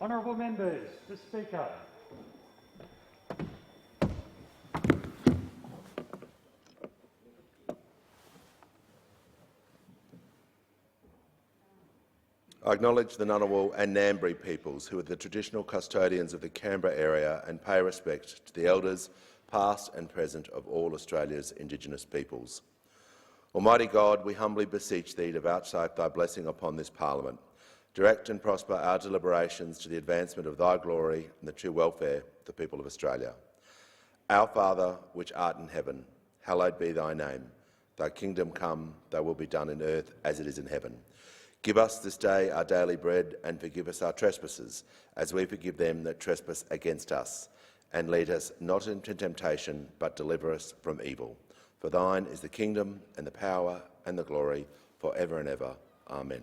Honourable members, the Speaker. I acknowledge the Ngunnawal and Ngambri peoples, who are the traditional custodians of the Canberra area, and pay respect to the elders, past and present, of all Australia's Indigenous peoples. Almighty God, we humbly beseech Thee to vouchsafe Thy blessing upon this Parliament. Direct and prosper our deliberations to the advancement of Thy glory and the true welfare of the people of Australia. Our Father, which art in heaven, hallowed be Thy name. Thy kingdom come, Thy will be done in earth as it is in heaven. Give us this day our daily bread, and forgive us our trespasses, as we forgive them that trespass against us. And lead us not into temptation, but deliver us from evil. For Thine is the kingdom, and the power, and the glory, for ever and ever. Amen.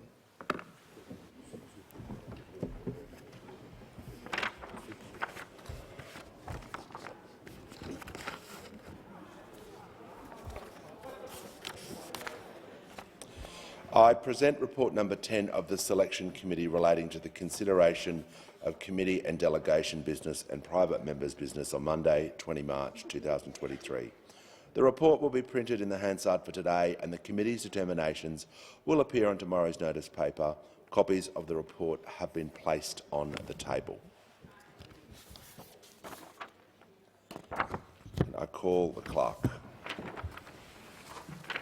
I present report number 10 of the Selection Committee relating to the consideration of committee and delegation business and private members' business on Monday, 20 March 2023. The report will be printed in the Hansard for today, and the committee's determinations will appear on tomorrow's notice paper. Copies of the report have been placed on the table. I call the clerk.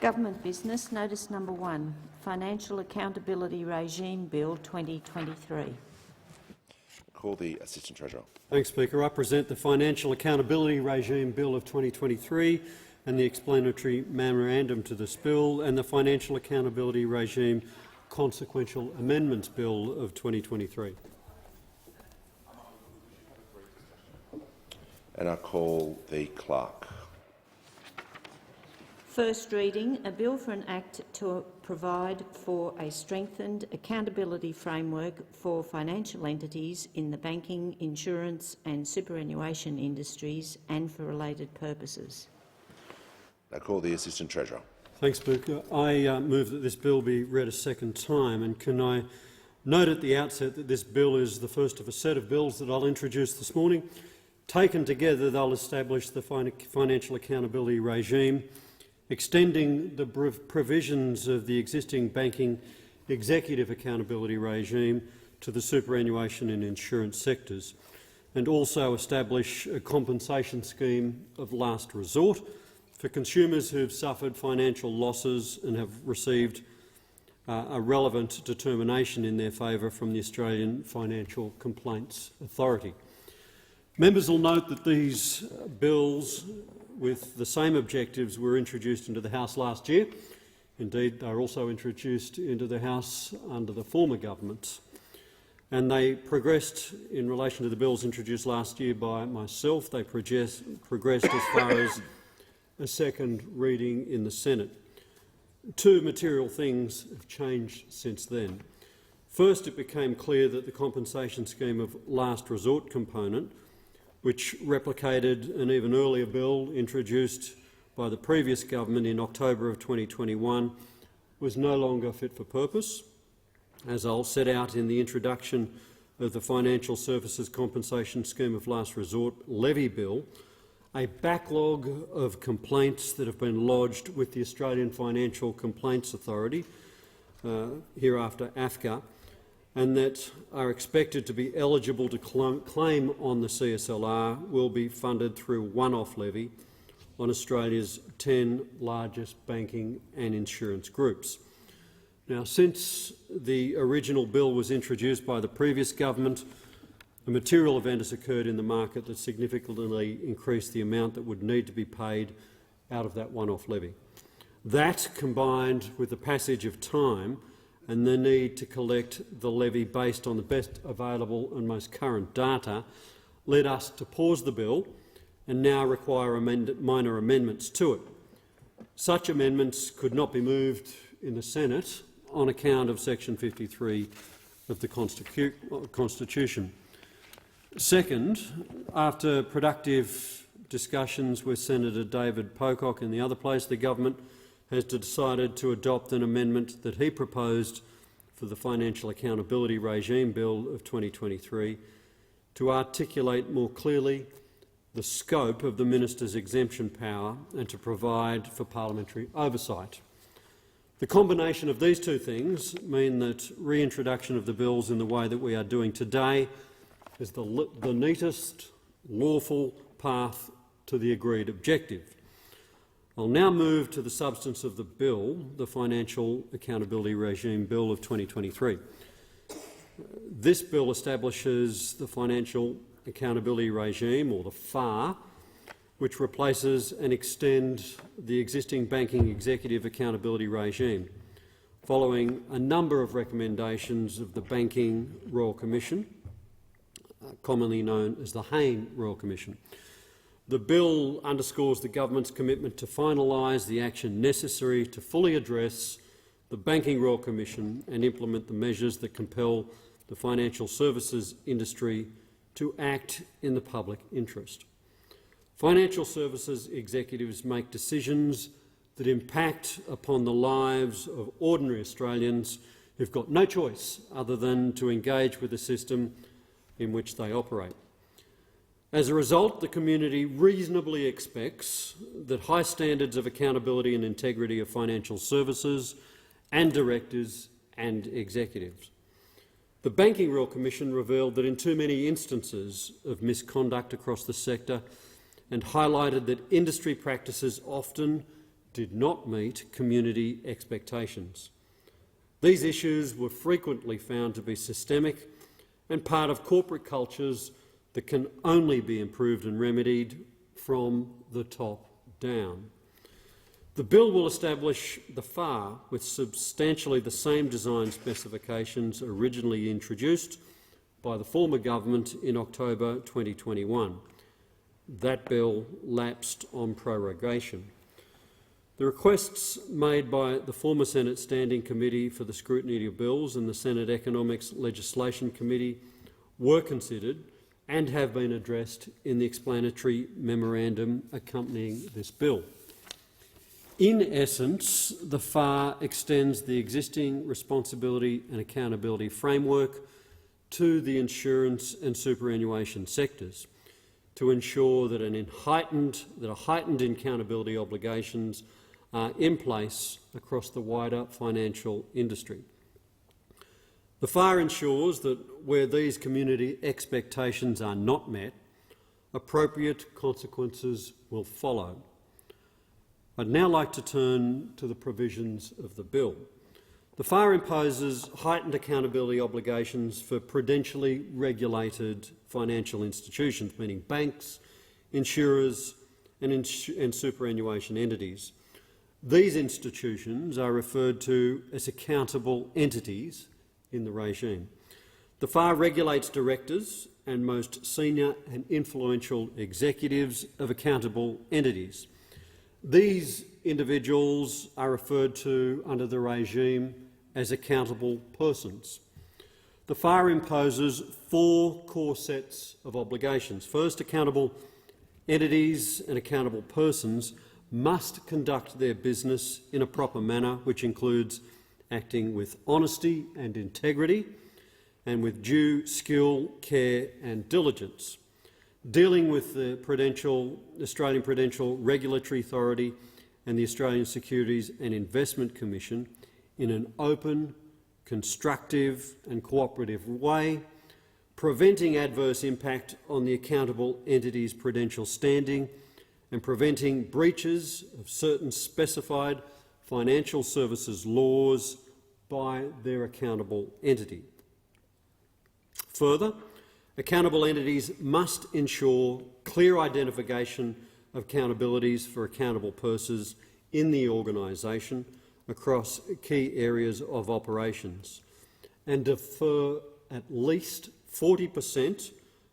Government business, notice number 1, Financial Accountability Regime Bill 2023. Call the Assistant Treasurer. Thanks, Speaker. I present the Financial Accountability Regime Bill of 2023 and the explanatory memorandum to this bill, and the Financial Accountability Regime Consequential Amendments Bill of 2023. And I call the clerk. First reading, a bill for an act to provide for a strengthened accountability framework for financial entities in the banking, insurance and superannuation industries and for related purposes. I call the Assistant Treasurer. Thanks, Speaker. I move that this bill be read a second time, and can I note at the outset that this bill is the first of a set of bills that I'll introduce this morning. Taken together, they'll establish the financial accountability regime, extending the provisions of the existing banking executive accountability regime to the superannuation and insurance sectors, and also establish a compensation scheme of last resort for consumers who have suffered financial losses and have received a relevant determination in their favour from the Australian Financial Complaints Authority. Members will note that these bills with the same objectives were introduced into the House last year. Indeed, they were also introduced into the House under the former government. And they progressed in relation to the bills introduced last year by myself. They progressed as far as a second reading in the Senate. Two material things have changed since then. First, it became clear that the compensation scheme of last resort component, which replicated an even earlier bill introduced by the previous government in October of 2021, was no longer fit for purpose. As I'll set out in the introduction of the Financial Services Compensation Scheme of Last Resort Levy Bill, a backlog of complaints that have been lodged with the Australian Financial Complaints Authority, hereafter AFCA, and that are expected to be eligible to claim on the CSLR will be funded through one-off levy on Australia's 10 largest banking and insurance groups. Now, since the original bill was introduced by the previous government, a material event has occurred in the market that significantly increased the amount that would need to be paid out of that one-off levy. That, combined with the passage of time and the need to collect the levy based on the best available and most current data, led us to pause the bill and now require minor amendments to it. Such amendments could not be moved in the Senate on account of Section 53 of the Constitution. Second, after productive discussions with Senator David Pocock in the other place, the government has decided to adopt an amendment that he proposed for the Financial Accountability Regime Bill of 2023 to articulate more clearly the scope of the Minister's exemption power and to provide for parliamentary oversight. The combination of these two things mean that reintroduction of the bills in the way that we are doing today is the neatest, lawful path to the agreed objective. I'll now move to the substance of the bill, the Financial Accountability Regime Bill of 2023. This bill establishes the Financial Accountability Regime, or the FAR, which replaces and extends the existing Banking Executive Accountability Regime, following a number of recommendations of the Banking Royal Commission, commonly known as the Hayne Royal Commission. The bill underscores the government's commitment to finalise the action necessary to fully address the Banking Royal Commission and implement the measures that compel the financial services industry to act in the public interest. Financial services executives make decisions that impact upon the lives of ordinary Australians who've got no choice other than to engage with the system in which they operate. As a result, the community reasonably expects that high standards of accountability and integrity of financial services and directors and executives. The Banking Royal Commission revealed that in too many instances of misconduct across the sector and highlighted that industry practices often did not meet community expectations. These issues were frequently found to be systemic and part of corporate cultures that can only be improved and remedied from the top down. The bill will establish the FAR with substantially the same design specifications originally introduced by the former government in October 2021. That bill lapsed on prorogation. The requests made by the former Senate Standing Committee for the Scrutiny of Bills and the Senate Economics Legislation Committee were considered and have been addressed in the explanatory memorandum accompanying this bill. In essence, the FAR extends the existing responsibility and accountability framework to the insurance and superannuation sectors to ensure that heightened accountability obligations are in place across the wider financial industry. The FAR ensures that where these community expectations are not met, appropriate consequences will follow. I'd now like to turn to the provisions of the bill. The FAR imposes heightened accountability obligations for prudentially regulated financial institutions, meaning banks, insurers and superannuation entities. These institutions are referred to as accountable entities in the regime. The FAR regulates directors and most senior and influential executives of accountable entities. These individuals are referred to under the regime as accountable persons. The FAR imposes 4 core sets of obligations. First, accountable entities and accountable persons must conduct their business in a proper manner, which includes acting with honesty and integrity and with due skill, care and diligence, dealing with the Australian Prudential Regulatory Authority and the Australian Securities and Investment Commission in an open, constructive and cooperative way, preventing adverse impact on the accountable entity's prudential standing and preventing breaches of certain specified financial services laws by their accountable entity. Further, accountable entities must ensure clear identification of accountabilities for accountable persons in the organisation across key areas of operations and defer at least 40%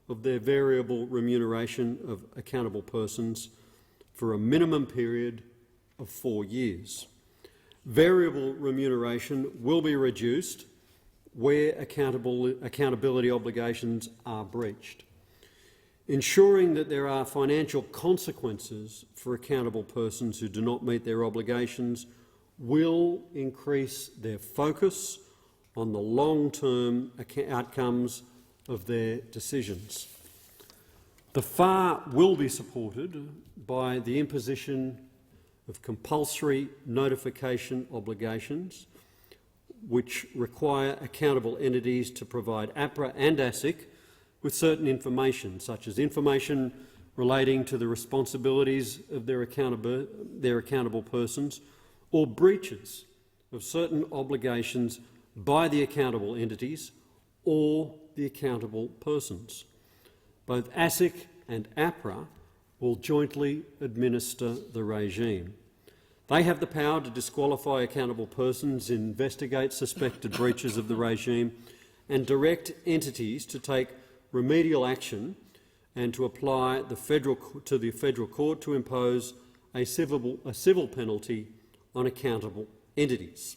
of their variable remuneration of accountable persons for a minimum period of 4 years. Variable remuneration will be reduced where accountability obligations are breached. Ensuring that there are financial consequences for accountable persons who do not meet their obligations will increase their focus on the long-term outcomes of their decisions. The FAR will be supported by the imposition of compulsory notification obligations which require accountable entities to provide APRA and ASIC with certain information, such as information relating to the responsibilities of their accountable persons or breaches of certain obligations by the accountable entities or the accountable persons. Both ASIC and APRA will jointly administer the regime. They have the power to disqualify accountable persons, investigate suspected breaches of the regime and direct entities to take remedial action and to apply to the federal court to impose a civil penalty on accountable entities.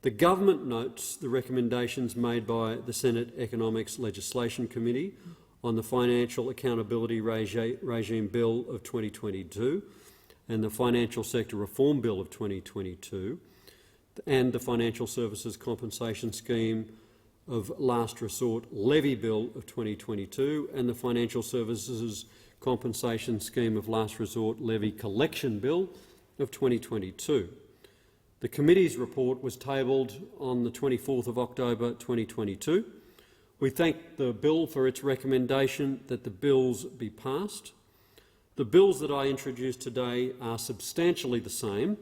The government notes the recommendations made by the Senate Economics Legislation Committee on the Financial Accountability Regime Bill of 2022 and the Financial Sector Reform Bill of 2022 and the Financial Services Compensation Scheme of Last Resort Levy Bill of 2022 and the Financial Services Compensation Scheme of Last Resort Levy Collection Bill of 2022. The committee's report was tabled on the 24th of October 2022. We thank the bill for its recommendation that the bills be passed. The bills that I introduce today are substantially the same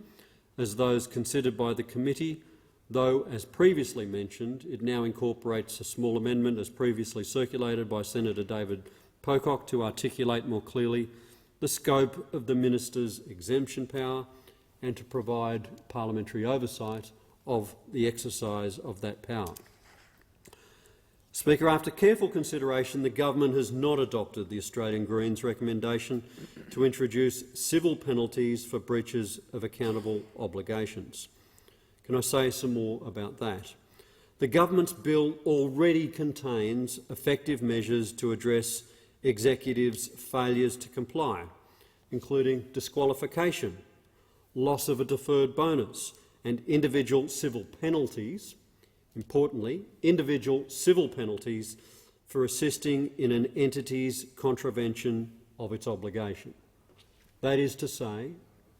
as those considered by the committee, though, as previously mentioned, it now incorporates a small amendment as previously circulated by Senator David Pocock to articulate more clearly the scope of the minister's exemption power and to provide parliamentary oversight of the exercise of that power. Speaker, after careful consideration, the government has not adopted the Australian Greens recommendation to introduce civil penalties for breaches of accountable obligations. Can I say some more about that? The government's bill already contains effective measures to address executives' failures to comply, including disqualification, loss of a deferred bonus and individual civil penalties. Importantly, individual civil penalties for assisting in an entity's contravention of its obligation. That is to say,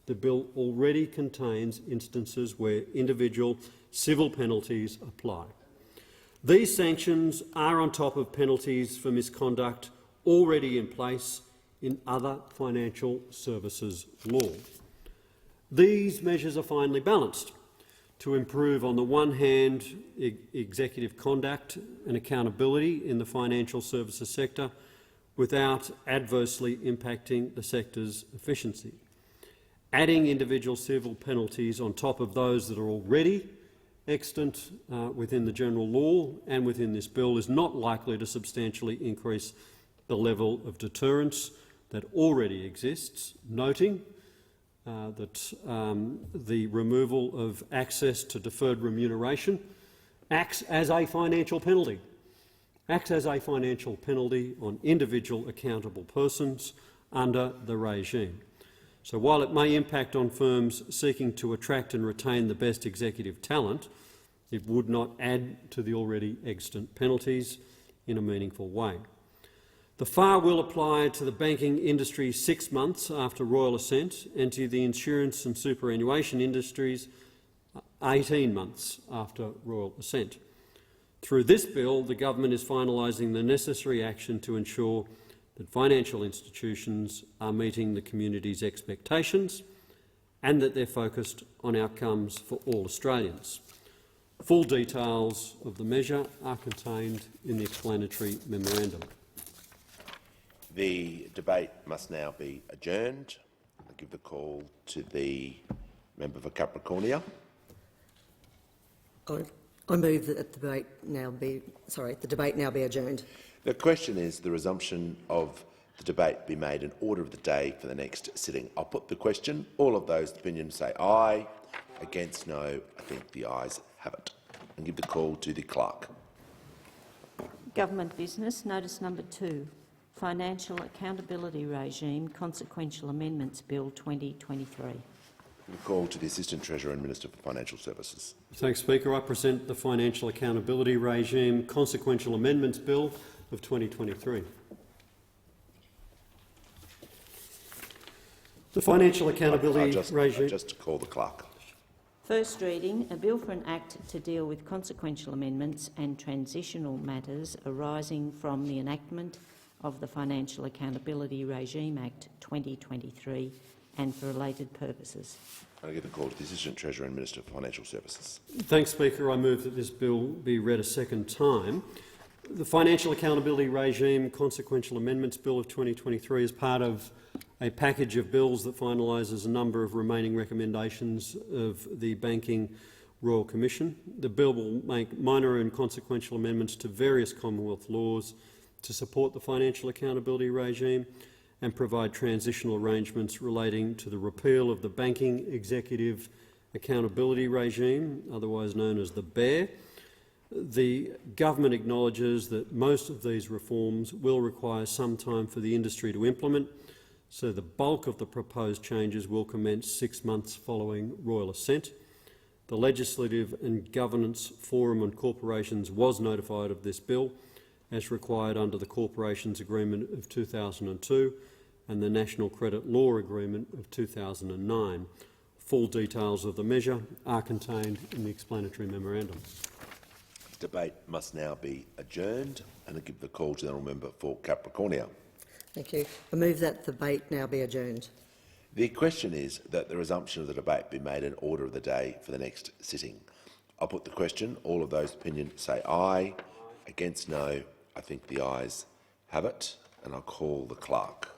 the bill already contains instances where individual civil penalties apply. These sanctions are on top of penalties for misconduct already in place in other financial services law. These measures are finely balanced to improve, on the one hand, executive conduct and accountability in the financial services sector without adversely impacting the sector's efficiency. Adding individual civil penalties on top of those that are already extant within the general law and within this bill is not likely to substantially increase the level of deterrence that already exists, noting that the removal of access to deferred remuneration acts as a financial penalty on individual accountable persons under the regime. So while it may impact on firms seeking to attract and retain the best executive talent, it would not add to the already extant penalties in a meaningful way. The FAR will apply to the banking industry 6 months after royal assent and to the insurance and superannuation industries 18 months after royal assent. Through this bill, the government is finalising the necessary action to ensure that financial institutions are meeting the community's expectations and that they're focused on outcomes for all Australians. Full details of the measure are contained in the explanatory memorandum. The debate must now be adjourned. I give the call to the member for Capricornia. I move that the debate now be adjourned. The question is the resumption of the debate be made in order of the day for the next sitting. I'll put the question. All of those opinions say aye. Against no. I think the ayes have it. And give the call to the clerk. Government business, notice number 2. Financial Accountability Regime Consequential Amendments Bill 2023. The call to the Assistant Treasurer and Minister for Financial Services. Thanks, Speaker. I present the Financial Accountability Regime Consequential Amendments Bill of 2023. The Financial Accountability Regime... Just to call the clerk. First reading, a bill for an act to deal with consequential amendments and transitional matters arising from the enactment of the Financial Accountability Regime Act 2023 and for related purposes. I give the call to the Assistant Treasurer and Minister for Financial Services. Thanks, Speaker. I move that this bill be read a second time. The Financial Accountability Regime Consequential Amendments Bill of 2023 is part of a package of bills that finalises a number of remaining recommendations of the Banking Royal Commission. The bill will make minor and consequential amendments to various Commonwealth laws to support the financial accountability regime and provide transitional arrangements relating to the repeal of the Banking Executive Accountability Regime, otherwise known as the BEAR. The government acknowledges that most of these reforms will require some time for the industry to implement, so the bulk of the proposed changes will commence 6 months following royal assent. The Legislative and Governance Forum on Corporations was notified of this bill, as required under the Corporations Agreement of 2002 and the National Credit Law Agreement of 2009. Full details of the measure are contained in the explanatory memorandum. Debate must now be adjourned, and I give the call to the honourable member for Capricornia. Thank you. I move that the debate now be adjourned. The question is that the resumption of the debate be made an order of the day for the next sitting. I'll put the question. All of those opinion say aye. Against no. I think the ayes have it, and I'll call the clerk.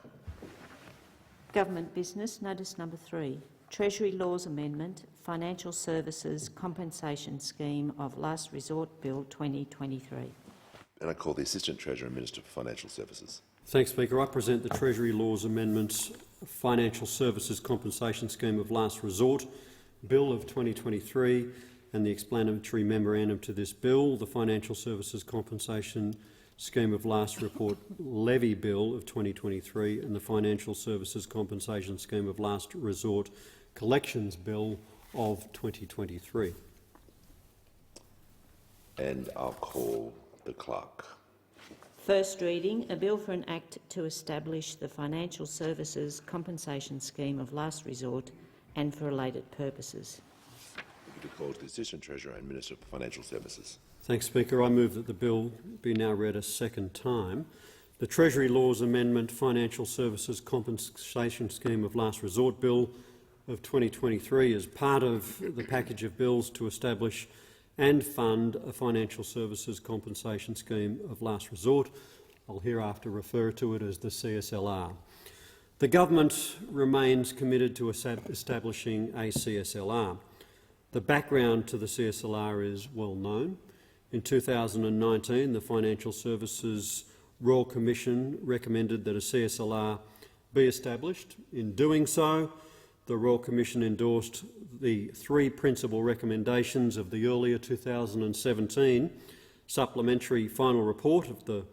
Government business, notice number 3. Treasury Laws Amendment, Financial Services Compensation Scheme of Last Resort Bill 2023. And I call the Assistant Treasurer and Minister for Financial Services. Thanks, Speaker. I present the Treasury Laws Amendments Financial Services Compensation Scheme of Last Resort Bill of 2023 and the explanatory memorandum to this bill, the Financial Services Compensation Scheme of Last Report Levy Bill of 2023 and the Financial Services Compensation Scheme of Last Resort Collections Bill of 2023. And I'll call the clerk. First reading, a bill for an act to establish the Financial Services Compensation Scheme of Last Resort and for related purposes. The call to the Assistant Treasurer and Minister for Financial Services. Thanks, Speaker. I move that the bill be now read a second time. The Treasury Laws Amendment Financial Services Compensation Scheme of Last Resort Bill of 2023 is part of the package of bills to establish and fund a financial services compensation scheme of last resort. I'll hereafter refer to it as the CSLR. The government remains committed to establishing a CSLR. The background to the CSLR is well known. In 2019, the Financial Services Royal Commission recommended that a CSLR be established. In doing so, the Royal Commission endorsed the 3 principal recommendations of the earlier 2017 supplementary final report of the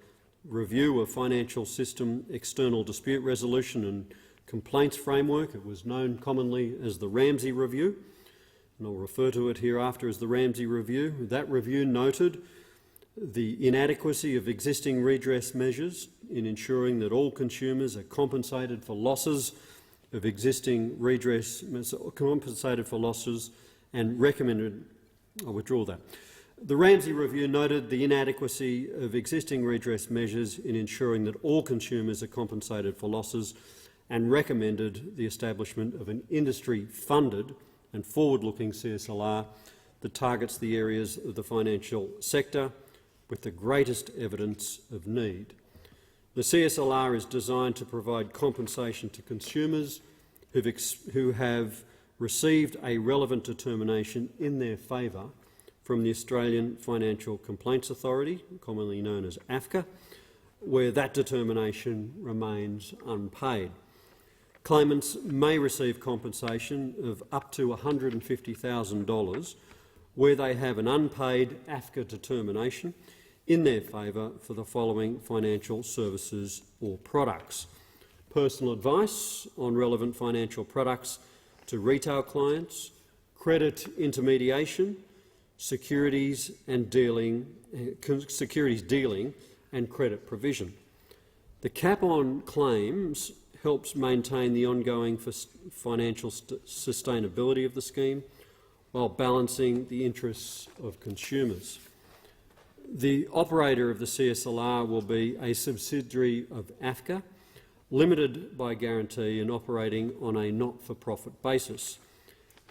Review of Financial System External Dispute Resolution and Complaints Framework. It was known commonly as the Ramsay Review, and I'll refer to it hereafter as the Ramsay Review. That review noted the inadequacy of existing redress measures in ensuring that all consumers are compensated for losses of existing redress, compensated for losses, and recommended. I'll withdraw that. The Ramsay Review noted the inadequacy of existing redress measures in ensuring that all consumers are compensated for losses and recommended the establishment of an industry-funded and forward-looking CSLR that targets the areas of the financial sector with the greatest evidence of need. The CSLR is designed to provide compensation to consumers who have received a relevant determination in their favour from the Australian Financial Complaints Authority, commonly known as AFCA, where that determination remains unpaid. Claimants may receive compensation of up to $150,000 where they have an unpaid AFCA determination in their favour for the following financial services or products: personal advice on relevant financial products to retail clients, credit intermediation, securities dealing and credit provision. The cap on claims helps maintain the ongoing financial sustainability of the scheme while balancing the interests of consumers. The operator of the CSLR will be a subsidiary of AFCA, limited by guarantee and operating on a not-for-profit basis.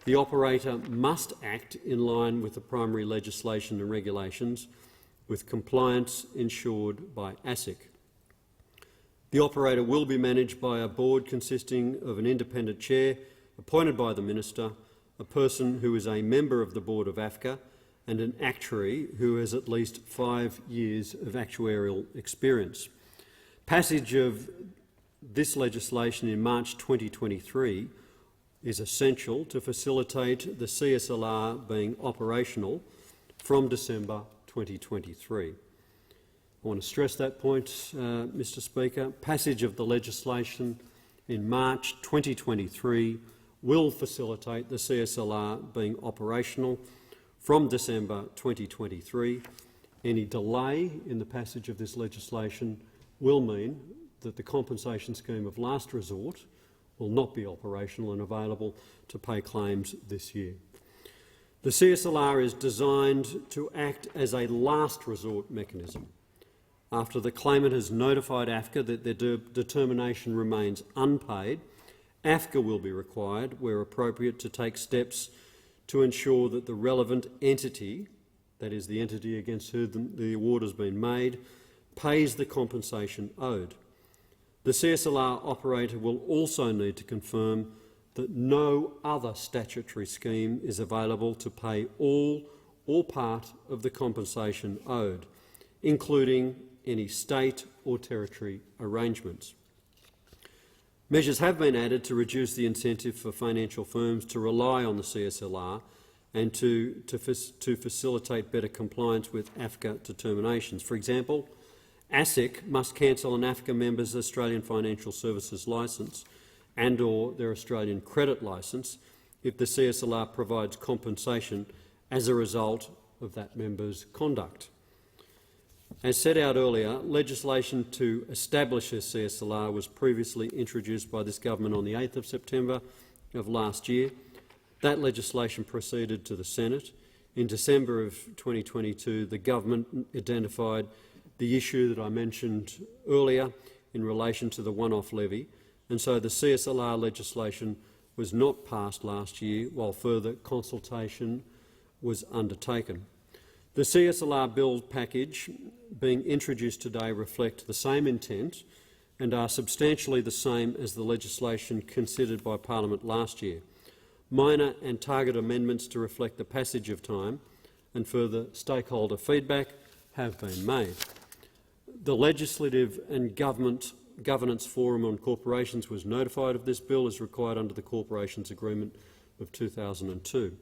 The operator must act in line with the primary legislation and regulations, with compliance ensured by ASIC. The operator will be managed by a board consisting of an independent chair appointed by the Minister, a person who is a member of the board of AFCA, and an actuary who has at least 5 years of actuarial experience. Passage of this legislation in March 2023 is essential to facilitate the CSLR being operational from December 2023. I want to stress that point, Mr Speaker. Passage of the legislation in March 2023 will facilitate the CSLR being operational from December 2023. Any delay in the passage of this legislation will mean that the compensation scheme of last resort will not be operational and available to pay claims this year. The CSLR is designed to act as a last resort mechanism. After the claimant has notified AFCA that their determination remains unpaid, AFCA will be required, where appropriate, to take steps to ensure that the relevant entity, that is the entity against whom the award has been made, pays the compensation owed. The CSLR operator will also need to confirm that no other statutory scheme is available to pay all or part of the compensation owed, including any state or territory arrangements. Measures have been added to reduce the incentive for financial firms to rely on the CSLR and to facilitate better compliance with AFCA determinations. For example, ASIC must cancel an AFCA member's Australian Financial Services licence and/or their Australian credit licence if the CSLR provides compensation as a result of that member's conduct. As set out earlier, legislation to establish a CSLR was previously introduced by this government on the 8th of September of last year. That legislation proceeded to the Senate. In December of 2022, the government identified the issue that I mentioned earlier in relation to the one-off levy, and so the CSLR legislation was not passed last year while further consultation was undertaken. The CSLR bill package being introduced today reflect the same intent and are substantially the same as the legislation considered by Parliament last year. Minor and target amendments to reflect the passage of time and further stakeholder feedback have been made. The Legislative and Governance Forum on Corporations was notified of this bill as required under the Corporations Agreement of 2002.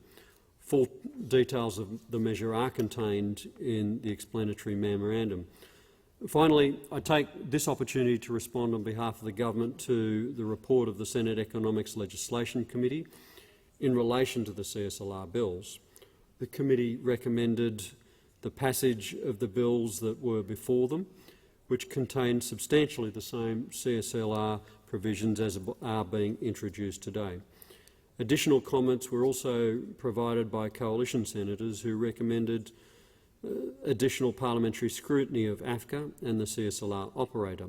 Full details of the measure are contained in the explanatory memorandum. Finally, I take this opportunity to respond on behalf of the government to the report of the Senate Economics Legislation Committee in relation to the CSLR bills. The committee recommended the passage of the bills that were before them, which contain substantially the same CSLR provisions as are being introduced today. Additional comments were also provided by coalition senators who recommended additional parliamentary scrutiny of AFCA and the CSLR operator,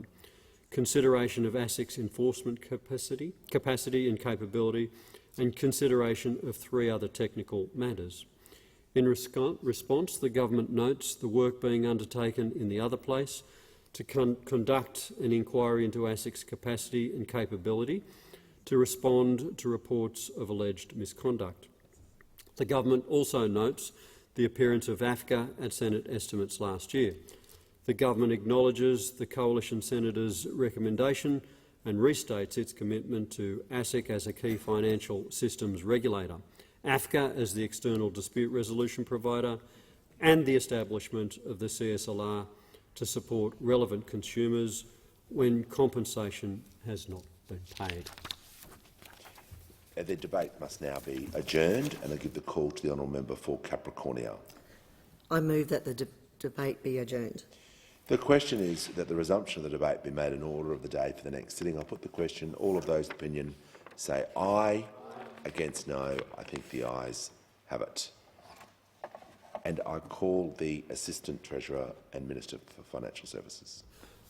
consideration of ASIC's enforcement capacity and capability, and consideration of 3 other technical matters. In response, the government notes the work being undertaken in the other place to conduct an inquiry into ASIC's capacity and capability to respond to reports of alleged misconduct. The government also notes the appearance of AFCA at Senate estimates last year. The government acknowledges the coalition senator's recommendation and restates its commitment to ASIC as a key financial systems regulator, AFCA as the external dispute resolution provider, and the establishment of the CSLR to support relevant consumers when compensation has not been paid. The debate must now be adjourned, and I give the call to the honourable member for Capricornia. I move that the debate be adjourned. The question is that the resumption of the debate be made in order of the day for the next sitting. I'll put the question. All of those opinion say aye. Against no. I think the ayes have it. And I call the Assistant Treasurer and Minister for Financial Services.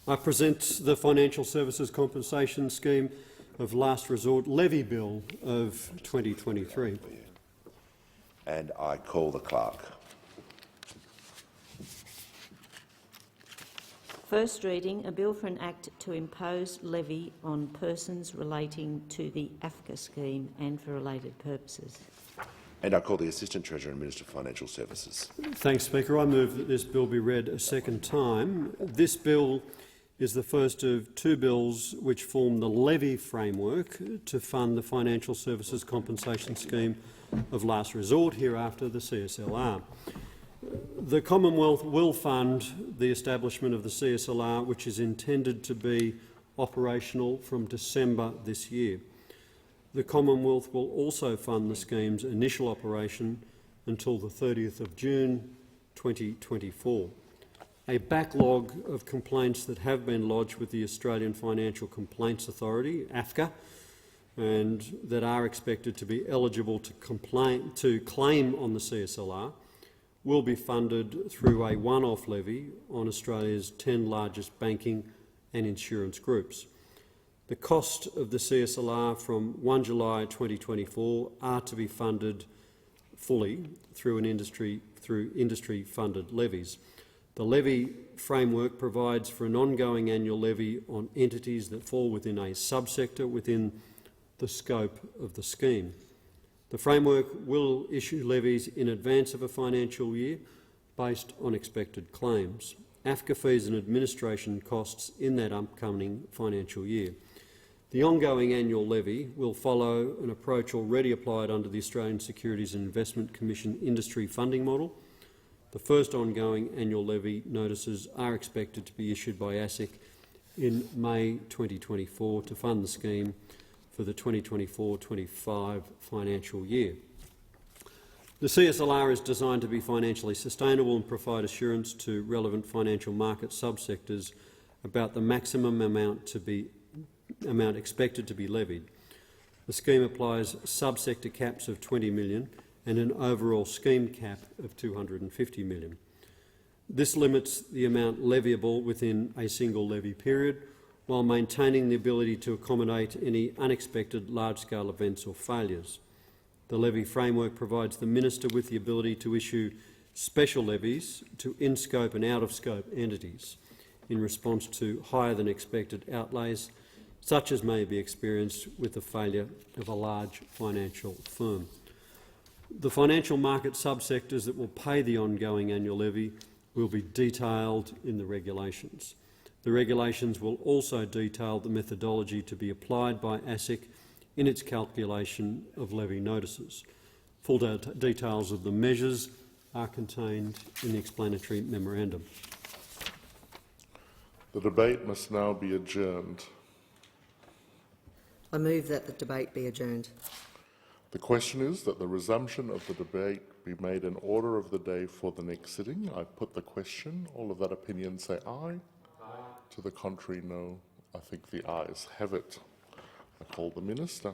I present the Financial Services Compensation Scheme of Last Resort Levy Bill of 2023. And I call the Clerk. First reading, a bill for an act to impose levy on persons relating to the AFCA scheme and for related purposes. And I call the Assistant Treasurer and Minister for Financial Services. Thanks, Speaker. I move that this bill be read a second time. This bill is the first of two bills which form the levy framework to fund the Financial Services Compensation Scheme of Last Resort, hereafter the CSLR. The Commonwealth will fund the establishment of the CSLR, which is intended to be operational from December this year. The Commonwealth will also fund the scheme's initial operation until the 30th of June 2024. A backlog of complaints that have been lodged with the Australian Financial Complaints Authority, AFCA, and that are expected to be eligible to claim on the CSLR will be funded through a one-off levy on Australia's 10 largest banking and insurance groups. The cost of the CSLR from 1 July 2024 are to be funded fully through industry-funded levies. The levy framework provides for an ongoing annual levy on entities that fall within a subsector within the scope of the scheme. The framework will issue levies in advance of a financial year based on expected claims, AFCA fees and administration costs in that upcoming financial year. The ongoing annual levy will follow an approach already applied under the Australian Securities and Investment Commission industry funding model. The first ongoing annual levy notices are expected to be issued by ASIC in May 2024 to fund the scheme for the 2024-25 financial year. The CSLR is designed to be financially sustainable and provide assurance to relevant financial market subsectors about the maximum amount expected to be levied. The scheme applies subsector caps of $20 million and an overall scheme cap of $250 million. This limits the amount leviable within a single levy period, while maintaining the ability to accommodate any unexpected large-scale events or failures. The levy framework provides the Minister with the ability to issue special levies to in-scope and out-of-scope entities in response to higher-than-expected outlays, such as may be experienced with the failure of a large financial firm. The financial market subsectors that will pay the ongoing annual levy will be detailed in the regulations. The regulations will also detail the methodology to be applied by ASIC in its calculation of levy notices. Full details of the measures are contained in the explanatory memorandum. The debate must now be adjourned. I move that the debate be adjourned. The question is that the resumption of the debate be made in order of the day for the next sitting. I put the question. All of that opinion say aye. To the contrary, no. I think the ayes have it. I call the Minister.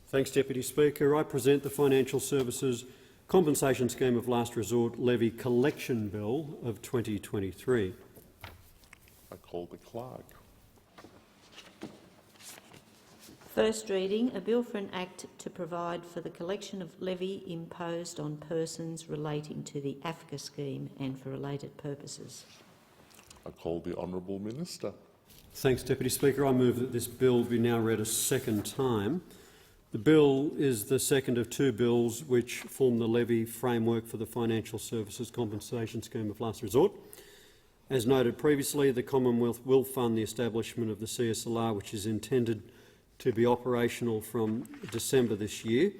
Thanks, Deputy Speaker. I present the Financial Services Compensation Scheme of Last Resort Levy Collection Bill of 2023. I call the Clerk. First reading, a bill for an act to provide for the collection of levy imposed on persons relating to the AFCA scheme and for related purposes. I call the Honourable Minister. Thanks, Deputy Speaker. I move that this bill be now read a second time. The bill is the second of two bills which form the levy framework for the Financial Services Compensation Scheme of Last Resort. As noted previously, the Commonwealth will fund the establishment of the CSLR, which is intended to be operational from December this year.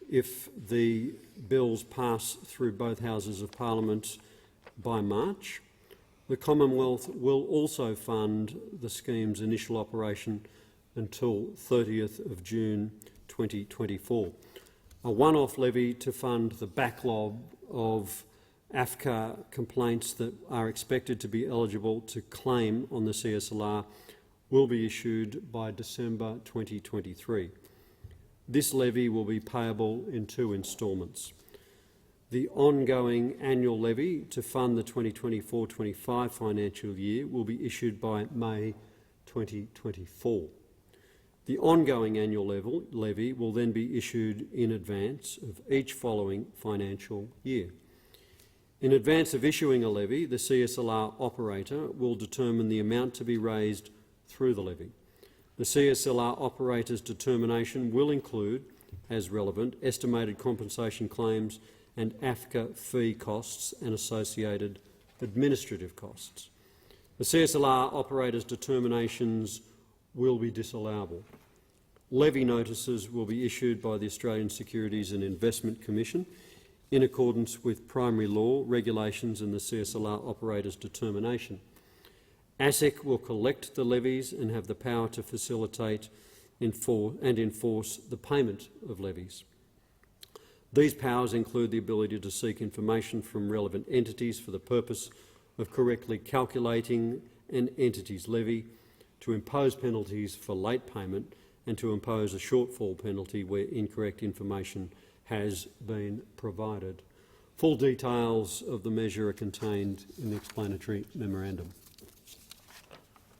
If the bills pass through both Houses of Parliament by March, the Commonwealth will also fund the scheme's initial operation until 30th of June 2024. A one-off levy to fund the backlog of AFCA complaints that are expected to be eligible to claim on the CSLR will be issued by December 2023. This levy will be payable in 2 instalments. The ongoing annual levy to fund the 2024-25 financial year will be issued by May 2024. The ongoing annual levy will then be issued in advance of each following financial year. In advance of issuing a levy, the CSLR operator will determine the amount to be raised through the levy. The CSLR operator's determination will include, as relevant, estimated compensation claims and AFCA fee costs and associated administrative costs. The CSLR operator's determinations will be disallowable. Levy notices will be issued by the Australian Securities and Investment Commission in accordance with primary law, regulations and the CSLR operator's determination. ASIC will collect the levies and have the power to facilitate and enforce the payment of levies. These powers include the ability to seek information from relevant entities for the purpose of correctly calculating an entity's levy, to impose penalties for late payment and to impose a shortfall penalty where incorrect information has been provided. Full details of the measure are contained in the explanatory memorandum.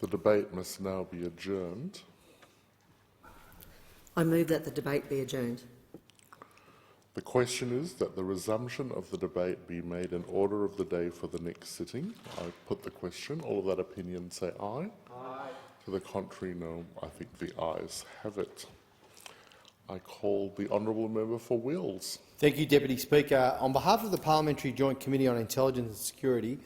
The debate must now be adjourned. I move that the debate be adjourned. The question is that the resumption of the debate be made an order of the day for the next sitting. I put the question. All of that opinion say aye. Aye. To the contrary, no. I think the ayes have it. I call the honourable member for Wills. Thank you, Deputy Speaker. On behalf of the Parliamentary Joint Committee on Intelligence and Security,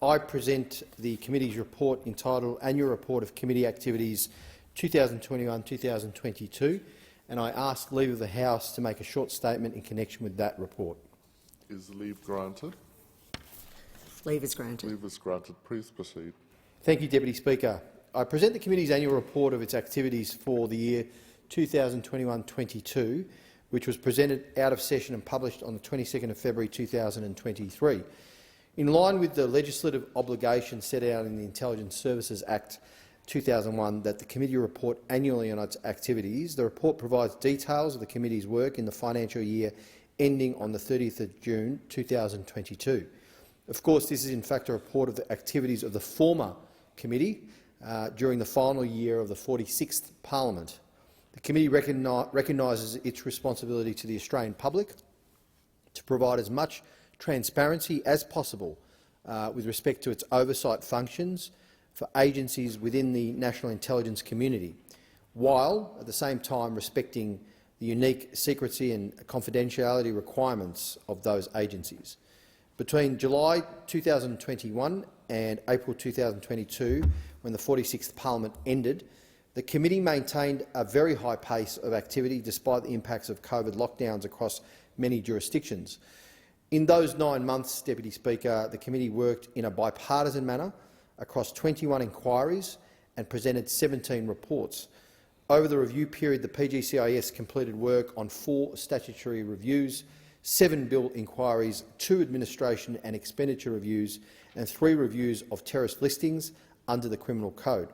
I present the committee's report entitled Annual Report of Committee Activities 2021-2022, and I ask leave of the House to make a short statement in connection with that report. Is leave granted? Leave is granted. Leave is granted. Please proceed. Thank you, Deputy Speaker. I present the committee's annual report of its activities for the year 2021-22, which was presented out of session and published on the 22nd of February 2023. In line with the legislative obligation set out in the Intelligence Services Act 2001 that the committee report annually on its activities, the report provides details of the committee's work in the financial year ending on the 30th of June 2022. Of course, this is in fact a report of the activities of the former committee during the final year of the 46th Parliament. The committee recognises its responsibility to the Australian public to provide as much transparency as possible with respect to its oversight functions for agencies within the national intelligence community, while at the same time respecting the unique secrecy and confidentiality requirements of those agencies. Between July 2021 and April 2022, when the 46th Parliament ended, the committee maintained a very high pace of activity despite the impacts of COVID lockdowns across many jurisdictions. In those 9 months, Deputy Speaker, the committee worked in a bipartisan manner across 21 inquiries and presented 17 reports. Over the review period, the PGCIS completed work on 4 statutory reviews, 7 bill inquiries, 2 administration and expenditure reviews and 3 reviews of terrorist listings under the Criminal Code.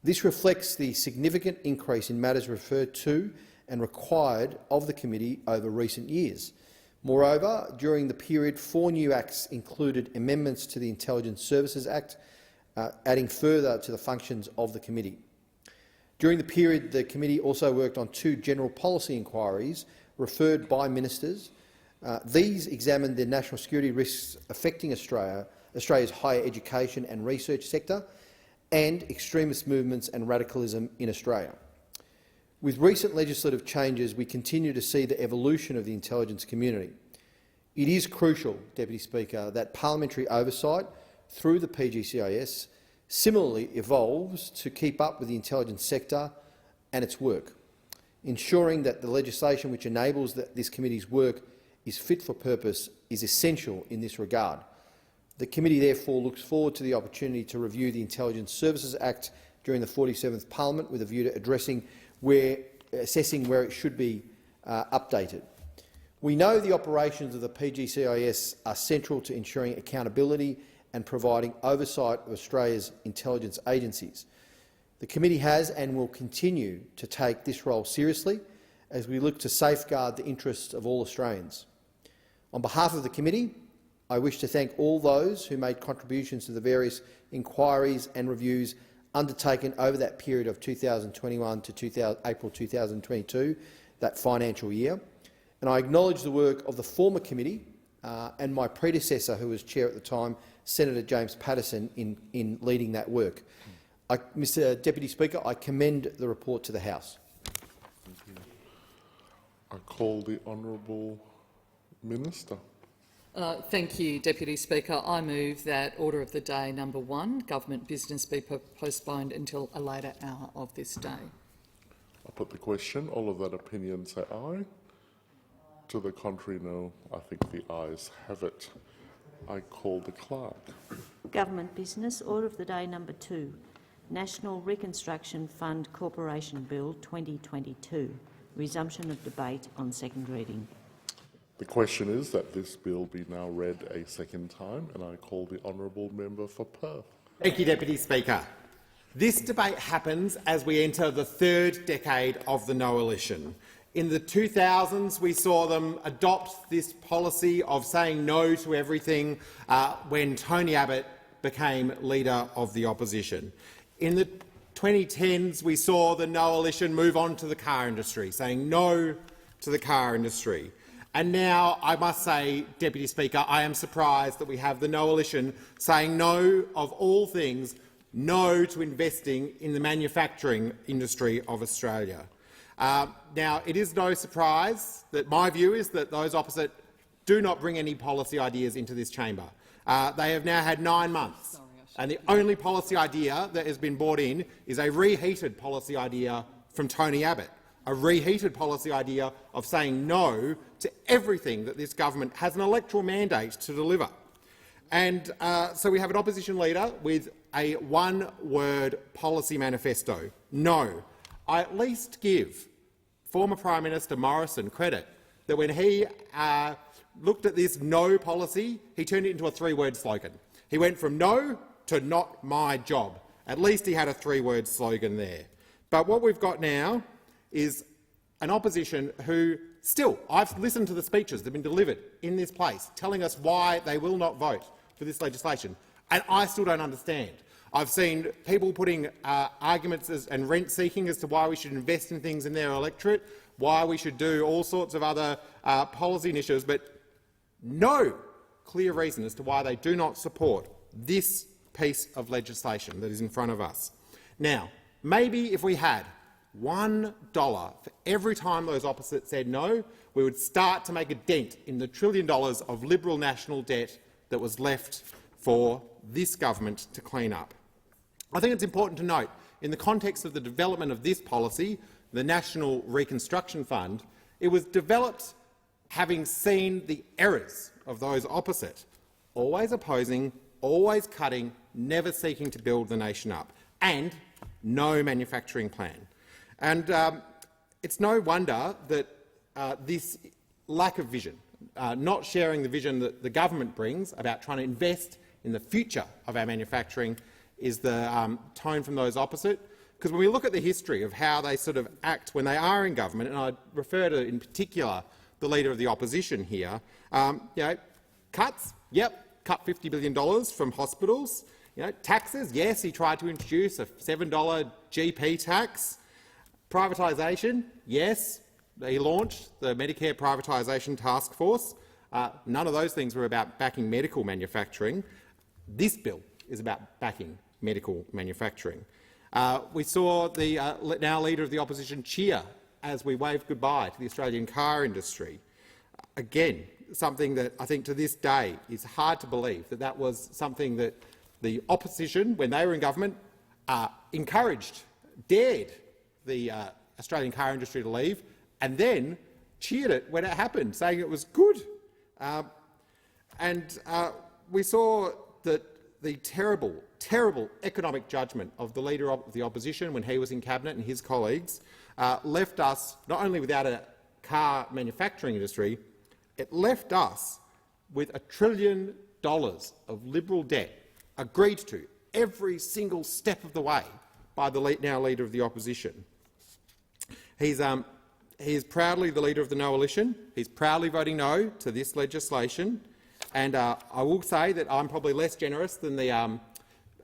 This reflects the significant increase in matters referred to and required of the committee over recent years. Moreover, during the period, 4 new acts included amendments to the Intelligence Services Act, adding further to the functions of the committee. During the period, the committee also worked on 2 general policy inquiries referred by ministers. These examined the national security risks affecting Australia's higher education and research sector and extremist movements and radicalism in Australia. With recent legislative changes, we continue to see the evolution of the intelligence community. It is crucial, Deputy Speaker, that parliamentary oversight through the PGCIS similarly evolves to keep up with the intelligence sector and its work. Ensuring that the legislation which enables this committee's work is fit for purpose is essential in this regard. The committee therefore looks forward to the opportunity to review the Intelligence Services Act during the 47th Parliament with a view to addressing where assessing where it should be updated. We know the operations of the PGCIS are central to ensuring accountability and providing oversight of Australia's intelligence agencies. The committee has and will continue to take this role seriously as we look to safeguard the interests of all Australians. On behalf of the committee, I wish to thank all those who made contributions to the various inquiries and reviews undertaken over that period of 2021 to April 2022, that financial year. And I acknowledge the work of the former committee and my predecessor, who was chair at the time, Senator James Paterson, in leading that work. Mr Deputy Speaker, I commend the report to the House. Thank you. I call the Honourable Minister. Thank you, Deputy Speaker. I move that Order of the Day number 1, Government Business, be postponed until a later hour of this day. I put the question. All of that opinion say aye. To the contrary, no. I think the ayes have it. I call the clerk. Government Business, Order of the Day number 2, National Reconstruction Fund Corporation Bill 2022, resumption of debate on second reading. The question is that this bill be now read a second time, and I call the honourable member for Perth. Thank you, Deputy Speaker. This debate happens as we enter the third decade of the Coalition. In the 2000s, we saw them adopt this policy of saying no to everything when Tony Abbott became Leader of the Opposition. In the 2010s, we saw the Coalition move on to the car industry, saying no to the car industry. And now, I must say, Deputy Speaker, I am surprised that we have the Coalition saying no, of all things, no to investing in the manufacturing industry of Australia. Now, it is no surprise that my view is that those opposite do not bring any policy ideas into this chamber. They have now had 9 months, and the only policy idea that has been brought in is a reheated policy idea from Tony Abbott, a reheated policy idea of saying no to everything that this government has an electoral mandate to deliver. And so we have an opposition leader with a one-word policy manifesto, no. I at least give former Prime Minister Morrison credit that when he looked at this no policy, he turned it into a three-word slogan. He went from no to not my job. At least he had a three-word slogan there. But what we've got now is an opposition who still, I've listened to the speeches that have been delivered in this place telling us why they will not vote for this legislation, and I still don't understand. I've seen people putting arguments and rent-seeking as to why we should invest in things in their electorate, why we should do all sorts of other policy initiatives, but no clear reason as to why they do not support this piece of legislation that is in front of us. Now, maybe if we had $1 for every time those opposites said no, we would start to make a dent in the $1 trillion of Liberal national debt that was left for this government to clean up. I think it's important to note, in the context of the development of this policy, the National Reconstruction Fund, it was developed having seen the errors of those opposite, always opposing, always cutting, never seeking to build the nation up, and no manufacturing plan. And it's no wonder that this lack of vision, not sharing the vision that the government brings about trying to invest in the future of our manufacturing, is the tone from those opposite. Because when we look at the history of how they sort of act when they are in government, and I refer to, in particular, the Leader of the Opposition here, cuts, yep, cut $50 billion from hospitals. Taxes, yes, he tried to introduce a $7 GP tax. Privatisation, yes, he launched the Medicare Privatisation Task Force. None of those things were about backing medical manufacturing. This bill is about backing medical manufacturing. We saw the now Leader of the Opposition cheer as we waved goodbye to the Australian car industry. Again, something that I think to this day is hard to believe that that was something that the opposition, when they were in government, encouraged, dared the Australian car industry to leave, and then cheered it when it happened, saying it was good. We saw that the terrible, terrible economic judgment of the Leader of the Opposition when he was in cabinet and his colleagues left us not only without a car manufacturing industry, it left us with $1 trillion of Liberal debt agreed to every single step of the way by the now Leader of the Opposition. He is proudly the Leader of the Coalition. He's proudly voting no to this legislation. And I will say that I'm probably less generous than the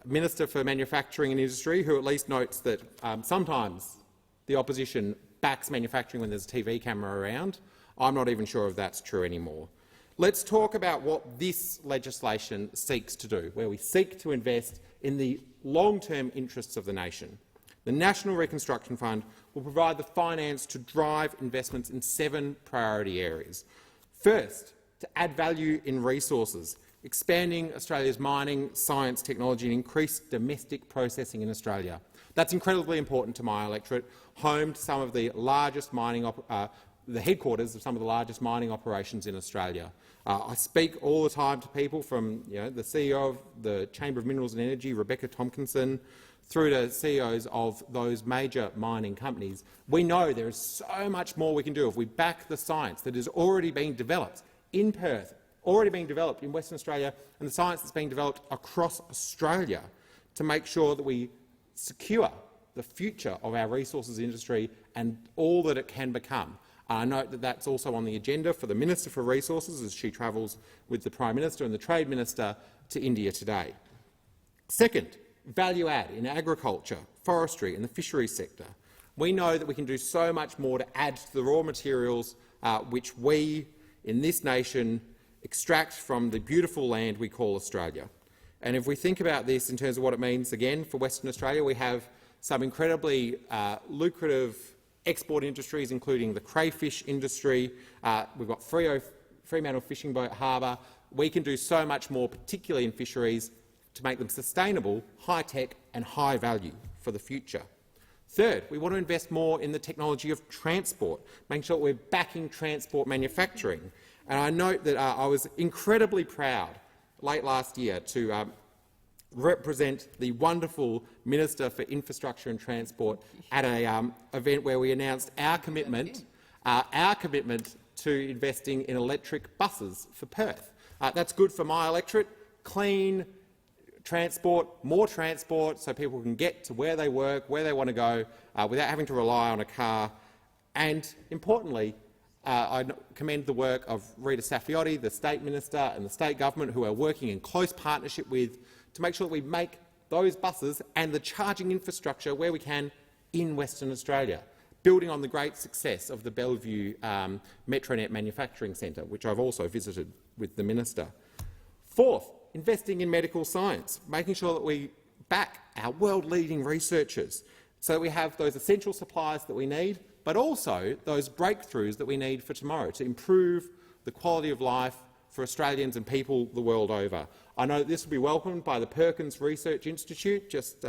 Minister for Manufacturing and Industry, who at least notes that sometimes the opposition backs manufacturing when there's a TV camera around. I'm not even sure if that's true anymore. Let's talk about what this legislation seeks to do, where we seek to invest in the long-term interests of the nation. The National Reconstruction Fund will provide the finance to drive investments in 7 priority areas. First, to add value in resources, expanding Australia's mining, science, technology and increase domestic processing in Australia. That's incredibly important to my electorate, home to some of the largest mining the headquarters of some of the largest mining operations in Australia. I speak all the time to people from the CEO of the Chamber of Minerals and Energy, Rebecca Tompkinson, through to CEOs of those major mining companies. We know there is so much more we can do if we back the science that is already being developed in Perth, already being developed in Western Australia, and the science that's being developed across Australia to make sure that we secure the future of our resources industry and all that it can become. I note that that's also on the agenda for the Minister for Resources as she travels with the Prime Minister and the Trade Minister to India today. Second, value add in agriculture, forestry and the fisheries sector. We know that we can do so much more to add to the raw materials which we in this nation extract from the beautiful land we call Australia. And if we think about this in terms of what it means, again, for Western Australia, we have some incredibly lucrative export industries, including the crayfish industry. We've got Fremantle Fishing Boat Harbour. We can do so much more, particularly in fisheries, to make them sustainable, high-tech and high-value for the future. Third, we want to invest more in the technology of transport, making sure we're backing transport manufacturing. And I note that I was incredibly proud late last year to represent the wonderful Minister for Infrastructure and Transport at an event where we announced our commitment to investing in electric buses for Perth. That's good for my electorate. Clean transport, more transport, so people can get to where they work, where they want to go, without having to rely on a car. And importantly, I commend the work of Rita Saffioti, the State Minister and the State Government, who are working in close partnership with to make sure that we make those buses and the charging infrastructure where we can in Western Australia, building on the great success of the Bellevue Metronet Manufacturing Centre, which I've also visited with the Minister. Fourth, investing in medical science, making sure that we back our world-leading researchers so that we have those essential supplies that we need, but also those breakthroughs that we need for tomorrow to improve the quality of life for Australians and people the world over. I know that this will be welcomed by the Perkins Research Institute, just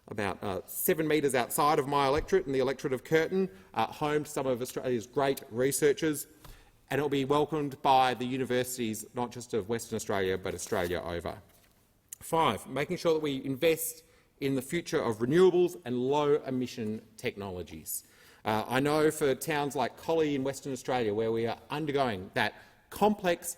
about 7 metres outside of my electorate and the electorate of Curtin, home to some of Australia's great researchers, and it will be welcomed by the universities not just of Western Australia but Australia over. 5, making sure that we invest in the future of renewables and low-emission technologies. I know for towns like Collie in Western Australia, where we are undergoing that complex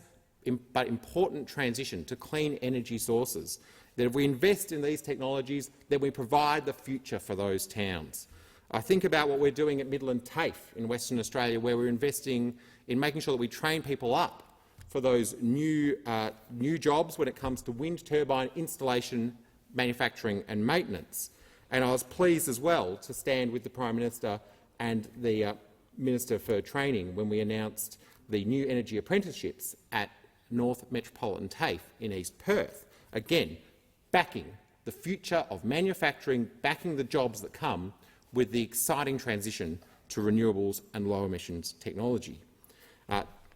but important transition to clean energy sources, that if we invest in these technologies, then we provide the future for those towns. I think about what we're doing at Midland TAFE in Western Australia, where we're investing in making sure that we train people up for those new jobs when it comes to wind turbine installation, manufacturing and maintenance. And I was pleased as well to stand with the Prime Minister and the Minister for Training when we announced the new energy apprenticeships at North Metropolitan TAFE in East Perth. Again, backing the future of manufacturing, backing the jobs that come with the exciting transition to renewables and low emissions technology.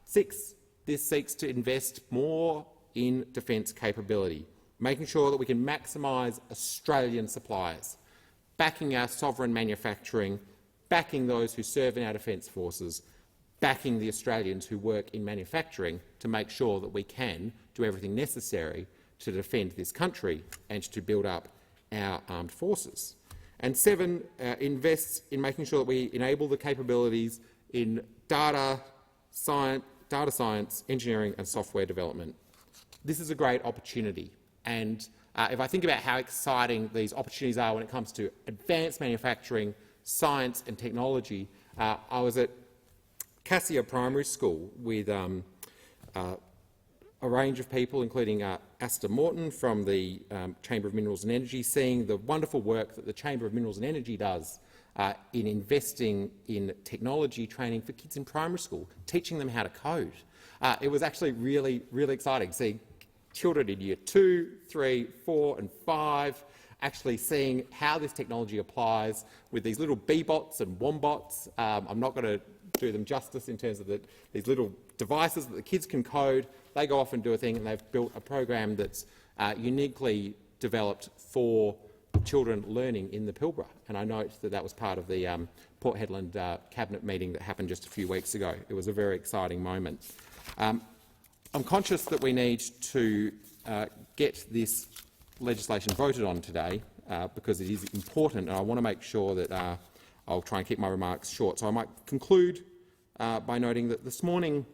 6, this seeks to invest more in defence capability, making sure that we can maximise Australian suppliers, backing our sovereign manufacturing, backing those who serve in our defence forces, backing the Australians who work in manufacturing to make sure that we can do everything necessary to defend this country and to build up our armed forces. And 7, invests in making sure that we enable the capabilities in data science, engineering and software development. This is a great opportunity, and if I think about how exciting these opportunities are when it comes to advanced manufacturing, science and technology, I was at Cassia Primary School with a range of people, including Asta Morton from the Chamber of Minerals and Energy, seeing the wonderful work that the Chamber of Minerals and Energy does in investing in technology training for kids in primary school, teaching them how to code. It was actually really, really exciting, seeing children in year 2, 3, 4 and 5 actually seeing how this technology applies with these little bee-bots and wombots. I'm not going to do them justice in terms of these little devices that the kids can code. They go off and do a thing, and they've built a program that's uniquely developed for children learning in the Pilbara. And I note that that was part of the Port Hedland cabinet meeting that happened just a few weeks ago. It was a very exciting moment. I'm conscious that we need to get this legislation voted on today because it is important, and I want to make sure that I'll try and keep my remarks short. So I might conclude by noting that this morning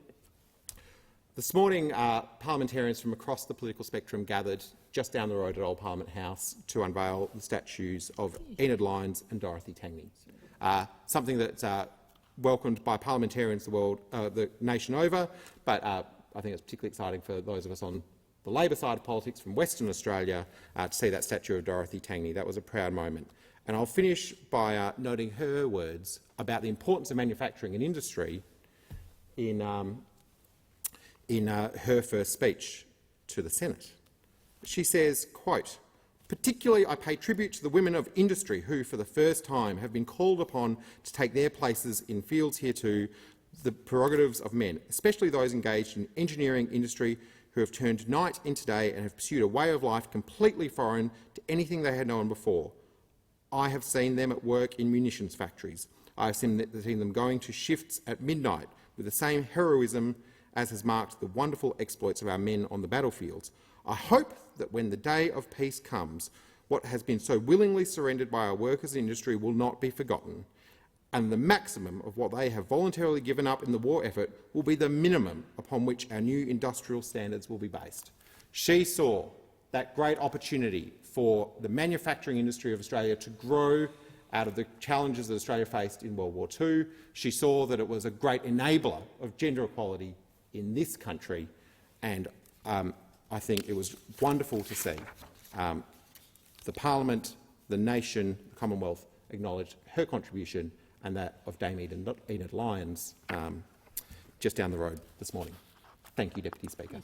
parliamentarians from across the political spectrum gathered just down the road at Old Parliament House to unveil the statues of Enid Lyons and Dorothy Tangney, something that's welcomed by parliamentarians the nation over, but I think it's particularly exciting for those of us on the Labor side of politics from Western Australia to see that statue of Dorothy Tangney. That was a proud moment. And I'll finish by noting her words about the importance of manufacturing and industry in her first speech to the Senate. She says, quote, "Particularly I pay tribute to the women of industry who, for the first time, have been called upon to take their places in fields hereto the prerogatives of men, especially those engaged in engineering industry who have turned night into day and have pursued a way of life completely foreign to anything they had known before. I have seen them at work in munitions factories. I have seen them going to shifts at midnight with the same heroism as has marked the wonderful exploits of our men on the battlefields. I hope that when the day of peace comes, what has been so willingly surrendered by our workers in industry will not be forgotten, and the maximum of what they have voluntarily given up in the war effort will be the minimum upon which our new industrial standards will be based." She saw that great opportunity for the manufacturing industry of Australia to grow out of the challenges that Australia faced in World War II. She saw that it was a great enabler of gender equality in this country, and I think it was wonderful to see the Parliament, the nation, the Commonwealth acknowledge her contribution and that of Dame Enid Lyons just down the road this morning. Thank you, Deputy Speaker.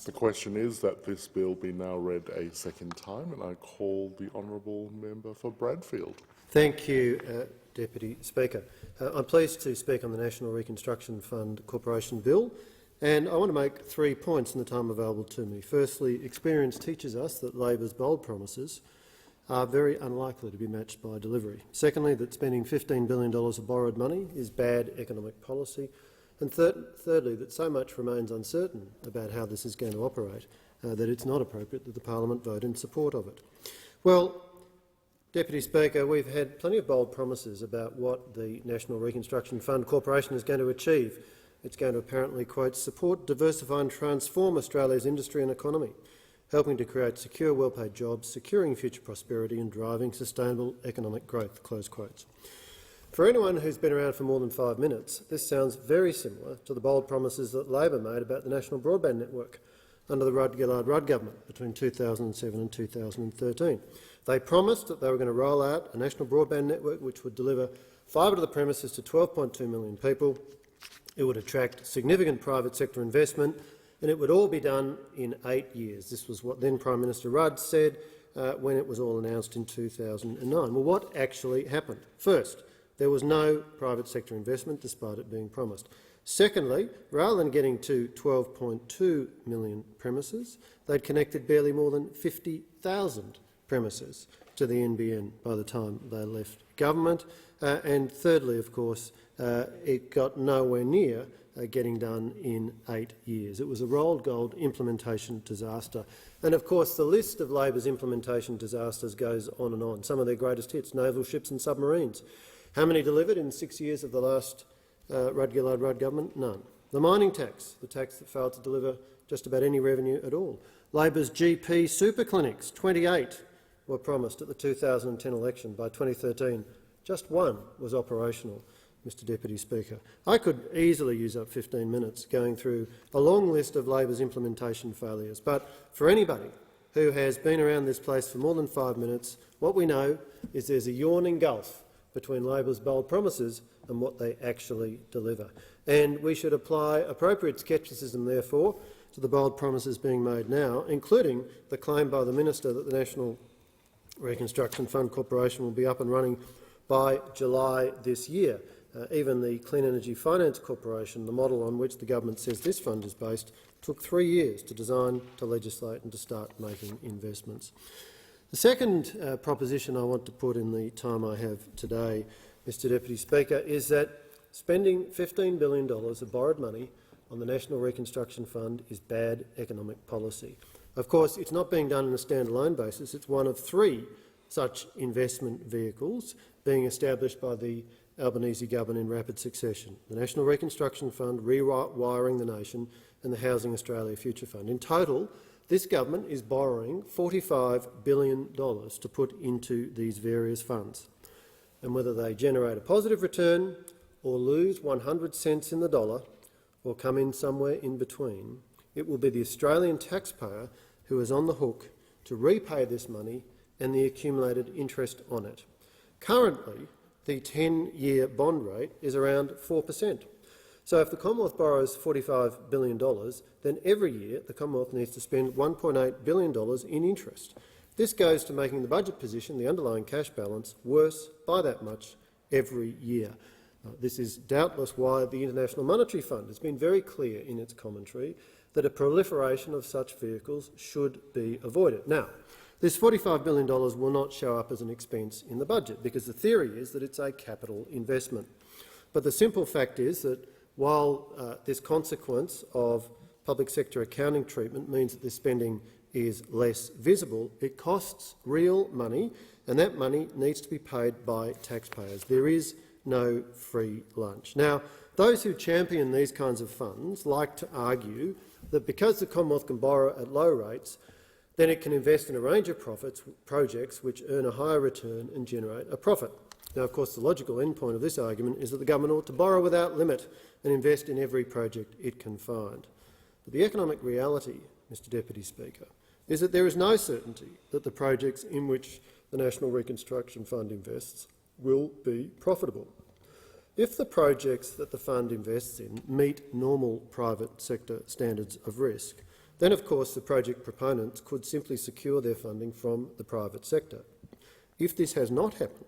The question is that this bill be now read a second time, and I call the honourable member for Bradfield. Thank you, Deputy Speaker. I'm pleased to speak on the National Reconstruction Fund Corporation Bill, and I want to make 3 points in the time available to me. Firstly, experience teaches us that Labor's bold promises are very unlikely to be matched by delivery. Secondly, that spending $15 billion of borrowed money is bad economic policy. And thirdly, that so much remains uncertain about how this is going to operate that it's not appropriate that the Parliament vote in support of it. Well, Deputy Speaker, we've had plenty of bold promises about what the National Reconstruction Fund Corporation is going to achieve. It's going to apparently, quote, "support, diversify and transform Australia's industry and economy, helping to create secure, well-paid jobs, securing future prosperity and driving sustainable economic growth," close quotes. For anyone who's been around for more than 5 minutes, this sounds very similar to the bold promises that Labor made about the National Broadband Network under the Rudd-Gillard-Rudd government between 2007 and 2013. They promised that they were going to roll out a national broadband network which would deliver fibre to the premises to 12.2 million people. It would attract significant private sector investment, and it would all be done in 8 years. This was what then Prime Minister Rudd said when it was all announced in 2009. Well, what actually happened? First, there was no private sector investment, despite it being promised. Secondly, rather than getting to 12.2 million premises, they'd connected barely more than 50,000 premises to the NBN by the time they left government. And thirdly, of course, it got nowhere near getting done in 8 years. It was a rolled gold implementation disaster. And of course the list of Labor's implementation disasters goes on and on. Some of their greatest hits: naval ships and submarines. How many delivered in 6 years of the last Rudd-Gillard-Rudd government? None. The mining tax, the tax that failed to deliver just about any revenue at all. Labor's GP super clinics, 28 were promised at the 2010 election. By 2013, just one was operational, Mr Deputy Speaker. I could easily use up 15 minutes going through a long list of Labor's implementation failures, but for anybody who has been around this place for more than 5 minutes, what we know is there's a yawning gulf between Labor's bold promises and what they actually deliver. And we should apply appropriate scepticism, therefore, to the bold promises being made now, including the claim by the Minister that the National Reconstruction Fund Corporation will be up and running by July this year. Even the Clean Energy Finance Corporation, the model on which the government says this fund is based, took 3 years to design, to legislate and to start making investments. The second proposition I want to put in the time I have today, Mr Deputy Speaker, is that spending $15 billion of borrowed money on the National Reconstruction Fund is bad economic policy. Of course, it's not being done on a standalone basis. It's one of 3 such investment vehicles being established by the Albanese government in rapid succession: the National Reconstruction Fund, Rewiring the Nation and the Housing Australia Future Fund. In total, this government is borrowing $45 billion to put into these various funds. And whether they generate a positive return or lose 100 cents in the dollar or come in somewhere in between, it will be the Australian taxpayer who is on the hook to repay this money and the accumulated interest on it. Currently, the 10-year bond rate is around 4%. So if the Commonwealth borrows $45 billion, then every year the Commonwealth needs to spend $1.8 billion in interest. This goes to making the budget position, the underlying cash balance, worse by that much every year. This is doubtless why the International Monetary Fund has been very clear in its commentary that a proliferation of such vehicles should be avoided. Now, this $45 billion will not show up as an expense in the budget because the theory is that it's a capital investment. But the simple fact is that while this consequence of public sector accounting treatment means that this spending is less visible, it costs real money, and that money needs to be paid by taxpayers. There is no free lunch. Now, those who champion these kinds of funds like to argue that because the Commonwealth can borrow at low rates, then it can invest in a range of projects which earn a higher return and generate a profit. Now, of course, the logical endpoint of this argument is that the government ought to borrow without limit and invest in every project it can find. But the economic reality, Mr Deputy Speaker, is that there is no certainty that the projects in which the National Reconstruction Fund invests will be profitable. If the projects that the fund invests in meet normal private sector standards of risk, then of course the project proponents could simply secure their funding from the private sector. If this has not happened,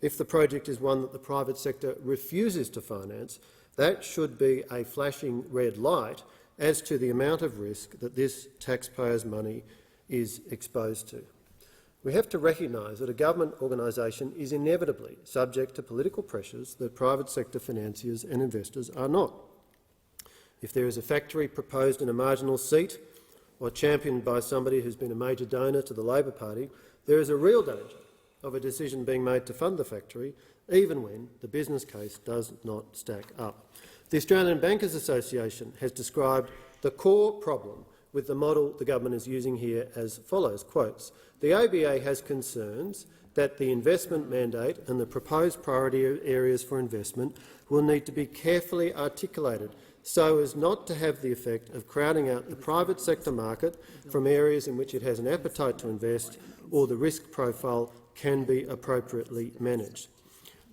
if the project is one that the private sector refuses to finance, that should be a flashing red light as to the amount of risk that this taxpayers' money is exposed to. We have to recognise that a government organisation is inevitably subject to political pressures that private sector financiers and investors are not. If there is a factory proposed in a marginal seat or championed by somebody who's been a major donor to the Labor Party, there is a real danger of a decision being made to fund the factory, even when the business case does not stack up. The Australian Bankers Association has described the core problem with the model the government is using here as follows, quotes, "The ABA has concerns that the investment mandate and the proposed priority areas for investment will need to be carefully articulated so as not to have the effect of crowding out the private sector market from areas in which it has an appetite to invest or the risk profile can be appropriately managed."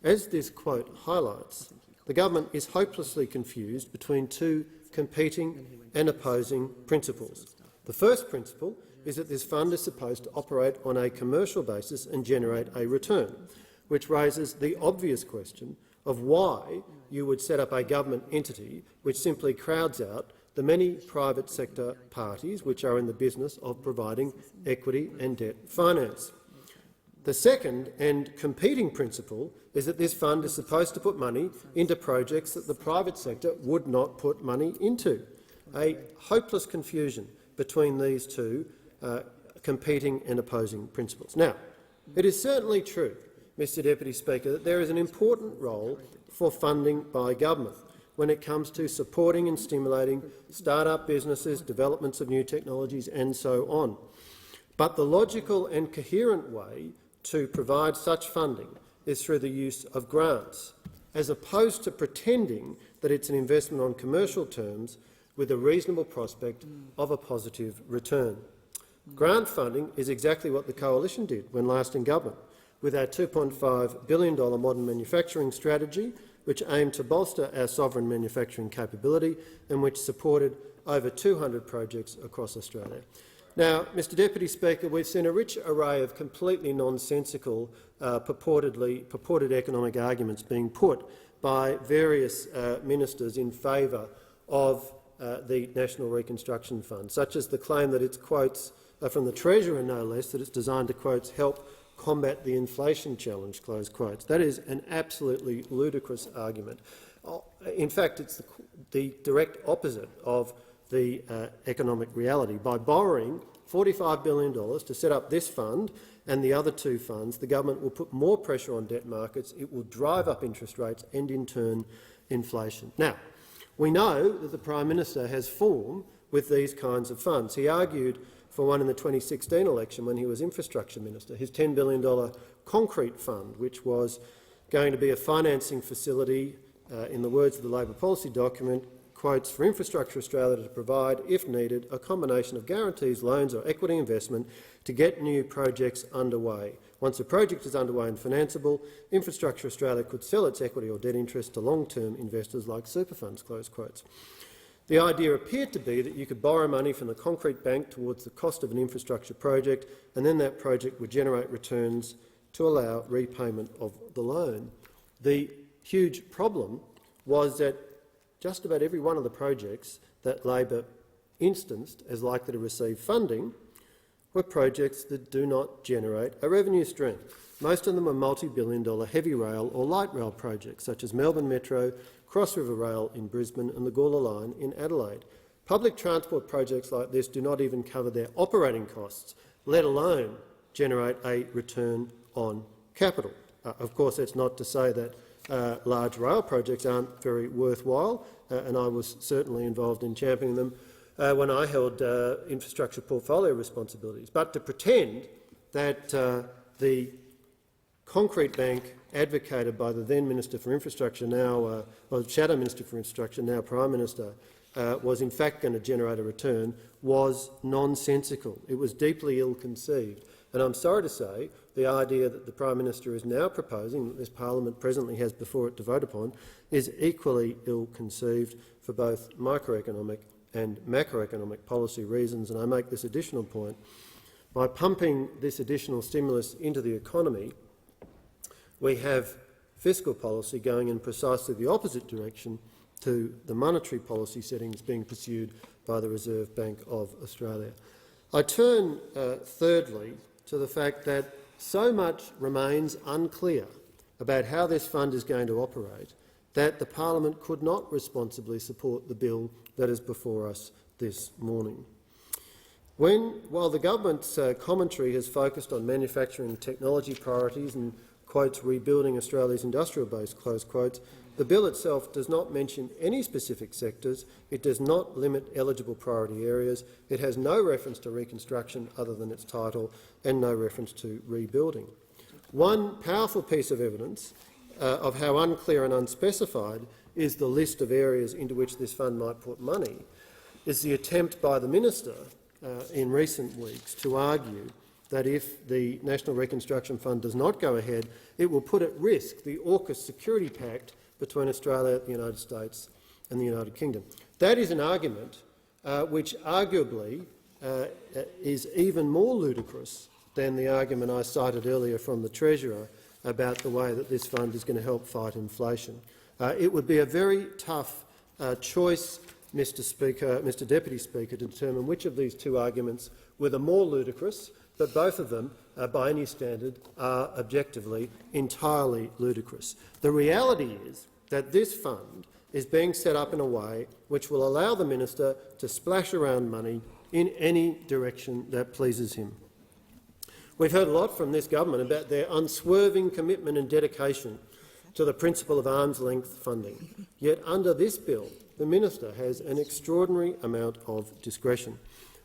As this quote highlights, the government is hopelessly confused between 2 competing and opposing principles. The first principle is that this fund is supposed to operate on a commercial basis and generate a return, which raises the obvious question of why you would set up a government entity which simply crowds out the many private sector parties which are in the business of providing equity and debt finance. The second and competing principle is that this fund is supposed to put money into projects that the private sector would not put money into. A hopeless confusion between these two competing and opposing principles. Now, it is certainly true, Mr Deputy Speaker, that there is an important role for funding by government when it comes to supporting and stimulating start-up businesses, developments of new technologies and so on. But the logical and coherent way to provide such funding is through the use of grants, as opposed to pretending that it's an investment on commercial terms with a reasonable prospect of a positive return. Grant funding is exactly what the Coalition did when last in government, with our $2.5 billion modern manufacturing strategy, which aimed to bolster our sovereign manufacturing capability and which supported over 200 projects across Australia. Now, Mr Deputy Speaker, we've seen a rich array of completely nonsensical, purported economic arguments being put by various ministers in favour of the National Reconstruction Fund, such as the claim that its quotes from the Treasurer, no less, that it's designed to, quotes, help combat the inflation challenge, close quotes. That is an absolutely ludicrous argument. In fact, it's the direct opposite of the economic reality. By borrowing $45 billion to set up this fund and the other two funds, the government will put more pressure on debt markets, it will drive up interest rates and, in turn, inflation. Now, we know that the Prime Minister has form with these kinds of funds. He argued for one in the 2016 election when he was Infrastructure Minister, his $10 billion concrete fund, which was going to be a financing facility, in the words of the Labor policy document, quotes, for Infrastructure Australia to provide, if needed, a combination of guarantees, loans or equity investment to get new projects underway. Once a project is underway and financeable, Infrastructure Australia could sell its equity or debt interest to long-term investors like super funds, close quotes. The idea appeared to be that you could borrow money from the concrete bank towards the cost of an infrastructure project, and then that project would generate returns to allow repayment of the loan. The huge problem was that just about every one of the projects that Labor instanced as likely to receive funding were projects that do not generate a revenue stream. Most of them are multi-billion-dollar heavy rail or light rail projects, such as Melbourne Metro, Cross River Rail in Brisbane and the Gawler Line in Adelaide. Public transport projects like this do not even cover their operating costs, let alone generate a return on capital. Of course, that's not to say that large rail projects aren't very worthwhile, and I was certainly involved in championing them when I held infrastructure portfolio responsibilities. But to pretend that the concrete bank advocated by the then Minister for Infrastructure, now Shadow Minister for Infrastructure, now Prime Minister, was in fact going to generate a return was nonsensical. It was deeply ill-conceived. And I'm sorry to say the idea that the Prime Minister is now proposing, that this parliament presently has before it to vote upon, is equally ill-conceived for both microeconomic and macroeconomic policy reasons. And I make this additional point. By pumping this additional stimulus into the economy, we have fiscal policy going in precisely the opposite direction to the monetary policy settings being pursued by the Reserve Bank of Australia. I turn, thirdly, to the fact that so much remains unclear about how this fund is going to operate that the parliament could not responsibly support the bill that is before us this morning. While the government's commentary has focused on manufacturing technology priorities and quotes rebuilding Australia's industrial base, close quotes, the bill itself does not mention any specific sectors, it does not limit eligible priority areas, it has no reference to reconstruction other than its title, and no reference to rebuilding. One powerful piece of evidence of how unclear and unspecified is the list of areas into which this fund might put money is the attempt by the minister in recent weeks to argue that if the National Reconstruction Fund does not go ahead, it will put at risk the AUKUS security pact between Australia, the United States and the United Kingdom. That is an argument which arguably is even more ludicrous than the argument I cited earlier from the Treasurer about the way that this fund is going to help fight inflation. It would be a very tough choice, Mr. Deputy Speaker, to determine which of these two arguments with a more ludicrous, but both of them, by any standard, are objectively entirely ludicrous. The reality is that this fund is being set up in a way which will allow the minister to splash around money in any direction that pleases him. We've heard a lot from this government about their unswerving commitment and dedication to the principle of arm's-length funding. Yet under this bill, the minister has an extraordinary amount of discretion.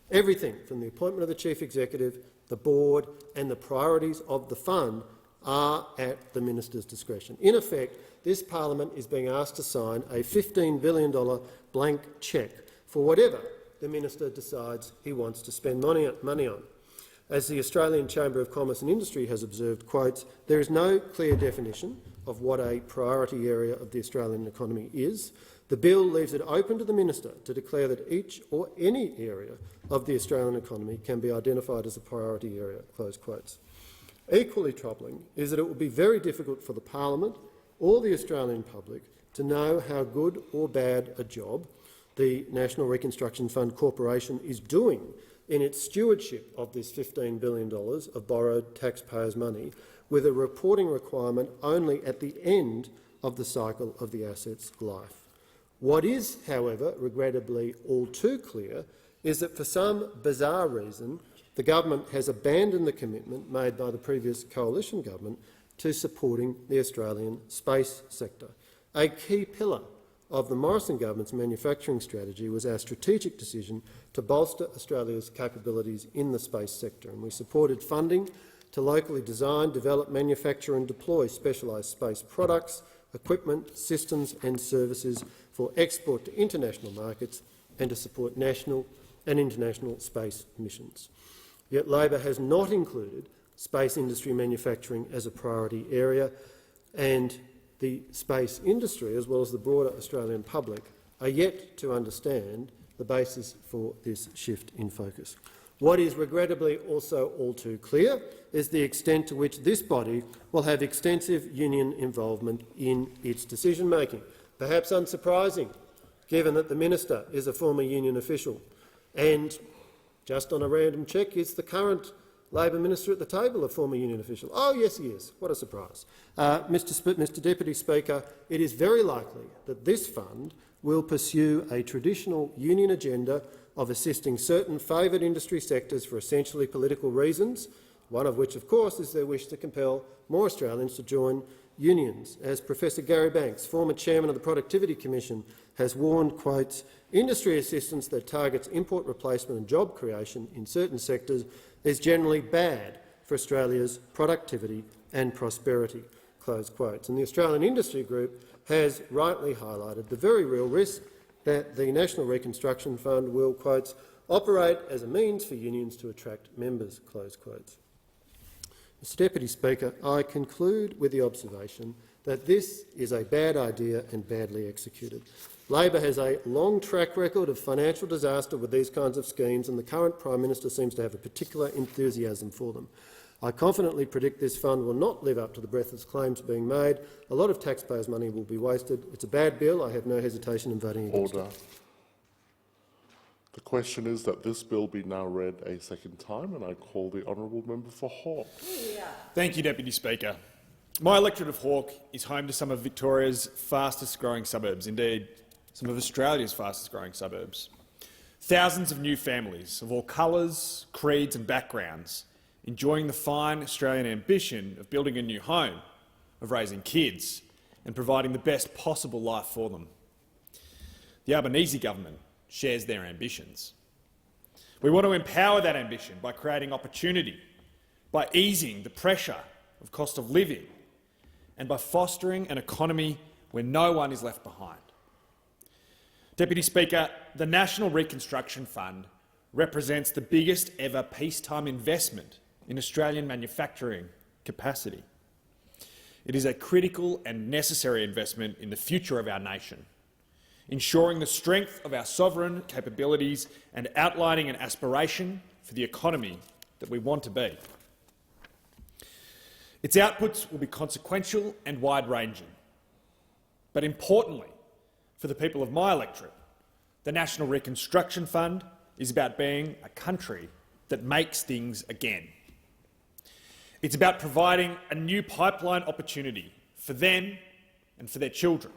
Everything from the appointment of the chief executive, the board and the priorities of the fund are at the minister's discretion. In effect, this parliament is being asked to sign a $15 billion blank cheque for whatever the minister decides he wants to spend money on. As the Australian Chamber of Commerce and Industry has observed, quotes, "There is no clear definition of what a priority area of the Australian economy is. The bill leaves it open to the minister to declare that each or any area of the Australian economy can be identified as a priority area." Close quotes. Equally troubling is that it will be very difficult for the parliament or the Australian public to know how good or bad a job the National Reconstruction Fund Corporation is doing in its stewardship of this $15 billion of borrowed taxpayers' money, with a reporting requirement only at the end of the cycle of the asset's life. What is, however, regrettably all too clear is that for some bizarre reason the government has abandoned the commitment made by the previous coalition government to supporting the Australian space sector. A key pillar of the Morrison government's manufacturing strategy was our strategic decision to bolster Australia's capabilities in the space sector, and we supported funding to locally design, develop, manufacture and deploy specialised space products, equipment, systems and services for export to international markets and to support national and international space missions. Yet Labor has not included space industry manufacturing as a priority area, and the space industry, as well as the broader Australian public, are yet to understand the basis for this shift in focus. What is regrettably also all too clear is the extent to which this body will have extensive union involvement in its decision-making. Perhaps unsurprising, given that the minister is a former union official and, just on a random check, is the current Labor minister at the table a former union official. Oh, yes, he is. What a surprise. Mr Deputy Speaker, it is very likely that this fund will pursue a traditional union agenda of assisting certain favoured industry sectors for essentially political reasons, one of which, of course, is their wish to compel more Australians to join unions. As Professor Gary Banks, former chairman of the Productivity Commission, has warned, quotes, "Industry assistance that targets import replacement and job creation in certain sectors is generally bad for Australia's productivity and prosperity." Close quotes. And the Australian Industry Group has rightly highlighted the very real risk that the National Reconstruction Fund will, quotes, "operate as a means for unions to attract members." Close quotes. Mr Deputy Speaker, I conclude with the observation that this is a bad idea and badly executed. Labor has a long track record of financial disaster with these kinds of schemes, and the current Prime Minister seems to have a particular enthusiasm for them. I confidently predict this fund will not live up to the breathless claims being made. A lot of taxpayers' money will be wasted. It's a bad bill. I have no hesitation in voting against Order. it. The question is that this bill be now read a second time, and I call the honourable member for Hawke. Thank you, Deputy Speaker. My electorate of Hawke is home to some of Victoria's fastest-growing suburbs, indeed some of Australia's fastest-growing suburbs. Thousands of new families of all colours, creeds and backgrounds enjoying the fine Australian ambition of building a new home, of raising kids and providing the best possible life for them. The Albanese government shares their ambitions. We want to empower that ambition by creating opportunity, by easing the pressure of cost of living and by fostering an economy where no one is left behind. Deputy Speaker, the National Reconstruction Fund represents the biggest ever peacetime investment in Australian manufacturing capacity. It is a critical and necessary investment in the future of our nation, ensuring the strength of our sovereign capabilities and outlining an aspiration for the economy that we want to be. Its outputs will be consequential and wide-ranging. But importantly, for the people of my electorate, the National Reconstruction Fund is about being a country that makes things again. It's about providing a new pipeline opportunity for them and for their children.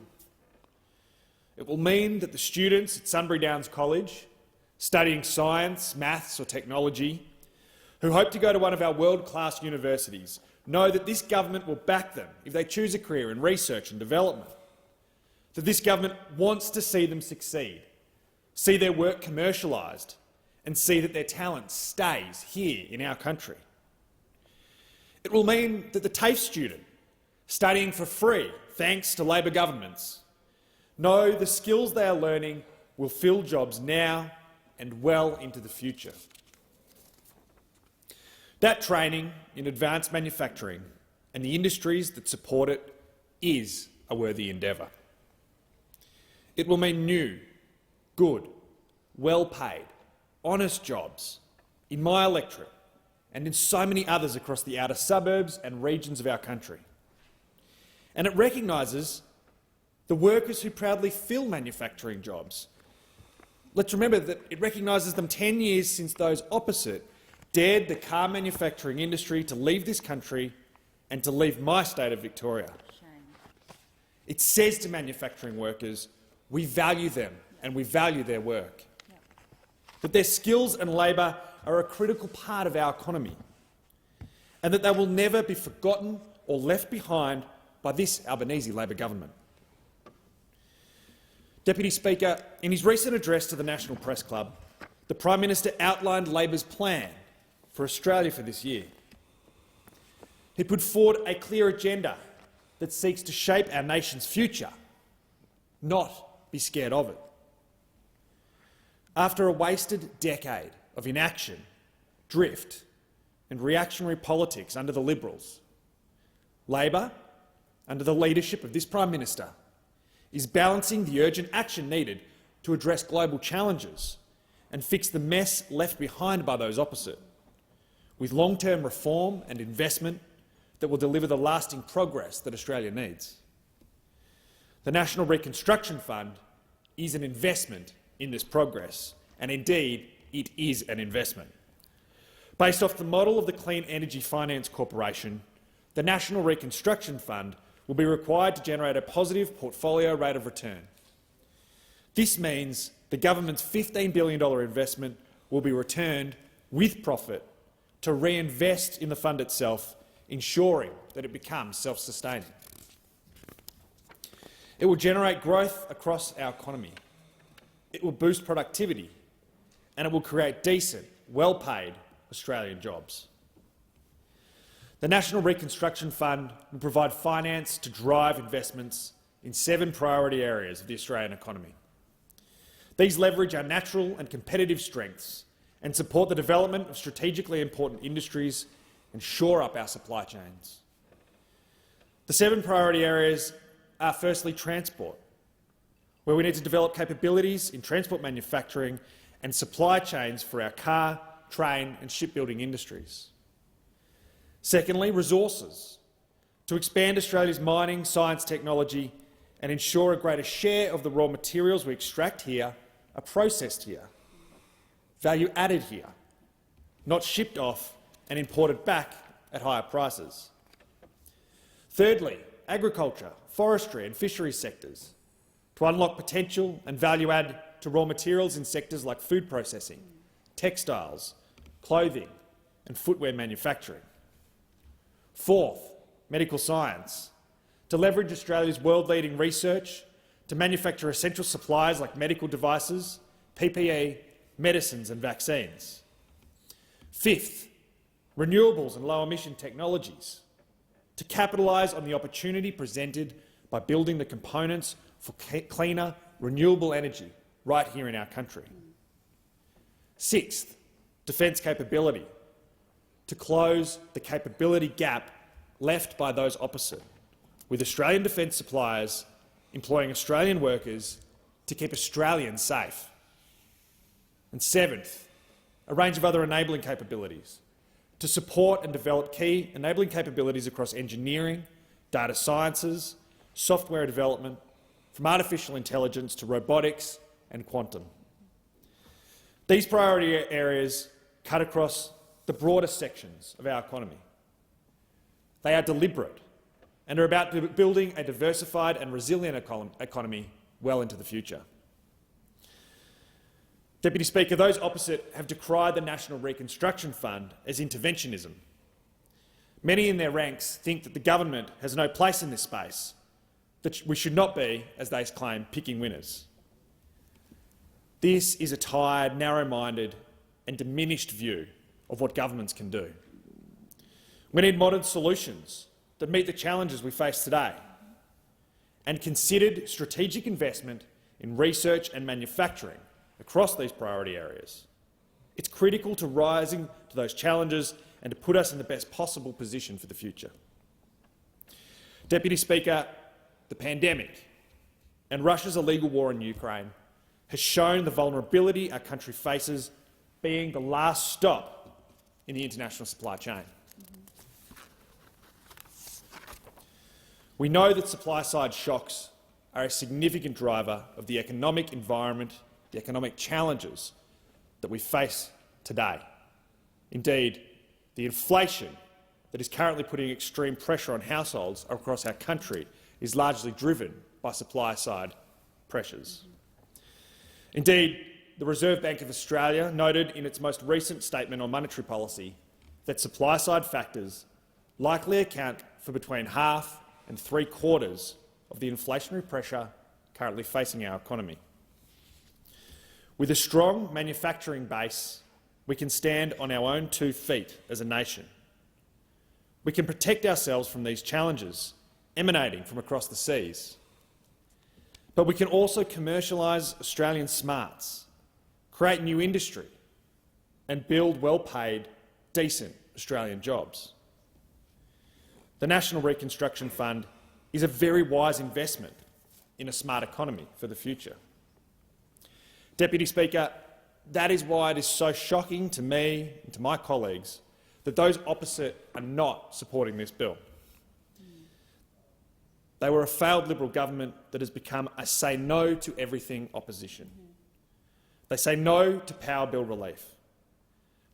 It will mean that the students at Sunbury Downs College, studying science, maths or technology, who hope to go to one of our world-class universities, know that this government will back them if they choose a career in research and development, that this government wants to see them succeed, see their work commercialised and see that their talent stays here in our country. It will mean that the TAFE student, studying for free thanks to Labor governments, know the skills they are learning will fill jobs now and well into the future. That training in advanced manufacturing and the industries that support it is a worthy endeavour. It will mean new, good, well-paid, honest jobs in my electorate and in so many others across the outer suburbs and regions of our country. And it recognises the workers who proudly fill manufacturing jobs. Let's remember that it recognises them 10 years since those opposite dared the car manufacturing industry to leave this country and to leave my state of Victoria. It says to manufacturing workers, we value them and we value their work. That their skills and labour are a critical part of our economy and that they will never be forgotten or left behind by this Albanese Labor government. Deputy Speaker, in his recent address to the National Press Club, the Prime Minister outlined Labor's plan for Australia for this year. He put forward a clear agenda that seeks to shape our nation's future, not be scared of it. After a wasted decade of inaction, drift and reactionary politics under the Liberals, Labor, under the leadership of this Prime Minister, is balancing the urgent action needed to address global challenges and fix the mess left behind by those opposite, with long-term reform and investment that will deliver the lasting progress that Australia needs. The National Reconstruction Fund is an investment in this progress, and indeed it is an investment. Based off the model of the Clean Energy Finance Corporation, the National Reconstruction Fund will be required to generate a positive portfolio rate of return. This means the government's $15 billion investment will be returned with profit to reinvest in the fund itself, ensuring that it becomes self-sustaining. It will generate growth across our economy. It will boost productivity, and it will create decent, well-paid Australian jobs. The National Reconstruction Fund will provide finance to drive investments in 7 priority areas of the Australian economy. These leverage our natural and competitive strengths and support the development of strategically important industries and shore up our supply chains. The 7 priority areas are firstly transport, where we need to develop capabilities in transport manufacturing and supply chains for our car, train and shipbuilding industries. Secondly, resources, to expand Australia's mining, science, technology and ensure a greater share of the raw materials we extract here are processed here, value added here, not shipped off and imported back at higher prices. Thirdly, agriculture, forestry and fisheries sectors, to unlock potential and value add to raw materials in sectors like food processing, textiles, clothing and footwear manufacturing. Fourth, medical science, to leverage Australia's world-leading research to manufacture essential supplies like medical devices, PPE, medicines and vaccines. Fifth, renewables and low-emission technologies, to capitalise on the opportunity presented by building the components for cleaner, renewable energy right here in our country. Sixth, defence capability, to close the capability gap left by those opposite, with Australian defence suppliers employing Australian workers to keep Australians safe. And seventh, a range of other enabling capabilities, to support and develop key enabling capabilities across engineering, data sciences, software development, from artificial intelligence to robotics and quantum. These priority areas cut across the broadest sections of our economy. They are deliberate and are about building a diversified and resilient economy well into the future. Deputy Speaker, those opposite have decried the National Reconstruction Fund as interventionism. Many in their ranks think that the government has no place in this space, that we should not be, as they claim, picking winners. This is a tired, narrow-minded and diminished view of what governments can do. We need modern solutions that meet the challenges we face today and considered strategic investment in research and manufacturing across these priority areas. It's critical to rising to those challenges and to put us in the best possible position for the future. Deputy Speaker, the pandemic and Russia's illegal war in Ukraine has shown the vulnerability our country faces, being the last stop in the international supply chain. We know that supply-side shocks are a significant driver of the economic environment, the economic challenges that we face today. Indeed, the inflation that is currently putting extreme pressure on households across our country is largely driven by supply-side pressures. Indeed, the Reserve Bank of Australia noted in its most recent statement on monetary policy that supply-side factors likely account for between half and three-quarters of the inflationary pressure currently facing our economy. With a strong manufacturing base, we can stand on our own 2 feet as a nation. We can protect ourselves from these challenges emanating from across the seas. But we can also commercialise Australian smarts, create new industry and build well-paid, decent Australian jobs. The National Reconstruction Fund is a very wise investment in a smart economy for the future. Deputy Speaker, that is why it is so shocking to me and to my colleagues that those opposite are not supporting this bill. They were a failed Liberal government that has become a say-no-to-everything opposition. They say no to power bill relief.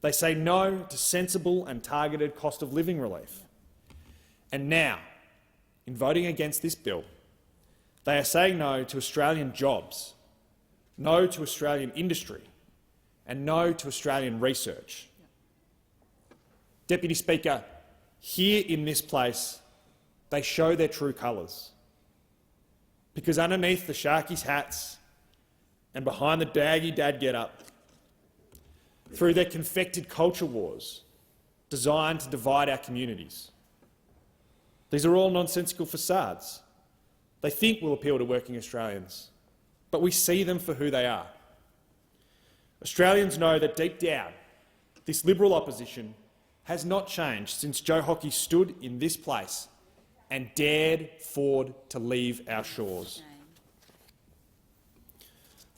They say no to sensible and targeted cost-of-living relief. And now, in voting against this bill, they are saying no to Australian jobs, no to Australian industry and no to Australian research. Deputy Speaker, here in this place, they show their true colours. Because underneath the Sharkies hats and behind the daggy dad get-up, through their confected culture wars designed to divide our communities, these are all nonsensical facades. They think will appeal to working Australians, but we see them for who they are. Australians know that deep down, this Liberal opposition has not changed since Joe Hockey stood in this place and dared Ford to leave our shores.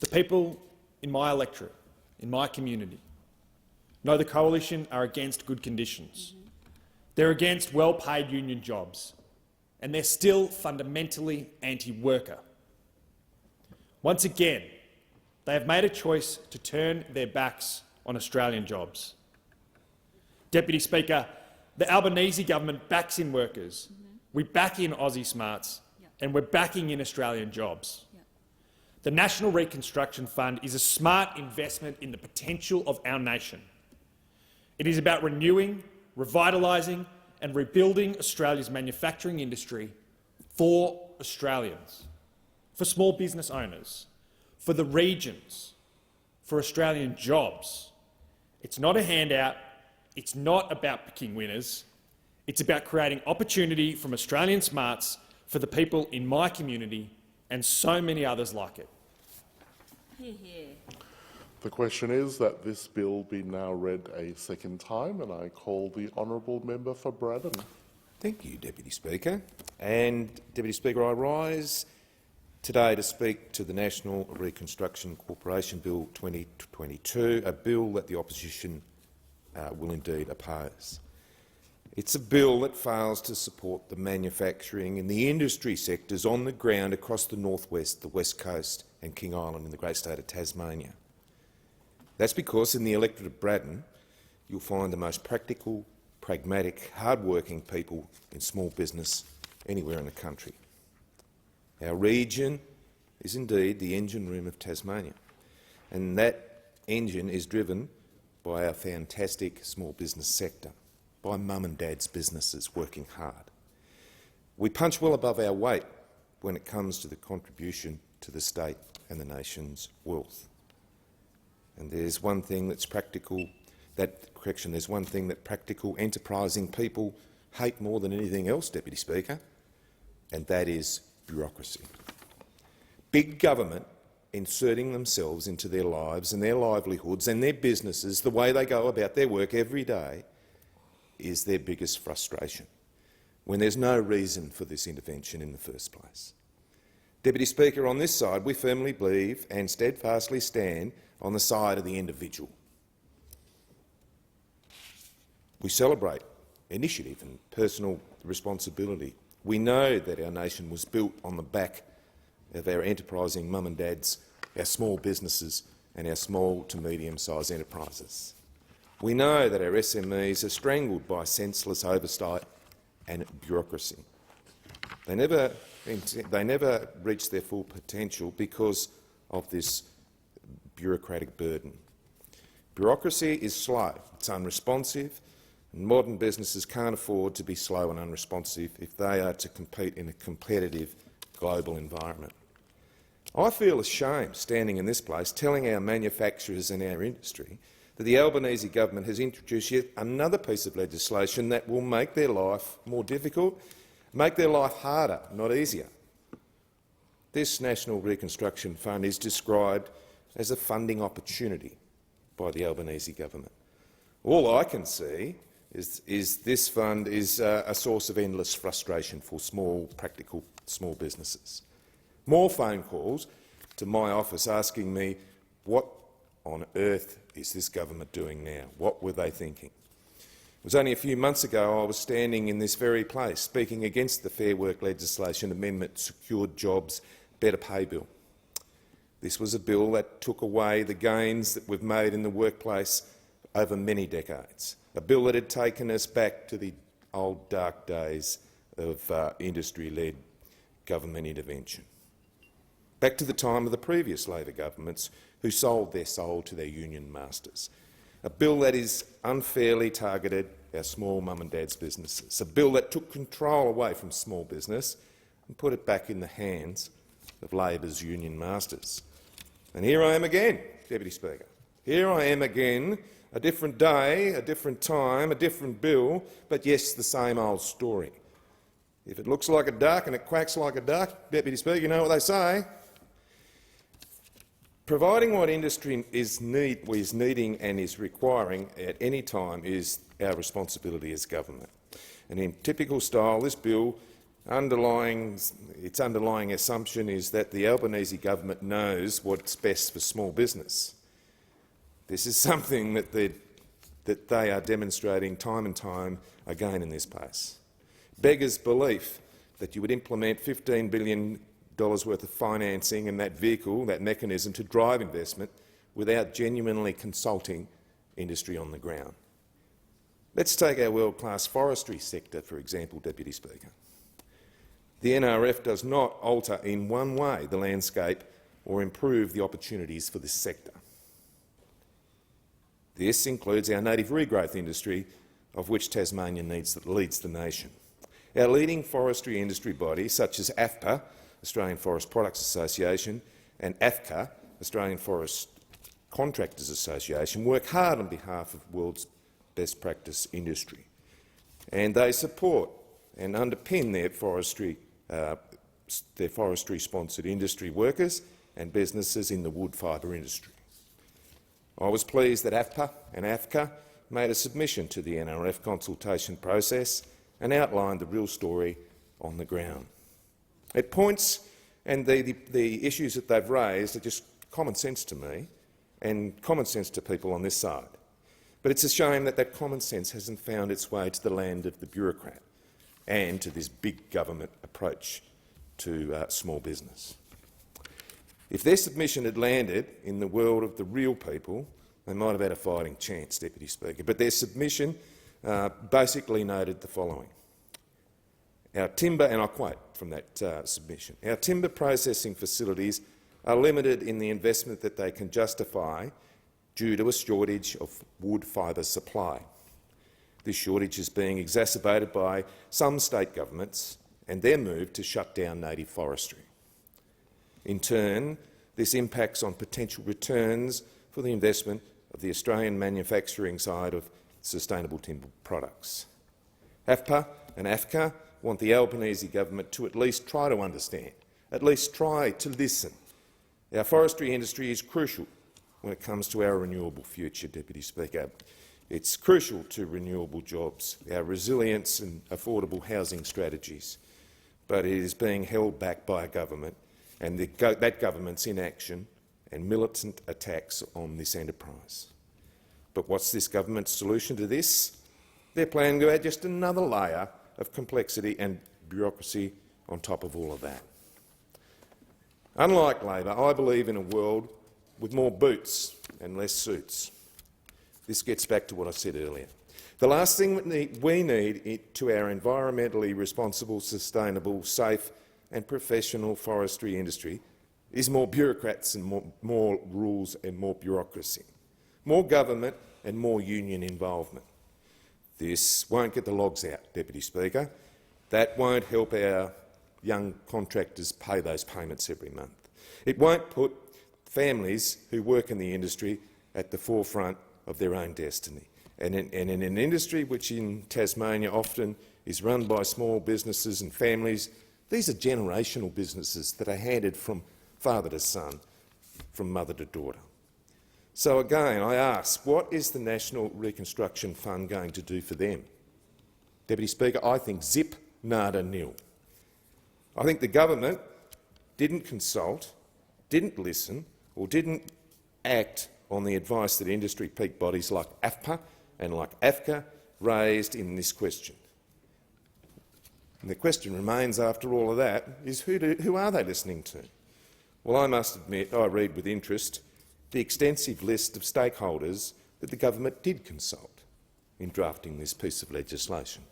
The people in my electorate, in my community, know the Coalition are against good conditions. They're against well-paid union jobs, and they're still fundamentally anti-worker. Once again, they have made a choice to turn their backs on Australian jobs. Deputy Speaker, the Albanese government backs in workers. We back in Aussie smarts, and we're backing in Australian jobs. The National Reconstruction Fund is a smart investment in the potential of our nation. It is about renewing, revitalising and rebuilding Australia's manufacturing industry for Australians, for small business owners, for the regions, for Australian jobs. It's not a handout. It's not about picking winners. It's about creating opportunity from Australian smarts for the people in my community and so many others like it. Hear, hear. The question is that this bill be now read a second time, and I call the honourable member for Braddon. Thank you, Deputy Speaker. And, Deputy Speaker, I rise today to speak to the National Reconstruction Corporation Bill 2022, a bill that the opposition will indeed oppose. It's a bill that fails to support the manufacturing and the industry sectors on the ground across the northwest, the west coast and King Island in the great state of Tasmania. That's because in the electorate of Braddon, you'll find the most practical, pragmatic, hard-working people in small business anywhere in the country. Our region is indeed the engine room of Tasmania, and that engine is driven by our fantastic small business sector, by mum and dad's businesses working hard. We punch well above our weight when it comes to the contribution to the state and the nation's wealth. And there's one thing that's practical, there's one thing that practical, enterprising people hate more than anything else, Deputy Speaker, and that is bureaucracy. Big government inserting themselves into their lives and their livelihoods and their businesses, the way they go about their work every day, is their biggest frustration, when there's no reason for this intervention in the first place. Deputy Speaker, on this side, we firmly believe and steadfastly stand on the side of the individual. We celebrate initiative and personal responsibility. We know that our nation was built on the back of our enterprising mum and dads, our small businesses and our small to medium-sized enterprises. We know that our SMEs are strangled by senseless oversight and bureaucracy. They never reach their full potential because of this bureaucratic burden. Bureaucracy is slow, it's unresponsive, and modern businesses can't afford to be slow and unresponsive if they are to compete in a competitive global environment. I feel ashamed standing in this place telling our manufacturers and our industry that the Albanese government has introduced yet another piece of legislation that will make their life more difficult, make their life harder, not easier. This National Reconstruction Fund is described as a funding opportunity by the Albanese government. All I can see is this fund is a source of endless frustration for practical small businesses. More phone calls to my office asking me, what on earth is this government doing now? What were they thinking? It was only a few months ago I was standing in this very place speaking against the Fair Work legislation amendment, Secured Jobs, Better Pay Bill. This was a bill that took away the gains that we've made in the workplace over many decades, a bill that had taken us back to the old dark days of industry-led government intervention, back to the time of the previous Labor governments who sold their soul to their union masters. A bill that is unfairly targeted our small mum and dad's businesses. A bill that took control away from small business and put it back in the hands of Labor's union masters. And here I am again, Deputy Speaker. Here I am again, a different day, a different time, a different bill, but yes, the same old story. If it looks like a duck and it quacks like a duck, Deputy Speaker, you know what they say. Providing what industry is needing and is requiring at any time is our responsibility as government. And in typical style, this bill, its underlying assumption is that the Albanese government knows what's best for small business. This is something that they are demonstrating time and time again in this place. Beggars belief that you would implement $15 billion worth of financing and that vehicle, that mechanism to drive investment without genuinely consulting industry on the ground. Let's take our world-class forestry sector, for example, Deputy Speaker. The NRF does not alter in one way the landscape or improve the opportunities for this sector. This includes our native regrowth industry, of which Tasmania leads the nation. Our leading forestry industry bodies, such as AFPA, Australian Forest Products Association, and AFCA, Australian Forest Contractors Association, work hard on behalf of the world's best practice industry. And they support and underpin their forestry-sponsored industry workers and businesses in the wood fibre industry. I was pleased that AFPA and AFCA made a submission to the NRF consultation process and outlined the real story on the ground. It points, and the issues that they've raised are just common sense to me and common sense to people on this side. But it's a shame that that common sense hasn't found its way to the land of the bureaucrat and to this big government approach to small business. If their submission had landed in the world of the real people, They might have had a fighting chance, Deputy Speaker, but their submission basically noted the following. Our timber, and I quote from that submission, our timber processing facilities are limited in the investment that they can justify due to a shortage of wood fibre supply. This shortage is being exacerbated by some state governments and their move to shut down native forestry. In turn, this impacts on potential returns for the investment of the Australian manufacturing side of sustainable timber products. AFPA and AFCA want the Albanese government to at least try to understand, at least try to listen. Our forestry industry is crucial when it comes to our renewable future, Deputy Speaker. It's crucial to renewable jobs, our resilience and affordable housing strategies, but it is being held back by a government and that government's inaction and militant attacks on this enterprise. But what's this government's solution to this? They're planning to add just another layer of complexity and bureaucracy on top of all of that. Unlike Labor, I believe in a world with more boots and less suits. This gets back to what I said earlier. The last thing we need to our environmentally responsible, sustainable, safe and professional forestry industry is more bureaucrats and more rules and more bureaucracy, more government and more union involvement. This won't get the logs out, Deputy Speaker. That won't help our young contractors pay those payments every month. It won't put families who work in the industry at the forefront of their own destiny. And in an industry which in Tasmania often is run by small businesses and families, these are generational businesses that are handed from father to son, from mother to daughter. So again, I ask, what is the National Reconstruction Fund going to do for them? Deputy Speaker, I think zip, nada, nil. I think the government didn't consult, didn't listen or didn't act on the advice that industry peak bodies like AFPA and like AFCA raised in this question. And the question remains, after all of that, is who are they listening to? Well, I must admit I read with interest the extensive list of stakeholders that the government did consult in drafting this piece of legislation.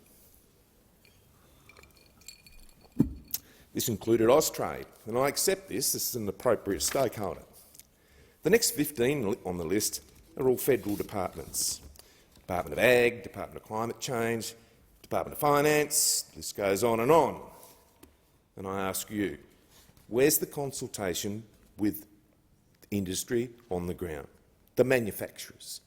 This included Austrade, and I accept this as an appropriate stakeholder. The next 15 on the list are all federal departments. Department of Ag, Department of Climate Change, Department of Finance, the list goes on. And I ask you, where's the consultation with industry on the ground? The manufacturers,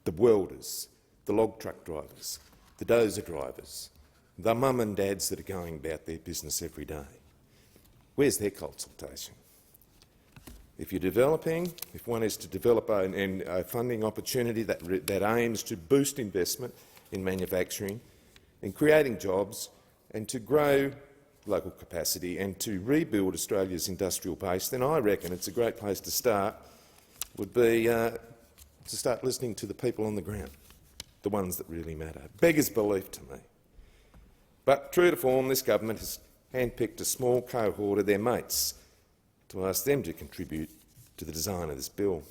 the welders, the log truck drivers, the dozer drivers, the mum and dads that are going about their business every day. Where's their consultation? If one is to develop a funding opportunity that aims to boost investment in manufacturing, in creating jobs and to grow local capacity and to rebuild Australia's industrial base, then I reckon it's a great place to start would be to start listening to the people on the ground, the ones that really matter. Beggars belief to me. But true to form, this government has handpicked a small cohort of their mates to ask them to contribute to the design of this bill.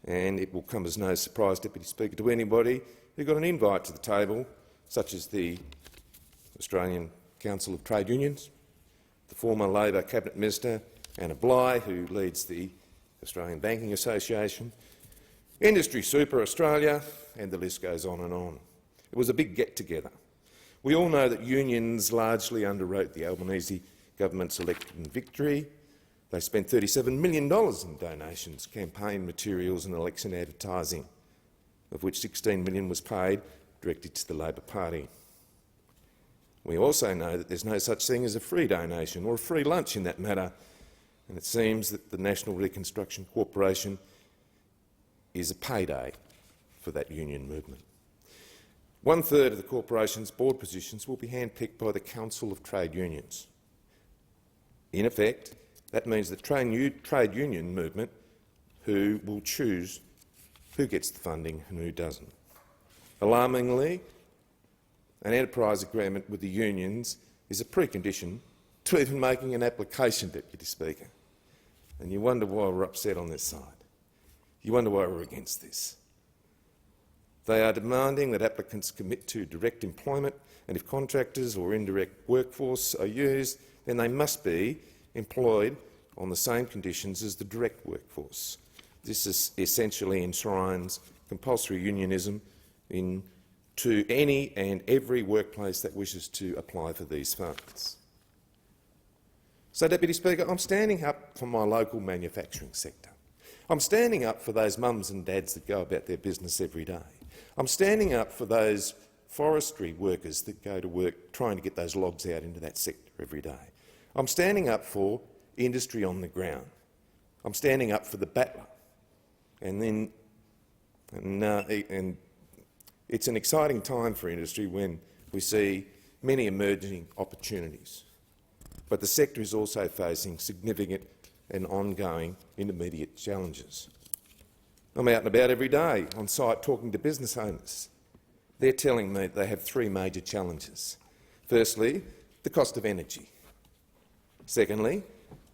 And it will come as no surprise, Deputy Speaker, to anybody who got an invite to the table, such as the Australian Council of Trade Unions, the former Labor Cabinet Minister Anna Bligh, who leads the Australian Banking Association, Industry Super Australia, and the list goes on and on. It was a big get-together. We all know that unions largely underwrote the Albanese government's election victory. They spent $37 million in donations, campaign materials and election advertising, of which $16 million was paid directly to the Labor Party. We also know that there's no such thing as a free donation or a free lunch in that matter, and it seems that the National Reconstruction Corporation is a payday for that union movement. 1/3 of the corporation's board positions will be handpicked by the Council of Trade Unions. In effect, that means the trade union movement who will choose who gets the funding and who doesn't. Alarmingly, an enterprise agreement with the unions is a precondition to even making an application, Deputy Speaker. And you wonder why we're upset on this side. You wonder why we're against this. They are demanding that applicants commit to direct employment, and if contractors or indirect workforce are used, then they must be employed on the same conditions as the direct workforce. This essentially enshrines compulsory unionism into any and every workplace that wishes to apply for these funds. So, Deputy Speaker, I'm standing up for my local manufacturing sector. I'm standing up for those mums and dads that go about their business every day. I'm standing up for those forestry workers that go to work trying to get those logs out into that sector every day. I'm standing up for industry on the ground. I'm standing up for the battler. And it's an exciting time for industry when we see many emerging opportunities. But the sector is also facing significant and ongoing intermediate challenges. I'm out and about every day on site talking to business owners. They're telling me they have three major challenges. Firstly, the cost of energy. Secondly,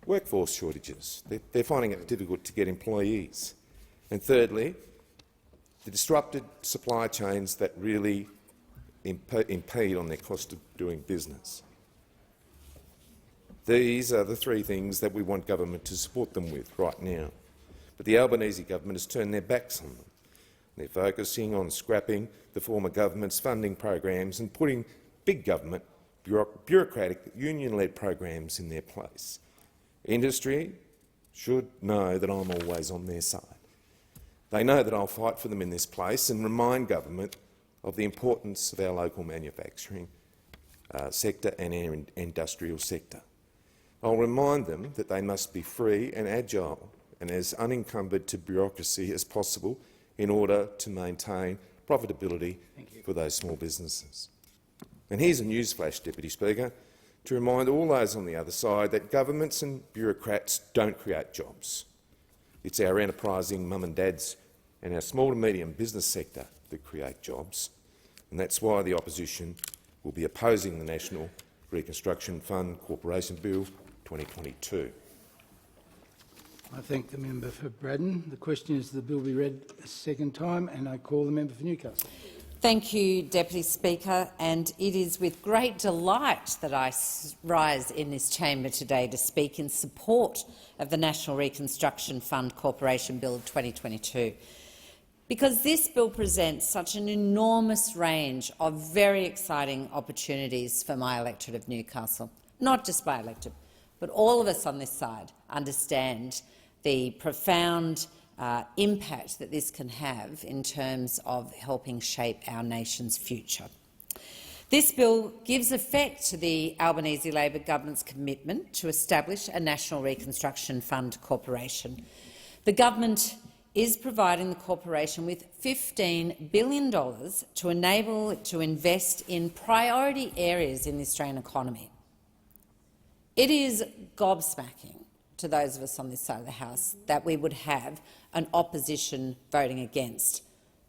workforce shortages. They're finding it difficult to get employees. And thirdly, the disrupted supply chains that really impede on their cost of doing business. These are the three things that we want government to support them with right now. But the Albanese government has turned their backs on them. They're focusing on scrapping the former government's funding programs and putting big government, bureaucratic, union-led programs in their place. Industry should know that I'm always on their side. They know that I'll fight for them in this place and remind government of the importance of our local manufacturing sector and our industrial sector. I'll remind them that they must be free and agile and as unencumbered to bureaucracy as possible in order to maintain profitability for those small businesses. And here's a newsflash, Deputy Speaker, to remind all those on the other side that governments and bureaucrats don't create jobs. It's our enterprising mum and dads and our small to medium business sector that create jobs, and that's why the opposition will be opposing the National Reconstruction Fund Corporation Bill 2022. I thank the member for Braddon. The question is the bill be read a second time, and I call the member for Newcastle. Thank you, Deputy Speaker, and it is with great delight that I rise in this chamber today to speak in support of the National Reconstruction Fund Corporation Bill 2022, because this bill presents such an enormous range of very exciting opportunities for my electorate of Newcastle. Not just my electorate, but all of us on this side understand the profound impact that this can have in terms of helping shape our nation's future. This bill gives effect to the Albanese Labor government's commitment to establish a National Reconstruction Fund Corporation. The government is providing the corporation with $15 billion to enable it to invest in priority areas in the Australian economy. It is gobsmacking to those of us on this side of the House that we would have an opposition voting against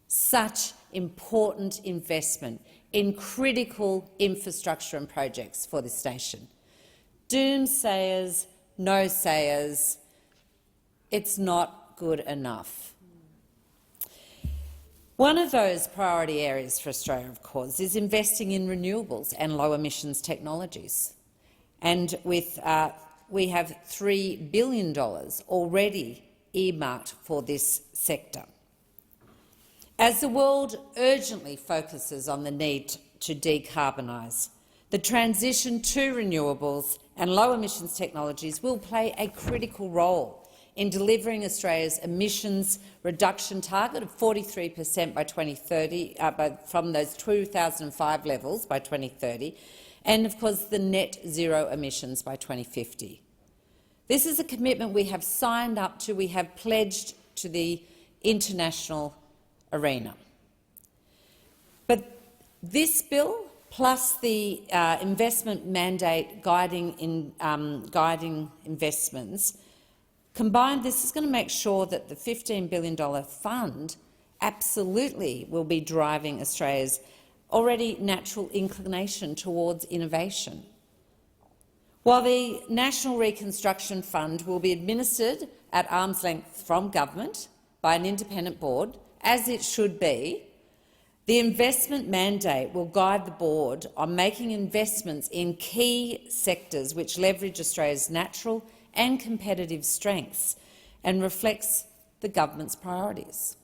such important investment in critical infrastructure and projects for this nation. Doomsayers, no-sayers, it's not good enough. One of those priority areas for Australia, of course, is investing in renewables and low-emissions technologies. And we have $3 billion already earmarked for this sector. As the world urgently focuses on the need to decarbonise, the transition to renewables and low-emissions technologies will play a critical role in delivering Australia's emissions reduction target of 43% by 2030, from those 2005 levels by 2030, and, of course, the net zero emissions by 2050. This is a commitment we have signed up to, we have pledged to the international arena. But this bill, plus the investment mandate guiding investments, combined, this is going to make sure that the $15 billion fund absolutely will be driving Australia's already natural inclination towards innovation. While the National Reconstruction Fund will be administered at arm's length from government, by an independent board, as it should be, the investment mandate will guide the board on making investments in key sectors which leverage Australia's natural and competitive strengths and reflects the government's priorities.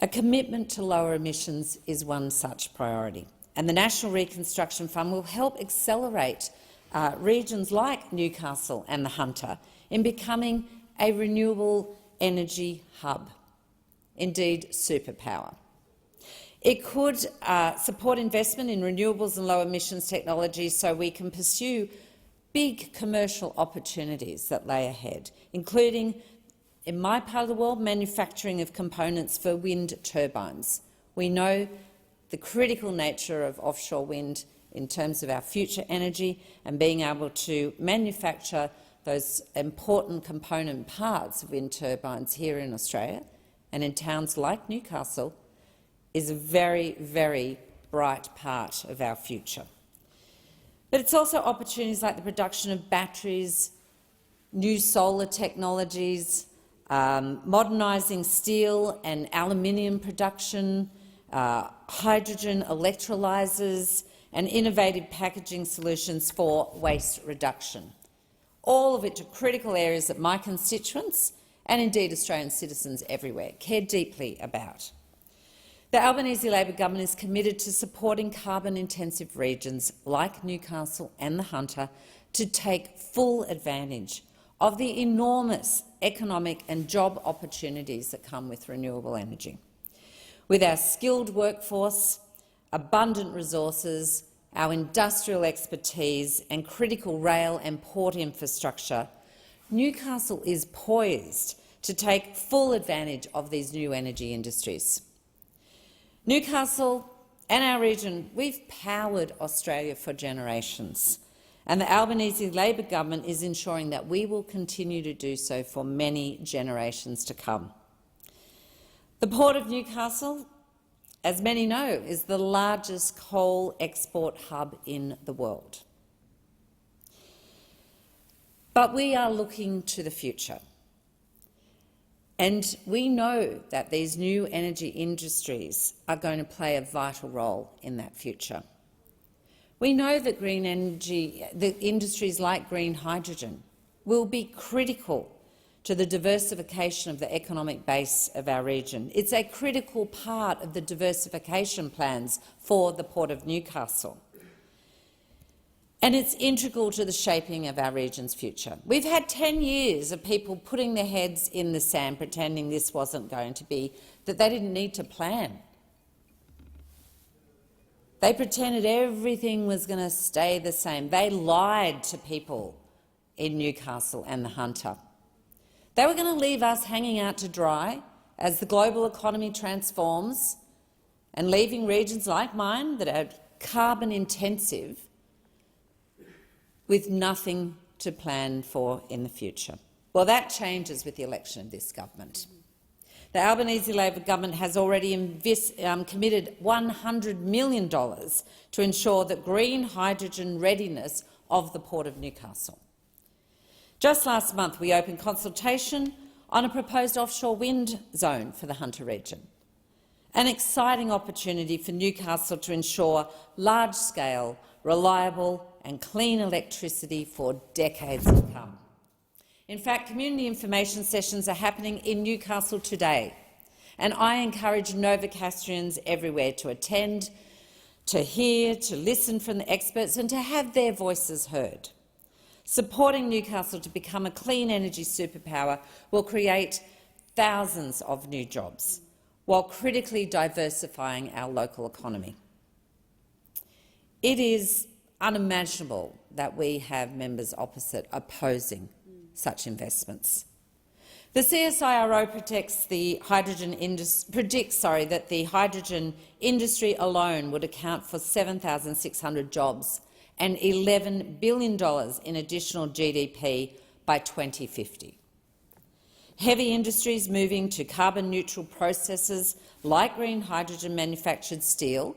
A commitment to lower emissions is one such priority, and the National Reconstruction Fund will help accelerate regions like Newcastle and the Hunter in becoming a renewable energy hub, indeed superpower. It could support investment in renewables and low emissions technologies so we can pursue big commercial opportunities that lay ahead, including, in my part of the world, manufacturing of components for wind turbines. We know the critical nature of offshore wind in terms of our future energy, and being able to manufacture those important component parts of wind turbines here in Australia and in towns like Newcastle is a very, very bright part of our future. But it's also opportunities like the production of batteries, new solar technologies, modernising steel and aluminium production, hydrogen electrolyzers and innovative packaging solutions for waste reduction, all of which are critical areas that my constituents and indeed Australian citizens everywhere care deeply about. The Albanese Labor government is committed to supporting carbon-intensive regions like Newcastle and the Hunter to take full advantage of the enormous economic and job opportunities that come with renewable energy. With our skilled workforce, abundant resources, our industrial expertise and critical rail and port infrastructure, Newcastle is poised to take full advantage of these new energy industries. Newcastle and our region, we've powered Australia for generations, and the Albanese Labor government is ensuring that we will continue to do so for many generations to come. The Port of Newcastle, as many know, is the largest coal export hub in the world. But we are looking to the future. And we know that these new energy industries are going to play a vital role in that future. We know that green energy, the industries like green hydrogen, will be critical to the diversification of the economic base of our region. It's a critical part of the diversification plans for the Port of Newcastle. And it's integral to the shaping of our region's future. We've had 10 years of people putting their heads in the sand, pretending this wasn't going to be, that they didn't need to plan. They pretended everything was going to stay the same. They lied to people in Newcastle and the Hunter. They were going to leave us hanging out to dry as the global economy transforms, and leaving regions like mine that are carbon-intensive with nothing to plan for in the future. Well, that changes with the election of this government. The Albanese Labor government has already committed $100 million to ensure the green hydrogen readiness of the Port of Newcastle. Just last month, we opened consultation on a proposed offshore wind zone for the Hunter region, an exciting opportunity for Newcastle to ensure large-scale, reliable and clean electricity for decades to come. In fact, community information sessions are happening in Newcastle today, and I encourage Novocastrians everywhere to attend, to hear, to listen from the experts and to have their voices heard. Supporting Newcastle to become a clean energy superpower will create thousands of new jobs, while critically diversifying our local economy. It is unimaginable that we have members opposite opposing such investments. The CSIRO predicts that the hydrogen industry alone would account for 7,600 jobs and $11 billion in additional GDP by 2050. Heavy industries moving to carbon-neutral processes like green hydrogen manufactured steel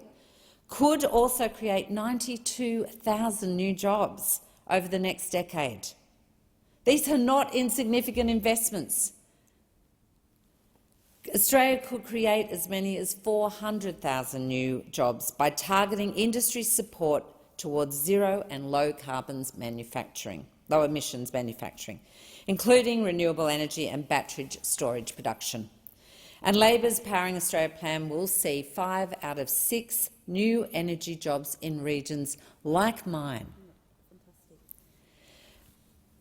could also create 92,000 new jobs over the next decade. These are not insignificant investments. Australia could create as many as 400,000 new jobs by targeting industry support towards zero and low emissions manufacturing, including renewable energy and battery storage production. And Labor's Powering Australia plan will see 5 out of 6 new energy jobs in regions like mine.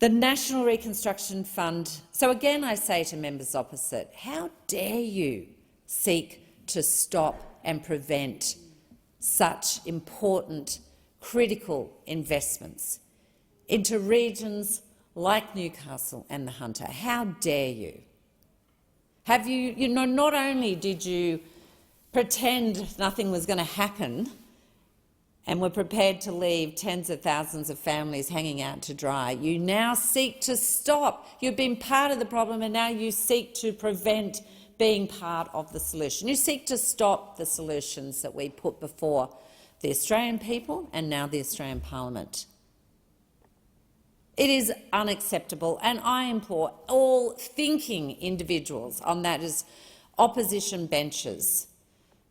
The National Reconstruction Fund. So again I say to members opposite, how dare you seek to stop and prevent such important, critical investments into regions like Newcastle and the Hunter? How dare you? Have you, not only did you pretend nothing was going to happen and were prepared to leave tens of thousands of families hanging out to dry, you now seek to stop. You've been part of the problem and now you seek to prevent being part of the solution. You seek to stop the solutions that we put before the Australian people and now the Australian Parliament. It is unacceptable, and I implore all thinking individuals on that as opposition benches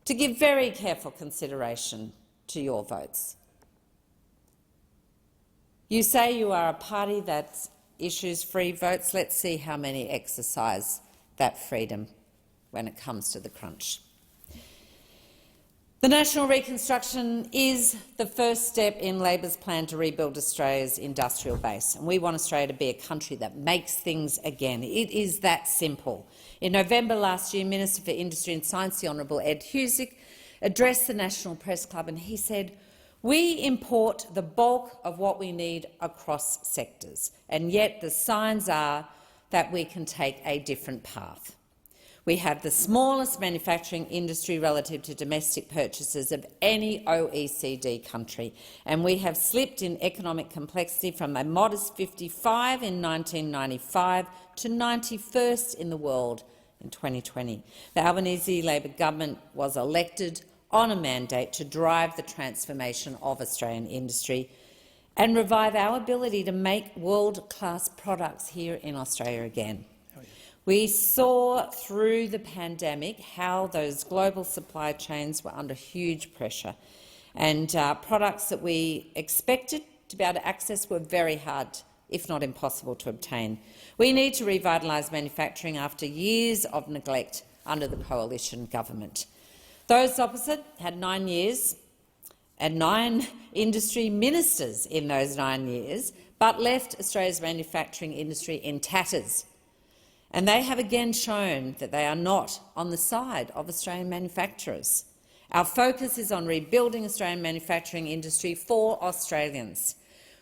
to give very careful consideration to your votes. You say you are a party that issues free votes. Let's see how many exercise that freedom when it comes to the crunch. The National Reconstruction is the first step in Labor's plan to rebuild Australia's industrial base, and we want Australia to be a country that makes things again. It is that simple. In November last year, Minister for Industry and Science, the Honourable Ed Husic, addressed the National Press Club and he said, "We import the bulk of what we need across sectors, and yet the signs are that we can take a different path. We have the smallest manufacturing industry relative to domestic purchases of any OECD country, and we have slipped in economic complexity from a modest 55 in 1995 to 91st in the world in 2020. The Albanese Labor government was elected on a mandate to drive the transformation of Australian industry and revive our ability to make world-class products here in Australia again. We saw through the pandemic how those global supply chains were under huge pressure, and products that we expected to be able to access were very hard, if not impossible, to obtain. We need to revitalise manufacturing after years of neglect under the coalition government. Those opposite had 9 years and 9 industry ministers in those 9 years, but left Australia's manufacturing industry in tatters. And they have again shown that they are not on the side of Australian manufacturers. Our focus is on rebuilding Australian manufacturing industry for Australians.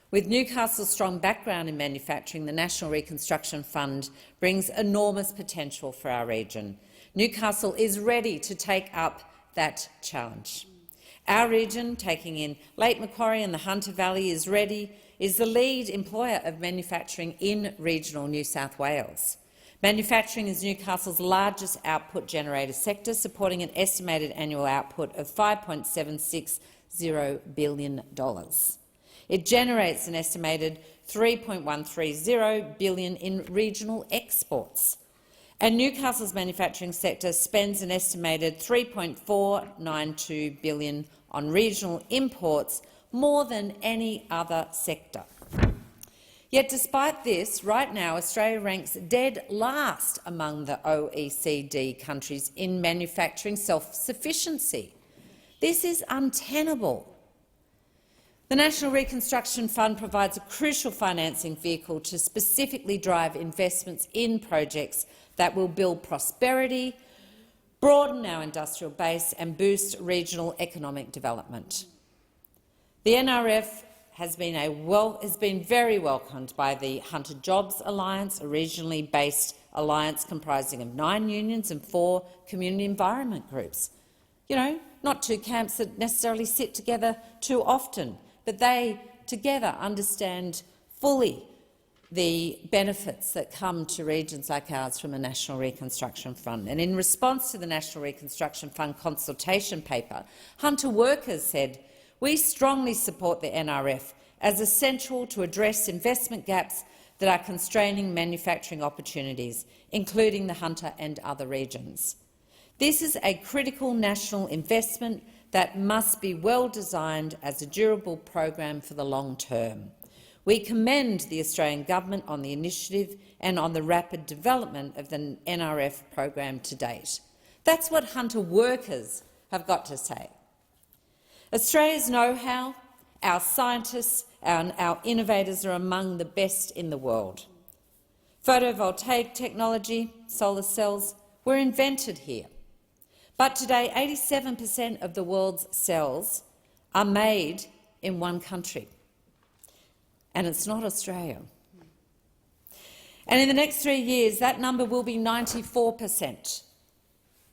With Newcastle's strong background in manufacturing, the National Reconstruction Fund brings enormous potential for our region. Newcastle is ready to take up that challenge. Our region, taking in Lake Macquarie and the Hunter Valley, is the lead employer of manufacturing in regional New South Wales. Manufacturing is Newcastle's largest output generator sector, supporting an estimated annual output of $5.760 billion. It generates an estimated $3.130 billion in regional exports. And Newcastle's manufacturing sector spends an estimated $3.492 billion on regional imports, more than any other sector. Yet despite this, right now Australia ranks dead last among the OECD countries in manufacturing self-sufficiency. This is untenable. The National Reconstruction Fund provides a crucial financing vehicle to specifically drive investments in projects that will build prosperity, broaden our industrial base and boost regional economic development. The NRF has been very welcomed by the Hunter Jobs Alliance, a regionally based alliance comprising of 9 unions and 4 community environment groups. Not 2 camps that necessarily sit together too often, but they together understand fully the benefits that come to regions like ours from a National Reconstruction Fund. And in response to the National Reconstruction Fund consultation paper, Hunter workers said, "We strongly support the NRF as essential to address investment gaps that are constraining manufacturing opportunities, including the Hunter and other regions." This is a critical national investment that must be well designed as a durable program for the long term. We commend the Australian Government on the initiative and on the rapid development of the NRF program to date. That's what Hunter workers have got to say. Australia's know-how, our scientists and our innovators are among the best in the world. Photovoltaic technology, solar cells, were invented here. But today, 87% of the world's cells are made in one country, and it's not Australia. And in the next 3 years, that number will be 94%.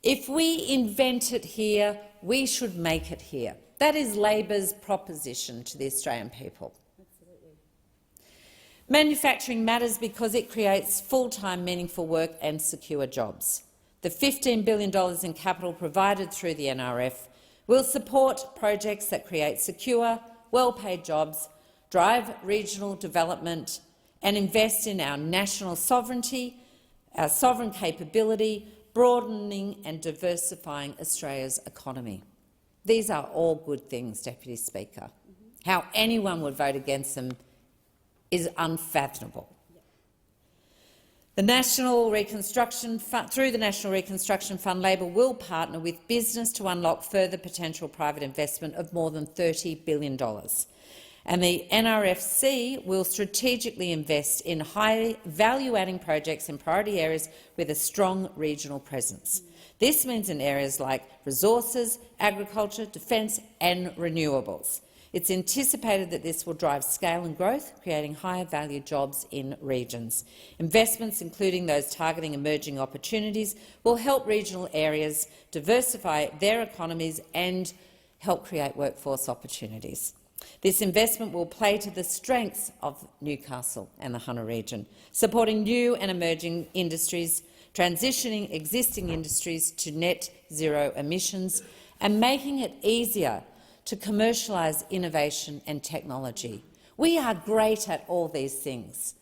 If we invent it here, we should make it here. That is Labor's proposition to the Australian people. Absolutely. Manufacturing matters because it creates full-time, meaningful work and secure jobs. The $15 billion in capital provided through the NRF will support projects that create secure, well-paid jobs, drive regional development and invest in our national sovereignty, our sovereign capability, broadening and diversifying Australia's economy. These are all good things, Deputy Speaker. How anyone would vote against them is unfathomable. Through the National Reconstruction Fund, Labor will partner with business to unlock further potential private investment of more than $30 billion. And the NRFC will strategically invest in high value-adding projects in priority areas with a strong regional presence. This means in areas like resources, agriculture, defence and renewables. It's anticipated that this will drive scale and growth, creating higher value jobs in regions. Investments, including those targeting emerging opportunities, will help regional areas diversify their economies and help create workforce opportunities. This investment will play to the strengths of Newcastle and the Hunter region, supporting new and emerging industries, transitioning existing industries to net zero emissions and making it easier to commercialise innovation and technology. We are great at all these things.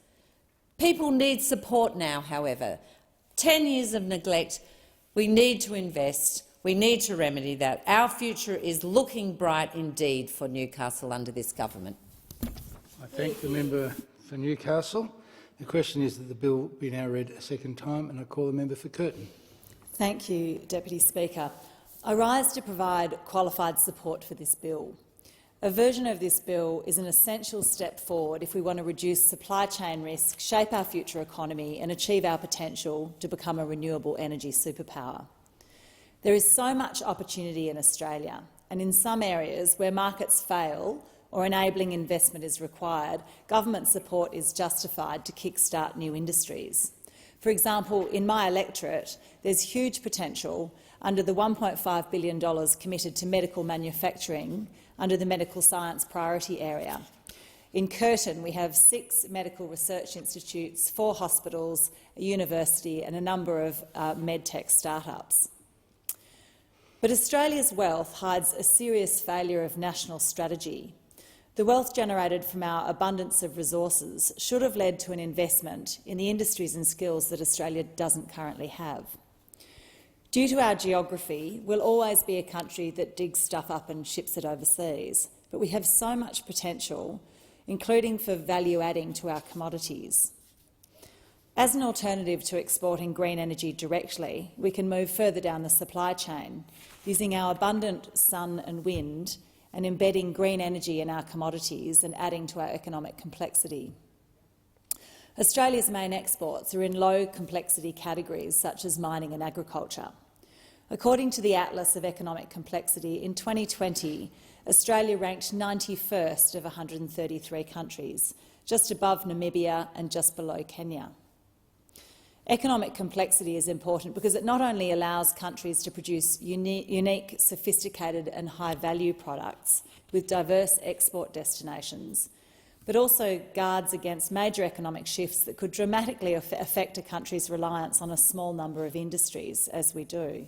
People need support now, however. 10 years of neglect, we need to invest. We need to remedy that. Our future is looking bright indeed for Newcastle under this government. I thank the member for Newcastle. The question is that the bill be now read a second time, and I call the member for Curtin. Thank you, Deputy Speaker. I rise to provide qualified support for this bill. A version of this bill is an essential step forward if we want to reduce supply chain risk, shape our future economy and achieve our potential to become a renewable energy superpower. There is so much opportunity in Australia, and in some areas where markets fail or enabling investment is required, government support is justified to kickstart new industries. For example, in my electorate, there's huge potential under the $1.5 billion committed to medical manufacturing under the medical science priority area. In Curtin, we have 6 medical research institutes, 4 hospitals, a university and a number of medtech startups. But Australia's wealth hides a serious failure of national strategy. The wealth generated from our abundance of resources should have led to an investment in the industries and skills that Australia doesn't currently have. Due to our geography, we'll always be a country that digs stuff up and ships it overseas, but we have so much potential, including for value-adding to our commodities. As an alternative to exporting green energy directly, we can move further down the supply chain, using our abundant sun and wind and embedding green energy in our commodities and adding to our economic complexity. Australia's main exports are in low-complexity categories such as mining and agriculture. According to the Atlas of Economic Complexity, in 2020, Australia ranked 91st of 133 countries, just above Namibia and just below Kenya. Economic complexity is important because it not only allows countries to produce unique, sophisticated and high-value products with diverse export destinations, but also guards against major economic shifts that could dramatically affect a country's reliance on a small number of industries, as we do.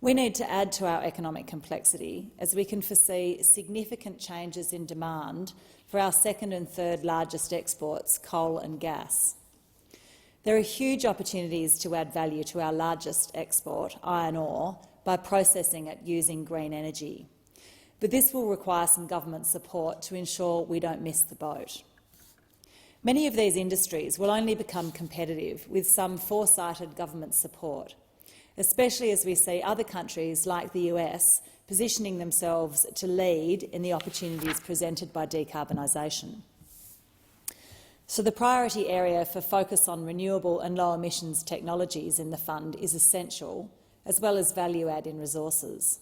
We need to add to our economic complexity as we can foresee significant changes in demand for our second and third largest exports, coal and gas. There are huge opportunities to add value to our largest export, iron ore, by processing it using green energy. But this will require some government support to ensure we don't miss the boat. Many of these industries will only become competitive with some foresighted government support, especially as we see other countries like the US positioning themselves to lead in the opportunities presented by decarbonisation. So the priority area for focus on renewable and low emissions technologies in the fund is essential, as well as value add in resources.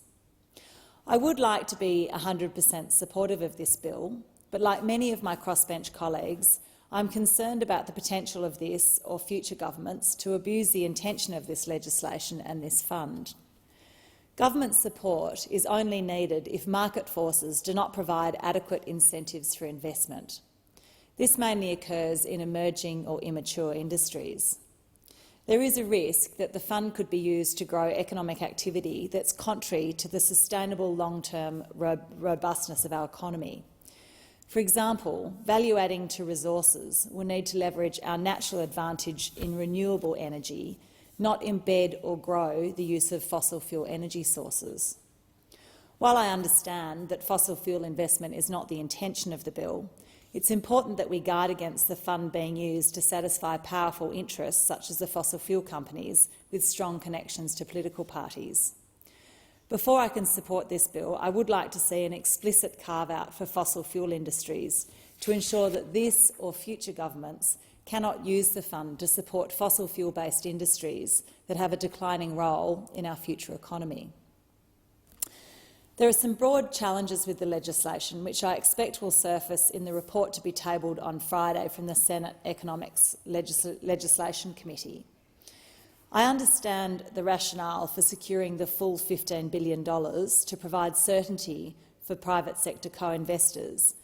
I would like to be 100% supportive of this bill, but like many of my crossbench colleagues, I'm concerned about the potential of this or future governments to abuse the intention of this legislation and this fund. Government support is only needed if market forces do not provide adequate incentives for investment. This mainly occurs in emerging or immature industries. There is a risk that the fund could be used to grow economic activity that's contrary to the sustainable long-term robustness of our economy. For example, value-adding to resources will need to leverage our natural advantage in renewable energy, not embed or grow the use of fossil fuel energy sources. While I understand that fossil fuel investment is not the intention of the bill, it's important that we guard against the fund being used to satisfy powerful interests such as the fossil fuel companies with strong connections to political parties. Before I can support this bill, I would like to see an explicit carve-out for fossil fuel industries to ensure that this or future governments cannot use the fund to support fossil fuel-based industries that have a declining role in our future economy. There are some broad challenges with the legislation which I expect will surface in the report to be tabled on Friday from the Senate Economics Legislation Committee. I understand the rationale for securing the full $15 billion to provide certainty for private sector co-investors,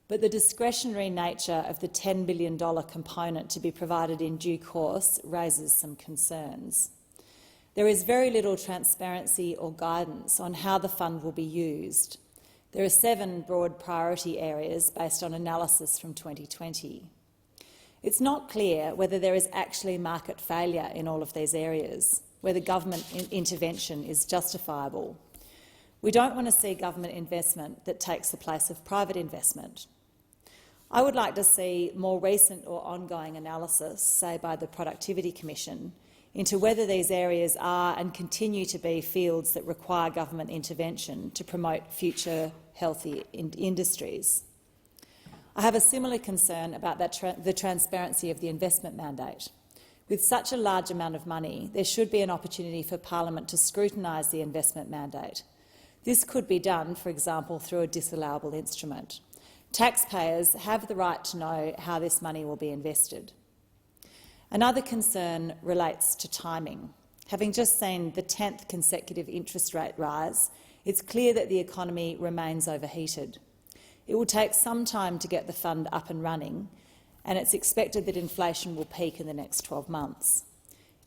but the discretionary nature of the $10 billion component to be provided in due course raises some concerns. There is very little transparency or guidance on how the fund will be used. There are 7 broad priority areas based on analysis from 2020. It's not clear whether there is actually market failure in all of these areas, whether government intervention is justifiable. We don't want to see government investment that takes the place of private investment. I would like to see more recent or ongoing analysis, say by the Productivity Commission, into whether these areas are and continue to be fields that require government intervention to promote future healthy industries. I have a similar concern about the transparency of the investment mandate. With such a large amount of money, there should be an opportunity for Parliament to scrutinise the investment mandate. This could be done, for example, through a disallowable instrument. Taxpayers have the right to know how this money will be invested. Another concern relates to timing. Having just seen the 10th consecutive interest rate rise, it's clear that the economy remains overheated. It will take some time to get the fund up and running, and it's expected that inflation will peak in the next 12 months.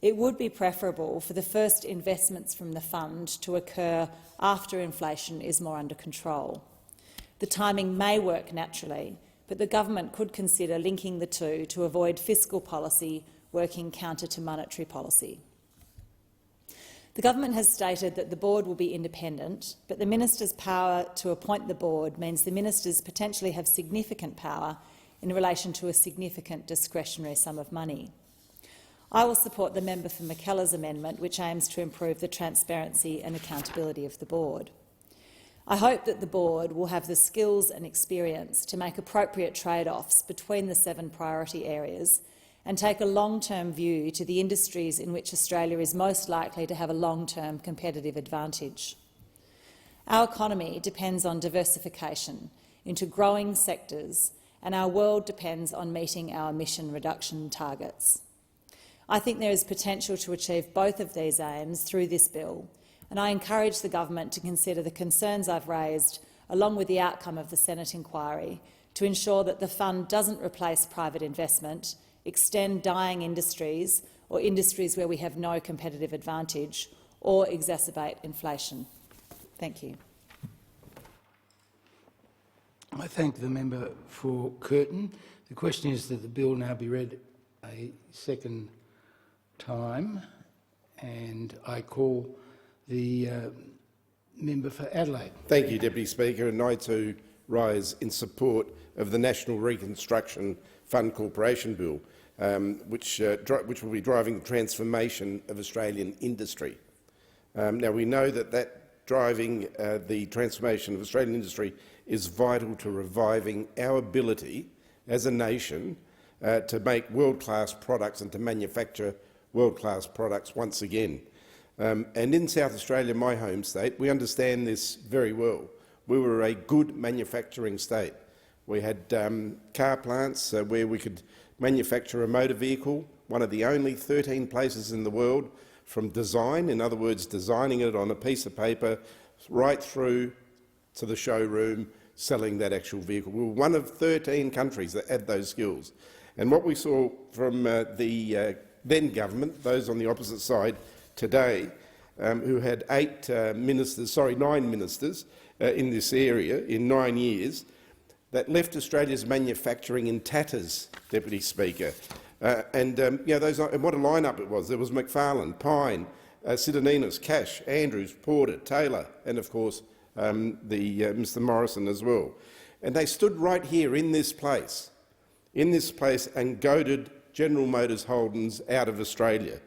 It would be preferable for the first investments from the fund to occur after inflation is more under control. The timing may work naturally, but the government could consider linking the two to avoid fiscal policy working counter to monetary policy. The government has stated that the board will be independent, but the minister's power to appoint the board means the ministers potentially have significant power in relation to a significant discretionary sum of money. I will support the member for Mackellar's amendment, which aims to improve the transparency and accountability of the board. I hope that the board will have the skills and experience to make appropriate trade-offs between the 7 priority areas and take a long-term view to the industries in which Australia is most likely to have a long-term competitive advantage. Our economy depends on diversification into growing sectors, and our world depends on meeting our emission reduction targets. I think there is potential to achieve both of these aims through this bill, and I encourage the government to consider the concerns I've raised, along with the outcome of the Senate inquiry, to ensure that the fund doesn't replace private investment, extend dying industries or industries where we have no competitive advantage, or exacerbate inflation. Thank you. I thank the member for Curtin. The question is that the bill now be read a second time, and I call the member for Adelaide. Thank you, Deputy Speaker, and I too rise in support of the National Reconstruction Fund Corporation Bill, which will be driving the transformation of Australian industry. Now, we know that driving the transformation of Australian industry is vital to reviving our ability as a nation to make world-class products and to manufacture world-class products once again. And in South Australia, my home state, we understand this very well. We were a good manufacturing state. We had car plants where we could manufacture a motor vehicle, one of the only 13 places in the world from design, in other words, designing it on a piece of paper, right through to the showroom, selling that actual vehicle. We were one of 13 countries that had those skills. And what we saw from the then government, those on the opposite side today, who had 9 ministers in this area in 9 years, that left Australia's manufacturing in tatters, Deputy Speaker. And what a lineup it was. There was McFarlane, Pine, Sidoninas, Cash, Andrews, Porter, Taylor, and of course Mr Morrison as well. And they stood right here in this place, and goaded General Motors Holdings out of Australia.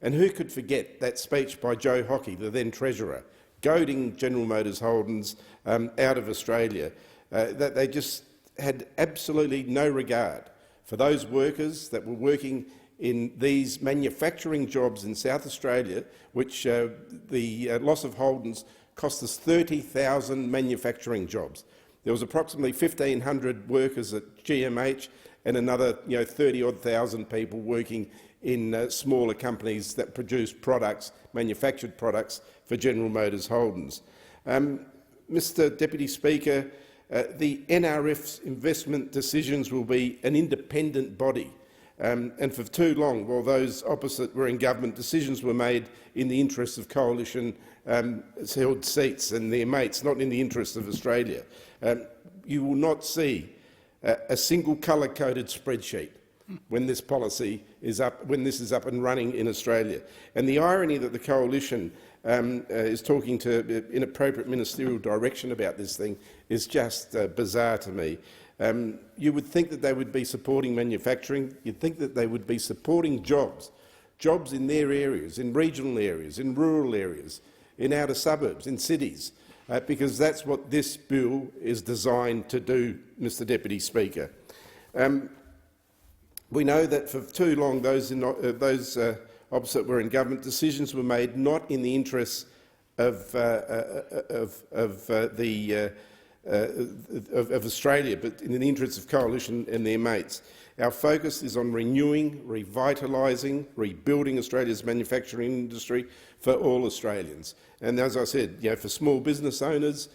And who could forget that speech by Joe Hockey, the then Treasurer, goading General Motors Holdings out of Australia? That they just had absolutely no regard for those workers that were working in these manufacturing jobs in South Australia, which the loss of Holdings cost us 30,000 manufacturing jobs. There was approximately 1,500 workers at GMH and another 30-odd thousand people working in smaller companies that produce products, manufactured products for General Motors Holdings. Mr Deputy Speaker, the NRF's investment decisions will be an independent body. And for too long, while those opposite were in government, decisions were made in the interests of coalition held seats and their mates, not in the interests of Australia. You will not see a single colour-coded spreadsheet when this policy is up, when this is up and running in Australia. And the irony that the coalition is talking to inappropriate ministerial direction about this thing is just bizarre to me. You would think that they would be supporting manufacturing. You'd think that they would be supporting jobs in their areas, in regional areas, in rural areas, in outer suburbs, in cities, because that's what this bill is designed to do, Mr Deputy Speaker. We know that for too long those opposite were in government, decisions were made not in the interests of Australia, but in the interests of coalition and their mates. Our focus is on renewing, revitalising, rebuilding Australia's manufacturing industry for all Australians. And as I said, for small business owners,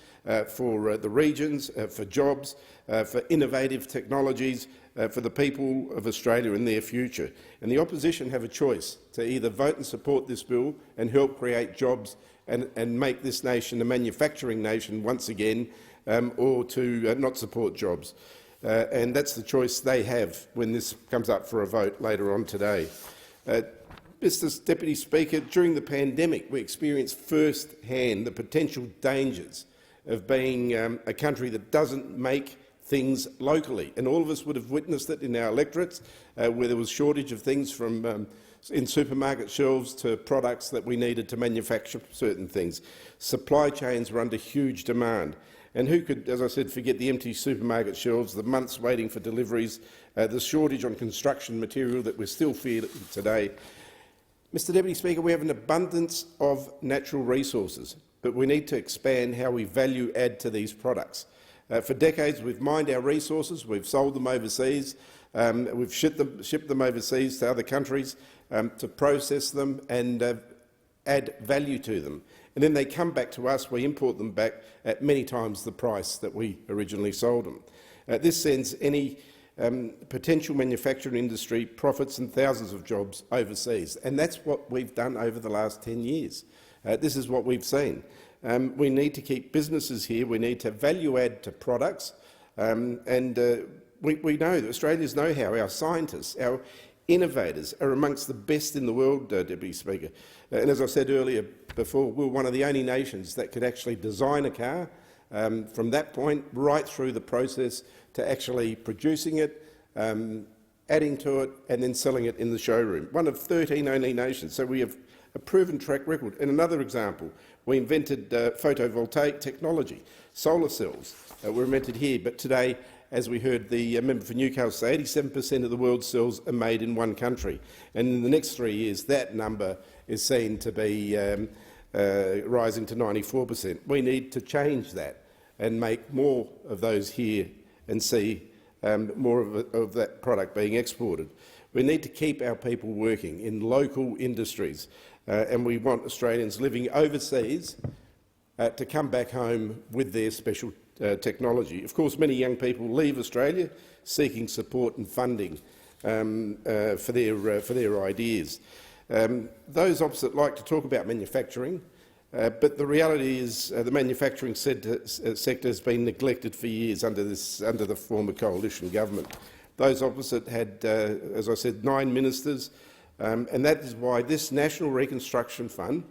for the regions, for jobs, for innovative technologies, for the people of Australia and their future. And the opposition have a choice to either vote and support this bill and help create jobs and make this nation a manufacturing nation once again, or to not support jobs. And that's the choice they have when this comes up for a vote later on today. Mr Deputy Speaker, during the pandemic we experienced first-hand the potential dangers of being a country that doesn't make things locally. And all of us would have witnessed it in our electorates, where there was shortage of things from in supermarket shelves to products that we needed to manufacture certain things. Supply chains were under huge demand. And who could, as I said, forget the empty supermarket shelves, the months waiting for deliveries, the shortage on construction material that we're still feeling today. Mr Deputy Speaker, we have an abundance of natural resources, but we need to expand how we value add to these products. For decades we've mined our resources, we've sold them overseas, we've shipped them overseas to other countries to process them and add value to them. And then they come back to us, we import them back at many times the price that we originally sold them. This sends any potential manufacturing industry profits and thousands of jobs overseas. And that's what we've done over the last 10 years. This is what we've seen. We need to keep businesses here, we need to value add to products, we know that Australia's know-how, our scientists, our innovators are amongst the best in the world, Deputy Speaker. And as I said earlier before, we're one of the only nations that could actually design a car from that point right through the process to actually producing it, adding to it and then selling it in the showroom. One of 13 only nations. So we have a proven track record. And another example, we invented photovoltaic technology. Solar cells were invented here, but today, as we heard the member for Newcastle say, 87% of the world's cells are made in one country. And in the next 3 years, that number is seen to be rising to 94%. We need to change that and make more of those here and see more of that product being exported. We need to keep our people working in local industries, and we want Australians living overseas to come back home with their special technology. Of course, many young people leave Australia seeking support and funding for their ideas. Those opposite like to talk about manufacturing, but the reality is the manufacturing sector has been neglected for years under the former coalition government. Those opposite had, as I said, 9 ministers, and that is why this National Reconstruction Fund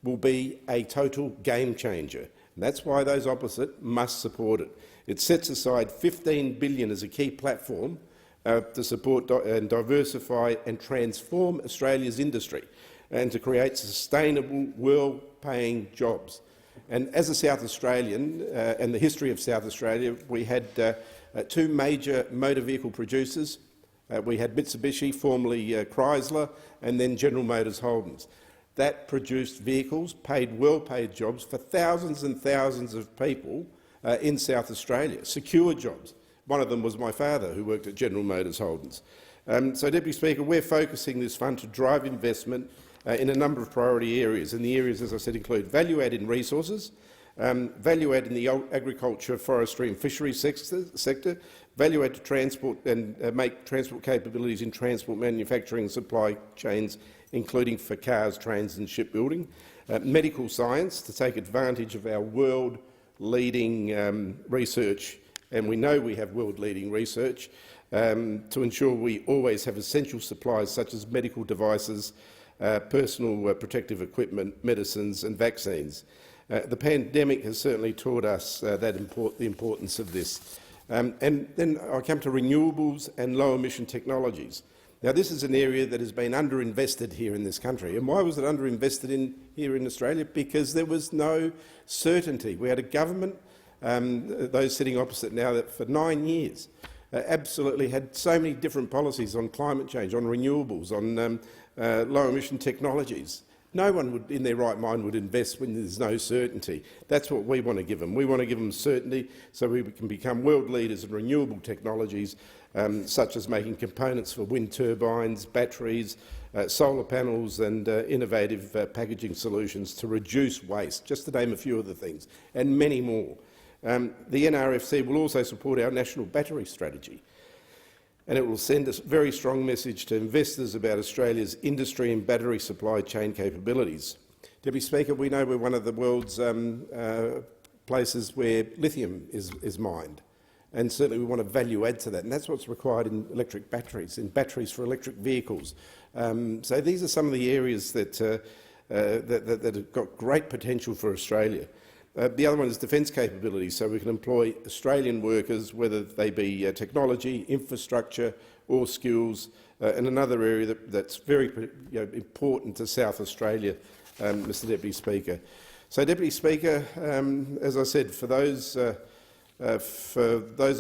will be a total game changer. And that's why those opposite must support it. It sets aside $15 billion as a key platform to support and diversify and transform Australia's industry and to create sustainable, well-paying jobs. And as a South Australian, and the history of South Australia, we had 2 major motor vehicle producers. We had Mitsubishi, formerly Chrysler, and then General Motors Holdings. That produced vehicles, paid well-paid jobs for thousands and thousands of people in South Australia, secure jobs. One of them was my father, who worked at General Motors Holdings. So, Deputy Speaker, we're focusing this fund to drive investment in a number of priority areas, and the areas, as I said, include value-add in resources, value-add in the agriculture, forestry and fisheries sector, value-add to transport and make transport capabilities in transport, manufacturing and supply chains, including for cars, trains and shipbuilding, medical science to take advantage of our world-leading research, and we know we have world-leading research, to ensure we always have essential supplies such as medical devices, personal protective equipment, medicines and vaccines. The pandemic has certainly taught us the importance of this. And then I come to renewables and low-emission technologies. Now, this is an area that has been underinvested here in this country. And why was it underinvested here in Australia? Because there was no certainty. We had a government, those sitting opposite now, that for 9 years absolutely had so many different policies on climate change, on renewables, on low-emission technologies. No one would, in their right mind, would invest when there's no certainty. That's what we want to give them. We want to give them certainty so we can become world leaders in renewable technologies, such as making components for wind turbines, batteries, solar panels and innovative packaging solutions to reduce waste, just to name a few of the things, and many more. The NRFC will also support our national battery strategy, and it will send a very strong message to investors about Australia's industry and battery supply chain capabilities. Deputy Speaker, we know we're one of the world's places where lithium is mined, and certainly we want to value add to that, and that's what's required in electric batteries, in batteries for electric vehicles. So these are some of the areas that have got great potential for Australia. The other one is defence capability, so we can employ Australian workers, whether they be technology, infrastructure or skills, and another area that's very important to South Australia, Mr Deputy Speaker. So, Deputy Speaker, as I said, for those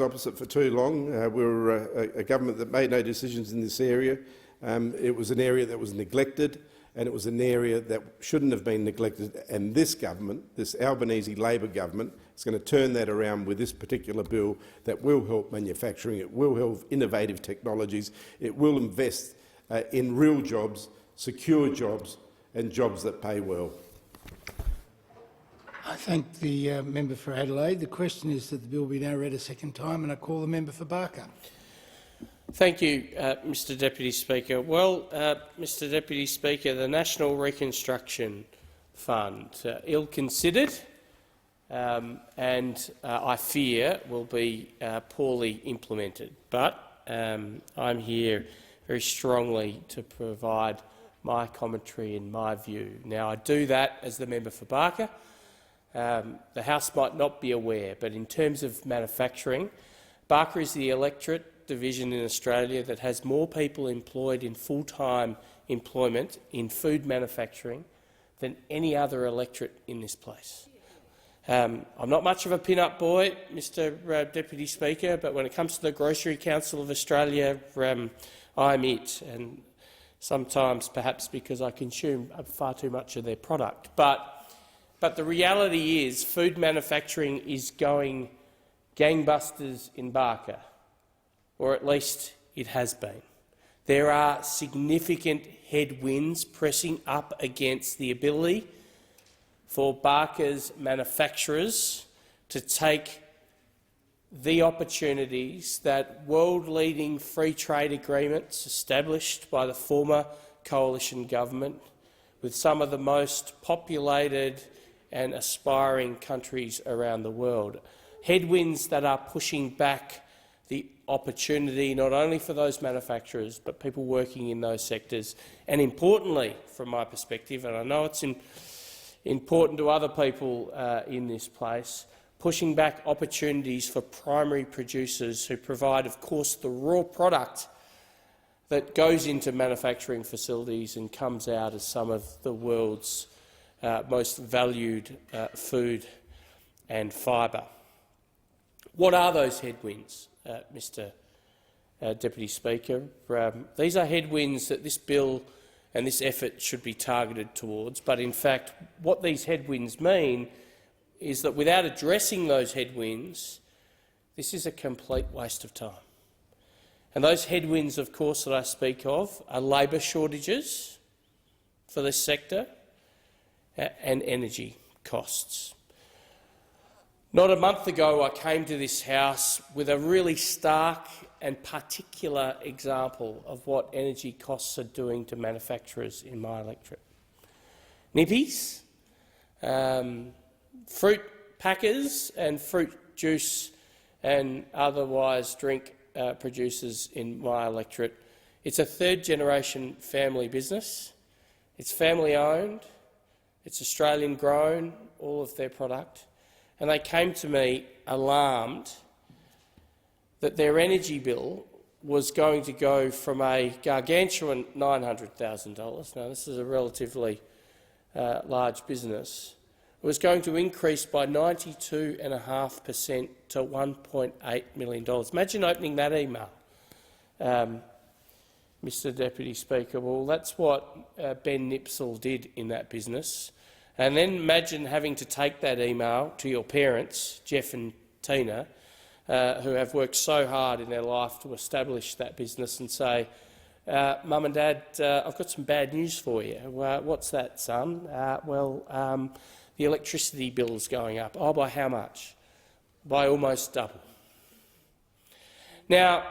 opposite for too long, we were a government that made no decisions in this area. It was an area that was neglected, and it was an area that shouldn't have been neglected, and this government, this Albanese Labor government, is going to turn that around with this particular bill that will help manufacturing, it will help innovative technologies, it will invest in real jobs, secure jobs and jobs that pay well. I thank the member for Adelaide. The question is that the bill be now read a second time, and I call the member for Barker. Thank you, Mr Deputy Speaker. Well, Mr Deputy Speaker, the National Reconstruction Fund, ill-considered and I fear will be poorly implemented. But I'm here very strongly to provide my commentary and my view. Now, I do that as the member for Barker. The House might not be aware, but in terms of manufacturing, Barker is the electorate division in Australia that has more people employed in full-time employment in food manufacturing than any other electorate in this place. I'm not much of a pin-up boy, Mr Deputy Speaker, but when it comes to the Grocery Council of Australia, I'm it, and sometimes perhaps because I consume far too much of their product. But the reality is food manufacturing is going gangbusters in Barker, or at least it has been. There are significant headwinds pressing up against the ability for Barker's manufacturers to take the opportunities that world-leading free trade agreements established by the former coalition government with some of the most populated and aspiring countries around the world. Headwinds that are pushing back the opportunity not only for those manufacturers but people working in those sectors, and importantly, from my perspective, and I know it's important to other people in this place, pushing back opportunities for primary producers who provide, of course, the raw product that goes into manufacturing facilities and comes out as some of the world's most valued food and fibre. What are those headwinds, Mr Deputy Speaker? These are headwinds that this bill and this effort should be targeted towards, but in fact what these headwinds mean is that without addressing those headwinds, this is a complete waste of time. And those headwinds, of course, that I speak of are labour shortages for this sector and energy costs. Not a month ago I came to this House with a really stark and particular example of what energy costs are doing to manufacturers in my electorate. Nippies, fruit packers and fruit juice and otherwise drink producers in my electorate. It's a third-generation family business. It's family-owned. It's Australian-grown, all of their product. And they came to me alarmed that their energy bill was going to go from a gargantuan $900,000, now this is a relatively large business, it was going to increase by 92.5% to $1.8 million. Imagine opening that email, Mr Deputy Speaker. Well, that's what Ben Nipsell did in that business. And then imagine having to take that email to your parents, Jeff and Tina, who have worked so hard in their life to establish that business, and say, Mum and Dad, I've got some bad news for you. What's that, son? The electricity bill is going up. Oh, by how much? By almost double. Now,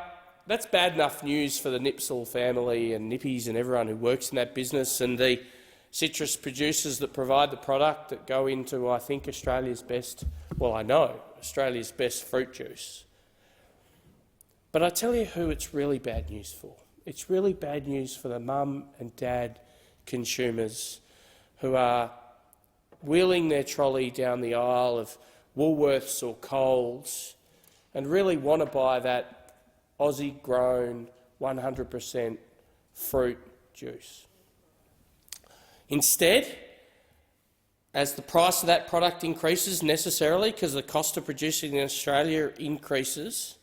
that's bad enough news for the Nipsell family and Nippies and everyone who works in that business and the citrus producers that provide the product that go into, I think, Australia's best, well, I know, Australia's best fruit juice. But I tell you who it's really bad news for. It's really bad news for the mum and dad consumers who are wheeling their trolley down the aisle of Woolworths or Coles and really want to buy that Aussie-grown 100% fruit juice. Instead, as the price of that product increases necessarily because the cost of producing in Australia increases,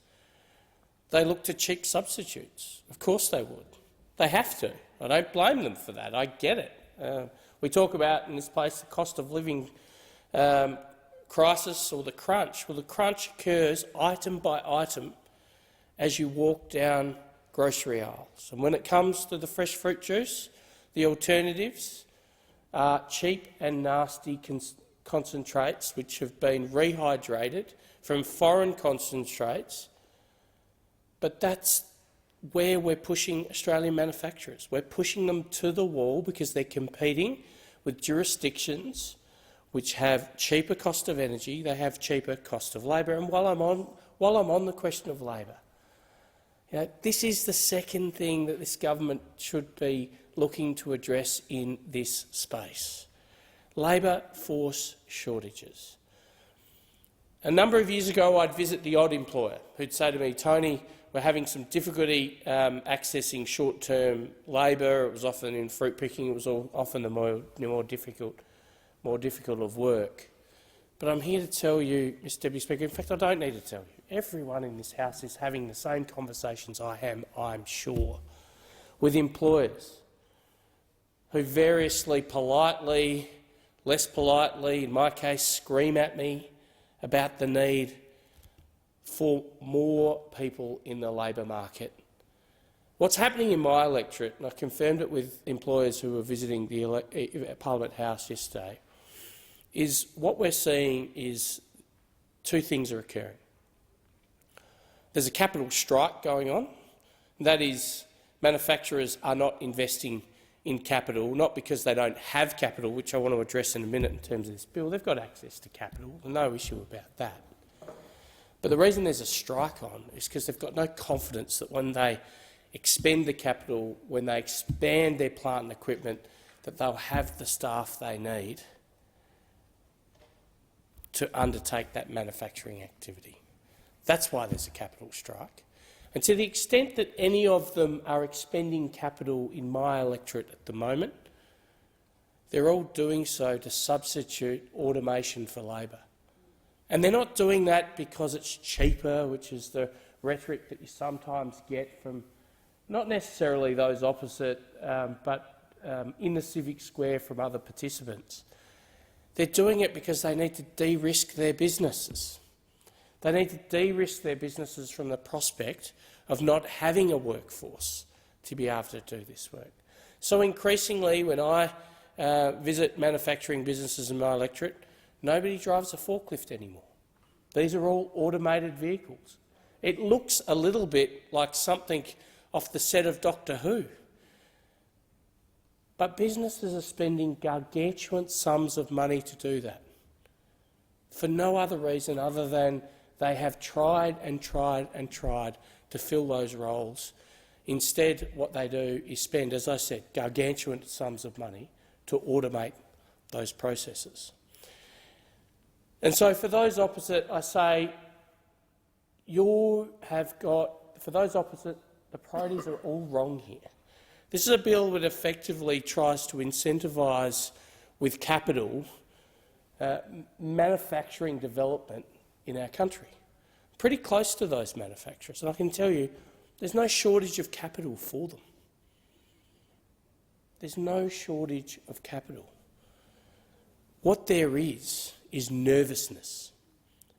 they look to cheap substitutes. Of course they would. They have to. I don't blame them for that. I get it. We talk about in this place the cost of living crisis or the crunch. Well, the crunch occurs item by item as you walk down grocery aisles. And when it comes to the fresh fruit juice, the alternatives are cheap and nasty concentrates which have been rehydrated from foreign concentrates. But that's where we're pushing Australian manufacturers. We're pushing them to the wall because they're competing with jurisdictions which have cheaper cost of energy, they have cheaper cost of labour. And while I'm on the question of labour, You know, this is the second thing that this government should be looking to address in this space. Labour force shortages. A number of years ago, I'd visit the odd employer who'd say to me, "Tony, we're having some difficulty accessing short-term labour. It was often in fruit picking. It was often the more difficult of work." But I'm here to tell you, Mr Deputy Speaker, in fact I don't need to tell you, everyone in this House is having the same conversations I am, I'm sure, with employers who variously politely, less politely, in my case, scream at me about the need for more people in the labour market. What's happening in my electorate, and I confirmed it with employers who were visiting the Parliament House yesterday, is what we're seeing is two things are occurring. There's a capital strike going on. That is, manufacturers are not investing in capital, not because they don't have capital, which I want to address in a minute in terms of this bill. They've got access to capital, no issue about that. But the reason there's a strike on is because they've got no confidence that when they expend the capital, when they expand their plant and equipment, that they'll have the staff they need to undertake that manufacturing activity. That's why there's a capital strike. And to the extent that any of them are expending capital in my electorate at the moment, they're all doing so to substitute automation for labour. And they're not doing that because it's cheaper, which is the rhetoric that you sometimes get from not necessarily those opposite, but in the civic square from other participants. They're doing it because they need to de-risk their businesses. They need to de-risk their businesses from the prospect of not having a workforce to be able to do this work. So increasingly, when I visit manufacturing businesses in my electorate, nobody drives a forklift anymore. These are all automated vehicles. It looks a little bit like something off the set of Doctor Who. But businesses are spending gargantuan sums of money to do that, for no other reason other than they have tried and tried and tried to fill those roles. Instead, what they do is spend, as I said, gargantuan sums of money to automate those processes. And so for those opposite, I say, for those opposite, the priorities are all wrong here. This is a bill that effectively tries to incentivise with capital manufacturing development in our country. Pretty close to those manufacturers, and I can tell you there's no shortage of capital for them. There's no shortage of capital. What there is nervousness,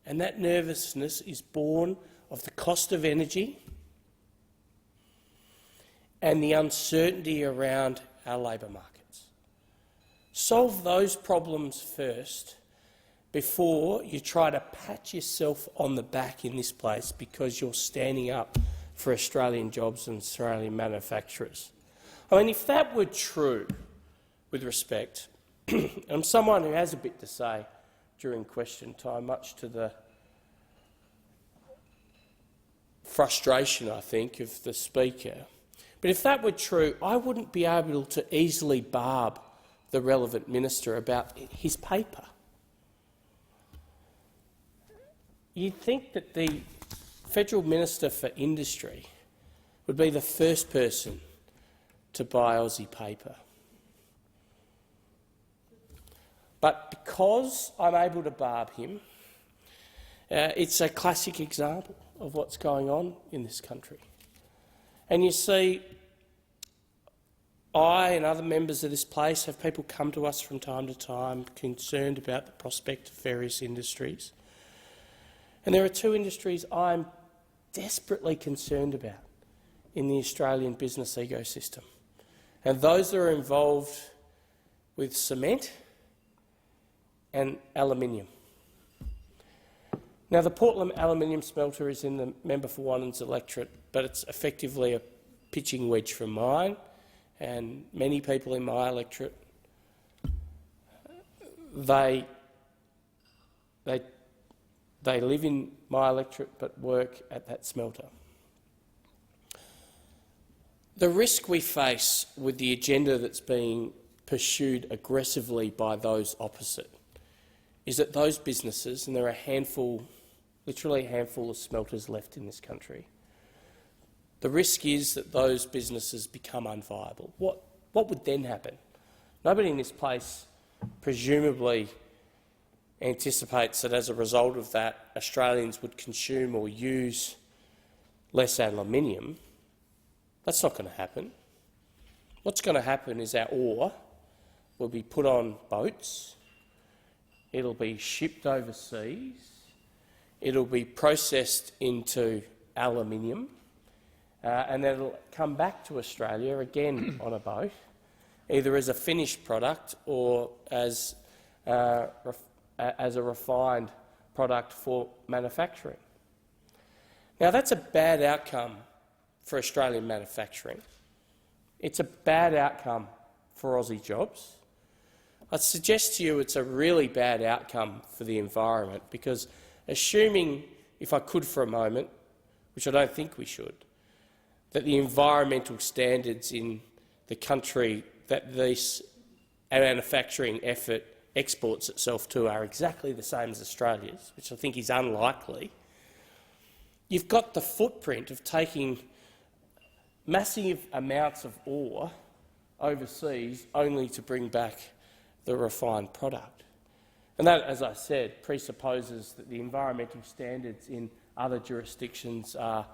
and that nervousness is born of the cost of energy and the uncertainty around our labour markets. Solve those problems first before you try to pat yourself on the back in this place because you're standing up for Australian jobs and Australian manufacturers. I mean, if that were true, with respect, and I'm someone who has a bit to say during question time, much to the frustration, I think, of the Speaker. But if that were true, I wouldn't be able to easily barb the relevant minister about his paper. You'd think that the Federal Minister for Industry would be the first person to buy Aussie paper. But because I'm able to barb him, it's a classic example of what's going on in this country. And you see, I and other members of this place have people come to us from time to time concerned about the prospect of various industries. And there are two industries I'm desperately concerned about in the Australian business ecosystem, and those that are involved with cement and aluminium. Now, the Portland aluminium smelter is in the member for Wannan's electorate, but it's effectively a pitching wedge from mine, and many people in my electorate, they live in my electorate but work at that smelter. The risk we face with the agenda that's being pursued aggressively by those opposite is that those businesses, and there are a handful, literally a handful of smelters left in this country, the risk is that those businesses become unviable. What would then happen? Nobody in this place presumably anticipates that as a result of that, Australians would consume or use less aluminium. That's not going to happen. What's going to happen is our ore will be put on boats, it'll be shipped overseas, it'll be processed into aluminium, and then it'll come back to Australia again on a boat, either as a finished product or as a refined product for manufacturing. Now, that's a bad outcome for Australian manufacturing. It's a bad outcome for Aussie jobs. I'd suggest to you it's a really bad outcome for the environment, because assuming, if I could for a moment, which I don't think we should, that the environmental standards in the country that this manufacturing effort exports itself to are exactly the same as Australia's, which I think is unlikely, you've got the footprint of taking massive amounts of ore overseas only to bring back the refined product. And that, as I said, presupposes that the environmental standards in other jurisdictions are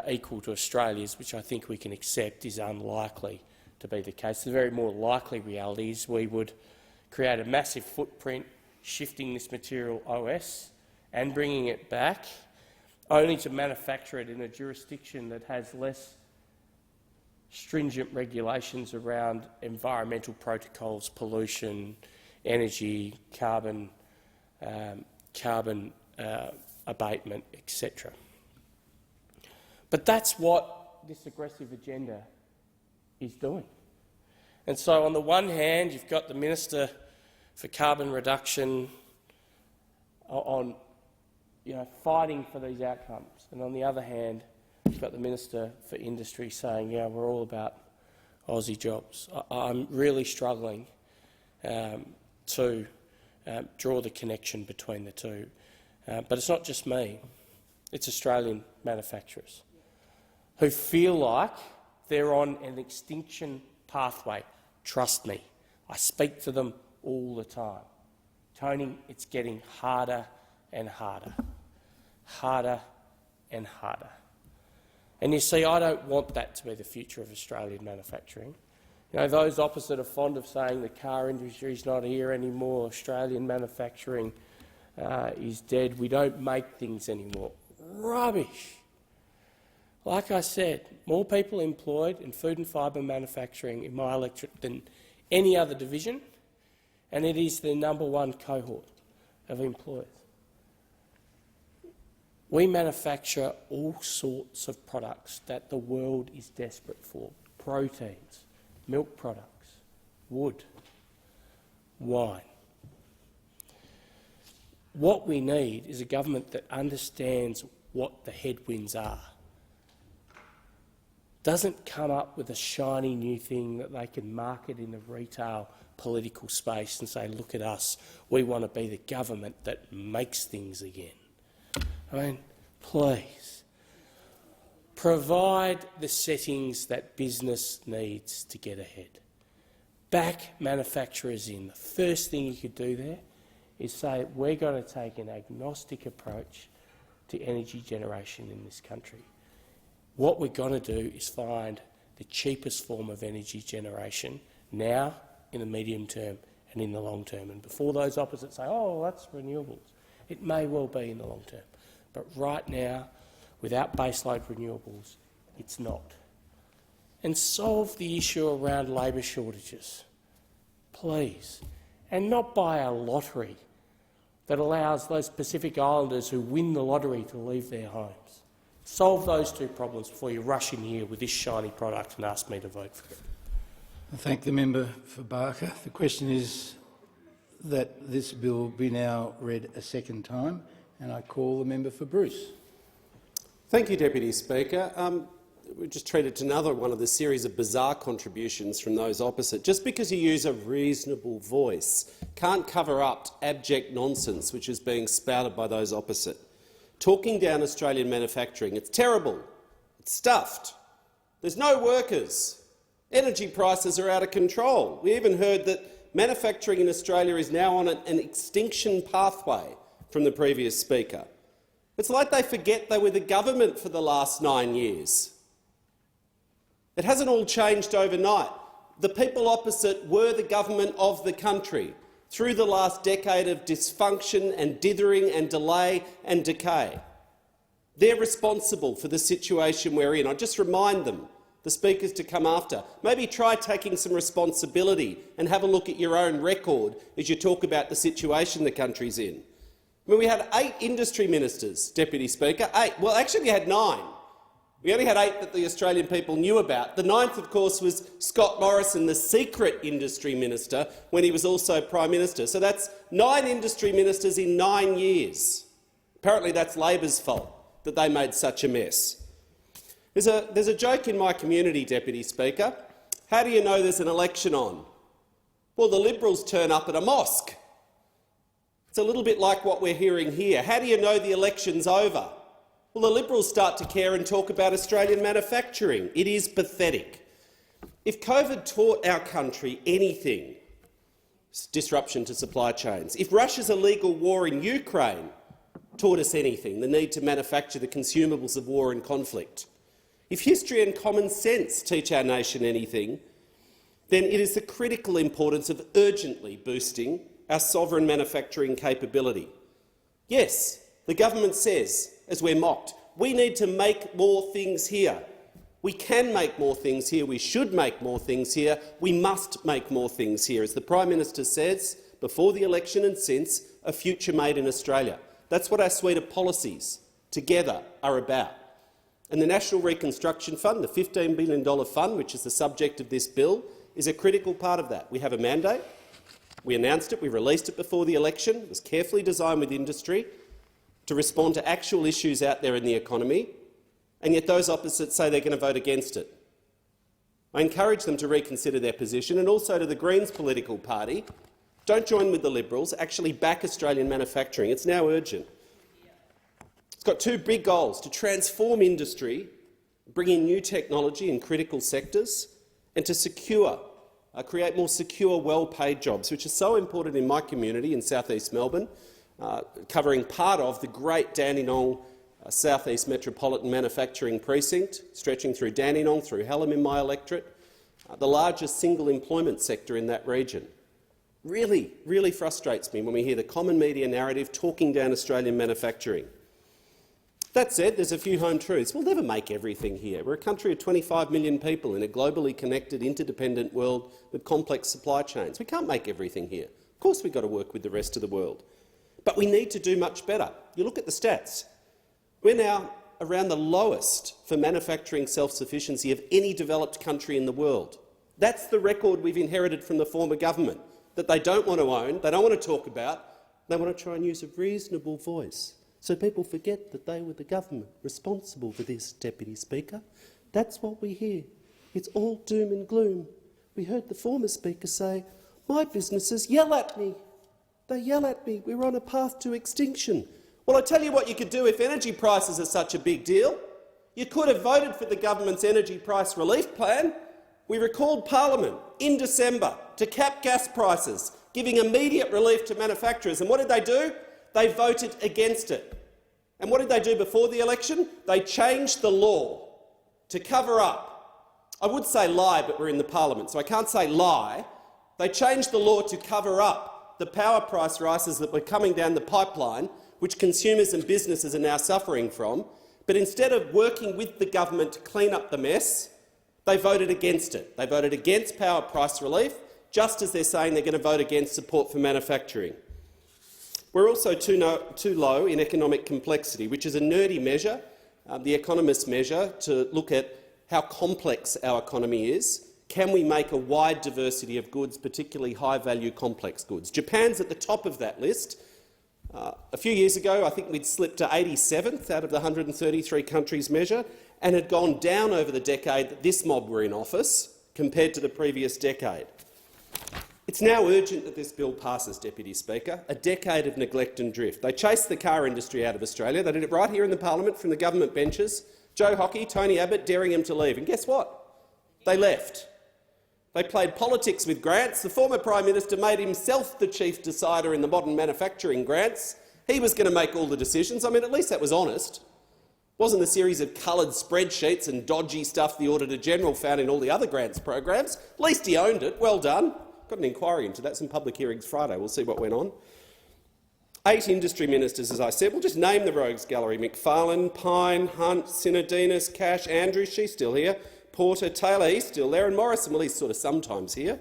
equal to Australia's, which I think we can accept is unlikely to be the case. The very more likely reality is we would create a massive footprint shifting this material OS and bringing it back, only to manufacture it in a jurisdiction that has less stringent regulations around environmental protocols, pollution, energy, carbon abatement, etc. But that's what this aggressive agenda is doing. And so on the one hand, you've got the Minister for Carbon Reduction fighting for these outcomes, and on the other hand, you've got the Minister for Industry saying, yeah, we're all about Aussie jobs. I'm really struggling to draw the connection between the two. But it's not just me, it's Australian manufacturers who feel like they're on an extinction pathway. Trust me, I speak to them all the time. Tony, it's getting harder and harder, harder and harder. And you see, I don't want that to be the future of Australian manufacturing. You know, those opposite are fond of saying the car industry is not here anymore, Australian manufacturing is dead, we don't make things anymore. Rubbish. Like I said, more people employed in food and fibre manufacturing in my electorate than any other division, and it is the #1 cohort of employers. We manufacture all sorts of products that the world is desperate for: proteins, milk products, wood, wine. What we need is a government that understands what the headwinds are, doesn't come up with a shiny new thing that they can market in the retail political space and say, look at us, we want to be the government that makes things again. I mean, please, provide the settings that business needs to get ahead. Back manufacturers in. The first thing you could do there is say, we're going to take an agnostic approach to energy generation in this country. What we're going to do is find the cheapest form of energy generation now, in the medium term and in the long term. And before those opposites say, oh, that's renewables, it may well be in the long term. But right now, without baseload renewables, it's not. And solve the issue around labour shortages, please. And not by a lottery that allows those Pacific Islanders who win the lottery to leave their homes. Solve those two problems before you rush in here with this shiny product and ask me to vote for it. I thank the member for Barker. The question is that this bill be now read a second time, and I call the member for Bruce. Thank you, Deputy Speaker. we just treated to another one of the series of bizarre contributions from those opposite. Just because you use a reasonable voice can't cover up abject nonsense which is being spouted by those opposite. Talking down Australian manufacturing, it's terrible, it's stuffed, there's no workers, energy prices are out of control. We even heard that manufacturing in Australia is now on an extinction pathway from the previous speaker. It's like they forget they were the government for the last 9 years. It hasn't all changed overnight. The people opposite were the government of the country through the last decade of dysfunction and dithering and delay and decay. They're responsible for the situation we're in. I just remind them, the speakers to come after, maybe try taking some responsibility and have a look at your own record as you talk about the situation the country's in. I mean, we had 8 industry ministers, Deputy Speaker. 8. Well, actually, we had 9. We only had 8 that the Australian people knew about. The 9th, of course, was Scott Morrison, the secret industry minister, when he was also Prime Minister. So that's 9 industry ministers in 9 years. Apparently that's Labor's fault that they made such a mess. There's a joke in my community, Deputy Speaker. How do you know there's an election on? Well, the Liberals turn up at a mosque. It's a little bit like what we're hearing here. How do you know the election's over? Well, the Liberals start to care and talk about Australian manufacturing. It is pathetic. If COVID taught our country anything, it's disruption to supply chains. If Russia's illegal war in Ukraine taught us anything, the need to manufacture the consumables of war and conflict. If history and common sense teach our nation anything, then it is the critical importance of urgently boosting our sovereign manufacturing capability. Yes, the government says, as we're mocked, we need to make more things here. We can make more things here. We should make more things here. We must make more things here. As the Prime Minister says, before the election and since, a future made in Australia. That's what our suite of policies together are about. And the National Reconstruction Fund, the $15 billion fund, which is the subject of this bill, is a critical part of that. We have a mandate. We announced it. We released it before the election. It was carefully designed with industry to respond to actual issues out there in the economy, and yet those opposite say they're going to vote against it. I encourage them to reconsider their position, and also to the Greens political party, don't join with the Liberals, actually back Australian manufacturing. It's now urgent. It's got 2 big goals: to transform industry, bring in new technology in critical sectors, and to create more secure, well-paid jobs, which is so important in my community in South East Melbourne, covering part of the great Dandenong South East Metropolitan Manufacturing Precinct, stretching through Dandenong, through Hallam in my electorate, the largest single employment sector in that region. Really, really frustrates me when we hear the common media narrative talking down Australian manufacturing. That said, there's a few home truths. We'll never make everything here. We're a country of 25 million people in a globally connected, interdependent world with complex supply chains. We can't make everything here. Of course we've got to work with the rest of the world. But we need to do much better. You look at the stats. We're now around the lowest for manufacturing self-sufficiency of any developed country in the world. That's the record we've inherited from the former government, that they don't want to own, they don't want to talk about, they want to try and use a reasonable voice. So people forget that they were the government responsible for this, Deputy Speaker. That's what we hear. It's all doom and gloom. We heard the former Speaker say, my businesses yell at me. They yell at me. We're on a path to extinction. Well, I tell you what you could do if energy prices are such a big deal. You could have voted for the government's energy price relief plan. We recalled Parliament in December to cap gas prices, giving immediate relief to manufacturers. And what did they do? They voted against it. And what did they do before the election? They changed the law to cover up. I would say lie, but we're in the Parliament, so I can't say lie. They changed the law to cover up the power price rises that were coming down the pipeline, which consumers and businesses are now suffering from. But instead of working with the government to clean up the mess, they voted against it. They voted against power price relief, just as they're saying they're going to vote against support for manufacturing. We're also too low in economic complexity, which is a nerdy measure, the economists measure, to look at how complex our economy is. Can we make a wide diversity of goods, particularly high-value complex goods? Japan's at the top of that list. A few years ago, I think we'd slipped to 87th out of the 133 countries measured and had gone down over the decade that this mob were in office compared to the previous decade. It's now urgent that this bill passes, Deputy Speaker. A decade of neglect and drift. They chased the car industry out of Australia. They did it right here in the parliament from the government benches. Joe Hockey, Tony Abbott daring him to leave. And guess what? They left. They played politics with grants. The former Prime Minister made himself the chief decider in the modern manufacturing grants. He was going to make all the decisions. I mean, at least that was honest. It wasn't a series of coloured spreadsheets and dodgy stuff the Auditor-General found in all the other grants programs. At least he owned it. Well done. Got an inquiry into that. Some public hearings Friday. We'll see what went on. 8 industry ministers, as I said. We'll just name the rogues gallery. McFarlane, Pine, Hunt, Sinodinos, Cash, Andrews, she's still here, Porter, Taylor, he's still there, and Morrison, well, he's sort of sometimes here.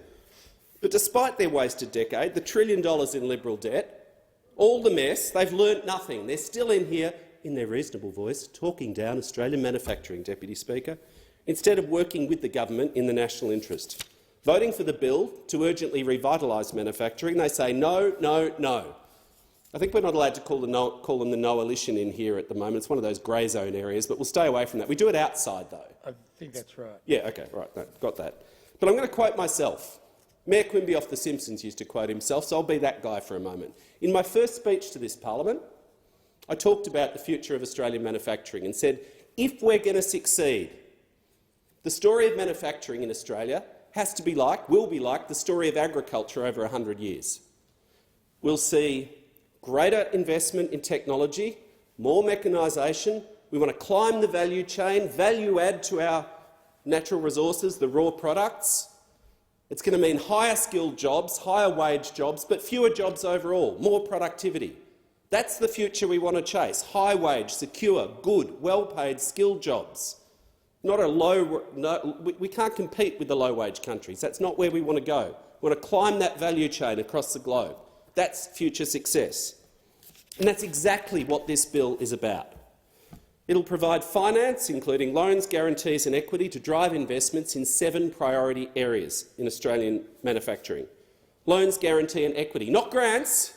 But despite their wasted decade, the $1 trillion in Liberal debt, all the mess, they've learnt nothing. They're still in here, in their reasonable voice, talking down Australian manufacturing, Deputy Speaker, instead of working with the government in the national interest. Voting for the bill to urgently revitalise manufacturing, they say no, no, no. I think we're not allowed to call them the no-alition in here at the moment. It's one of those grey zone areas, but we'll stay away from that. We do it outside, though. I think that's right. Yeah, OK, right, no, got that. But I'm going to quote myself. Mayor Quimby off The Simpsons used to quote himself, so I'll be that guy for a moment. In my first speech to this parliament, I talked about the future of Australian manufacturing and said, if we're going to succeed, the story of manufacturing in Australia has to be like, will be like, the story of agriculture over 100 years. We'll see greater investment in technology, more mechanisation. We want to climb the value chain, value add to our natural resources, the raw products. It's going to mean higher skilled jobs, higher wage jobs, but fewer jobs overall, more productivity. That's the future we want to chase. High wage, secure, good, well-paid, skilled jobs. Not a low. No, we can't compete with the low-wage countries. That's not where we want to go. We want to climb that value chain across the globe. That's future success. And that's exactly what this bill is about. It'll provide finance, including loans, guarantees and equity, to drive investments in 7 priority areas in Australian manufacturing. Loans, guarantee and equity, not grants.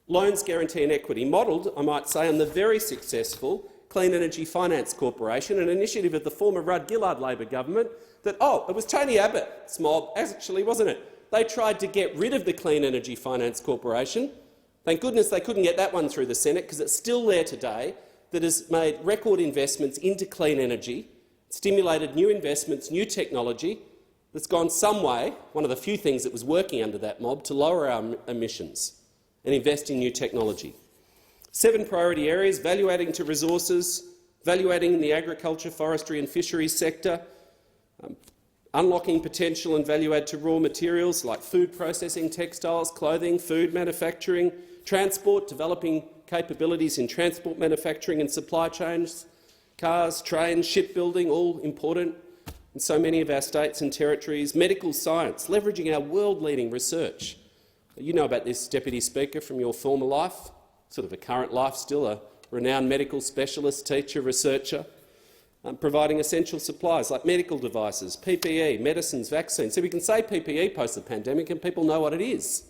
Loans, guarantee and equity, modelled, I might say, on the very successful Clean Energy Finance Corporation, an initiative of the former Rudd-Gillard Labor government that, it was Tony Abbott's mob, actually, wasn't it? They tried to get rid of the Clean Energy Finance Corporation. Thank goodness they couldn't get that one through the Senate, because it's still there today, that has made record investments into clean energy, stimulated new investments, new technology, that's gone some way, one of the few things that was working under that mob, to lower our emissions and invest in new technology. 7 priority areas: value-adding to resources, value-adding in the agriculture, forestry and fisheries sector, unlocking potential and value-add to raw materials like food processing, textiles, clothing, food manufacturing, transport, developing capabilities in transport manufacturing and supply chains, cars, trains, shipbuilding, all important in so many of our states and territories, medical science, leveraging our world-leading research. You know about this, Deputy Speaker, from your former life, sort of a current life still, a renowned medical specialist, teacher, researcher, providing essential supplies like medical devices, PPE, medicines, vaccines. So we can say PPE post the pandemic and people know what it is,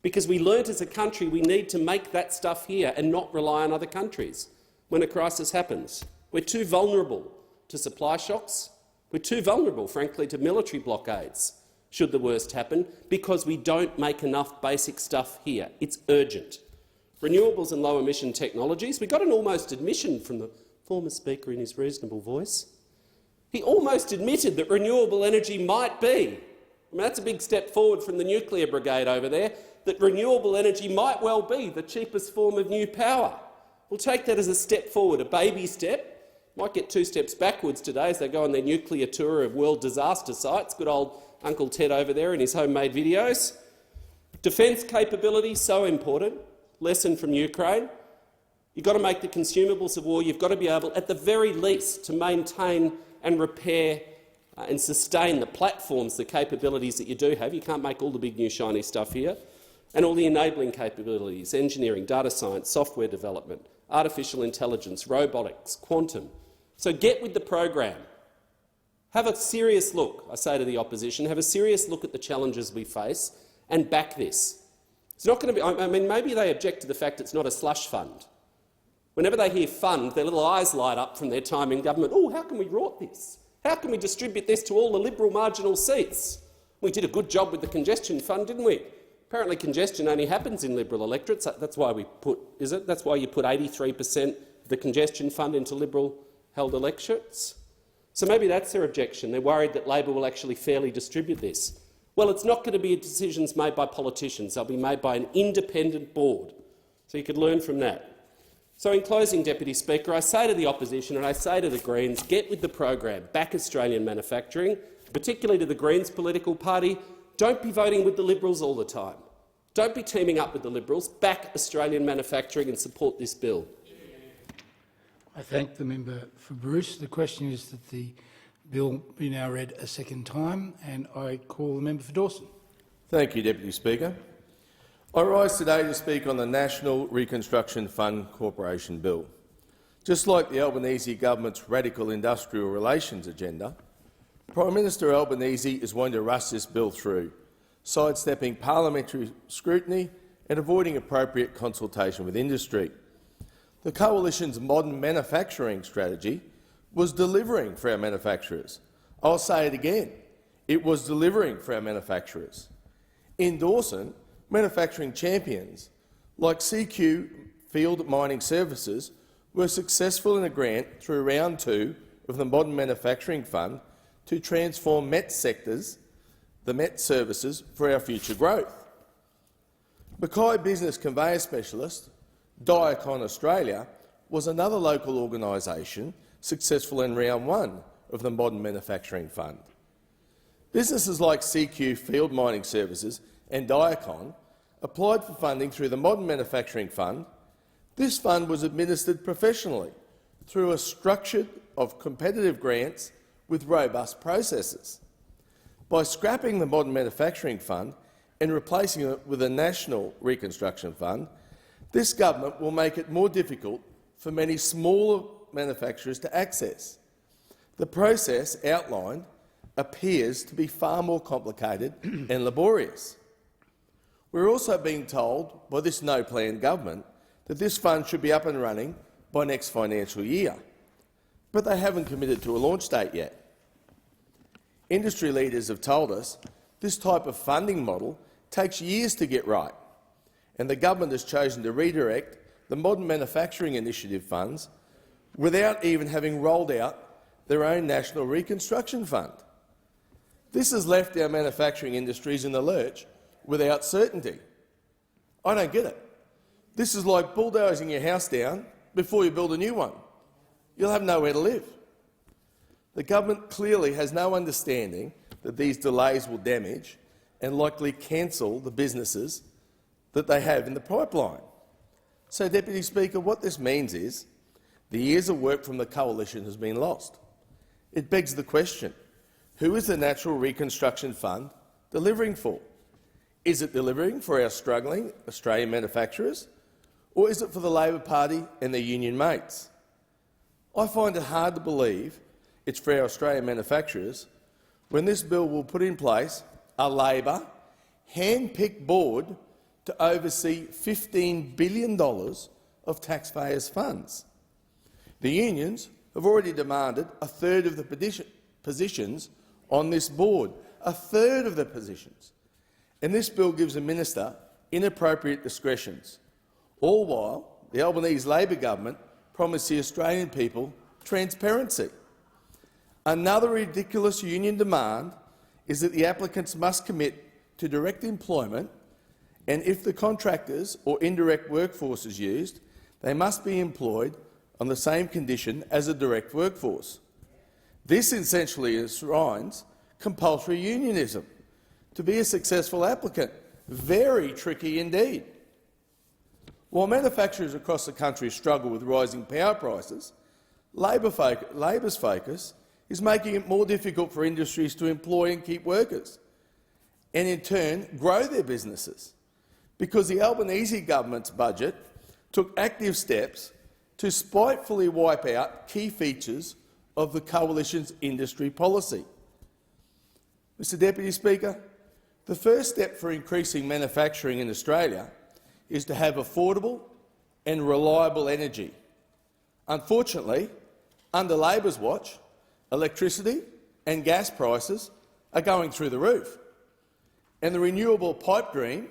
because we learnt as a country we need to make that stuff here and not rely on other countries when a crisis happens. We're too vulnerable to supply shocks. We're too vulnerable, frankly, to military blockades should the worst happen, because we don't make enough basic stuff here. It's urgent. Renewables and low-emission technologies. We got an almost admission from the former Speaker in his reasonable voice. He almost admitted that renewable energy might be, I mean, that's a big step forward from the nuclear brigade over there, that renewable energy might well be the cheapest form of new power. We'll take that as a step forward, a baby step. Might get 2 steps backwards today as they go on their nuclear tour of world disaster sites. Good old Uncle Ted over there in his homemade videos. Defence capability, so important. Lesson from Ukraine. You've got to make the consumables of war. You've got to be able, at the very least, to maintain and repair and sustain the platforms, the capabilities that you do have. You can't make all the big new shiny stuff here. And all the enabling capabilities, engineering, data science, software development, artificial intelligence, robotics, quantum. So get with the program. Have a serious look, I say to the opposition, have a serious look at the challenges we face and back this. It's not going to be. I mean, maybe they object to the fact it's not a slush fund. Whenever they hear fund, their little eyes light up from their time in government. Oh, how can we rort this? How can we distribute this to all the Liberal marginal seats? We did a good job with the congestion fund, didn't we? Apparently congestion only happens in Liberal electorates. That's why we put, is it? That's why you put 83% of the congestion fund into Liberal-held electorates? So maybe that's their objection. They're worried that Labor will actually fairly distribute this. Well, it's not going to be decisions made by politicians. They'll be made by an independent board. So you could learn from that. So in closing, Deputy Speaker, I say to the opposition and I say to the Greens, get with the program, back Australian manufacturing, particularly to the Greens political party. Don't be voting with the Liberals all the time. Don't be teaming up with the Liberals. Back Australian manufacturing and support this bill. I thank the member for Bruce. The question is that the bill be now read a second time, and I call the member for Dawson. Thank you, Deputy Speaker. I rise today to speak on the National Reconstruction Fund Corporation Bill. Just like the Albanese government's radical industrial relations agenda, Prime Minister Albanese is wanting to rush this bill through, sidestepping parliamentary scrutiny and avoiding appropriate consultation with industry. The Coalition's modern manufacturing strategy was delivering for our manufacturers. I'll say it again. It was delivering for our manufacturers. In Dawson, manufacturing champions like CQ Field Mining Services were successful in a grant through round 2 of the Modern Manufacturing Fund to transform MET sectors, the MET services, for our future growth. Mackay Business Conveyor Specialist, Diacon Australia, was another local organisation successful in round 1 of the Modern Manufacturing Fund. Businesses like CQ Field Mining Services and Diacon applied for funding through the Modern Manufacturing Fund. This fund was administered professionally through a structure of competitive grants with robust processes. By scrapping the Modern Manufacturing Fund and replacing it with a National Reconstruction Fund, this government will make it more difficult for many smaller manufacturers to access. The process outlined appears to be far more complicated and laborious. We're also being told by this no-plan government that this fund should be up and running by next financial year, but they haven't committed to a launch date yet. Industry leaders have told us this type of funding model takes years to get right, and the government has chosen to redirect the Modern Manufacturing Initiative funds without even having rolled out their own National Reconstruction Fund. This has left our manufacturing industries in the lurch without certainty. I don't get it. This is like bulldozing your house down before you build a new one. You'll have nowhere to live. The government clearly has no understanding that these delays will damage and likely cancel the businesses that they have in the pipeline. So, Deputy Speaker, what this means is the years of work from the Coalition has been lost. It begs the question, who is the National Reconstruction Fund delivering for? Is it delivering for our struggling Australian manufacturers, or is it for the Labor Party and their union mates? I find it hard to believe it's for our Australian manufacturers when this bill will put in place a Labor hand-picked board to oversee $15 billion of taxpayers' funds. The unions have already demanded a third of the positions on this board, a third of the positions. And this bill gives the minister inappropriate discretions, all while the Albanese Labor government promised the Australian people transparency. Another ridiculous union demand is that the applicants must commit to direct employment, and if the contractors or indirect workforce is used, they must be employed on the same condition as a direct workforce. This essentially enshrines compulsory unionism to be a successful applicant. Very tricky indeed. While manufacturers across the country struggle with rising power prices, Labor's focus is making it more difficult for industries to employ and keep workers, and in turn grow their businesses, because the Albanese government's budget took active steps to spitefully wipe out key features of the Coalition's industry policy. Mr Deputy Speaker, The first step for increasing manufacturing in Australia is to have affordable and reliable energy. Unfortunately, under Labor's watch, electricity and gas prices are going through the roof, and the renewable pipe dream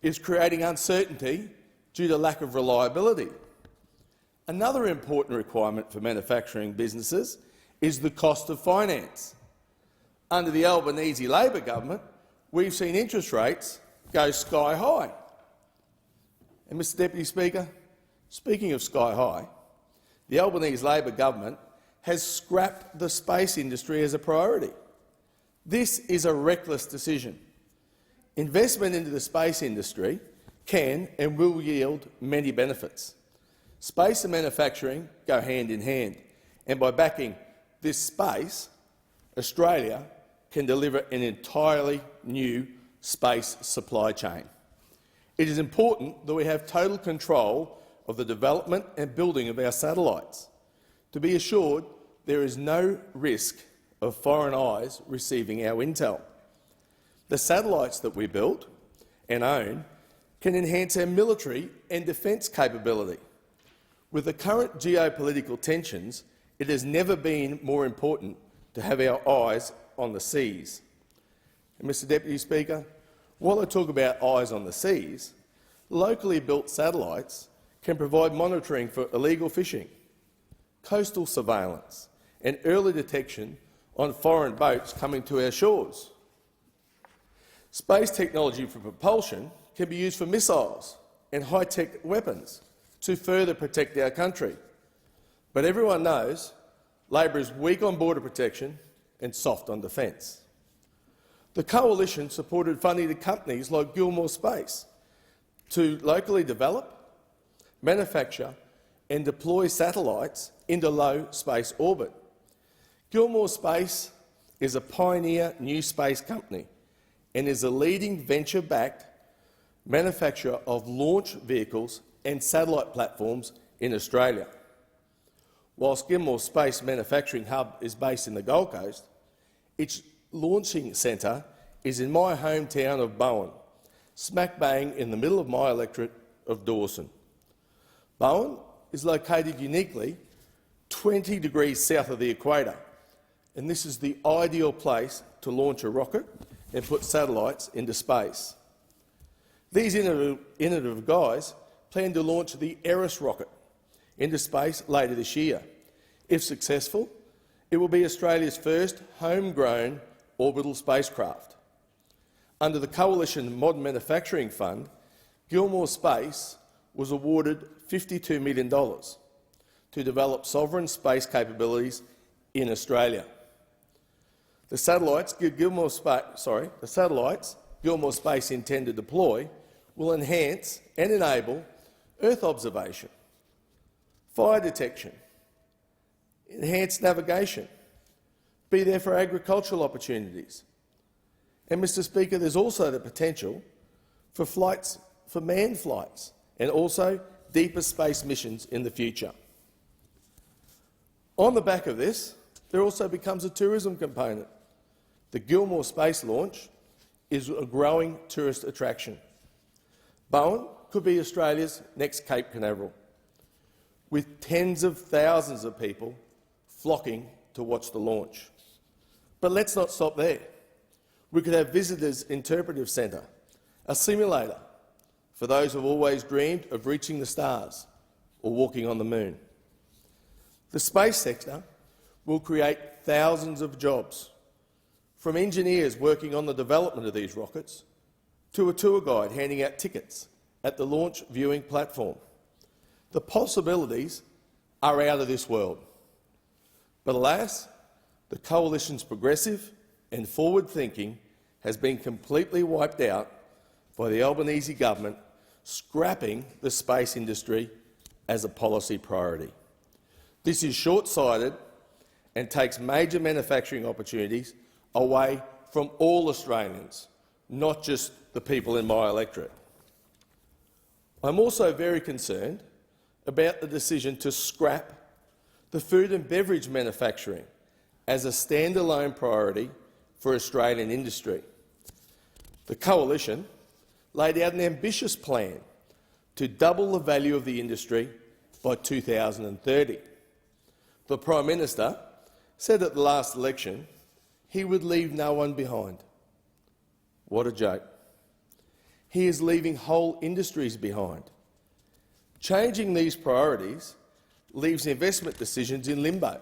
is creating uncertainty due to lack of reliability. Another important requirement for manufacturing businesses is the cost of finance. Under the Albanese Labor government, we've seen interest rates go sky high. And, Mr Deputy Speaker, speaking of sky high, the Albanese Labor government has scrapped the space industry as a priority. This is a reckless decision. Investment into the space industry can and will yield many benefits. Space and manufacturing go hand in hand, and by backing this space, Australia can deliver an entirely new space supply chain. It is important that we have total control of the development and building of our satellites, to be assured there is no risk of foreign eyes receiving our intel. The satellites that we build and own can enhance our military and defence capability. With the current geopolitical tensions, it has never been more important to have our eyes on the seas. And, Mr Deputy Speaker, while I talk about eyes on the seas, locally built satellites can provide monitoring for illegal fishing, coastal surveillance and early detection on foreign boats coming to our shores. Space technology for propulsion can be used for missiles and high-tech weapons to further protect our country. But everyone knows Labor is weak on border protection and soft on defence. The Coalition supported funding to companies like Gilmore Space to locally develop, manufacture and deploy satellites into low space orbit. Gilmore Space is a pioneer new space company and is a leading venture-backed manufacturer of launch vehicles and satellite platforms in Australia. Whilst Gilmore Space Manufacturing Hub is based in the Gold Coast, its launching centre is in my hometown of Bowen, smack bang in the middle of my electorate of Dawson. Bowen is located uniquely 20 degrees south of the equator, and this is the ideal place to launch a rocket and put satellites into space. These innovative guys plan to launch the Eris rocket into space later this year. If successful, it will be Australia's first homegrown orbital spacecraft. Under the Coalition Modern Manufacturing Fund, Gilmore Space was awarded $52 million to develop sovereign space capabilities in Australia. The satellites Gilmore Space intend to deploy will enhance and enable Earth observation, fire detection, enhanced navigation, be there for agricultural opportunities. And, Mr Speaker, there's also the potential for flights, for manned flights, and also deeper space missions in the future. On the back of this, there also becomes a tourism component. The Gilmore Space launch is a growing tourist attraction. Bowen could be Australia's next Cape Canaveral, with tens of thousands of people flocking to watch the launch. But let's not stop there. We could have Visitors Interpretive Centre, a simulator for those who have always dreamed of reaching the stars or walking on the moon. The space sector will create thousands of jobs, from engineers working on the development of these rockets to a tour guide handing out tickets at the launch viewing platform. The possibilities are out of this world. But alas, the Coalition's progressive and forward-thinking has been completely wiped out by the Albanese government scrapping the space industry as a policy priority. This is short-sighted and takes major manufacturing opportunities away from all Australians, not just the people in my electorate. I'm also very concerned about the decision to scrap the food and beverage manufacturing as a standalone priority for Australian industry. The Coalition laid out an ambitious plan to double the value of the industry by 2030. The Prime Minister said at the last election he would leave no one behind. What a joke. He is leaving whole industries behind. Changing these priorities leaves investment decisions in limbo.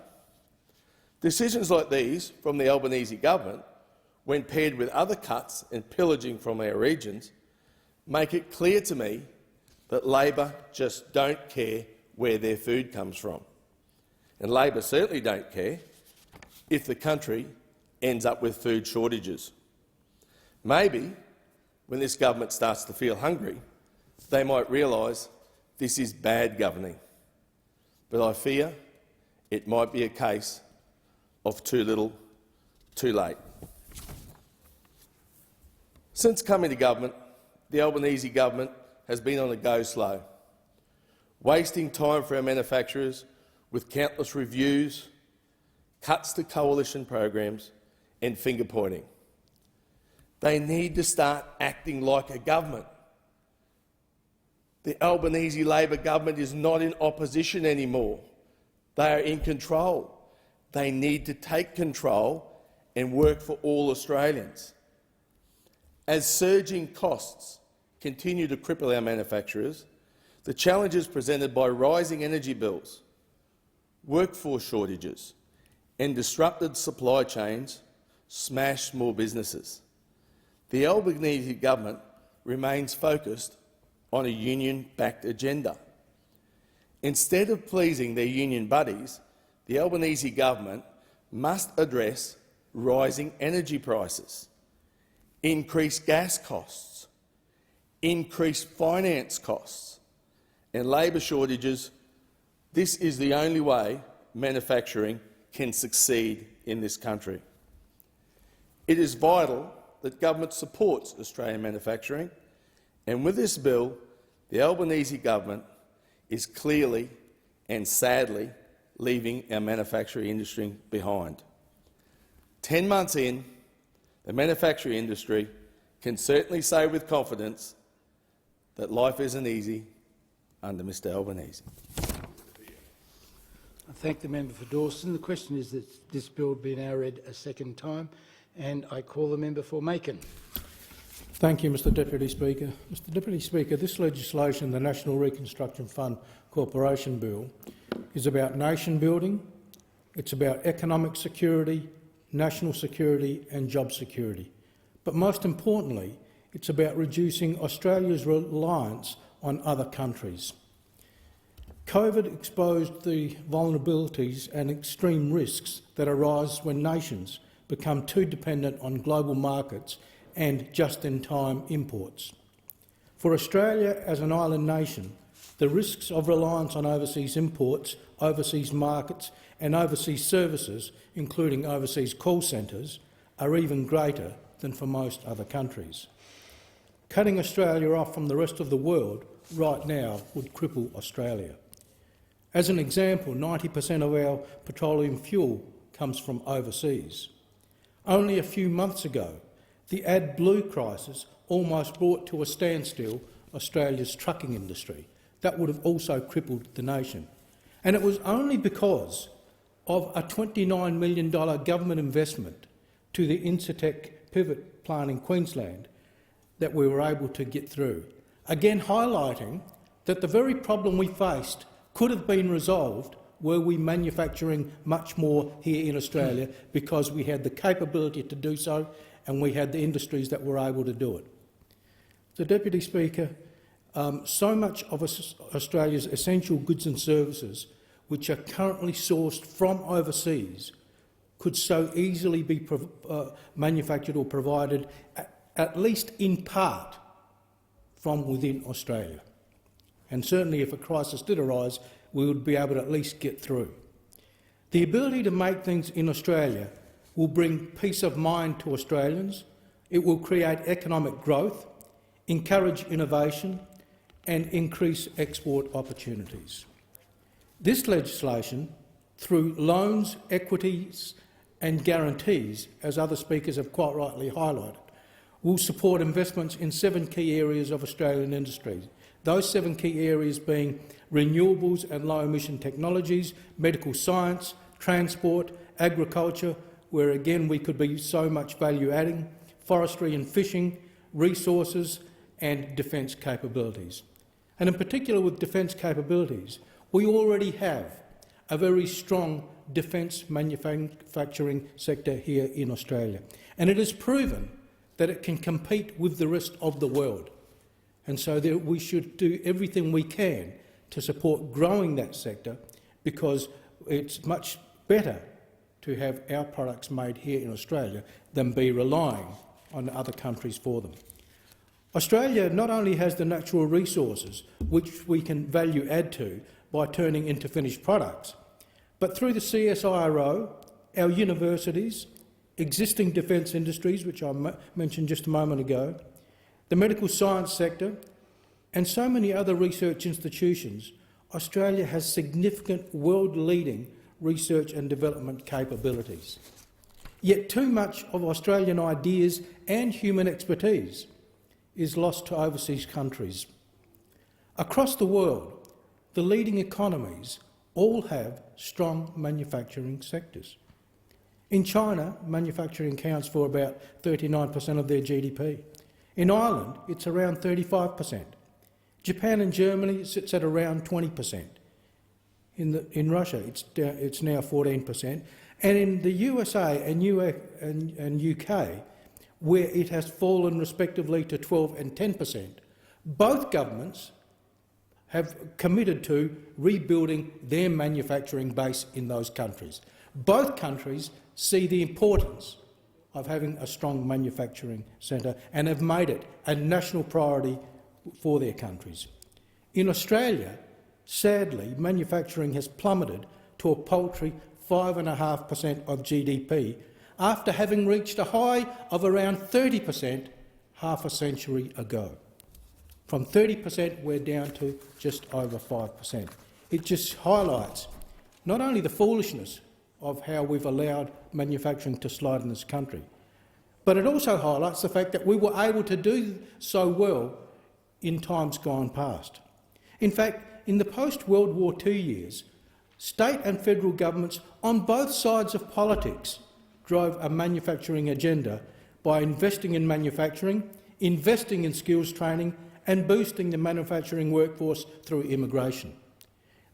Decisions like these from the Albanese government, when paired with other cuts and pillaging from our regions, make it clear to me that Labor just don't care where their food comes from. And Labor certainly don't care if the country ends up with food shortages. Maybe, when this government starts to feel hungry, they might realise this is bad governing. But I fear it might be a case of too little, too late. Since coming to government, the Albanese government has been on a go-slow, wasting time for our manufacturers with countless reviews, cuts to coalition programs and finger-pointing. They need to start acting like a government. The Albanese Labor government is not in opposition anymore. They are in control. They need to take control and work for all Australians. As surging costs continue to cripple our manufacturers, the challenges presented by rising energy bills, workforce shortages and disrupted supply chains smash small businesses. The Albanese government remains focused on a union-backed agenda. Instead of pleasing their union buddies, the Albanese government must address rising energy prices, increased gas costs, increased finance costs and labour shortages. This is the only way manufacturing can succeed in this country. It is vital that government supports Australian manufacturing, and with this bill, the Albanese government is clearly and sadly leaving our manufacturing industry behind. 10 months in, the manufacturing industry can certainly say with confidence that life isn't easy under Mr Albanese. I thank the member for Dawson. The question is that this bill be now read a second time, and I call the member for Macon. Thank you, Mr Deputy Speaker. Mr Deputy Speaker, this legislation, the National Reconstruction Fund Corporation Bill, is about nation building, it's about economic security, national security and job security. But most importantly, it's about reducing Australia's reliance on other countries. COVID exposed the vulnerabilities and extreme risks that arise when nations become too dependent on global markets and just-in-time imports. For Australia as an island nation, the risks of reliance on overseas imports, overseas markets and overseas services, including overseas call centres, are even greater than for most other countries. Cutting Australia off from the rest of the world right now would cripple Australia. As an example, 90% of our petroleum fuel comes from overseas. Only a few months ago, the AdBlue crisis almost brought to a standstill Australia's trucking industry. That would have also crippled the nation. And it was only because of a $29 million government investment to the Incitec pivot plant in Queensland that we were able to get through, again highlighting that the very problem we faced could have been resolved were we manufacturing much more here in Australia because we had the capability to do so and we had the industries that were able to do it. So, Deputy Speaker, so much of Australia's essential goods and services which are currently sourced from overseas could so easily be manufactured or provided, at least in part, from within Australia. And certainly if a crisis did arise, we would be able to at least get through. The ability to make things in Australia will bring peace of mind to Australians, it will create economic growth, encourage innovation and increase export opportunities. This legislation, through loans, equities and guarantees, as other speakers have quite rightly highlighted, will support investments in 7 key areas of Australian industries. Those 7 key areas being renewables and low-emission technologies, medical science, transport, agriculture, where again we could be so much value-adding, forestry and fishing, resources and defence capabilities. And in particular with defence capabilities, we already have a very strong defence manufacturing sector here in Australia. And it is proven that it can compete with the rest of the world. And so we should do everything we can to support growing that sector, because it's much better to have our products made here in Australia than be relying on other countries for them. Australia not only has the natural resources which we can value add to by turning into finished products, but through the CSIRO, our universities, existing defence industries, which I mentioned just a moment ago, the medical science sector and so many other research institutions, Australia has significant world-leading research and development capabilities. Yet too much of Australian ideas and human expertise is lost to overseas countries. Across the world, the leading economies all have strong manufacturing sectors. In China, manufacturing accounts for about 39% of their GDP. In Ireland, it's around 35%. Japan and Germany sits at around 20%. In Russia, it's now 14%. And in the USA and UK, where it has fallen respectively to 12% and 10%, both governments have committed to rebuilding their manufacturing base in those countries. Both countries see the importance of having a strong manufacturing centre and have made it a national priority for their countries. In Australia, sadly, manufacturing has plummeted to a paltry 5.5% of GDP after having reached a high of around 30% half a century ago. From 30% we're down to just over 5%. It just highlights not only the foolishness of how we've allowed manufacturing to slide in this country, but it also highlights the fact that we were able to do so well in times gone past. In fact, in the post-World War II years, state and federal governments on both sides of politics drove a manufacturing agenda by investing in manufacturing, investing in skills training and boosting the manufacturing workforce through immigration.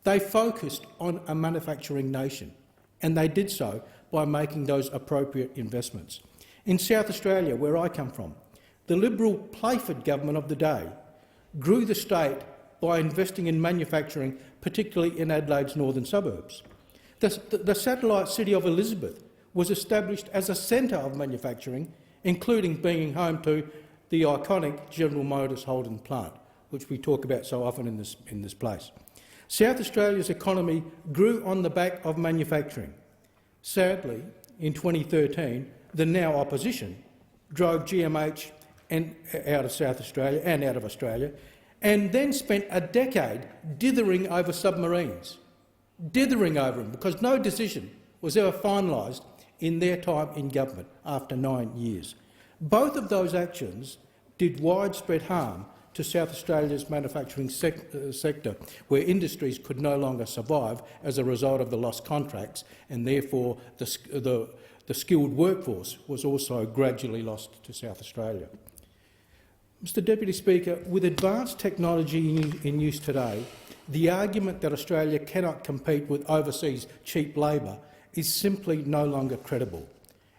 They focused on a manufacturing nation, and they did so by making those appropriate investments. In South Australia, where I come from, the Liberal Playford government of the day grew the state by investing in manufacturing, particularly in Adelaide's northern suburbs. The satellite city of Elizabeth was established as a centre of manufacturing, including being home to the iconic General Motors Holden plant, which we talk about so often in this place. South Australia's economy grew on the back of manufacturing. Sadly, in 2013, the now opposition drove GMH out of South Australia and out of Australia, and then spent a decade dithering over submarines, dithering over them, because no decision was ever finalised in their time in government after 9 years. Both of those actions did widespread harm to South Australia's manufacturing sector, where industries could no longer survive as a result of the lost contracts, and therefore the skilled workforce was also gradually lost to South Australia. Mr Deputy Speaker, with advanced technology in use today, the argument that Australia cannot compete with overseas cheap labour is simply no longer credible.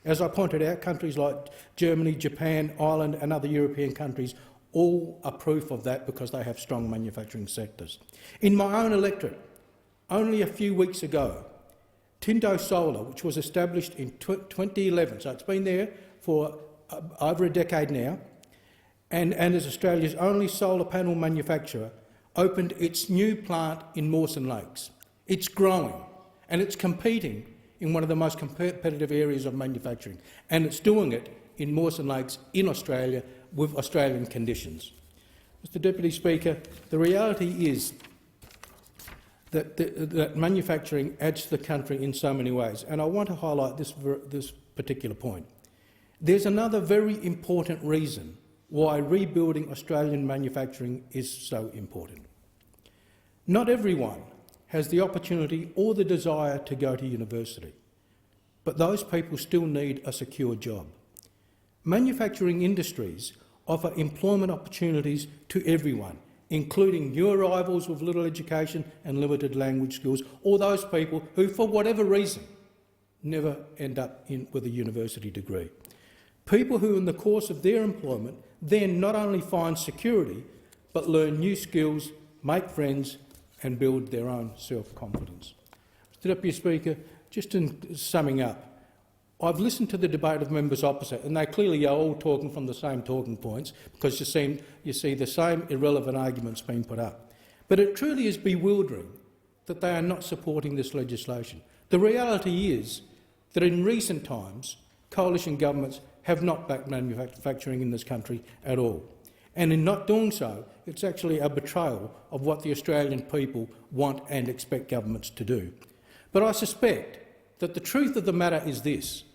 As I pointed out, countries like Germany, Japan, Ireland and other European countries all are proof of that because they have strong manufacturing sectors. In my own electorate, only a few weeks ago, Tindo Solar, which was established in 2011, so it's been there for over a decade now, and is Australia's only solar panel manufacturer, opened its new plant in Mawson Lakes. It's growing and it's competing in one of the most competitive areas of manufacturing, and it's doing it in Mawson Lakes in Australia with Australian conditions. Mr Deputy Speaker, the reality is that manufacturing adds to the country in so many ways, and I want to highlight this particular point. There's another very important reason why rebuilding Australian manufacturing is so important. Not everyone has the opportunity or the desire to go to university, but those people still need a secure job. Manufacturing industries offer employment opportunities to everyone, including new arrivals with little education and limited language skills, or those people who, for whatever reason, never end up with a university degree. People who, in the course of their employment, then not only find security, but learn new skills, make friends and build their own self-confidence. Mr Deputy Speaker, just in summing up, I've listened to the debate of members opposite, and they clearly are all talking from the same talking points because you see the same irrelevant arguments being put up. But it truly is bewildering that they are not supporting this legislation. The reality is that in recent times, coalition governments have not backed manufacturing in this country at all. And in not doing so, it's actually a betrayal of what the Australian people want and expect governments to do. But I suspect that the truth of the matter is this.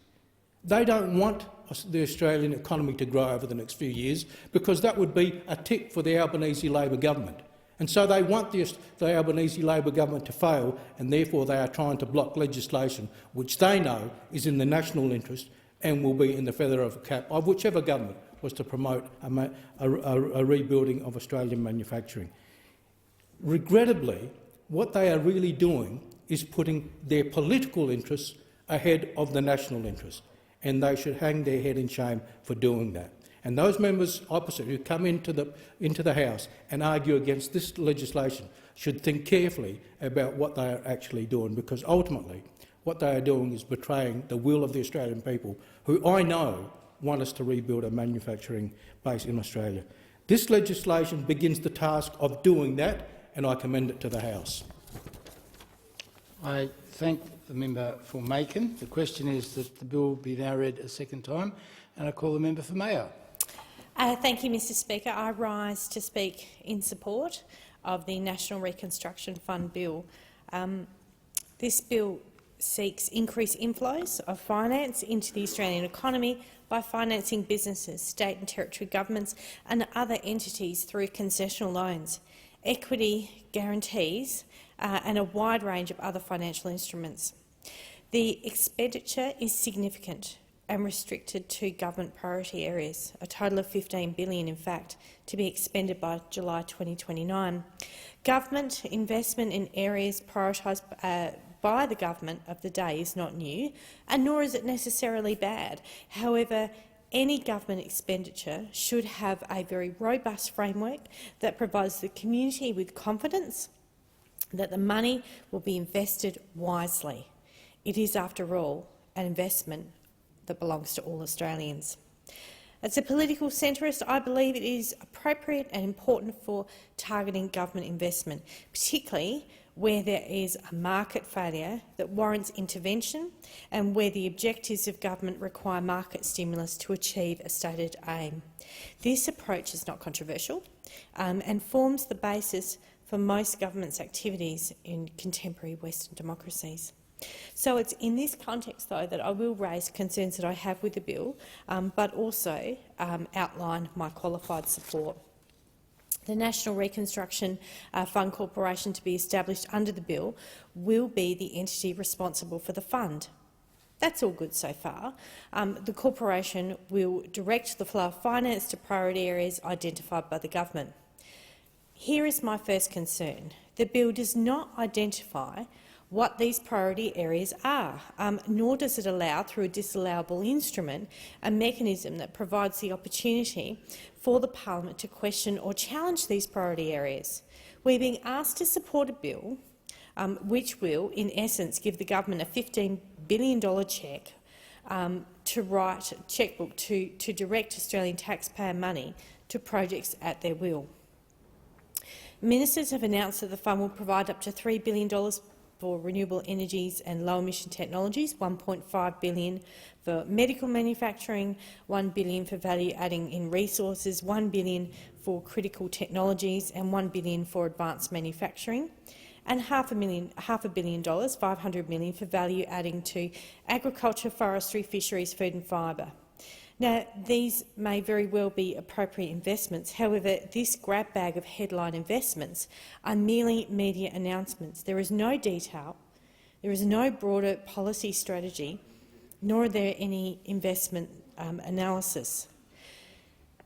They don't want the Australian economy to grow over the next few years because that would be a tick for the Albanese Labor government. And so they want the Albanese Labor government to fail, and therefore they are trying to block legislation which they know is in the national interest and will be in the feather of a cap of whichever government was to promote a rebuilding of Australian manufacturing. Regrettably, what they are really doing is putting their political interests ahead of the national interest, and they should hang their head in shame for doing that. And those members opposite who come into the House and argue against this legislation should think carefully about what they are actually doing, because ultimately what they are doing is betraying the will of the Australian people, who I know want us to rebuild a manufacturing base in Australia. This legislation begins the task of doing that, and I commend it to the House. I thank the member for Macon. The question is that the bill be now read a second time, and I call the member for Mayo. Thank you, Mr Speaker. I rise to speak in support of the National Reconstruction Fund bill. This bill seeks increased inflows of finance into the Australian economy by financing businesses, state and territory governments and other entities through concessional loans, equity guarantees and a wide range of other financial instruments. The expenditure is significant and restricted to government priority areas, a total of $15 billion, in fact, to be expended by July 2029. Government investment in areas prioritised by the government of the day is not new, and nor is it necessarily bad. However, any government expenditure should have a very robust framework that provides the community with confidence that the money will be invested wisely. It is, after all, an investment that belongs to all Australians. As a political centrist, I believe it is appropriate and important for targeting government investment, particularly where there is a market failure that warrants intervention and where the objectives of government require market stimulus to achieve a stated aim. This approach is not controversial and forms the basis for most government's activities in contemporary Western democracies. So it's in this context, though, that I will raise concerns that I have with the bill, but also outline my qualified support. The National Reconstruction Fund Corporation to be established under the bill will be the entity responsible for the fund. That's all good so far. The corporation will direct the flow of finance to priority areas identified by the government. Here is my first concern. The bill does not identify what these priority areas are, nor does it allow, through a disallowable instrument, a mechanism that provides the opportunity for the parliament to question or challenge these priority areas. We're being asked to support a bill which will, in essence, give the government a $15 billion cheque to write a chequebook to direct Australian taxpayer money to projects at their will. Ministers have announced that the fund will provide up to $3 billion for renewable energies and low-emission technologies, $1.5 billion for medical manufacturing, $1 billion for value-adding in resources, $1 billion for critical technologies and $1 billion for advanced manufacturing, and $500 million, $500 million for value-adding to agriculture, forestry, fisheries, food and fibre. Now, these may very well be appropriate investments. However, this grab bag of headline investments are merely media announcements. There is no detail, there is no broader policy strategy, nor are there any investment analysis.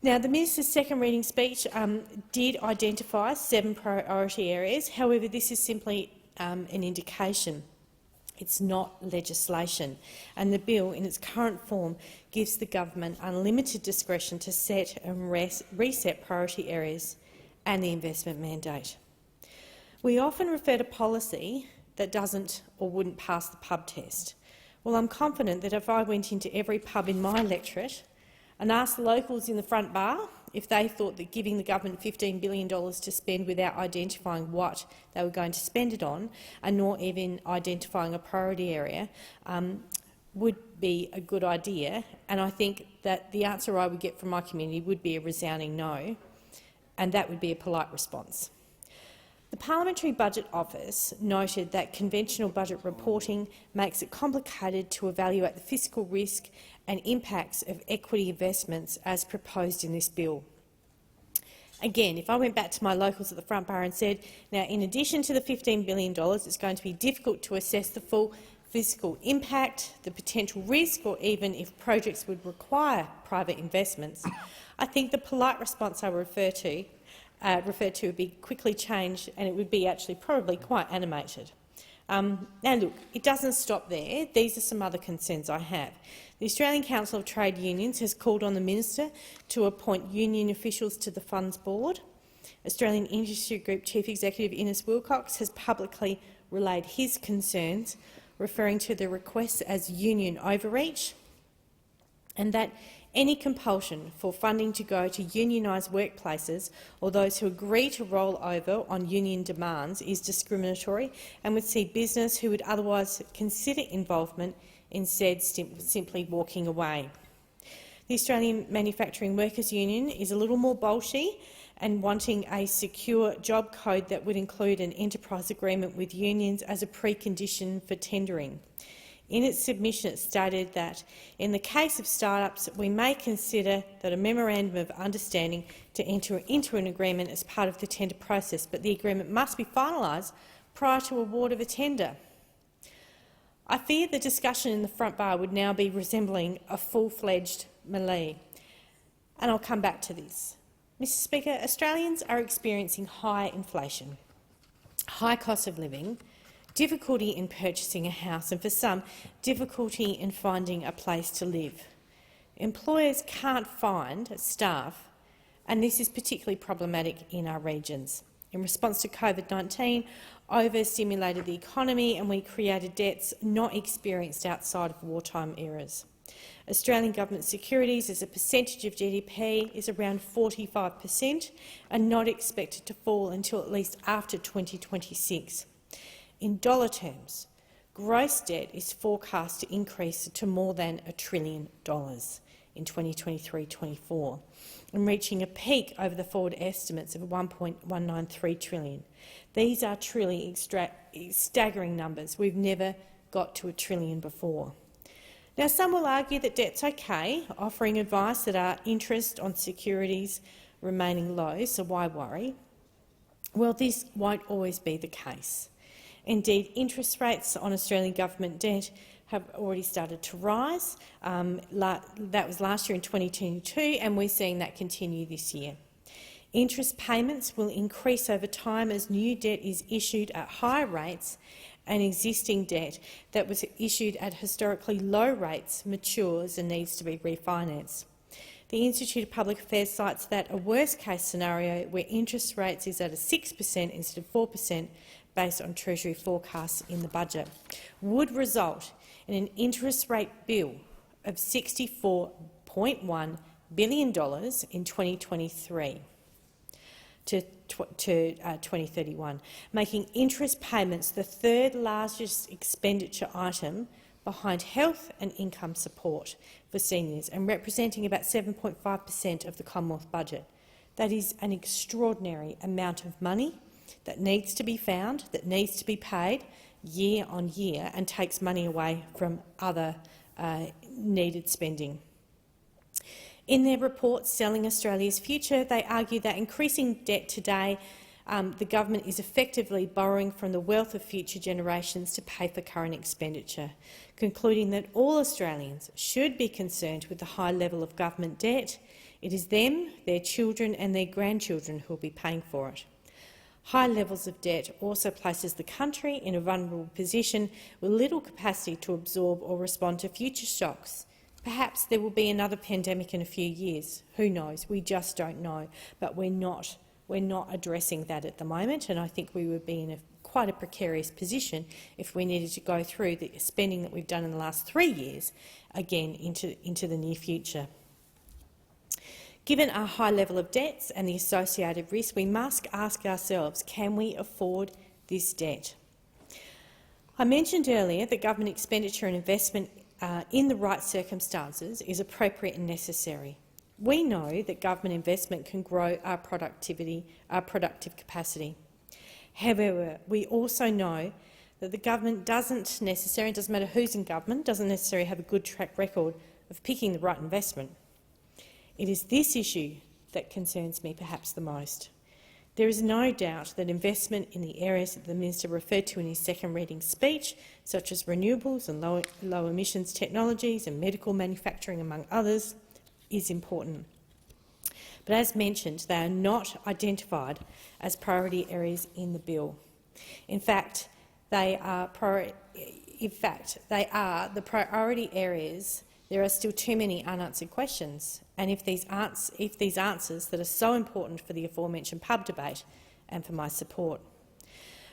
Now, the minister's second reading speech did identify 7 priority areas. However, this is simply an indication. It's not legislation, and the bill in its current form gives the government unlimited discretion to set and reset priority areas and the investment mandate. We often refer to policy that doesn't or wouldn't pass the pub test. Well, I'm confident that if I went into every pub in my electorate and asked the locals in the front bar if they thought that giving the government $15 billion to spend without identifying what they were going to spend it on, and nor even identifying a priority area, would be a good idea. And I think that the answer I would get from my community would be a resounding no, and that would be a polite response. The Parliamentary Budget Office noted that conventional budget reporting makes it complicated to evaluate the fiscal risk and impacts of equity investments as proposed in this bill. Again, if I went back to my locals at the front bar and said, now, in addition to the $15 billion, it's going to be difficult to assess the full fiscal impact, the potential risk, or even if projects would require private investments, I think the polite response I referred to would be quickly changed, and it would be actually probably quite animated. Now, look, it doesn't stop there. These are some other concerns I have. The Australian Council of Trade Unions has called on the minister to appoint union officials to the Fund's board. Australian Industry Group Chief Executive Innes Wilcox has publicly relayed his concerns, referring to the requests as union overreach, and that any compulsion for funding to go to unionised workplaces or those who agree to roll over on union demands is discriminatory and would see business who would otherwise consider involvement instead simply walking away. The Australian Manufacturing Workers Union is a little more bolshy and wanting a secure job code that would include an enterprise agreement with unions as a precondition for tendering. In its submission, it stated that, in the case of start-ups, we may consider that a memorandum of understanding to enter into an agreement as part of the tender process, but the agreement must be finalised prior to award of a tender. I fear the discussion in the front bar would now be resembling a full-fledged melee, and I'll come back to this. Mr Speaker, Australians are experiencing high inflation, high cost of living, difficulty in purchasing a house, and for some, difficulty in finding a place to live. Employers can't find staff, and this is particularly problematic in our regions. In response to COVID-19, overstimulated the economy and we created debts not experienced outside of wartime eras. Australian government securities as a percentage of GDP is around 45% and not expected to fall until at least after 2026. In dollar terms, gross debt is forecast to increase to more than $1 trillion in 2023-24, and reaching a peak over the forward estimates of $1.193 trillion. These are truly staggering numbers. We've never got to $1 trillion before. Now, some will argue that debt's okay, offering advice that our interest on securities remaining low, so why worry? Well, this won't always be the case. Indeed, interest rates on Australian government debt have already started to rise. That was last year in 2022, and we're seeing that continue this year. Interest payments will increase over time as new debt is issued at higher rates and existing debt that was issued at historically low rates matures and needs to be refinanced. The Institute of Public Affairs cites that a worst-case scenario where interest rates is at a 6% instead of 4%, based on Treasury forecasts in the budget, would result in an interest rate bill of $64.1 billion in 2023 to 2031, making interest payments the third largest expenditure item behind health and income support for seniors and representing about 7.5% of the Commonwealth budget. That is an extraordinary amount of money that needs to be found, that needs to be paid year on year, and takes money away from other needed spending. In their report, Selling Australia's Future, they argue that increasing debt today, the government is effectively borrowing from the wealth of future generations to pay for current expenditure, concluding that all Australians should be concerned with the high level of government debt. It is them, their children and their grandchildren who will be paying for it. High levels of debt also places the country in a vulnerable position with little capacity to absorb or respond to future shocks. Perhaps there will be another pandemic in a few years. Who knows? We just don't know. But we're not addressing that at the moment, and I think we would be in quite a precarious position if we needed to go through the spending that we've done in the last 3 years again into the near future. Given our high level of debts and the associated risk, we must ask ourselves, can we afford this debt? I mentioned earlier that government expenditure and investment in the right circumstances is appropriate and necessary. We know that government investment can grow our productive capacity. However, we also know that the government doesn't matter who's in government, doesn't necessarily have a good track record of picking the right investment. It is this issue that concerns me perhaps the most. There is no doubt that investment in the areas that the Minister referred to in his second reading speech, such as renewables and low emissions technologies and medical manufacturing, among others, is important. But as mentioned, they are not identified as priority areas in the bill. In fact, they are the priority areas. There are still too many unanswered questions, and if these answers that are so important for the aforementioned pub debate and for my support.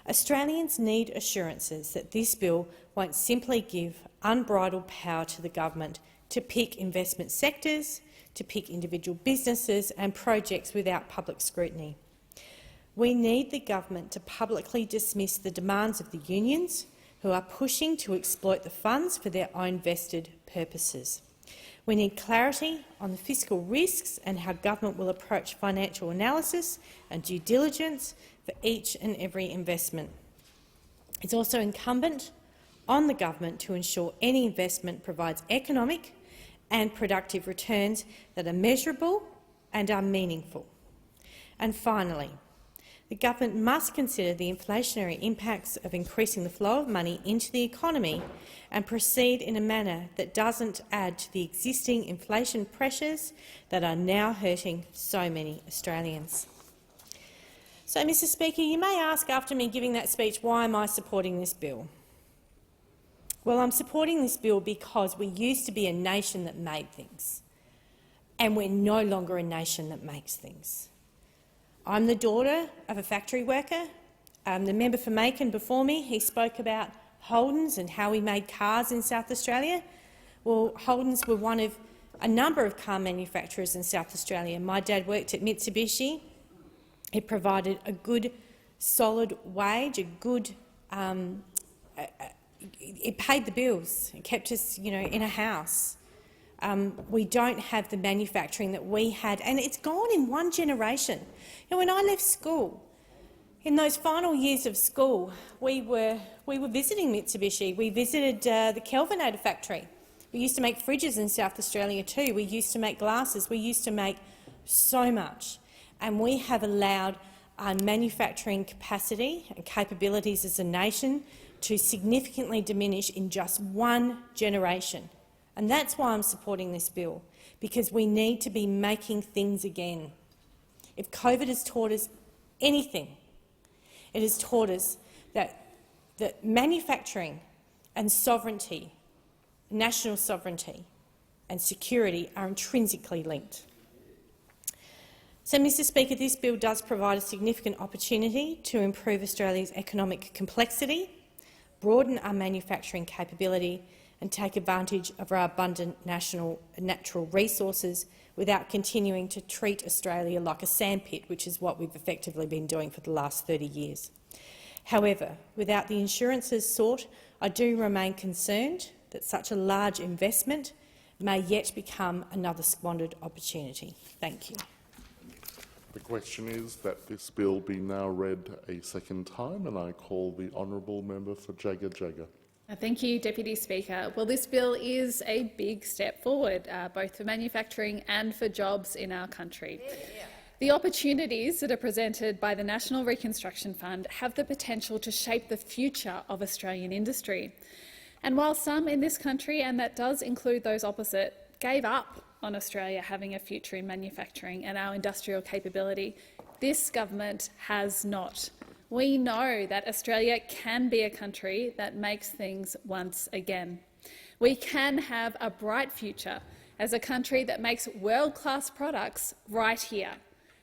Australians need assurances that this bill won't simply give unbridled power to the government to pick investment sectors, to pick individual businesses and projects without public scrutiny. We need the government to publicly dismiss the demands of the unions who are pushing to exploit the funds for their own vested purposes. We need clarity on the fiscal risks and how government will approach financial analysis and due diligence for each and every investment. It's also incumbent on the government to ensure any investment provides economic and productive returns that are measurable and are meaningful. And finally, the government must consider the inflationary impacts of increasing the flow of money into the economy and proceed in a manner that doesn't add to the existing inflation pressures that are now hurting so many Australians. So, Mr Speaker, you may ask after me giving that speech, why am I supporting this bill? Well, I'm supporting this bill because we used to be a nation that made things, and we're no longer a nation that makes things. I'm the daughter of a factory worker. The member for Macon before me, he spoke about Holdens and how we made cars in South Australia. Well, Holdens were one of a number of car manufacturers in South Australia. My dad worked at Mitsubishi. It provided a good, solid wage, it paid the bills. It kept us, in a house. We don't have the manufacturing that we had, and it's gone in one generation. When I left school, in those final years of school, we were visiting Mitsubishi. We visited the Kelvinator factory. We used to make fridges in South Australia too. We used to make glasses. We used to make so much, and we have allowed our manufacturing capacity and capabilities as a nation to significantly diminish in just one generation. And that's why I'm supporting this bill, because we need to be making things again. If COVID has taught us anything, it has taught us that manufacturing and sovereignty, national sovereignty and security are intrinsically linked. So, Mr Speaker, this bill does provide a significant opportunity to improve Australia's economic complexity, broaden our manufacturing capability and take advantage of our abundant natural resources without continuing to treat Australia like a sandpit, which is what we've effectively been doing for the last 30 years. However, without the assurances sought, I do remain concerned that such a large investment may yet become another squandered opportunity. Thank you. The question is that this bill be now read a second time, and I call the honourable member for Jagga Jagga. Thank you, Deputy Speaker. Well, this bill is a big step forward, both for manufacturing and for jobs in our country. The opportunities that are presented by the National Reconstruction Fund have the potential to shape the future of Australian industry. And while some in this country, and that does include those opposite, gave up on Australia having a future in manufacturing and our industrial capability, this government has not. We know that Australia can be a country that makes things once again. We can have a bright future as a country that makes world-class products right here.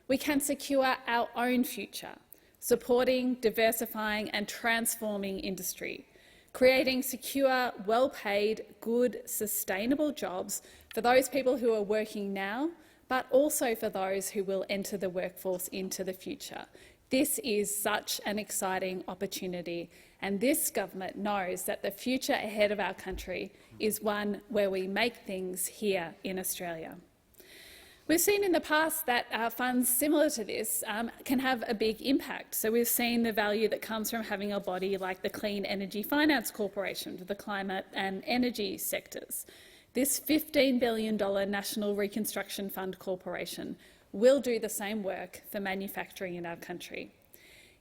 We can secure our own future, supporting, diversifying and transforming industry, creating secure, well-paid, good, sustainable jobs for those people who are working now, but also for those who will enter the workforce into the future. This is such an exciting opportunity, and this government knows that the future ahead of our country is one where we make things here in Australia. We've seen in the past that funds similar to this can have a big impact. So we've seen the value that comes from having a body like the Clean Energy Finance Corporation for the climate and energy sectors. This $15 billion National Reconstruction Fund Corporation will do the same work for manufacturing in our country.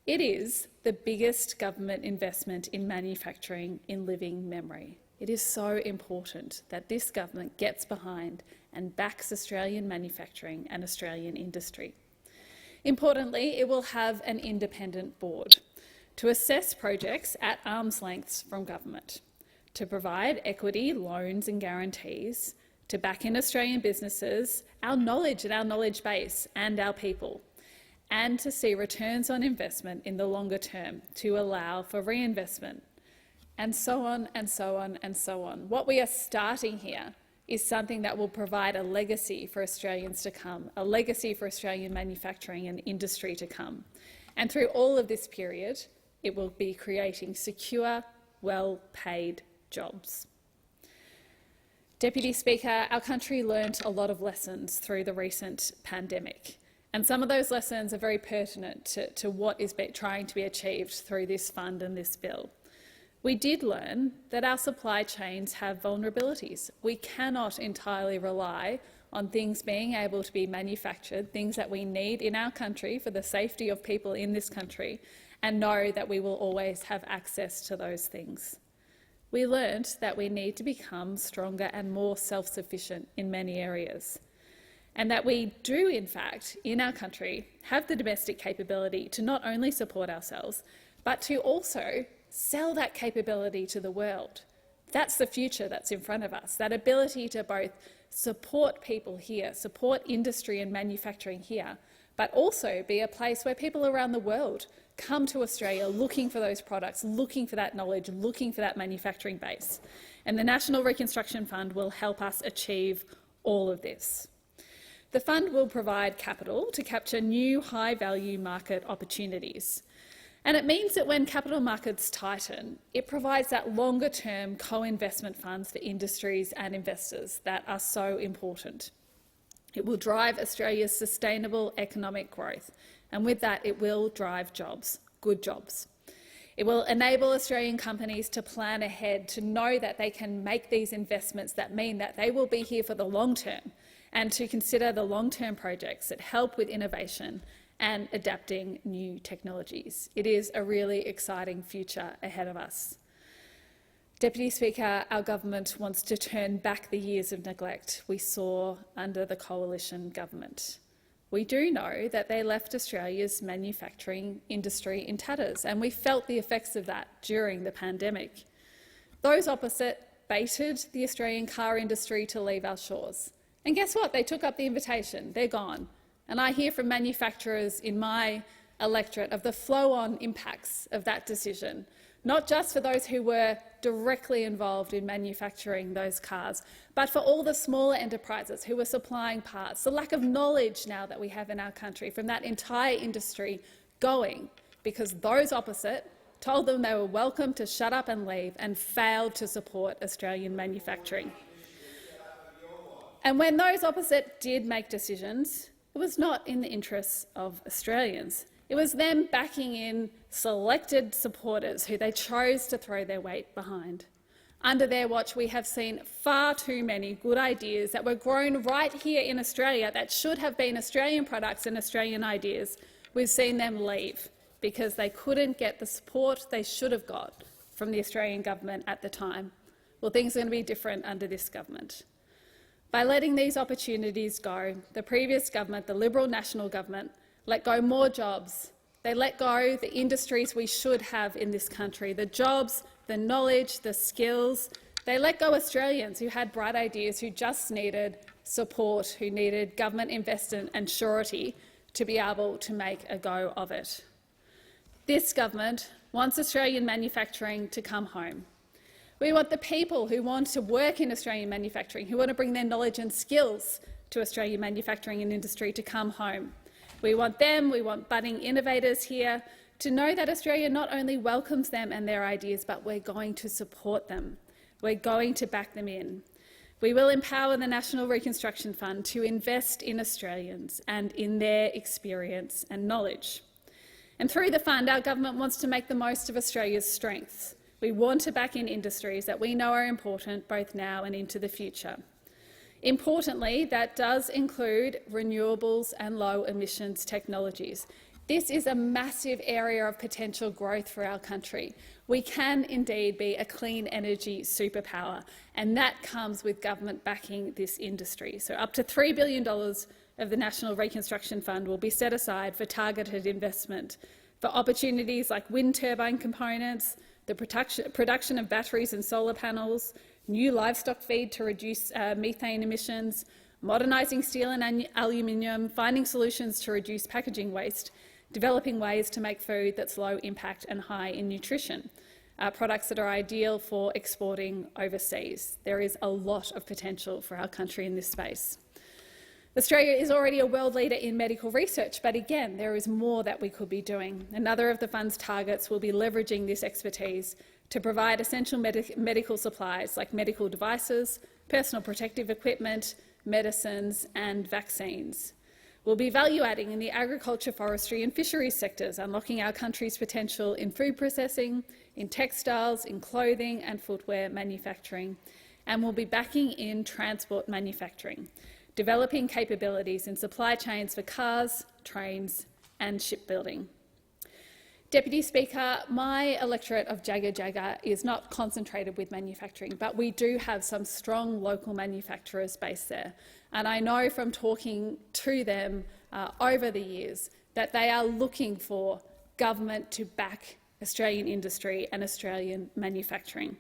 It is the biggest government investment in manufacturing in living memory. It is so important that this government gets behind and backs Australian manufacturing and Australian industry. Importantly, it will have an independent board to assess projects at arm's length from government, to provide equity, loans and guarantees, to back in Australian businesses, our knowledge and our knowledge base and our people, and to see returns on investment in the longer term to allow for reinvestment, and so on and so on and so on. What we are starting here is something that will provide a legacy for Australians to come, a legacy for Australian manufacturing and industry to come. And through all of this period, it will be creating secure, well-paid jobs. Deputy Speaker, our country learnt a lot of lessons through the recent pandemic, and some of those lessons are very pertinent to what is trying to be achieved through this fund and this bill. We did learn that our supply chains have vulnerabilities. We cannot entirely rely on things being able to be manufactured, things that we need in our country for the safety of people in this country, and know that we will always have access to those things. We learnt that we need to become stronger and more self-sufficient in many areas, and that we do, in fact, in our country, have the domestic capability to not only support ourselves, but to also sell that capability to the world. That's the future that's in front of us, that ability to both support people here, support industry and manufacturing here, but also be a place where people around the world come to Australia looking for those products, looking for that knowledge, looking for that manufacturing base. And the National Reconstruction Fund will help us achieve all of this. The fund will provide capital to capture new high-value market opportunities. And it means that when capital markets tighten, it provides that longer-term co-investment funds for industries and investors that are so important. It will drive Australia's sustainable economic growth, and with that it will drive jobs, good jobs. It will enable Australian companies to plan ahead, to know that they can make these investments that mean that they will be here for the long term, and to consider the long-term projects that help with innovation and adapting new technologies. It is a really exciting future ahead of us. Deputy Speaker, our government wants to turn back the years of neglect we saw under the coalition government. We do know that they left Australia's manufacturing industry in tatters, and we felt the effects of that during the pandemic. Those opposite baited the Australian car industry to leave our shores. And guess what? They took up the invitation. They're gone. And I hear from manufacturers in my electorate of the flow-on impacts of that decision, not just for those who were directly involved in manufacturing those cars, but for all the smaller enterprises who were supplying parts, the lack of knowledge now that we have in our country from that entire industry going, because those opposite told them they were welcome to shut up and leave and failed to support Australian manufacturing. And when those opposite did make decisions, it was not in the interests of Australians. It was them backing in selected supporters who they chose to throw their weight behind. Under their watch, we have seen far too many good ideas that were grown right here in Australia that should have been Australian products and Australian ideas. We've seen them leave because they couldn't get the support they should have got from the Australian government at the time. Well, things are going to be different under this government. By letting these opportunities go, the previous government, the Liberal National Government, let go more jobs. They let go the industries we should have in this country, the jobs, the knowledge, the skills. They let go Australians who had bright ideas, who just needed support, who needed government investment and surety to be able to make a go of it. This government wants Australian manufacturing to come home. We want the people who want to work in Australian manufacturing, who want to bring their knowledge and skills to Australian manufacturing and industry to come home. We want them, we want budding innovators here to know that Australia not only welcomes them and their ideas, but we're going to support them. We're going to back them in. We will empower the National Reconstruction Fund to invest in Australians and in their experience and knowledge. And through the fund, our government wants to make the most of Australia's strengths. We want to back in industries that we know are important both now and into the future. Importantly, that does include renewables and low-emissions technologies. This is a massive area of potential growth for our country. We can indeed be a clean energy superpower, and that comes with government backing this industry. So up to $3 billion of the National Reconstruction Fund will be set aside for targeted investment for opportunities like wind turbine components, the production of batteries and solar panels, new livestock feed to reduce methane emissions, modernising steel and aluminium, finding solutions to reduce packaging waste, developing ways to make food that's low impact and high in nutrition, products that are ideal for exporting overseas. There is a lot of potential for our country in this space. Australia is already a world leader in medical research, but again, there is more that we could be doing. Another of the fund's targets will be leveraging this expertise to provide essential medical supplies like medical devices, personal protective equipment, medicines and vaccines. We'll be value-adding in the agriculture, forestry and fisheries sectors, unlocking our country's potential in food processing, in textiles, in clothing and footwear manufacturing. And we'll be backing in transport manufacturing, developing capabilities in supply chains for cars, trains and shipbuilding. Deputy Speaker, my electorate of Jagga Jagga is not concentrated with manufacturing, but we do have some strong local manufacturers based there. And I know from talking to them over the years that they are looking for government to back Australian industry and Australian manufacturing.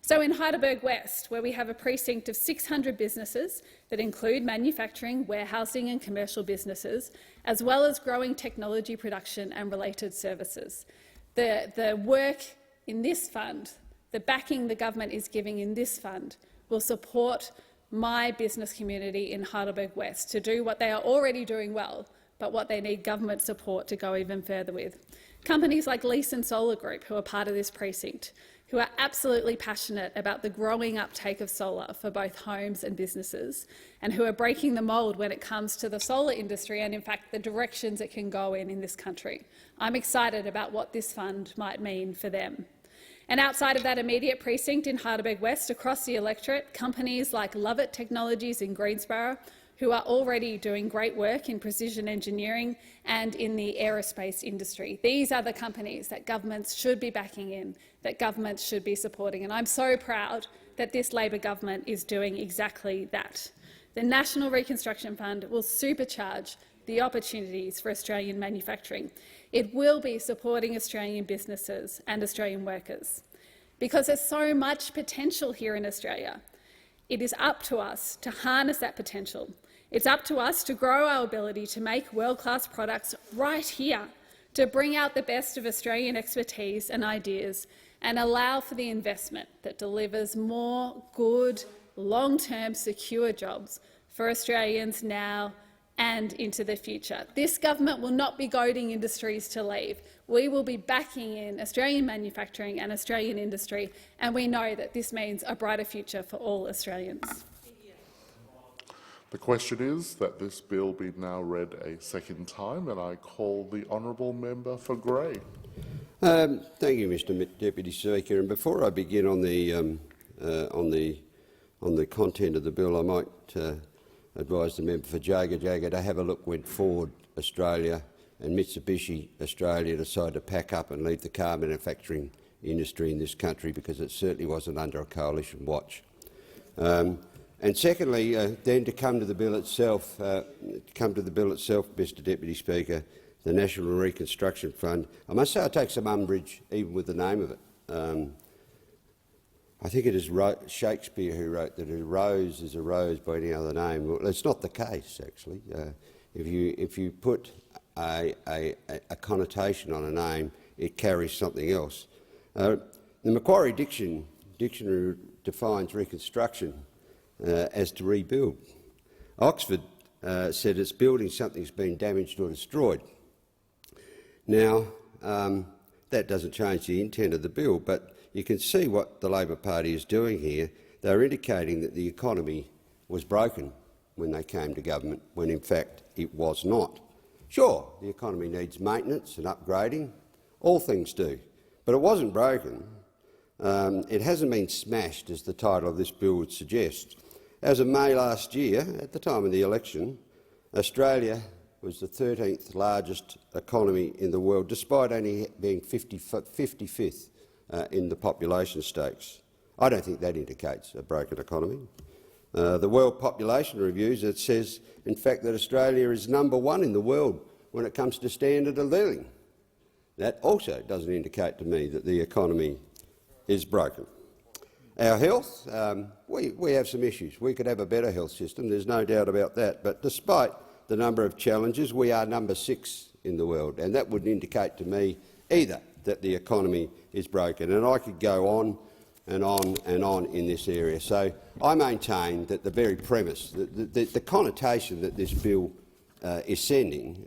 So in Heidelberg West, where we have a precinct of 600 businesses that include manufacturing, warehousing and commercial businesses, as well as growing technology production and related services, the work in this fund, the backing the government is giving in this fund, will support my business community in Heidelberg West to do what they are already doing well, but what they need government support to go even further with. Companies like Leeson Solar Group, who are part of this precinct, who are absolutely passionate about the growing uptake of solar for both homes and businesses, and who are breaking the mould when it comes to the solar industry and, in fact, the directions it can go in this country. I'm excited about what this fund might mean for them. And outside of that immediate precinct in Heidelberg West, across the electorate, companies like Lovett Technologies in Greensborough, who are already doing great work in precision engineering and in the aerospace industry. These are the companies that governments should be backing in, that governments should be supporting. And I'm so proud that this Labor government is doing exactly that. The National Reconstruction Fund will supercharge the opportunities for Australian manufacturing. It will be supporting Australian businesses and Australian workers. Because there's so much potential here in Australia, it is up to us to harness that potential. It's up to us to grow our ability to make world-class products right here, to bring out the best of Australian expertise and ideas and allow for the investment that delivers more good, long-term, secure jobs for Australians now and into the future. This government will not be goading industries to leave. We will be backing in Australian manufacturing and Australian industry, and we know that this means a brighter future for all Australians. The question is that this bill be now read a second time, and I call the honourable member for Grey. Thank you, Mr Deputy Speaker. And before I begin on the on the content of the bill, I might advise the member for Jaga to have a look when Ford Australia and Mitsubishi Australia decided to pack up and leave the car manufacturing industry in this country, because it certainly wasn't under a coalition watch. And secondly, then to come to the bill itself, Mr Deputy Speaker, the National Reconstruction Fund. I must say I take some umbrage even with the name of it. I think it is Shakespeare who wrote that a rose is a rose by any other name. Well, it's not the case, actually. If you put a connotation on a name, it carries something else. The Macquarie Dictionary defines reconstruction as to rebuild. Oxford said it's building something that's been damaged or destroyed. Now, that doesn't change the intent of the bill, but you can see what the Labor Party is doing here. They're indicating that the economy was broken when they came to government, when in fact it was not. Sure, the economy needs maintenance and upgrading, all things do, but it wasn't broken. It hasn't been smashed, as the title of this bill would suggest. As of May last year, at the time of the election, Australia was the 13th largest economy in the world, despite only being 55th in the population stakes. I don't think that indicates a broken economy. The World Population Reviews, it says, in fact, that Australia is #1 in the world when it comes to standard of living. That also doesn't indicate to me that the economy is broken. Our health, we have some issues. We could have a better health system, there's no doubt about that. But despite the number of challenges, we are #6 in the world, and that wouldn't indicate to me either that the economy is broken. And I could go on and on and on in this area. So I maintain that the very premise, the connotation that this bill is sending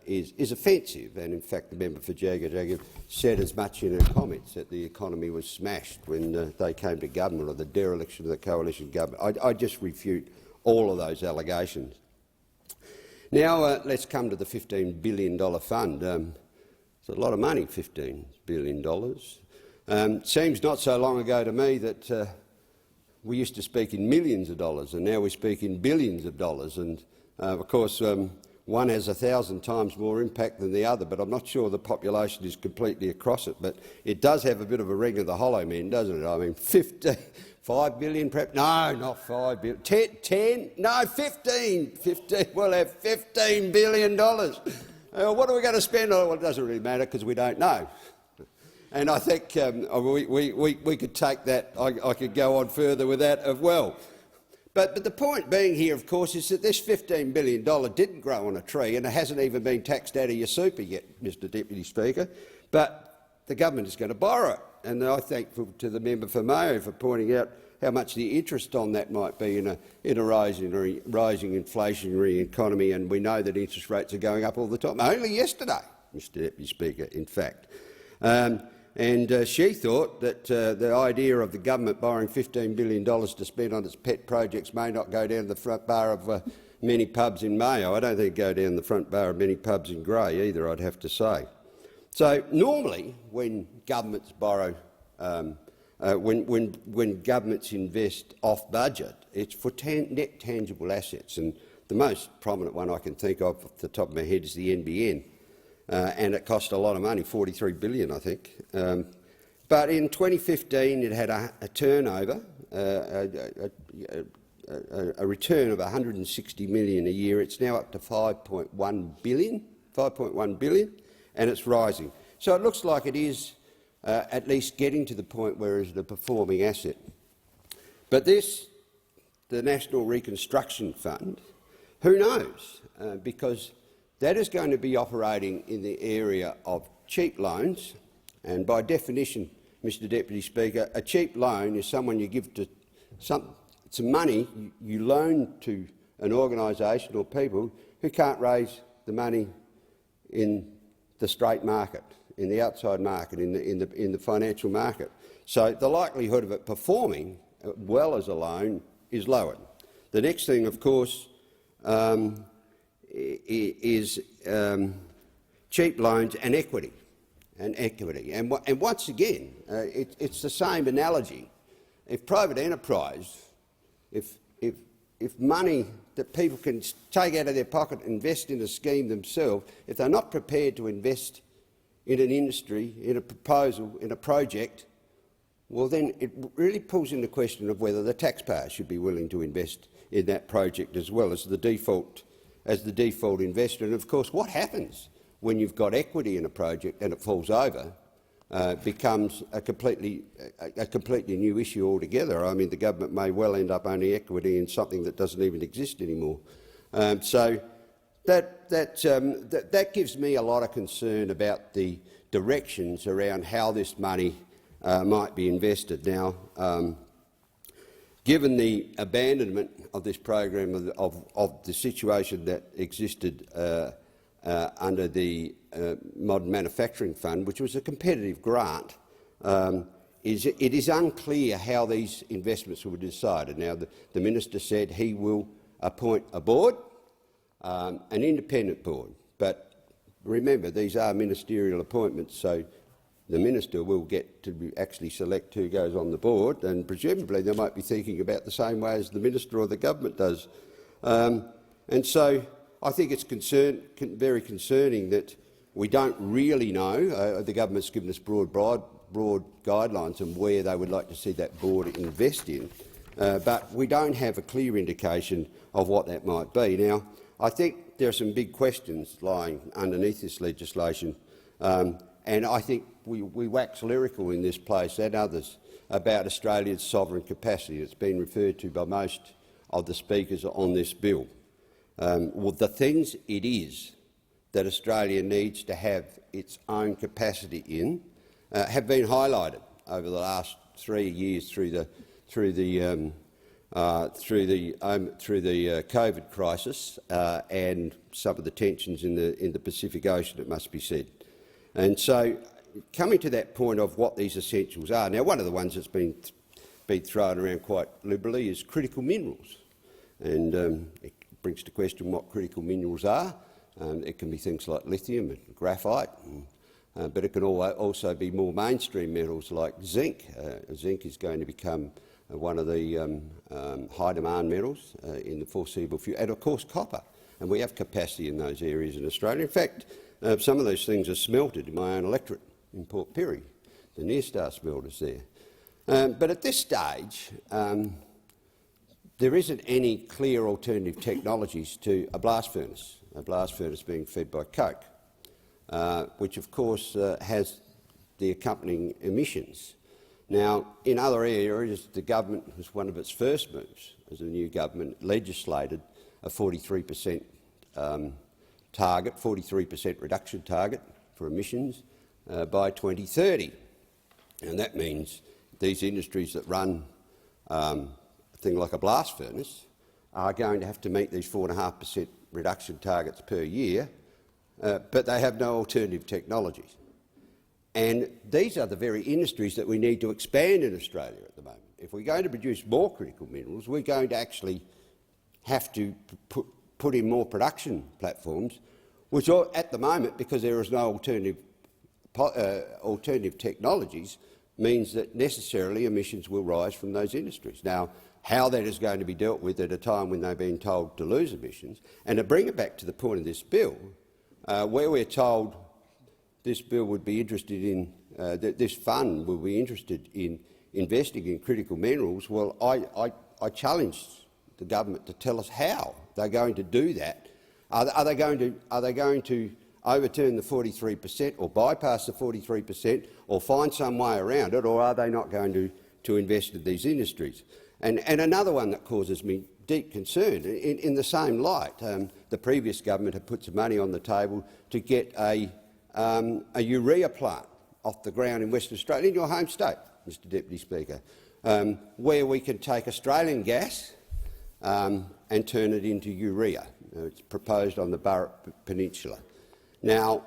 is offensive, and in fact the member for Jaga said as much in her comments, that the economy was smashed when they came to government, or the dereliction of the coalition government. I just refute all of those allegations. Now let's come to the $15 billion fund. It's a lot of money, $15 billion. Seems not so long ago to me that we used to speak in millions of dollars, and now we speak in billions of dollars. And of course, one has 1,000 times more impact than the other, but I'm not sure the population is completely across it. But it does have a bit of a ring of the hollow men, doesn't it? I mean, 5 billion, perhaps? No, not 5 billion. 10? No, 15. 15. We'll have $15 billion. What are we going to spend on? Well, it doesn't really matter because we don't know. And I think we could take that. I could go on further with that as well. But the point being here, of course, is that this $15 billion didn't grow on a tree, and it hasn't even been taxed out of your super yet, Mr Deputy Speaker. But the government is going to borrow it. And I thank to the member for Mayo for pointing out how much the interest on that might be in a rising inflationary economy, and we know that interest rates are going up all the time. Only yesterday, Mr Deputy Speaker, in fact. And she thought that the idea of the government borrowing $15 billion to spend on its pet projects may not go down the front bar of many pubs in Mayo. I don't think it go down the front bar of many pubs in Grey either, I'd have to say. So normally when governments borrow, when governments invest off budget, it's for net tangible assets, and the most prominent one I can think of off the top of my head is the NBN. And it cost a lot of money, $43 billion, I think. But in 2015, it had a turnover, a return of $160 million a year. It's now up to $5.1 billion, and it's rising. So it looks like it is at least getting to the point where it's a performing asset. But this, the National Reconstruction Fund, who knows? Because that is going to be operating in the area of cheap loans, and by definition, Mr Deputy Speaker, a cheap loan is someone you give to some money you loan to an organisation or people who can't raise the money in the straight market, in the outside market, in the financial market. So the likelihood of it performing well as a loan is lowered. The next thing, of course, is cheap loans and equity. And once again, it's the same analogy if private enterprise, if money that people can take out of their pocket and invest in a scheme themselves, if they're not prepared to invest in an industry, in a proposal, in a project, well then it really pulls into question of whether the taxpayer should be willing to invest in that project as well as the default investor. And of course, what happens when you've got equity in a project and it falls over becomes a completely new issue altogether. I mean, the government may well end up owning equity in something that doesn't even exist anymore. So that gives me a lot of concern about the directions around how this money might be invested. Now, given the abandonment of this program of the situation that existed under the Modern Manufacturing Fund, which was a competitive grant, it is unclear how these investments were decided. Now, the minister said he will appoint a board, an independent board, but remember, these are ministerial appointments, so the minister will get to actually select who goes on the board, and presumably they might be thinking about the same way as the minister or the government does. And so I think it's very concerning that we don't really know. The government's given us broad guidelines on where they would like to see that board invest in, but we don't have a clear indication of what that might be. Now, I think there are some big questions lying underneath this legislation, and I think we wax lyrical in this place and others about Australia's sovereign capacity. It's been referred to by most of the speakers on this bill. Well, the things it is that Australia needs to have its own capacity in have been highlighted over the last 3 years through the COVID crisis and some of the tensions in the Pacific Ocean, it must be said. And so, coming to that point of what these essentials are, now one of the ones that's been thrown around quite liberally is critical minerals, and it brings to question what critical minerals are. It can be things like lithium and graphite, but it can also be more mainstream metals like zinc. Zinc is going to become one of the high-demand metals in the foreseeable future, and of course copper. And we have capacity in those areas in Australia. In fact, some of those things are smelted in my own electorate in Port Pirie, the Nearstar smelters there. But at this stage, there isn't any clear alternative technologies to a blast furnace being fed by coke, which of course has the accompanying emissions. Now, in other areas, the government, as one of its first moves as a new government, legislated a 43% target, 43% reduction target for emissions by 2030. And that means these industries that run a thing like a blast furnace are going to have to meet these 4.5% reduction targets per year, but they have no alternative technologies. And these are the very industries that we need to expand in Australia at the moment. If we're going to produce more critical minerals, we're going to actually have to put in more production platforms, which are, at the moment, because there is no alternative technologies, means that necessarily emissions will rise from those industries. Now, how that is going to be dealt with at a time when they've been told to lose emissions, and to bring it back to the point of this bill, where we're told this bill would be interested in, this fund will be interested in investing in critical minerals, well, I challenge the government to tell us how they're going to do that. Are they going to overturn the 43% or bypass the 43% or find some way around it, or are they not going to invest in these industries? And another one that causes me deep concern, in the same light, the previous government had put some money on the table to get a urea plant off the ground in Western Australia, in your home state, Mr Deputy Speaker, where we can take Australian gas and turn it into urea. It's proposed on the Burrup Peninsula. Now,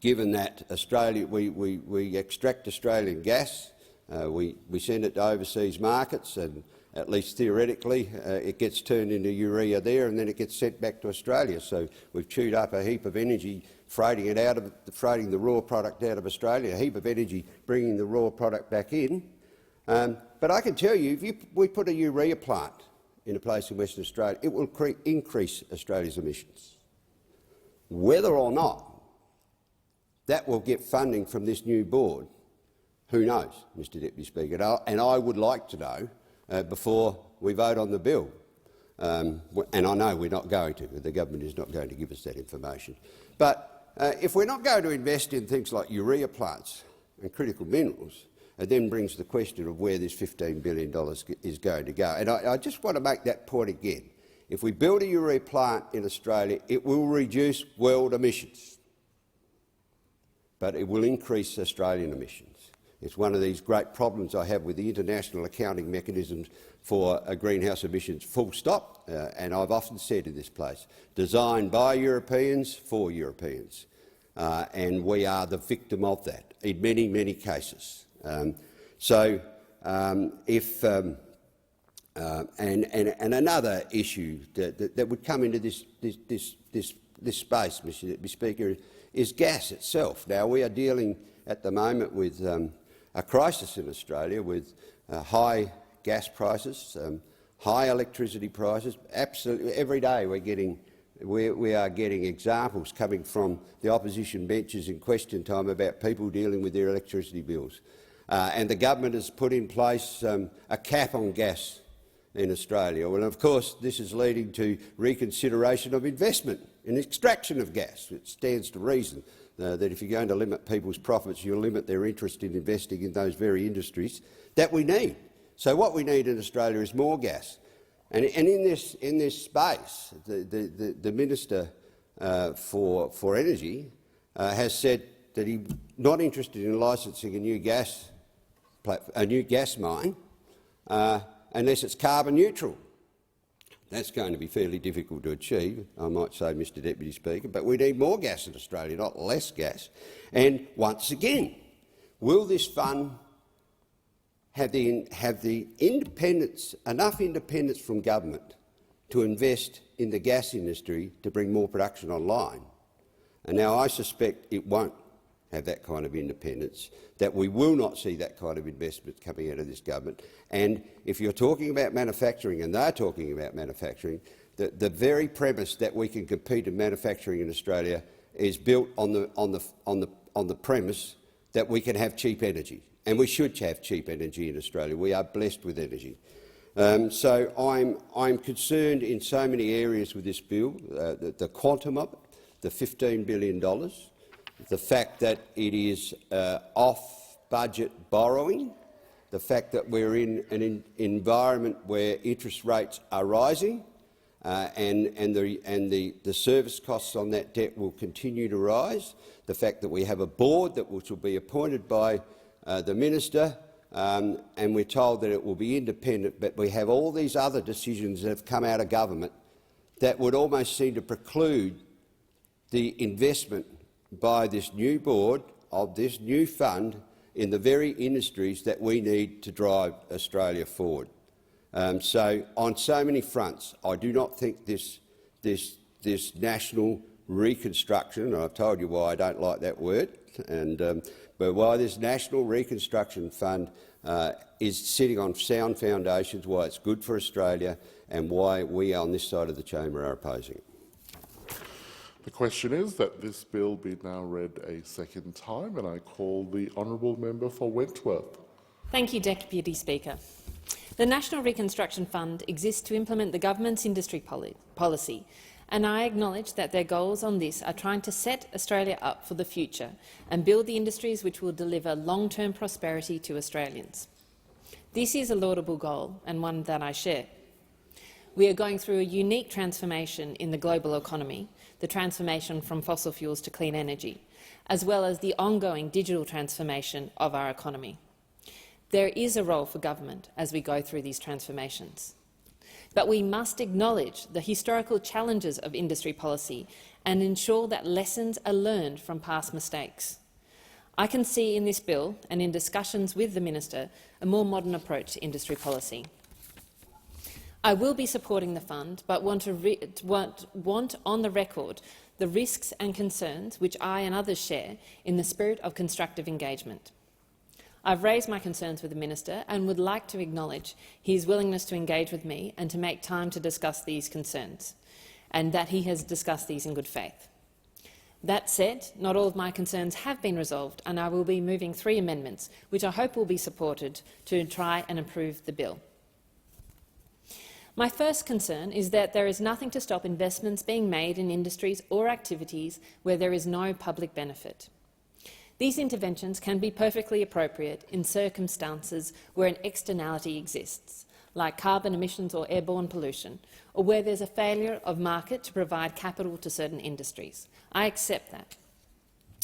given that Australia, we extract Australian gas, we send it to overseas markets, and at least theoretically it gets turned into urea there, and then it gets sent back to Australia. So we've chewed up a heap of energy freighting the raw product out of Australia, a heap of energy bringing the raw product back in. But I can tell you, if we put a urea plant in a place in Western Australia, it will increase Australia's emissions. Whether or not that will get funding from this new board, who knows, Mr Deputy Speaker, and I would like to know before we vote on the bill. And I know we're not going to, the government is not going to give us that information. But if we're not going to invest in things like urea plants and critical minerals, it then brings the question of where this $15 billion is going to go. And I just want to make that point again. If we build a urea plant in Australia, it will reduce world emissions, but it will increase Australian emissions. It's one of these great problems I have with the international accounting mechanisms for greenhouse emissions, full stop, and I've often said in this place, designed by Europeans for Europeans, and we are the victim of that in many, many cases. And another issue that would come into this space, Mr Speaker, is gas itself. Now, we are dealing at the moment with a crisis in Australia with high gas prices, high electricity prices. Absolutely, every day we are getting examples coming from the opposition benches in question time about people dealing with their electricity bills. And the government has put in place a cap on gas in Australia. Well, of course, this is leading to reconsideration of investment in extraction of gas. It stands to reason that if you're going to limit people's profits, you'll limit their interest in investing in those very industries that we need. So what we need in Australia is more gas. And in this space, the Minister for Energy has said that he's not interested in licensing a new gas mine unless it's carbon neutral. That's going to be fairly difficult to achieve, I might say, Mr Deputy Speaker, but we need more gas in Australia, not less gas. And once again, will this fund have the independence, enough independence from government to invest in the gas industry to bring more production online? And now I suspect it won't have that kind of independence, that we will not see that kind of investment coming out of this government. And if you're talking about manufacturing, and they're talking about manufacturing, the very premise that we can compete in manufacturing in Australia is built on the premise that we can have cheap energy, and we should have cheap energy in Australia. We are blessed with energy. So I'm concerned in so many areas with this bill, the quantum of it, the $15 billion, the fact that it is off-budget borrowing, the fact that we're in an environment where interest rates are rising, and the service costs on that debt will continue to rise, the fact that we have a board which will be appointed by the minister, and we're told that it will be independent, but we have all these other decisions that have come out of government that would almost seem to preclude the investment by this new board of this new fund in the very industries that we need to drive Australia forward. So, on so many fronts, I do not think this national reconstruction, and I've told you why I don't like that word, but why this National Reconstruction Fund is sitting on sound foundations, why it's good for Australia, and why we on this side of the chamber are opposing it. The question is that this bill be now read a second time, and I call the honourable member for Wentworth. Thank you, Deputy Speaker. The National Reconstruction Fund exists to implement the government's industry policy, and I acknowledge that their goals on this are trying to set Australia up for the future and build the industries which will deliver long-term prosperity to Australians. This is a laudable goal and one that I share. We are going through a unique transformation in the global economy, the transformation from fossil fuels to clean energy, as well as the ongoing digital transformation of our economy. There is a role for government as we go through these transformations. But we must acknowledge the historical challenges of industry policy and ensure that lessons are learned from past mistakes. I can see in this bill and in discussions with the Minister a more modern approach to industry policy. I will be supporting the fund, but want on the record the risks and concerns which I and others share in the spirit of constructive engagement. I've raised my concerns with the minister and would like to acknowledge his willingness to engage with me and to make time to discuss these concerns, and that he has discussed these in good faith. That said, not all of my concerns have been resolved, and I will be moving 3 amendments, which I hope will be supported to try and improve the bill. My first concern is that there is nothing to stop investments being made in industries or activities where there is no public benefit. These interventions can be perfectly appropriate in circumstances where an externality exists, like carbon emissions or airborne pollution, or where there's a failure of market to provide capital to certain industries. I accept that.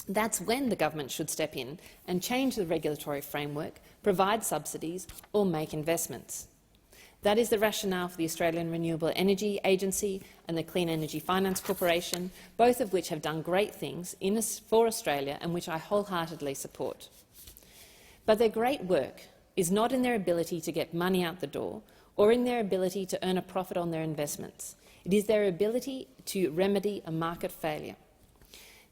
That's when the government should step in and change the regulatory framework, provide subsidies or make investments. That is the rationale for the Australian Renewable Energy Agency and the Clean Energy Finance Corporation, both of which have done great things for Australia and which I wholeheartedly support. But their great work is not in their ability to get money out the door or in their ability to earn a profit on their investments. It is their ability to remedy a market failure.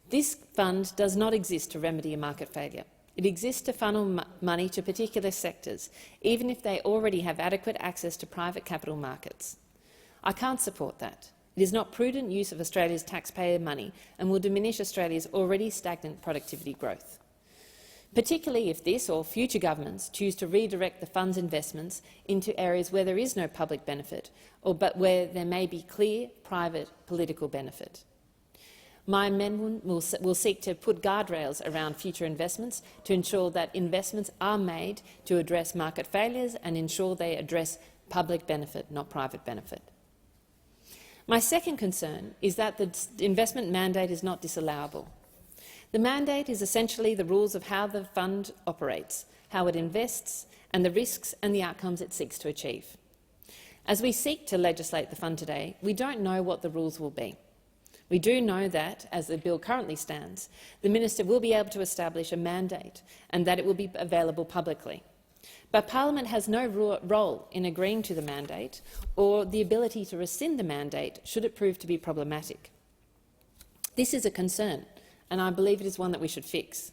This fund does not exist to remedy a market failure. It exists to funnel money to particular sectors, even if they already have adequate access to private capital markets. I can't support that. It is not prudent use of Australia's taxpayer money and will diminish Australia's already stagnant productivity growth, particularly if this or future governments choose to redirect the fund's investments into areas where there is no public benefit, but where there may be clear private political benefit. My amendment will seek to put guardrails around future investments to ensure that investments are made to address market failures and ensure they address public benefit, not private benefit. My second concern is that the investment mandate is not disallowable. The mandate is essentially the rules of how the fund operates, how it invests, and the risks and the outcomes it seeks to achieve. As we seek to legislate the fund today, we don't know what the rules will be. We do know that, as the bill currently stands, the minister will be able to establish a mandate and that it will be available publicly. But Parliament has no role in agreeing to the mandate or the ability to rescind the mandate should it prove to be problematic. This is a concern, and I believe it is one that we should fix.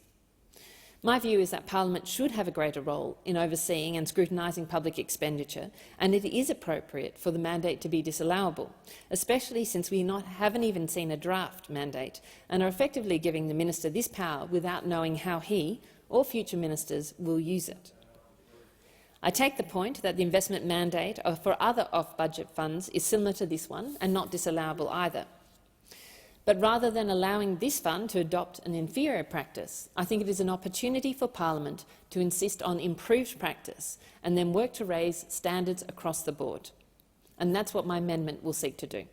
My view is that Parliament should have a greater role in overseeing and scrutinising public expenditure, and it is appropriate for the mandate to be disallowable, especially since we haven't even seen a draft mandate and are effectively giving the minister this power without knowing how he or future ministers will use it. I take the point that the investment mandate for other off-budget funds is similar to this one and not disallowable either. But rather than allowing this fund to adopt an inferior practice, I think it is an opportunity for Parliament to insist on improved practice and then work to raise standards across the board. And that's what my amendment will seek to do.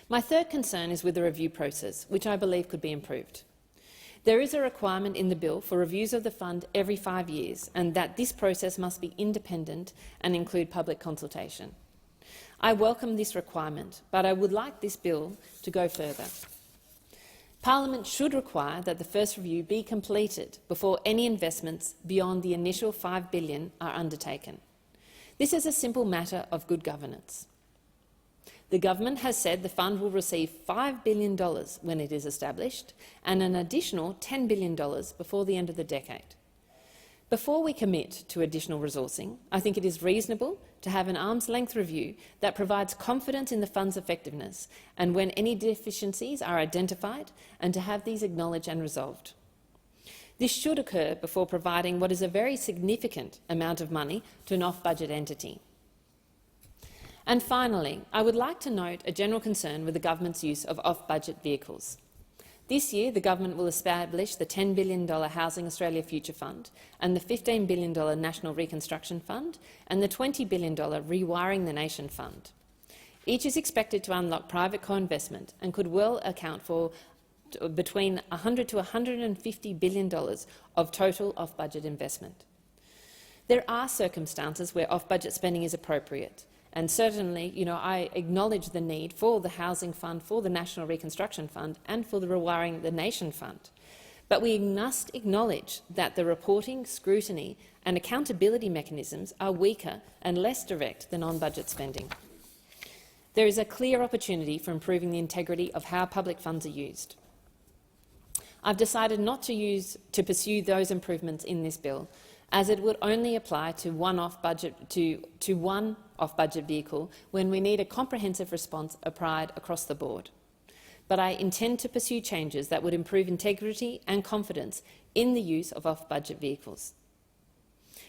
My third concern is with the review process, which I believe could be improved. There is a requirement in the bill for reviews of the fund every 5 years, and that this process must be independent and include public consultation. I welcome this requirement, but I would like this bill to go further. Parliament should require that the first review be completed before any investments beyond the initial $5 billion are undertaken. This is a simple matter of good governance. The government has said the fund will receive $5 billion when it is established and an additional $10 billion before the end of the decade. Before we commit to additional resourcing, I think it is reasonable to have an arm's-length review that provides confidence in the fund's effectiveness and when any deficiencies are identified, and to have these acknowledged and resolved. This should occur before providing what is a very significant amount of money to an off-budget entity. And finally, I would like to note a general concern with the government's use of off-budget vehicles. This year, the government will establish the $10 billion Housing Australia Future Fund and the $15 billion National Reconstruction Fund and the $20 billion Rewiring the Nation Fund. Each is expected to unlock private co-investment and could well account for between $100 to $150 billion of total off-budget investment. There are circumstances where off-budget spending is appropriate, and certainly, I acknowledge the need for the Housing Fund, for the National Reconstruction Fund and for the Rewiring the Nation Fund. But we must acknowledge that the reporting, scrutiny and accountability mechanisms are weaker and less direct than on-budget spending. There is a clear opportunity for improving the integrity of how public funds are used. I've decided not to pursue those improvements in this bill, as it would only apply to one off-budget vehicle when we need a comprehensive response applied across the board. But I intend to pursue changes that would improve integrity and confidence in the use of off-budget vehicles.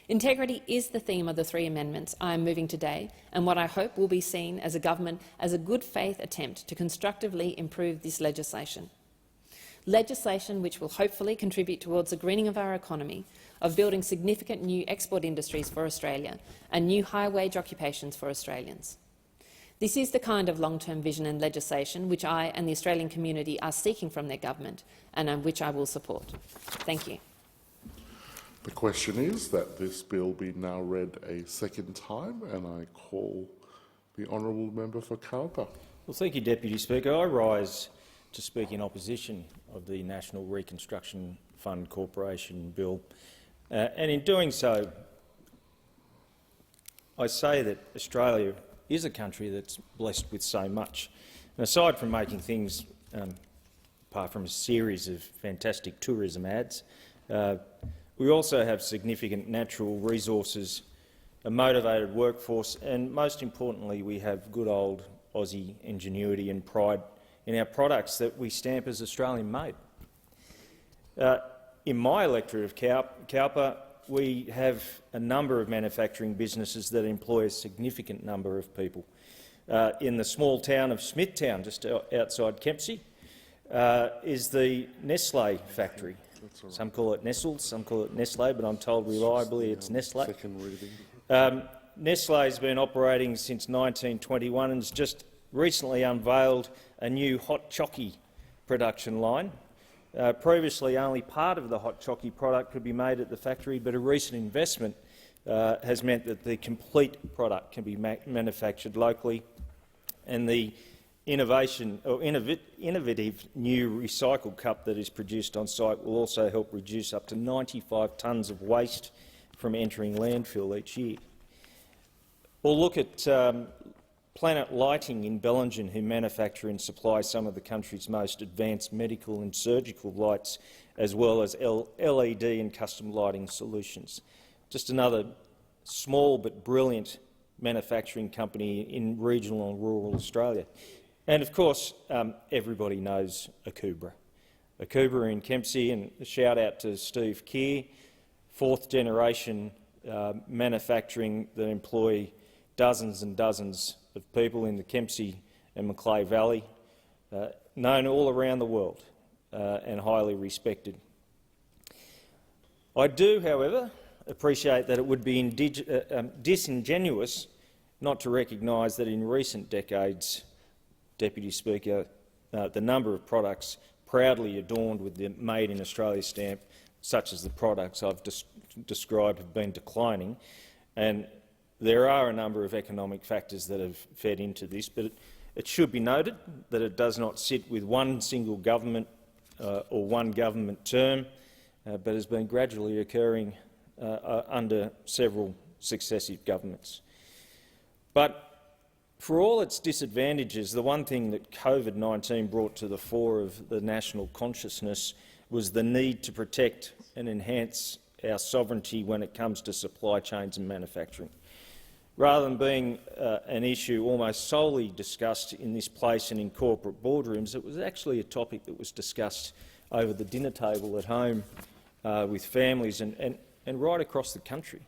Integrity is the theme of the 3 amendments I am moving today, and what I hope will be seen as a government as a good-faith attempt to constructively improve this legislation. Legislation which will hopefully contribute towards the greening of our economy, of building significant new export industries for Australia and new high-wage occupations for Australians. This is the kind of long-term vision and legislation which I and the Australian community are seeking from their government and which I will support. Thank you. The question is that this bill be now read a second time, and I call the honourable member for Cowper. Well, thank you, Deputy Speaker. I rise to speak in opposition of the National Reconstruction Fund Corporation Bill, and in doing so, I say that Australia is a country that's blessed with so much. And aside from making things, apart from a series of fantastic tourism ads, we also have significant natural resources, a motivated workforce, and most importantly, we have good old Aussie ingenuity and pride in our products that we stamp as Australian-made. In my electorate of Cowper, we have a number of manufacturing businesses that employ a significant number of people. In the small town of Smithtown, just outside Kempsey, is the Nestlé factory. Right. Some call it Nestles, some call it Nestlé, but I'm told reliably it's Nestlé. Nestlé has been operating since 1921 and has just recently unveiled a new hot chockey production line. Previously, only part of the hot chockey product could be made at the factory, but a recent investment has meant that the complete product can be manufactured locally, and the innovative new recycled cup that is produced on site will also help reduce up to 95 tonnes of waste from entering landfill each year. Or look at Planet Lighting in Bellingen, who manufacture and supply some of the country's most advanced medical and surgical lights, as well as LED and custom lighting solutions. Just another small but brilliant manufacturing company in regional and rural Australia. And of course, everybody knows Akubra. Akubra in Kempsey, and a shout out to Steve Keir, 4th generation manufacturing that employ dozens and dozens of people in the Kempsey and Macleay Valley, known all around the world and highly respected. I do, however, appreciate that it would be disingenuous not to recognise that in recent decades, Deputy Speaker, the number of products proudly adorned with the Made in Australia stamp, such as the products I've described, have been declining, and there are a number of economic factors that have fed into this, but it should be noted that it does not sit with one single government or one government term, but has been gradually occurring under several successive governments. But for all its disadvantages, the one thing that COVID-19 brought to the fore of the national consciousness was the need to protect and enhance our sovereignty when it comes to supply chains and manufacturing. Rather than being an issue almost solely discussed in this place and in corporate boardrooms, it was actually a topic that was discussed over the dinner table at home with families and right across the country,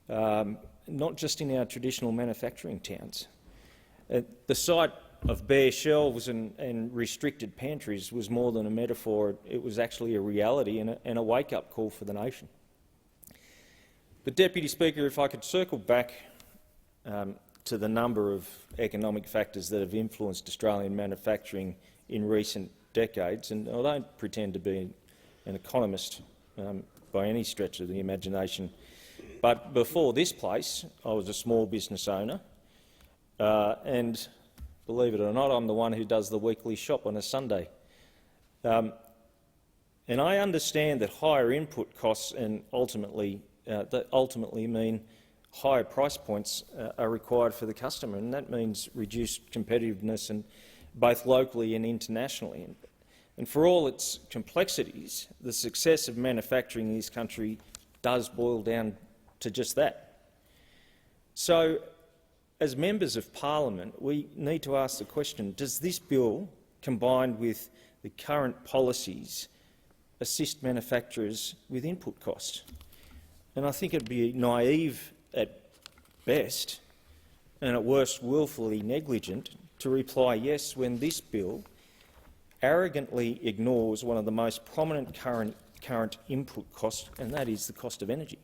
not just in our traditional manufacturing towns. The sight of bare shelves and restricted pantries was more than a metaphor. It was actually a reality and a wake-up call for the nation. But, Deputy Speaker, if I could circle back to the number of economic factors that have influenced Australian manufacturing in recent decades, and I don't pretend to be an economist by any stretch of the imagination, but before this place I was a small business owner, and believe it or not, I'm the one who does the weekly shop on a Sunday. And I understand that higher input costs and ultimately mean higher price points are required for the customer, and that means reduced competitiveness, and both locally and internationally. And for all its complexities, the success of manufacturing in this country does boil down to just that. So, as members of parliament, we need to ask the question, does this bill, combined with the current policies, assist manufacturers with input costs? And I think it would be naive at best, and at worst wilfully negligent, to reply yes when this bill arrogantly ignores one of the most prominent current input costs, and that is the cost of energy.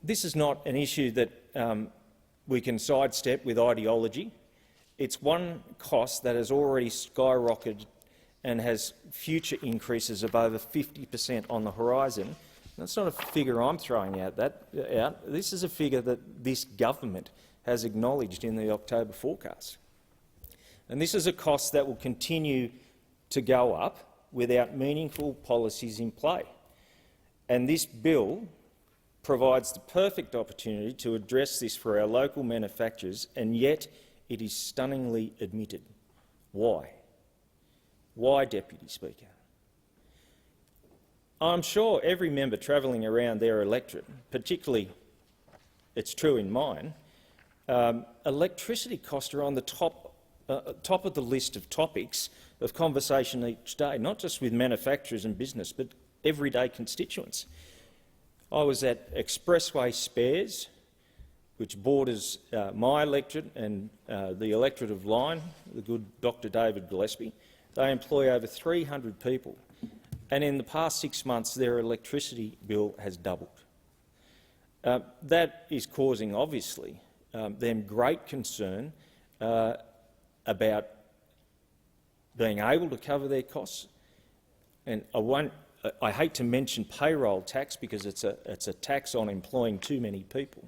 This is not an issue that we can sidestep with ideology. It's one cost that has already skyrocketed and has future increases of over 50% on the horizon. That's not a figure I'm throwing out. This is a figure that this government has acknowledged in the October forecast. And this is a cost that will continue to go up without meaningful policies in play. And this bill provides the perfect opportunity to address this for our local manufacturers, and yet it is stunningly omitted. Why? Why, Deputy Speaker? I'm sure every member travelling around their electorate, particularly it's true in mine, electricity costs are on the top of the list of topics of conversation each day, not just with manufacturers and business, but everyday constituents. I was at Expressway Spares, which borders my electorate and the electorate of Lyne, the good Dr David Gillespie. They employ over 300 people, and in the past 6 months their electricity bill has doubled. That is causing, obviously, them great concern about being able to cover their costs. And I hate to mention payroll tax because it's a tax on employing too many people,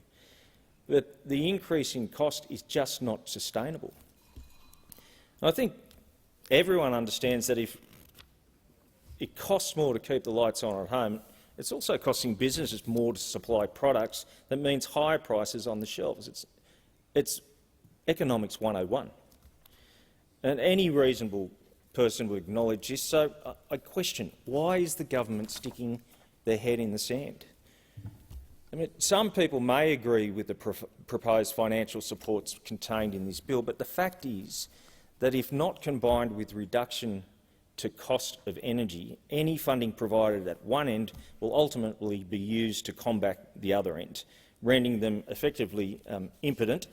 but the increase in cost is just not sustainable. And I think everyone understands that if it costs more to keep the lights on at home, it's also costing businesses more to supply products. That means higher prices on the shelves. It's economics 101. And any reasonable person would acknowledge this. So I question, why is the government sticking their head in the sand? I mean, some people may agree with the proposed financial supports contained in this bill, but the fact is that if not combined with reduction to cost of energy, any funding provided at one end will ultimately be used to combat the other end, rendering them effectively impotent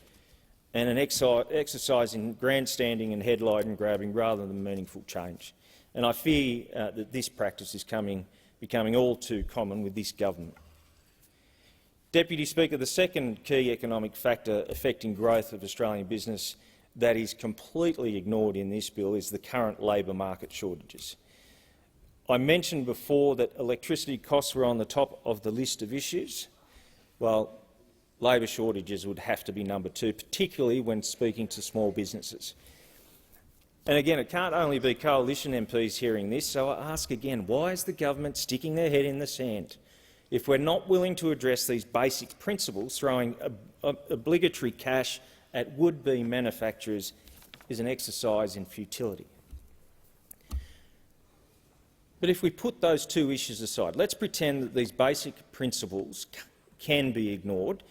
and an exercise in grandstanding and headline grabbing rather than meaningful change. And I fear that this practice is becoming all too common with this government. Deputy Speaker, the second key economic factor affecting growth of Australian business that is completely ignored in this bill is the current labour market shortages. I mentioned before that electricity costs were on the top of the list of issues. Well, labour shortages would have to be number two, particularly when speaking to small businesses. And again, it can't only be coalition MPs hearing this, so I ask again, why is the government sticking their head in the sand? If we're not willing to address these basic principles, throwing obligatory cash at would-be manufacturers is an exercise in futility. But if we put those two issues aside, let's pretend that these basic principles can be ignored,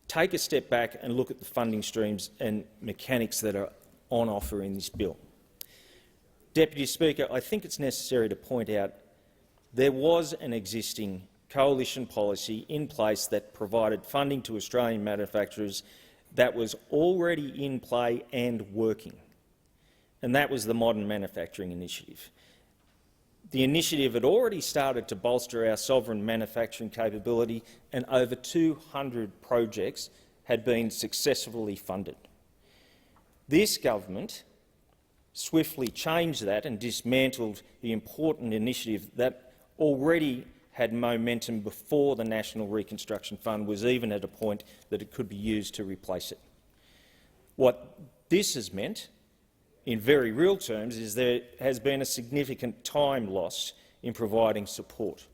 take a step back and look at the funding streams and mechanics that are on offer in this bill. Deputy Speaker, I think it's necessary to point out there was an existing coalition policy in place that provided funding to Australian manufacturers that was already in play and working, and that was the Modern Manufacturing Initiative. The initiative had already started to bolster our sovereign manufacturing capability, and over 200 projects had been successfully funded. This government swiftly changed that and dismantled the important initiative that already had momentum before the National Reconstruction Fund was even at a point that it could be used to replace it. What this has meant, in very real terms, is there has been a significant time loss in providing support.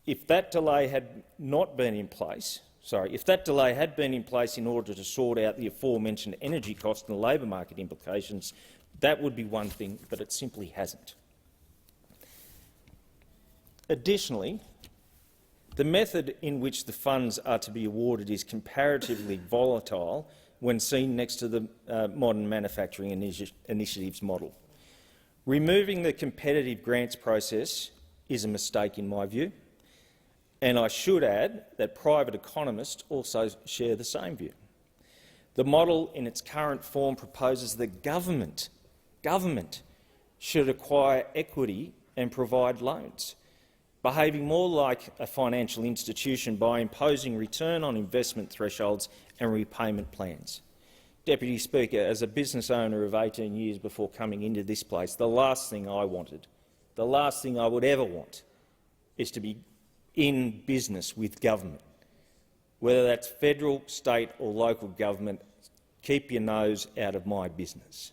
If that delay had not been in place, if that delay had been in place in order to sort out the aforementioned energy cost and labour market implications That would be one thing, but it simply hasn't. Additionally, the method in which the funds are to be awarded is comparatively volatile when seen next to the Modern Manufacturing Initiatives model. Removing the competitive grants process is a mistake in my view, and I should add that private economists also share the same view. The model in its current form proposes that government should acquire equity and provide loans, behaving more like a financial institution by imposing return on investment thresholds and repayment plans. Deputy Speaker, as a business owner of 18 years before coming into this place, the last thing I wanted, the last thing I would ever want, is to be in business with government. Whether that's federal, state or local government, keep your nose out of my business.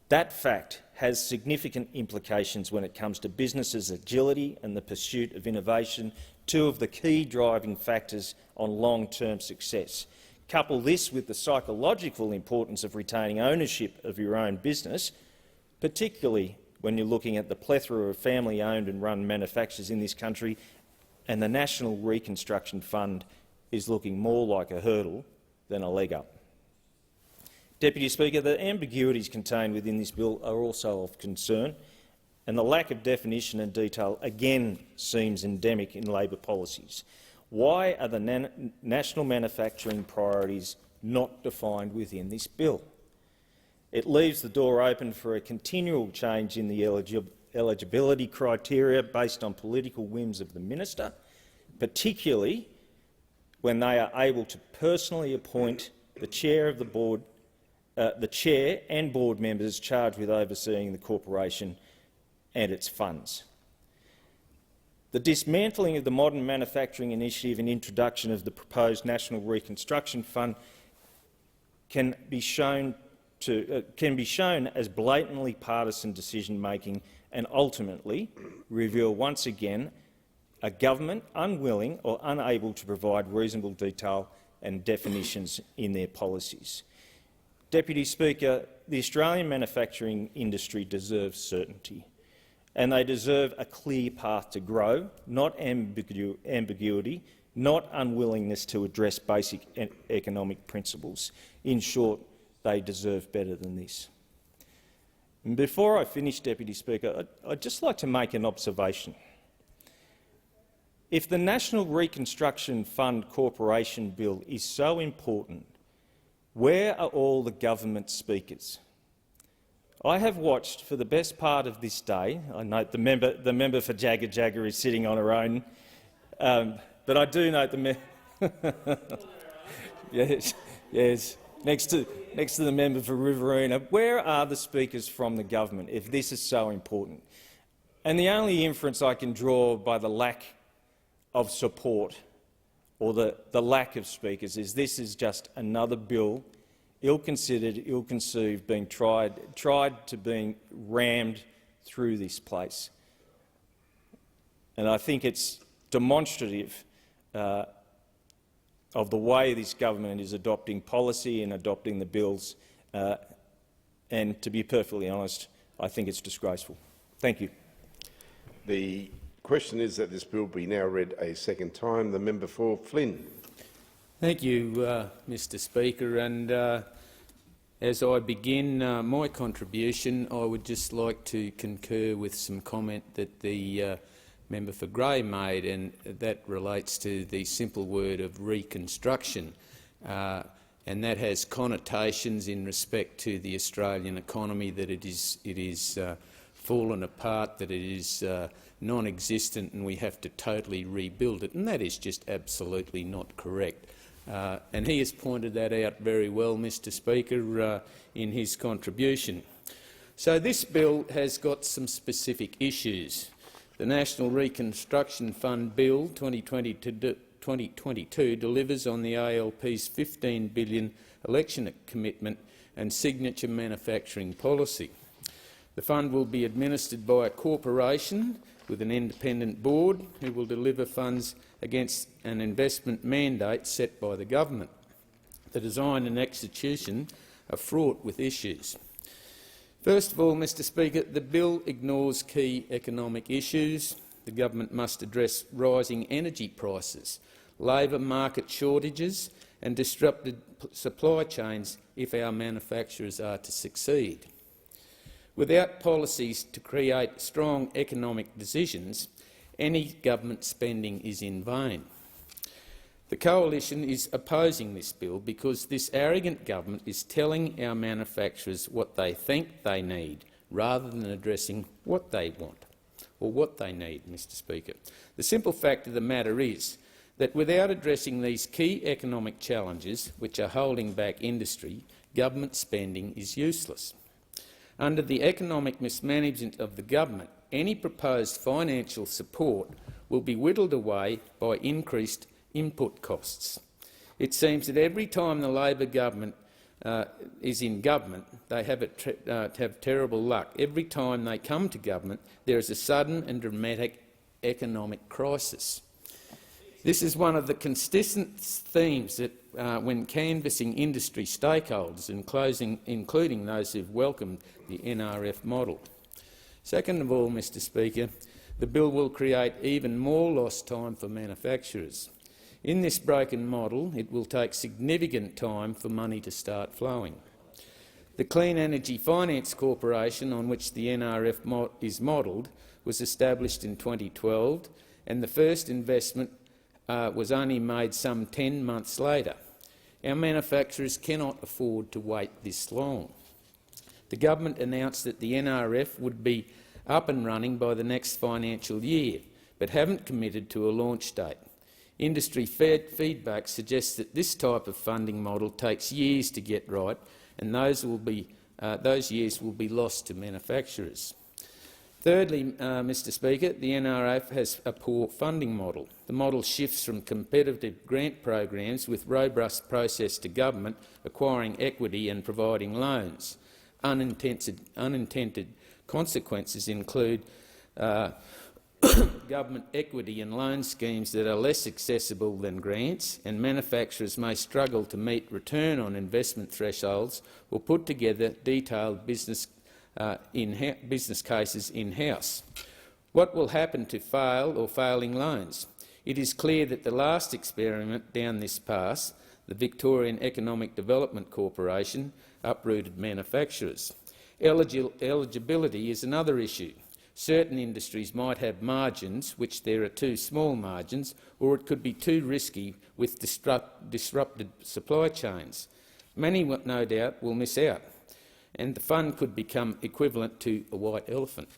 That fact has significant implications when it comes to businesses' agility and the pursuit of innovation, two of the key driving factors on long-term success. Couple this with the psychological importance of retaining ownership of your own business, particularly when you're looking at the plethora of family-owned and run manufacturers in this country, and the National Reconstruction Fund is looking more like a hurdle than a leg up. Deputy Speaker, the ambiguities contained within this bill are also of concern, and the lack of definition and detail again seems endemic in Labor policies. Why are the national manufacturing priorities not defined within this bill? It leaves the door open for a continual change in the eligibility criteria based on political whims of the minister, particularly when they are able to personally appoint the chair of the board, the chair and board members charged with overseeing the corporation and its funds. The dismantling of the Modern Manufacturing Initiative and introduction of the proposed National Reconstruction Fund can be shown as blatantly partisan decision-making and ultimately reveal once again a government unwilling or unable to provide reasonable detail and definitions in their policies. Deputy Speaker, the Australian manufacturing industry deserves certainty, and they deserve a clear path to grow, not ambiguity, not unwillingness to address basic economic principles. In short, they deserve better than this. And before I finish, Deputy Speaker, I'd just like to make an observation. If the National Reconstruction Fund Corporation Bill is so important, where are all the government speakers? I have watched for the best part of this day. I note the member for Jagga Jagga is sitting on her own, but I do note the yes, next to the member for Riverina. Where are the speakers from the government if this is so important? And the only inference I can draw by the lack of support or the lack of speakers is this is just another bill, ill-considered, ill-conceived, being tried to being rammed through this place. And I think it's demonstrative of the way this government is adopting policy and adopting the bills, and to be perfectly honest, I think it's disgraceful. Thank you. The question is that this bill be now read a second time. The member for Flynn. Thank you, Mr Speaker. And as I begin my contribution, I would just like to concur with some comment that the member for Grey made, and that relates to the simple word of reconstruction. And that has connotations in respect to the Australian economy, that it is fallen apart, that it is non-existent and we have to totally rebuild it, and that is just absolutely not correct. And he has pointed that out very well, Mr Speaker, in his contribution. So this bill has got some specific issues. The National Reconstruction Fund Bill 2022 delivers on the ALP's $15 billion election commitment and signature manufacturing policy. The fund will be administered by a corporation with an independent board who will deliver funds against an investment mandate set by the government. The design and execution are fraught with issues. First of all, Mr Speaker, the bill ignores key economic issues. The government must address rising energy prices, labour market shortages and disrupted supply chains if our manufacturers are to succeed. Without policies to create strong economic decisions, any government spending is in vain. The Coalition is opposing this bill because this arrogant government is telling our manufacturers what they think they need, rather than addressing what they want or what they need, Mr Speaker. The simple fact of the matter is that without addressing these key economic challenges which are holding back industry, government spending is useless. Under the economic mismanagement of the government, any proposed financial support will be whittled away by increased input costs. It seems that every time the Labor government is in government, they have terrible luck. Every time they come to government, there is a sudden and dramatic economic crisis. This is one of the consistent themes that, when canvassing industry stakeholders, including those who have welcomed the NRF model. Second of all, Mr Speaker, the bill will create even more lost time for manufacturers. In this broken model, it will take significant time for money to start flowing. The Clean Energy Finance Corporation, on which the NRF is modelled, was established in 2012, and the first investment was only made some 10 months later. Our manufacturers cannot afford to wait this long. The government announced that the NRF would be up and running by the next financial year, but haven't committed to a launch date. Industry feedback suggests that this type of funding model takes years to get right, and those years will be lost to manufacturers. Thirdly, Mr Speaker, the NRF has a poor funding model. The model shifts from competitive grant programs with robust process to government acquiring equity and providing loans. Unintended consequences include government equity and loan schemes that are less accessible than grants, and manufacturers may struggle to meet return on investment thresholds or put together detailed business cases in-house. What will happen to failed or failing loans? It is clear that the last experiment down this path, the Victorian Economic Development Corporation, uprooted manufacturers. Eligibility is another issue. Certain industries might have margins, which there are too small margins, or it could be too risky with disrupted supply chains. Many, no doubt, will miss out, and the fund could become equivalent to a white elephant.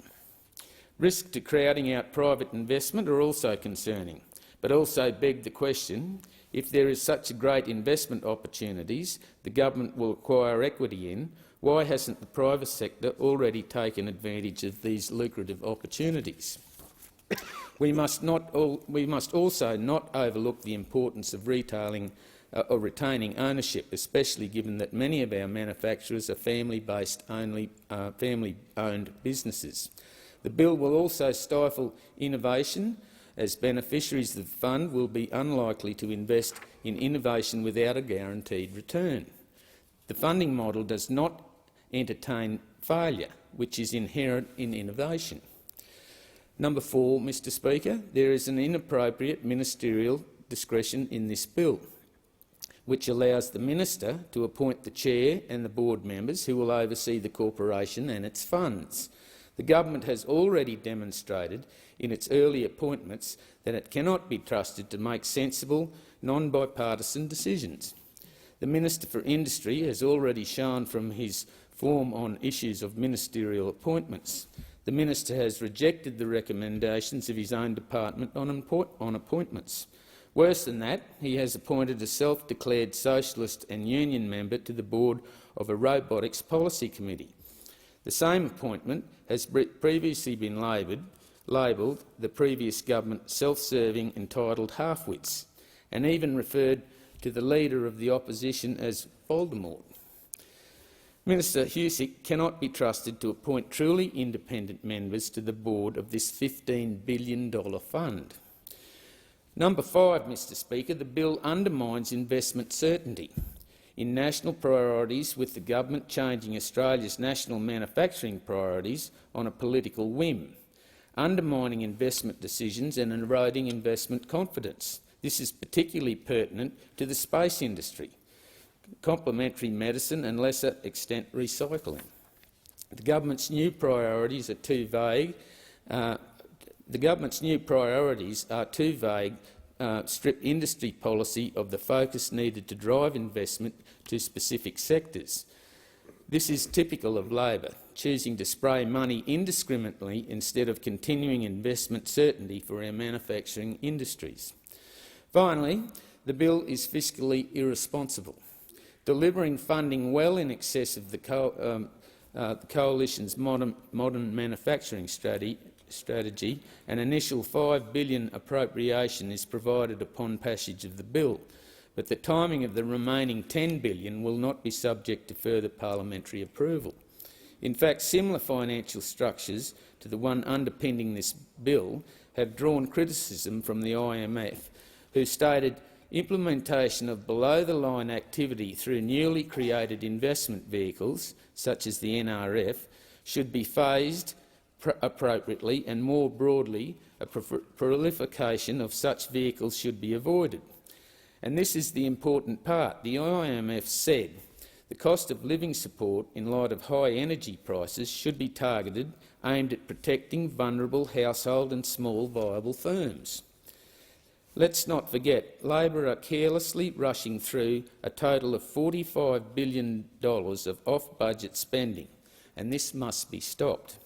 Risks to crowding out private investment are also concerning, but also beg the question, if there is such great investment opportunities the government will acquire equity in, why hasn't the private sector already taken advantage of these lucrative opportunities? We must also not overlook the importance of retailing or retaining ownership, especially given that many of our manufacturers are family-based family-owned businesses. The bill will also stifle innovation, as beneficiaries of the fund will be unlikely to invest in innovation without a guaranteed return. The funding model does not entertain failure, which is inherent in innovation. Number 4, Mr Speaker, there is an inappropriate ministerial discretion in this bill, which allows the minister to appoint the chair and the board members who will oversee the corporation and its funds. The government has already demonstrated in its early appointments that it cannot be trusted to make sensible, non-bipartisan decisions. The Minister for Industry has already shown from his form on issues of ministerial appointments. The minister has rejected the recommendations of his own department on appointments. Worse than that, he has appointed a self-declared socialist and union member to the board of a robotics policy committee. The same appointment has previously been labelled the previous government self-serving, entitled half-wits, and even referred to the leader of the opposition as Voldemort. Minister Husic cannot be trusted to appoint truly independent members to the board of this $15 billion fund. Number 5, Mr Speaker, the bill undermines investment certainty. in national priorities, with the government changing Australia's national manufacturing priorities on a political whim, undermining investment decisions and eroding investment confidence. This is particularly pertinent to the space industry, complementary medicine and, lesser extent, recycling. The government's new priorities are too vague. Strip industry policy of the focus needed to drive investment to specific sectors. This is typical of Labor, choosing to spray money indiscriminately instead of continuing investment certainty for our manufacturing industries. Finally, the bill is fiscally irresponsible, delivering funding well in excess of the Coalition's modern manufacturing strategy. An initial $5 billion appropriation is provided upon passage of the bill, but the timing of the remaining $10 billion will not be subject to further parliamentary approval. In fact, similar financial structures to the one underpinning this bill have drawn criticism from the IMF, who stated implementation of below-the-line activity through newly created investment vehicles, such as the NRF, should be phased appropriately, and more broadly, a proliferation of such vehicles should be avoided. And this is the important part. The IMF said the cost of living support in light of high energy prices should be targeted, aimed at protecting vulnerable household and small viable firms. Let's not forget, Labor are carelessly rushing through a total of $45 billion of off-budget spending, and this must be stopped.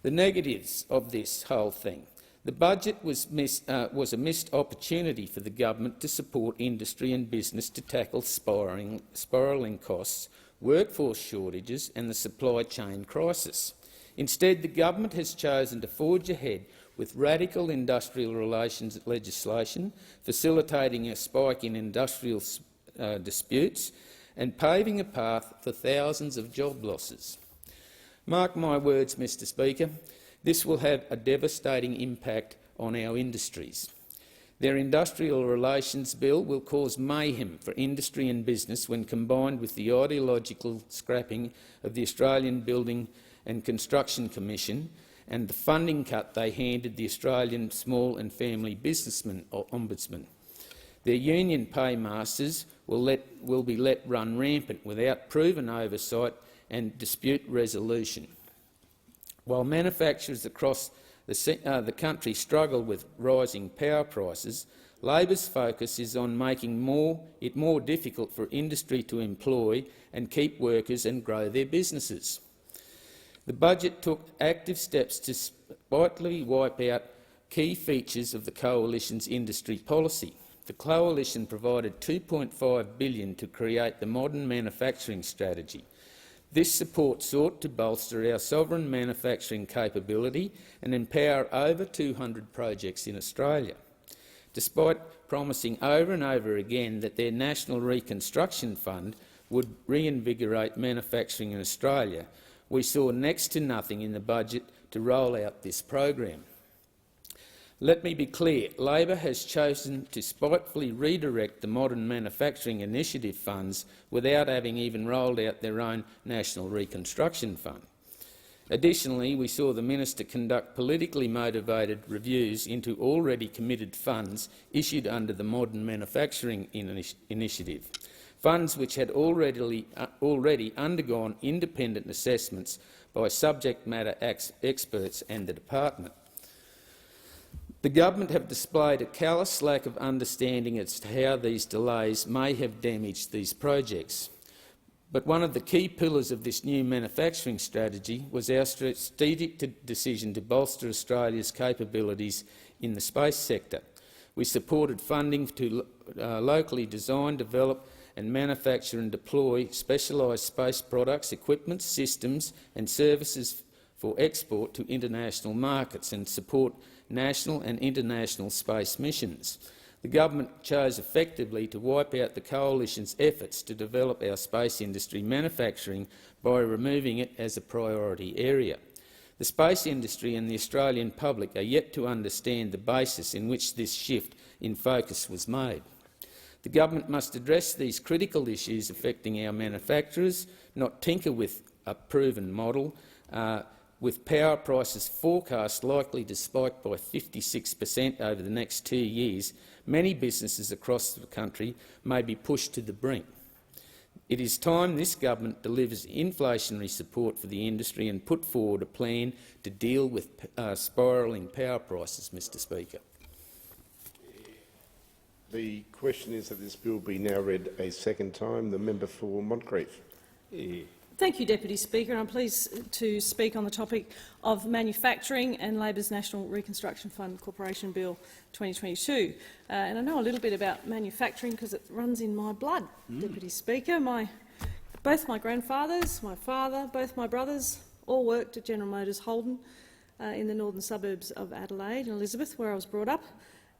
The negatives of this whole thing. The budget was a missed opportunity for the government to support industry and business to tackle spiralling costs, workforce shortages and the supply chain crisis. Instead, the government has chosen to forge ahead with radical industrial relations legislation, facilitating a spike in industrial disputes and paving a path for thousands of job losses. Mark my words, Mr Speaker, this will have a devastating impact on our industries. Their industrial relations bill will cause mayhem for industry and business when combined with the ideological scrapping of the Australian Building and Construction Commission and the funding cut they handed the Australian Small and Family Businessman Ombudsman. Their union paymasters will be let run rampant without proven oversight and dispute resolution. While manufacturers across the country struggle with rising power prices, Labor's focus is on making it more difficult for industry to employ and keep workers and grow their businesses. The budget took active steps to spitefully wipe out key features of the Coalition's industry policy. The Coalition provided $2.5 billion to create the modern manufacturing strategy. This support sought to bolster our sovereign manufacturing capability and empower over 200 projects in Australia. Despite promising over and over again that their National Reconstruction Fund would reinvigorate manufacturing in Australia, we saw next to nothing in the budget to roll out this program. Let me be clear, Labor has chosen to spitefully redirect the Modern Manufacturing Initiative funds without having even rolled out their own National Reconstruction Fund. Additionally, we saw the minister conduct politically motivated reviews into already committed funds issued under the Modern Manufacturing Initiative, funds which had already undergone independent assessments by subject matter experts and the department. The government have displayed a callous lack of understanding as to how these delays may have damaged these projects. But one of the key pillars of this new manufacturing strategy was our strategic decision to bolster Australia's capabilities in the space sector. We supported funding to locally design, develop and manufacture and deploy specialised space products, equipment, systems and services for export to international markets and support national and international space missions. The government chose effectively to wipe out the Coalition's efforts to develop our space industry manufacturing by removing it as a priority area. The space industry and the Australian public are yet to understand the basis in which this shift in focus was made. The government must address these critical issues affecting our manufacturers, not tinker with a proven model, with power prices forecast likely to spike by 56% over the next 2 years. Many businesses across the country may be pushed to the brink. It is time this government delivers inflationary support for the industry and put forward a plan to deal with spiralling power prices, Mr Speaker. The question is that this bill be now read a second time. The member for Moncrieff. Thank you, Deputy Speaker. I'm pleased to speak on the topic of manufacturing and Labor's National Reconstruction Fund Corporation Bill 2022. And I know a little bit about manufacturing because it runs in my blood, Deputy Speaker. Both my grandfathers, my father, both my brothers all worked at General Motors Holden in the northern suburbs of Adelaide and Elizabeth, where I was brought up.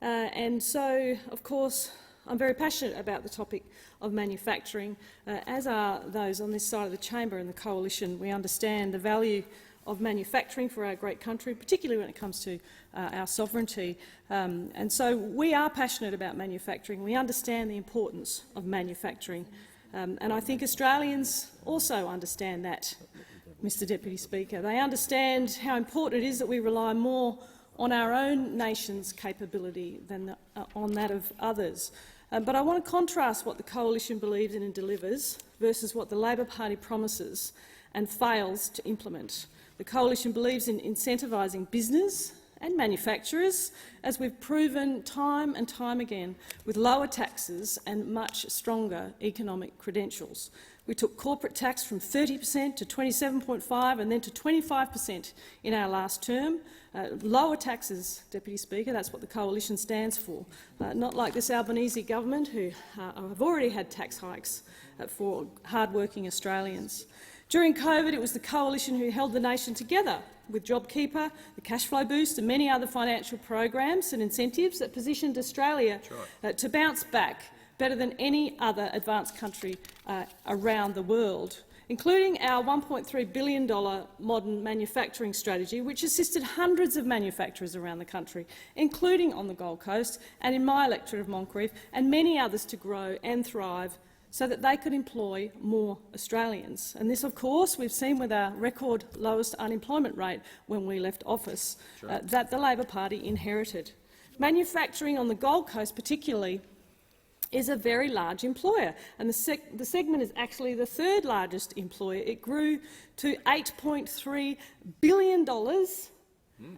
And so, of course, I'm very passionate about the topic of manufacturing, as are those on this side of the chamber and the coalition. We understand the value of manufacturing for our great country, particularly when it comes to our sovereignty. And so we are passionate about manufacturing. We understand the importance of manufacturing. And I think Australians also understand that, Mr Deputy Speaker. They understand how important it is that we rely more on our own nation's capability than on that of others. But I want to contrast what the coalition believes in and delivers versus what the Labor Party promises and fails to implement. The coalition believes in incentivising business and manufacturers, as we've proven time and time again, with lower taxes and much stronger economic credentials. We took corporate tax from 30% to 27.5% and then to 25% in our last term. Lower taxes, Deputy Speaker, that's what the coalition stands for. Not like this Albanese government, who have already had tax hikes for hard-working Australians. During COVID, it was the coalition who held the nation together with JobKeeper, the cash flow boost and many other financial programs and incentives that positioned Australia to bounce back better than any other advanced country around the world, including our $1.3 billion modern manufacturing strategy, which assisted hundreds of manufacturers around the country, including on the Gold Coast and in my electorate of Moncrieff, and many others to grow and thrive so that they could employ more Australians. And this, of course, we've seen with our record lowest unemployment rate when we left office, that the Labor Party inherited. Manufacturing on the Gold Coast particularly is a very large employer, and the segment is actually the third largest employer. It grew to $8.3 billion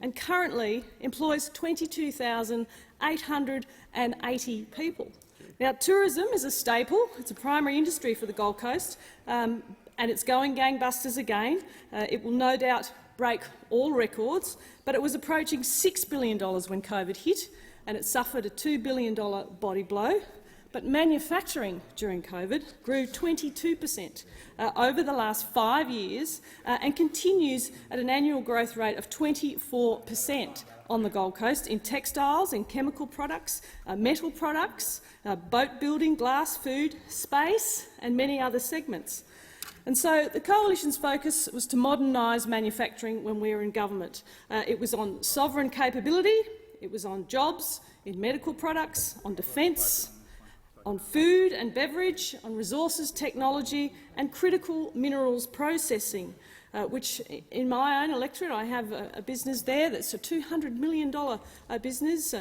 and currently employs 22,880 people. Now, tourism is a staple. It's a primary industry for the Gold Coast, and it's going gangbusters again. It will no doubt break all records, but it was approaching $6 billion when COVID hit, and it suffered a $2 billion body blow. But manufacturing during COVID grew 22% over the last 5 years and continues at an annual growth rate of 24% on the Gold Coast in textiles, in chemical products, metal products, boat building, glass, food, space and many other segments. And so the coalition's focus was to modernise manufacturing when we were in government. It was on sovereign capability, it was on jobs, in medical products, on defence, on food and beverage, on resources, technology and critical minerals processing, which in my own electorate I have a business there that's a $200 million business,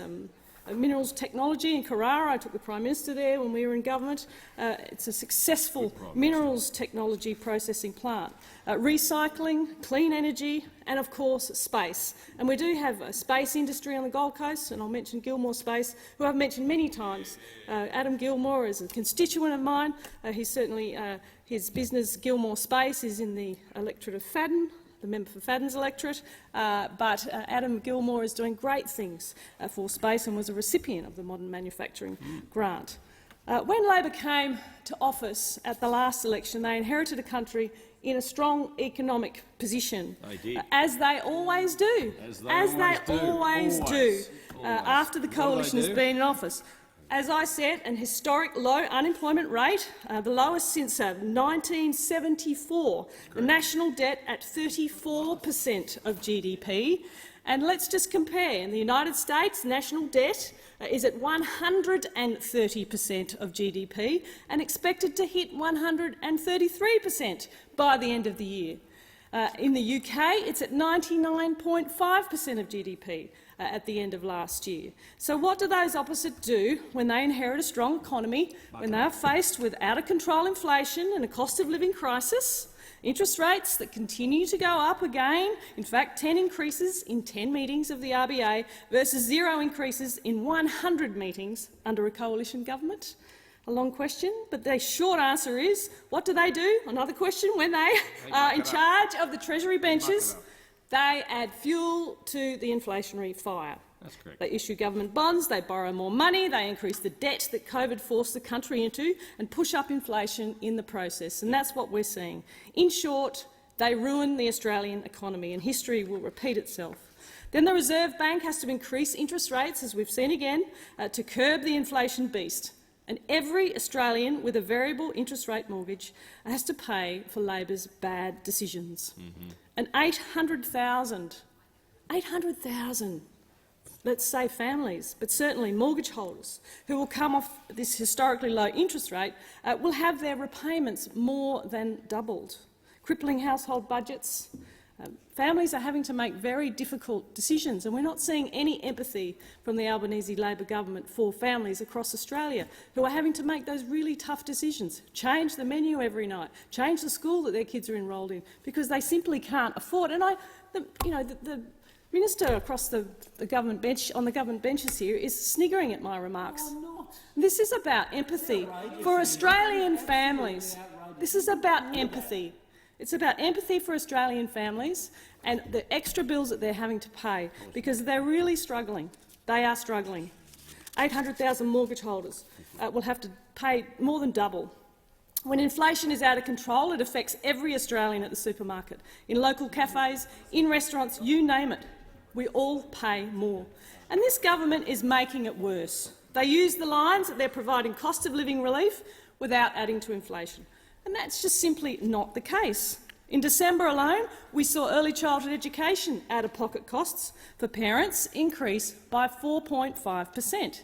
minerals technology in Carrara. I took the Prime Minister there when we were in government. It's a successful minerals technology processing plant. Recycling, clean energy and, of course, space. And we do have a space industry on the Gold Coast, and I'll mention Gilmore Space, who I've mentioned many times. Adam Gilmore is a constituent of mine. He's certainly his business, Gilmore Space, is in the electorate of Fadden, the member for Fadden's electorate, but Adam Gilmore is doing great things for space and was a recipient of the Modern Manufacturing Grant. When Labor came to office at the last election, they inherited a country in a strong economic position, as they always do, after the coalition has been in office. As I said, an historic low unemployment rate, the lowest since 1974, the national debt at 34% of GDP, And let's just compare. In the United States, national debt is at 130% of GDP and expected to hit 133% by the end of the year. In the UK, it's at 99.5% of GDP at the end of last year. So what do those opposite do when they inherit a strong economy, when they are faced with out-of-control inflation and a cost of living crisis? Interest rates that continue to go up again, in fact 10 increases in 10 meetings of the RBA versus 0 increases in 100 meetings under a coalition government. A long question, but the short answer is, what do? Another question, when they are in charge of the Treasury benches, they add fuel to the inflationary fire. That's correct. They issue government bonds, they borrow more money, they increase the debt that COVID forced the country into and push up inflation in the process. And that's what we're seeing. In short, they ruin the Australian economy, and history will repeat itself. Then the Reserve Bank has to increase interest rates, as we've seen again, to curb the inflation beast. And every Australian with a variable interest rate mortgage has to pay for Labor's bad decisions. And 800,000, let's say families, but certainly mortgage holders who will come off this historically low interest rate will have their repayments more than doubled, crippling household budgets. Families are having to make very difficult decisions, and we're not seeing any empathy from the Albanese Labor government for families across Australia who are having to make those really tough decisions, change the menu every night, change the school that their kids are enrolled in, because they simply can't afford. And the Minister across the government bench, on the government benches here, is sniggering at my remarks. This is about empathy for Australian families. This is about empathy. It's about empathy for Australian families and the extra bills that they're having to pay, because they're really struggling. They are struggling. 800,000 mortgage holders will have to pay more than double. When inflation is out of control, it affects every Australian at the supermarket, in local cafes, in restaurants, you name it. We all pay more. And this government is making it worse. They use the lines that they're providing cost of living relief without adding to inflation. And that's just simply not the case. In December alone, we saw early childhood education out-of-pocket costs for parents increase by 4.5%.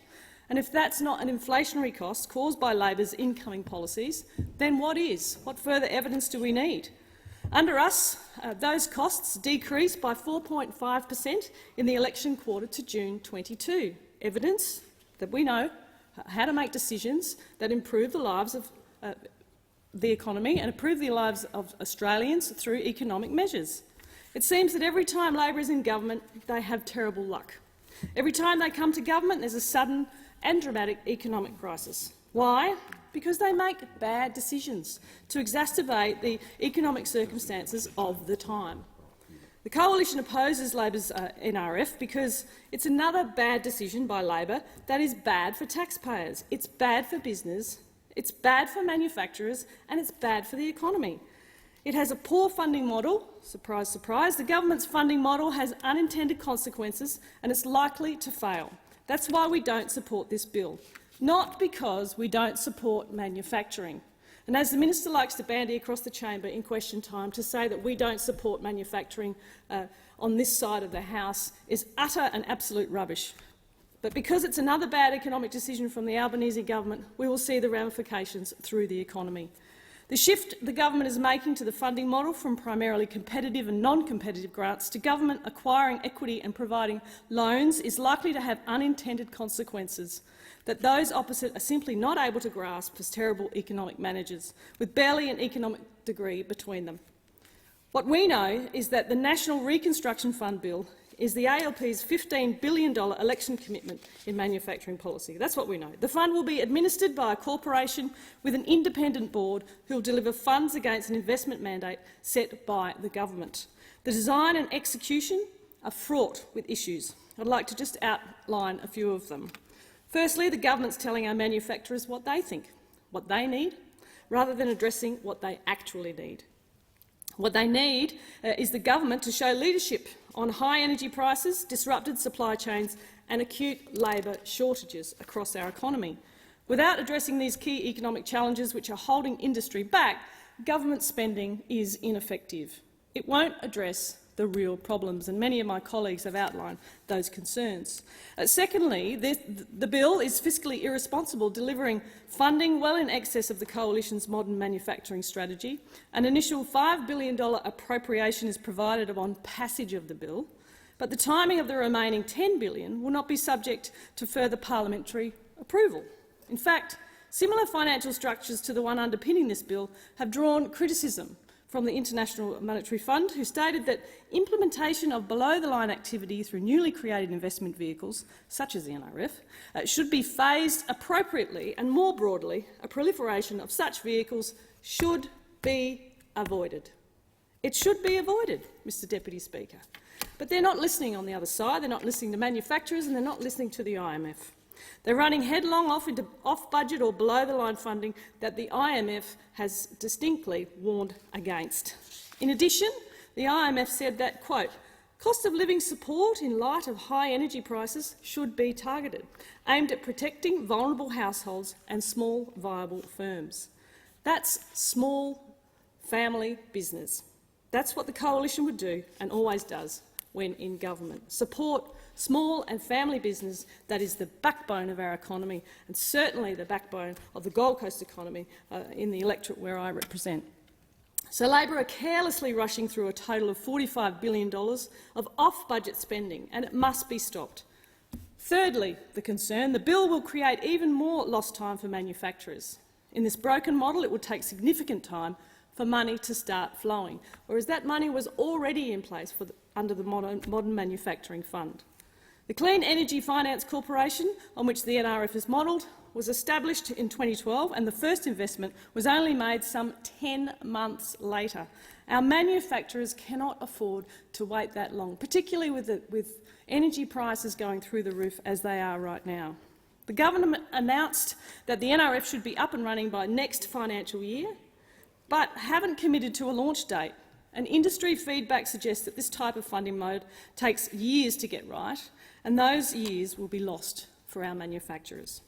And if that's not an inflationary cost caused by Labor's incoming policies, then what is? What further evidence do we need? Under us, those costs decreased by 4.5% in the election quarter to June 22. Evidence that we know how to make decisions that improve the lives of the economy and improve the lives of Australians through economic measures. It seems that every time Labor is in government, they have terrible luck. Every time they come to government, there's a sudden and dramatic economic crisis. Why? Because they make bad decisions to exacerbate the economic circumstances of the time. The Coalition opposes Labor's NRF because it's another bad decision by Labor that is bad for taxpayers, it's bad for business, it's bad for manufacturers, and it's bad for the economy. It has a poor funding model. Surprise, surprise. The government's funding model has unintended consequences and it's likely to fail. That's why we don't support this bill, not because we don't support manufacturing. And as the minister likes to bandy across the chamber in question time, to say that we don't support manufacturing on this side of the House is utter and absolute rubbish. But because it's another bad economic decision from the Albanese government, we will see the ramifications through the economy. The shift the government is making to the funding model from primarily competitive and non-competitive grants to government acquiring equity and providing loans is likely to have unintended consequences that those opposite are simply not able to grasp as terrible economic managers, with barely an economic degree between them. What we know is that the National Reconstruction Fund bill is the ALP's $15 billion election commitment in manufacturing policy. That's what we know. The fund will be administered by a corporation with an independent board who will deliver funds against an investment mandate set by the government. The design and execution are fraught with issues. I'd like to just outline a few of them. Firstly, the government's telling our manufacturers what they think, what they need, rather than addressing what they actually need. What they need is the government to show leadership on high energy prices, disrupted supply chains and acute labour shortages across our economy. Without addressing these key economic challenges which are holding industry back, government spending is ineffective. It won't address the real problems, and many of my colleagues have outlined those concerns. Secondly, the bill is fiscally irresponsible, delivering funding well in excess of the Coalition's modern manufacturing strategy. An initial $5 billion appropriation is provided upon passage of the bill, but the timing of the remaining $10 billion will not be subject to further parliamentary approval. In fact, similar financial structures to the one underpinning this bill have drawn criticism from the International Monetary Fund, who stated that implementation of below-the-line activity through newly created investment vehicles, such as the NRF, should be phased appropriately, and more broadly, a proliferation of such vehicles should be avoided. It should be avoided, Mr Deputy Speaker. But they're not listening on the other side. They're not listening to manufacturers and they're not listening to the IMF. They're running headlong off into off-budget or below-the-line funding that the IMF has distinctly warned against. In addition, the IMF said that, quote, cost of living support in light of high energy prices should be targeted, aimed at protecting vulnerable households and small, viable firms. That's small family business. That's what the Coalition would do and always does when in government. Support small and family business that is the backbone of our economy and certainly the backbone of the Gold Coast economy in the electorate where I represent. So Labor are carelessly rushing through a total of $45 billion of off-budget spending, and it must be stopped. Thirdly, the bill will create even more lost time for manufacturers. In this broken model, it would take significant time for money to start flowing, whereas that money was already in place under the Modern Manufacturing Fund. The Clean Energy Finance Corporation, on which the NRF is modelled, was established in 2012 and the first investment was only made some 10 months later. Our manufacturers cannot afford to wait that long, particularly with energy prices going through the roof as they are right now. The government announced that the NRF should be up and running by next financial year, but haven't committed to a launch date. And industry feedback suggests that this type of funding mode takes years to get right, and those years will be lost for our manufacturers.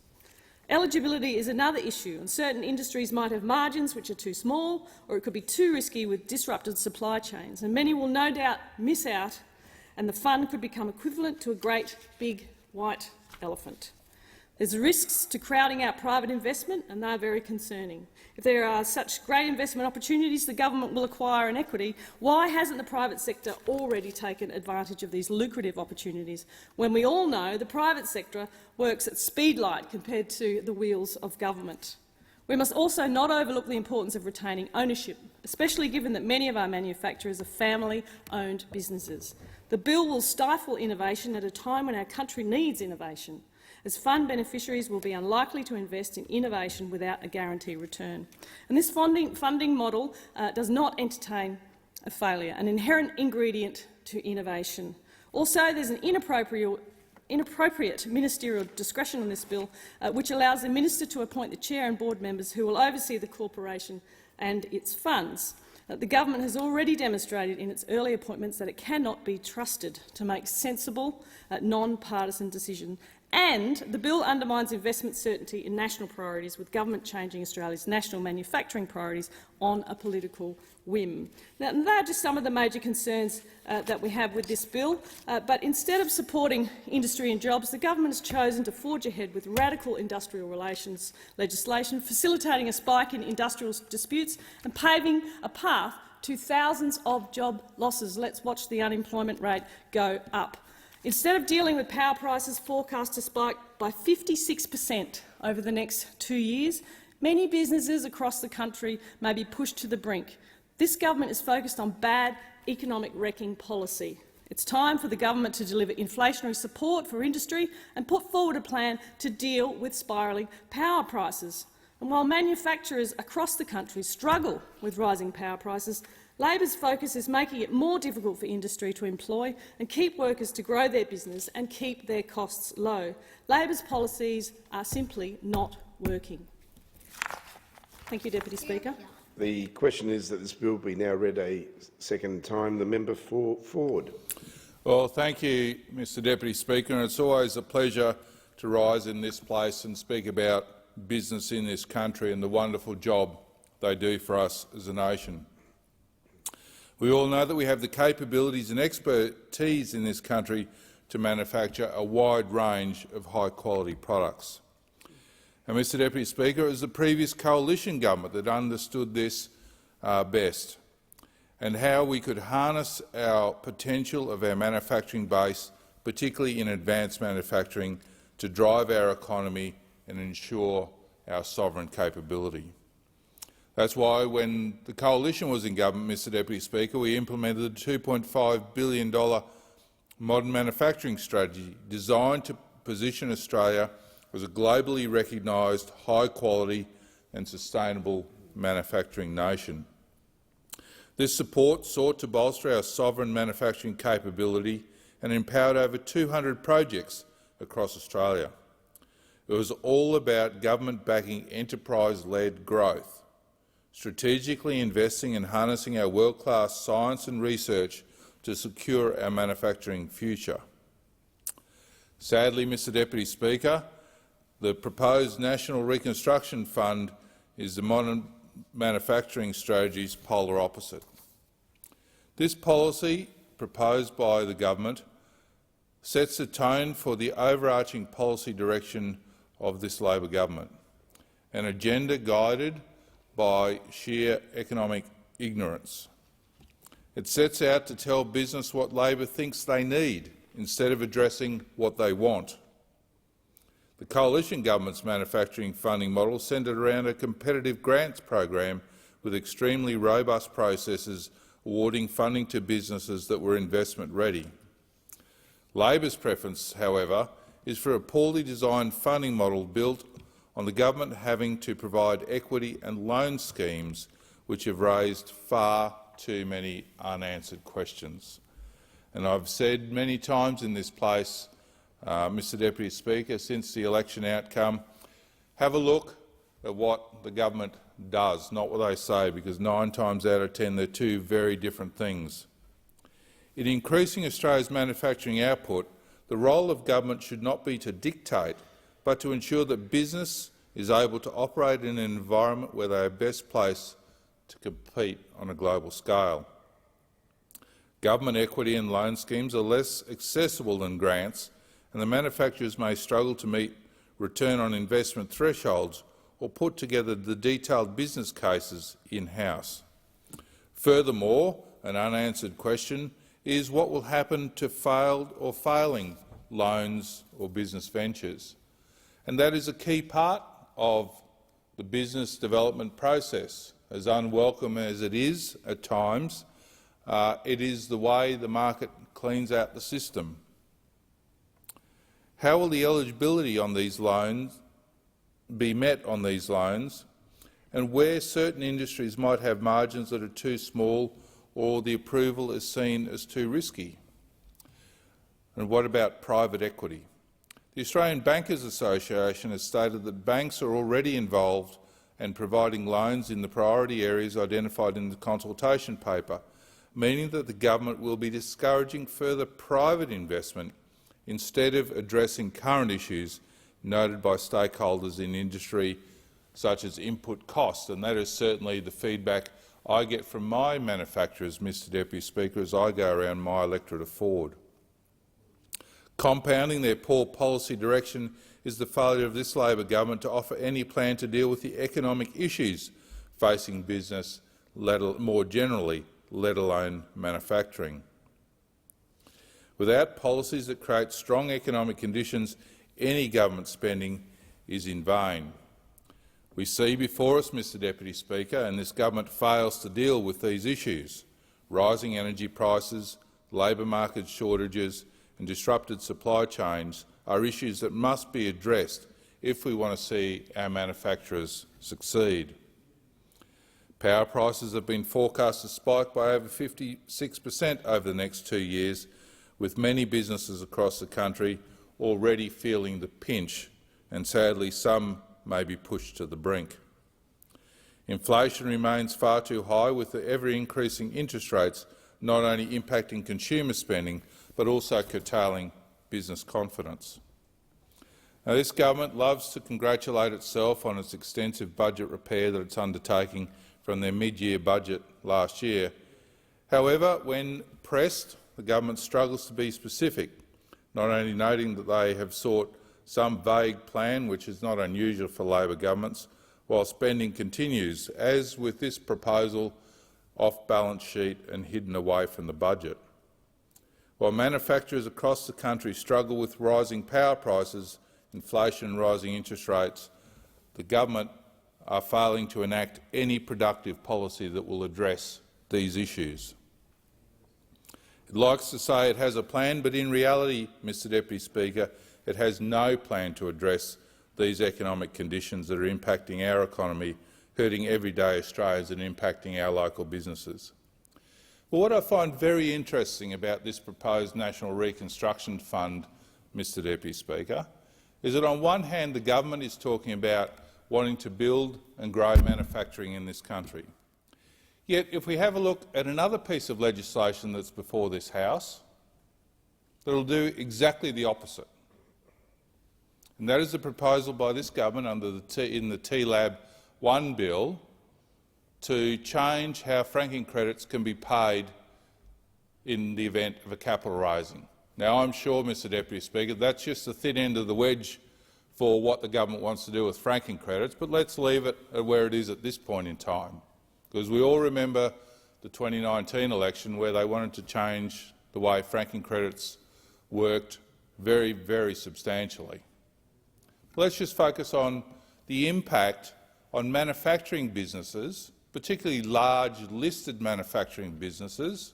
Eligibility is another issue, and certain industries might have margins which are too small, or it could be too risky with disrupted supply chains, and many will no doubt miss out, and the fund could become equivalent to a great big white elephant. There's risks to crowding out private investment, and they are very concerning. If there are such great investment opportunities the government will acquire in equity, why hasn't the private sector already taken advantage of these lucrative opportunities when we all know the private sector works at speed light compared to the wheels of government? We must also not overlook the importance of retaining ownership, especially given that many of our manufacturers are family-owned businesses. The bill will stifle innovation at a time when our country needs innovation, as fund beneficiaries will be unlikely to invest in innovation without a guaranteed return. And this funding model does not entertain a failure, an inherent ingredient to innovation. Also, there's an inappropriate ministerial discretion on this bill, which allows the minister to appoint the chair and board members who will oversee the corporation and its funds. The government has already demonstrated in its early appointments that it cannot be trusted to make sensible, non-partisan decisions, and the bill undermines investment certainty in national priorities, with government changing Australia's national manufacturing priorities on a political whim. Now, they are just some of the major concerns that we have with this bill, but instead of supporting industry and jobs, the government has chosen to forge ahead with radical industrial relations legislation, facilitating a spike in industrial disputes and paving a path to thousands of job losses. Let's watch the unemployment rate go up. Instead of dealing with power prices forecast to spike by 56% over the next 2 years, many businesses across the country may be pushed to the brink. This government is focused on bad economic wrecking policy. It's time for the government to deliver inflationary support for industry and put forward a plan to deal with spiralling power prices. And while manufacturers across the country struggle with rising power prices, Labor's focus is making it more difficult for industry to employ and keep workers to grow their business and keep their costs low. Labor's policies are simply not working. Thank you, Deputy Speaker. The question is that this bill be now read a second time. The member for Ford. Well, thank you, Mr Deputy Speaker. And it's always a pleasure to rise in this place and speak about business in this country and the wonderful job they do for us as a nation. We all know that we have the capabilities and expertise in this country to manufacture a wide range of high-quality products. And, Mr Deputy Speaker, it was the previous coalition government that understood this best, and how we could harness our potential of our manufacturing base, particularly in advanced manufacturing, to drive our economy and ensure our sovereign capability. That's why, when the coalition was in government, Mr Deputy Speaker, we implemented the $2.5 billion modern manufacturing strategy designed to position Australia as a globally recognised, high-quality and sustainable manufacturing nation. This support sought to bolster our sovereign manufacturing capability and empowered over 200 projects across Australia. It was all about government backing enterprise-led growth, strategically investing and harnessing our world-class science and research to secure our manufacturing future. Sadly, Mr Deputy Speaker, the proposed National Reconstruction Fund is the modern manufacturing strategy's polar opposite. This policy, proposed by the government, sets the tone for the overarching policy direction of this Labor government, an agenda guided by sheer economic ignorance. It sets out to tell business what Labor thinks they need instead of addressing what they want. The coalition government's manufacturing funding model centred around a competitive grants program with extremely robust processes awarding funding to businesses that were investment-ready. Labor's preference, however, is for a poorly designed funding model built on the government having to provide equity and loan schemes which have raised far too many unanswered questions. And I've said many times in this place, Mr Deputy Speaker, since the election outcome, have a look at what the government does, not what they say, because 9 times out of 10 they're two very different things. In increasing Australia's manufacturing output, the role of government should not be to dictate, but to ensure that business is able to operate in an environment where they are best placed to compete on a global scale. Government equity and loan schemes are less accessible than grants, and the manufacturers may struggle to meet return on investment thresholds or put together the detailed business cases in-house. Furthermore, an unanswered question is what will happen to failed or failing loans or business ventures. And that is a key part of the business development process. As unwelcome as it is at times, it is the way the market cleans out the system. How will the eligibility on these loans be met on these loans, and where certain industries might have margins that are too small or the approval is seen as too risky? And what about private equity? The Australian Bankers Association has stated that banks are already involved and providing loans in the priority areas identified in the consultation paper, meaning that the government will be discouraging further private investment instead of addressing current issues noted by stakeholders in industry, such as input costs. And that is certainly the feedback I get from my manufacturers, Mr Deputy Speaker, as I go around my electorate of Ford. Compounding their poor policy direction is the failure of this Labor government to offer any plan to deal with the economic issues facing business more generally, let alone manufacturing. Without policies that create strong economic conditions, any government spending is in vain. We see before us, Mr Deputy Speaker, and this government fails to deal with these issues. Rising energy prices, labour market shortages and disrupted supply chains are issues that must be addressed if we want to see our manufacturers succeed. Power prices have been forecast to spike by over 56% over the next 2 years, with many businesses across the country already feeling the pinch, and sadly some may be pushed to the brink. Inflation remains far too high, with the ever-increasing interest rates not only impacting consumer spending but also curtailing business confidence. Now, this government loves to congratulate itself on its extensive budget repair that it's undertaking from their mid-year budget last year. However, when pressed, the government struggles to be specific, not only noting that they have sought some vague plan, which is not unusual for Labor governments, while spending continues, as with this proposal, off balance sheet and hidden away from the budget. While manufacturers across the country struggle with rising power prices, inflation and rising interest rates, the government are failing to enact any productive policy that will address these issues. It likes to say it has a plan, but in reality, Mr Deputy Speaker, it has no plan to address these economic conditions that are impacting our economy, hurting everyday Australians and impacting our local businesses. But what I find very interesting about this proposed National Reconstruction Fund, Mr Deputy Speaker, is that on one hand the government is talking about wanting to build and grow manufacturing in this country. Yet if we have a look at another piece of legislation that's before this House, that will do exactly the opposite. And that is the proposal by this government in the TLAB 1 bill to change how franking credits can be paid in the event of a capital raising. Now, I'm sure, Mr Deputy Speaker, that's just the thin end of the wedge for what the government wants to do with franking credits, but let's leave it at where it is at this point in time, because we all remember the 2019 election where they wanted to change the way franking credits worked very, very substantially. Let's just focus on the impact on manufacturing businesses, particularly large listed manufacturing businesses,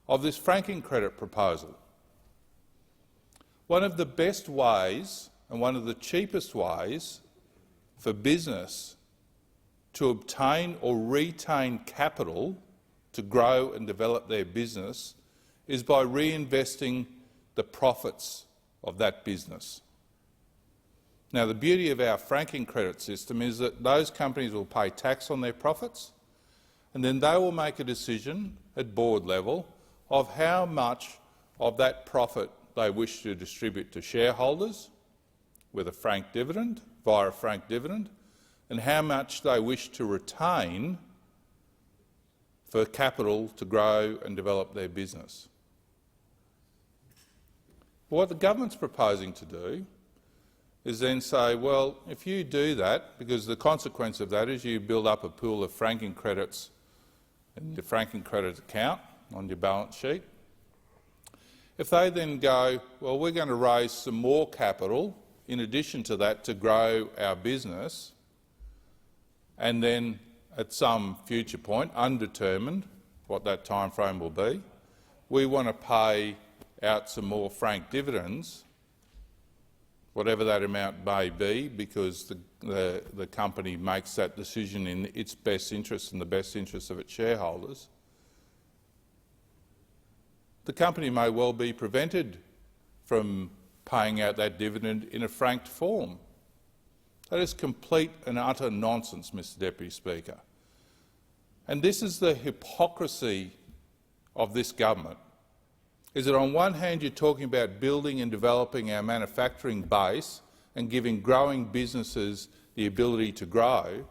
of this franking credit proposal. One of the best ways and one of the cheapest ways for business to obtain or retain capital to grow and develop their business is by reinvesting the profits of that business. Now, the beauty of our franking credit system is that those companies will pay tax on their profits, and then they will make a decision at board level of how much of that profit they wish to distribute to shareholders with a franked dividend, via a franked dividend, and how much they wish to retain for capital to grow and develop their business. What the government's proposing to do is then say, well, if you do that, because the consequence of that is you build up a pool of franking credits in your franking credit account on your balance sheet. If they then go, well, we're going to raise some more capital in addition to that to grow our business, and then at some future point, undetermined what that time frame will be, we want to pay out some more franked dividends, whatever that amount may be, because the company makes that decision in its best interest and the best interest of its shareholders, the company may well be prevented from paying out that dividend in a franked form. That is complete and utter nonsense, Mr Deputy Speaker. And this is the hypocrisy of this government, is that on one hand you're talking about building and developing our manufacturing base and giving growing businesses the ability to grow,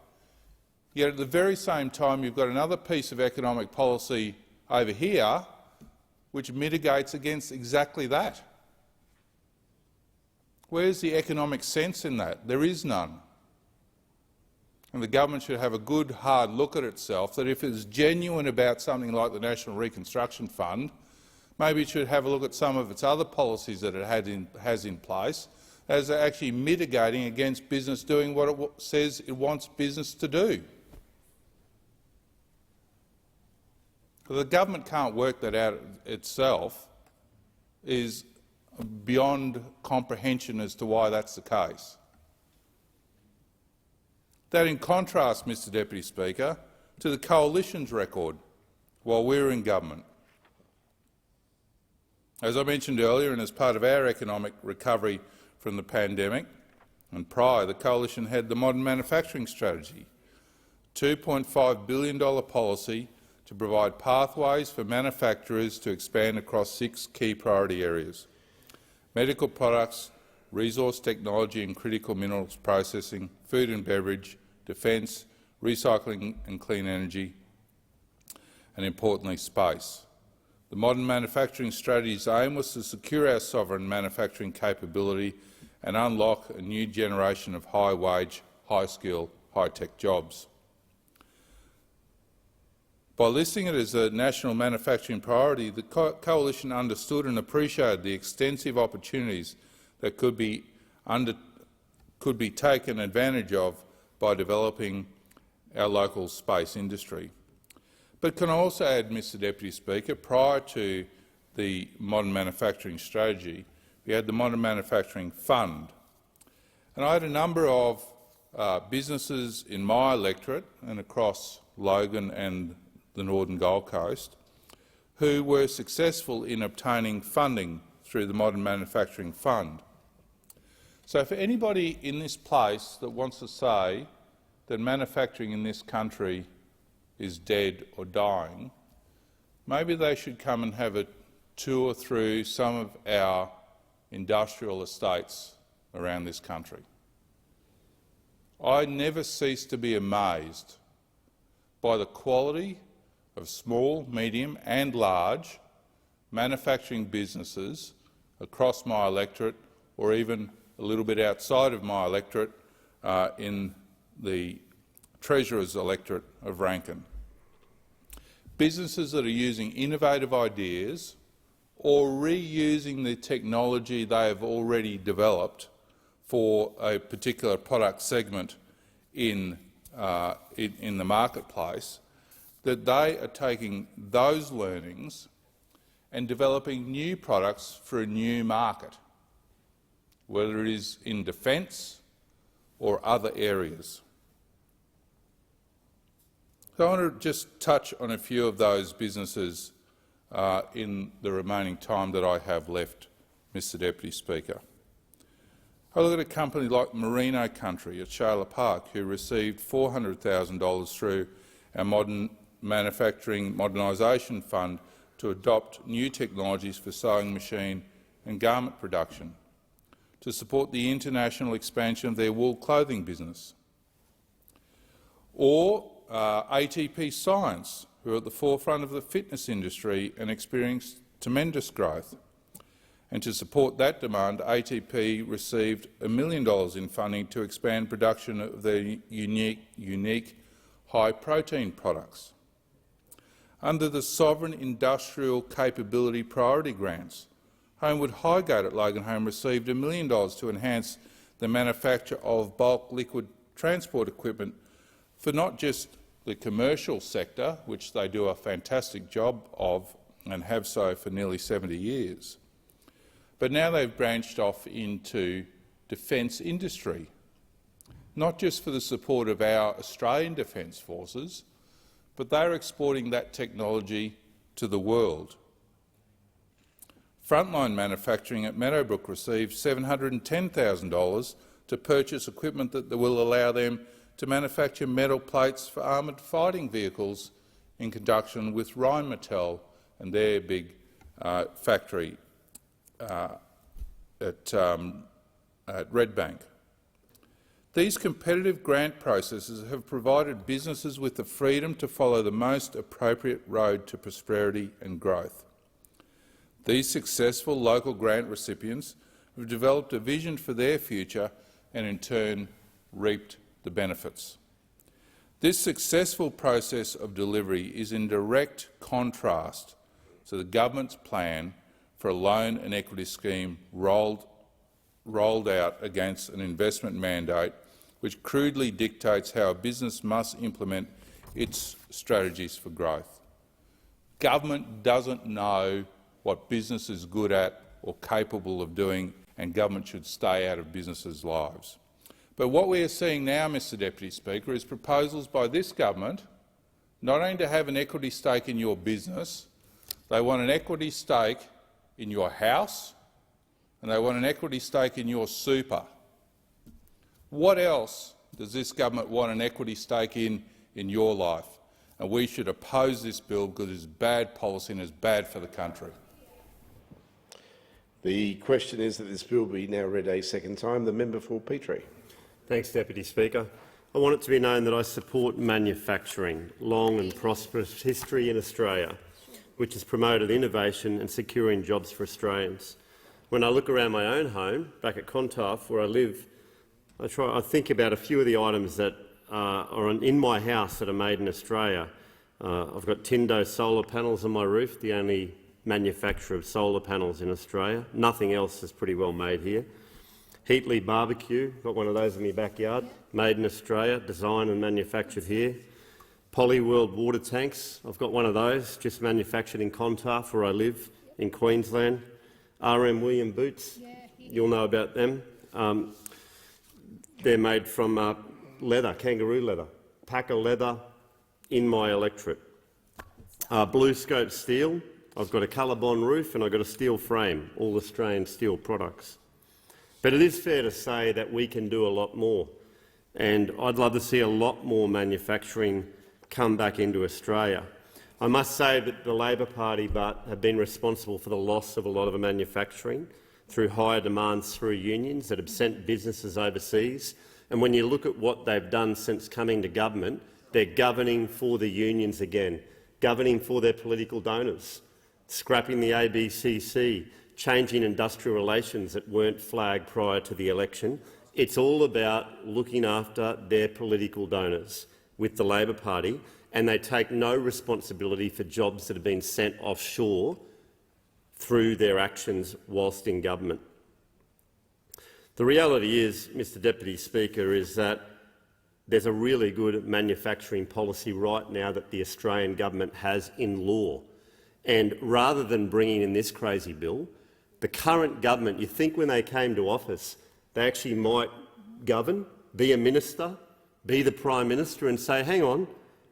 yet at the very same time you've got another piece of economic policy over here which mitigates against exactly that. Where's the economic sense in that? There is none. And the government should have a good, hard look at itself, that if it's genuine about something like the National Reconstruction Fund, maybe it should have a look at some of its other policies that it has in place as actually mitigating against business doing what it says it wants business to do. The government can't work that out itself is beyond comprehension as to why that's the case. That in contrast, Mr Deputy Speaker, to the Coalition's record while we were in government. As I mentioned earlier, and as part of our economic recovery from the pandemic and prior, the Coalition had the Modern Manufacturing Strategy, $2.5 billion policy to provide pathways for manufacturers to expand across 6 key priority areas: medical products, resource technology and critical minerals processing, food and beverage, defence, recycling and clean energy, and, importantly, space. The modern manufacturing strategy's aim was to secure our sovereign manufacturing capability and unlock a new generation of high-wage, high-skill, high-tech jobs. By listing it as a national manufacturing priority, the Coalition understood and appreciated the extensive opportunities that could be taken advantage of by developing our local space industry. But can I also add, Mr Deputy Speaker, prior to the modern manufacturing strategy, we had the Modern Manufacturing Fund. And I had a number of businesses in my electorate and across Logan and the Northern Gold Coast who were successful in obtaining funding through the Modern Manufacturing Fund. So for anybody in this place that wants to say that manufacturing in this country is dead or dying, maybe they should come and have a tour through some of our industrial estates around this country. I never cease to be amazed by the quality of small, medium and large manufacturing businesses across my electorate, or even a little bit outside of my electorate in the Treasurer's electorate of Rankin. Businesses that are using innovative ideas or reusing the technology they have already developed for a particular product segment in the marketplace, that they are taking those learnings and developing new products for a new market, whether it is in defence or other areas. So I want to just touch on a few of those businesses in the remaining time that I have left, Mr Deputy Speaker. I look at a company like Merino Country at Shayla Park, who received $400,000 through our Modern Manufacturing Modernisation Fund to adopt new technologies for sewing machine and garment production, to support the international expansion of their wool clothing business. Or ATP Science, who are at the forefront of the fitness industry and experienced tremendous growth. And to support that demand, ATP received $1 million in funding to expand production of their unique high-protein products. Under the Sovereign Industrial Capability Priority Grants, Homewood Highgate at Loganholme received $1 million to enhance the manufacture of bulk liquid transport equipment for not just the commercial sector, which they do a fantastic job of and have so for nearly 70 years, but now they've branched off into defence industry, not just for the support of our Australian Defence Forces, but they're exporting that technology to the world. Frontline Manufacturing at Meadowbrook received $710,000 to purchase equipment that will allow them to manufacture metal plates for armoured fighting vehicles in conjunction with Rheinmetall and their big factory at Redbank. These competitive grant processes have provided businesses with the freedom to follow the most appropriate road to prosperity and growth. These successful local grant recipients have developed a vision for their future and in turn reaped the benefits. This successful process of delivery is in direct contrast to the government's plan for a loan and equity scheme rolled out against an investment mandate which crudely dictates how a business must implement its strategies for growth. Government doesn't know what business is good at or capable of doing, and government should stay out of businesses' lives. But what we are seeing now, Mr Deputy Speaker, is proposals by this government not only to have an equity stake in your business, they want an equity stake in your house and they want an equity stake in your super. What else does this government want an equity stake in your life? And we should oppose this bill because it's bad policy and it's bad for the country. The question is that this bill be now read a second time. The member for Petrie. Thanks, Deputy Speaker. I want it to be known that I support manufacturing, long and prosperous history in Australia, which has promoted innovation and securing jobs for Australians. When I look around my own home, back at Clontarf, where I live, I think about a few of the items that are in my house that are made in Australia. I've got Tindo solar panels on my roof, the only manufacturer of solar panels in Australia. Nothing else is pretty well made here. Heatley Barbecue, got one of those in my backyard, made in Australia, designed and manufactured here. Polyworld water tanks, I've got one of those, just manufactured in Clontarf, where I live, in Queensland. R.M. William boots, you'll know about them. They're made from leather, kangaroo leather, Packer leather in my electorate. Blue Scope steel, I've got a Colorbond roof and I've got a steel frame, all Australian steel products. But it is fair to say that we can do a lot more, and I'd love to see a lot more manufacturing come back into Australia. I must say that the Labor Party have been responsible for the loss of a lot of manufacturing through higher demands through unions that have sent businesses overseas. And when you look at what they've done since coming to government, they're governing for the unions again, governing for their political donors, scrapping the ABCC, changing industrial relations that weren't flagged prior to the election. It's all about looking after their political donors with the Labor Party, and they take no responsibility for jobs that have been sent offshore through their actions whilst in government. The reality is, Mr Deputy Speaker, is that there's a really good manufacturing policy right now that the Australian government has in law. And rather than bringing in this crazy bill, the current government, you think when they came to office, they actually might govern, be a minister, be the Prime Minister and say, hang on,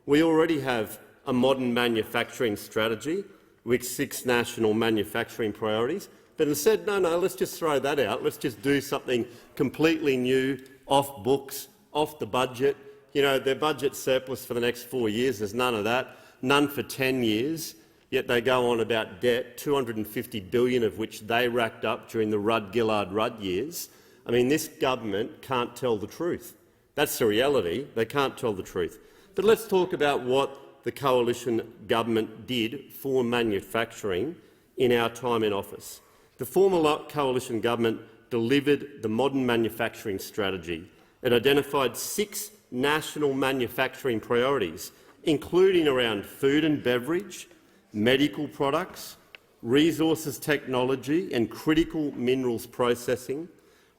we already have a modern manufacturing strategy with 6 national manufacturing priorities, but instead, no, let's just throw that out. Let's just do something completely new, off books, off the budget. You know, their budget surplus for the next 4 years, there's none of that, none for 10 years, yet they go on about debt, $250 billion of which they racked up during the Rudd-Gillard-Rudd years. I mean, this government can't tell the truth. That's the reality. They can't tell the truth. But let's talk about what the coalition government did for manufacturing in our time in office. The former coalition government delivered the modern manufacturing strategy. It identified 6 national manufacturing priorities, including around food and beverage, medical products, resources technology and critical minerals processing,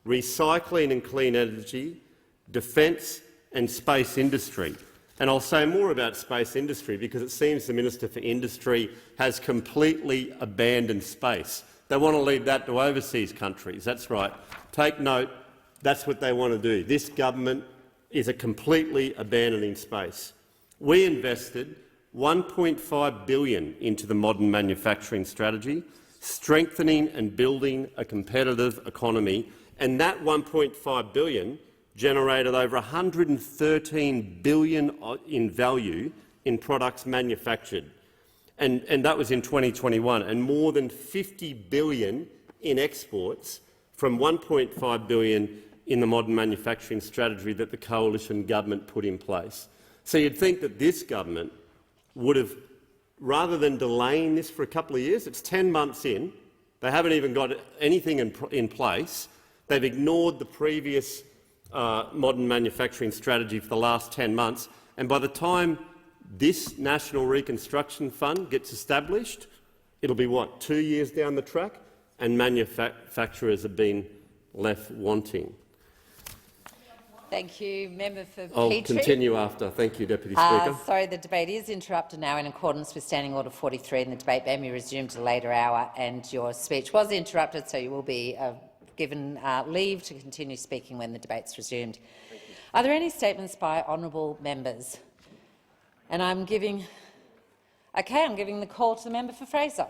recycling and clean energy, defence and space industry. And I'll say more about space industry because it seems the Minister for Industry has completely abandoned space. They want to leave that to overseas countries. That's right. Take note. That's what they want to do. This government is completely abandoning space. We invested $1.5 billion into the modern manufacturing strategy, strengthening and building a competitive economy, and that $1.5 billion generated over $113 billion in value in products manufactured, and that was in 2021, and more than $50 billion in exports from $1.5 billion in the modern manufacturing strategy that the coalition government put in place. So you'd think that this government would have, rather than delaying this for a couple of years, it's 10 months in, they haven't even got anything in place, they've ignored the previous modern manufacturing strategy for the last 10 months, and by the time this National Reconstruction Fund gets established, it'll be, what, 2 years down the track, and manufacturers have been left wanting. Thank you. Member for I'll Petrie. continue after. Thank you, Deputy Speaker. Sorry, the debate is interrupted now in accordance with Standing Order 43, and the debate may be resumed at a later hour. And your speech was interrupted, so you will be given leave to continue speaking when the debate's resumed. Are there any statements by honourable members? And I'm giving the call to the member for Fraser.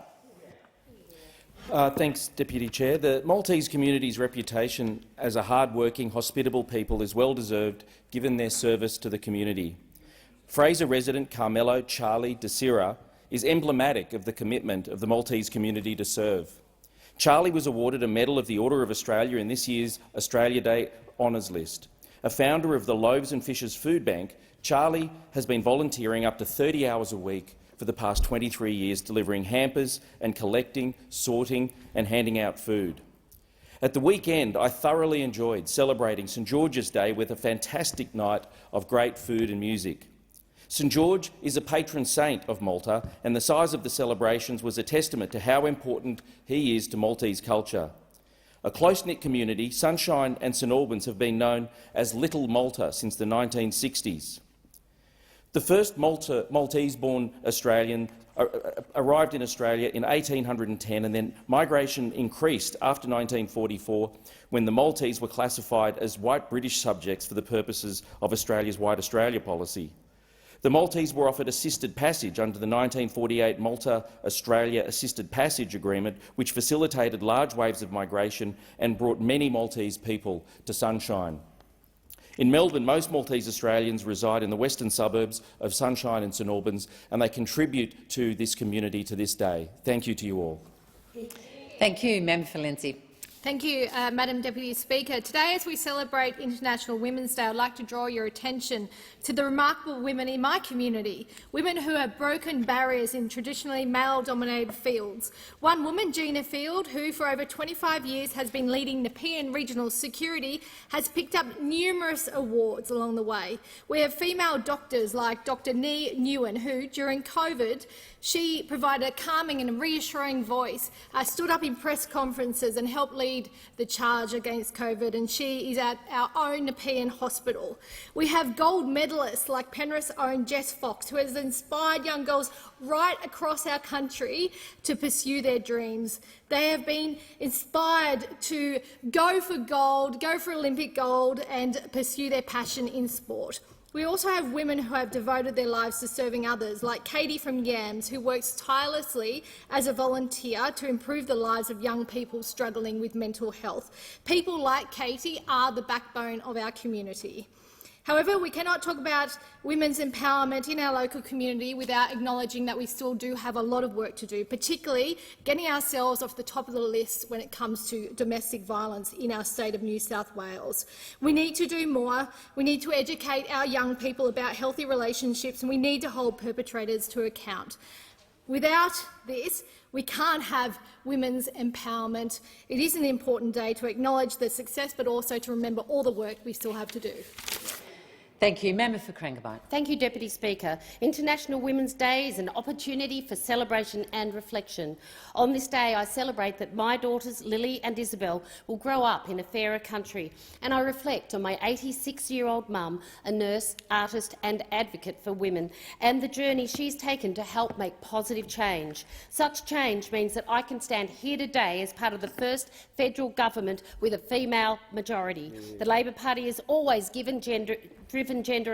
Thanks, Deputy Chair. The Maltese community's reputation as a hard-working, hospitable people is well-deserved given their service to the community. Fraser resident Carmelo Charlie De Sira is emblematic of the commitment of the Maltese community to serve. Charlie was awarded a Medal of the Order of Australia in this year's Australia Day Honours List. A founder of the Loaves and Fishes Food Bank, Charlie has been volunteering up to 30 hours a week for the past 23 years, delivering hampers and collecting, sorting and handing out food. At the weekend, I thoroughly enjoyed celebrating St George's Day with a fantastic night of great food and music. St George is a patron saint of Malta, and the size of the celebrations was a testament to how important he is to Maltese culture. A close-knit community, Sunshine and St Albans have been known as Little Malta since the 1960s. The first Maltese-born Australian arrived in Australia in 1810, and then migration increased after 1944, when the Maltese were classified as white British subjects for the purposes of Australia's White Australia policy. The Maltese were offered assisted passage under the 1948 Malta-Australia Assisted Passage Agreement, which facilitated large waves of migration and brought many Maltese people to Sunshine. In Melbourne, most Maltese Australians reside in the western suburbs of Sunshine and St Albans, and they contribute to this community to this day. Thank you to you all. Thank you. Member for Lindsay. Thank you, Madam Deputy Speaker. Today, as we celebrate International Women's Day, I'd like to draw your attention to the remarkable women in my community, women who have broken barriers in traditionally male-dominated fields. One woman, Gina Field, who for over 25 years has been leading Nepean Regional Security, has picked up numerous awards along the way. We have female doctors like Dr Nee Nguyen, who, during COVID, she provided a calming and reassuring voice, stood up in press conferences and helped lead the charge against COVID, and she is at our own Nepean Hospital. We have gold medalists like Penrith's own Jess Fox, who has inspired young girls right across our country to pursue their dreams. They have been inspired to go for gold, go for Olympic gold and pursue their passion in sport. We also have women who have devoted their lives to serving others, like Katie from Yams, who works tirelessly as a volunteer to improve the lives of young people struggling with mental health. People like Katie are the backbone of our community. However, we cannot talk about women's empowerment in our local community without acknowledging that we still do have a lot of work to do, particularly getting ourselves off the top of the list when it comes to domestic violence in our state of New South Wales. We need to do more. We need to educate our young people about healthy relationships, and we need to hold perpetrators to account. Without this, we can't have women's empowerment. It is an important day to acknowledge the success, but also to remember all the work we still have to do. Thank you. Member for Cranbourne. Thank you, Deputy Speaker. International Women's Day is an opportunity for celebration and reflection. On this day, I celebrate that my daughters, Lily and Isabel, will grow up in a fairer country, and I reflect on my 86-year-old mum, a nurse, artist and advocate for women, and the journey she's taken to help make positive change. Such change means that I can stand here today as part of the first federal government with a female majority. The Labor Party has always driven gender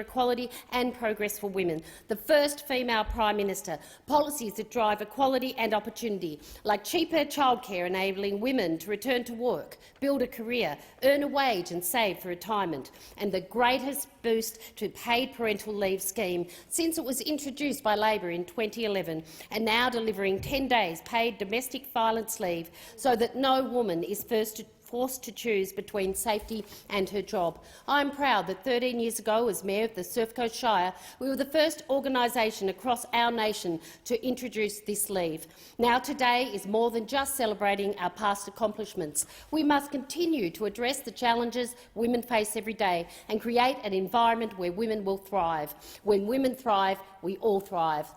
equality and progress for women. The first female Prime Minister. Policies that drive equality and opportunity, like cheaper childcare enabling women to return to work, build a career, earn a wage and save for retirement, and the greatest boost to paid parental leave scheme since it was introduced by Labor in 2011, and now delivering 10 days paid domestic violence leave so that no woman is forced to choose between safety and her job. I am proud that 13 years ago, as Mayor of the Surf Coast Shire, we were the first organisation across our nation to introduce this leave. Now today is more than just celebrating our past accomplishments. We must continue to address the challenges women face every day and create an environment where women will thrive. When women thrive, we all thrive.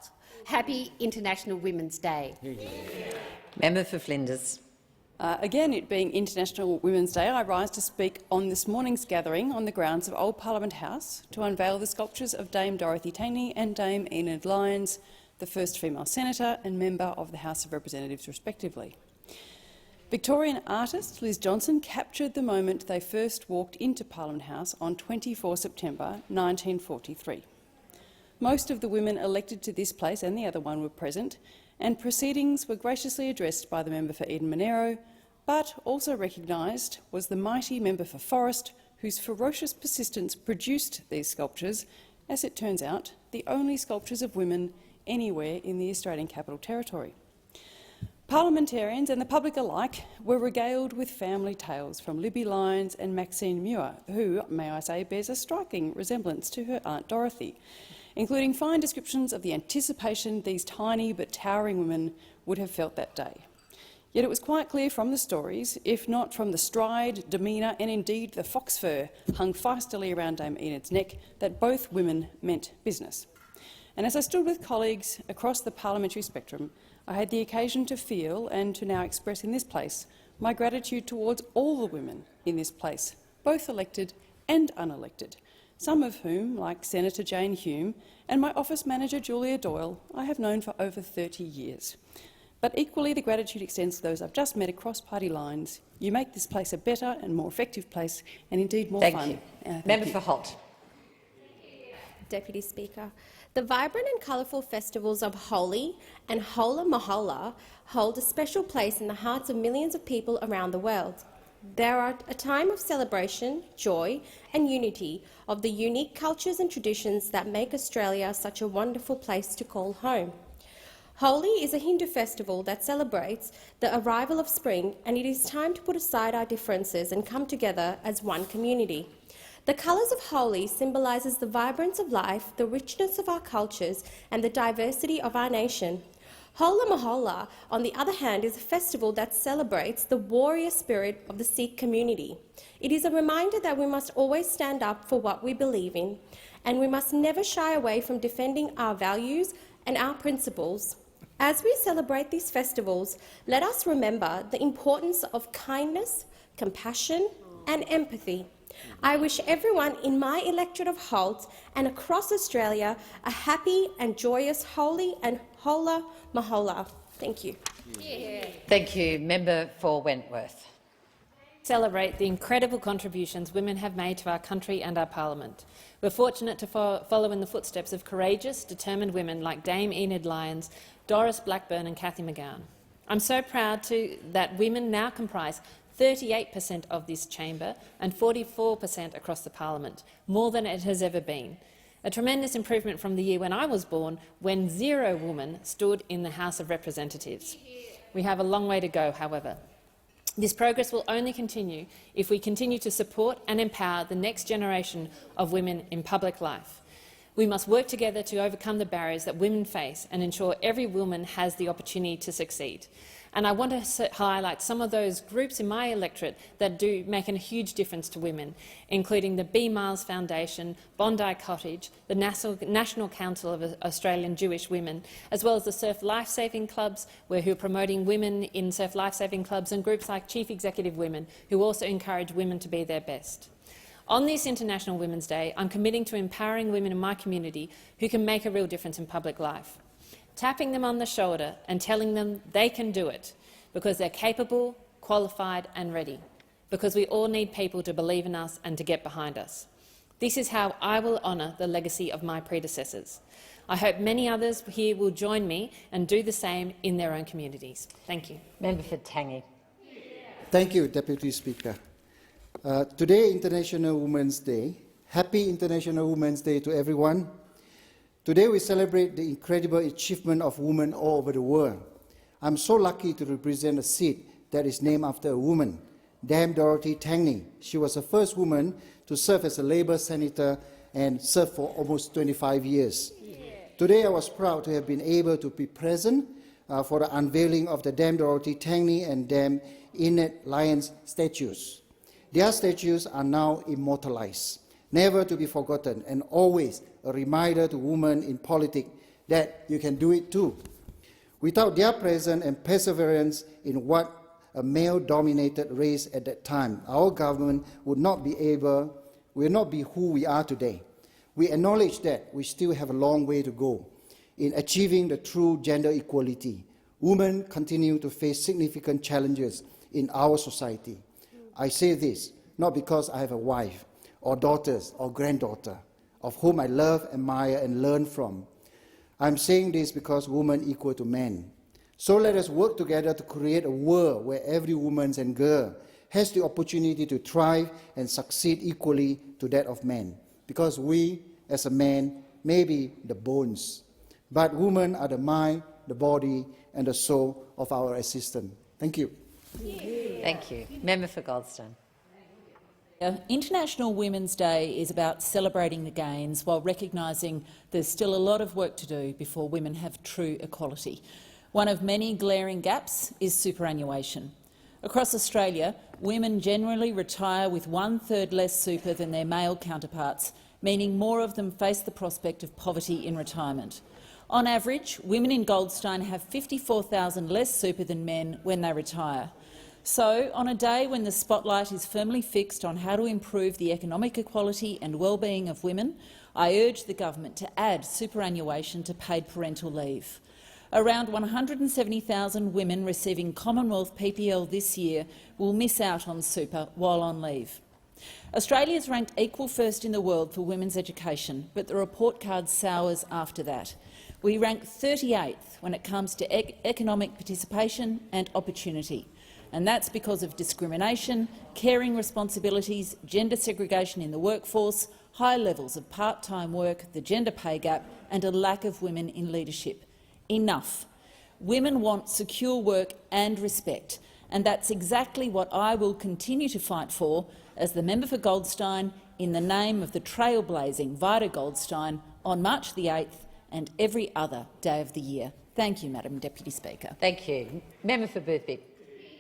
Happy International Women's Day. Member for Flinders. Again, it being International Women's Day, I rise to speak on this morning's gathering on the grounds of Old Parliament House to unveil the sculptures of Dame Dorothy Taney and Dame Enid Lyons, the first female senator and member of the House of Representatives, respectively. Victorian artist Liz Johnson captured the moment they first walked into Parliament House on 24 September 1943. Most of the women elected to this place and the other one were present, and proceedings were graciously addressed by the member for Eden Monaro, but also recognised was the mighty member for Forrest, whose ferocious persistence produced these sculptures, as it turns out, the only sculptures of women anywhere in the Australian Capital Territory. Parliamentarians and the public alike were regaled with family tales from Libby Lyons and Maxine Muir, who, may I say, bears a striking resemblance to her Aunt Dorothy, including fine descriptions of the anticipation these tiny but towering women would have felt that day. Yet it was quite clear from the stories, if not from the stride, demeanour and indeed the fox fur hung feistily around Dame Enid's neck, that both women meant business. And as I stood with colleagues across the parliamentary spectrum, I had the occasion to feel, and to now express in this place, my gratitude towards all the women in this place, both elected and unelected, some of whom, like Senator Jane Hume and my office manager Julia Doyle, I have known for over 30 years. But equally, the gratitude extends to those I've just met across party lines. You make this place a better and more effective place, and indeed more fun. Thank you. Member for Holt. Deputy Speaker. The vibrant and colourful festivals of Holi and Hola Mohola hold a special place in the hearts of millions of people around the world. They are a time of celebration, joy and unity of the unique cultures and traditions that make Australia such a wonderful place to call home. Holi is a Hindu festival that celebrates the arrival of spring, and it is time to put aside our differences and come together as one community. The colours of Holi symbolises the vibrance of life, the richness of our cultures and the diversity of our nation. Hola Mohola, on the other hand, is a festival that celebrates the warrior spirit of the Sikh community. It is a reminder that we must always stand up for what we believe in, and we must never shy away from defending our values and our principles. As we celebrate these festivals, let us remember the importance of kindness, compassion and empathy. I wish everyone in my electorate of Holt and across Australia a happy and joyous Holi and Hola Mohola. Thank you. Thank you. Member for Wentworth. Celebrate the incredible contributions women have made to our country and our parliament. We're fortunate to follow in the footsteps of courageous, determined women like Dame Enid Lyons, Doris Blackburn and Cathy McGowan. I'm so proud that women now comprise 38% of this chamber and 44% across the parliament, more than it has ever been. A tremendous improvement from the year when I was born, when 0 women stood in the House of Representatives. We have a long way to go, however. This progress will only continue if we continue to support and empower the next generation of women in public life. We must work together to overcome the barriers that women face and ensure every woman has the opportunity to succeed. And I want to highlight some of those groups in my electorate that do make a huge difference to women, including the B. Miles Foundation, Bondi Cottage, the National Council of Australian Jewish Women, as well as the Surf Lifesaving Clubs, who are promoting women in surf lifesaving clubs, and groups like Chief Executive Women, who also encourage women to be their best. On this International Women's Day, I'm committing to empowering women in my community who can make a real difference in public life, tapping them on the shoulder and telling them they can do it because they're capable, qualified and ready, because we all need people to believe in us and to get behind us. This is how I will honour the legacy of my predecessors. I hope many others here will join me and do the same in their own communities. Thank you. Member for Tangi. Thank you, Deputy Speaker. Today, International Women's Day. Happy International Women's Day to everyone. Today we celebrate the incredible achievement of women all over the world. I'm so lucky to represent a seat that is named after a woman, Dame Dorothy Tangney. She was the first woman to serve as a Labour senator and served for almost 25 years. Today I was proud to have been able to be present for the unveiling of the Dame Dorothy Tangney and Dame Enid Lyons statues. Their statues are now immortalized, never to be forgotten, and always a reminder to women in politics that you can do it too. Without their presence and perseverance in what a male-dominated race at that time, our government would not be who we are today. We acknowledge that we still have a long way to go in achieving the true gender equality. Women continue to face significant challenges in our society. I say this not because I have a wife or daughters or granddaughter of whom I love, admire and learn from. I'm saying this because women equal to men. So let us work together to create a world where every woman and girl has the opportunity to thrive and succeed equally to that of men. Because we, as a man, may be the bones, but women are the mind, the body and the soul of our assistant. Thank you. Thank you. Member for Goldstein. International Women's Day is about celebrating the gains while recognising there's still a lot of work to do before women have true equality. One of many glaring gaps is superannuation. Across Australia, women generally retire with 1/3 less super than their male counterparts, meaning more of them face the prospect of poverty in retirement. On average, women in Goldstein have 54,000 less super than men when they retire. So, on a day when the spotlight is firmly fixed on how to improve the economic equality and well-being of women, I urge the government to add superannuation to paid parental leave. Around 170,000 women receiving Commonwealth PPL this year will miss out on super while on leave. Australia is ranked equal first in the world for women's education, but the report card sours after that. We rank 38th when it comes to economic participation and opportunity. And that's because of discrimination, caring responsibilities, gender segregation in the workforce, high levels of part-time work, the gender pay gap and a lack of women in leadership. Enough. Women want secure work and respect, and that's exactly what I will continue to fight for as the member for Goldstein in the name of the trailblazing Vida Goldstein on March the 8th and every other day of the year. Thank you, Madam Deputy Speaker. Thank you. Member for Boothby.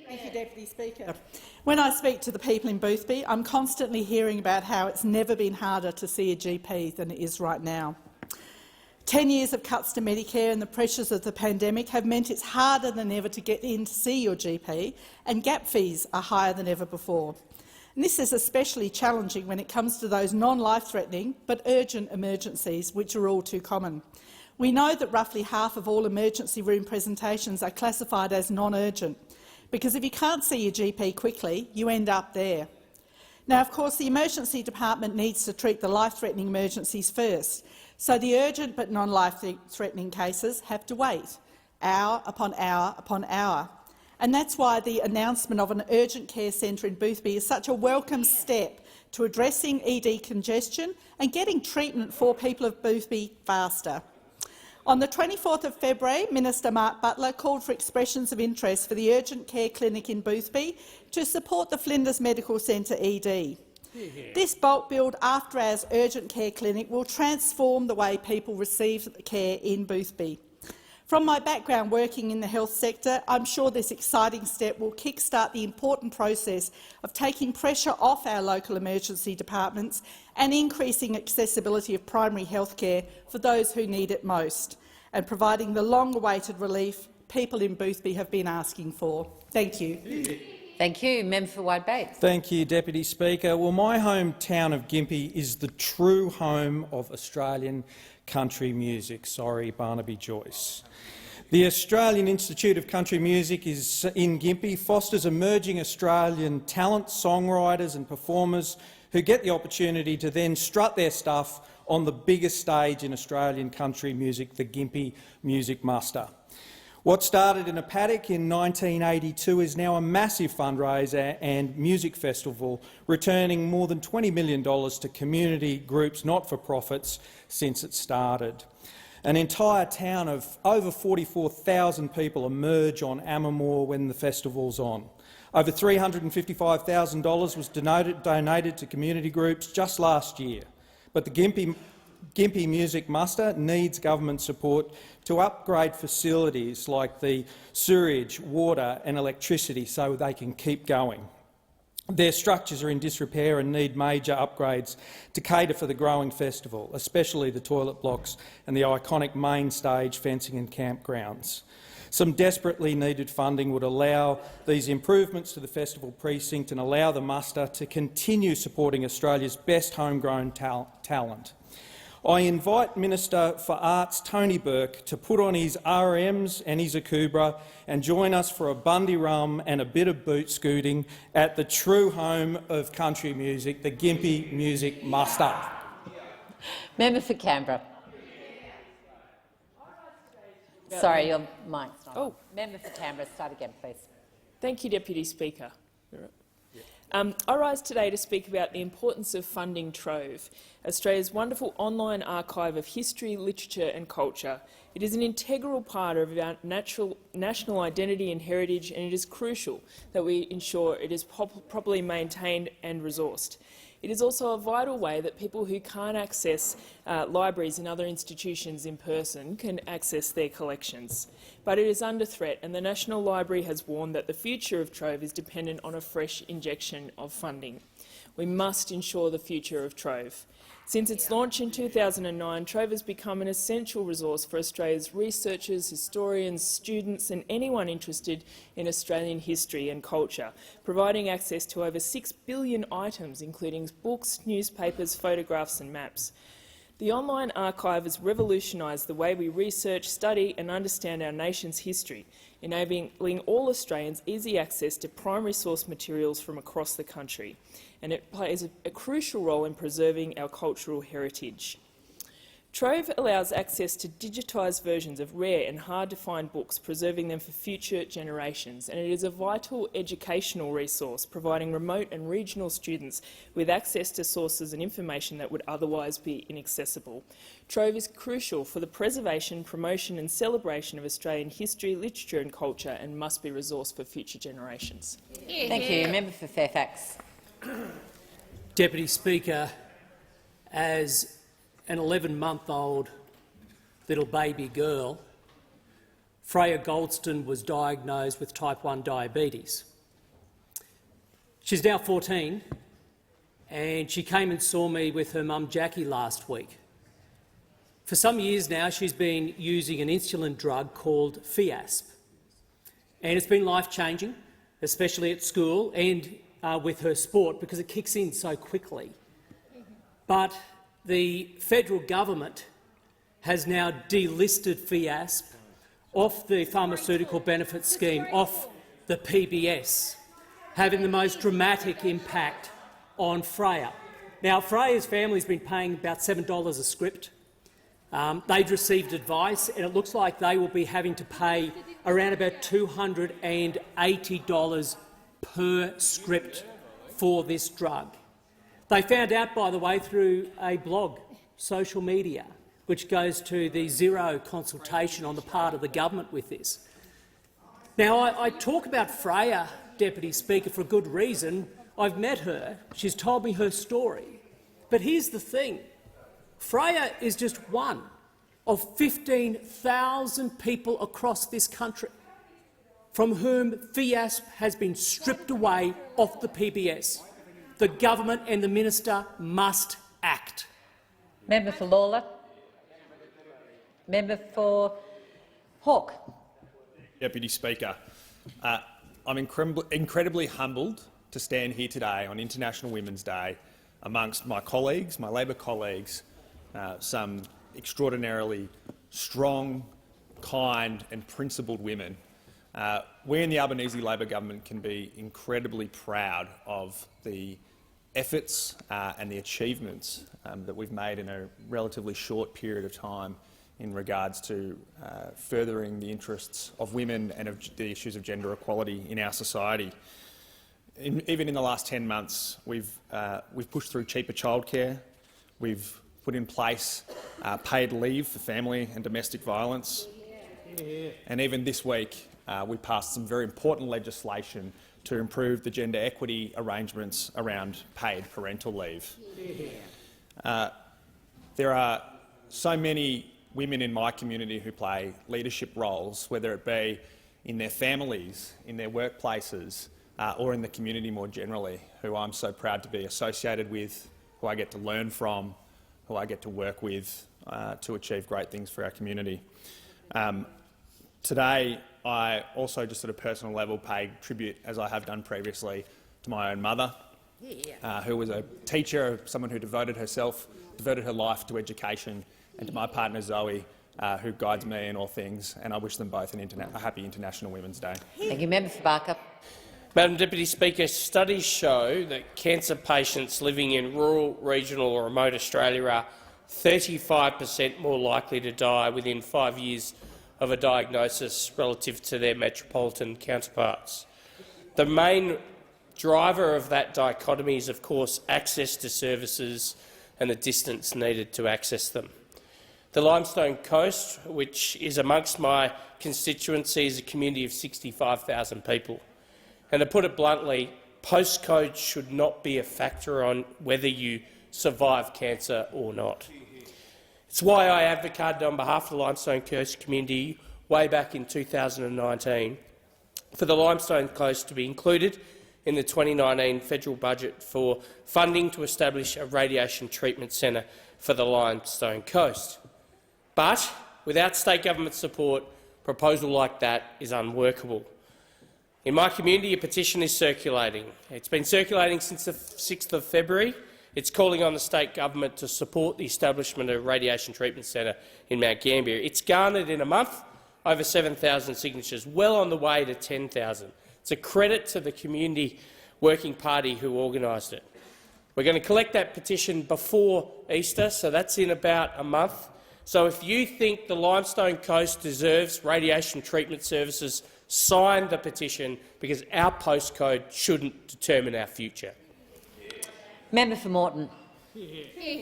Thank you, Deputy Speaker. When I speak to the people in Boothby, I'm constantly hearing about how it's never been harder to see a GP than it is right now. 10 years of cuts to Medicare and the pressures of the pandemic have meant it's harder than ever to get in to see your GP, and gap fees are higher than ever before. And this is especially challenging when it comes to those non-life-threatening but urgent emergencies, which are all too common. We know that roughly half of all emergency room presentations are classified as non-urgent, because if you can't see your GP quickly, you end up there. Now, of course, the emergency department needs to treat the life-threatening emergencies first, so the urgent but non-life-threatening cases have to wait, hour upon hour upon hour. And that's why the announcement of an urgent care centre in Boothby is such a welcome step to addressing ED congestion and getting treatment for people of Boothby faster. On the 24th of February, Minister Mark Butler called for expressions of interest for the urgent care clinic in Boothby to support the Flinders Medical Centre ED. This bulk build after-hours urgent care clinic will transform the way people receive care in Boothby. From my background working in the health sector, I'm sure this exciting step will kick-start the important process of taking pressure off our local emergency departments and increasing accessibility of primary health care for those who need it most, and providing the long-awaited relief people in Boothby have been asking for. Thank you. Thank you. Member for Wide Bates. Thank you, Deputy Speaker. Well, my hometown of Gympie is the true home of Australian country music. Sorry, Barnaby Joyce. The Australian Institute of Country Music is in Gympie, fosters emerging Australian talent, songwriters and performers who get the opportunity to then strut their stuff on the biggest stage in Australian country music, the Gympie Music Muster. What started in a paddock in 1982 is now a massive fundraiser and music festival, returning more than $20 million to community groups, not-for-profits, since it started. An entire town of over 44,000 people emerge on Ammermoor when the festival's on. Over $355,000 was donated to community groups just last year. But the Gympie Music Muster needs government support to upgrade facilities like the sewerage, water and electricity so they can keep going. Their structures are in disrepair and need major upgrades to cater for the growing festival, especially the toilet blocks and the iconic main stage, fencing and campgrounds. Some desperately needed funding would allow these improvements to the festival precinct and allow the muster to continue supporting Australia's best homegrown talent. I invite Minister for Arts Tony Burke to put on his RMs and his Akubra and join us for a bundy rum and a bit of boot scooting at the true home of country music, the Gympie Music Muster. Member for Canberra. Sorry, your mic's not on. Member for Canberra, start again, please. Thank you, Deputy Speaker. I rise today to speak about the importance of funding Trove, Australia's wonderful online archive of history, literature and culture. It is an integral part of our national identity and heritage, and it is crucial that we ensure it is properly maintained and resourced. It is also a vital way that people who can't access libraries and other institutions in person can access their collections. But it is under threat, and the National Library has warned that the future of Trove is dependent on a fresh injection of funding. We must ensure the future of Trove. Since its launch in 2009, Trove has become an essential resource for Australia's researchers, historians, students and anyone interested in Australian history and culture, providing access to over 6 billion items, including books, newspapers, photographs and maps. The online archive has revolutionised the way we research, study and understand our nation's history, enabling all Australians easy access to primary source materials from across the country, and it plays a crucial role in preserving our cultural heritage. Trove allows access to digitised versions of rare and hard-to-find books, preserving them for future generations, and it is a vital educational resource, providing remote and regional students with access to sources and information that would otherwise be inaccessible. Trove is crucial for the preservation, promotion and celebration of Australian history, literature and culture, and must be resourced for future generations. Thank you. Member for Fairfax. Deputy Speaker, as an 11-month-old little baby girl, Freya Goldston was diagnosed with type 1 diabetes. She's now 14, and she came and saw me with her mum Jackie last week. For some years now, she's been using an insulin drug called Fiasp, and it's been life-changing, especially at school and with her sport, because it kicks in so quickly. But the federal government has now delisted Fiasp off the pharmaceutical benefit scheme, off the PBS, having the most dramatic impact on Freya. Now, Freya's family has been paying about $7 a script. They've received advice, and it looks like they will be having to pay around about $280 per script for this drug. They found out, by the way, through a blog, social media, which goes to the zero consultation on the part of the government with this. Now, I talk about Freya, Deputy Speaker, for a good reason. I've met her. She's told me her story. But here's the thing. Freya is just one of 15,000 people across this country from whom Fiasp has been stripped away off the PBS. The government and the minister must act. Member for Lawler. Member for Hawke. Deputy Speaker, I'm incredibly humbled to stand here today on International Women's Day amongst my colleagues, my Labor colleagues, some extraordinarily strong, kind and principled women. We in the Albanese Labor government can be incredibly proud of the efforts and the achievements that we've made in a relatively short period of time in regards to furthering the interests of women and of the issues of gender equality in our society. Even in the last 10 months, we've pushed through cheaper childcare, we've put in place paid leave for family and domestic violence, and even this week we passed some very important legislation to improve the gender equity arrangements around paid parental leave. There are so many women in my community who play leadership roles, whether it be in their families, in their workplaces, or in the community more generally, who I'm so proud to be associated with, who I get to learn from, who I get to work with to achieve great things for our community. Today, I also, just at a personal level, pay tribute, as I have done previously, to my own mother, who was a teacher, someone who devoted her life to education, and to my partner Zoe, who guides me in all things, and I wish them both a happy International Women's Day. Thank you. Member for Barker. Madam Deputy Speaker, studies show that cancer patients living in rural, regional or remote Australia are 35% more likely to die within 5 years of a diagnosis relative to their metropolitan counterparts. The main driver of that dichotomy is, of course, access to services and the distance needed to access them. The Limestone Coast, which is amongst my constituency, is a community of 65,000 people. And to put it bluntly, postcode should not be a factor on whether you survive cancer or not. It's why I advocated on behalf of the Limestone Coast community way back in 2019 for the Limestone Coast to be included in the 2019 federal budget for funding to establish a radiation treatment centre for the Limestone Coast. But without state government support, a proposal like that is unworkable. In my community, a petition is circulating. It's been circulating since the 6th of February. It's calling on the state government to support the establishment of a radiation treatment centre in Mount Gambier. It's garnered in a month over 7,000 signatures, well on the way to 10,000. It's a credit to the Community Working Party who organised it. We're going to collect that petition before Easter, so that's in about a month. So if you think the Limestone Coast deserves radiation treatment services, sign the petition, because our postcode shouldn't determine our future. Member for Moreton.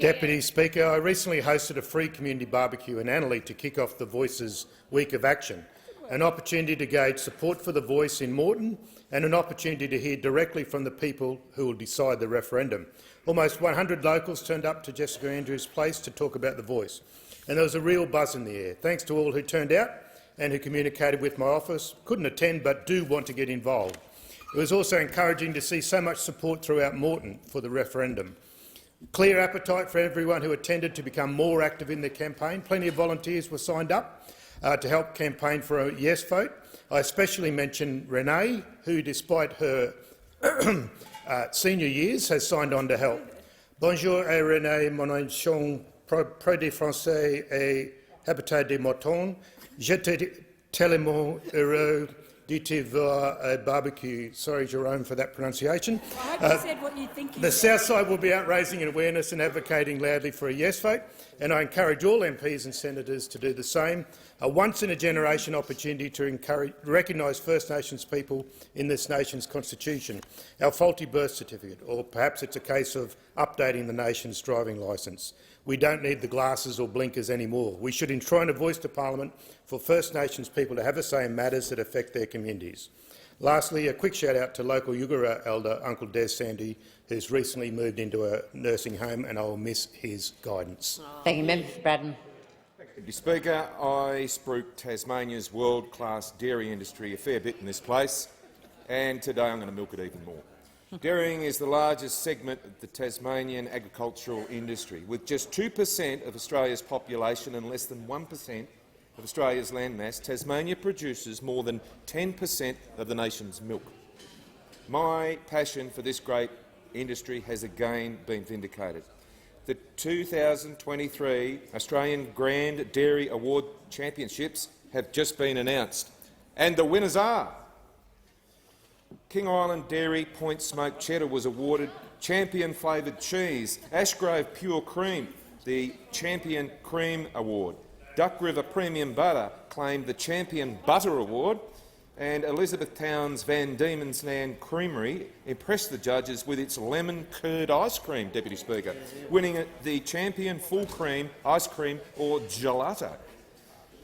Deputy Speaker, I recently hosted a free community barbecue in Annerley to kick off the Voices Week of Action, an opportunity to gauge support for the voice in Moreton and an opportunity to hear directly from the people who will decide the referendum. Almost 100 locals turned up to Jessica Andrews' place to talk about the voice, and there was a real buzz in the air. Thanks to all who turned out and who communicated with my office. Couldn't attend but do want to get involved. It was also encouraging to see so much support throughout Moreton for the referendum. Clear appetite for everyone who attended to become more active in the campaign. Plenty of volunteers were signed up to help campaign for a yes vote. I especially mention Renee, who, despite her senior years, has signed on to help. Bonjour et Renee, mon nom est Pro des Français et Habitat des Moutons. J'étais tellement heureux de te voir à barbecue. Sorry, Jerome, for that pronunciation. I hope you said what you think you The said. South Side will be out raising awareness and advocating loudly for a yes vote, and I encourage all MPs and senators to do the same. A once-in-a-generation opportunity to recognise First Nations people in this nation's constitution, our faulty birth certificate, or perhaps it's a case of updating the nation's driving licence. We don't need the glasses or blinkers anymore. We should enshrine a voice to Parliament for First Nations people to have a say in matters that affect their communities. Lastly, a quick shout-out to local Yugara elder, Uncle Des Sandy, who's recently moved into a nursing home, and I will miss his guidance. Thank you, Member for Braddon. Deputy Speaker, I spruik Tasmania's world-class dairy industry a fair bit in this place, and today I'm going to milk it even more. Dairying is the largest segment of the Tasmanian agricultural industry. With just 2% of Australia's population and less than 1% of Australia's landmass, Tasmania produces more than 10% of the nation's milk. My passion for this great industry has again been vindicated. The 2023 Australian Grand Dairy Award Championships have just been announced, and the winners are King Island Dairy Point Smoked Cheddar was awarded Champion Flavoured Cheese, Ashgrove Pure Cream the Champion Cream Award, Duck River Premium Butter claimed the Champion Butter Award, and Elizabethtown's Van Diemen's Land Creamery impressed the judges with its lemon curd ice cream, Deputy Speaker, winning the Champion Full Cream Ice Cream or Gelato.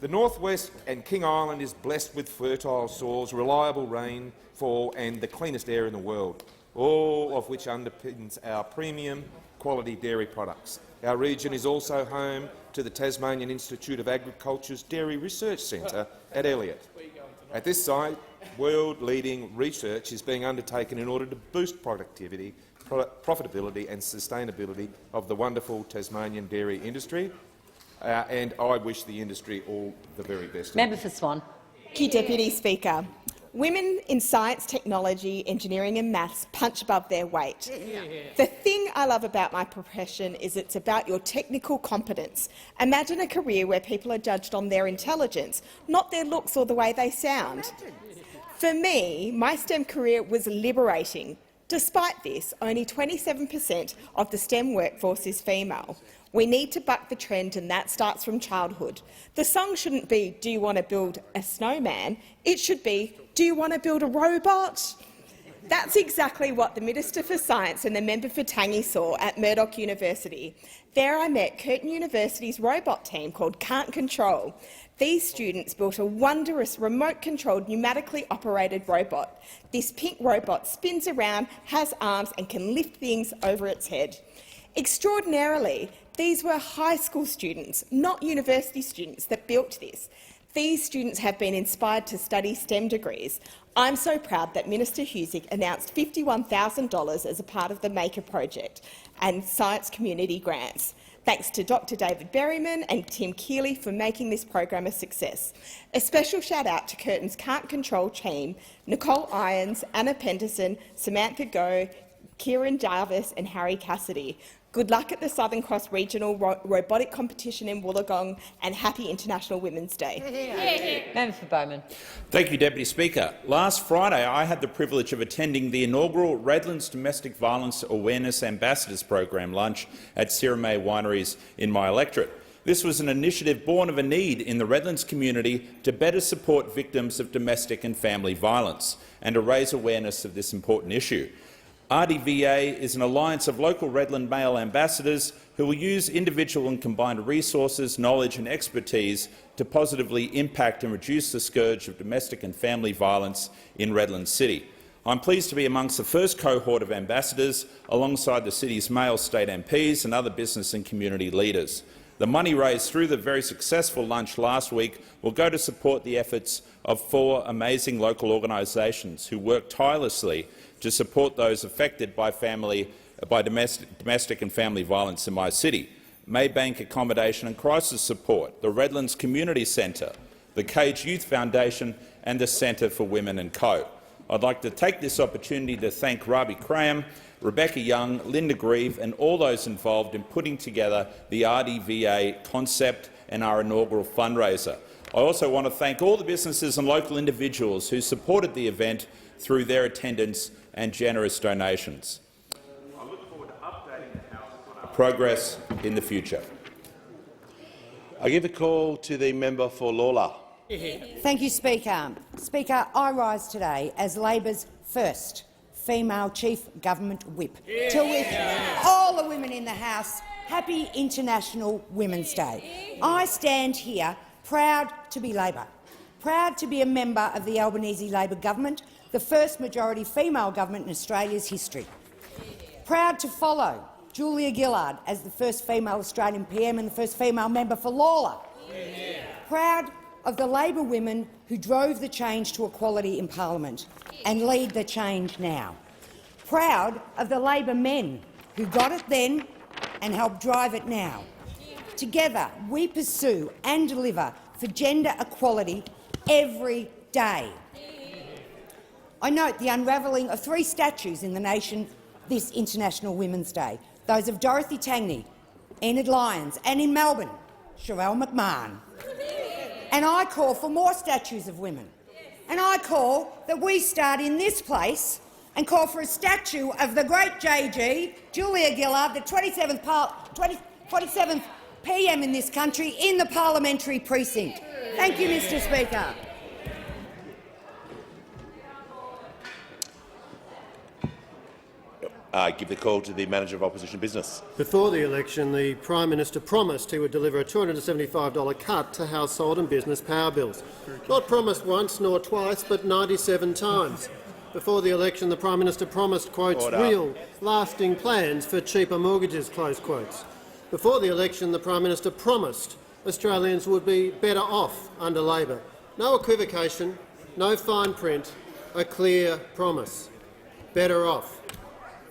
The Northwest and King Island is blessed with fertile soils, reliable rainfall and the cleanest air in the world, all of which underpins our premium quality dairy products. Our region is also home to the Tasmanian Institute of Agriculture's Dairy Research Centre at Elliott. At this site, world-leading research is being undertaken in order to boost productivity, profitability and sustainability of the wonderful Tasmanian dairy industry, and I wish the industry all the very best. Member for Swan. Thank you, Deputy Speaker. Women in science, technology, engineering and maths punch above their weight. The thing I love about my profession is it's about your technical competence. Imagine a career where people are judged on their intelligence, not their looks or the way they sound. For me, my STEM career was liberating. Despite this, only 27% of the STEM workforce is female. We need to buck the trend, and that starts from childhood. The song shouldn't be, "Do you want to build a snowman?" It should be, "Do you want to build a robot?" That's exactly what the Minister for Science and the member for Tangi saw at Murdoch University. There I met Curtin University's robot team called Can't Control. These students built a wondrous remote-controlled pneumatically operated robot. This pink robot spins around, has arms and can lift things over its head. Extraordinarily, these were high school students, not university students, that built this. These students have been inspired to study STEM degrees. I'm so proud that Minister Husic announced $51,000 as a part of the Maker project and science community grants. Thanks to Dr David Berryman and Tim Keeley for making this program a success. A special shout-out to Curtin's Can't Control team, Nicole Irons, Anna Penderson, Samantha Goh, Kieran Jarvis and Harry Cassidy. Good luck at the Southern Cross Regional Robotic Competition in Wollongong, and happy International Women's Day. Member for Bowman. Thank you, Deputy Speaker. Last Friday, I had the privilege of attending the inaugural Redlands Domestic Violence Awareness Ambassadors Program lunch at Sirame Wineries in my electorate. This was an initiative born of a need in the Redlands community to better support victims of domestic and family violence and to raise awareness of this important issue. RDVA is an alliance of local Redland male ambassadors who will use individual and combined resources, knowledge and expertise to positively impact and reduce the scourge of domestic and family violence in Redland City. I'm pleased to be amongst the first cohort of ambassadors alongside the city's male state MPs and other business and community leaders. The money raised through the very successful lunch last week will go to support the efforts of 4 amazing local organisations who work tirelessly to support those affected by domestic and family violence in my city: Maybank Accommodation and Crisis Support, the Redlands Community Centre, the Cage Youth Foundation and the Centre for Women and Co. I'd like to take this opportunity to thank Rabi Cram, Rebecca Young, Linda Grieve and all those involved in putting together the RDVA concept and our inaugural fundraiser. I also want to thank all the businesses and local individuals who supported the event through their attendance and generous donations. I look forward to updating the House on our progress in the future. I give the call to the member for Lalor. Thank you, Speaker. Speaker, I rise today as Labor's first female Chief Government Whip to wish all the women in the House happy International Women's Day. I stand here proud to be Labor, proud to be a member of the Albanese Labor government, the first majority female government in Australia's history. Proud to follow Julia Gillard as the first female Australian PM and the first female member for Lalor. Proud of the Labor women who drove the change to equality in parliament and lead the change now. Proud of the Labor men who got it then and help drive it now. Together, we pursue and deliver for gender equality every day. I note the unravelling of 3 statues in the nation this International Women's Day, those of Dorothy Tangney, Enid Lyons and, in Melbourne, Sherelle McMahon. And I call for more statues of women. And I call that we start in this place and call for a statue of the great JG, Julia Gillard, the 27th PM in this country, in the parliamentary precinct. Thank you, Mr Speaker. Give the call to the Manager of Opposition Business. Before the election, the Prime Minister promised he would deliver a $275 cut to household and business power bills. Not promised once nor twice, but 97 times. Before the election, the Prime Minister promised, quotes, real, lasting plans for cheaper mortgages, close quotes. Before the election, the Prime Minister promised Australians would be better off under Labor. No equivocation, no fine print, a clear promise. Better off.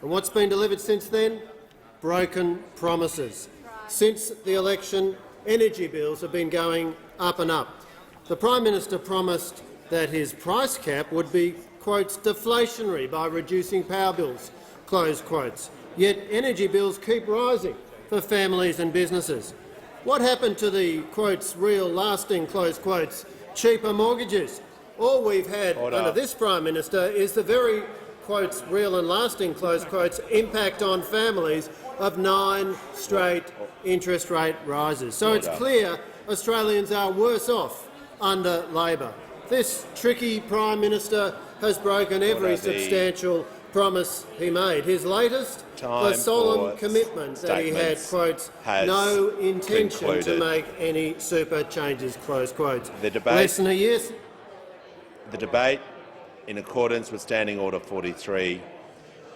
And what's been delivered since then? Broken promises. Since the election, energy bills have been going up and up. The Prime Minister promised that his price cap would be, quotes, deflationary by reducing power bills, close quotes. Yet energy bills keep rising for families and businesses. What happened to the, quotes, real, lasting, close quotes, cheaper mortgages? All we've had under this Prime Minister is the very, quotes, real and lasting, close quotes, impact on families of 9 straight interest rate rises. So it's clear Australians are worse off under Labor. This tricky Prime Minister has broken every substantial promise he made. His latest, the solemn commitment that he had, quotes, no intention to make any super changes, close quotes. Less than a year. The debate, in accordance with Standing Order 43,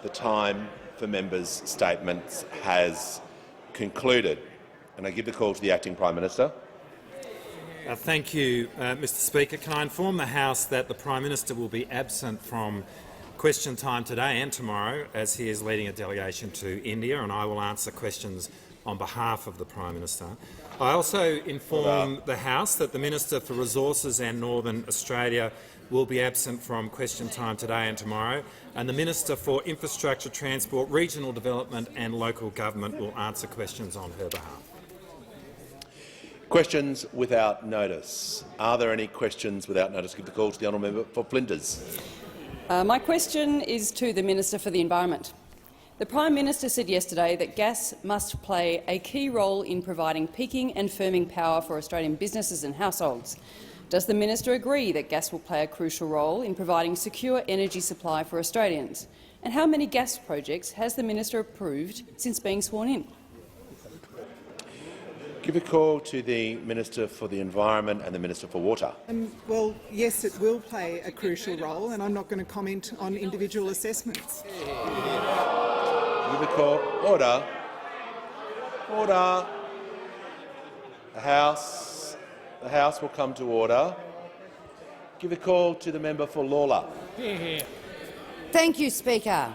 the time for members' statements has concluded. And I give the call to the Acting Prime Minister. Thank you, Mr Speaker. Can I inform the House that the Prime Minister will be absent from question time today and tomorrow, as he is leading a delegation to India, and I will answer questions on behalf of the Prime Minister. I also inform the House that the Minister for Resources and Northern Australia will be absent from question time today and tomorrow, and the Minister for Infrastructure, Transport, Regional Development and Local Government will answer questions on her behalf. Questions without notice. Are there any questions without notice? Give the call to the honourable member for Flinders. My question is to the Minister for the Environment. The Prime Minister said yesterday that gas must play a key role in providing peaking and firming power for Australian businesses and households. Does the Minister agree that gas will play a crucial role in providing secure energy supply for Australians? And how many gas projects has the Minister approved since being sworn in? Give a call to the Minister for the Environment and the Minister for Water. Well, yes, it will play a crucial role, and I'm not going to comment on individual assessments. Give a call. Order. Order. The House will come to order. Give a call to the member for Lalor. Thank you, Speaker.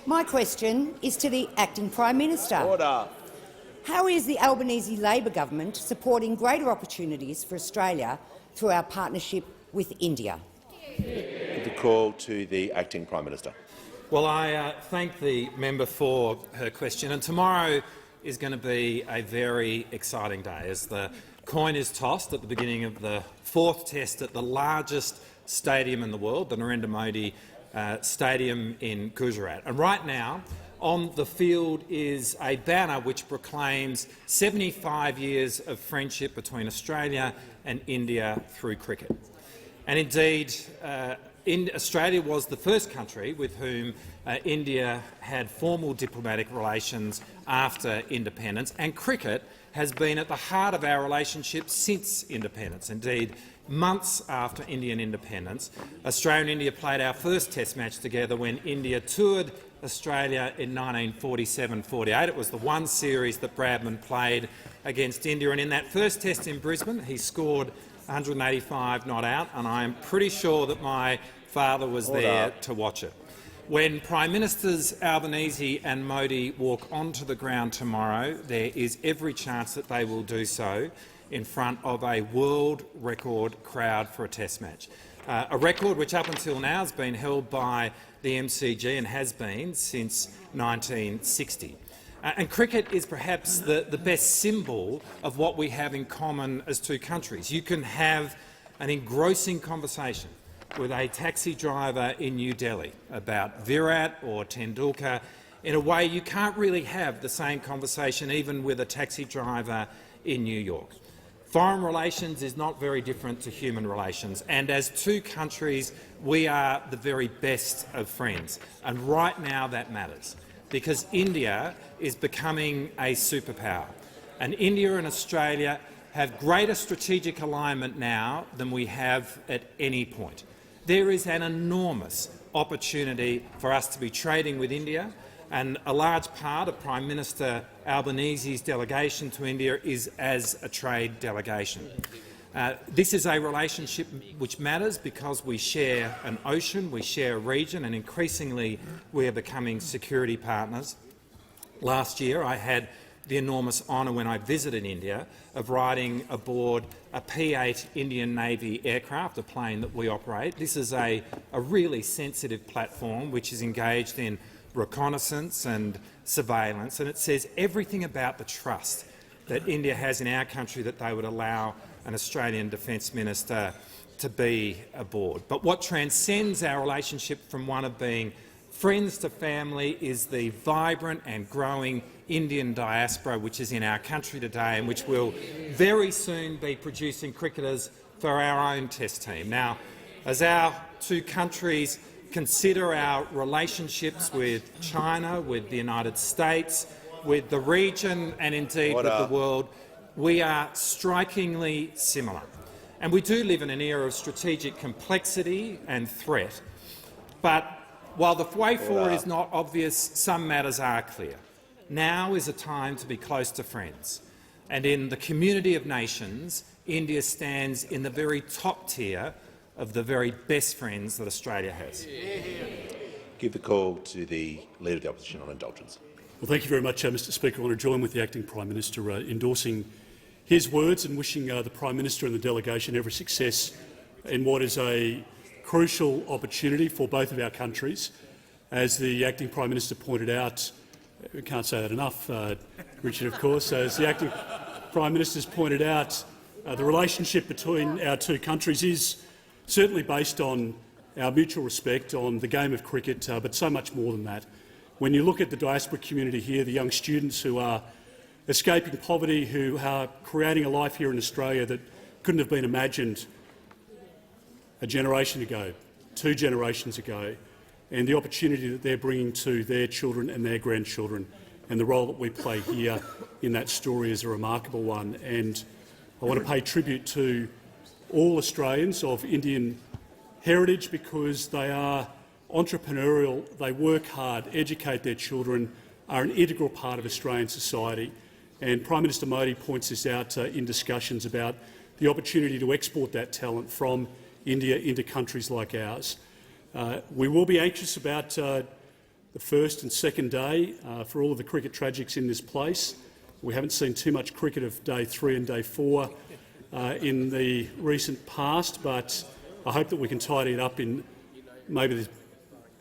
My question is to the Acting Prime Minister. Order. How is the Albanese Labor government supporting greater opportunities for Australia through our partnership with India? Give the call to the Acting Prime Minister. Well, I thank the member for her question, and tomorrow is going to be a very exciting day as the coin is tossed at the beginning of the fourth test at the largest stadium in the world, the Narendra Modi Stadium in Gujarat. And right now, on the field is a banner which proclaims 75 years of friendship between Australia and India through cricket. And indeed, Australia was the first country with whom India had formal diplomatic relations after independence, and cricket has been at the heart of our relationship since independence. Indeed, months after Indian independence, Australia and India played our first Test match together when India toured Australia in 1947-48. It was the one series that Bradman played against India, and in that first Test in Brisbane he scored 185 not out, and I am pretty sure that my father was there to watch it. When Prime Ministers Albanese and Modi walk onto the ground tomorrow, there is every chance that they will do so in front of a world record crowd for a Test match. A record which up until now has been held by the MCG and has been since 1960. And cricket is perhaps the best symbol of what we have in common as two countries. You can have an engrossing conversation with a taxi driver in New Delhi about Virat or Tendulkar in a way you can't really have the same conversation even with a taxi driver in New York. Foreign relations is not very different to human relations, and as two countries we are the very best of friends. And right now that matters, because India is becoming a superpower, and India and Australia have greater strategic alignment now than we have at any point. There is an enormous opportunity for us to be trading with India, and a large part of Prime Minister Albanese's delegation to India is as a trade delegation. This is a relationship which matters because we share an ocean, we share a region, and increasingly we are becoming security partners. Last year I had the enormous honour when I visited India of riding aboard a P-8 Indian Navy aircraft, a plane that we operate. This is a really sensitive platform which is engaged in reconnaissance and surveillance, and it says everything about the trust that India has in our country that they would allow an Australian Defence Minister to be aboard. But what transcends our relationship from one of being friends to family is the vibrant and growing Indian diaspora which is in our country today and which will very soon be producing cricketers for our own Test team. Now, as our two countries consider our relationships with China, with the United States, with the region and indeed with the world, we are strikingly similar. And we do live in an era of strategic complexity and threat. But while the way forward is not obvious, some matters are clear. Now is a time to be close to friends. And in the community of nations, India stands in the very top tier of the very best friends that Australia has. Give the call to the Leader of the Opposition on indulgence. Well, thank you very much, Mr Speaker. I want to join with the Acting Prime Minister endorsing his words and wishing the Prime Minister and the delegation every success in what is a crucial opportunity for both of our countries. As the Acting Prime Minister pointed out, we can't say that enough, Richard, of course, as the Acting Prime Minister has pointed out, the relationship between our two countries is certainly based on our mutual respect, on the game of cricket, but so much more than that. When you look at the diaspora community here, the young students who are escaping poverty, who are creating a life here in Australia that couldn't have been imagined a generation ago, 2 generations ago, and the opportunity that they're bringing to their children and their grandchildren, and the role that we play here in that story is a remarkable one. And I want to pay tribute to all Australians of Indian heritage because they are entrepreneurial, they work hard, educate their children, are an integral part of Australian society. And Prime Minister Modi points this out in discussions about the opportunity to export that talent from India into countries like ours. We will be anxious about the first and second day for all of the cricket tragics in this place. We haven't seen too much cricket of day 3 and day 4 in the recent past, but I hope that we can tidy it up in maybe the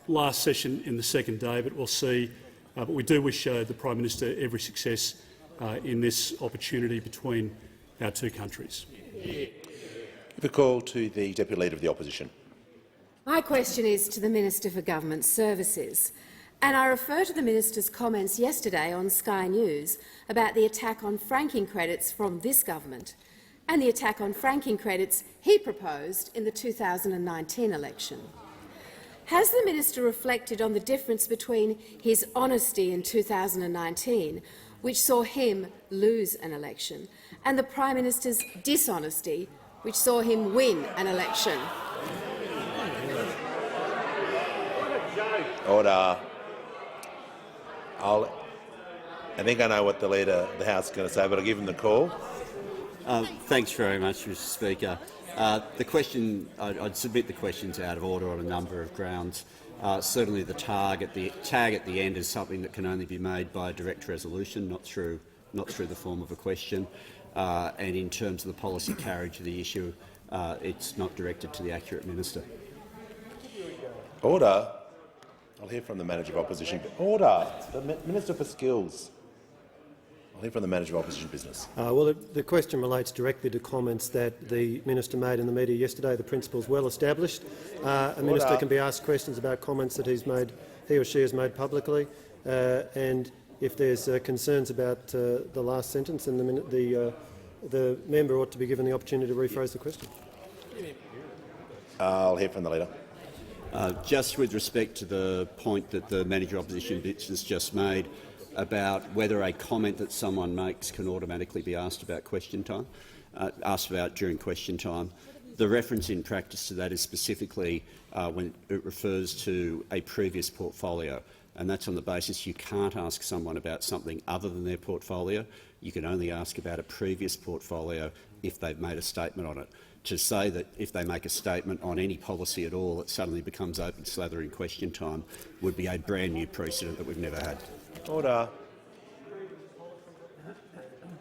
last session in the second day, but we'll see. But we do wish the Prime Minister every success in this opportunity between our two countries. Give a call to the Deputy Leader of the Opposition. My question is to the Minister for Government Services, and I refer to the Minister's comments yesterday on Sky News about the attack on franking credits from this government and the attack on franking credits he proposed in the 2019 election. Has the minister reflected on the difference between his honesty in 2019, which saw him lose an election, and the Prime Minister's dishonesty, which saw him win an election? Order. I think I know what the Leader of the House is going to say, but I'll give him the call. Thanks very much, Mr Speaker. The question, I'd submit the question's out of order on a number of grounds. Certainly the tag at the end is something that can only be made by a direct resolution, not through the form of a question. And in terms of the policy carriage of the issue, it's not directed to the accurate minister. Order. I'll hear from the Manager of Opposition. Order. The Minister for Skills. I'll hear from the Manager of Opposition Business. Well, the question relates directly to comments that the minister made in the media yesterday. The principle is well established. A minister can be asked questions about comments that he or she has made publicly, and if there's concerns about the last sentence, then the member ought to be given the opportunity to rephrase the question. I'll hear from the Leader. Just with respect to the point that the Manager of Opposition Business just made about whether a comment that someone makes can automatically be asked about question time, during question time. The reference in practice to that is specifically when it refers to a previous portfolio, and that's on the basis you can't ask someone about something other than their portfolio. You can only ask about a previous portfolio if they've made a statement on it. To say that if they make a statement on any policy at all, it suddenly becomes open slather in question time would be a brand new precedent that we've never had. Order.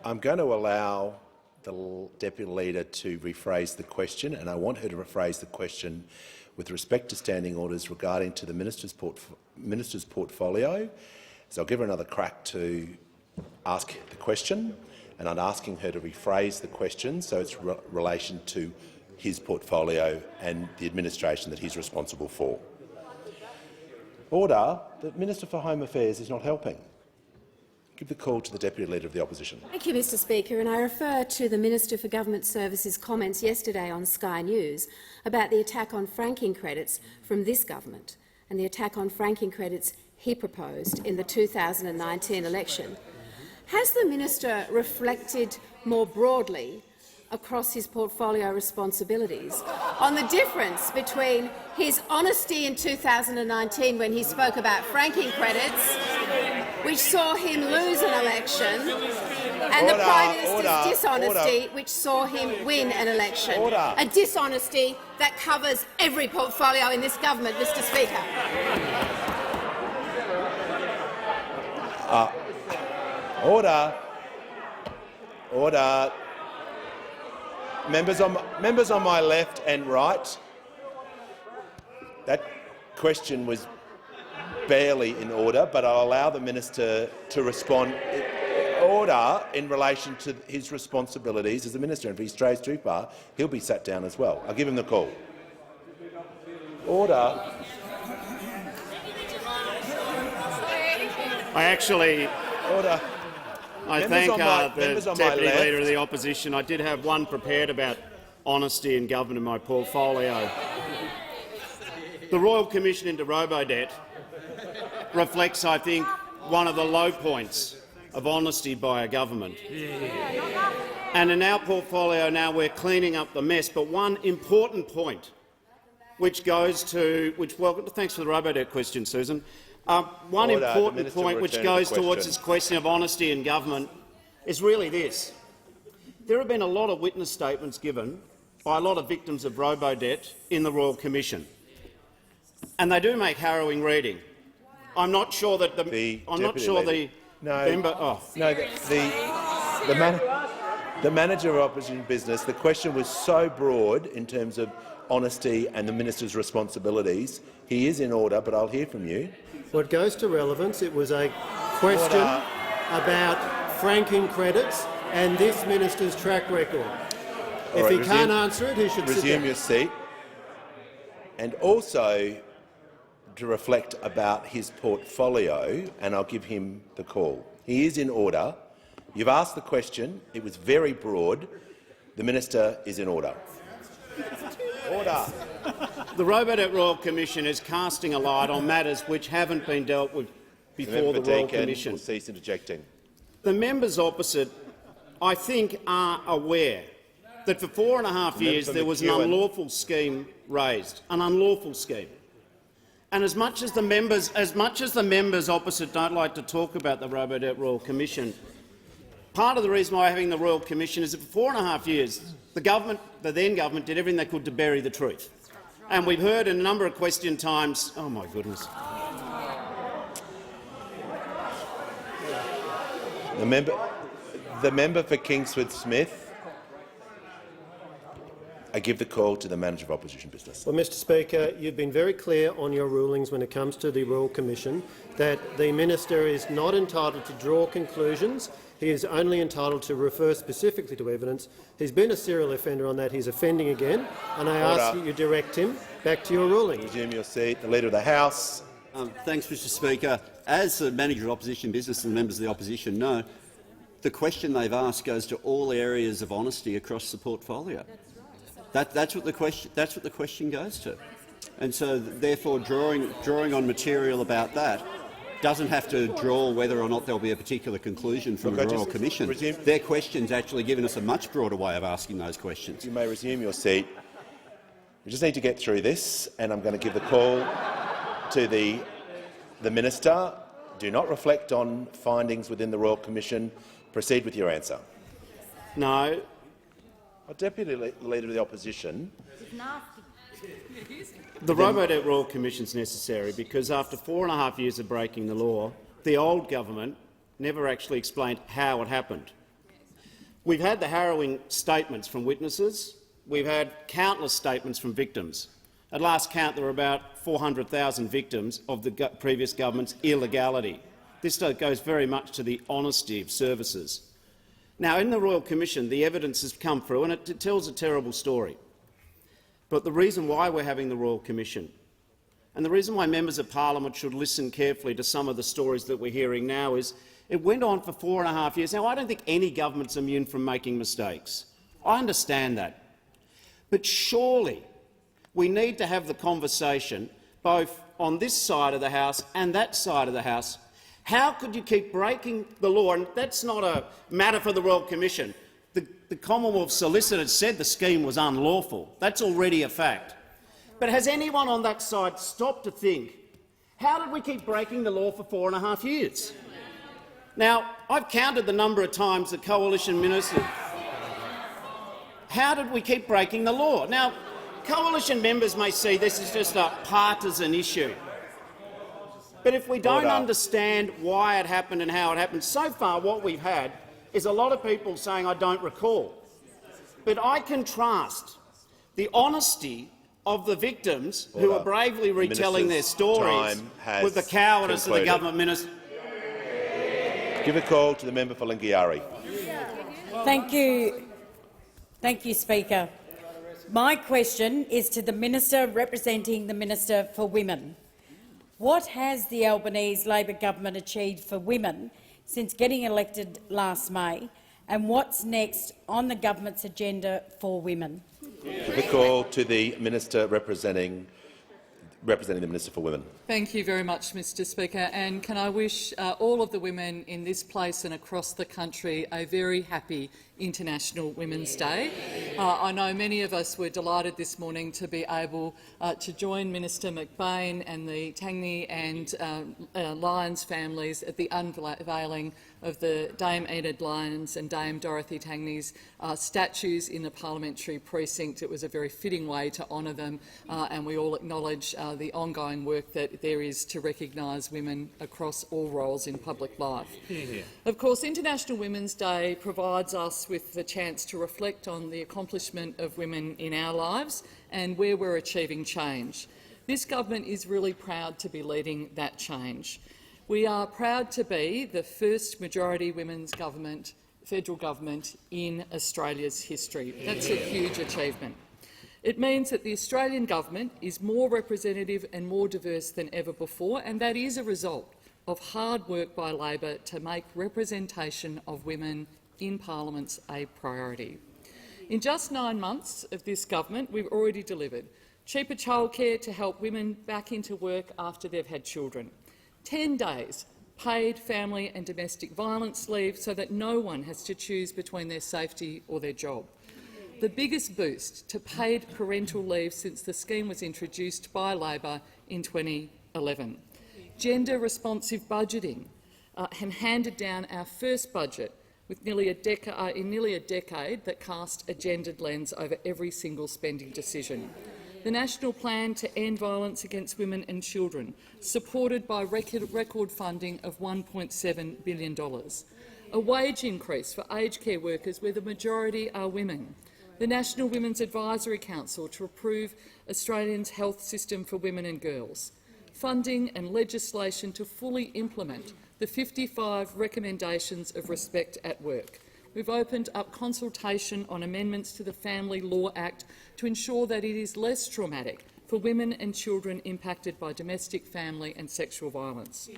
I'm going to allow the Deputy Leader to rephrase the question, and I want her to rephrase the question with respect to standing orders regarding to the Minister's portfolio. So I'll give her another crack to ask the question, and I'm asking her to rephrase the question so it's relation to his portfolio and the administration that he's responsible for. Order. The Minister for Home Affairs is not helping. Give the call to the Deputy Leader of the Opposition. Thank you, Mr Speaker, and I refer to the Minister for Government Services' comments yesterday on Sky News about the attack on franking credits from this government and the attack on franking credits he proposed in the 2019 election. Has the minister reflected more broadly across his portfolio responsibilities on the difference between his honesty in 2019 when he spoke about franking credits, which saw him lose an election, and the Prime Minister's dishonesty, which saw him win an election? A dishonesty that covers every portfolio in this government, Mr Speaker. Order. Order. Members on my left and right, that question was barely in order, but I'll allow the minister to respond. Order in relation to his responsibilities as a minister. And if he strays too far, he'll be sat down as well. I'll give him the call. Order. Order. I thank the Deputy left. Leader of the Opposition. I did have one prepared about honesty in government in my portfolio. The Royal Commission into Robodebt reflects, I think, one of the low points of honesty by a government. And in our portfolio now we're cleaning up the mess. But one important point which goes to— thanks for the Robodebt question, Susan. One important point which goes towards this question of honesty in government is really this. There have been a lot of witness statements given by a lot of victims of Robodebt in the Royal Commission, and they do make harrowing reading. I'm not sure that the manager of opposition business. The question was so broad in terms of honesty and the minister's responsibilities. He is in order, but I'll hear from you. Well, it goes to relevance. It was a question about franking credits and this minister's track record. If he can't answer it, he should resume your seat. And also to reflect about his portfolio, and I'll give him the call. He is in order. You've asked the question. It was very broad. The minister is in order. Order. The Robodebt Royal Commission is casting a light on matters which haven't been dealt with before the Royal Commission. Will cease interjecting. The members opposite, I think, are aware that for 4.5 years there was an unlawful scheme raised, an unlawful scheme. And as much as the members opposite don't like to talk about the Robodebt Royal Commission, part of the reason why we're having the Royal Commission is that for 4.5 years the then government did everything they could to bury the truth. And we've heard in a number of question times— oh my goodness. The member for Kingsford Smith. I give the call to the Manager of Opposition Business. Well, Mr Speaker, you've been very clear on your rulings when it comes to the Royal Commission that the minister is not entitled to draw conclusions. He is only entitled to refer specifically to evidence. He's been a serial offender on that. He's offending again, and I ask that you direct him back to your ruling. Resume your seat. The Leader of the House. Thanks, Mr Speaker. As the Manager of Opposition Business and members of the Opposition know, the question they've asked goes to all areas of honesty across the portfolio. That's what the question goes to, and so therefore drawing on material about that doesn't have to draw whether or not there'll be a particular conclusion from the Royal Commission. Their question's actually given us a much broader way of asking those questions. You may resume your seat. We just need to get through this, and I'm going to give the call to the minister. Do not reflect on findings within the Royal Commission. Proceed with your answer. No. Deputy Leader of the Opposition. The Robodebt Royal Commission is necessary because after 4.5 years of breaking the law, the old government never actually explained how it happened. We've had the harrowing statements from witnesses. We've had countless statements from victims. At last count, there were about 400,000 victims of the previous government's illegality. This goes very much to the honesty of services. Now, in the Royal Commission, the evidence has come through, and it tells a terrible story. But the reason why we're having the Royal Commission, and the reason why members of parliament should listen carefully to some of the stories that we're hearing now, is It went on for 4.5 years. Now, I don't think any government's immune from making mistakes. I understand that. But surely we need to have the conversation both on this side of the House and that side of the House. How could you keep breaking the law? And that's not a matter for the Royal Commission. The Commonwealth Solicitor said the scheme was unlawful. That's already a fact. But has anyone on that side stopped to think, how did we keep breaking the law for 4.5 years? Now, I've counted the number of times the coalition ministers— how did we keep breaking the law? Now, coalition members may see this as just a partisan issue. But if we don't understand why it happened and how it happened, so far what we've had is a lot of people saying, I don't recall. But I contrast the honesty of the victims who are bravely retelling their stories with the cowardice of the government minister. Give a call to the member for Lingiari. Thank you. Thank you, Speaker. My question is to the Minister representing the Minister for Women. What has the Albanese Labor government achieved for women since getting elected last May, and what's next on the government's agenda for women? Give a call to the Minister representing the Minister for Women. Thank you very much, Mr Speaker, and can I wish all of the women in this place and across the country a very happy International Women's Day. I know many of us were delighted this morning to be able to join Minister McBain and the Tangney and Lyons families at the unveiling of the Dame Enid Lyons and Dame Dorothy Tangney's statues in the parliamentary precinct. It was a very fitting way to honour them, and we all acknowledge the ongoing work that there is to recognise women across all roles in public life. Of course, International Women's Day provides us with the chance to reflect on the accomplishment of women in our lives and where we're achieving change. This government is really proud to be leading that change. We are proud to be the first majority women's government, federal government in Australia's history. That's a huge achievement. It means that the Australian government is more representative and more diverse than ever before, and that is a result of hard work by Labor to make representation of women in parliaments a priority. In just 9 months of this government, we've already delivered cheaper childcare to help women back into work after they've had children, 10 days paid family and domestic violence leave so that no one has to choose between their safety or their job, the biggest boost to paid parental leave since the scheme was introduced by Labor in 2011, gender-responsive budgeting, and handed down our first budget with in nearly a decade that cast a gendered lens over every single spending decision. The National Plan to End Violence Against Women and Children, supported by record funding of $1.7 billion. A wage increase for aged care workers where the majority are women. The National Women's Advisory Council to improve Australia's health system for women and girls. Funding and legislation to fully implement the 55 recommendations of Respect at Work. We've opened up consultation on amendments to the Family Law Act to ensure that it is less traumatic for women and children impacted by domestic, family and sexual violence.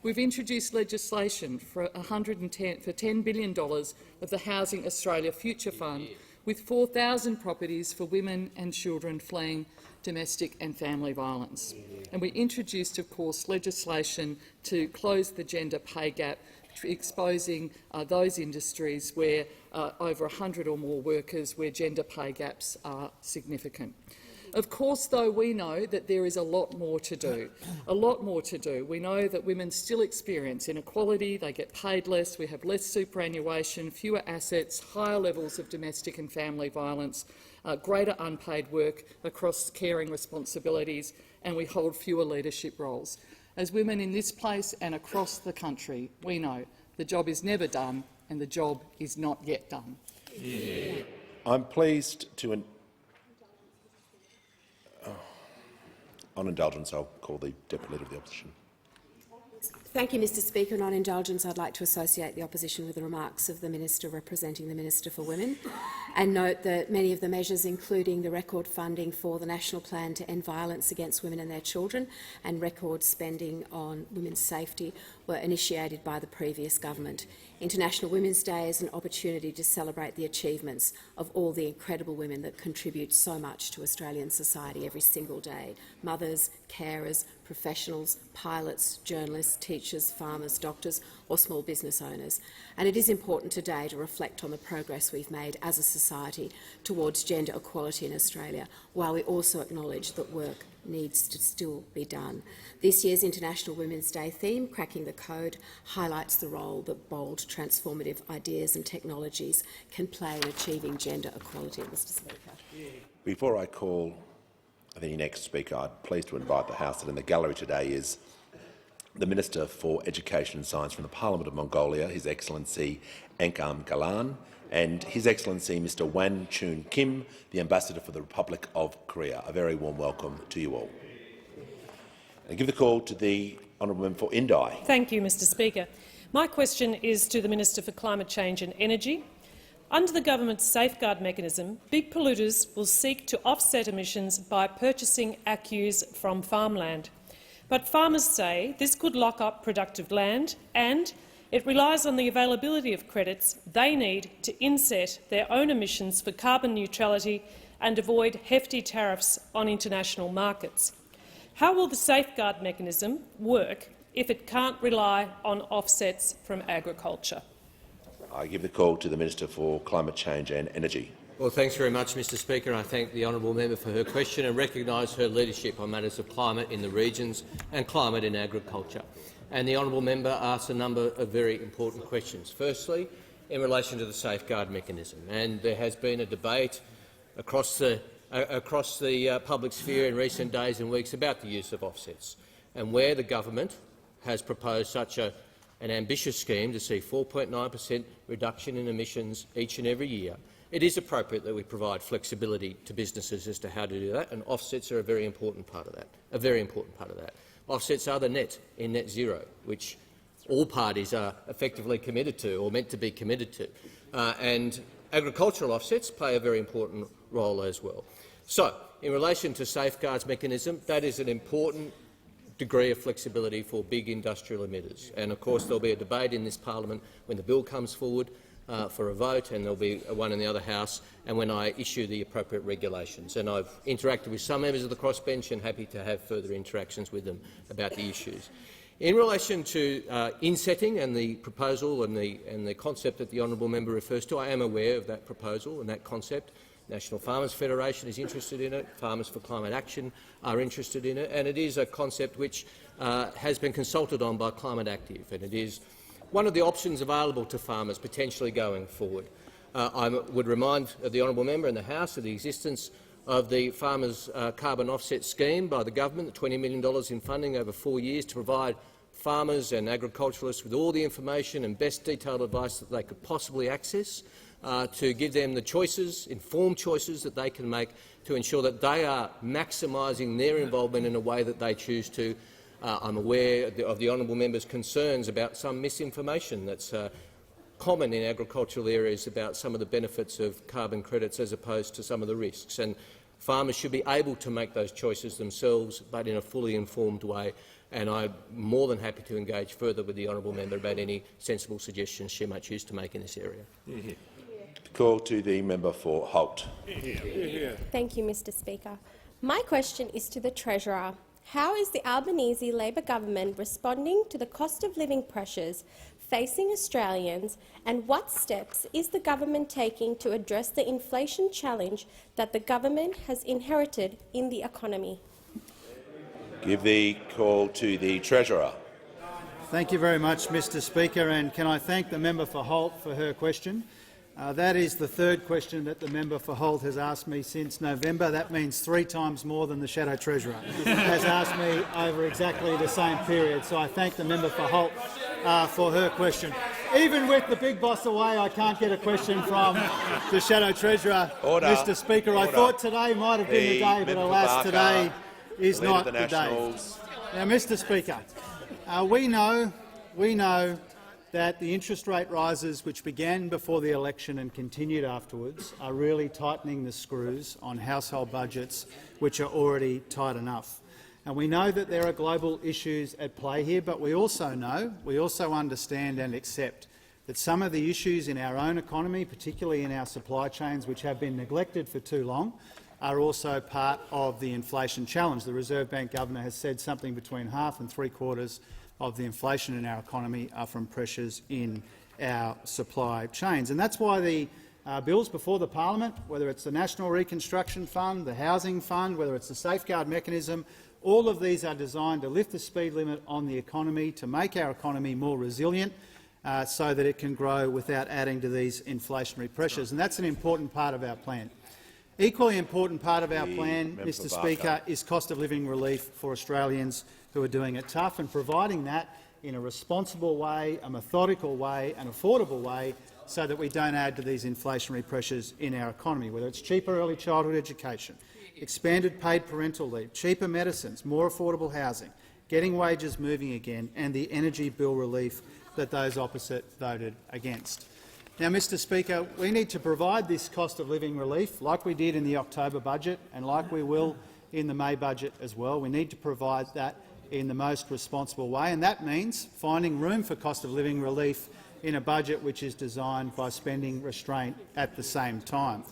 We've introduced legislation for $10 billion of the Housing Australia Future Fund, with 4,000 properties for women and children fleeing domestic and family violence. And we introduced, of course, legislation to close the gender pay gap, exposing those industries where over 100 or more workers where gender pay gaps are significant. Of course, though, we know that there is a lot more to do. A lot more to do. We know that women still experience inequality, they get paid less, we have less superannuation, fewer assets, higher levels of domestic and family violence, greater unpaid work across caring responsibilities, and we hold fewer leadership roles. As women in this place and across the country, we know the job is never done and the job is not yet done. I'm pleased to— on indulgence, I'll call the Deputy Leader of the Opposition. Thank you, Mr Speaker. And on indulgence, I'd like to associate the opposition with the remarks of the Minister representing the Minister for Women and note that many of the measures, including the record funding for the National Plan to End Violence Against Women and their Children and record spending on women's safety, were were initiated by the previous government. International Women's Day is an opportunity to celebrate the achievements of all the incredible women that contribute so much to Australian society every single day: mothers, carers, professionals, pilots, journalists, teachers, farmers, doctors or small business owners. And it is important today to reflect on the progress we've made as a society towards gender equality in Australia, while we also acknowledge that work needs to still be done. This year's International Women's Day theme, Cracking the Code, highlights the role that bold, transformative ideas and technologies can play in achieving gender equality. Mr. Speaker. Before I call the next speaker, I'm pleased to invite the House that in the gallery today is the Minister for Education and Science from the Parliament of Mongolia, His Excellency Angkam Galan, and His Excellency Mr Wan Chun Kim, the Ambassador for the Republic of Korea. A very warm welcome to you all. I give the call to the honourable member for Indi. Thank you, Mr Speaker. My question is to the Minister for Climate Change and Energy. Under the government's safeguard mechanism, big polluters will seek to offset emissions by purchasing ACCUs from farmland. But farmers say this could lock up productive land, and it relies on the availability of credits they need to inset their own emissions for carbon neutrality and avoid hefty tariffs on international markets. How will the safeguard mechanism work if it can't rely on offsets from agriculture? I give the call to the Minister for Climate Change and Energy. Well, thanks very much, Mr Speaker. I thank the honourable member for her question and recognise her leadership on matters of climate in the regions and climate in agriculture. And the honourable member asked a number of very important questions. Firstly, in relation to the safeguard mechanism, and there has been a debate across the public sphere in recent days and weeks about the use of offsets, and where the government has proposed such an ambitious scheme to see 4.9% reduction in emissions each and every year. It is appropriate that we provide flexibility to businesses as to how to do that, and offsets are a very important part of that. Offsets are the net in net zero, which all parties are effectively committed to or meant to be committed to, and agricultural offsets play a very important role as well. So, in relation to safeguards mechanism, that is an important degree of flexibility for big industrial emitters. And of course there will be a debate in this parliament when the bill comes forward for a vote, and there will be one in the other House, and when I issue the appropriate regulations. And I've interacted with some members of the crossbench and happy to have further interactions with them about the issues. In relation to insetting and the proposal and the concept that the honourable member refers to, I am aware of that proposal and that concept. National Farmers Federation is interested in it, Farmers for Climate Action are interested in it, and it is a concept which has been consulted on by Climate Active, and it is one of the options available to farmers potentially going forward. I would remind the honourable member and the House of the existence of the Farmers' Carbon Offset Scheme by the government, the $20 million in funding over 4 years to provide farmers and agriculturalists with all the information and best detailed advice that they could possibly access, to give them the choices, informed choices that they can make to ensure that they are maximising their involvement in a way that they choose to. I'm aware of the honourable member's concerns about some misinformation that's common in agricultural areas about some of the benefits of carbon credits as opposed to some of the risks. And farmers should be able to make those choices themselves, but in a fully informed way. And I'm more than happy to engage further with the honourable member about any sensible suggestions she might choose to make in this area. Call to the member for Holt. Thank you, Mr Speaker. My question is to the Treasurer. How is the Albanese Labor government responding to the cost of living pressures facing Australians, and what steps is the government taking to address the inflation challenge that the government has inherited in the economy? Give the call to the Treasurer. Thank you very much, Mr Speaker, and can I thank the member for Holt for her question. That is the third question that the member for Holt has asked me since November. That means 3 times more than the Shadow Treasurer has asked me over exactly the same period. So I thank the member for Holt for her question. Even with the big boss away, I can't get a question from the Shadow Treasurer. Order. Mr Speaker, I thought today might have been the day, but alas, today is not the day. Now, Mr Speaker, we know that the interest rate rises, which began before the election and continued afterwards, are really tightening the screws on household budgets, which are already tight enough. And we know that there are global issues at play here, but we also understand and accept that some of the issues in our own economy, particularly in our supply chains, which have been neglected for too long, are also part of the inflation challenge. The Reserve Bank Governor has said something between half and three-quarters of the inflation in our economy are from pressures in our supply chains. And that's why the bills before the parliament, whether it's the National Reconstruction Fund, the Housing Fund, whether it's the Safeguard Mechanism, all of these are designed to lift the speed limit on the economy, to make our economy more resilient so that it can grow without adding to these inflationary pressures. And that's an important part of our plan. Equally important part of our plan, Mr Speaker, is cost of living relief for Australians who are doing it tough, and providing that in a responsible way, a methodical way, an affordable way, so that we don't add to these inflationary pressures in our economy, whether it's cheaper early childhood education, expanded paid parental leave, cheaper medicines, more affordable housing, getting wages moving again, and the energy bill relief that those opposite voted against. Now, Mr Speaker, we need to provide this cost of living relief, like we did in the October budget and like we will in the May budget as well. We need to provide that in the most responsible way, and that means finding room for cost of living relief in a budget which is designed by spending restraint at the same time.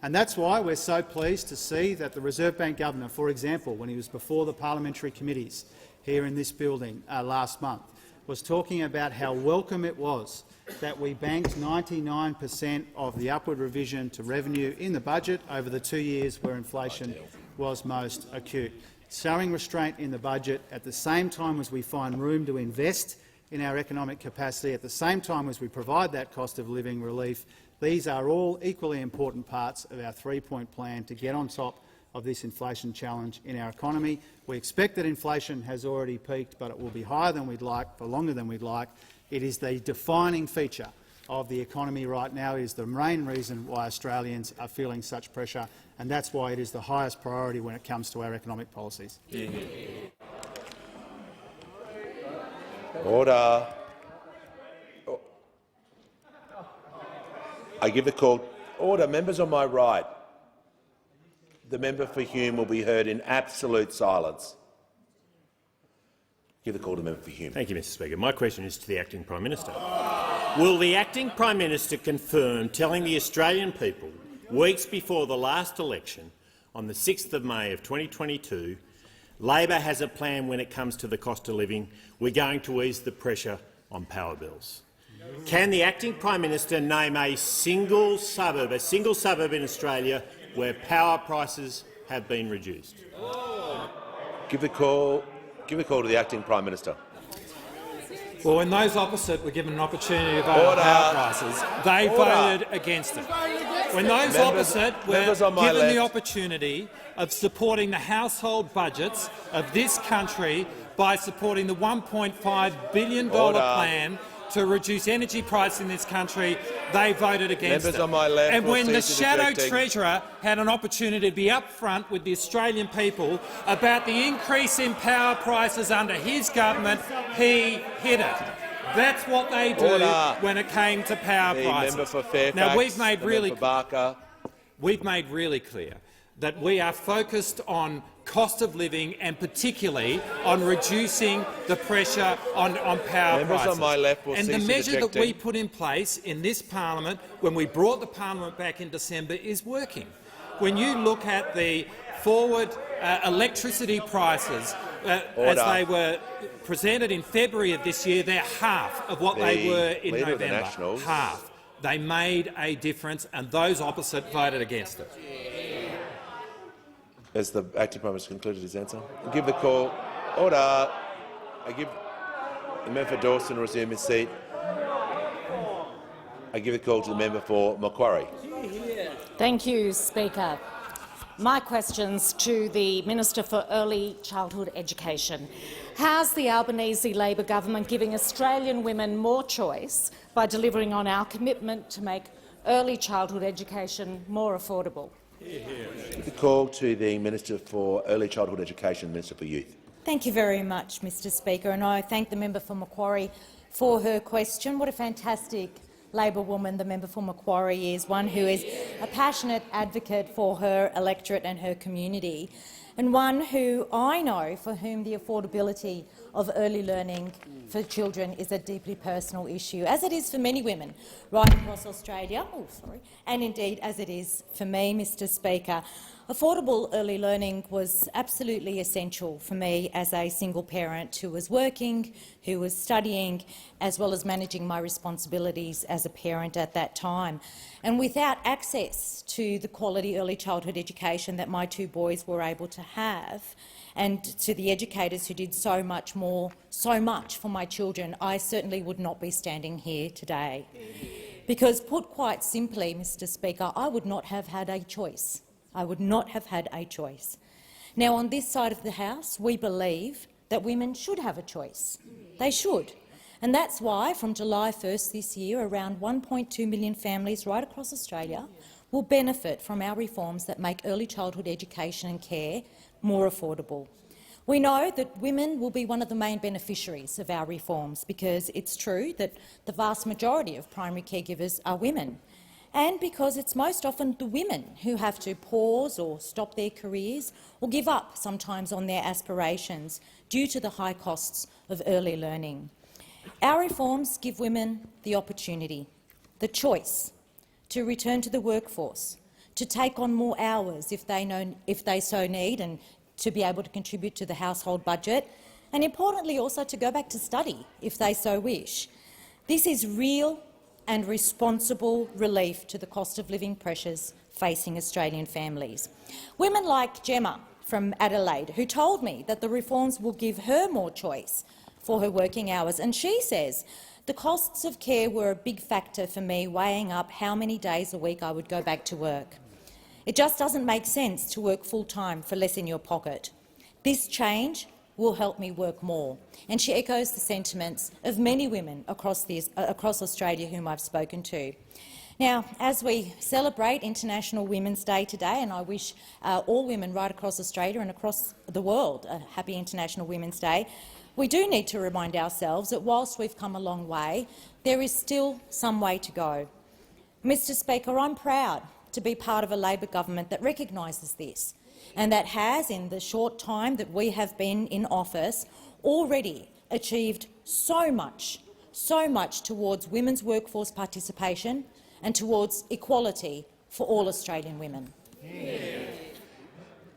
And that's why we're so pleased to see that the Reserve Bank Governor, for example, when he was before the parliamentary committees here in this building last month, was talking about how welcome it was that we banked 99% of the upward revision to revenue in the budget over the 2 years where inflation was most acute. Sowing restraint in the budget at the same time as we find room to invest in our economic capacity, at the same time as we provide that cost of living relief. These are all equally important parts of our three-point plan to get on top of this inflation challenge in our economy. We expect that inflation has already peaked, but it will be higher than we'd like, for longer than we'd like. It is the defining feature of the economy right now. It is the main reason why Australians are feeling such pressure, and that's why it is the highest priority when it comes to our economic policies. Order. I give the call. Order. Members on my right. The member for Hume will be heard in absolute silence. Give the call to the member for Hume. Thank you, Mr Speaker. My question is to the Acting Prime Minister. Will the Acting Prime Minister confirm telling the Australian people, weeks before the last election, on the 6th of May of 2022, Labor has a plan when it comes to the cost of living? We're going to ease the pressure on power bills. Can the Acting Prime Minister name a single suburb in Australia where power prices have been reduced? Give the call to the Acting Prime Minister. Well, when those opposite were given an opportunity to vote on power prices, they voted against it. When those opposite were given the opportunity of supporting the household budgets of this country by supporting the $1.5 billion plan to reduce energy prices in this country, they voted against it. And when the shadow treasurer had an opportunity to be upfront with the Australian people about the increase in power prices under his government, he hid it. That's what they do when it came to power prices. Member for Fairfax, now, we've made really clear that we are focused on cost of living and particularly on reducing the pressure on power prices. On my left will and the measure that we put in place in this parliament when we brought the parliament back in December is working. When you look at the forward electricity prices as they were presented in February of this year, they're half of what they were in November. Half. They made a difference, and those opposite voted against it. Has the Acting Prime Minister concluded his answer? I give the call. Order. I give the member for Dawson to resume his seat. I give the call to the member for Macquarie. Thank you, Speaker. My question's to the Minister for Early Childhood Education. How's the Albanese Labor government giving Australian women more choice by delivering on our commitment to make early childhood education more affordable? Give the call to the Minister for Early Childhood Education, Minister for Youth. Thank you very much, Mr Speaker, and I thank the member for Macquarie for her question. What a fantastic Labor woman the member for Macquarie is, one who is a passionate advocate for her electorate and her community. and one who I know for whom the affordability of early learning for children is a deeply personal issue, as it is for many women right across Australia, and indeed as it is for me, Mr Speaker. Affordable early learning was absolutely essential for me as a single parent who was working, who was studying, as well as managing my responsibilities as a parent at that time. And without access to the quality early childhood education that my two boys were able to have, and to the educators who did so much for my children, I certainly would not be standing here today. Because, put quite simply, Mr Speaker, I would not have had a choice. I would not have had a choice. Now, on this side of the House, we believe that women should have a choice. They should. And that's why, from July 1st this year, around 1.2 million families right across Australia will benefit from our reforms that make early childhood education and care more affordable. We know that women will be one of the main beneficiaries of our reforms because it's true that the vast majority of primary caregivers are women, and because it's most often the women who have to pause or stop their careers or give up sometimes on their aspirations due to the high costs of early learning. Our reforms give women the opportunity, the choice, to return to the workforce, to take on more hours if they so need and to be able to contribute to the household budget, and importantly also to go back to study if they so wish. This is real and responsible relief to the cost of living pressures facing Australian families. Women like Gemma from Adelaide, who told me that the reforms will give her more choice for her working hours, and she says, "The costs of care were a big factor for me, weighing up how many days a week I would go back to work. It just doesn't make sense to work full-time for less in your pocket. This change will help me work more." And she echoes the sentiments of many women across Australia whom I've spoken to. Now, as we celebrate International Women's Day today, and I wish all women right across Australia and across the world a happy International Women's Day, we do need to remind ourselves that whilst we've come a long way, there is still some way to go. Mr Speaker, I'm proud to be part of a Labor government that recognises this and that has, in the short time that we have been in office, already achieved so much towards women's workforce participation and towards equality for all Australian women.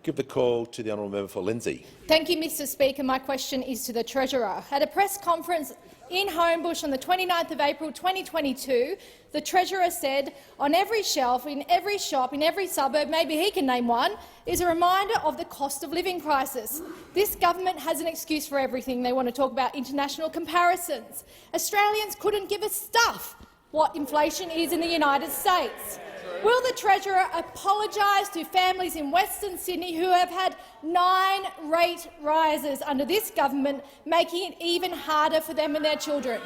Give the call to the honourable member for Lindsay. Thank you, Mr Speaker. My question is to the Treasurer. At a press conference in Homebush on the 29th of April 2022, the Treasurer said, "On every shelf, in every shop, in every suburb, maybe he can name one, is a reminder of the cost of living crisis." This government has an excuse for everything. They want to talk about international comparisons. Australians couldn't give a stuff what inflation is in the United States. Will the Treasurer apologise to families in Western Sydney who have had 9 rate rises under this government, making it even harder for them and their children?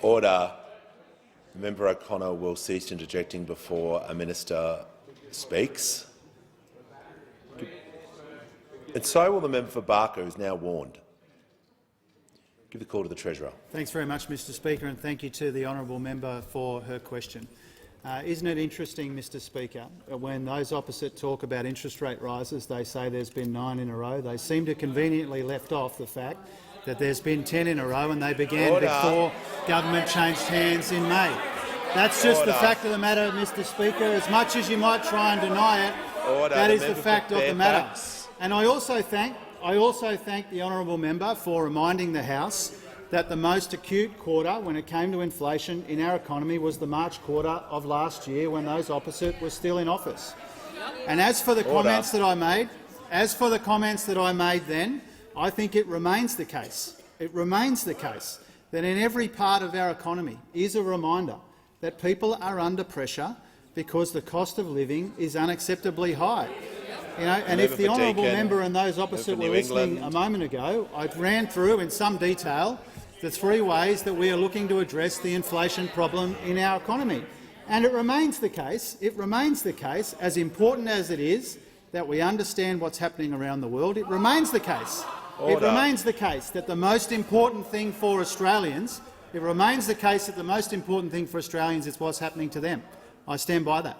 Order. Member O'Connor will cease interjecting before a minister speaks. And so will the member for Barker, who is now warned. Give the call to the Treasurer. Thanks very much, Mr Speaker, and thank you to the honourable member for her question. Isn't it interesting, Mr Speaker, when those opposite talk about interest rate rises, they say there's been 9 in a row. They seem to conveniently left off the fact that there's been 10 in a row, and they began before government changed hands in May. That's just the fact of the matter, Mr Speaker. As much as you might try and deny it, that is the fact of the matter. And I also thank the honourable member for reminding the House that the most acute quarter when it came to inflation in our economy was the March quarter of last year, when those opposite were still in office. And as for the comments that I made, then, I think it remains the case. It remains the case that in every part of our economy is a reminder that people are under pressure because the cost of living is unacceptably high. And if the honourable member and those opposite were listening a moment ago, I ran through in some detail the 3 ways that we are looking to address the inflation problem in our economy. And it remains the case, as important as it is that we understand what's happening around the world, it remains the case. It remains the case that the most important thing for Australians, is what's happening to them. I stand by that.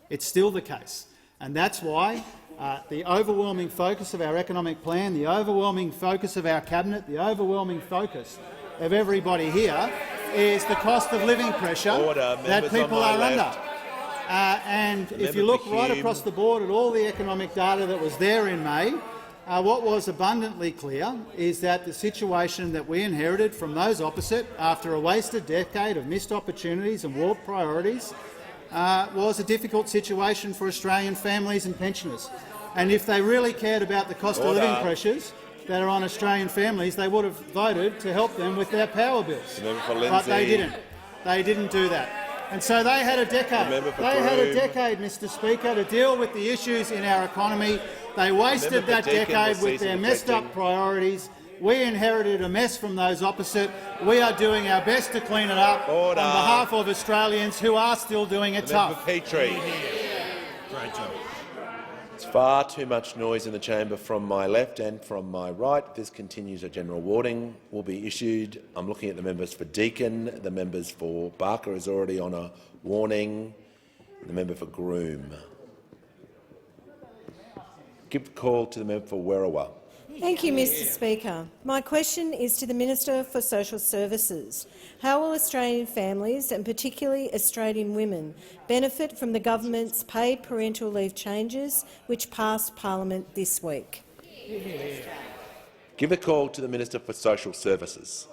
It's still the case. And that's why the overwhelming focus of our economic plan, the overwhelming focus of our cabinet, the overwhelming focus of everybody here is the cost of living pressure that people are under. And if you look right across the board at all the economic data that was there in May, what was abundantly clear is that the situation that we inherited from those opposite, after a wasted decade of missed opportunities and warped priorities, was a difficult situation for Australian families and pensioners. And if they really cared about the cost of living pressures that are on Australian families, they would have voted to help them with their power bills. But they didn't. They didn't do that. And so they had a decade. They had a decade, Mr Speaker, to deal with the issues in our economy. They wasted that decade with their messed-up priorities. We inherited a mess from those opposite. We are doing our best to clean it up on behalf of Australians who are still doing it tough. Petrie. Great job. It's far too much noise in the chamber from my left and from my right. If this continues, a general warning will be issued. I'm looking at the members for Deakin. The members for Barker is already on a warning. The member for Groom. Give a call to the member for Werriwa. Thank you, Mr Speaker. My question is to the Minister for Social Services. How will Australian families, and particularly Australian women, benefit from the government's paid parental leave changes which passed Parliament this week? Give a call to the Minister for Social Services.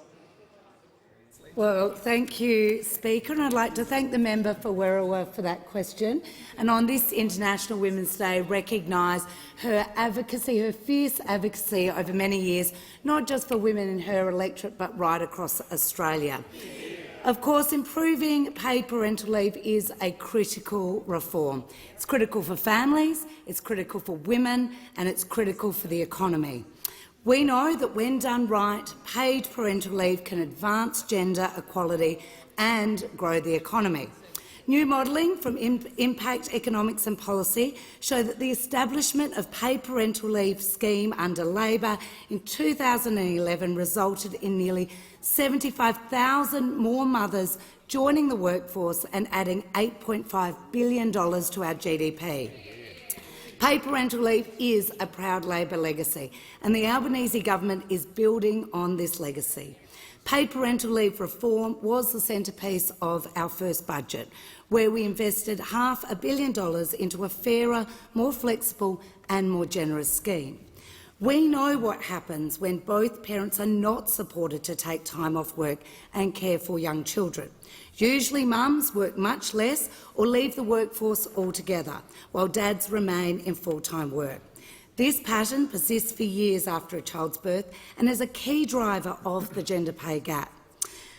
Well, thank you, Speaker, and I'd like to thank the member for Werriwa for that question, and on this International Women's Day recognise her advocacy, her fierce advocacy over many years, not just for women in her electorate but right across Australia. Of course, improving paid parental leave is a critical reform. It's critical for families, it's critical for women and it's critical for the economy. We know that when done right, paid parental leave can advance gender equality and grow the economy. New modelling from Impact Economics and Policy show that the establishment of paid parental leave scheme under Labor in 2011 resulted in nearly 75,000 more mothers joining the workforce and adding $8.5 billion to our GDP. Paid parental leave is a proud Labor legacy, and the Albanese government is building on this legacy. Paid parental leave reform was the centrepiece of our first budget, where we invested $500 million into a fairer, more flexible and more generous scheme. We know what happens when both parents are not supported to take time off work and care for young children. Usually mums work much less or leave the workforce altogether, while dads remain in full-time work. This pattern persists for years after a child's birth and is a key driver of the gender pay gap.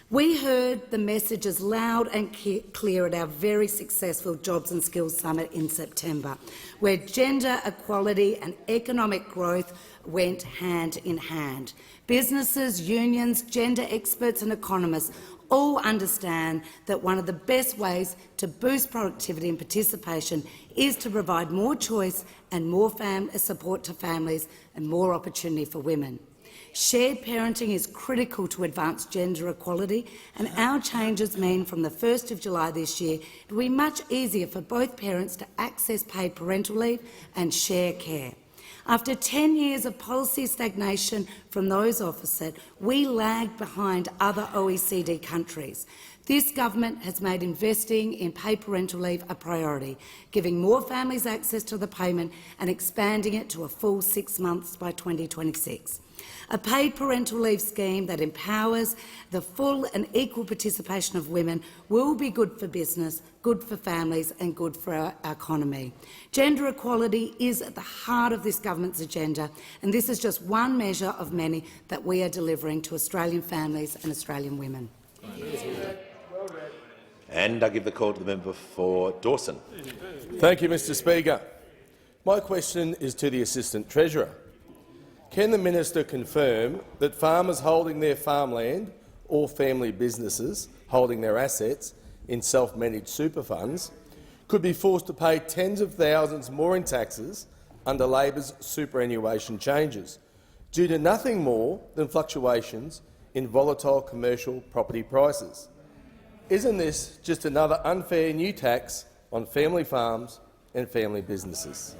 We heard the messages loud and clear at our very successful Jobs and Skills Summit in September, where gender equality and economic growth went hand in hand. Businesses, unions, gender experts and economists all understand that one of the best ways to boost productivity and participation is to provide more choice and more support to families and more opportunity for women. Shared parenting is critical to advance gender equality, and our changes mean from the 1st of July this year it will be much easier for both parents to access paid parental leave and share care. After 10 years of policy stagnation from those opposite, we lagged behind other OECD countries. This government has made investing in paid parental leave a priority, giving more families access to the payment and expanding it to a full 6 months by 2026. A paid parental leave scheme that empowers the full and equal participation of women will be good for business, good for families and good for our economy. Gender equality is at the heart of this government's agenda, and this is just one measure of many that we are delivering to Australian families and Australian women. And I give the call to the member for Dawson. Thank you, Mr Speaker. My question is to the Assistant Treasurer. Can the minister confirm that farmers holding their farmland or family businesses holding their assets in self-managed super funds could be forced to pay tens of thousands more in taxes under Labor's superannuation changes, due to nothing more than fluctuations in volatile commercial property prices? Isn't this just another unfair new tax on family farms and family businesses.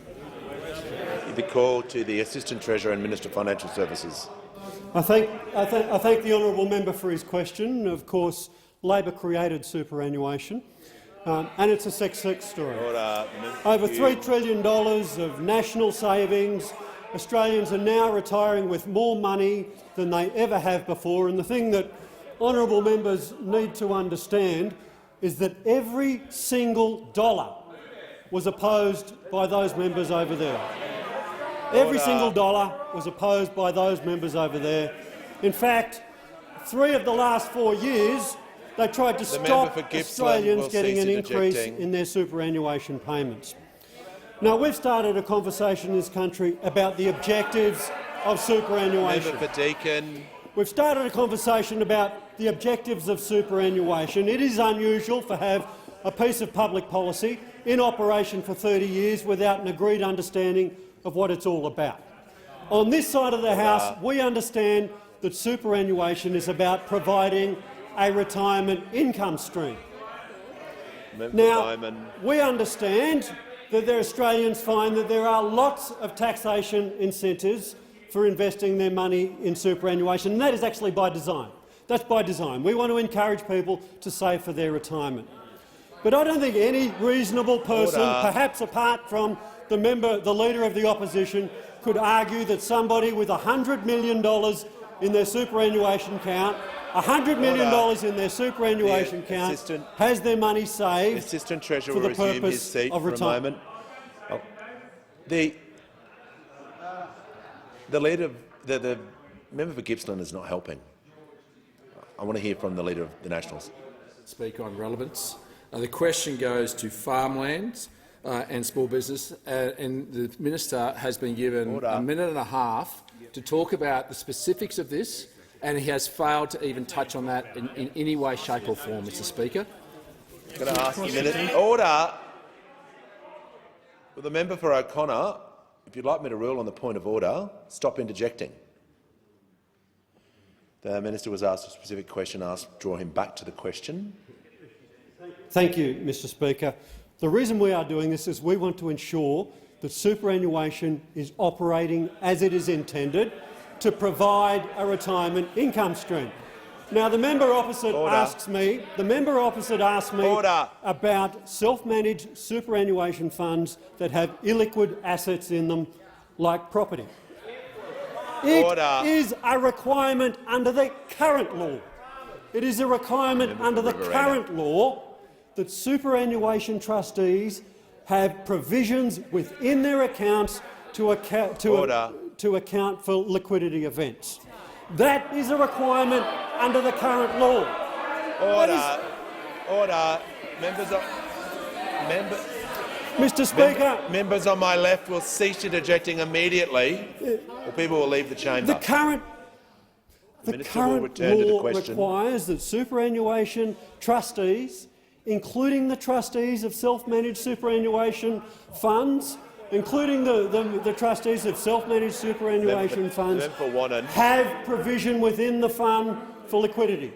The call to the Assistant Treasurer and Minister for Financial Services. I thank the honourable member for his question. Of course, Labor created superannuation, and it's a success story. Over $3 trillion of national savings. Australians are now retiring with more money than they ever have before. And the thing that honourable members need to understand is that every single dollar was opposed by those members over there. Every single dollar was opposed by those members over there. In fact, 3 of the last 4 years, they tried to stop Australians getting an increase in their superannuation payments. Now, we've started a conversation in this country about the objectives of superannuation. Member for Deakin. We've started a conversation about the objectives of superannuation. It is unusual to have a piece of public policy in operation for 30 years without an agreed understanding of what it's all about. On this side of the House, we understand that superannuation is about providing a retirement income stream. Now, we understand that the Australians find that there are lots of taxation incentives for investing their money in superannuation, and that is actually by design. That's by design. We want to encourage people to save for their retirement. But I don't think any reasonable person, perhaps apart from the Leader of the Opposition, could argue that somebody with $100 million in their superannuation account, $100 million in their superannuation account, has their money saved Assistant Treasurer for the will resume his purpose seat of for a retirement. moment. The leader, the member for Gippsland is not helping. I want to hear from the Leader of the Nationals. Speak on relevance. The question goes to farmlands and small business, and the minister has been given a minute and a half to talk about the specifics of this, and he has failed to even touch on that in any way, shape or form, Mr Speaker. Can I ask a minute? Order. Well, the member for O'Connor, if you'd like me to rule on the point of order, stop interjecting. The minister was asked a specific question, draw him back to the question. Thank you, Mr Speaker. The reason we are doing this is we want to ensure that superannuation is operating as it is intended to provide a retirement income stream. Now, the member opposite asked me about self-managed superannuation funds that have illiquid assets in them, like property. It is a requirement under the current law. It is a requirement under the current law that superannuation trustees have provisions within their accounts to account for liquidity events. That is a requirement under the current law. Order. Mr Speaker, members on my left will cease interjecting immediately, or people will leave the chamber. The current law requires that superannuation trustees, including the trustees of self-managed superannuation funds, including the trustees of self-managed superannuation funds, have provision within the fund for liquidity.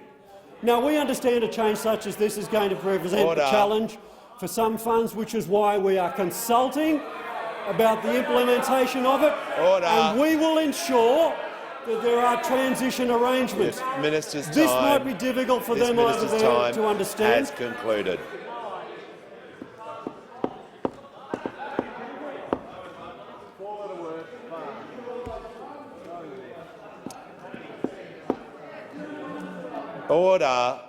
Now, we understand a change such as this is going to represent a challenge for some funds, which is why we are consulting about the implementation of it, and we will ensure that there are transition arrangements. This might be difficult for them over there to understand. Has concluded. Order.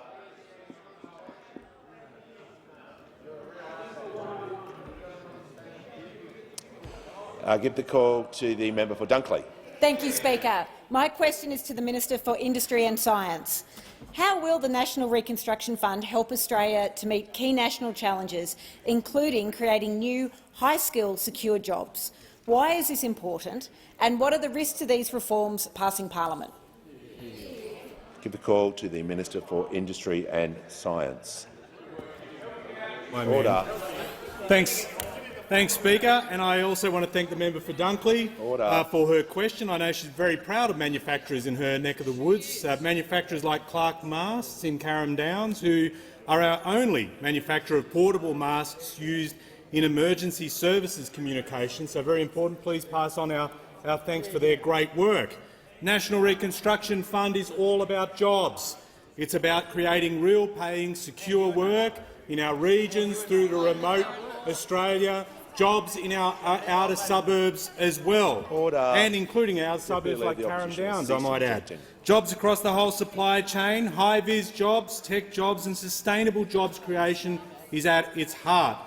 I give the call to the member for Dunkley. Thank you, Speaker. My question is to the Minister for Industry and Science. How will the National Reconstruction Fund help Australia to meet key national challenges, including creating new, high-skilled, secure jobs? Why is this important, and what are the risks to these reforms passing parliament? Give the call to the Minister for Industry and Science. Order. Thanks, Speaker. And I also want to thank the member for Dunkley for her question. I know she's very proud of manufacturers in her neck of the woods, manufacturers like Clark Masks in Carrum Downs, who are our only manufacturer of portable masks used in emergency services communication, so very important. Please pass on our thanks for their great work. National Reconstruction Fund is all about jobs. It's about creating real paying, secure work in our regions through to remote Australia, jobs in our outer suburbs as well, and including our suburbs like Carrum Downs, I might add. Jobs across the whole supply chain, high-vis jobs, tech jobs and sustainable jobs creation is at its heart.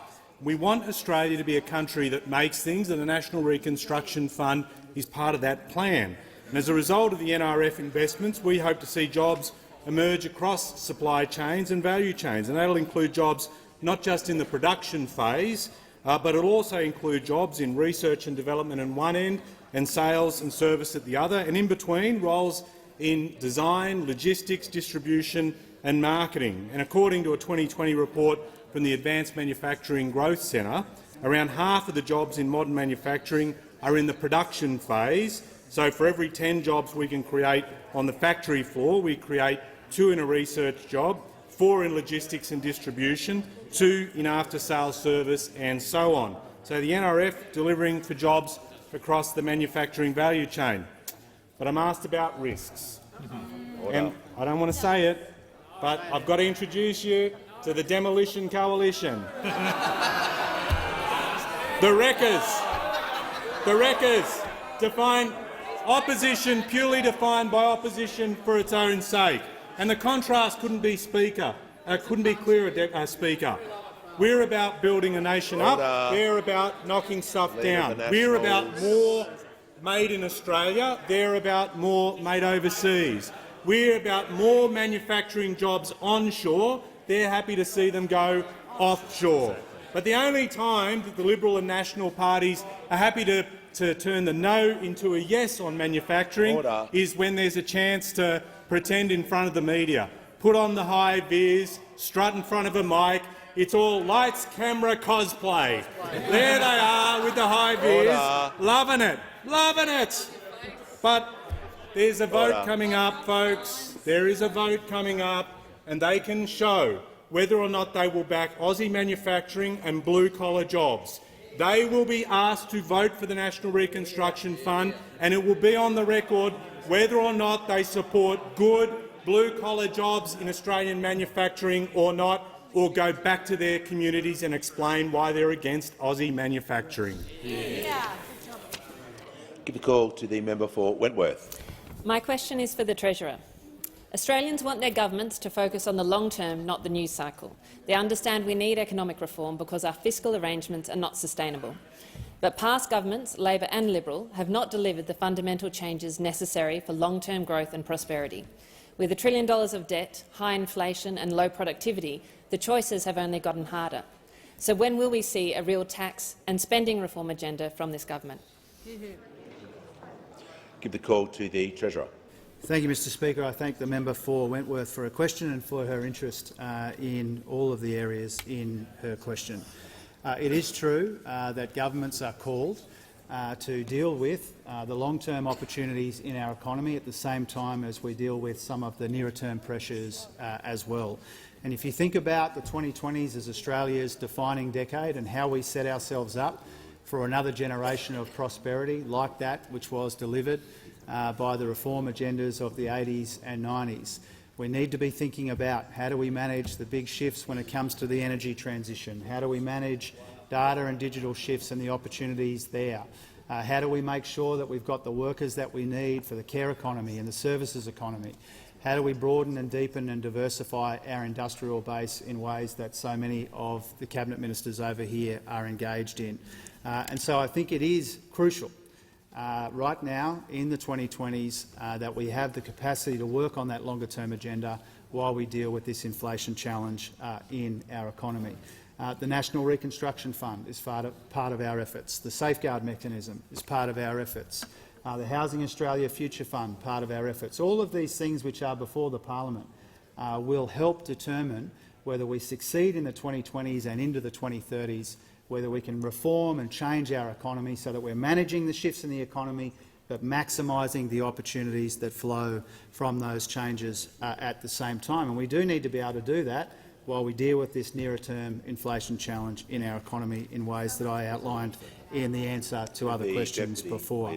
We want Australia to be a country that makes things, and the National Reconstruction Fund is part of that plan. And as a result of the NRF investments, we hope to see jobs emerge across supply chains and value chains, and that will include jobs not just in the production phase, but it will also include jobs in research and development on one end and sales and service at the other, and in between roles in design, logistics, distribution and marketing. And according to a 2020 report from the Advanced Manufacturing Growth Centre, around half of the jobs in modern manufacturing are in the production phase. So for every 10 jobs we can create on the factory floor, we create 2 in a research job, 4 in logistics and distribution, 2 in after-sales service and so on. So the NRF delivering for jobs across the manufacturing value chain. But I'm asked about risks. And I don't want to say it, but I've got to introduce you to the Demolition Coalition. The Wreckers, define opposition purely defined by opposition for its own sake. And the contrast couldn't be clearer, Speaker. We're about building a nation up. They're about knocking stuff down. We're about more made in Australia. They're about more made overseas. We're about more manufacturing jobs onshore. They're happy to see them go offshore. But the only time that the Liberal and National parties are happy to turn the no into a yes on manufacturing is when there's a chance to pretend in front of the media, put on the high vis, strut in front of a mic. It's all lights, camera, cosplay. There they are with the high vis, loving it, loving it. But there's a vote coming up, folks. There is a vote coming up, and they can show whether or not they will back Aussie manufacturing and blue-collar jobs. They will be asked to vote for the National Reconstruction Fund, and it will be on the record whether or not they support good blue-collar jobs in Australian manufacturing or not, or go back to their communities and explain why they're against Aussie manufacturing. Give the call to the member for Wentworth. My question is for the Treasurer. Australians want their governments to focus on the long term, not the news cycle. They understand we need economic reform because our fiscal arrangements are not sustainable. But past governments, Labor and Liberal, have not delivered the fundamental changes necessary for long-term growth and prosperity. With $1 trillion of debt, high inflation and low productivity, the choices have only gotten harder. So when will we see a real tax and spending reform agenda from this government? Give the call to the Treasurer. Thank you, Mr Speaker. I thank the member for Wentworth for her question and for her interest in all of the areas in her question. It is true that governments are called to deal with the long-term opportunities in our economy at the same time as we deal with some of the nearer-term pressures as well. And if you think about the 2020s as Australia's defining decade and how we set ourselves up for another generation of prosperity like that which was delivered by the reform agendas of the 80s and 90s. We need to be thinking about how do we manage the big shifts when it comes to the energy transition, how do we manage data and digital shifts and the opportunities there, how do we make sure that we've got the workers that we need for the care economy and the services economy, how do we broaden and deepen and diversify our industrial base in ways that so many of the Cabinet Ministers over here are engaged in. And so I think it is crucial right now in the 2020s that we have the capacity to work on that longer-term agenda while we deal with this inflation challenge in our economy. The National Reconstruction Fund is part of our efforts. The Safeguard Mechanism is part of our efforts. The Housing Australia Future Fund, part of our efforts. All of these things which are before the parliament will help determine whether we succeed in the 2020s and into the 2030s, whether we can reform and change our economy so that we're managing the shifts in the economy but maximising the opportunities that flow from those changes at the same time. And we do need to be able to do that while we deal with this nearer-term inflation challenge in our economy in ways that I outlined in the answer to other questions before.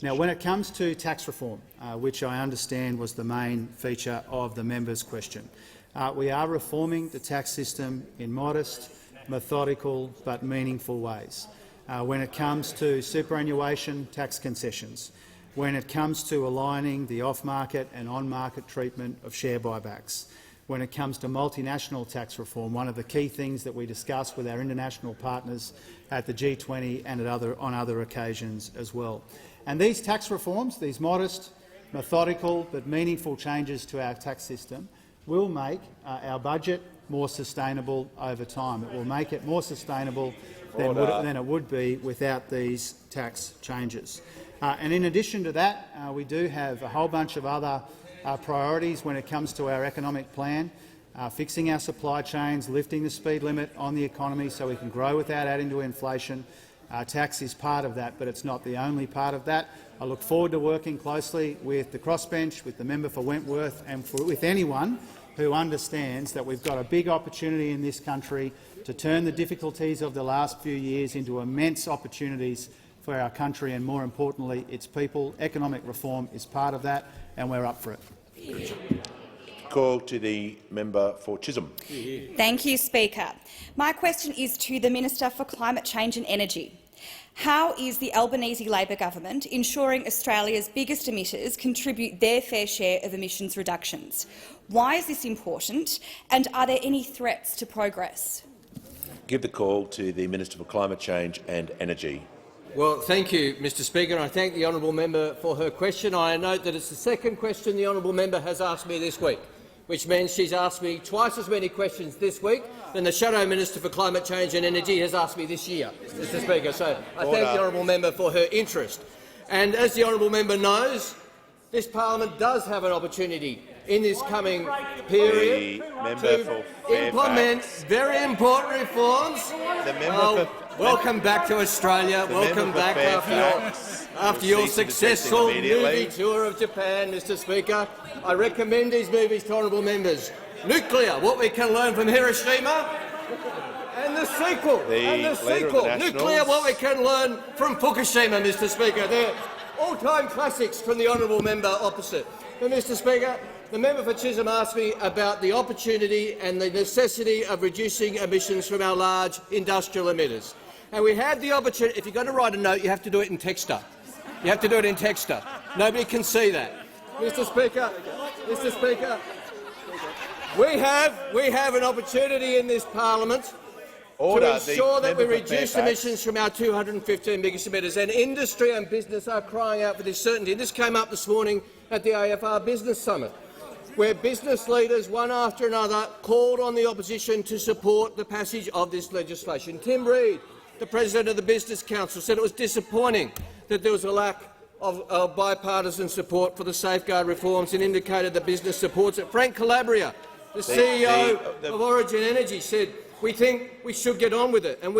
Now, when it comes to tax reform, which I understand was the main feature of the member's question, we are reforming the tax system in modest, methodical but meaningful ways. When it comes to superannuation tax concessions, when it comes to aligning the off-market and on-market treatment of share buybacks, when it comes to multinational tax reform, one of the key things that we discuss with our international partners at the G20 and on other occasions as well. And these tax reforms, these modest, methodical but meaningful changes to our tax system, will make our budget more sustainable over time. It will make it more sustainable than it would be without these tax changes. And in addition to that, we do have a whole bunch of other priorities when it comes to our economic plan, fixing our supply chains, lifting the speed limit on the economy so we can grow without adding to inflation. Tax is part of that, but it's not the only part of that. I look forward to working closely with the crossbench, with the member for Wentworth and with anyone who understands that we've got a big opportunity in this country to turn the difficulties of the last few years into immense opportunities for our country and, more importantly, its people. Economic reform is part of that, and we're up for it. Call to the member for Chisholm. Thank you, Speaker. My question is to the Minister for Climate Change and Energy. How is the Albanese Labor government ensuring Australia's biggest emitters contribute their fair share of emissions reductions? Why is this important, and are there any threats to progress? Give the call to the Minister for Climate Change and Energy. Well, thank you, Mr Speaker. I thank the honourable member for her question. I note that it's the second question the honourable member has asked me this week, which means she's asked me twice as many questions this week than the Shadow Minister for Climate Change and Energy has asked me this year, Mr Speaker. So I thank the honourable member for her interest. And as the honourable member knows, this parliament does have an opportunity in this coming period to implement very important reforms. Welcome back to Australia. Welcome back after your successful movie tour of Japan, Mr Speaker. I recommend these movies to honourable members. Nuclear, what we can learn from Hiroshima, and the sequel. Nuclear, what we can learn from Fukushima, Mr Speaker. They're all-time classics from the honourable member opposite. But, Mr Speaker, the member for Chisholm asked me about the opportunity and the necessity of reducing emissions from our large industrial emitters. And we had the opportunity. If you're going to write a note, you have to do it in Texter. You have to do it in Texter. Nobody can see that. Mr Speaker, we have an opportunity in this parliament to ensure that we reduce emissions from our 215 biggest emitters. And industry and business are crying out for this certainty. And this came up this morning at the AFR Business Summit, where business leaders, one after another, called on the opposition to support the passage of this legislation. Tim Reed, the President of the Business Council, said it was disappointing that there was a lack of bipartisan support for the safeguard reforms and indicated that business supports it. Frank Calabria, the CEO of Origin Energy, said, "We think we should get on with it and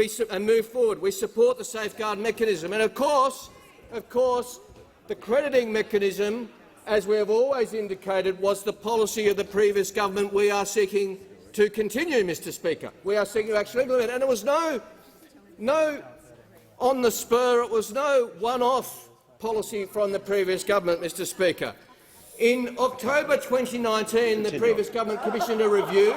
move forward. We support the safeguard mechanism." And of course, the crediting mechanism, as we have always indicated, was the policy of the previous government we are seeking to continue, Mr Speaker. We are seeking to actually implement it. And it was no on the spur, it was no one-off policy from the previous government, Mr Speaker. In October 2019, the previous government commissioned a review,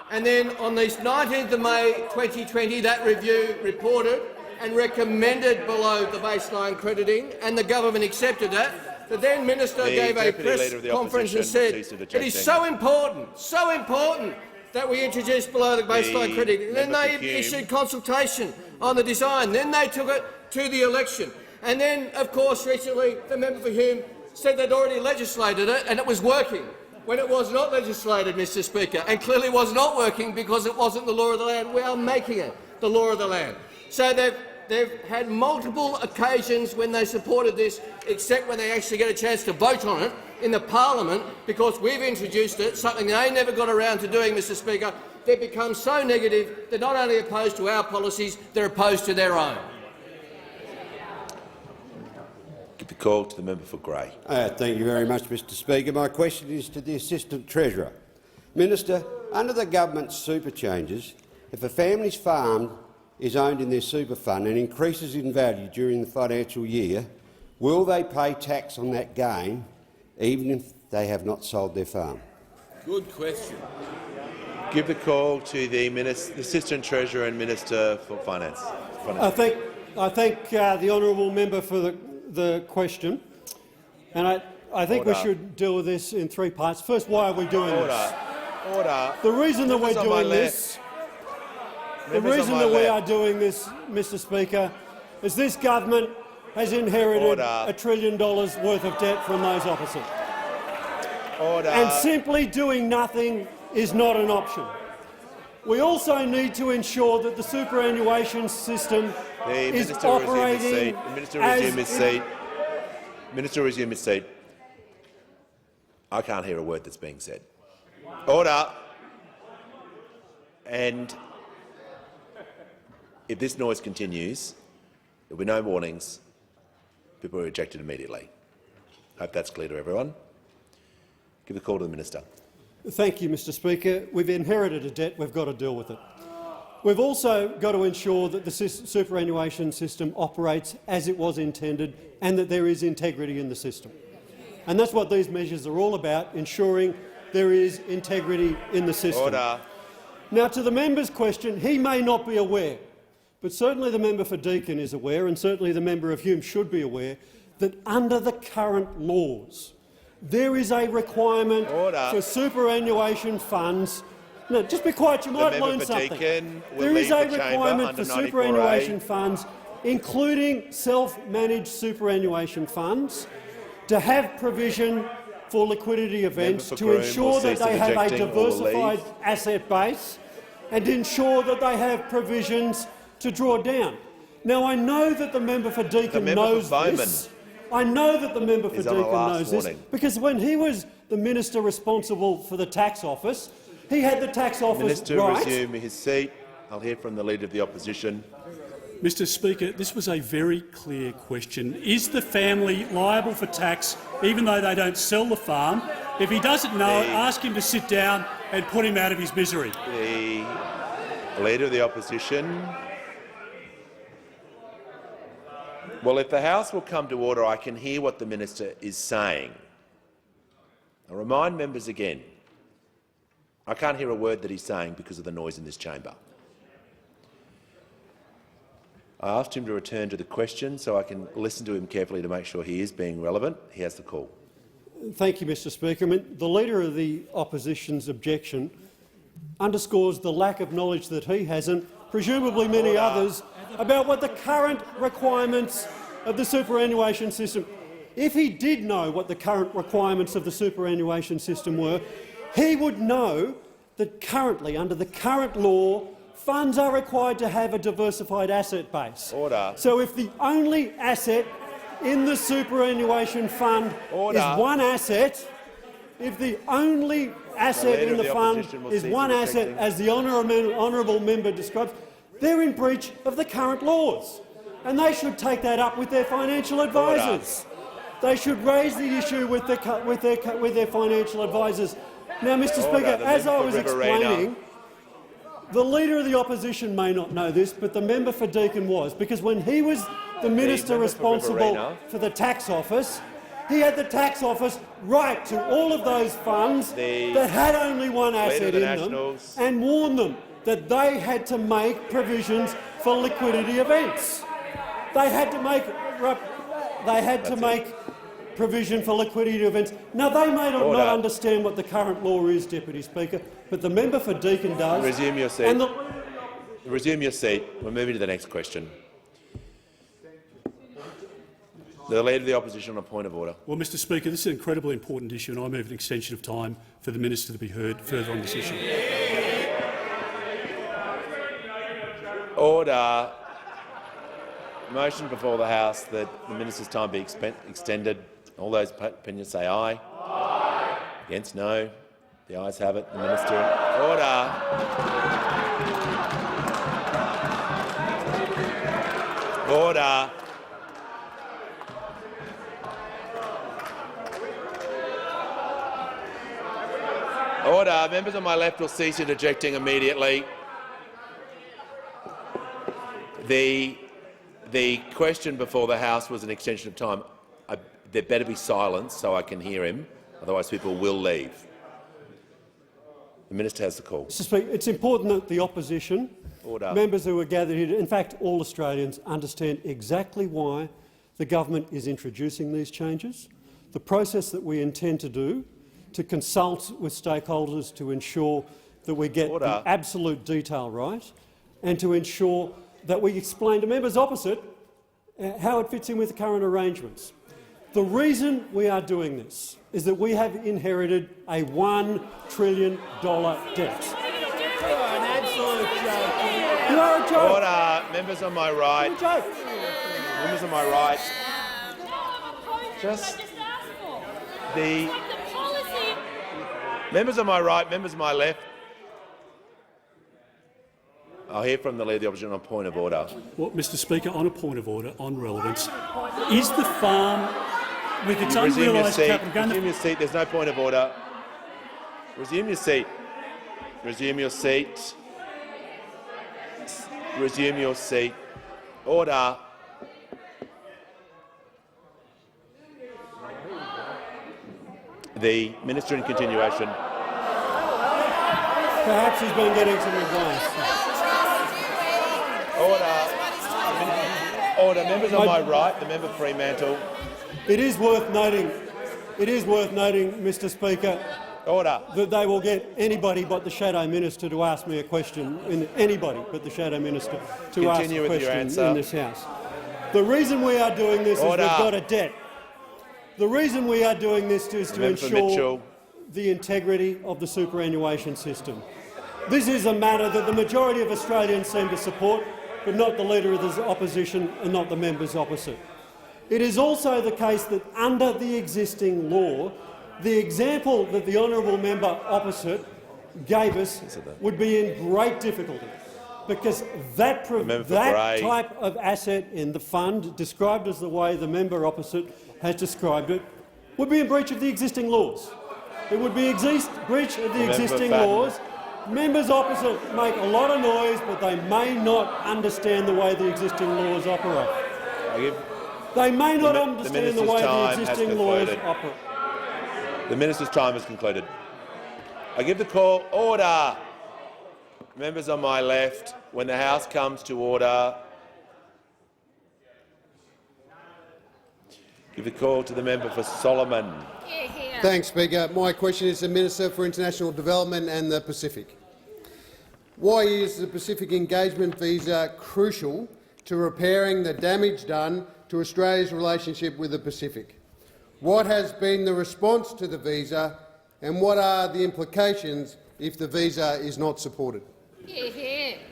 and then on the 19th of May 2020, that review reported and recommended below the baseline crediting, and the government accepted that. The then minister gave a press conference and said, "It is so important that we introduce below the baseline crediting." And then they issued consultation on the design. Then they took it to the election. And then, of course, recently the member for Hume said they'd already legislated it and it was working, when it was not legislated, Mr Speaker, and clearly was not working because it wasn't the law of the land. We are making it the law of the land. So they've had multiple occasions when they supported this, except when they actually get a chance to vote on it in the parliament, because we've introduced it, something they never got around to doing, Mr Speaker. They've become so negative, they're not only opposed to our policies, they're opposed to their own. Give the call to the member for Grey. Thank you very much, Mr Speaker. My question is to the Assistant Treasurer. Minister, Under the government's super changes, if a family's farm is owned in their super fund and increases in value during the financial year, will they pay tax on that gain even if they have not sold their farm? Good question. Give the call to the Assistant Treasurer and Minister for Finance. I thank the honourable member for the question, and I think we should deal with this in three parts. First, why are we doing this? Order. The reason that we're doing this, we are doing this, Mr. Speaker, is this government has inherited $1 trillion worth of debt from those opposite. And simply doing nothing is not an option. We also need to ensure that the superannuation system is operating Minister, resume his seat. Minister, resume his seat. I can't hear a word that's being said. Order. And if this noise continues, there will be no warnings. People are ejected immediately. Hope that's clear to everyone. Give the call to the Minister. Thank you, Mr. Speaker. We've inherited a debt. We've got to deal with it. We've also got to ensure that the superannuation system operates as it was intended and that there is integrity in the system. And that's what these measures are all about, ensuring there is integrity in the system. Order. Now, to the member's question, he may not be aware, but certainly the member for Deakin is aware, and certainly the member of Hume should be aware, that under the current laws, there is a requirement for superannuation funds. No, just be quiet, you might learn something. There is a requirement for superannuation funds, including self-managed superannuation funds, to have provision for liquidity events to ensure that they have a diversified asset base and ensure that they have provisions to draw down. Now, I know that the member for Deakin knows this. I know that the member for Deakin knows this because when he was the minister responsible for the tax office, he had the tax office Minister, right. resume his seat. I'll hear from the Leader of the Opposition. Mr. Speaker, this was a very clear question. Is the family liable for tax even though they don't sell the farm? If he doesn't know it, ask him to sit down and put him out of his misery. The Leader of the Opposition. Well, if the House will come to order, I can hear what the Minister is saying. I'll remind members again, I can't hear a word that he's saying because of the noise in this chamber. I asked him to return to the question so I can listen to him carefully to make sure he is being relevant. He has the call. Thank you, Mr. Speaker. I mean, the Leader of the Opposition's objection underscores the lack of knowledge that he has, and presumably many others, about what the current requirements of the superannuation system. If he did know what the current requirements of the superannuation system were, he would know that currently, under the current law, funds are required to have a diversified asset base. Order. So if the only asset in the superannuation fund is one asset, if the only asset in the fund is one asset, as the honourable member describes, they're in breach of the current laws, and they should take that up with their financial advisors. They should raise the issue with their financial advisors. Now, Mr. Speaker, as I was explaining, the Leader of the Opposition may not know this, but the member for Deakin was, because when he was the minister responsible for the tax office, he had the tax office write to all of those funds that had only one asset in them and warn them that they had to make provisions for liquidity events. They had to make provision for liquidity events. Now, they may not understand what the current law is, Deputy Speaker, but the member for Deakin does. Resume your seat. Resume your seat. We're moving to the next question. The Leader of the Opposition on a point of order. Well, Mr. Speaker, this is an incredibly important issue, and I move an extension of time for the minister to be heard further on this issue. Order. Motion before the House that the minister's time be extended. All those opinions say aye. Aye. Against, no. The ayes have it. The minister. Order. Order. Order. Members on my left will cease interjecting immediately. The question before the House was an extension of time. There better be silence so I can hear him, otherwise people will leave. The Minister has the call. Mr. Speaker, it's important that the opposition, members who are gathered here, in fact all Australians, understand exactly why the government is introducing these changes, the process that we intend to do, to consult with stakeholders to ensure that we get the absolute detail right, and to ensure that we explain to members opposite how it fits in with the current arrangements. The reason we are doing this is that we have inherited a $1 trillion debt. You're an absolute joke. You are a joke. Order. Members on my right. You're a joke. Members on my right. Just the members on my right, members on my left. I'll hear from the Leader of the Opposition on point of order. Well, Mr. Speaker, on a point of order, on relevance, is the farm with its unrealised capital going to— Resume your seat. There's no point of order. Resume your seat. Resume your seat. Resume your seat. Order. The Minister in continuation. Perhaps he's been getting some advice. Order. Members on my right, the member Fremantle. It is worth noting, Mr. Speaker, that they will get anybody but the Shadow Minister to ask me a question. Anybody but the Shadow Minister to ask a question in this House. The reason we are doing this is we've got a debt. The reason we are doing this is to ensure the integrity of the superannuation system. This is a matter that the majority of Australians seem to support, but not the Leader of the Opposition and not the members opposite. It is also the case that under the existing law, the example that the honourable member opposite gave us would be in great difficulty, because that type of asset in the fund, described as the way the member opposite has described it, would be in breach of the existing laws. It would be breach of the existing laws. Members opposite make a lot of noise, but they may not understand the way the existing laws operate. They may not understand the way the existing laws operate. The Minister's time has concluded. I give the call. Order. Members on my left, when the House comes to order, give the call to the member for Solomon. Thanks, Speaker. My question is to the Minister for International Development and the Pacific. Why is the Pacific Engagement Visa crucial to repairing the damage done to Australia's relationship with the Pacific? What has been the response to the visa, and what are the implications if the visa is not supported?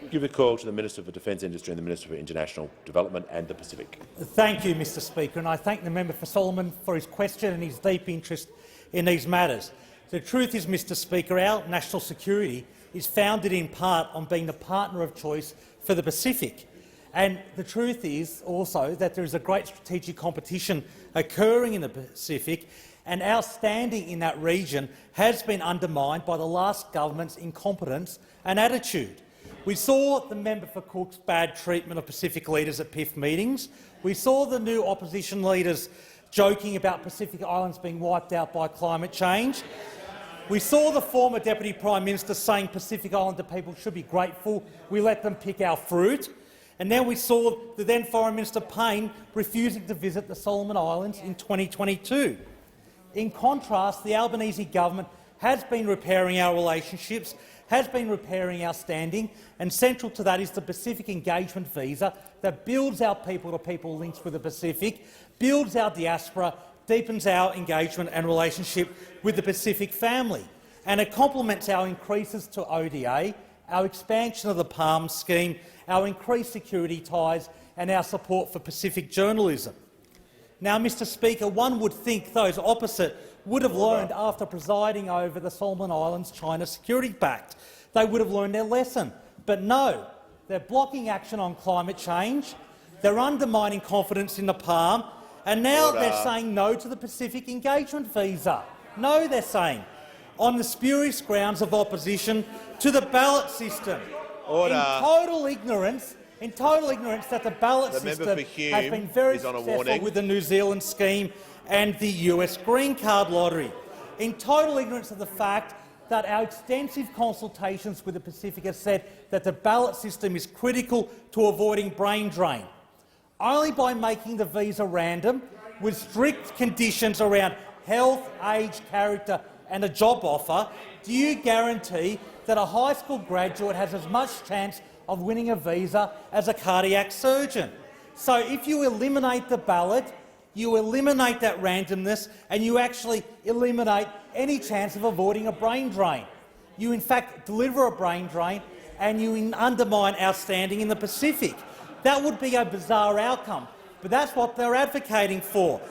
Give a call to the Minister for Defence Industry and the Minister for International Development and the Pacific. Thank you, Mr. Speaker, and I thank the member for Solomon for his question and his deep interest in these matters. The truth is, Mr. Speaker, our national security is founded in part on being the partner of choice for the Pacific. And the truth is also that there is a great strategic competition occurring in the Pacific, and our standing in that region has been undermined by the last government's incompetence and attitude. We saw the member for Cook's bad treatment of Pacific leaders at PIF meetings. We saw the new opposition leaders joking about Pacific Islands being wiped out by climate change. We saw the former Deputy Prime Minister saying Pacific Islander people should be grateful we let them pick our fruit. And now we saw the then Foreign Minister Payne refusing to visit the Solomon Islands in 2022. In contrast, the Albanese government has been repairing our relationships, has been repairing our standing, and central to that is the Pacific Engagement Visa that builds our people-to-people links with the Pacific, builds our diaspora, deepens our engagement and relationship with the Pacific family. And it complements our increases to ODA, our expansion of the PALM scheme, our increased security ties and our support for Pacific journalism. Now, Mr. Speaker, one would think those opposite would have learned after presiding over the Solomon Islands China Security Pact. They would have learned their lesson. But no, they're blocking action on climate change, they're undermining confidence in the PALM, and now they're saying no to the Pacific Engagement Visa. No, they're saying. on the spurious grounds of opposition to the ballot system. Order. In total ignorance that the ballot system has been very successful with the New Zealand scheme and the US Green Card lottery. In total ignorance of the fact that our extensive consultations with the Pacific have said that the ballot system is critical to avoiding brain drain. Only by making the visa random, with strict conditions around health, age, character and a job offer, do you guarantee that a high school graduate has as much chance of winning a visa as a cardiac surgeon? So if you eliminate the ballot, you eliminate that randomness and you actually eliminate any chance of avoiding a brain drain. You in fact deliver a brain drain and you undermine our standing in the Pacific. That would be a bizarre outcome, but that's what they're advocating for.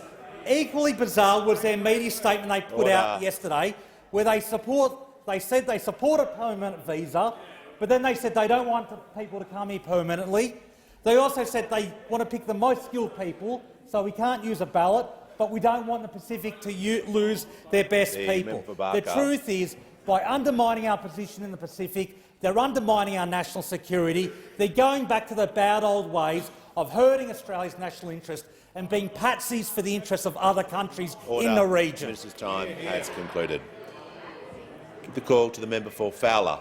Equally bizarre was their media statement they put out yesterday, where they said they support a permanent visa, but then they said they don't want people to come here permanently. They also said they want to pick the most skilled people, so we can't use a ballot, but we don't want the Pacific to lose their best people. The truth is, by undermining our position in the Pacific, they're undermining our national security. They're going back to the bad old ways of hurting Australia's national interest and being patsies for the interests of other countries in the region. The Minister's time has concluded. Give the call to the member for Fowler.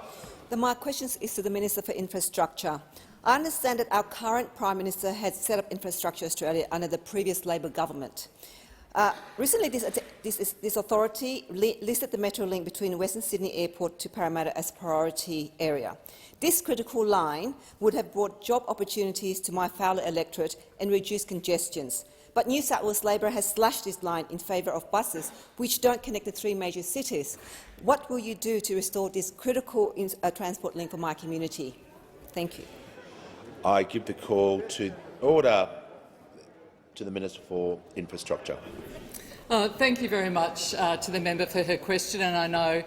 My question is to the Minister for Infrastructure. I understand that our current Prime Minister has set up Infrastructure Australia under the previous Labor government. Recently, this authority listed the metro link between Western Sydney Airport to Parramatta as a priority area. This critical line would have brought job opportunities to my Fowler electorate and reduced congestions. But New South Wales Labor has slashed this line in favour of buses, which don't connect the three major cities. What will you do to restore this critical transport link for my community? Thank you. I give the call to order to the Minister for Infrastructure. Thank you very much to the member for her question, and I know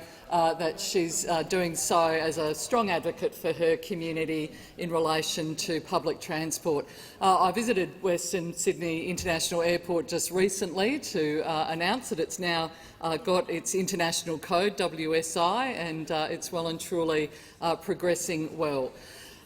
that she's doing so as a strong advocate for her community in relation to public transport. I visited Western Sydney International Airport just recently to announce that it's now got its international code, WSI, and it's well and truly progressing well.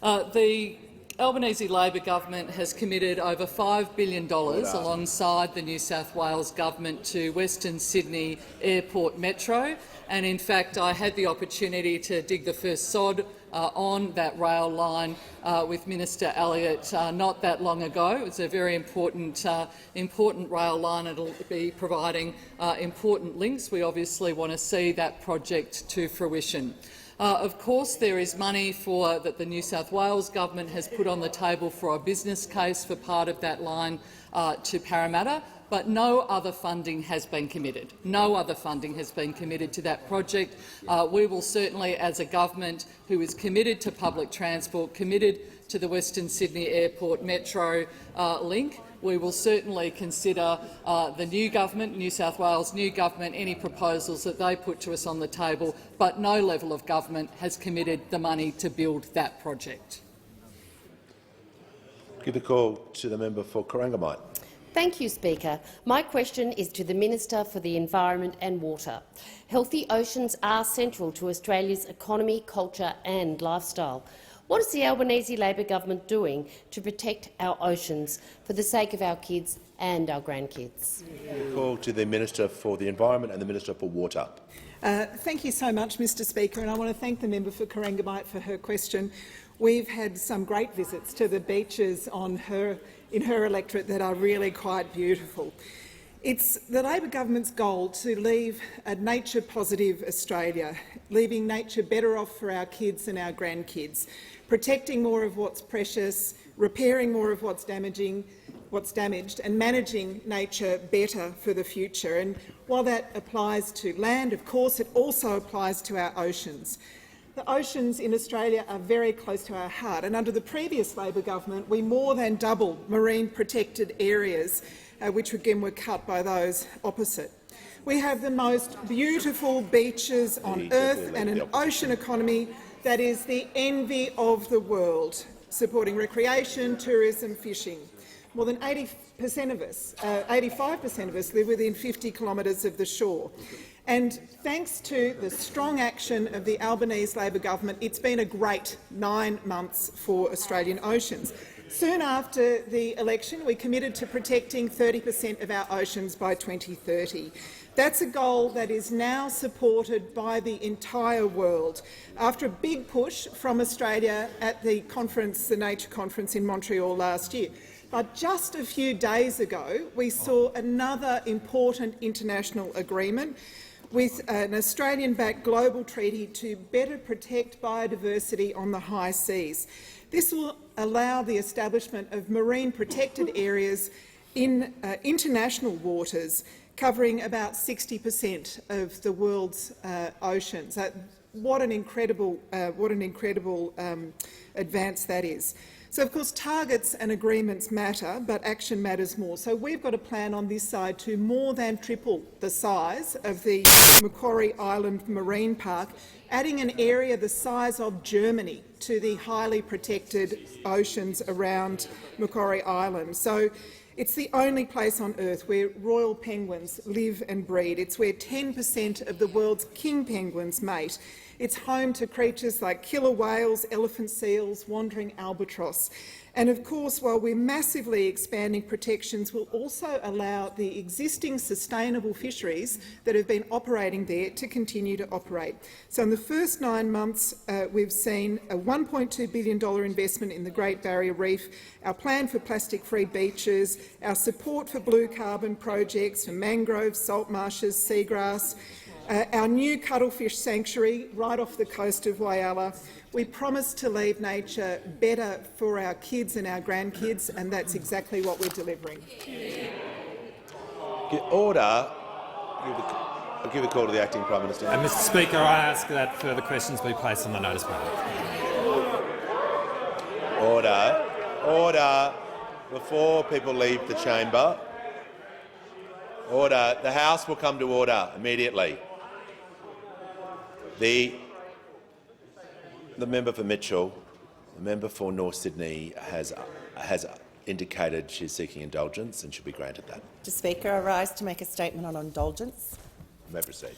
The Albanese Labor government has committed over $5 billion alongside the New South Wales government to Western Sydney Airport Metro, and in fact I had the opportunity to dig the first sod on that rail line with Minister Elliott not that long ago. It was a very important rail line. It will be providing important links. We obviously want to see that project to fruition. Of course, there is money that the New South Wales government has put on the table for a business case for part of that line to Parramatta, but no other funding has been committed. No other funding has been committed to that project. We will certainly, as a government who is committed to public transport, committed to the Western Sydney Airport Metro link, we will certainly consider the new government, New South Wales new government, any proposals that they put to us on the table, but no level of government has committed the money to build that project. Give the call to the member for Corangamite. Thank you, Speaker. My question is to the Minister for the Environment and Water. Healthy oceans are central to Australia's economy, culture and lifestyle. What is the Albanese Labor government doing to protect our oceans for the sake of our kids and our grandkids? Call to the Minister for the Environment and the Minister for Water. Thank you so much, Mr Speaker, and I want to thank the member for Corangamite for her question. We've had some great visits to the beaches in her electorate that are really quite beautiful. It's the Labor government's goal to leave a nature-positive Australia, leaving nature better off for our kids and our grandkids, protecting more of what's precious, repairing more of what's damaged, and managing nature better for the future. And while that applies to land, of course, it also applies to our oceans. The oceans in Australia are very close to our heart, and under the previous Labor government we more than doubled marine protected areas, which again were cut by those opposite. We have the most beautiful beaches on earth and an ocean economy that is the envy of the world, supporting recreation, tourism, fishing. more than 80% of us, 85% of us, live within 50 kilometres of the shore. And thanks to the strong action of the Albanese Labor government, it's been a great 9 months for Australian oceans. Soon after the election, we committed to protecting 30% of our oceans by 2030. That's a goal that is now supported by the entire world. After a big push from Australia at the conference, the Nature Conference in Montreal last year. But just a few days ago, we saw another important international agreement with an Australian-backed global treaty to better protect biodiversity on the high seas. This will allow the establishment of marine protected areas in international waters, covering about 60% of the world's oceans. What an incredible advance that is. So, of course, targets and agreements matter, but action matters more. So we've got a plan on this side to more than triple the size of the Macquarie Island Marine Park, adding an area the size of Germany to the highly protected oceans around Macquarie Island. So it's the only place on Earth where royal penguins live and breed. It's where 10% of the world's king penguins mate. It's home to creatures like killer whales, elephant seals, wandering albatross. And of course, while we're massively expanding protections, we'll also allow the existing sustainable fisheries that have been operating there to continue to operate. So in the first 9 months, we've seen a $1.2 billion investment in the Great Barrier Reef, our plan for plastic-free beaches, our support for blue carbon projects for mangroves, salt marshes, seagrass, our new cuttlefish sanctuary right off the coast of Whyalla. We promise to leave nature better for our kids and our grandkids, and that's exactly what we're delivering. Order. I'll give a call to the Acting Prime Minister. Mr Speaker, I ask that further questions be placed on the notice board. Order. Order. Before people leave the chamber. Order. The House will come to order immediately. The member for Mitchell, the member for North Sydney has indicated she's seeking indulgence and should be granted that. Mr Speaker, I rise to make a statement on indulgence. You may proceed.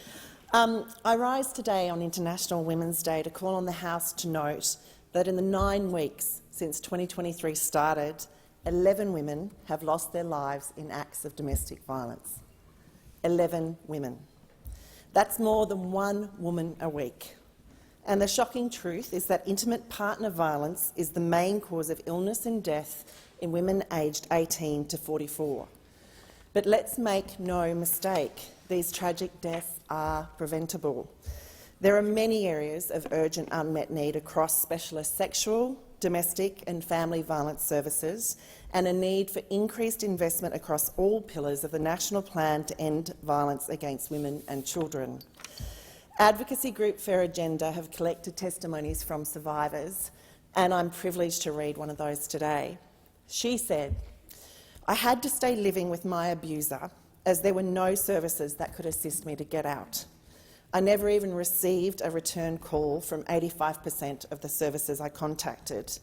I rise today on International Women's Day to call on the House to note that in the 9 weeks since 2023 started, 11 women have lost their lives in acts of domestic violence. 11 women. That's more than 1 woman a week. And the shocking truth is that intimate partner violence is the main cause of illness and death in women aged 18 to 44. But let's make no mistake, these tragic deaths are preventable. There are many areas of urgent unmet need across specialist sexual, domestic and family violence services, and a need for increased investment across all pillars of the National Plan to End Violence Against Women and Children. Advocacy group Fair Agenda have collected testimonies from survivors, and I'm privileged to read one of those today. She said, "I had to stay living with my abuser as there were no services that could assist me to get out. I never even received a return call from 85% of the services I contacted.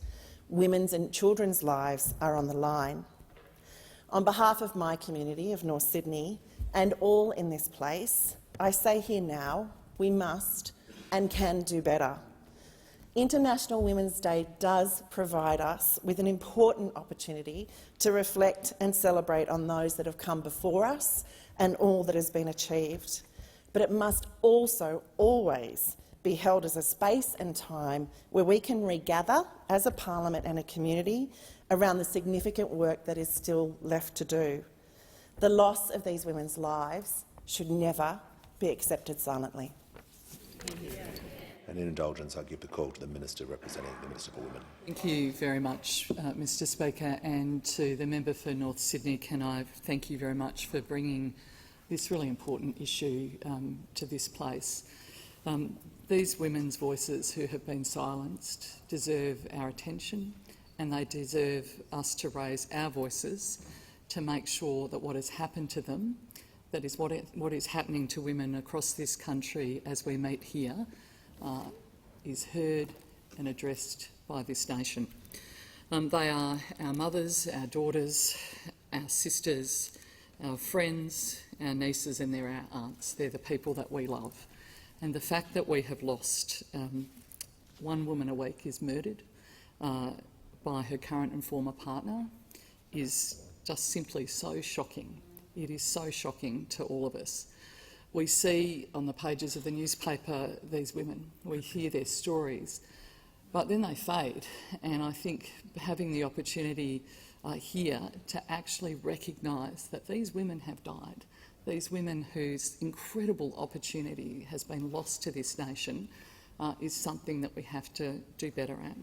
Women's and children's lives are on the line. On behalf of my community of North Sydney and all in this place, I say here now, we must and can do better. International Women's Day does provide us with an important opportunity to reflect and celebrate on those that have come before us and all that has been achieved. But it must also always be held as a space and time where we can regather as a parliament and a community around the significant work that is still left to do. The loss of these women's lives should never be accepted silently." And in indulgence, I give the call to the Minister representing the Minister for Women. Thank you very much, Mr Speaker, and to the member for North Sydney, can I thank you very much for bringing this really important issue to this place. These women's voices who have been silenced deserve our attention, and they deserve us to raise our voices to make sure that what has happened to them, that is what is happening to women across this country as we meet here, is heard and addressed by this nation. They are our mothers, our daughters, our sisters, our friends, our nieces, and they're our aunts. They're the people that we love. And the fact that we have lost one woman a week is murdered by her current and former partner is just simply so shocking. It is so shocking to all of us. We see on the pages of the newspaper these women, we hear their stories, but then they fade. And I think having the opportunity here to actually recognise that these women have died, these women whose incredible opportunity has been lost to this nation, is something that we have to do better at.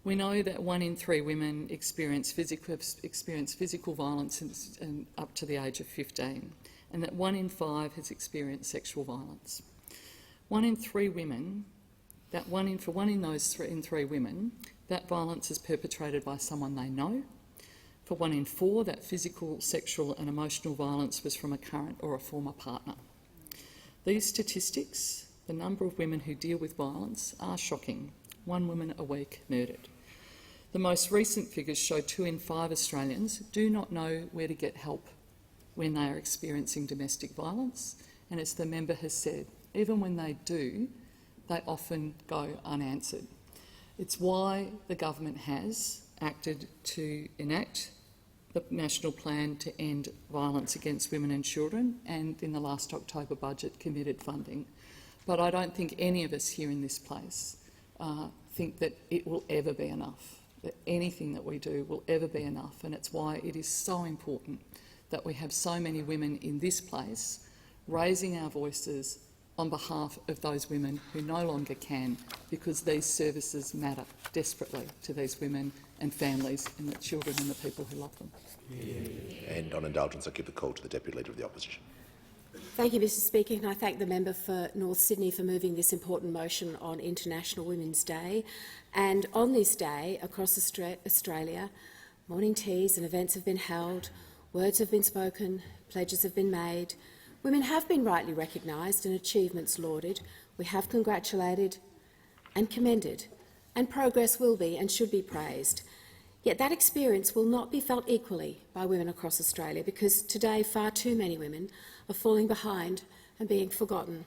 We know that 1 in 3 women experience physical violence up to the age of 15, and that 1 in 5 has experienced sexual violence. 1 in 3 women, for 1 in those 3 women, that violence is perpetrated by someone they know. For 1 in 4, that physical, sexual and emotional violence was from a current or a former partner. These statistics, the number of women who deal with violence, are shocking. 1 woman a week murdered. The most recent figures show 2 in 5 Australians do not know where to get help when they are experiencing domestic violence, and as the member has said, even when they do, they often go unanswered. It's why the government has acted to enact the National Plan to End Violence Against Women and Children, and in the last October budget committed funding. But I don't think any of us here in this place think that it will ever be enough, that anything that we do will ever be enough, and it's why it is so important that we have so many women in this place raising our voices on behalf of those women who no longer can, because these services matter desperately to these women and families and the children and the people who love them. And on indulgence, I give the call to the Deputy Leader of the Opposition. Thank you, Mr Speaker, and I thank the member for North Sydney for moving this important motion on International Women's Day. And on this day, across Australia, morning teas and events have been held, words have been spoken, pledges have been made. Women have been rightly recognised and achievements lauded. We have congratulated and commended, and progress will be and should be praised. Yet that experience will not be felt equally by women across Australia, because today far too many women are falling behind and being forgotten.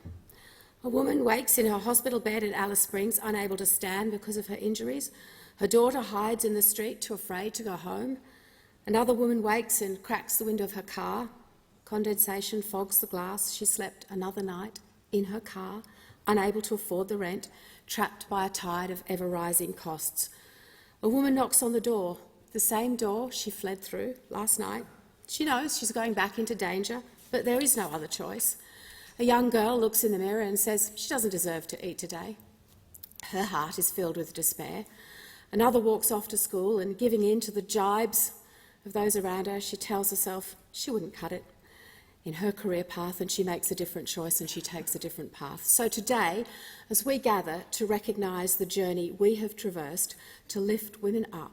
A woman wakes in her hospital bed in Alice Springs unable to stand because of her injuries. Her daughter hides in the street too afraid to go home. Another woman wakes and cracks the window of her car. Condensation fogs the glass. She slept another night in her car, unable to afford the rent, trapped by a tide of ever-rising costs. A woman knocks on the door, the same door she fled through last night. She knows she's going back into danger, but there is no other choice. A young girl looks in the mirror and says she doesn't deserve to eat today. Her heart is filled with despair. Another walks off to school and, giving in to the jibes of those around her, she tells herself she wouldn't cut it in her career path, and she makes a different choice and she takes a different path. So today, as we gather to recognise the journey we have traversed to lift women up,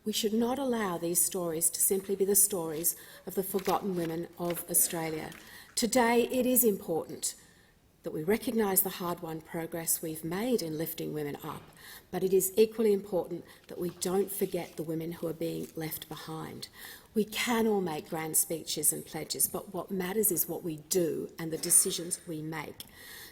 we should not allow these stories to simply be the stories of the forgotten women of Australia. Today, it is important that we recognise the hard-won progress we've made in lifting women up, but it is equally important that we don't forget the women who are being left behind. We can all make grand speeches and pledges, but what matters is what we do and the decisions we make.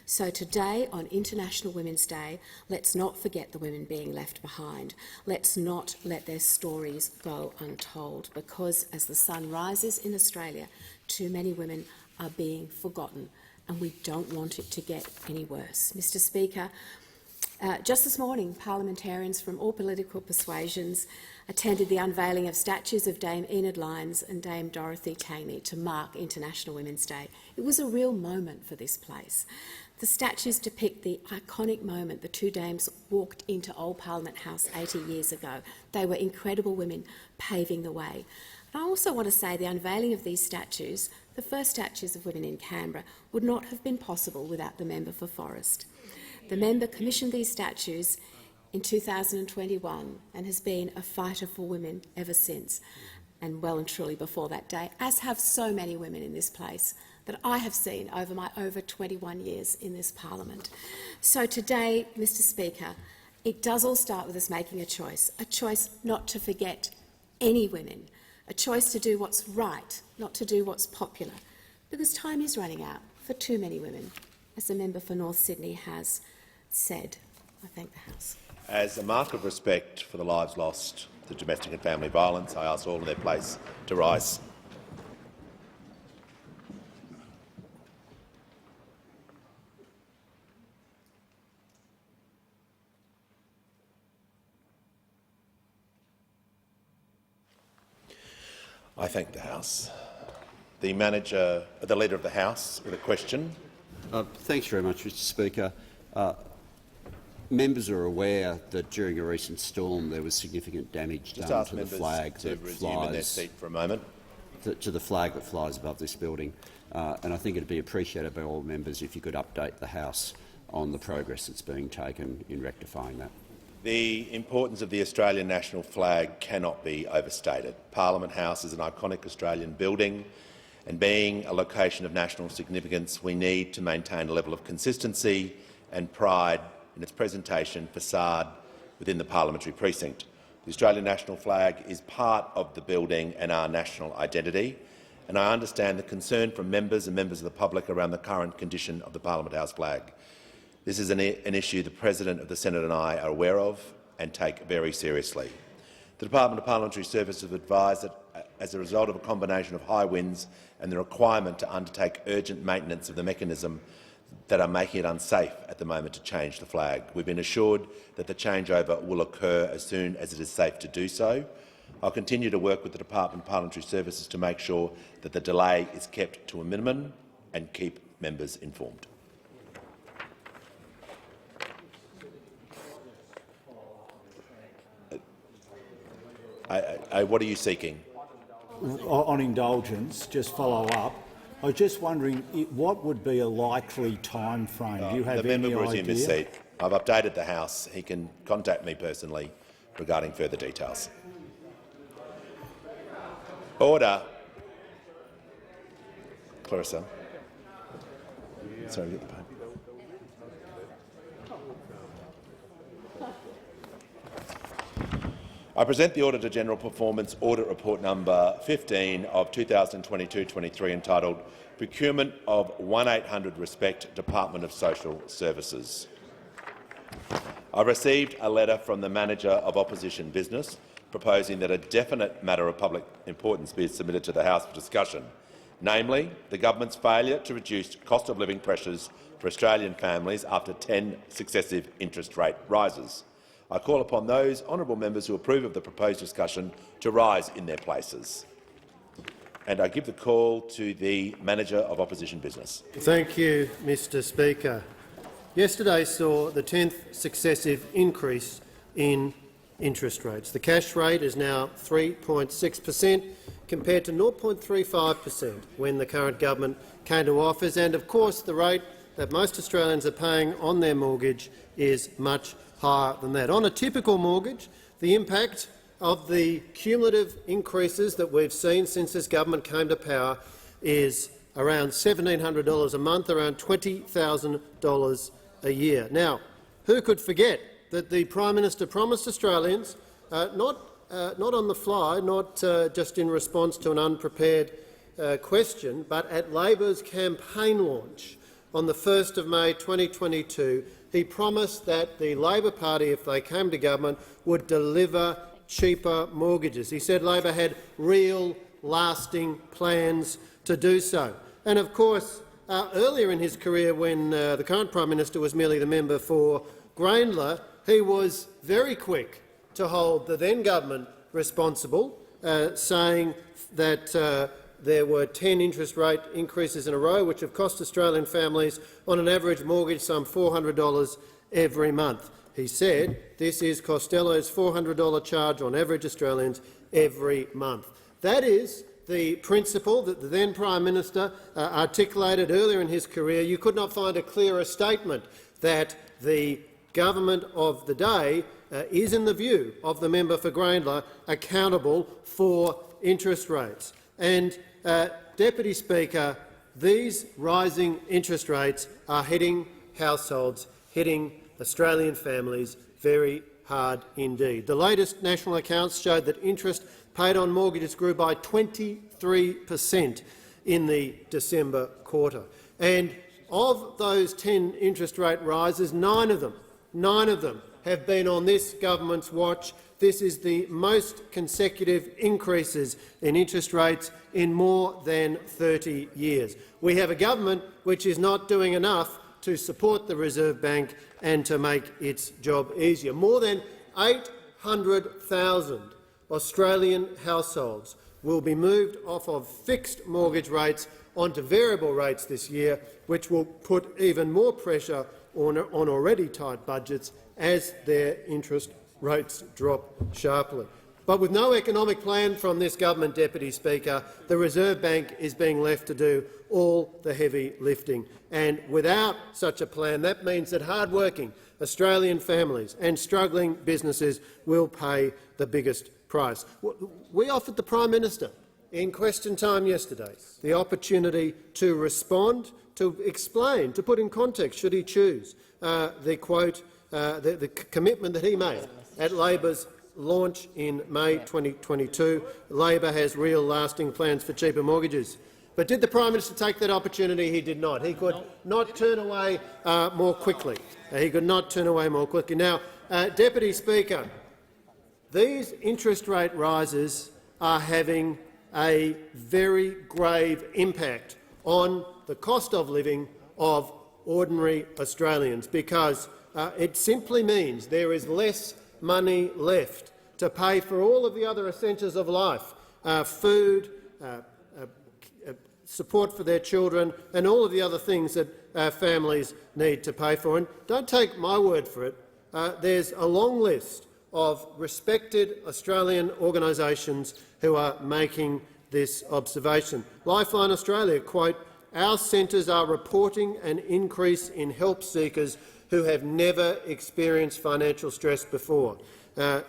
So today, on International Women's Day, let's not forget the women being left behind. Let's not let their stories go untold, because as the sun rises in Australia, too many women are being forgotten, and we don't want it to get any worse. Mr Speaker, just this morning, parliamentarians from all political persuasions attended the unveiling of statues of Dame Enid Lyons and Dame Dorothy Tangney to mark International Women's Day. It was a real moment for this place. The statues depict the iconic moment the two dames walked into Old Parliament House 80 years ago. They were incredible women paving the way. And I also want to say the unveiling of these statues, the first statues of women in Canberra, would not have been possible without the member for Forrest. The member commissioned these statues in 2021 and has been a fighter for women ever since, and well and truly before that day, as have so many women in this place that I have seen over my over 21 years in this parliament. So today, Mr Speaker, it does all start with us making a choice not to forget any women, a choice to do what's right, not to do what's popular, because time is running out for too many women, as the member for North Sydney has said. I thank the House. As a mark of respect for the lives lost to domestic and family violence, I ask all in their place to rise. I thank the House. The Leader of the House with a question. Thanks very much, Mr Speaker. Members are aware that during a recent storm there was significant damage done to the flag that flies. In their seat for a moment. To the flag that flies above this building, and I think it would be appreciated by all members if you could update the House on the progress that's being taken in rectifying that. The importance of the Australian national flag cannot be overstated. Parliament House is an iconic Australian building, and being a location of national significance, we need to maintain a level of consistency and pride in its presentation facade within the parliamentary precinct. The Australian national flag is part of the building and our national identity, and I understand the concern from members and members of the public around the current condition of the Parliament House flag. This is an issue the President of the Senate and I are aware of and take very seriously. The Department of Parliamentary Services have advised that, as a result of a combination of high winds and the requirement to undertake urgent maintenance of the mechanism that are making it unsafe at the moment to change the flag. We've been assured that the changeover will occur as soon as it is safe to do so. I'll continue to work with the Department of Parliamentary Services to make sure that the delay is kept to a minimum and keep members informed. What are you seeking? On indulgence, just follow up. I was just wondering what would be a likely time frame. Do you have the member any will resume his idea? seat. I've updated the House. He can contact me personally regarding further details. Order. Clarissa. Sorry, get the paper. I present the Auditor General Performance Audit Report number 15 of 2022-23 entitled Procurement of 1800 Respect Department of Social Services. I received a letter from the Manager of Opposition Business proposing that a definite matter of public importance be submitted to the House for discussion, namely the government's failure to reduce cost of living pressures for Australian families after 10 successive interest rate rises. I call upon those honourable members who approve of the proposed discussion to rise in their places. And I give the call to the Manager of Opposition Business. Thank you, Mr Speaker. Yesterday saw the 10th successive increase in interest rates. The cash rate is now 3.6% compared to 0.35% when the current government came to office, and of course the rate that most Australians are paying on their mortgage is much higher than that. On a typical mortgage, the impact of the cumulative increases that we've seen since this government came to power is around $1,700 a month, around $20,000 a year. Now, who could forget that the Prime Minister promised Australians, not on the fly, not just in response to an unprepared question, but at Labor's campaign launch on the 1st of May 2022, he promised that the Labor Party, if they came to government, would deliver cheaper mortgages. He said Labor had real, lasting plans to do so. And of course, earlier in his career, when the current Prime Minister was merely the member for Grayndler, he was very quick to hold the then government responsible, saying that there were 10 interest rate increases in a row, which have cost Australian families on an average mortgage some $400 every month. He said this is Costello's $400 charge on average Australians every month. That is the principle that the then Prime Minister articulated earlier in his career. You could not find a clearer statement that the government of the day is, in the view of the member for Grayndler, accountable for interest rates. And, Deputy Speaker, these rising interest rates are hitting households, hitting Australian families very hard indeed. The latest national accounts showed that interest paid on mortgages grew by 23% in the December quarter. And of those 10 interest rate rises, 9 of them have been on this government's watch. This is the most consecutive increases in interest rates in more than 30 years. We have a government which is not doing enough to support the Reserve Bank and to make its job easier. More than 800,000 Australian households will be moved off of fixed mortgage rates onto variable rates this year, which will put even more pressure on already tight budgets as their interest rates drop sharply. But with no economic plan from this government, Deputy Speaker, the Reserve Bank is being left to do all the heavy lifting. And without such a plan, that means that hard-working Australian families and struggling businesses will pay the biggest price. We offered the Prime Minister in question time yesterday the opportunity to respond, to explain, to put in context, should he choose, the quote, the commitment that he made at Labor's launch in May 2022. Labor has real lasting plans for cheaper mortgages. But did the Prime Minister take that opportunity? He did not. He could not turn away more quickly. He could not turn away more quickly. Now, Deputy Speaker, these interest rate rises are having a very grave impact on the cost of living of ordinary Australians, because it simply means there is less money left to pay for all of the other essentials of life, food, support for their children and all of the other things that families need to pay for. And don't take my word for it. There's a long list of respected Australian organisations who are making this observation. Lifeline Australia, quote, "Our centres are reporting an increase in help seekers who have never experienced financial stress before." The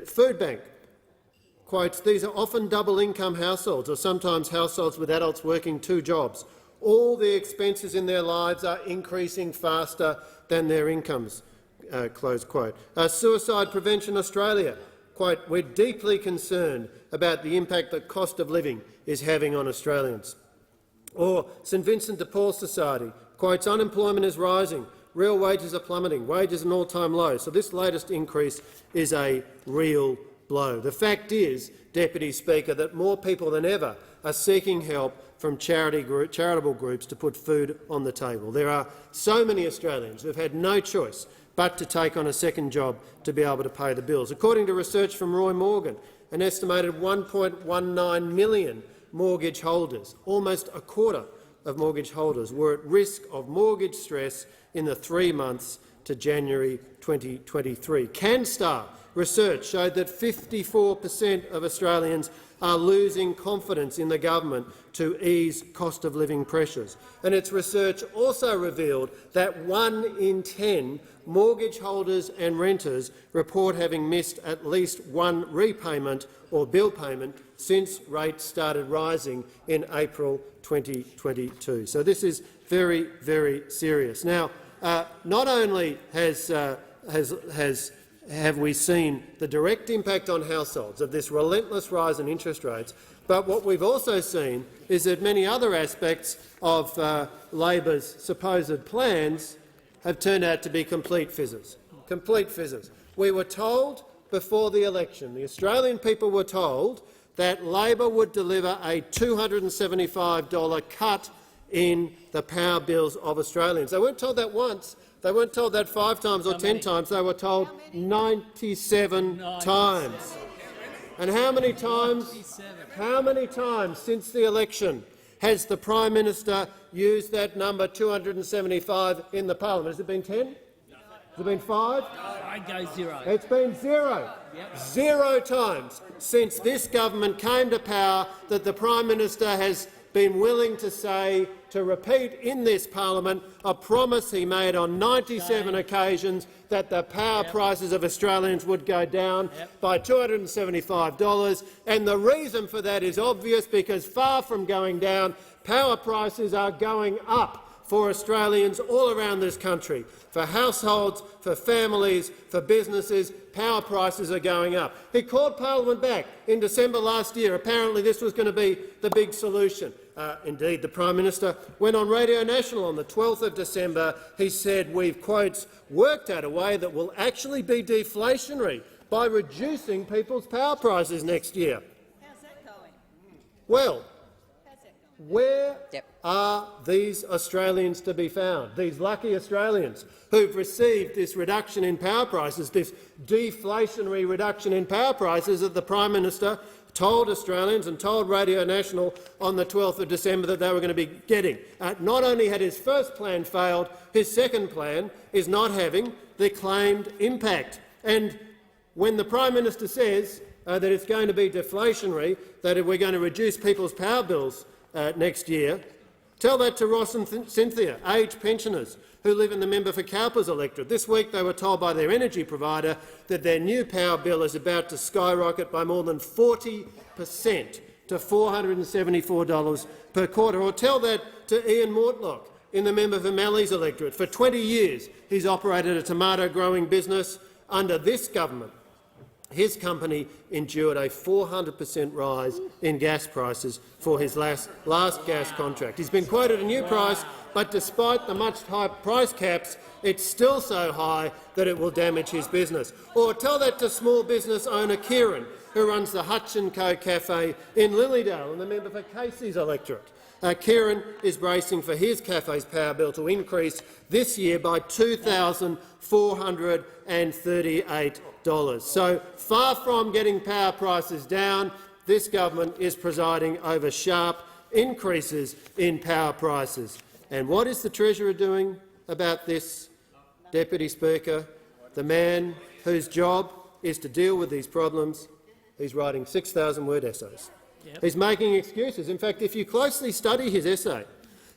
Food Bank quotes, "These are often double-income households or sometimes households with adults working 2 jobs. All the expenses in their lives are increasing faster than their incomes." Close quote. Suicide Prevention Australia, quote, "We're deeply concerned about the impact that cost of living is having on Australians." Or St Vincent de Paul Society quotes, "Unemployment is rising. Real wages are plummeting. Wages are an all-time low." So this latest increase is a real blow. The fact is, Deputy Speaker, that more people than ever are seeking help from charitable groups to put food on the table. There are so many Australians who have had no choice but to take on a second job to be able to pay the bills. According to research from Roy Morgan, an estimated 1.19 million mortgage holders, almost a quarter of mortgage holders, were at risk of mortgage stress in the 3 months to January 2023. CanStar research showed that 54% of Australians are losing confidence in the government to ease cost of living pressures. And its research also revealed that 1 in 10 mortgage holders and renters report having missed at least one repayment or bill payment since rates started rising in April 2022. So this is very, very serious. Now, not only have we seen the direct impact on households of this relentless rise in interest rates, but what we've also seen is that many other aspects of Labor's supposed plans have turned out to be complete fizzes. Complete fizzes. We were told before the election, the Australian people were told that Labor would deliver a $275 cut in the power bills of Australians. They weren't told that once. They weren't told that 5 times or 10 times. They were told 97 times. And how many times since the election has the Prime Minister used that number 275 in the parliament? Has it been 10? Has it been 5? I'd go 0. It's been 0. Yep. 0 times since this government came to power that the Prime Minister has been willing to say, to repeat in this parliament, a promise he made on 97 occasions that the power prices of Australians would go down by $275. And the reason for that is obvious, because far from going down, power prices are going up for Australians all around this country. For households, for families, for businesses, power prices are going up. He called Parliament back in December last year. Apparently this was going to be the big solution. Indeed, the Prime Minister went on Radio National on the 12th of December. He said, we've, quotes, worked out a way that will actually be deflationary by reducing people's power prices next year. How's that going? Well, where are these Australians to be found, these lucky Australians who've received this reduction in power prices, this deflationary reduction in power prices that the Prime Minister told Australians and told Radio National on the 12th of December that they were going to be getting? Not only had his first plan failed, his second plan is not having the claimed impact. And when the Prime Minister says that it's going to be deflationary, that we're going to reduce people's power bills next year, tell that to Ross and Cynthia, aged pensioners who live in the member for Cowper's electorate. This week they were told by their energy provider that their new power bill is about to skyrocket by more than 40% to $474 per quarter. Or tell that to Ian Mortlock in the member for Mallee's electorate. For 20 years he's operated a tomato-growing business. Under this government, his company endured a 400% rise in gas prices for his last gas contract. He's been quoted a new price, but despite the much higher price caps, it's still so high that it will damage his business. Or tell that to small business owner Kieran, who runs the Hutch & Co Cafe in Lilydale and the member for Casey's electorate. Kieran is bracing for his cafe's power bill to increase this year by $2,438. So far from getting power prices down, this government is presiding over sharp increases in power prices. And what is the Treasurer doing about this, Deputy Speaker? The man whose job is to deal with these problems, he's writing 6,000-word essays. He's making excuses. In fact, if you closely study his essay,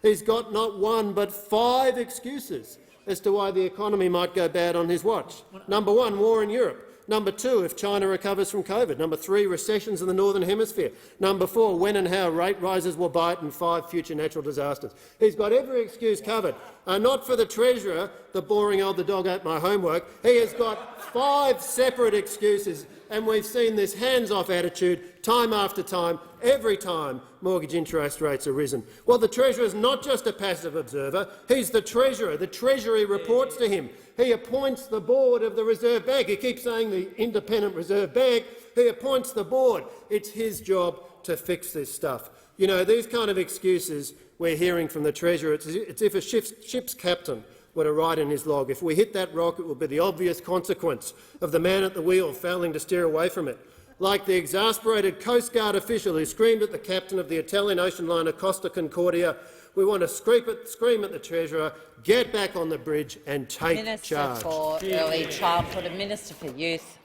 he's got not one but 5 excuses as to why the economy might go bad on his watch. Number 1, war in Europe. Number 2, if China recovers from COVID. Number 3, recessions in the Northern Hemisphere. Number 4, when and how rate rises will bite. And 5, future natural disasters. He's got every excuse covered. Not for the Treasurer, the boring old "the dog ate my homework." He has got 5 separate excuses, and we've seen this hands-off attitude time after time, every time mortgage interest rates have risen. Well, the Treasurer is not just a passive observer. He's the Treasurer. The Treasury reports to him. He appoints the board of the Reserve Bank. He keeps saying the Independent Reserve Bank. He appoints the board. It's his job to fix this stuff. You know, these kind of excuses we're hearing from the Treasurer, it's as if a ship's captain were to write in his log, "If we hit that rock, it will be the obvious consequence of the man at the wheel failing to steer away from it." Like the exasperated Coast Guard official who screamed at the captain of the Italian ocean liner Costa Concordia, we want to scream at the Treasurer, get back on the bridge and take charge. Minister for Early Childhood and Minister for Youth.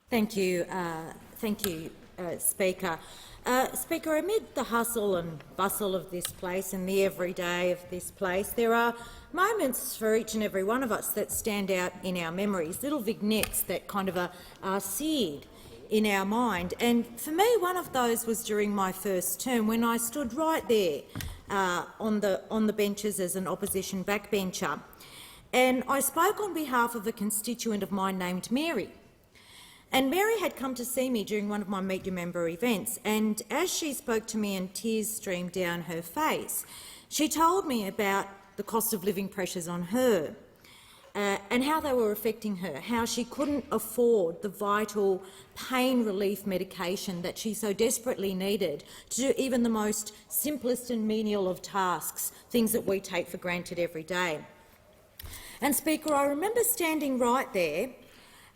Thank you, Speaker. Speaker, amid the hustle and bustle of this place and the everyday of this place, there are moments for each and every one of us that stand out in our memories, little vignettes that kind of are seared in our mind. And for me, one of those was during my first term, when I stood right there on the benches as an opposition backbencher, and I spoke on behalf of a constituent of mine named Mary. And Mary had come to see me during one of my Meet Your Member events, and as she spoke to me and tears streamed down her face, she told me about the cost of living pressures on her and how they were affecting her, how she couldn't afford the vital pain relief medication that she so desperately needed to do even the most simplest and menial of tasks, things that we take for granted every day. And, Speaker, I remember standing right there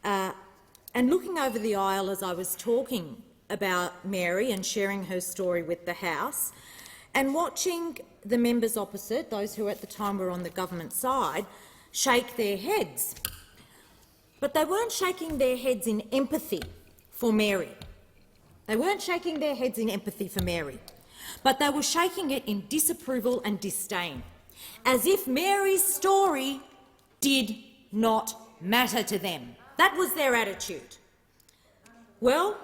and looking over the aisle as I was talking about Mary and sharing her story with the House, and watching the members opposite, those who at the time were on the government side, shake their heads. But they weren't shaking their heads in empathy for Mary. They weren't shaking their heads in empathy for Mary, but they were shaking it in disapproval and disdain, as if Mary's story did not matter to them. That was their attitude. Well,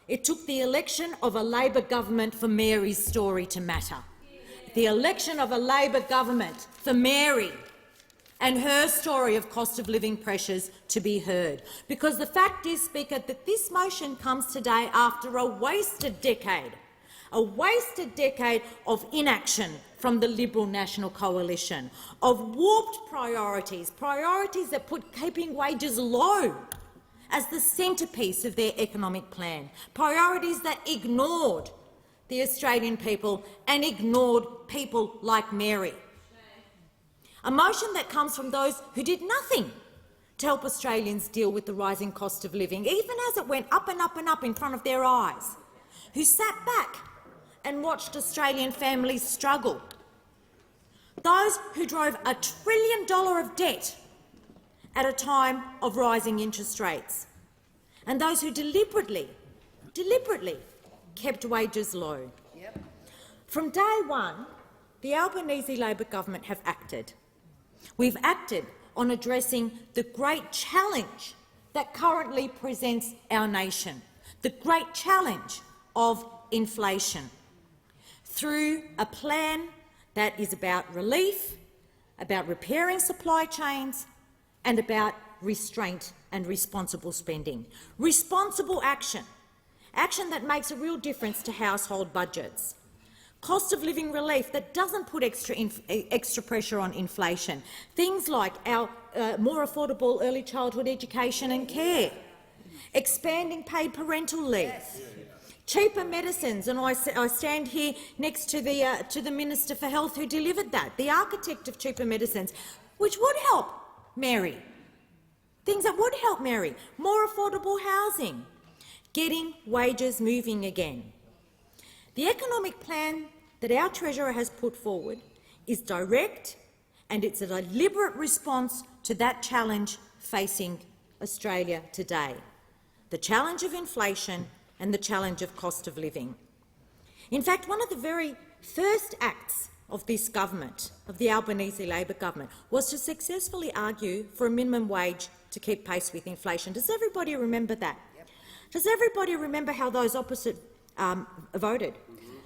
it took the election of a Labor government for Mary's story to matter. the election of a Labor government for Mary and her story of cost of living pressures to be heard. Because the fact is, Speaker, that this motion comes today after a wasted decade of inaction from the Liberal National Coalition, of warped priorities that put keeping wages low as the centrepiece of their economic plan, priorities that ignored the Australian people and ignored people like Mary. A motion that comes from those who did nothing to help Australians deal with the rising cost of living, even as it went up and up and up in front of their eyes, who sat back and watched Australian families struggle, those who drove $1 trillion of debt at a time of rising interest rates, and those who deliberately kept wages low. From day one, the Albanese Labor government have acted. We've acted on addressing the great challenge that currently presents our nation, the great challenge of inflation, through a plan that is about relief, about repairing supply chains and about restraint and responsible spending. Responsible action, action that makes a real difference to household budgets. Cost of living relief that doesn't put extra pressure on inflation. Things like our more affordable early childhood education and care, expanding paid parental leave, cheaper medicines, and I stand here next to the Minister for Health who delivered that, the architect of cheaper medicines, which would help Mary. Things that would help Mary. More affordable housing, getting wages moving again. The economic plan that our Treasurer has put forward is direct and it's a deliberate response to that challenge facing Australia today, the challenge of inflation and the challenge of cost of living. In fact, one of the very first acts of this government, of the Albanese Labor government, was to successfully argue for a minimum wage to keep pace with inflation. Does everybody remember that? Yep. Does everybody remember how those opposite voted?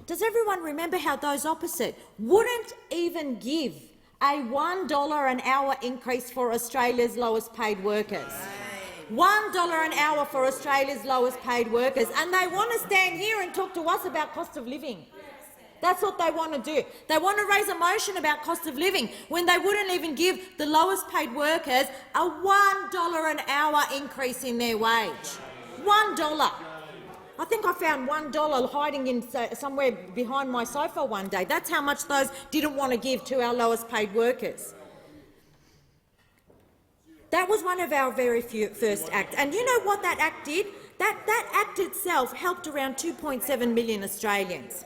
Does everyone remember how those opposite wouldn't even give a $1 an hour increase for Australia's lowest paid workers? $1 an hour for Australia's lowest paid workers, and they want to stand here and talk to us about cost of living. That's what they want to do. They want to raise a motion about cost of living when they wouldn't even give the lowest paid workers a $1 an hour increase in their wage. $1. I think I found $1 hiding in somewhere behind my sofa one day. That's how much those didn't want to give to our lowest paid workers. That was one of our very first acts. And you know what that act did? That act itself helped around 2.7 million Australians.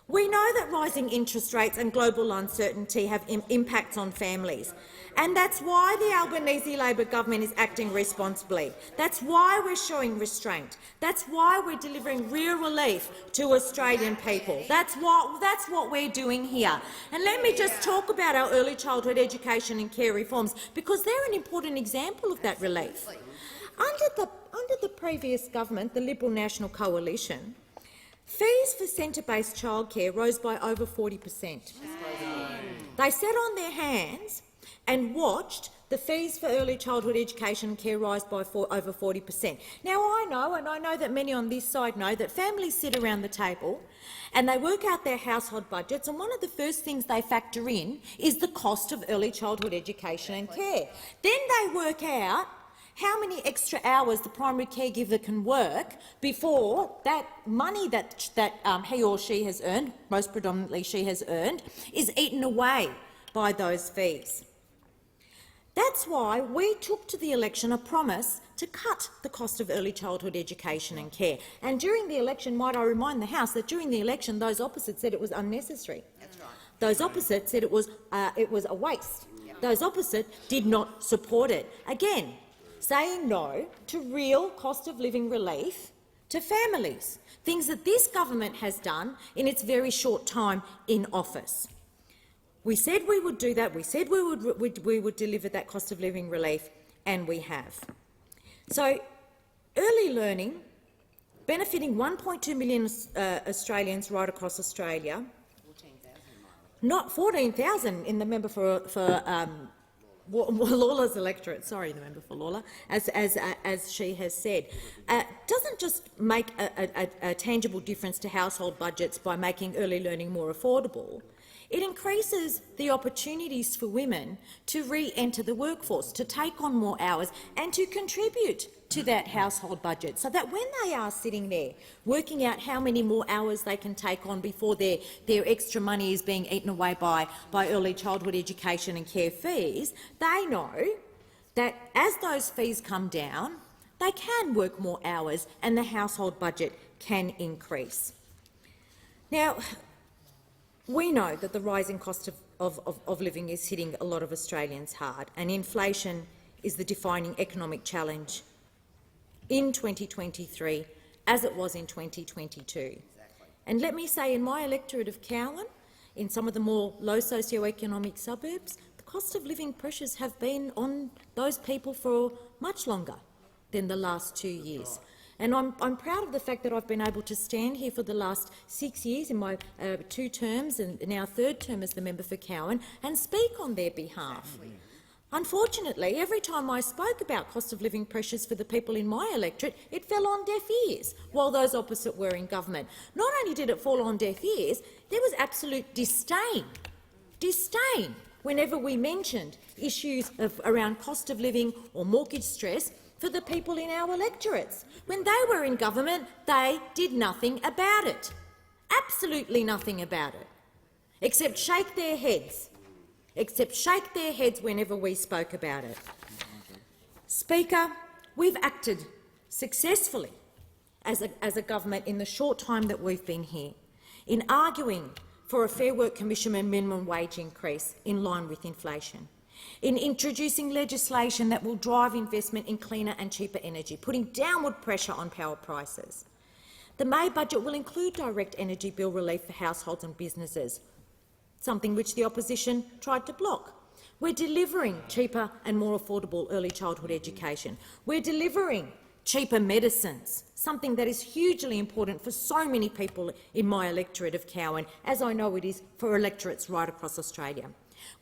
We know that rising interest rates and global uncertainty have impacts on families, and that's why the Albanese Labor government is acting responsibly. That's why we're showing restraint. That's why we're delivering real relief to Australian people. That's what we're doing here. And let me just talk about our early childhood education and care reforms, because they're an important example of that relief. Under the previous government, the Liberal National Coalition, fees for centre-based childcare rose by over 40%. They sat on their hands and watched the fees for early childhood education and care rise by over 40%. Now I know, and I know that many on this side know, that families sit around the table and they work out their household budgets, and one of the first things they factor in is the cost of early childhood education and care. Then they work out how many extra hours the primary caregiver can work before that money that he or she has earned, most predominantly she has earned, is eaten away by those fees. That's why we took to the election a promise to cut the cost of early childhood education and care. And during the election, might I remind the House that during the election those opposite said it was unnecessary. That's right. Those opposite said it was a waste. Yep. Those opposite did not support it. Again, saying no to real cost of living relief to families, things that this government has done in its very short time in office. We said we would do that. We said we would deliver that cost of living relief, and we have. So, early learning, benefiting 1.2 million Australians right across Australia, not 14,000 in the member for Lawler's electorate. Sorry, the member for Lawler, as she has said, doesn't just make a tangible difference to household budgets by making early learning more affordable. It increases the opportunities for women to re-enter the workforce, to take on more hours and to contribute to that household budget, so that when they are sitting there working out how many more hours they can take on before their extra money is being eaten away by early childhood education and care fees, they know that as those fees come down, they can work more hours and the household budget can increase. Now, we know that the rising cost of living is hitting a lot of Australians hard, and inflation is the defining economic challenge in 2023 as it was in 2022. And let me say, in my electorate of Cowan, in some of the more low socioeconomic suburbs, the cost of living pressures have been on those people for much longer than the last 2 years. And I'm proud of the fact that I've been able to stand here for the last 6 years in my 2 terms and now 3rd term as the member for Cowan and speak on their behalf. Unfortunately, every time I spoke about cost of living pressures for the people in my electorate, it fell on deaf ears while those opposite were in government. Not only did it fall on deaf ears, there was absolute disdain whenever we mentioned issues around cost of living or mortgage stress for the people in our electorates. When they were in government, they did nothing about it. Absolutely nothing about it, except shake their heads whenever we spoke about it. Speaker, we've acted successfully as a government in the short time that we've been here in arguing for a Fair Work Commission and minimum wage increase in line with inflation, in introducing legislation that will drive investment in cleaner and cheaper energy, putting downward pressure on power prices. The May budget will include direct energy bill relief for households and businesses, something which the opposition tried to block. We're delivering cheaper and more affordable early childhood education. We're delivering cheaper medicines, something that is hugely important for so many people in my electorate of Cowan, as I know it is for electorates right across Australia.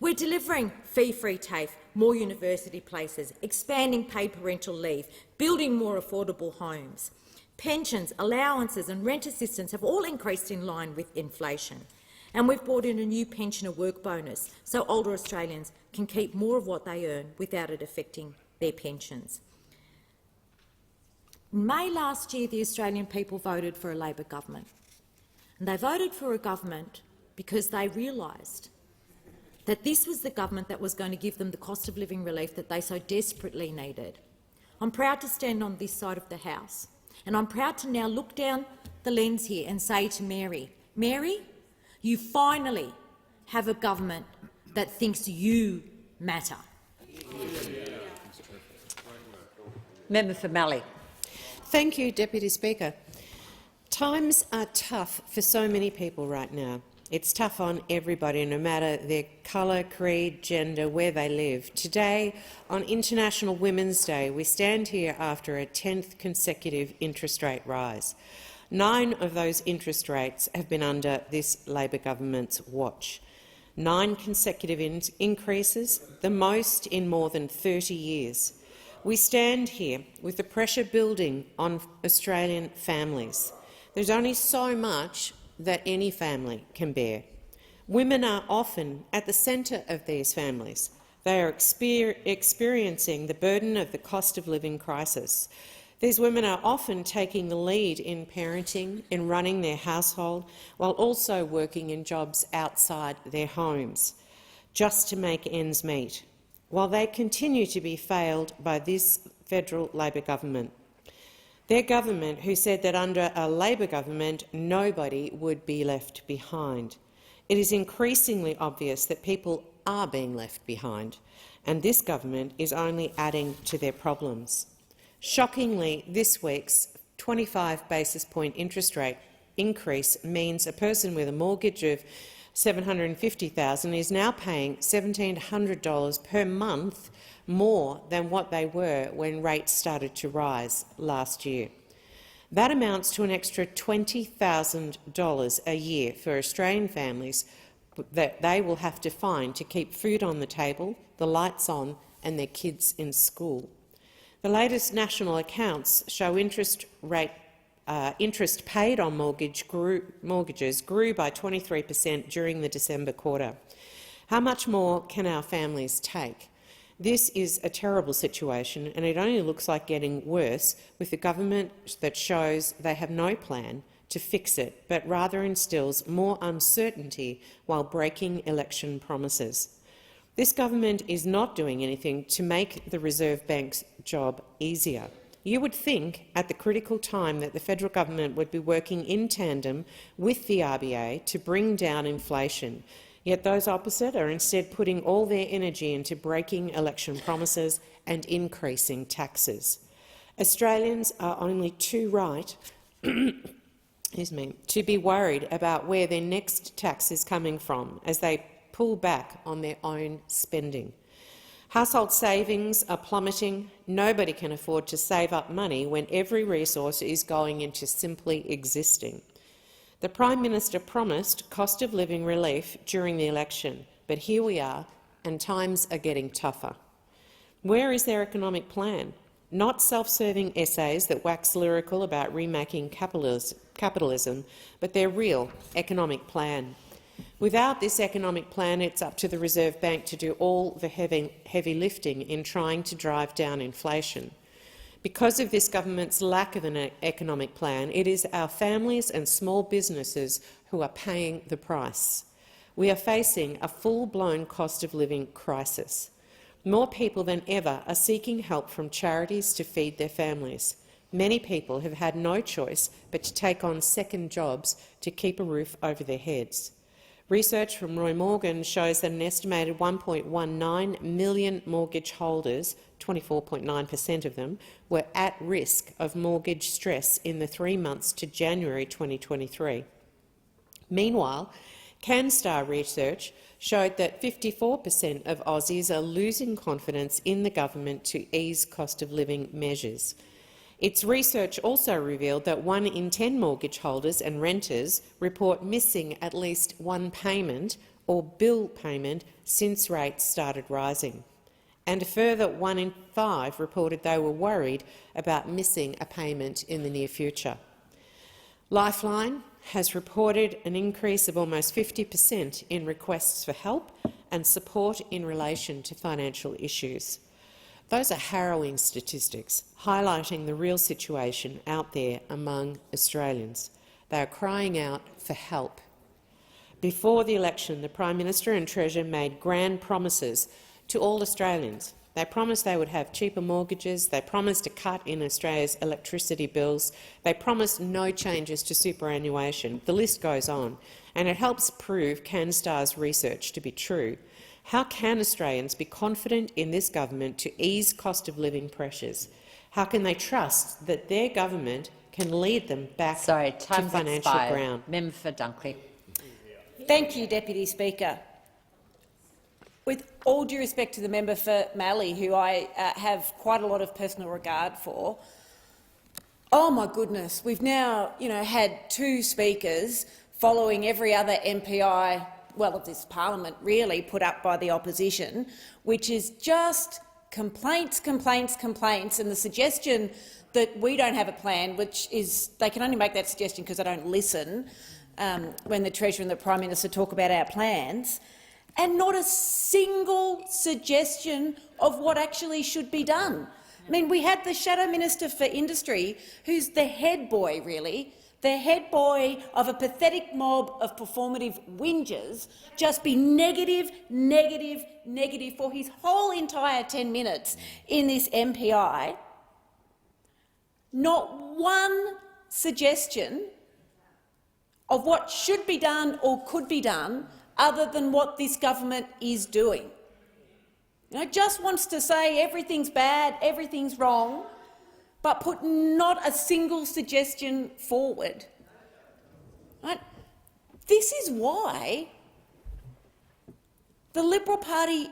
We're delivering fee-free TAFE, more university places, expanding paid parental leave, building more affordable homes. Pensions, allowances and rent assistance have all increased in line with inflation. And we've brought in a new pensioner work bonus so older Australians can keep more of what they earn without it affecting their pensions. In May last year, the Australian people voted for a Labor government. And they voted for a government because they realised that this was the government that was going to give them the cost of living relief that they so desperately needed. I'm proud to stand on this side of the House, and I'm proud to now look down the lens here and say to Mary, Mary, you finally have a government that thinks you matter. Member for Mallee. Thank you, Deputy Speaker. Times are tough for so many people right now. It's tough on everybody, no matter their colour, creed, gender, where they live. Today, on International Women's Day, we stand here after a 10th consecutive interest rate rise. 9 of those interest rates have been under this Labor government's watch. 9 consecutive increases, the most in more than 30 years. We stand here with the pressure building on Australian families. There's only so much that any family can bear. Women are often at the centre of these families. They are experiencing the burden of the cost of living crisis. These women are often taking the lead in parenting, in running their household, while also working in jobs outside their homes, just to make ends meet, while they continue to be failed by this federal Labor government. Their government, who said that under a Labor government nobody would be left behind. It is increasingly obvious that people are being left behind, and this government is only adding to their problems. Shockingly, this week's 25 basis point interest rate increase means a person with a mortgage of $750,000 is now paying $1,700 per month more than what they were when rates started to rise last year. That amounts to an extra $20,000 a year for Australian families that they will have to find to keep food on the table, the lights on and their kids in school. The latest national accounts show interest paid on mortgages grew by 23% during the December quarter. How much more can our families take? This is a terrible situation, and it only looks like getting worse with a government that shows they have no plan to fix it, but rather instills more uncertainty while breaking election promises. This government is not doing anything to make the Reserve Bank's job easier. You would think, at the critical time, that the federal government would be working in tandem with the RBA to bring down inflation, yet those opposite are instead putting all their energy into breaking election promises and increasing taxes. Australians are only too right to be worried about where their next tax is coming from as they pull back on their own spending. Household savings are plummeting. Nobody can afford to save up money when every resource is going into simply existing. The Prime Minister promised cost of living relief during the election, but here we are, and times are getting tougher. Where is their economic plan? Not self-serving essays that wax lyrical about remaking capitalism, but their real economic plan. Without this economic plan, it's up to the Reserve Bank to do all the heavy lifting in trying to drive down inflation. Because of this government's lack of an economic plan, it is our families and small businesses who are paying the price. We are facing a full-blown cost of living crisis. More people than ever are seeking help from charities to feed their families. Many people have had no choice but to take on second jobs to keep a roof over their heads. Research from Roy Morgan shows that an estimated 1.19 million mortgage holders, 24.9% of them, were at risk of mortgage stress in the 3 months to January 2023. Meanwhile, CanStar research showed that 54% of Aussies are losing confidence in the government to ease cost of living measures. Its research also revealed that 1 in 10 mortgage holders and renters report missing at least one payment or bill payment since rates started rising, and a further 1 in 5 reported they were worried about missing a payment in the near future. Lifeline has reported an increase of almost 50% in requests for help and support in relation to financial issues. Those are harrowing statistics, highlighting the real situation out there among Australians. They are crying out for help. Before the election, the Prime Minister and Treasurer made grand promises to all Australians. They promised they would have cheaper mortgages, they promised a cut in Australia's electricity bills, they promised no changes to superannuation. The list goes on, and it helps prove CanStar's research to be true. How can Australians be confident in this government to ease cost of living pressures? How can they trust that their government can lead them back to financial ground? Member for Dunkley. Thank you, Deputy Speaker. With all due respect to the member for Mallee, who I have quite a lot of personal regard for, oh my goodness, we've now had 2 speakers following every other MPI, well, of this parliament, really, put up by the opposition, which is just complaints, complaints, complaints, and the suggestion that we don't have a plan, which is they can only make that suggestion because they don't listen when the Treasurer and the Prime Minister talk about our plans, and not a single suggestion of what actually should be done. I mean, we had the Shadow Minister for Industry, who's the head boy, really, the head boy of a pathetic mob of performative whingers, just be negative, negative, negative for his whole entire 10 minutes in this MPI. Not one suggestion of what should be done or could be done other than what this government is doing. Just wants to say everything's bad, everything's wrong, but put not a single suggestion forward. Right? This is why the Liberal Party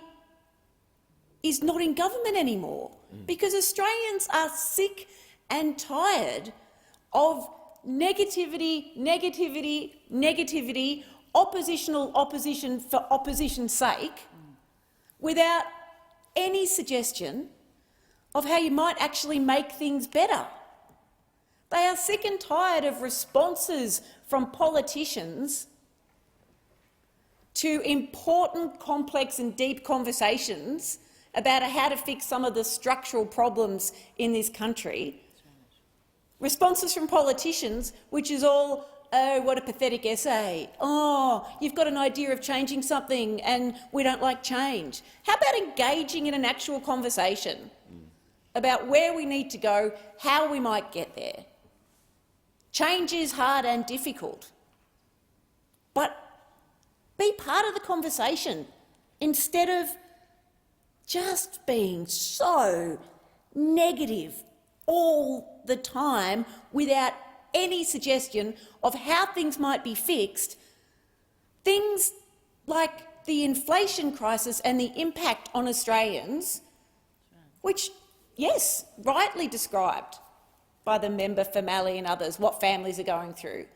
is not in government anymore, because Australians are sick and tired of negativity, negativity, negativity opposition for opposition's sake, without any suggestion of how you might actually make things better. They are sick and tired of responses from politicians to important, complex and deep conversations about how to fix some of the structural problems in this country. Responses from politicians which is all, oh, what a pathetic essay. Oh, you've got an idea of changing something and we don't like change. How about engaging in an actual conversation about where we need to go, how we might get there? Change is hard and difficult, but be part of the conversation instead of just being so negative all the time without any suggestion of how things might be fixed. Things like the inflation crisis and the impact on Australians, which, yes, rightly described by the member for Mallee and others, what families are going through.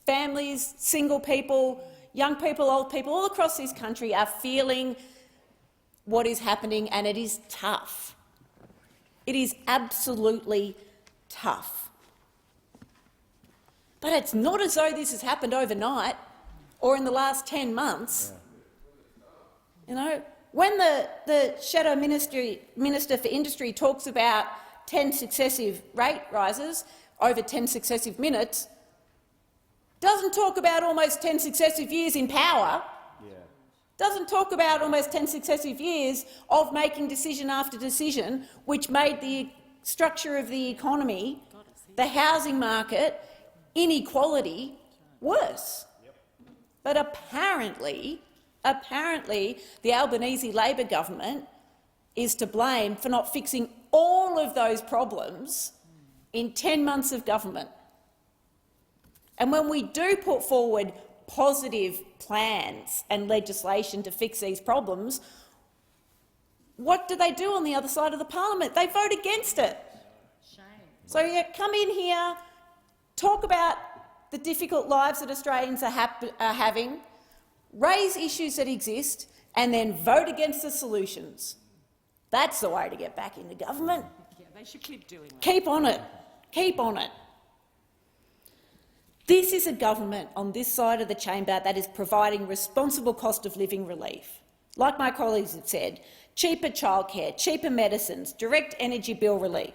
Families, single people, young people, old people, all across this country are feeling what is happening, and it is tough. It is absolutely tough. But it's not as though this has happened overnight or in the last 10 months. You know, when the Shadow Minister for Industry talks about 10 successive rate rises over 10 successive minutes, doesn't talk about almost 10 successive years in power, doesn't talk about almost 10 successive years of making decision after decision, which made the structure of the economy, the housing market, inequality worse. But apparently the Albanese Labor government is to blame for not fixing all of those problems in 10 months of government. And when we do put forward positive plans and legislation to fix these problems, what do they do on the other side of the parliament? They vote against it. Shame. So you come in here, talk about the difficult lives that Australians are having, raise issues that exist, and then vote against the solutions. That's the way to get back into government. Yeah, they should keep doing that. Keep on it. Keep on it. This is a government on this side of the chamber that is providing responsible cost of living relief. Like my colleagues have said, cheaper childcare, cheaper medicines, direct energy bill relief.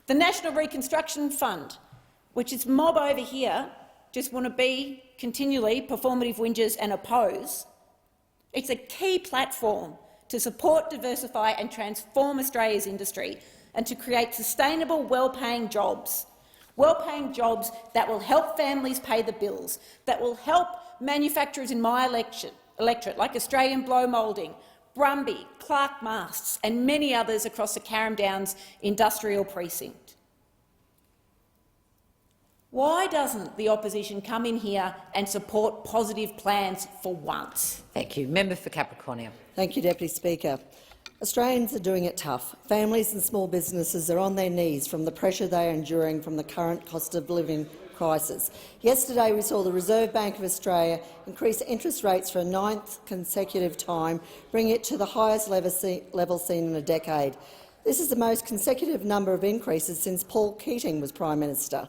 The National Reconstruction Fund, which is mob over here, just want to be continually performative whingers and oppose. It's a key platform to support, diversify and transform Australia's industry and to create sustainable, well-paying jobs. Well-paying jobs that will help families pay the bills, that will help manufacturers in my electorate like Australian Blow Moulding, Brumby, Clark Masts and many others across the Carrum Downs industrial precinct. Why doesn't the opposition come in here and support positive plans for once? Thank you. Member for Capricornia. Thank you, Deputy Speaker. Australians are doing it tough. Families and small businesses are on their knees from the pressure they are enduring from the current cost of living crisis. Yesterday we saw the Reserve Bank of Australia increase interest rates for a 9th consecutive time, bringing it to the highest level seen in a decade. This is the most consecutive number of increases since Paul Keating was Prime Minister.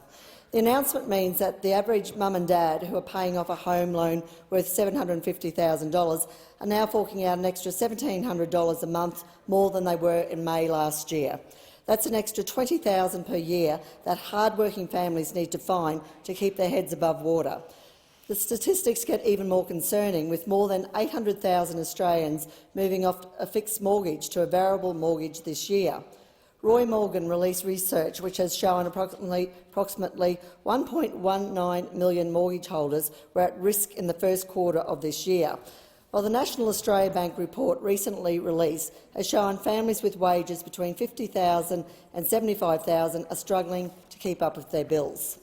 The announcement means that the average mum and dad who are paying off a home loan worth $750,000 are now forking out an extra $1,700 a month more than they were in May last year. That's an extra $20,000 per year that hard-working families need to find to keep their heads above water. The statistics get even more concerning, with more than 800,000 Australians moving off a fixed mortgage to a variable mortgage this year. Roy Morgan released research which has shown approximately 1.19 million mortgage holders were at risk in the first quarter of this year, while the National Australia Bank report recently released has shown families with wages between $50,000 and $75,000 are struggling to keep up with their bills.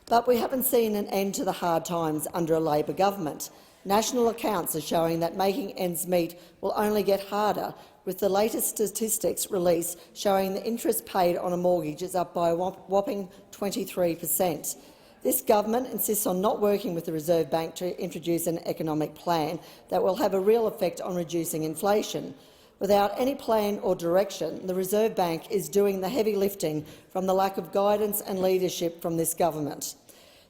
But we haven't seen an end to the hard times under a Labor government. National accounts are showing that making ends meet will only get harder, with the latest statistics released showing the interest paid on a mortgage is up by a whopping 23%. This government insists on not working with the Reserve Bank to introduce an economic plan that will have a real effect on reducing inflation. Without any plan or direction, the Reserve Bank is doing the heavy lifting from the lack of guidance and leadership from this government.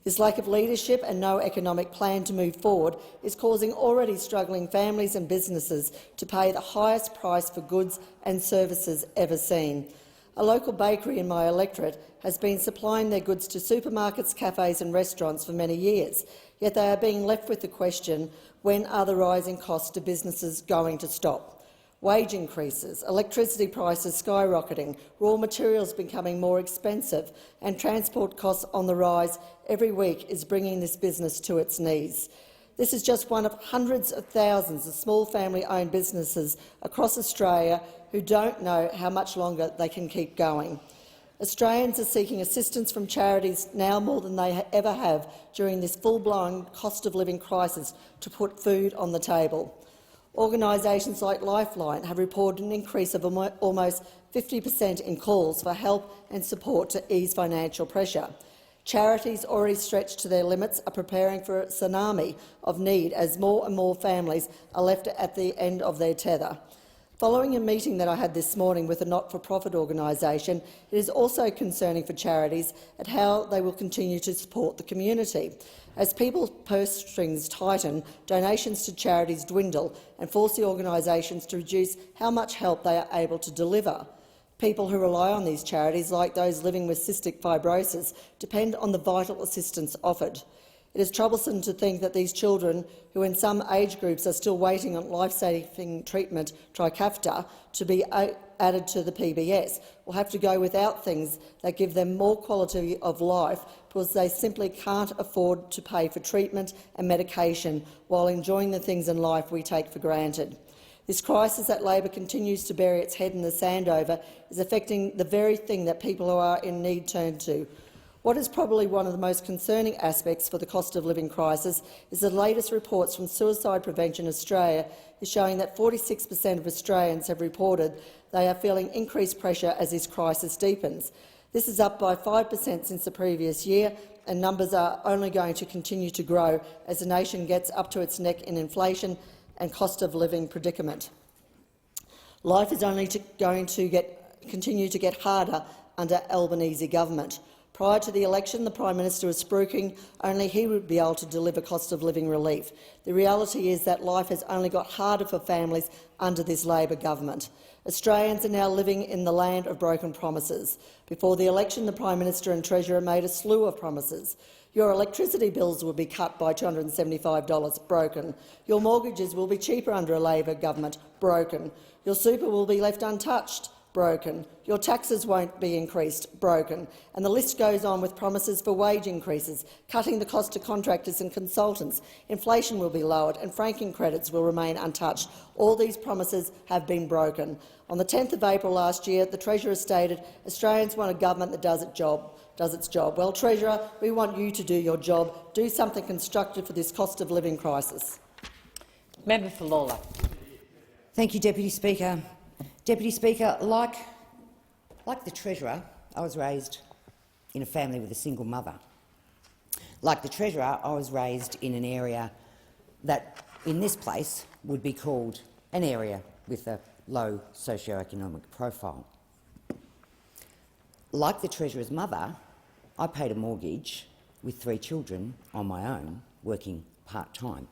This lack of leadership and no economic plan to move forward is causing already struggling families and businesses to pay the highest price for goods and services ever seen. A local bakery in my electorate has been supplying their goods to supermarkets, cafes and restaurants for many years, yet they are being left with the question, when are the rising costs to businesses going to stop? Wage increases, electricity prices skyrocketing, raw materials becoming more expensive and transport costs on the rise every week is bringing this business to its knees. This is just one of hundreds of thousands of small family-owned businesses across Australia who don't know how much longer they can keep going. Australians are seeking assistance from charities now more than they ever have during this full-blown cost-of-living crisis to put food on the table. Organisations like Lifeline have reported an increase of almost 50% in calls for help and support to ease financial pressure. Charities already stretched to their limits are preparing for a tsunami of need as more and more families are left at the end of their tether. Following a meeting that I had this morning with a not-for-profit organisation, it is also concerning for charities at how they will continue to support the community. As people's purse strings tighten, donations to charities dwindle and force the organisations to reduce how much help they are able to deliver. People who rely on these charities, like those living with cystic fibrosis, depend on the vital assistance offered. It is troublesome to think that these children, who in some age groups are still waiting on life-saving treatment Trikafta to be added to the PBS, will have to go without things that give them more quality of life because they simply can't afford to pay for treatment and medication while enjoying the things in life we take for granted. This crisis that Labor continues to bury its head in the sand over is affecting the very thing that people who are in need turn to. What is probably one of the most concerning aspects for the cost of living crisis is the latest reports from Suicide Prevention Australia is showing that 46% of Australians have reported they are feeling increased pressure as this crisis deepens. This is up by 5% since the previous year, and numbers are only going to continue to grow as the nation gets up to its neck in inflation and cost of living predicament. Life is only going to continue to get harder under Albanese government. Prior to the election, the Prime Minister was spruiking only he would be able to deliver cost-of-living relief. The reality is that life has only got harder for families under this Labor government. Australians are now living in the land of broken promises. Before the election, the Prime Minister and Treasurer made a slew of promises. Your electricity bills will be cut by $275, broken. Your mortgages will be cheaper under a Labor government, broken. Your super will be left untouched, broken. Your taxes won't be increased, broken. And the list goes on with promises for wage increases, cutting the cost to contractors and consultants. Inflation will be lowered and franking credits will remain untouched. All these promises have been broken. On the 10th of April last year, the Treasurer stated Australians want a government that does its job. Well, Treasurer, we want you to do your job. Do something constructive for this cost-of-living crisis. Member for Lalor. Thank you, Deputy Speaker. Deputy Speaker, like the Treasurer, I was raised in a family with a single mother. Like the Treasurer, I was raised in an area that, in this place, would be called an area with a low socio-economic profile. Like the Treasurer's mother, I paid a mortgage with 3 children on my own, working part-time.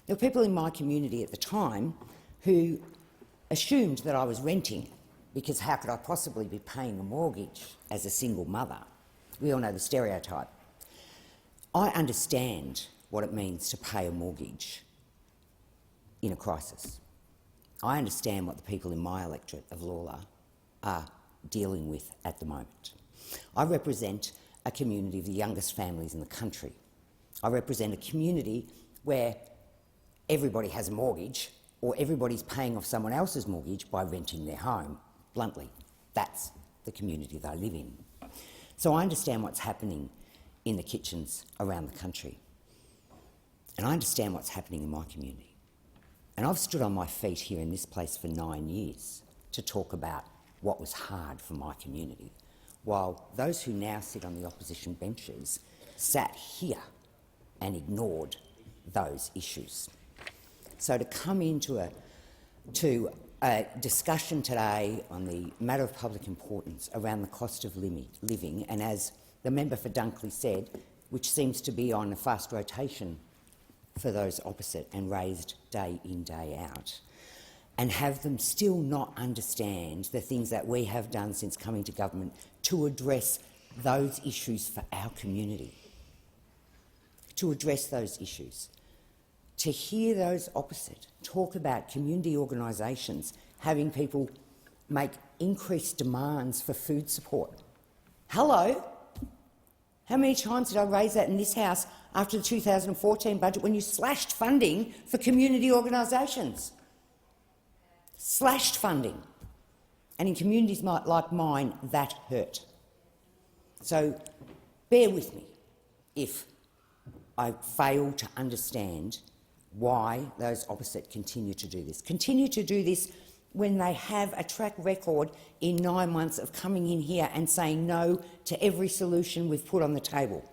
There were people in my community at the time who assumed that I was renting, because how could I possibly be paying a mortgage as a single mother? We all know the stereotype. I understand what it means to pay a mortgage in a crisis. I understand what the people in my electorate of Lalor are dealing with at the moment. I represent a community of the youngest families in the country. I represent a community where everybody has a mortgage or everybody's paying off someone else's mortgage by renting their home. Bluntly, that's the community that I live in. So I understand what's happening in the kitchens around the country. And I understand what's happening in my community. And I've stood on my feet here in this place for 9 years to talk about what was hard for my community, while those who now sit on the opposition benches sat here and ignored those issues. So to come into a discussion today on the matter of public importance around the cost of living, and as the member for Dunkley said, which seems to be on a fast rotation for those opposite and raised day in, day out, and have them still not understand the things that we have done since coming to government to address those issues for our community, to address those issues. To hear those opposite talk about community organisations having people make increased demands for food support. Hello? How many times did I raise that in this House after the 2014 budget when you slashed funding for community organisations? Slashed funding. And in communities like mine, that hurt. So bear with me if I fail to understand why those opposite continue to do this. Continue to do this when they have a track record in 9 months of coming in here and saying no to every solution we've put on the table.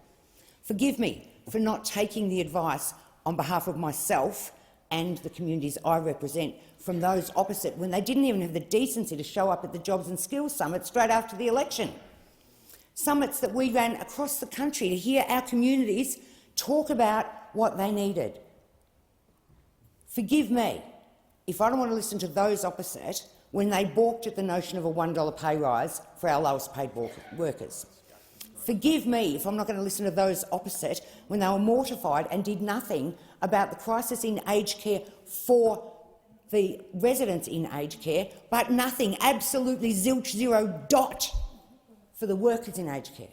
Forgive me for not taking the advice on behalf of myself and the communities I represent from those opposite when they didn't even have the decency to show up at the Jobs and Skills Summit straight after the election. Summits that we ran across the country to hear our communities talk about what they needed. Forgive me if I don't want to listen to those opposite when they balked at the notion of a $1 pay rise for our lowest paid workers. Forgive me if I'm not going to listen to those opposite when they were mortified and did nothing about the crisis in aged care for the residents in aged care, but nothing, absolutely zilch, zero, dot for the workers in aged care.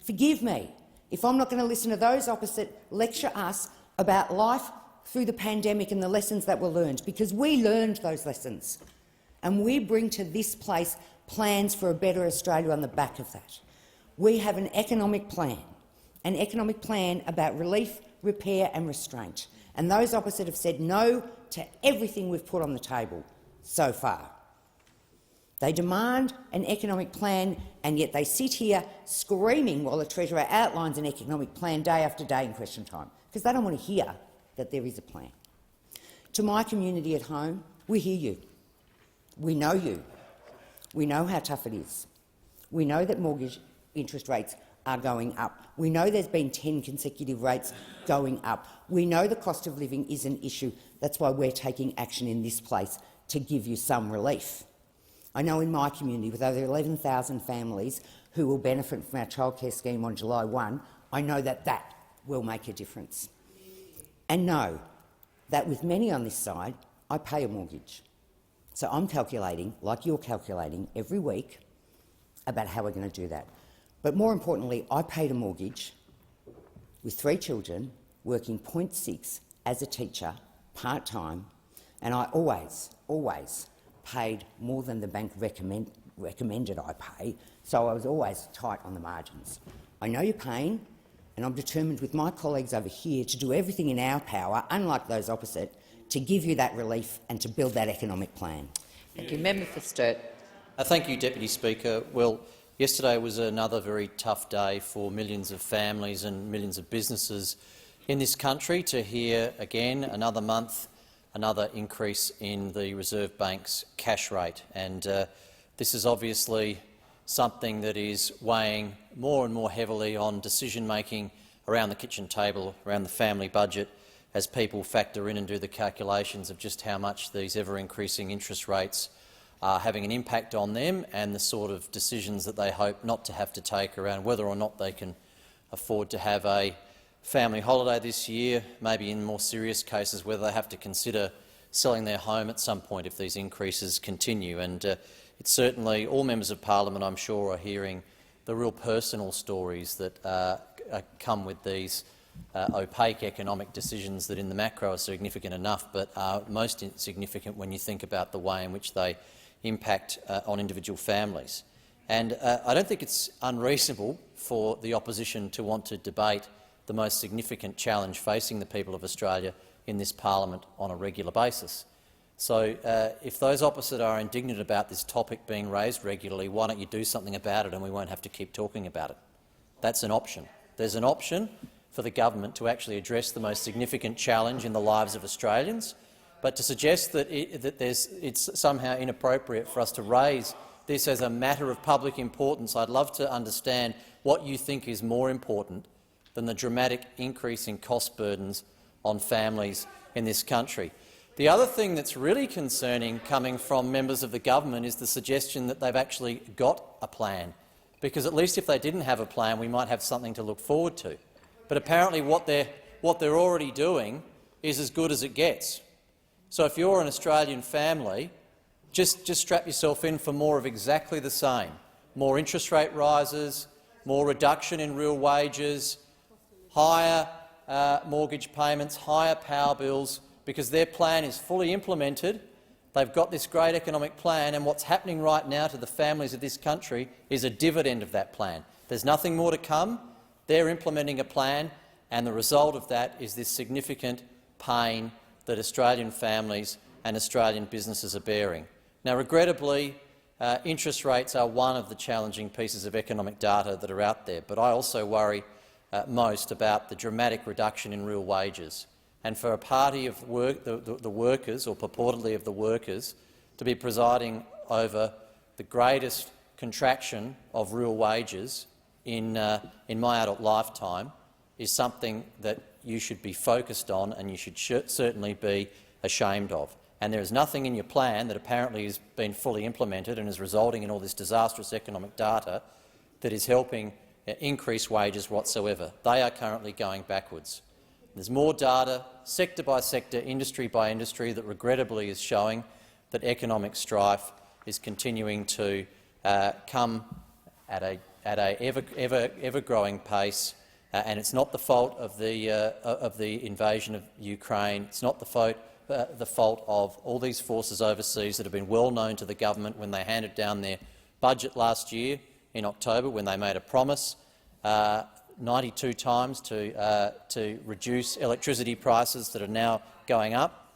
Forgive me if I'm not going to listen to those opposite lecture us about life through the pandemic and the lessons that were learned, because we learned those lessons and we bring to this place plans for a better Australia on the back of that. We have an economic plan about relief, repair and restraint, and those opposite have said no to everything we've put on the table so far. They demand an economic plan, and yet they sit here screaming while the Treasurer outlines an economic plan day after day in question time, because they don't want to hear that there is a plan. To my community at home, we hear you. We know you. We know how tough it is. We know that mortgage interest rates are going up. We know there's been 10 consecutive rates going up. We know the cost of living is an issue. That's why we're taking action in this place to give you some relief. I know in my community, with over 11,000 families who will benefit from our childcare scheme on July 1, I know that that will make a difference. And know that with many on this side, I pay a mortgage. So I'm calculating, like you're calculating, every week about how we're going to do that. But more importantly, I paid a mortgage with 3 children, working 0.6 as a teacher, part-time, and I always paid more than the bank recommended I pay, so I was always tight on the margins. I know your pain, and I'm determined with my colleagues over here to do everything in our power, unlike those opposite, to give you that relief and to build that economic plan. Thank you. Member for Sturt. Thank you, Deputy Speaker. Well, yesterday was another very tough day for millions of families and millions of businesses in this country to hear again another month another increase in the Reserve Bank's cash rate. And this is obviously something that is weighing more and more heavily on decision-making around the kitchen table, around the family budget, as people factor in and do the calculations of just how much these ever-increasing interest rates are having an impact on them and the sort of decisions that they hope not to have to take around whether or not they can afford to have a family holiday this year, maybe in more serious cases whether they have to consider selling their home at some point if these increases continue. And it's certainly all members of parliament, I'm sure, are hearing the real personal stories that come with these opaque economic decisions that in the macro are significant enough, but are most significant when you think about the way in which they impact on individual families. And I don't think it's unreasonable for the opposition to want to debate the most significant challenge facing the people of Australia in this parliament on a regular basis. So if those opposite are indignant about this topic being raised regularly, why don't you do something about it and we won't have to keep talking about it? That's an option. There's an option for the government to actually address the most significant challenge in the lives of Australians, but to suggest that it's somehow inappropriate for us to raise this as a matter of public importance, I'd love to understand what you think is more important than the dramatic increase in cost burdens on families in this country. The other thing that's really concerning coming from members of the government is the suggestion that they've actually got a plan, because at least if they didn't have a plan, we might have something to look forward to. But apparently what they're already doing is as good as it gets. So if you're an Australian family, just strap yourself in for more of exactly the same. More interest rate rises, more reduction in real wages, higher mortgage payments, higher power bills, because their plan is fully implemented. They've got this great economic plan, and what's happening right now to the families of this country is a dividend of that plan. There's nothing more to come. They're implementing a plan, and the result of that is this significant pain that Australian families and Australian businesses are bearing. Now, regrettably, interest rates are one of the challenging pieces of economic data that are out there, but I also worry most about the dramatic reduction in real wages. And for a party of the workers, or purportedly of the workers, to be presiding over the greatest contraction of real wages in my adult lifetime is something that you should be focused on and you should certainly be ashamed of. And there is nothing in your plan that apparently has been fully implemented and is resulting in all this disastrous economic data that is helping increase wages whatsoever. They are currently going backwards. There's more data, sector by sector, industry by industry, that regrettably is showing that economic strife is continuing to come at a ever-growing pace, and it's not the fault of the invasion of Ukraine. It's not the fault of all these forces overseas that have been well known to the government when they handed down their budget last year in October, when they made a promise 92 times to reduce electricity prices that are now going up.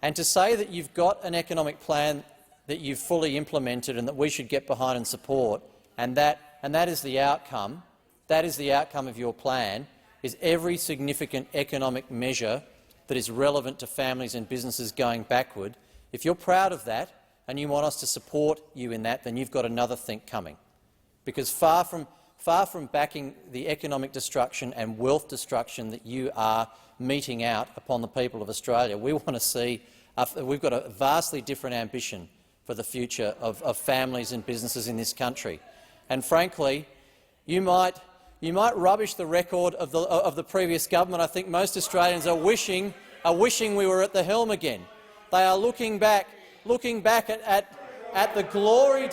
And to say that you've got an economic plan that you've fully implemented and that we should get behind and support, and that is the outcome, of your plan, is every significant economic measure that is relevant to families and businesses going backward. If you're proud of that and you want us to support you in that, then you've got another think coming. Because far from backing the economic destruction and wealth destruction that you are meting out upon the people of Australia, we want to see we've got a vastly different ambition for the future of families and businesses in this country. And frankly, you might rubbish the record of the previous government. I think most Australians are wishing we were at the helm again. They are looking back at the glory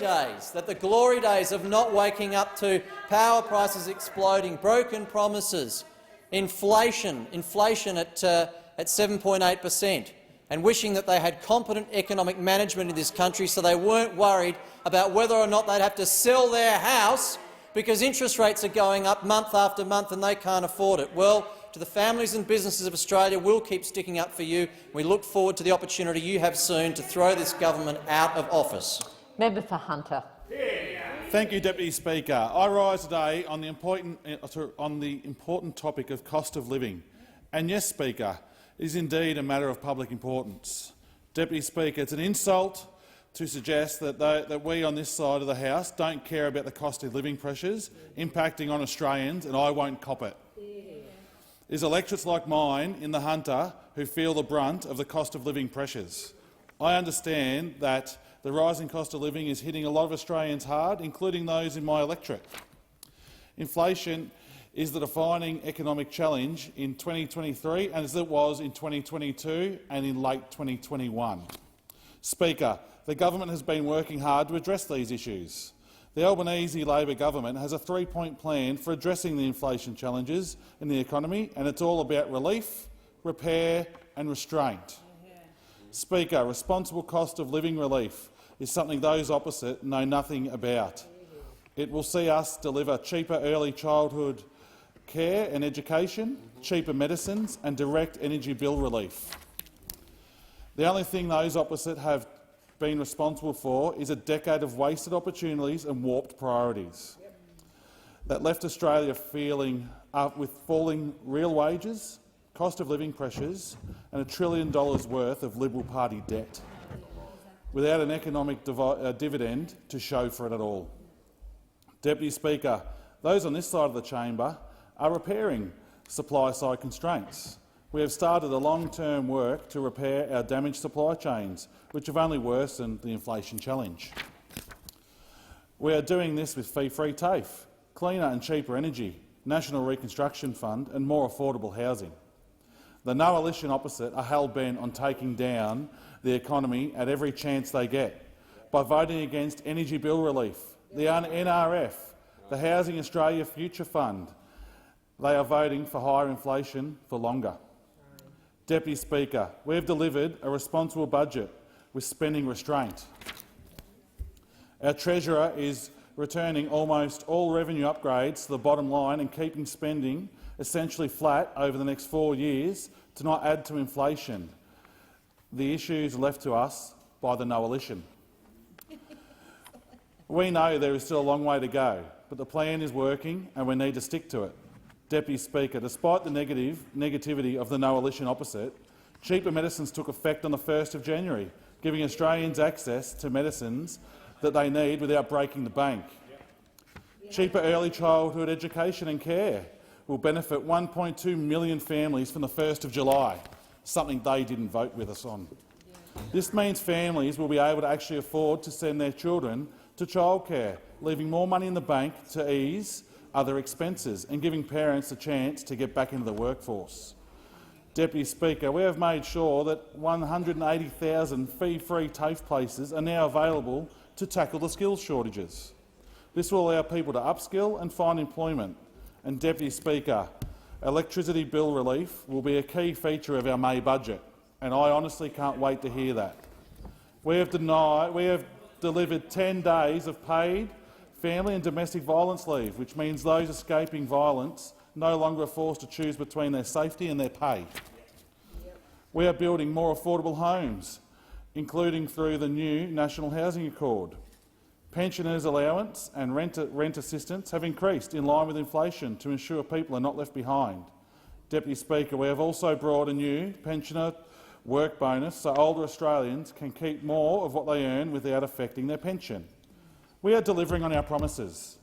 days, of not waking up to power prices exploding, broken promises, inflation at 7.8%, and wishing that they had competent economic management in this country so they weren't worried about whether or not they'd have to sell their house because interest rates are going up month after month and they can't afford it. Well, to the families and businesses of Australia, we'll keep sticking up for you. We look forward to the opportunity you have soon to throw this government out of office. Member for Hunter. Thank you, Deputy Speaker. I rise today on the important topic of cost of living. And yes, Speaker, it is indeed a matter of public importance. Deputy Speaker, it's an insult to suggest that we on this side of the House don't care about the cost of living pressures impacting on Australians, and I won't cop it. It is electorates like mine in the Hunter who feel the brunt of the cost of living pressures. I understand that the rising cost of living is hitting a lot of Australians hard, including those in my electorate. Inflation is the defining economic challenge in 2023, and as it was in 2022 and in late 2021. Speaker, the government has been working hard to address these issues. The Albanese Labor government has a three-point plan for addressing the inflation challenges in the economy, and it's all about relief, repair and restraint. Speaker, responsible cost of living relief is something those opposite know nothing about. It will see us deliver cheaper early childhood care and education, cheaper medicines and direct energy bill relief. The only thing those opposite have been responsible for is a decade of wasted opportunities and warped priorities that left Australia feeling with falling real wages, cost of living pressures and $1 trillion worth of Liberal Party debt, without an economic dividend to show for it at all. Deputy Speaker, those on this side of the chamber are repairing supply-side constraints. We have started a long-term work to repair our damaged supply chains, which have only worsened the inflation challenge. We are doing this with fee-free TAFE, cleaner and cheaper energy, National Reconstruction Fund and more affordable housing. The no-alition opposite are hell-bent on taking down the economy at every chance they get by voting against energy bill relief, the NRF, the Housing Australia Future Fund. They are voting for higher inflation for longer. Deputy Speaker, we have delivered a responsible budget with spending restraint. Our Treasurer is returning almost all revenue upgrades to the bottom line and keeping spending essentially flat over the next 4 years to not add to inflation. The issues left to us by the no-alition. We know there is still a long way to go, but the plan is working and we need to stick to it. Deputy Speaker, despite the negativity of the no-alition opposite, cheaper medicines took effect on the 1st of January, giving Australians access to medicines that they need without breaking the bank. Cheaper early childhood education and care will benefit 1.2 million families from the 1st of July, something they didn't vote with us on. This means families will be able to actually afford to send their children to childcare, leaving more money in the bank to ease other expenses and giving parents a chance to get back into the workforce. Deputy Speaker, we have made sure that 180,000 fee-free TAFE places are now available to tackle the skills shortages. This will allow people to upskill and find employment. And Deputy Speaker, electricity bill relief will be a key feature of our May budget, and I honestly can't wait to hear that. We have delivered 10 days of paid family and domestic violence leave, which means those escaping violence no longer are forced to choose between their safety and their pay. We are building more affordable homes, including through the new National Housing Accord. Pensioners' allowance and rent assistance have increased in line with inflation to ensure people are not left behind. Deputy Speaker, we have also brought a new pensioner work bonus so older Australians can keep more of what they earn without affecting their pension. We are delivering on our promises,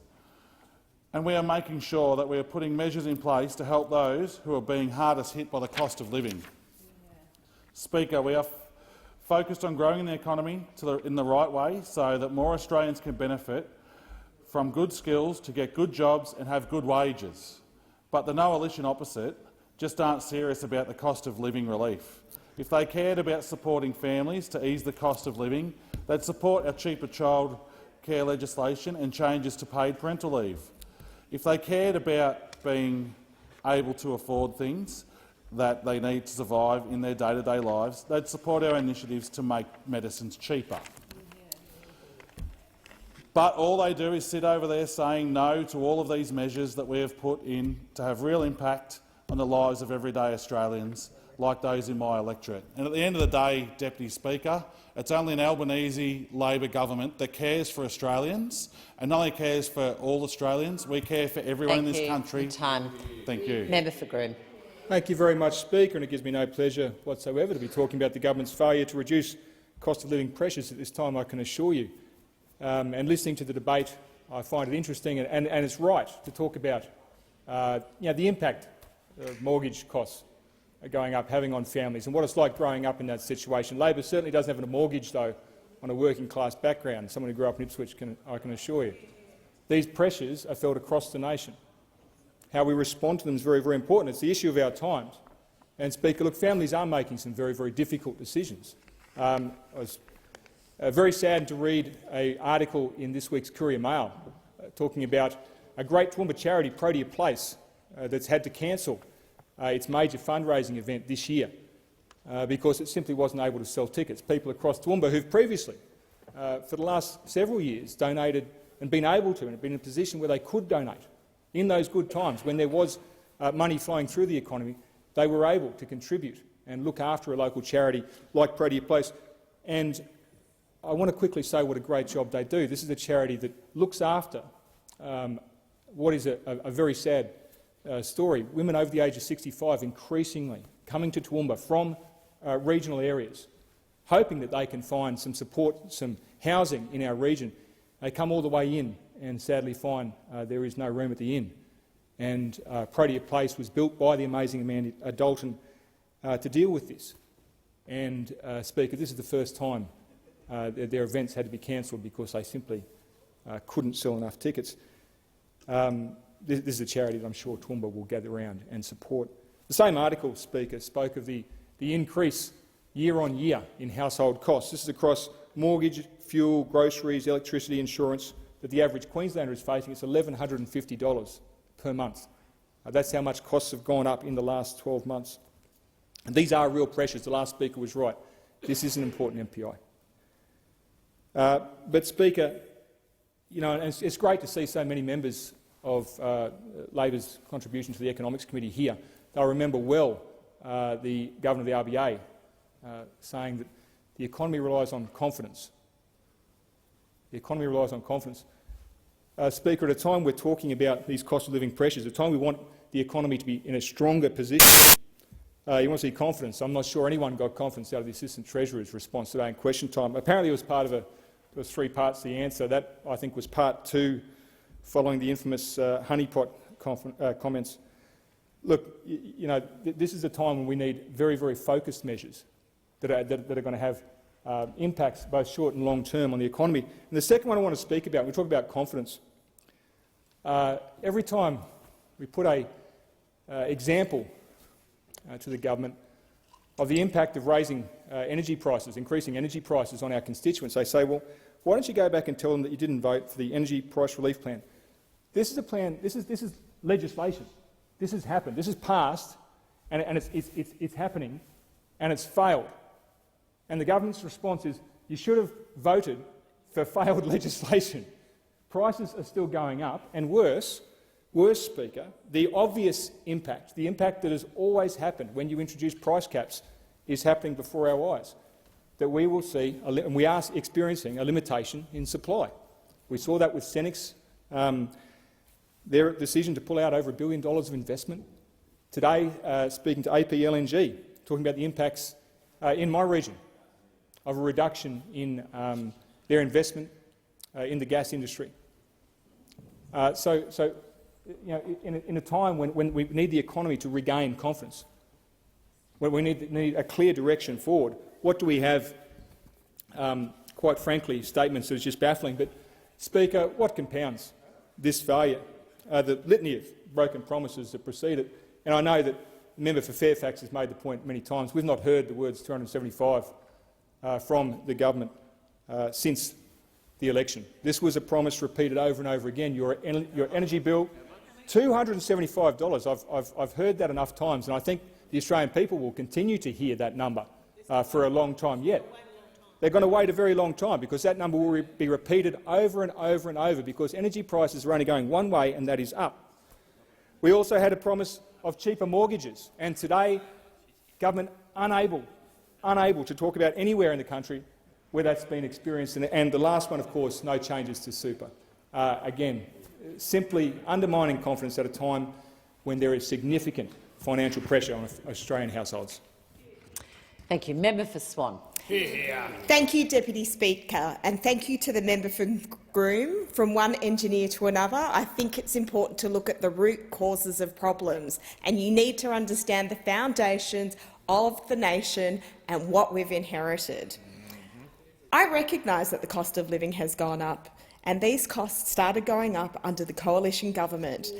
and we are making sure that we are putting measures in place to help those who are being hardest hit by the cost of living. Speaker, we are focused on growing the economy in the right way so that more Australians can benefit from good skills to get good jobs and have good wages. But the no-alition opposite just aren't serious about the cost of living relief. If they cared about supporting families to ease the cost of living, they'd support our cheaper child care legislation and changes to paid parental leave. If they cared about being able to afford things that they need to survive in their day-to-day lives, they'd support our initiatives to make medicines cheaper. But all they do is sit over there saying no to all of these measures that we have put in to have real impact on the lives of everyday Australians, like those in my electorate. And at the end of the day, Deputy Speaker, it's only an Albanese Labor government that cares for Australians, and not only cares for all Australians, we care for everyone in this country. Thank you. Member for Groom. Thank you very much, Speaker, and it gives me no pleasure whatsoever to be talking about the government's failure to reduce cost of living pressures at this time, I can assure you. And listening to the debate, I find it interesting, and it's right to talk about the impact of mortgage costs going up having on families and what it's like growing up in that situation. Labor certainly doesn't have a mortgage, though, on a working-class background. Someone who grew up in Ipswich, I can assure you. These pressures are felt across the nation. How we respond to them is very, very important. It's the issue of our times. And, Speaker, look, families are making some very, very difficult decisions. I was very sad to read an article in this week's Courier Mail talking about a great Toowoomba charity, Protea Place, that's had to cancel its major fundraising event this year because it simply wasn't able to sell tickets. People across Toowoomba who've previously, for the last several years, donated and been able to and have been in a position where they could donate. In those good times, when there was money flowing through the economy, they were able to contribute and look after a local charity like Protea Place. And I want to quickly say what a great job they do. This is a charity that looks after what is a very sad story, women over the age of 65 increasingly coming to Toowoomba from regional areas, hoping that they can find some support, some housing in our region. They come all the way in and sadly find there is no room at the inn. And Protea Place was built by the amazing Amanda Dalton to deal with this. And, Speaker, this is the first time their events had to be cancelled because they simply couldn't sell enough tickets. This is a charity that I'm sure Toowoomba will gather around and support. The same article, Speaker, spoke of the increase year on year in household costs. This is across mortgage, fuel, groceries, electricity, insurance that the average Queenslander is facing. It's $1,150 per month. That's how much costs have gone up in the last 12 months. And these are real pressures. The last speaker was right. This is an important MPI. But, Speaker, you know, and it's great to see so many members of Labor's contribution to the Economics Committee here. They'll remember well the Governor of the RBA saying that the economy relies on confidence. The economy relies on confidence. Speaker, at a time we're talking about these cost of living pressures, at a time we want the economy to be in a stronger position, you want to see confidence. I'm not sure anyone got confidence out of the Assistant Treasurer's response today in question time. Apparently it was part of there was 3 parts to the answer. That, I think, was part 2, following the infamous honeypot comments. Look, you know, this is a time when we need very, very focused measures that are going to have impacts both short and long term on the economy. And the second one I want to speak about, we talk about confidence. Every time we put an example to the government of the impact of raising energy prices, increasing energy prices on our constituents, they say, well, why don't you go back and tell them that you didn't vote for the Energy Price Relief Plan? This is a plan, this is legislation. This has happened, this has passed, and it's happening, and it's failed. And the government's response is, you should have voted for failed legislation. Prices are still going up, and worse, Speaker, the obvious impact, the impact that has always happened when you introduce price caps, is happening before our eyes, that we will see, and we are experiencing, a limitation in supply. We saw that with Senex, their decision to pull out over $1 billion of investment. Today, speaking to APLNG, talking about the impacts in my region of a reduction in their investment in the gas industry. So you know, in a time when we need the economy to regain confidence, when we need a clear direction forward, what do we have? Quite frankly, statements that are just baffling. But, Speaker, what compounds this failure? The litany of broken promises that preceded. And I know that the member for Fairfax has made the point many times. We've not heard the words 275 from the government since the election. This was a promise repeated over and over again. Your energy bill, $275. I've heard that enough times, and I think the Australian people will continue to hear that number for a long time yet. They're going to wait a very long time because that number will be repeated over and over and over because energy prices are only going one way, and that is up. We also had a promise of cheaper mortgages, and today government unable to talk about anywhere in the country where that's been experienced. And the last one, of course, no changes to super. Again, simply undermining confidence at a time when there is significant financial pressure on Australian households. Thank you. Member for Swan. Thank you, Deputy Speaker, and thank you to the member for Groom. From one engineer to another, I think it's important to look at the root causes of problems, and you need to understand the foundations of the nation and what we've inherited. I recognise that the cost of living has gone up, and these costs started going up under the coalition government.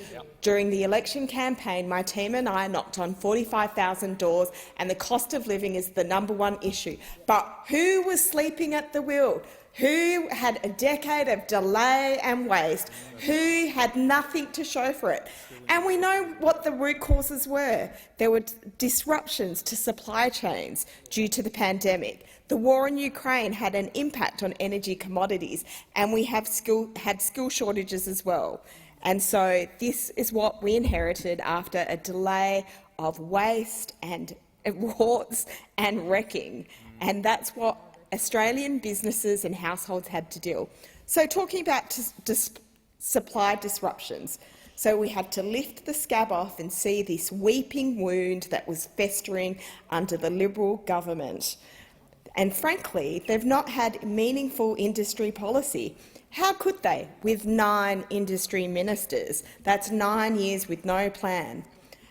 During the election campaign, my team and I knocked on 45,000 doors, and the cost of living is the #1 issue. But who was sleeping at the wheel? Who had a decade of delay and waste? Who had nothing to show for it? And we know what the root causes were. There were disruptions to supply chains due to the pandemic. The war in Ukraine had an impact on energy commodities, and we have had skill shortages as well. And so this is what we inherited after a delay of waste and rorts and wrecking. And that's what Australian businesses and households had to deal. So talking about supply disruptions, So we had to lift the scab off and see this weeping wound that was festering under the Liberal government. And frankly, they've not had meaningful industry policy. How could they, with 9 industry ministers? That's 9 years with no plan.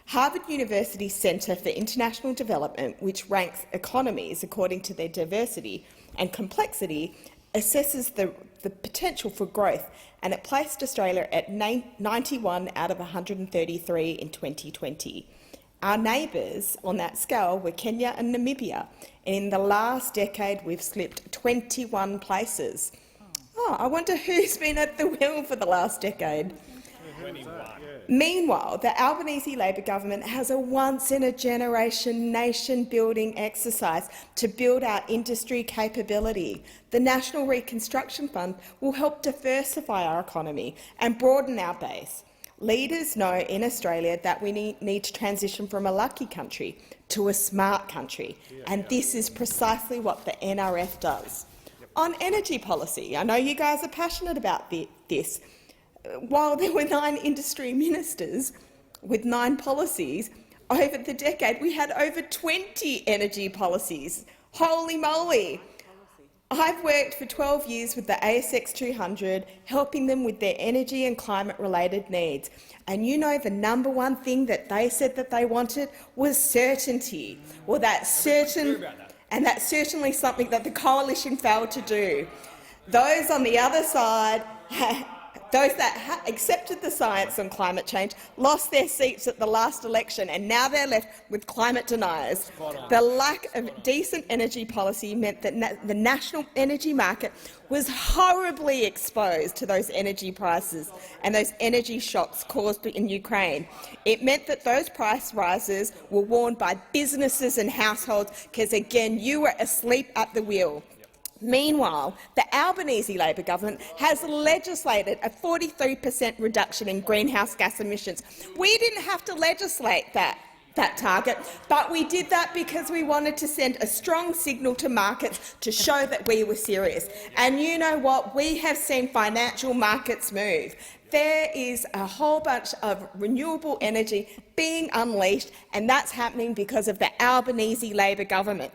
Harvard University's Centre for International Development, which ranks economies according to their diversity and complexity, assesses the potential for growth, and it placed Australia at 91 out of 133 in 2020. Our neighbours on that scale were Kenya and Namibia, and in the last decade we've slipped 21 places. Oh, I wonder who's been at the wheel for the last decade. Meanwhile, the Albanese Labor government has a once-in-a-generation nation-building exercise to build our industry capability. The National Reconstruction Fund will help diversify our economy and broaden our base. Leaders know in Australia that we need to transition from a lucky country to a smart country, and this is precisely what the NRF does. On energy policy, I know you guys are passionate about this. While there were 9 industry ministers with 9 policies, over the decade we had over 20 energy policies. Holy moly! I've worked for 12 years with the ASX 200, helping them with their energy and climate-related needs. And you know the number one thing that they said that they wanted was certainty. Well, that's certainly something that the Coalition failed to do. Those on the other side, those that accepted the science on climate change, lost their seats at the last election, and now they're left with climate deniers. The lack of decent energy policy meant that the national energy market was horribly exposed to those energy prices and those energy shocks caused in Ukraine. It meant that those price rises were worn by businesses and households because, again, you were asleep at the wheel. Meanwhile, the Albanese Labor government has legislated a 43% reduction in greenhouse gas emissions. We didn't have to legislate that target, but we did that because we wanted to send a strong signal to markets to show that we were serious. And you know what? We have seen financial markets move. There is a whole bunch of renewable energy being unleashed, and that's happening because of the Albanese Labor government.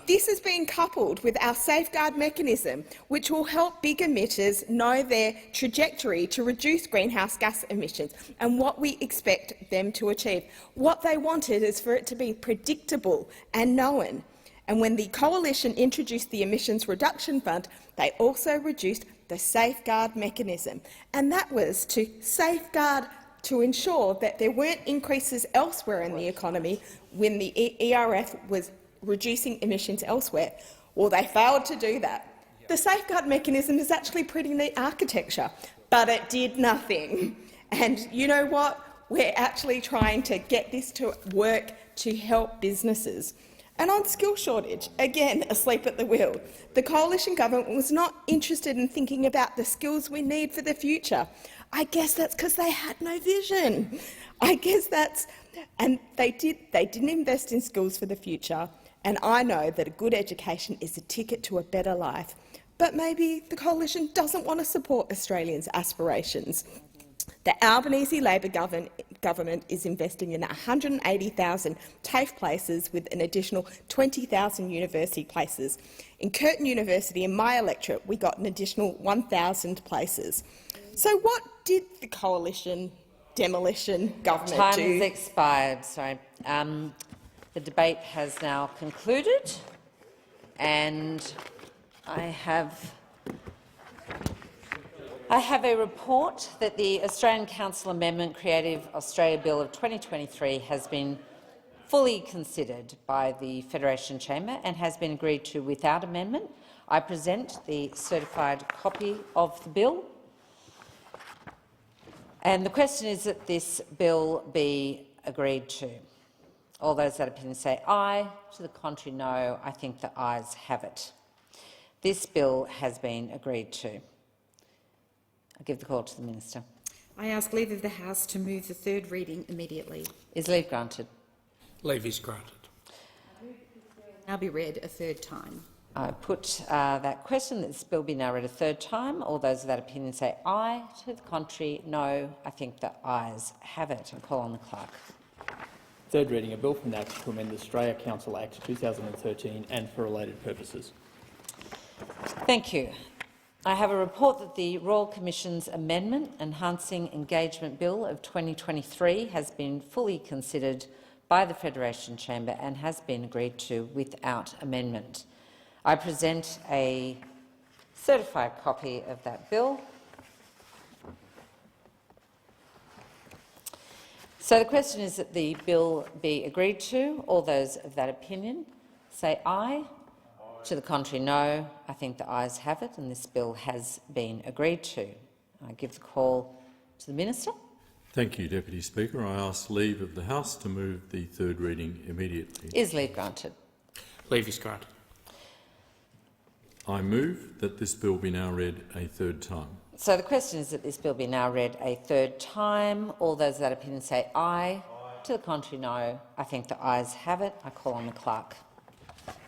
This has been coupled with our safeguard mechanism, which will help big emitters know their trajectory to reduce greenhouse gas emissions and what we expect them to achieve. What they wanted is for it to be predictable and known. And when the Coalition introduced the Emissions Reduction Fund, they also reduced the safeguard mechanism, and that was to safeguard, to ensure that there weren't increases elsewhere in the economy when the ERF was reducing emissions elsewhere. Well, they failed to do that. The safeguard mechanism is actually pretty neat architecture, but it did nothing. And you know what? We're actually trying to get this to work to help businesses. And on skill shortage, again, asleep at the wheel. The Coalition government was not interested in thinking about the skills we need for the future. I guess that's because they had no vision. I guess that's, and they didn't invest in skills for the future. And I know that a good education is a ticket to a better life. But maybe the Coalition doesn't want to support Australians' aspirations. The Albanese Labor government is investing in 180,000 TAFE places with an additional 20,000 university places. In Curtin University, in my electorate, we got an additional 1,000 places. So what did the Coalition demolition government Time do? Has expired. Sorry. The debate has now concluded, and I have a report that the Australian Council Amendment Creative Australia Bill of 2023 has been fully considered by the Federation Chamber and has been agreed to without amendment. I present the certified copy of the bill. And the question is that this bill be agreed to. All those that opinion say aye. To the contrary, no. I think the ayes have it. This bill has been agreed to. I give the call to the Minister. I ask leave of the House to move the third reading immediately. Is leave granted? Leave is granted. Now be read a third time. I put that question that this bill be now read a third time. All those of that opinion say aye. To the contrary, no. I think the ayes have it. I call on the clerk. Third reading, a bill for enact to amend the Australia Council Act 2013 and for related purposes. Thank you. I have a report that the Royal Commission's Amendment Enhancing Engagement Bill of 2023 has been fully considered by the Federation Chamber and has been agreed to without amendment. I present a certified copy of that bill. So the question is that the bill be agreed to. All those of that opinion say aye. To the contrary, no. I think the ayes have it, and this bill has been agreed to. I give the call to the Minister. Thank you, Deputy Speaker. I ask leave of the House to move the third reading immediately. Is leave granted? Leave is granted. I move that this bill be now read a third time. So the question is that this bill be now read a third time. All those of that opinion say aye. To the contrary, no. I think the ayes have it. I call on the clerk.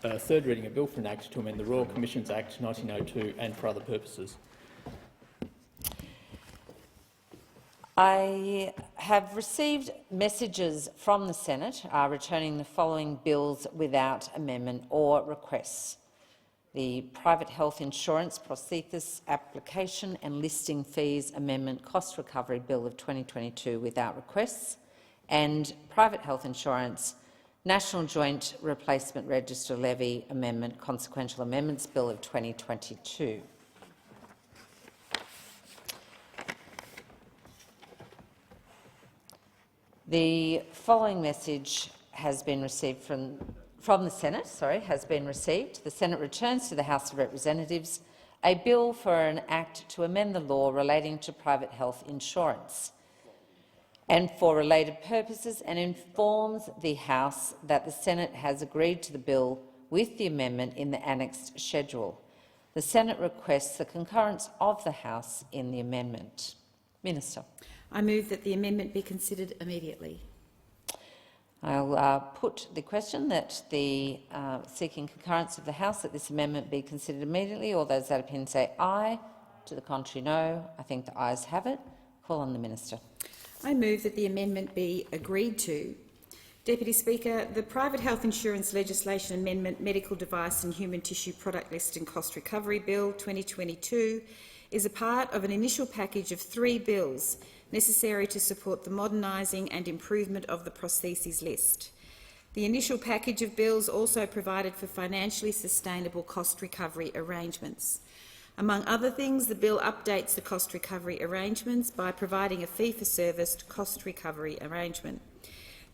Third reading, a bill for enact to amend the Royal Commissions Act 1902 and for other purposes. I have received messages from the Senate returning the following bills without amendment or requests: the Private Health Insurance Prosthesis Application and Listing Fees Amendment Cost Recovery Bill of 2022 without requests, and Private Health Insurance National Joint Replacement Register Levy Amendment Consequential Amendments Bill of 2022. The following message has been received from the Senate. The Senate returns to the House of Representatives a bill for an act to amend the law relating to private health insurance and for related purposes, and informs the House that the Senate has agreed to the bill with the amendment in the annexed schedule. The Senate requests the concurrence of the House in the amendment. Minister. I move that the amendment be considered immediately. I'll put the question that the seeking concurrence of the House that this amendment be considered immediately. All those that opinion say aye. To the contrary, no. I think the ayes have it. Call on the Minister. I move that the amendment be agreed to. Deputy Speaker, the Private Health Insurance Legislation Amendment Medical Device and Human Tissue Product List and Cost Recovery Bill 2022 is a part of an initial package of 3 bills necessary to support the modernising and improvement of the prostheses list. The initial package of bills also provided for financially sustainable cost recovery arrangements. Among other things, the bill updates the cost recovery arrangements by providing a fee-for-service cost recovery arrangement.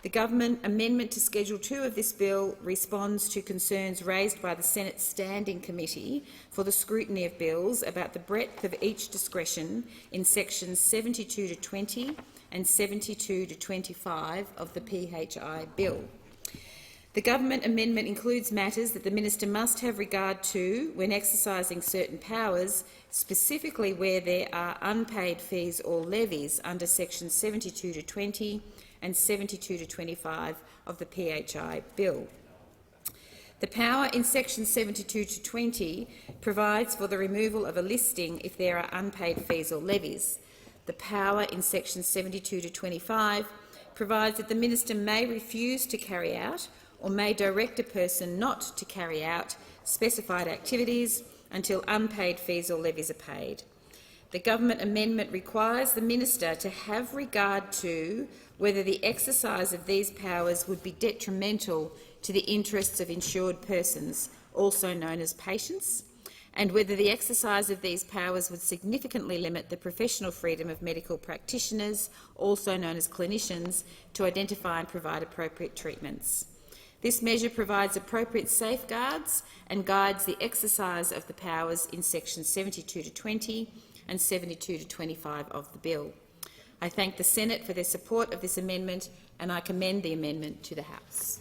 The government amendment to Schedule 2 of this bill responds to concerns raised by the Senate Standing Committee for the Scrutiny of Bills about the breadth of each discretion in sections 72 to 20 and 72 to 25 of the PHI bill. The government amendment includes matters that the minister must have regard to when exercising certain powers, specifically where there are unpaid fees or levies under sections 72 to 20 and 72 to 25 of the PHI bill. The power in section 72 to 20 provides for the removal of a listing if there are unpaid fees or levies. The power in section 72 to 25 provides that the minister may refuse to carry out or may direct a person not to carry out specified activities until unpaid fees or levies are paid. The government amendment requires the minister to have regard to whether the exercise of these powers would be detrimental to the interests of insured persons, also known as patients, and whether the exercise of these powers would significantly limit the professional freedom of medical practitioners, also known as clinicians, to identify and provide appropriate treatments. This measure provides appropriate safeguards and guides the exercise of the powers in sections 72 to 20 and 72 to 25 of the bill. I thank the Senate for their support of this amendment, and I commend the amendment to the House.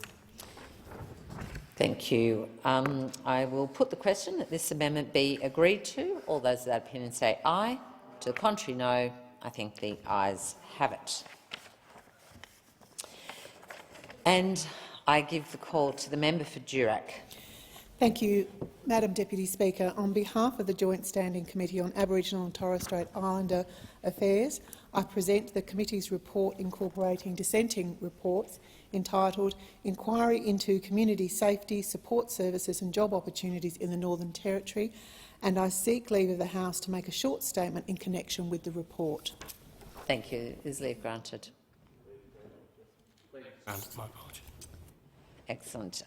Thank you. I will put the question that this amendment be agreed to. All those of that opinion say aye. To the contrary, no. I think the ayes have it. And I give the call to the member for Durack. Thank you, Madam Deputy Speaker. On behalf of the Joint Standing Committee on Aboriginal and Torres Strait Islander Affairs, I present the committee's report incorporating dissenting reports entitled Inquiry into Community Safety, Support Services and Job Opportunities in the Northern Territory, and I seek leave of the House to make a short statement in connection with the report. Thank you. Is leave granted? My apologies. Excellent.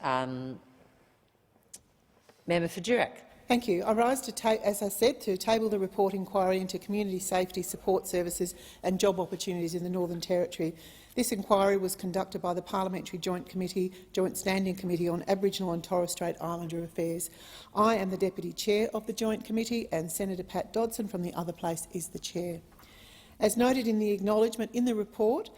Member for Durack. Thank you. I rise, as I said, to table the report inquiry into community safety, support services and job opportunities in the Northern Territory. This inquiry was conducted by the Parliamentary Joint Standing Committee on Aboriginal and Torres Strait Islander Affairs. I am the Deputy Chair of the Joint Committee and Senator Pat Dodson from the other place is the Chair. As noted in the acknowledgement in the report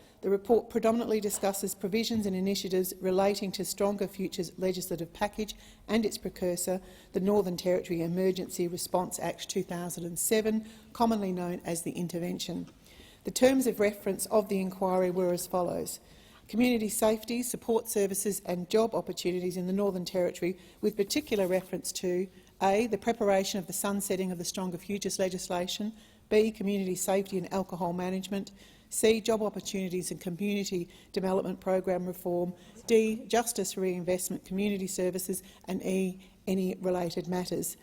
predominantly discusses provisions and initiatives relating to Stronger Futures legislative package and its precursor, the Northern Territory Emergency Response Act 2007, commonly known as the Intervention. The terms of reference of the inquiry were as follows: community safety, support services and job opportunities in the Northern Territory, with particular reference to A. the preparation of the sunsetting of the Stronger Futures legislation, B. community safety and alcohol management, C. job opportunities and community development program reform, D. justice reinvestment, community services, and E. any related matters.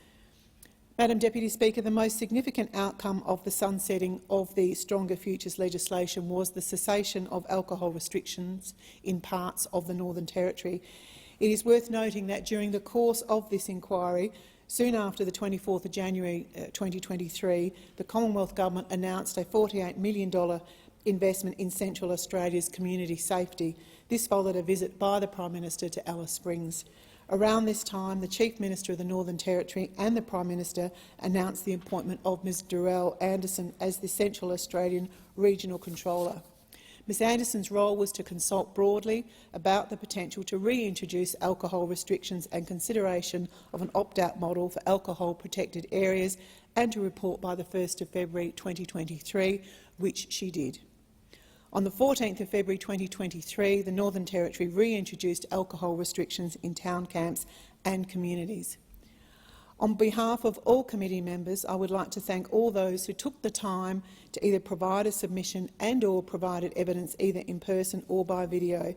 Madam Deputy Speaker, the most significant outcome of the sunsetting of the Stronger Futures legislation was the cessation of alcohol restrictions in parts of the Northern Territory. It is worth noting that during the course of this inquiry, soon after the 24th of January 2023, the Commonwealth Government announced a $48 million investment in Central Australia's community safety. This followed a visit by the Prime Minister to Alice Springs. Around this time, the Chief Minister of the Northern Territory and the Prime Minister announced the appointment of Ms Dorelle Anderson as the Central Australian Regional Controller. Ms Anderson's role was to consult broadly about the potential to reintroduce alcohol restrictions and consideration of an opt-out model for alcohol-protected areas and to report by the 1st of February 2023, which she did. On the 14th of February 2023, the Northern Territory reintroduced alcohol restrictions in town camps and communities. On behalf of all committee members, I would like to thank all those who took the time to either provide a submission and/or provided evidence either in person or by video.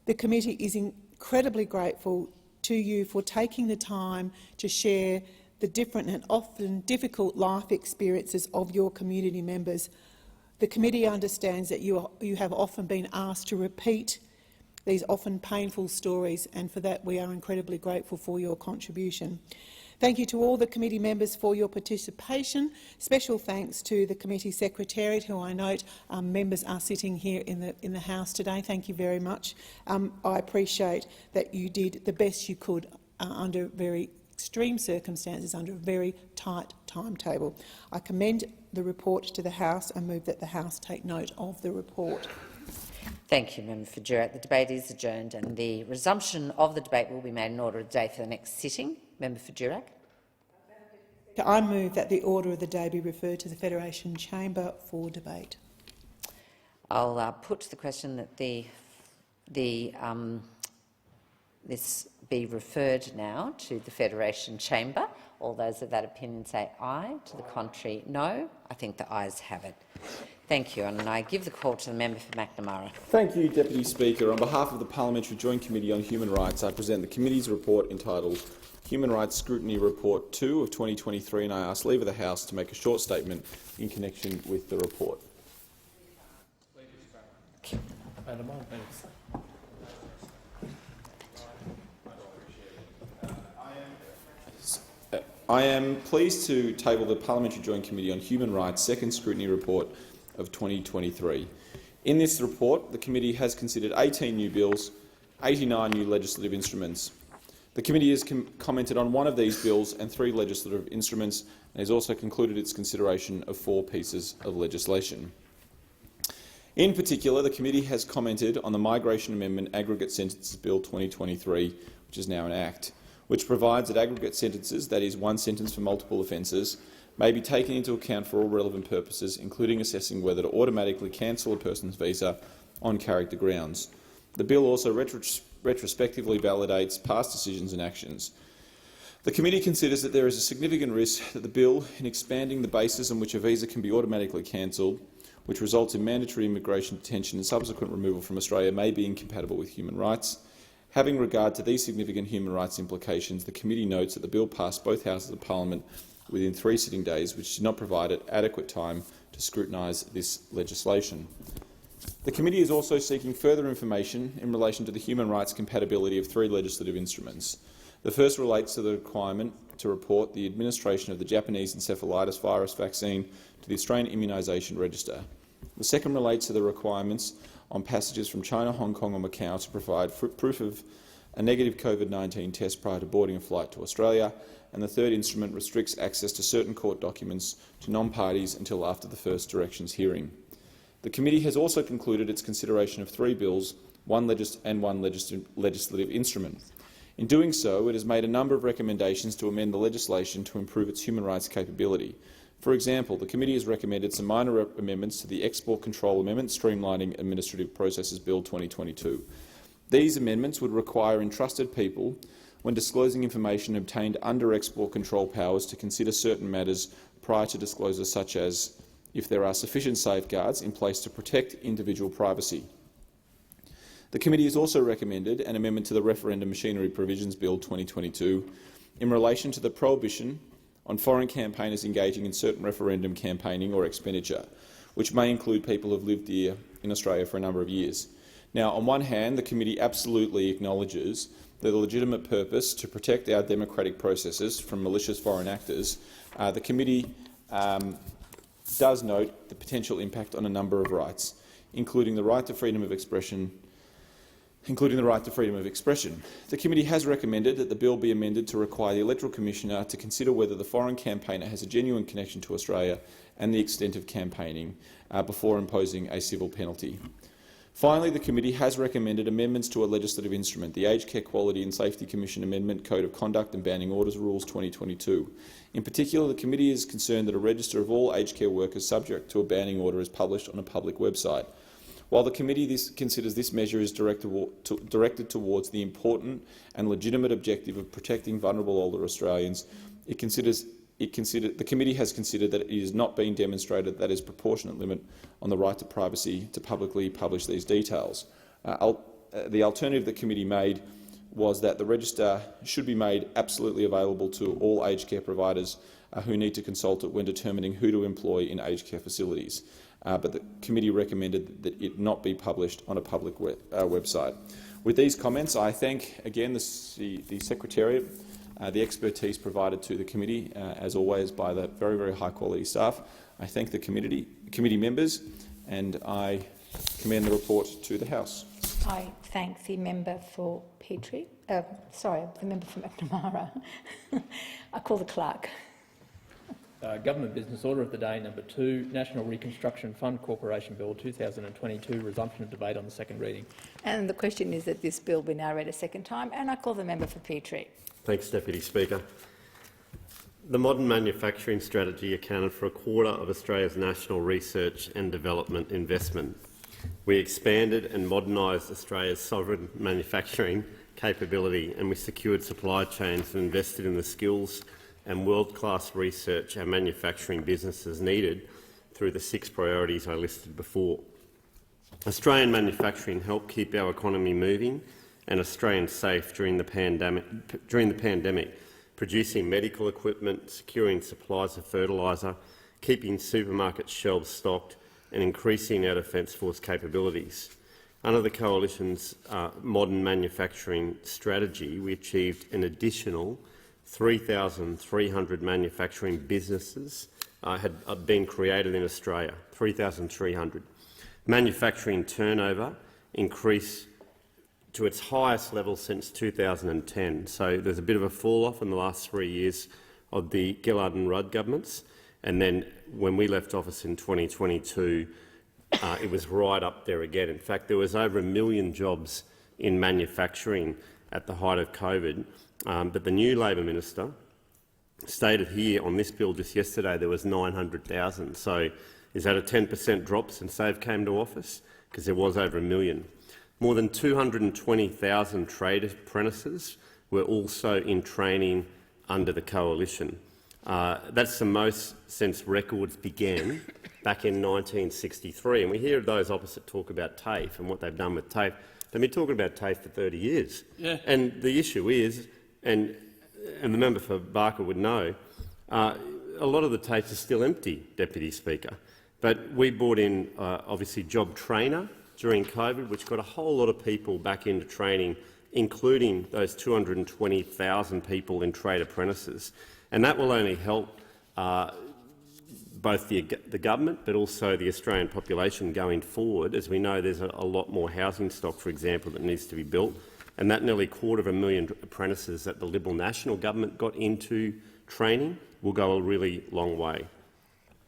The committee is incredibly grateful to you for taking the time to share the different and often difficult life experiences of your community members. The committee understands that you have often been asked to repeat these often painful stories, and for that we are incredibly grateful for your contribution. Thank you to all the committee members for your participation. Special thanks to the committee secretariat, who I note members are sitting here in the House today. Thank you very much. I appreciate that you did the best you could under very extreme circumstances, under a very tight timetable. I commend the report to the House and move that the House take note of the report. Thank you, Member for Durack. The debate is adjourned and the resumption of the debate will be made in order of the day for the next sitting. Member for Durack. I move that the order of the day be referred to the Federation Chamber for debate. I'll put the question that this be referred now to the Federation Chamber. All those of that opinion say aye. To the contrary, no. I think the ayes have it. Thank you, and I give the call to the member for McNamara. Thank you, Deputy Speaker. On behalf of the Parliamentary Joint Committee on Human Rights, I present the committee's report entitled Human Rights Scrutiny Report 2 of 2023, and I ask leave of the House to make a short statement in connection with the report. I am pleased to table the Parliamentary Joint Committee on Human Rights Second Scrutiny Report of 2023. In this report, the committee has considered 18 new bills, 89 new legislative instruments. The committee has commented on one of these bills and 3 legislative instruments, and has also concluded its consideration of 4 pieces of legislation. In particular, the committee has commented on the Migration Amendment Aggregate Sentences Bill 2023, which is now an Act, which provides that aggregate sentences, that is, one sentence for multiple offences, may be taken into account for all relevant purposes, including assessing whether to automatically cancel a person's visa on character grounds. The bill also retrospectively validates past decisions and actions. The committee considers that there is a significant risk that the bill, in expanding the basis on which a visa can be automatically cancelled, which results in mandatory immigration detention and subsequent removal from Australia, may be incompatible with human rights. Having regard to these significant human rights implications, the committee notes that the bill passed both houses of parliament within 3 sitting days, which did not provide it adequate time to scrutinise this legislation. The committee is also seeking further information in relation to the human rights compatibility of 3 legislative instruments. The first relates to the requirement to report the administration of the Japanese encephalitis virus vaccine to the Australian Immunisation Register. The second relates to the requirements on passengers from China, Hong Kong or Macau to provide proof of a negative COVID-19 test prior to boarding a flight to Australia, and the third instrument restricts access to certain court documents to non-parties until after the first directions hearing. The committee has also concluded its consideration of 3 bills, one legislative instrument. In doing so, it has made a number of recommendations to amend the legislation to improve its human rights capability. For example, the committee has recommended some minor amendments to the Export Control Amendment Streamlining Administrative Processes Bill 2022. These amendments would require entrusted people, when disclosing information obtained under export control powers, to consider certain matters prior to disclosure, such as if there are sufficient safeguards in place to protect individual privacy. The committee has also recommended an amendment to the Referendum Machinery Provisions Bill 2022 in relation to the prohibition on foreign campaigners engaging in certain referendum campaigning or expenditure, which may include people who have lived here in Australia for a number of years. Now, on one hand, the committee absolutely acknowledges the legitimate purpose to protect our democratic processes from malicious foreign actors. The committee does note the potential impact on a number of rights, including the right to freedom of expression. The committee has recommended that the bill be amended to require the Electoral Commissioner to consider whether the foreign campaigner has a genuine connection to Australia and the extent of campaigning before imposing a civil penalty. Finally, the committee has recommended amendments to a legislative instrument, the Aged Care Quality and Safety Commission Amendment Code of Conduct and Banning Orders Rules 2022. In particular, the committee is concerned that a register of all aged care workers subject to a banning order is published on a public website. While the committee considers this measure is directed towards the important and legitimate objective of protecting vulnerable older Australians, the committee has considered that it has not been demonstrated that is a proportionate limit on the right to privacy to publicly publish these details. The alternative the committee made was that the register should be made absolutely available to all aged care providers who need to consult it when determining who to employ in aged care facilities. But the committee recommended that it not be published on a public website. With these comments, I thank again the Secretariat, the expertise provided to the committee, as always, by the very, very high-quality staff. I thank the committee members, and I commend the report to the House. I thank the member for Petrie. The member from McNamara. I call the clerk. Government Business Order of the Day number 2, National Reconstruction Fund Corporation Bill 2022, resumption of debate on the second reading. And the question is that this bill be now read a second time, and I call the member for Petrie. Thanks, Deputy Speaker. The modern manufacturing strategy accounted for a quarter of Australia's national research and development investment. We expanded and modernised Australia's sovereign manufacturing capability, and we secured supply chains and invested in the skills and world-class research our manufacturing businesses needed through the 6 priorities I listed before. Australian manufacturing helped keep our economy moving and Australians safe during the pandemic, producing medical equipment, securing supplies of fertiliser, keeping supermarket shelves stocked and increasing our Defence Force capabilities. Under the Coalition's modern manufacturing strategy, we achieved an additional 3,300 manufacturing businesses had been created in Australia, 3,300. Manufacturing turnover increased to its highest level since 2010. So there's a bit of a fall-off in the last 3 years of the Gillard and Rudd governments. And then when we left office in 2022, it was right up there again. In fact, there was over 1 million jobs in manufacturing at the height of COVID. But the new Labor minister stated here on this bill just yesterday there was 900,000. So is that a 10% drop since they've came to office? Because there was over 1 million. More than 220,000 trade apprentices were also in training under the coalition. That's the most since records began back in 1963. And we hear those opposite talk about TAFE and what they've done with TAFE. They've been talking about TAFE for 30 years. Yeah. And the issue is, and the member for Barker would know, a lot of the TAFEs are still empty, Deputy Speaker. But we brought in, obviously, Job Trainer during COVID, which got a whole lot of people back into training, including those 220,000 people in trade apprentices. And that will only help both the government but also the Australian population going forward. As we know, there's a lot more housing stock, for example, that needs to be built. And that nearly 250,000 apprentices that the Liberal National Government got into training will go a really long way.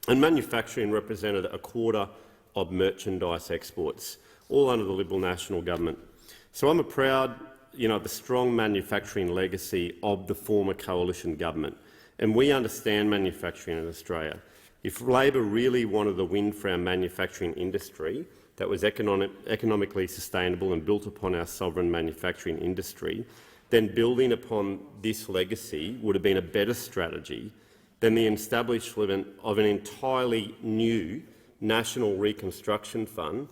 And manufacturing represented a quarter of merchandise exports, all under the Liberal National Government. So I'm proud, of the strong manufacturing legacy of the former coalition government. And we understand manufacturing in Australia. If Labor really wanted to win for our manufacturing industry that was economically sustainable and built upon our sovereign manufacturing industry, then building upon this legacy would have been a better strategy than the establishment of an entirely new National Reconstruction Fund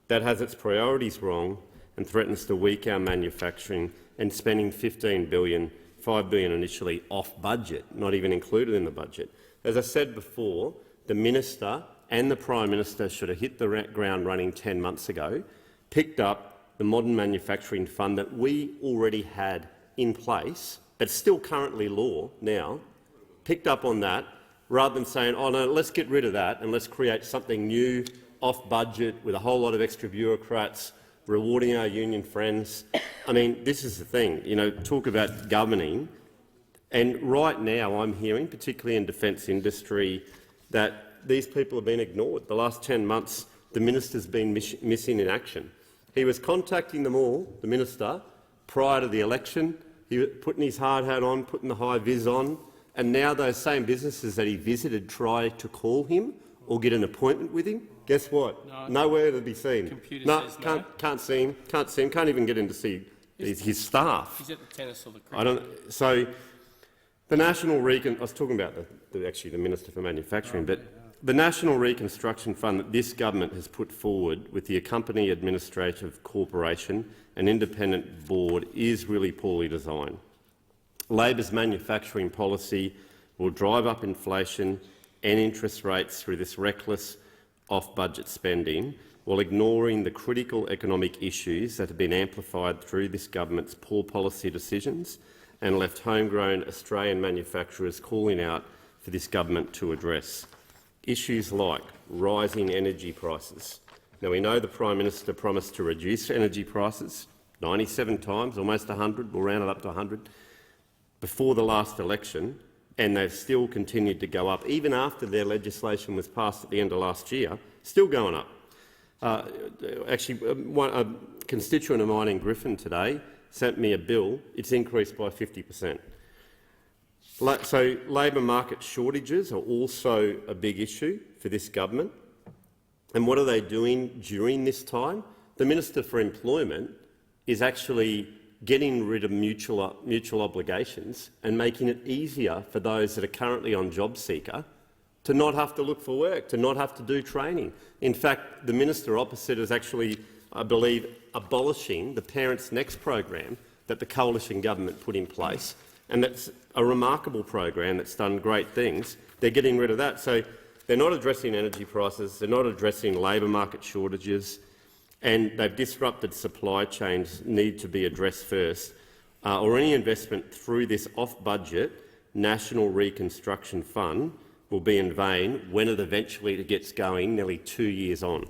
that has its priorities wrong and threatens to weaken our manufacturing, and spending $15 billion, $5 billion initially off budget, not even included in the budget. As I said before, the Minister and the Prime Minister should have hit the ground running 10 months ago, picked up the Modern Manufacturing Fund that we already had in place, but still currently law now, picked up on that, rather than saying, oh no, let's get rid of that and let's create something new, off budget, with a whole lot of extra bureaucrats, rewarding our union friends. I mean, this is the thing, talk about governing. And right now I'm hearing, particularly in defence industry, that these people have been ignored. The last 10 months, the minister's been missing in action. He was contacting them all, the minister, prior to the election. He was putting his hard hat on, putting the high vis on, and now those same businesses that he visited try to call him or get an appointment with him. Guess what? No, nowhere to be seen. No, can't see him. Can't even get in to see his staff. He's at the tennis or the cricket. I don't. So the National I was talking about actually the Minister for Manufacturing, but the National Reconstruction Fund that this government has put forward with the accompanying administrative corporation and independent board is really poorly designed. Labor's manufacturing policy will drive up inflation and interest rates through this reckless off-budget spending, while ignoring the critical economic issues that have been amplified through this government's poor policy decisions and left homegrown Australian manufacturers calling out for this government to address. Issues like rising energy prices. Now, we know the Prime Minister promised to reduce energy prices 97 times, almost 100, we'll round it up to 100, before the last election, and they've still continued to go up, even after their legislation was passed at the end of last year, still going up. Actually, a constituent of mine in Griffin today sent me a bill. It's increased by 50%. So labour market shortages are also a big issue for this government. And what are they doing during this time? The Minister for Employment is actually getting rid of mutual obligations and making it easier for those that are currently on JobSeeker to not have to look for work, to not have to do training. In fact, the minister opposite is actually, I believe, abolishing the Parents Next program that the coalition government put in place, and that's a remarkable program that's done great things. They're getting rid of that. So they're not addressing energy prices, they're not addressing labour market shortages, and they've disrupted supply chains need to be addressed first, or any investment through this off-budget National Reconstruction Fund will be in vain when it eventually gets going nearly 2 years on.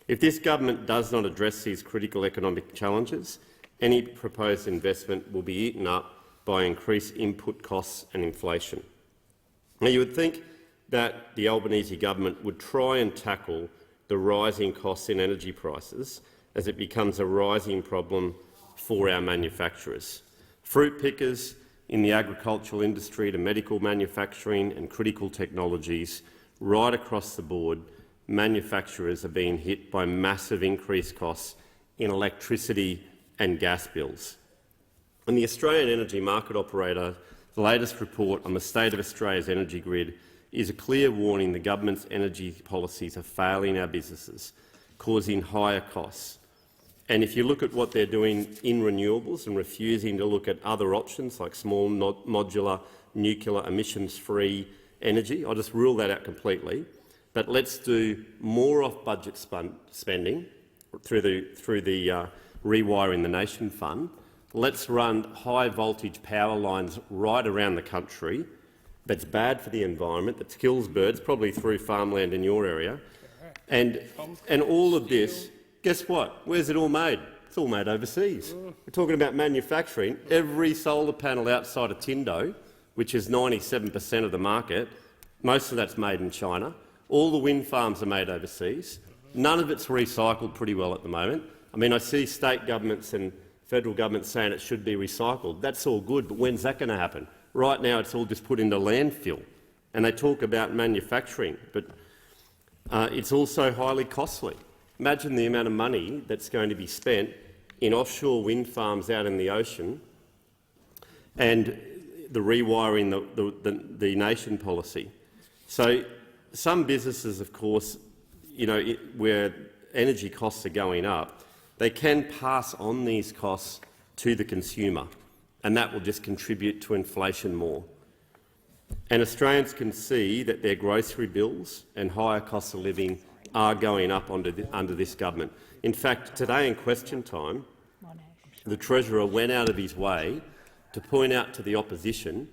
If this government does not address these critical economic challenges, any proposed investment will be eaten up by increased input costs and inflation. Now, you would think that the Albanese government would try and tackle the rising costs in energy prices as it becomes a rising problem for our manufacturers. Fruit pickers in the agricultural industry to medical manufacturing and critical technologies, right across the board, manufacturers are being hit by massive increased costs in electricity and gas bills. And the Australian Energy Market Operator The latest report on the state of Australia's energy grid is a clear warning the government's energy policies are failing our businesses, causing higher costs. And if you look at what they're doing in renewables and refusing to look at other options like small modular, nuclear, emissions-free energy, I'll just rule that out completely. But let's do more off-budget spending through the Rewiring the Nation Fund. Let's run high-voltage power lines right around the country that's bad for the environment, that kills birds, probably through farmland in your area. And all of this, guess what? Where's it all made? It's all made overseas. We're talking about manufacturing. Every solar panel outside of Tindo, which is 97% of the market, most of that's made in China. All the wind farms are made overseas. None of it's recycled pretty well at the moment. I mean, I see state governments and federal governments saying it should be recycled. That's all good, but when's that going to happen? Right now it's all just put into landfill. And they talk about manufacturing, but it's also highly costly. Imagine the amount of money that's going to be spent in offshore wind farms out in the ocean and the rewiring the nation policy. So some businesses, of course, where energy costs are going up, they can pass on these costs to the consumer, and that will just contribute to inflation more. And Australians can see that their grocery bills and higher costs of living are going up under this government. In fact, today in question time, the Treasurer went out of his way to point out to the opposition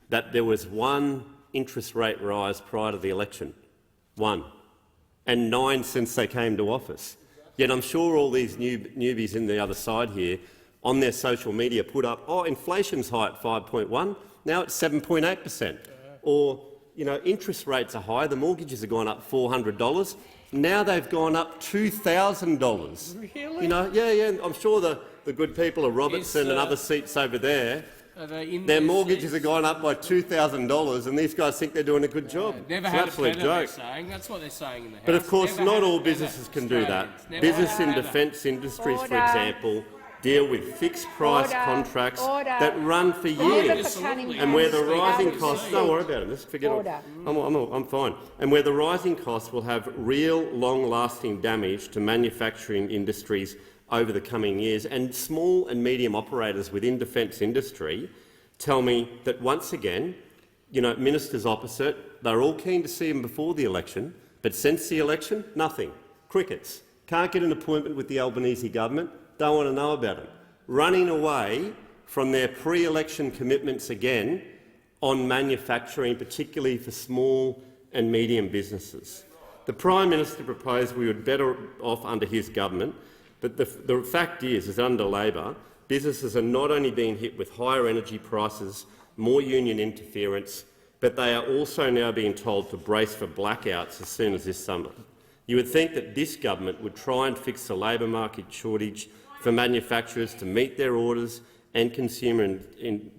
that there was one interest rate rise prior to the election, one, and 9 since they came to office. Yet I'm sure all these newbies in the other side here on their social media put up, oh, inflation's high at 5.1, now it's 7.8%. Or, interest rates are high, the mortgages have gone up $400, now they've gone up $2,000. Really? Yeah, I'm sure the good people of Robertson and other seats over there, their mortgages have gone up by $2,000 and these guys think they're doing a good job. Never it's had an absolute a joke. That's what they're saying in the House. But of course, Never not all businesses can do that. Business in defence industries, for example, deal with fixed-price contracts that run for years, and where the rising costs— don't worry about it, just forget it. I'm fine. And where the rising costs will have real, long-lasting damage to manufacturing industries over the coming years. And small and medium operators within defence industry tell me that once again, ministers opposite, they're all keen to see him before the election, but since the election, nothing. Crickets. Can't get an appointment with the Albanese government. Don't want to know about it. Running away from their pre-election commitments again on manufacturing, particularly for small and medium businesses. The Prime Minister proposed we were better off under his government, but the fact is under Labor, businesses are not only being hit with higher energy prices, more union interference, but they are also now being told to brace for blackouts as soon as this summer. You would think that this government would try and fix the labour market shortage for manufacturers to meet their orders and consumer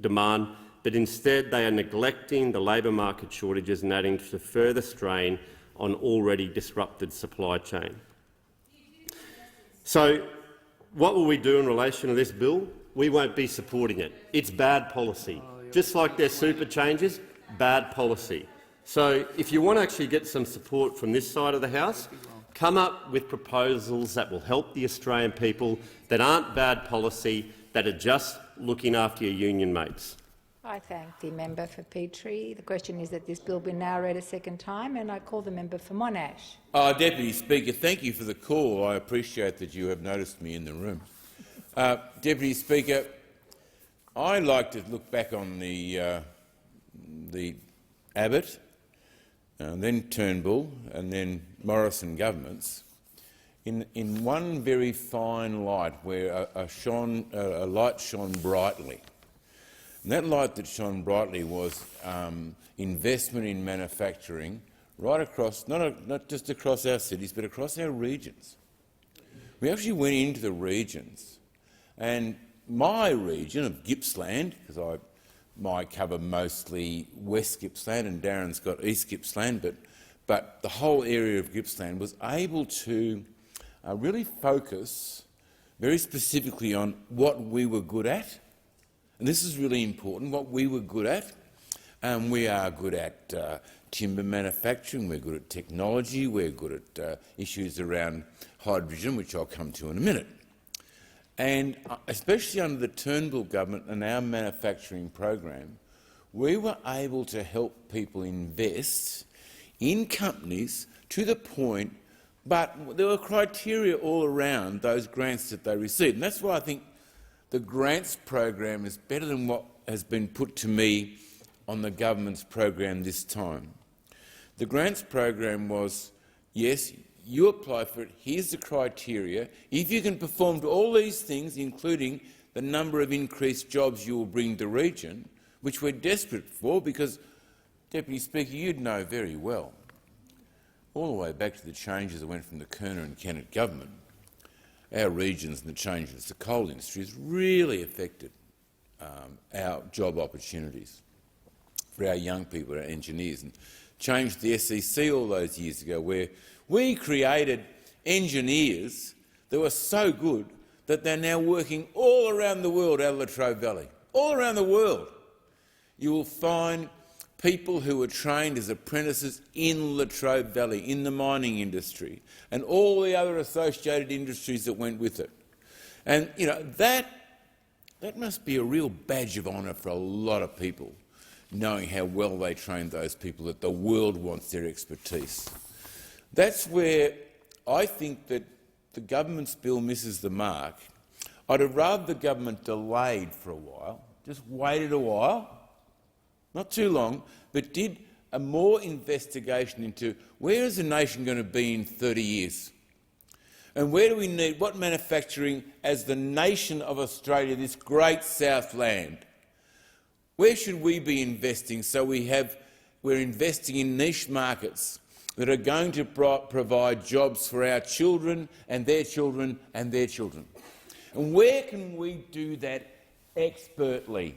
demand, but instead they are neglecting the labour market shortages and adding to further strain on already disrupted supply chain. So, what will we do in relation to this bill? We won't be supporting it. It's bad policy. Just like their super changes, bad policy. So, if you want to actually get some support from this side of the House, come up with proposals that will help the Australian people, that aren't bad policy, that are just looking after your union mates. I thank the member for Petrie. The question is that this bill be now read a second time, and I call the member for Monash. Deputy Speaker, thank you for the call. I appreciate that you have noticed me in the room. Deputy Speaker, I'd like to look back on the Abbott, then Turnbull and then Morrison governments in one very fine light where a light shone brightly. And that light that shone brightly was investment in manufacturing right across, not just across our cities, but across our regions. We actually went into the regions, and my region of Gippsland, because I cover mostly West Gippsland and Darren's got East Gippsland, but the whole area of Gippsland was able to really focus very specifically on what we were good at and this is really important, what we were good at. We are good at timber manufacturing, we're good at technology, we're good at issues around hydrogen, which I'll come to in a minute. And especially under the Turnbull government and our manufacturing program, we were able to help people invest in companies to the point, but there were criteria all around those grants that they received. And that's why I think the grants program is better than what has been put to me on the government's program this time. The grants program was, yes, you apply for it, here's the criteria. If you can perform to all these things, including the number of increased jobs you will bring to the region, which we're desperate for because, Deputy Speaker, you'd know very well, all the way back to the changes that went from the Kerner and Kennett government, our regions and the changes to the coal industry has really affected our job opportunities for our young people, our engineers, and changed the SEC all those years ago, where we created engineers that were so good that they're now working all around the world out of Latrobe Valley. All around the world. You will find people who were trained as apprentices in Latrobe Valley, in the mining industry, and all the other associated industries that went with it. And you know, that must be a real badge of honour for a lot of people, knowing how well they trained those people, that the world wants their expertise. That's where I think that the government's bill misses the mark. I'd have rather the government delayed for a while, just waited a while, not too long, but did a more investigation into where is the nation going to be in 30 years? And where do we need, what manufacturing as the nation of Australia, this great Southland? Where should we be investing so we're investing in niche markets that are going to provide jobs for our children and their children and their children? And where can we do that expertly?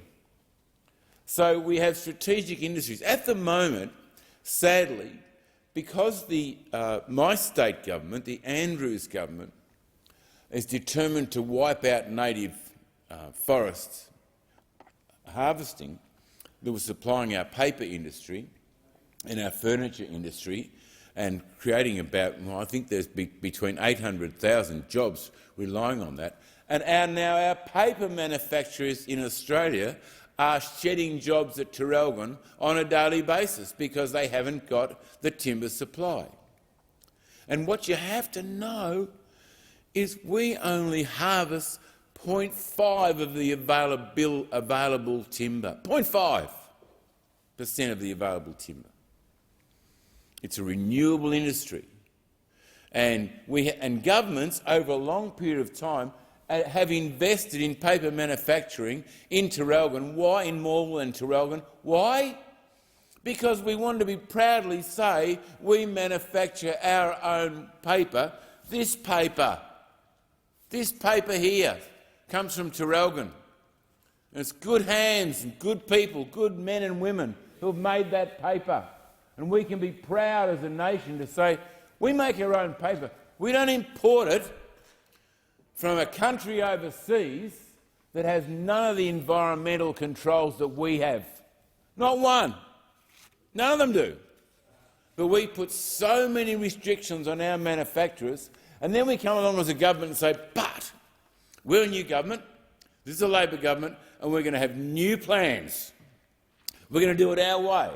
So we have strategic industries. At the moment, sadly, because my state government, the Andrews government, is determined to wipe out native forest harvesting that was supplying our paper industry and our furniture industry and creating about, well, I think there's between 800,000 jobs relying on that. And now our paper manufacturers in Australia are shedding jobs at Traralgon on a daily basis because they haven't got the timber supply. And what you have to know is we only harvest 0.5% of the available timber. 0.5% of the available timber. It's a renewable industry. And governments over a long period of time have invested in paper manufacturing in Traralgon. Why in Morwell and Traralgon? Why? Because we want to proudly say we manufacture our own paper. This paper here comes from Traralgon. And it's good hands and good people, good men and women who have made that paper. And we can be proud as a nation to say we make our own paper. We don't import it from a country overseas that has none of the environmental controls that we have. Not one. None of them do. But we put so many restrictions on our manufacturers, and then we come along as a government and say, but we're a new government, this is a Labor government, and we're going to have new plans. We're going to do it our way.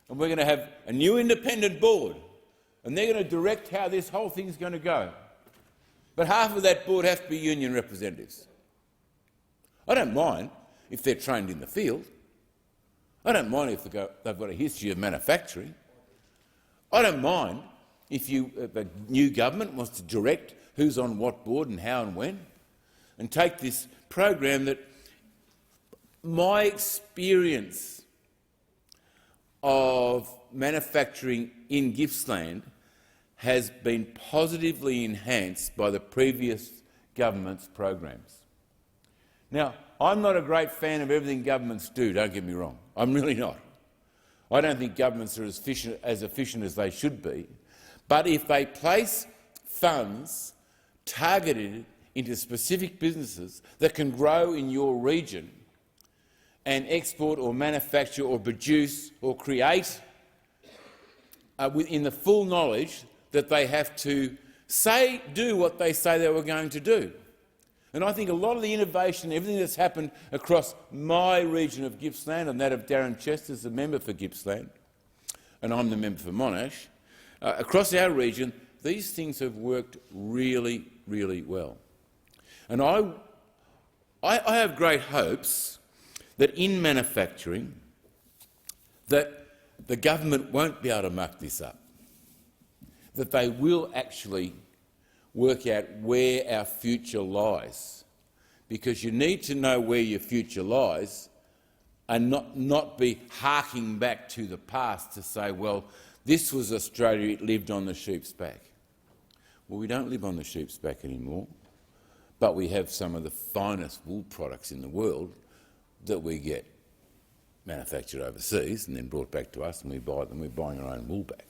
And we're going to have a new independent board, and they're going to direct how this whole thing is going to go. But half of that board have to be union representatives. I don't mind if they're trained in the field. I don't mind if they've got a history of manufacturing. I don't mind if the new government wants to direct who's on what board and how and when, and take this program that my experience of manufacturing in Gippsland has been positively enhanced by the previous government's programs. Now, I'm not a great fan of everything governments do, don't get me wrong. I'm really not. I don't think governments are as efficient as they should be. But if they place funds targeted into specific businesses that can grow in your region, and export or manufacture or produce or create in the full knowledge that they have to do what they say they were going to do. And I think a lot of the innovation, everything that's happened across my region of Gippsland and that of Darren Chester, the member for Gippsland, and I'm the member for Monash, across our region, these things have worked really, really well. And I have great hopes that in manufacturing that the government won't be able to muck this up, that they will actually work out where our future lies, because you need to know where your future lies and not be harking back to the past to say, well, this was Australia, it lived on the sheep's back. Well, we don't live on the sheep's back anymore, but we have some of the finest wool products in the world that we get manufactured overseas and then brought back to us and we buy them. We're buying our own wool back.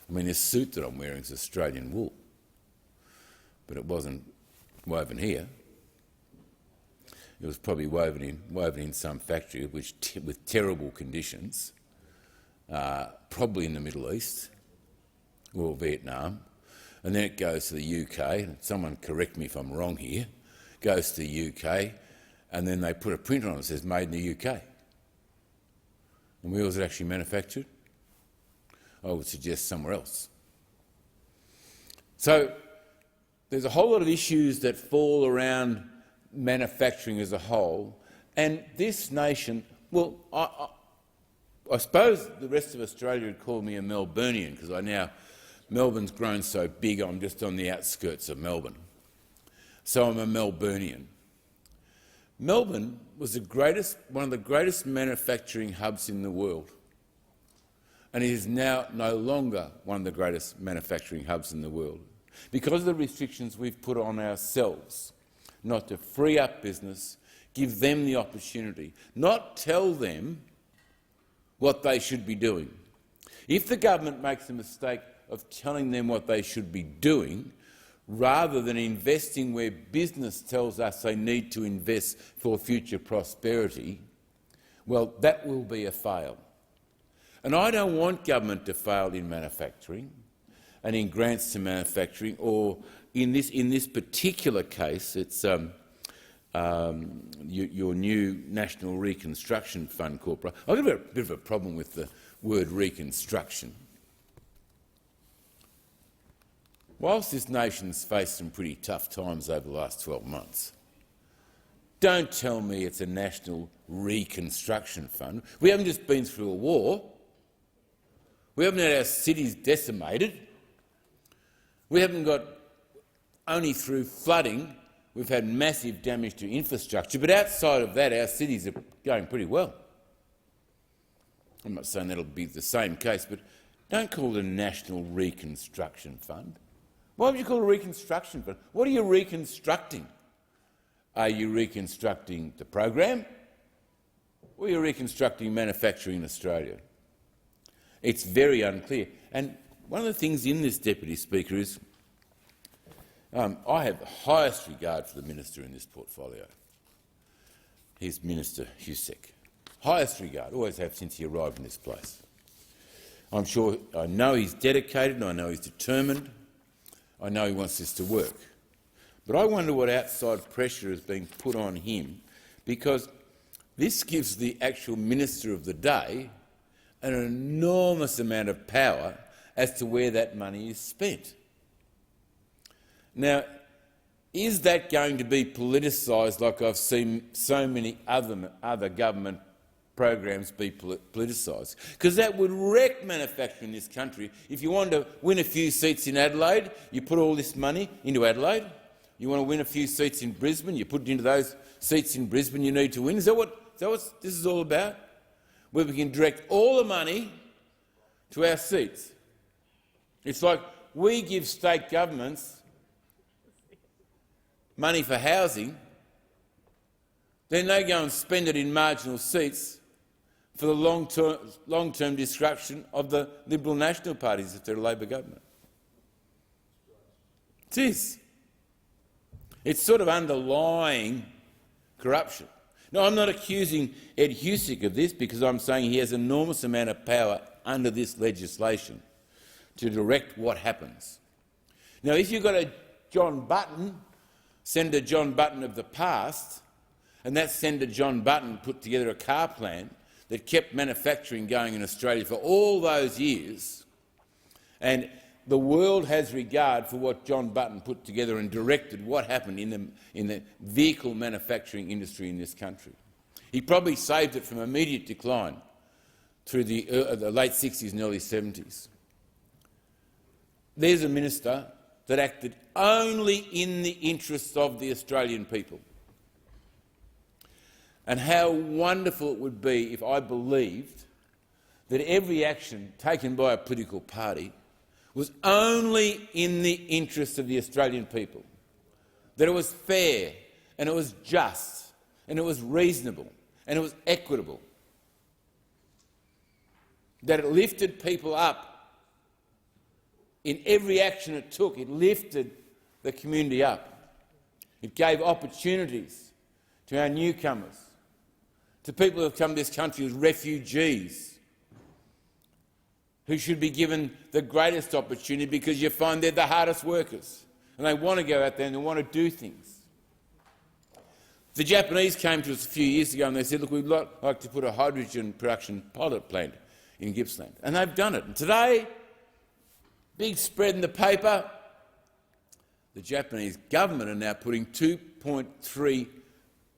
I mean, this suit that I'm wearing is Australian wool, but it wasn't woven here. It was probably woven in some factory with terrible conditions, probably in the Middle East or Vietnam, and then it goes to the UK. Someone correct me if I'm wrong here. Goes to the UK, and then they put a print on it that says "Made in the UK." And where was it actually manufactured? I would suggest somewhere else. So there's a whole lot of issues that fall around manufacturing as a whole, and this nation, well, I suppose the rest of Australia would call me a Melburnian because Melbourne's grown so big I'm just on the outskirts of Melbourne. So I'm a Melburnian. Melbourne was one of the greatest manufacturing hubs in the world, and it is now no longer one of the greatest manufacturing hubs in the world because of the restrictions we've put on ourselves, not to free up business, give them the opportunity, not tell them what they should be doing. If the government makes a mistake of telling them what they should be doing, rather than investing where business tells us they need to invest for future prosperity, well, that will be a fail. And I don't want government to fail in manufacturing and in grants to manufacturing, or in this particular case, it's your new National Reconstruction Fund Corporation. I've got a bit of a problem with the word reconstruction. Whilst this nation's faced some pretty tough times over the last 12 months, don't tell me it's a National Reconstruction Fund. We haven't just been through a war. We haven't had our cities decimated. We haven't got, only through flooding, we've had massive damage to infrastructure, but outside of that our cities are going pretty well. I'm not saying that'll be the same case, but don't call it a National Reconstruction Fund. Why would you call it a reconstruction fund? What are you reconstructing? Are you reconstructing the program, or are you reconstructing manufacturing in Australia? It's very unclear. And one of the things in this, Deputy Speaker, is I have the highest regard for the minister in this portfolio. He's Minister Husek. Highest regard, always have since he arrived in this place. I know he's dedicated, I know he's determined, I know he wants this to work. But I wonder what outside pressure is being put on him, because this gives the actual minister of the day an enormous amount of power as to where that money is spent. Now, is that going to be politicised like I've seen so many other government programs be politicised? Because that would wreck manufacturing in this country. If you want to win a few seats in Adelaide, you put all this money into Adelaide. You want to win a few seats in Brisbane, you put it into those seats in Brisbane you need to win. Is that what this is all about? Where we can direct all the money to our seats. It's like we give state governments money for housing, then they go and spend it in marginal seats for the long-term destruction of the Liberal National parties if they're a Labor government. It is. It's sort of underlying corruption. No, I'm not accusing Ed Husic of this, because I'm saying he has an enormous amount of power under this legislation to direct what happens. Now, if you've got a John Button, Senator John Button of the past, and that Senator John Button put together a car plan that kept manufacturing going in Australia for all those years, and the world has regard for what John Button put together and directed what happened in the vehicle manufacturing industry in this country. He probably saved it from immediate decline through the late 60s and early 70s. There's a minister that acted only in the interests of the Australian people. And how wonderful it would be if I believed that every action taken by a political party was only in the interests of the Australian people, that it was fair and it was just and it was reasonable and it was equitable, that it lifted people up in every action it took. It lifted the community up. It gave opportunities to our newcomers, to people who have come to this country as refugees, who should be given the greatest opportunity because you find they're the hardest workers and they want to go out there and they want to do things. The Japanese came to us a few years ago and they said, look, we'd like to put a hydrogen production pilot plant in Gippsland, and they've done it. And today, big spread in the paper, the Japanese government are now putting $2.3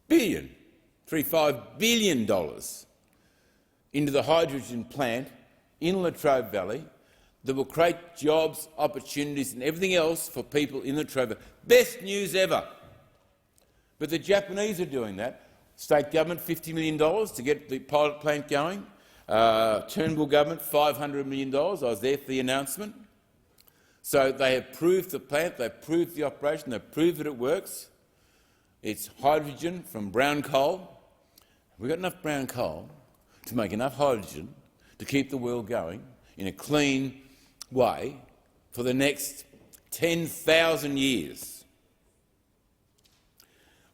billion, $35 billion into the hydrogen plant in Latrobe Valley that will create jobs, opportunities and everything else for people in Latrobe Valley. Best news ever. But the Japanese are doing that. State government $50 million to get the pilot plant going. Turnbull government $500 million. I was there for the announcement. So they have proved the plant, they've proved the operation, they've proved that it works. It's hydrogen from brown coal. We've got enough brown coal to make enough hydrogen to keep the world going in a clean way for the next 10,000 years.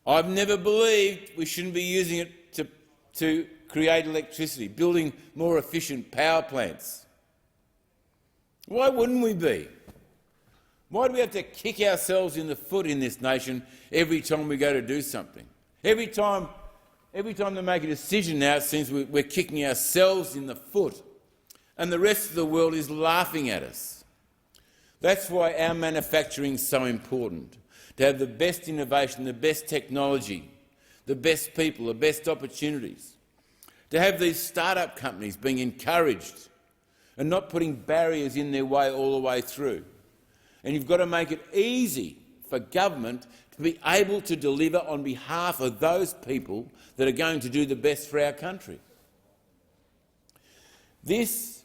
I've never believed we shouldn't be using it to create electricity, building more efficient power plants. Why wouldn't we be? Why do we have to kick ourselves in the foot in this nation every time we go to do something? Every time they make a decision now, it seems we're kicking ourselves in the foot, and the rest of the world is laughing at us. That's why our manufacturing is so important, to have the best innovation, the best technology, the best people, the best opportunities, to have these start-up companies being encouraged and not putting barriers in their way all the way through. And you've got to make it easy for government to be able to deliver on behalf of those people that are going to do the best for our country. This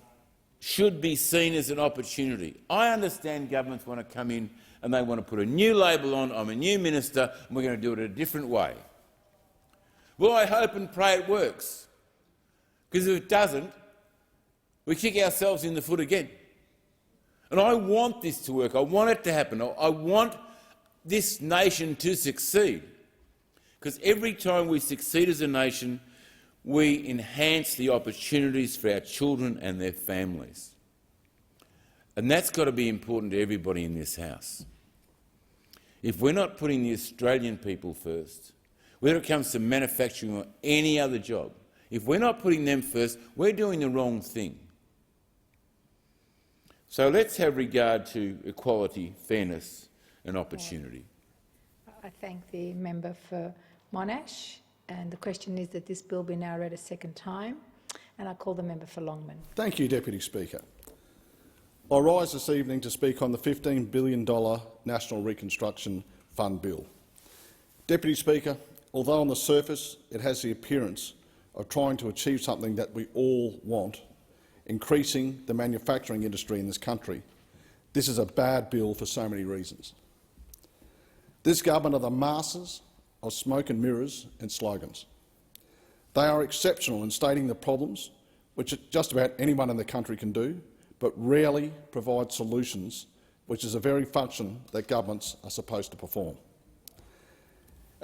should be seen as an opportunity. I understand governments want to come in and they want to put a new label on, I'm a new minister and we're going to do it a different way. Well, I hope and pray it works, because if it doesn't, we kick ourselves in the foot again. And I want this to work. I want it to happen. I want this nation to succeed, because every time we succeed as a nation, we enhance the opportunities for our children and their families. And that's got to be important to everybody in this House. If we're not putting the Australian people first, whether it comes to manufacturing or any other job, if we're not putting them first, we're doing the wrong thing. So let's have regard to equality, fairness and opportunity. I thank the member for Monash, and the question is that this bill be now read a second time, and I call the member for Longman. Thank you, Deputy Speaker. I rise this evening to speak on the $15 billion National Reconstruction Fund bill. Deputy Speaker, although on the surface it has the appearance of trying to achieve something that we all want, increasing the manufacturing industry in this country, this is a bad bill for so many reasons. This government are the masters of smoke and mirrors and slogans. They are exceptional in stating the problems, which just about anyone in the country can do, but rarely provide solutions, which is a very function that governments are supposed to perform.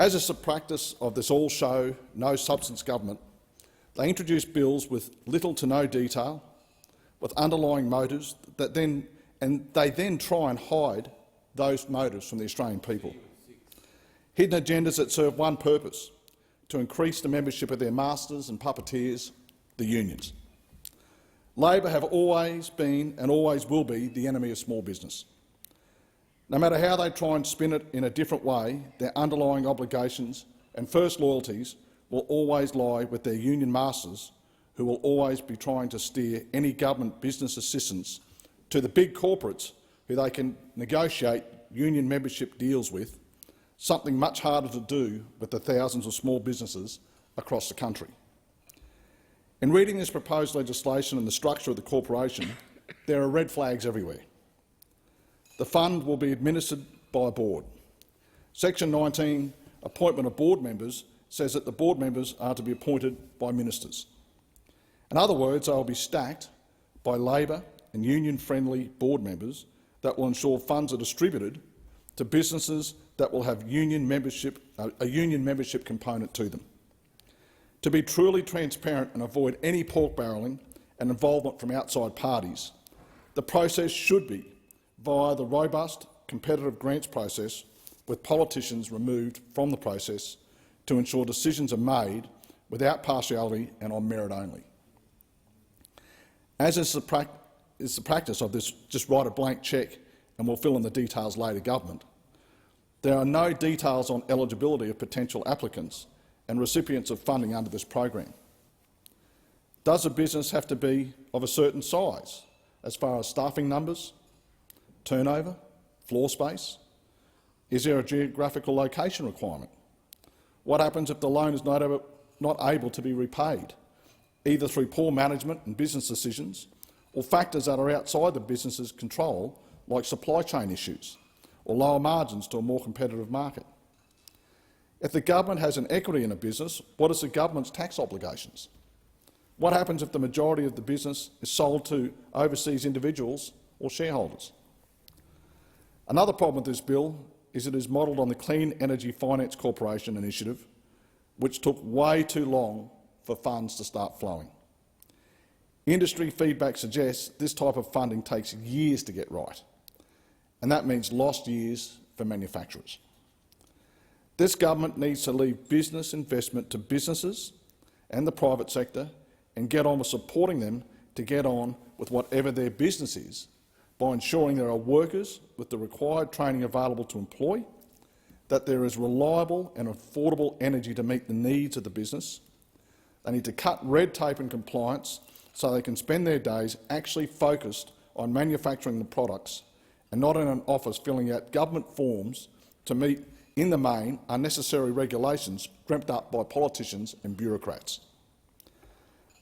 As is the practice of this all-show, no-substance government, they introduce bills with little to no detail, with underlying motives they then try and hide those motives from the Australian people. Hidden agendas that serve one purpose: to increase the membership of their masters and puppeteers, the unions. Labor have always been and always will be the enemy of small business. No matter how they try and spin it in a different way, their underlying obligations and first loyalties will always lie with their union masters, who will always be trying to steer any government business assistance to the big corporates who they can negotiate union membership deals with, something much harder to do with the thousands of small businesses across the country. In reading this proposed legislation and the structure of the corporation, there are red flags everywhere. The fund will be administered by a board. Section 19, appointment of board members, says that the board members are to be appointed by ministers. In other words, they will be stacked by Labor and union-friendly board members that will ensure funds are distributed to businesses that will have a union membership component to them. To be truly transparent and avoid any pork barrelling and involvement from outside parties, the process should be via the robust competitive grants process, with politicians removed from the process to ensure decisions are made without partiality and on merit only. As is the practice of this just write a blank cheque and we'll fill in the details later government, there are no details on eligibility of potential applicants and recipients of funding under this program. Does a business have to be of a certain size as far as staffing numbers, turnover, floor space? Is there a geographical location requirement? What happens if the loan is not able to be repaid, either through poor management and business decisions or factors that are outside the business's control, like supply chain issues or lower margins to a more competitive market? If the government has an equity in a business, what is the government's tax obligations? What happens if the majority of the business is sold to overseas individuals or shareholders? Another problem with this bill is it is modelled on the Clean Energy Finance Corporation initiative, which took way too long for funds to start flowing. Industry feedback suggests this type of funding takes years to get right, and that means lost years for manufacturers. This government needs to leave business investment to businesses and the private sector and get on with supporting them to get on with whatever their business is, by ensuring there are workers with the required training available to employ, that there is reliable and affordable energy to meet the needs of the business. They need to cut red tape and compliance so they can spend their days actually focused on manufacturing the products and not in an office filling out government forms to meet, in the main, unnecessary regulations dreamt up by politicians and bureaucrats.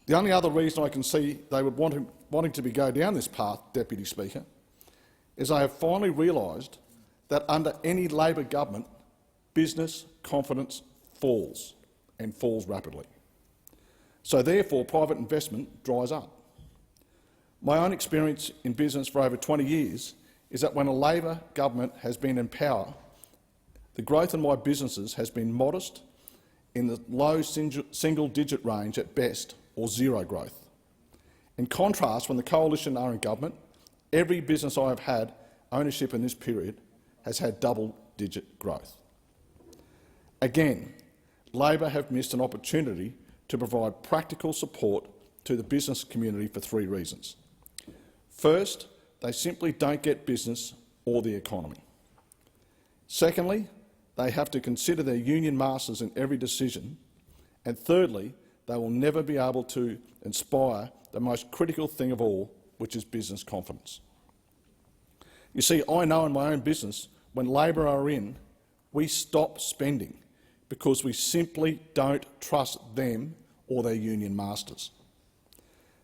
The only other reason I can see they would wanting to go down this path, Deputy Speaker, is they have finally realised that under any Labor government, business confidence falls, and falls rapidly. So therefore private investment dries up. My own experience in business for over 20 years is that when a Labor government has been in power, the growth in my businesses has been modest, in the low single-digit range at best, or zero growth. In contrast, when the Coalition are in government, every business I have had ownership in this period has had double-digit growth. Again, Labor have missed an opportunity to provide practical support to the business community for three reasons. First, they simply don't get business or the economy. Secondly, they have to consider their union masters in every decision. And thirdly, they will never be able to inspire the most critical thing of all, which is business confidence. You see, I know in my own business, when Labor are in, we stop spending because we simply don't trust them or their union masters.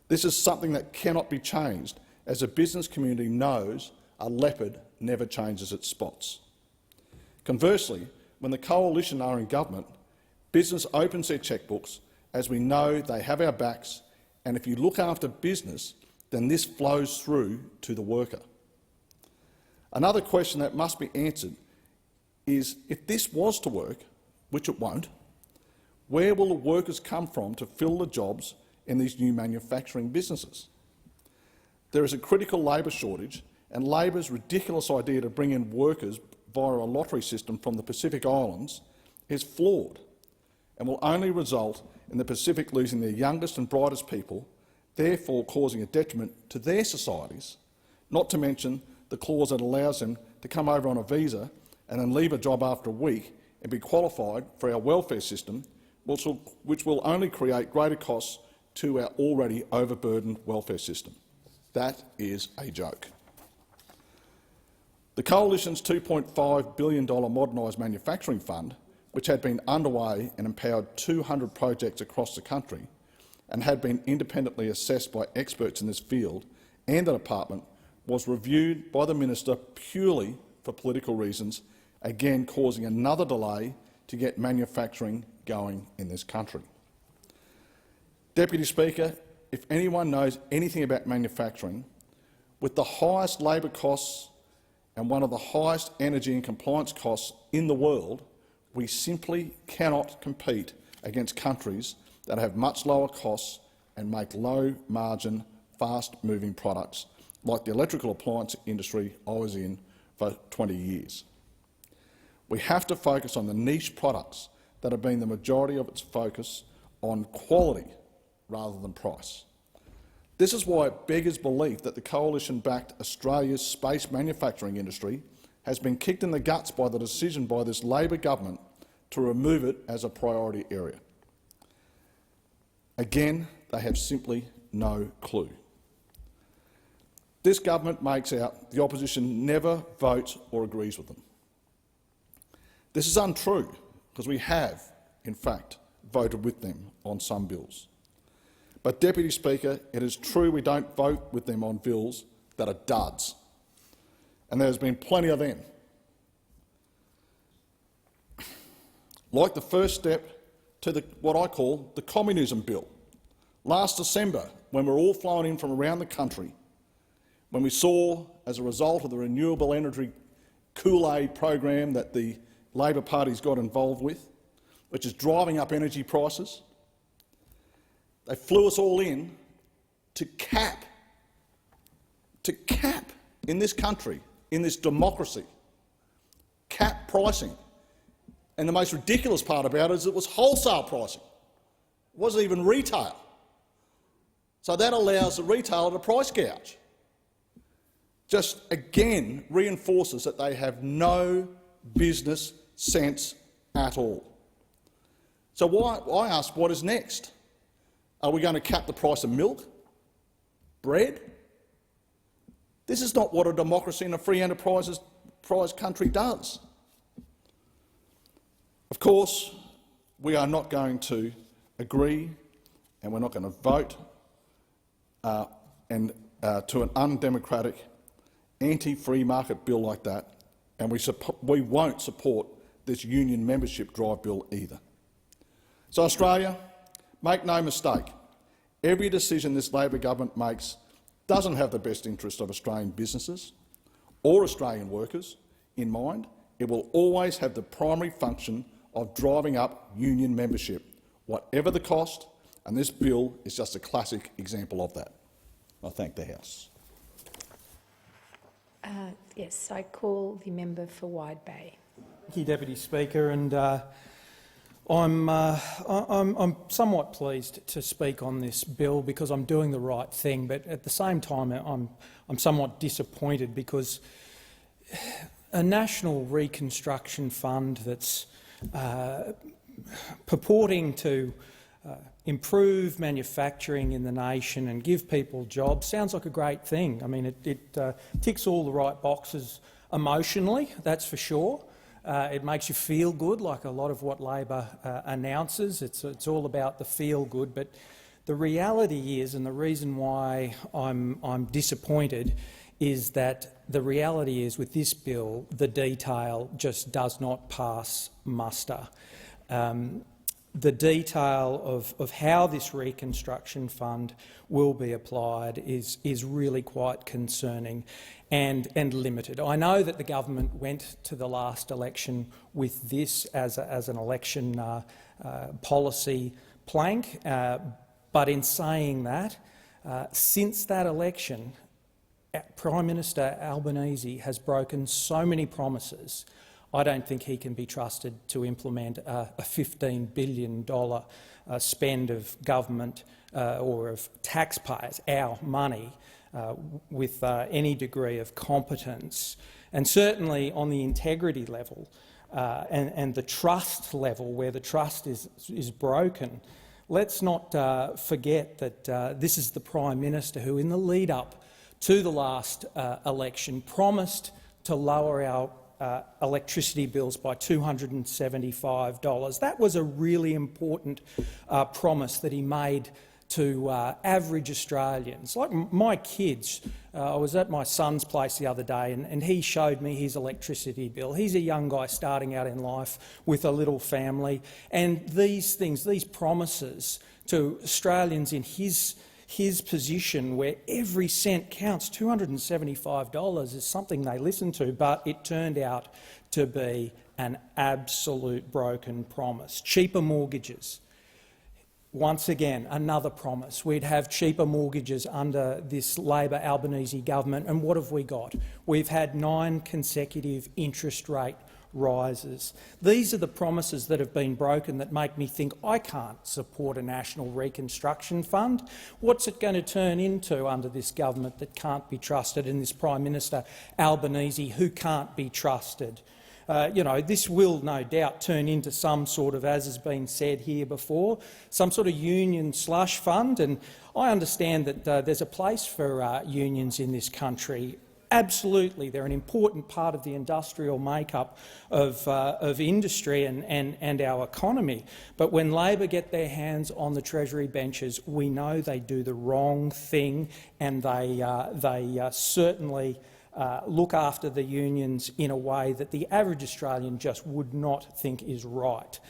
This is something that cannot be changed, as the business community knows a leopard never changes its spots. Conversely, when the Coalition are in government, business opens their chequebooks, as we know they have our backs, and if you look after business, then this flows through to the worker. Another question that must be answered is, if this was to work, which it won't, where will the workers come from to fill the jobs in these new manufacturing businesses? There is a critical labour shortage, and Labor's ridiculous idea to bring in workers via a lottery system from the Pacific Islands is flawed and will only result in the Pacific losing their youngest and brightest people, therefore causing a detriment to their societies, not to mention the clause that allows them to come over on a visa and then leave a job after a week and be qualified for our welfare system, which will only create greater costs to our already overburdened welfare system. That is a joke. The Coalition's $2.5 billion Modernised Manufacturing Fund, which had been underway and empowered 200 projects across the country and had been independently assessed by experts in this field and the department, was reviewed by the minister purely for political reasons, again causing another delay to get manufacturing going in this country. Deputy Speaker, if anyone knows anything about manufacturing, with the highest labour costs and one of the highest energy and compliance costs in the world, we simply cannot compete against countries that have much lower costs and make low-margin, fast-moving products, like the electrical appliance industry I was in for 20 years. We have to focus on the niche products that have been the majority of its focus on quality rather than price. This is why it beggars belief that the Coalition-backed Australia's space manufacturing industry has been kicked in the guts by the decision by this Labor government to remove it as a priority area. Again, they have simply no clue. This government makes out the opposition never votes or agrees with them. This is untrue, because we have, in fact, voted with them on some bills. But, Deputy Speaker, it is true we don't vote with them on bills that are duds, and there's been plenty of them. Like the first step to what I call the communism bill. Last December, when we were all flowing in from around the country, when we saw, as a result of the renewable energy Kool-Aid program that the Labor Party's got involved with, which is driving up energy prices, they flew us all in to cap in this country, in this democracy, cap pricing. And the most ridiculous part about it is it was wholesale pricing. It wasn't even retail. So that allows the retailer to price gouge. Just again reinforces that they have no business sense at all. So I ask, what is next? Are we going to cap the price of milk? Bread? This is not what a democracy and a free enterprise country does. Of course, we are not going to agree and we're not going to vote to an undemocratic, anti-free market bill like that, and we won't support this union membership drive bill either. So, Australia, make no mistake, every decision this Labor government makes doesn't have the best interest of Australian businesses or Australian workers in mind. It will always have the primary function of driving up union membership, whatever the cost, and this bill is just a classic example of that. I thank the House. Yes, I call the member for Wide Bay. Thank you, Deputy Speaker, and I'm somewhat pleased to speak on this bill because I'm doing the right thing, but at the same time I'm somewhat disappointed because a national reconstruction fund that's purporting to improve manufacturing in the nation and give people jobs sounds like a great thing. I mean, it ticks all the right boxes emotionally, that's for sure. It makes you feel good, like a lot of what Labor announces. It's all about the feel good. But the reality is, and the reason why I'm disappointed, is that the reality is with this bill, the detail just does not pass muster. the detail of how this reconstruction fund will be applied is really quite concerning and limited. I know that the government went to the last election with this as an election policy plank, but in saying that, since that election, Prime Minister Albanese has broken so many promises. I don't think he can be trusted to implement a $15 billion spend of government or of taxpayers, our money, with any degree of competence. And certainly on the integrity level and the trust level, where the trust is broken, let's not forget that this is the Prime Minister who, in the lead-up to the last election, promised to lower our electricity bills by $275. That was a really important promise that he made to average Australians. Like my kids, I was at my son's place the other day and he showed me his electricity bill. He's a young guy starting out in life with a little family, and these things, these promises to Australians in his position, where every cent counts, $275 is something they listen to, but it turned out to be an absolute broken promise. Cheaper mortgages. Once again, another promise. We'd have cheaper mortgages under this Labor Albanese government, and what have we got? We've had 9 consecutive interest rate rises. These are the promises that have been broken that make me think I can't support a national reconstruction fund. What's it going to turn into under this government that can't be trusted, and this Prime Minister Albanese who can't be trusted? This will no doubt turn into some sort of, as has been said here before, some sort of union slush fund. And I understand that there's a place for unions in this country. Absolutely, they're an important part of the industrial makeup of industry and our economy. But when Labor get their hands on the Treasury benches, we know they do the wrong thing, and they certainly look after the unions in a way that the average Australian just would not think is right.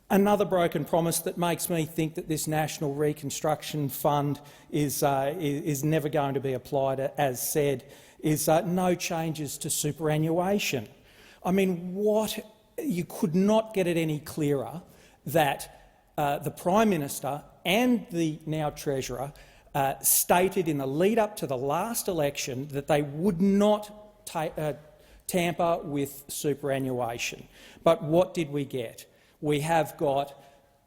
Another broken promise that makes me think that this National Reconstruction Fund is never going to be applied, as said, is no changes to superannuation. I mean, you could not get it any clearer that the Prime Minister and the now Treasurer stated in the lead-up to the last election that they would not tamper with superannuation. But what did we get? We have got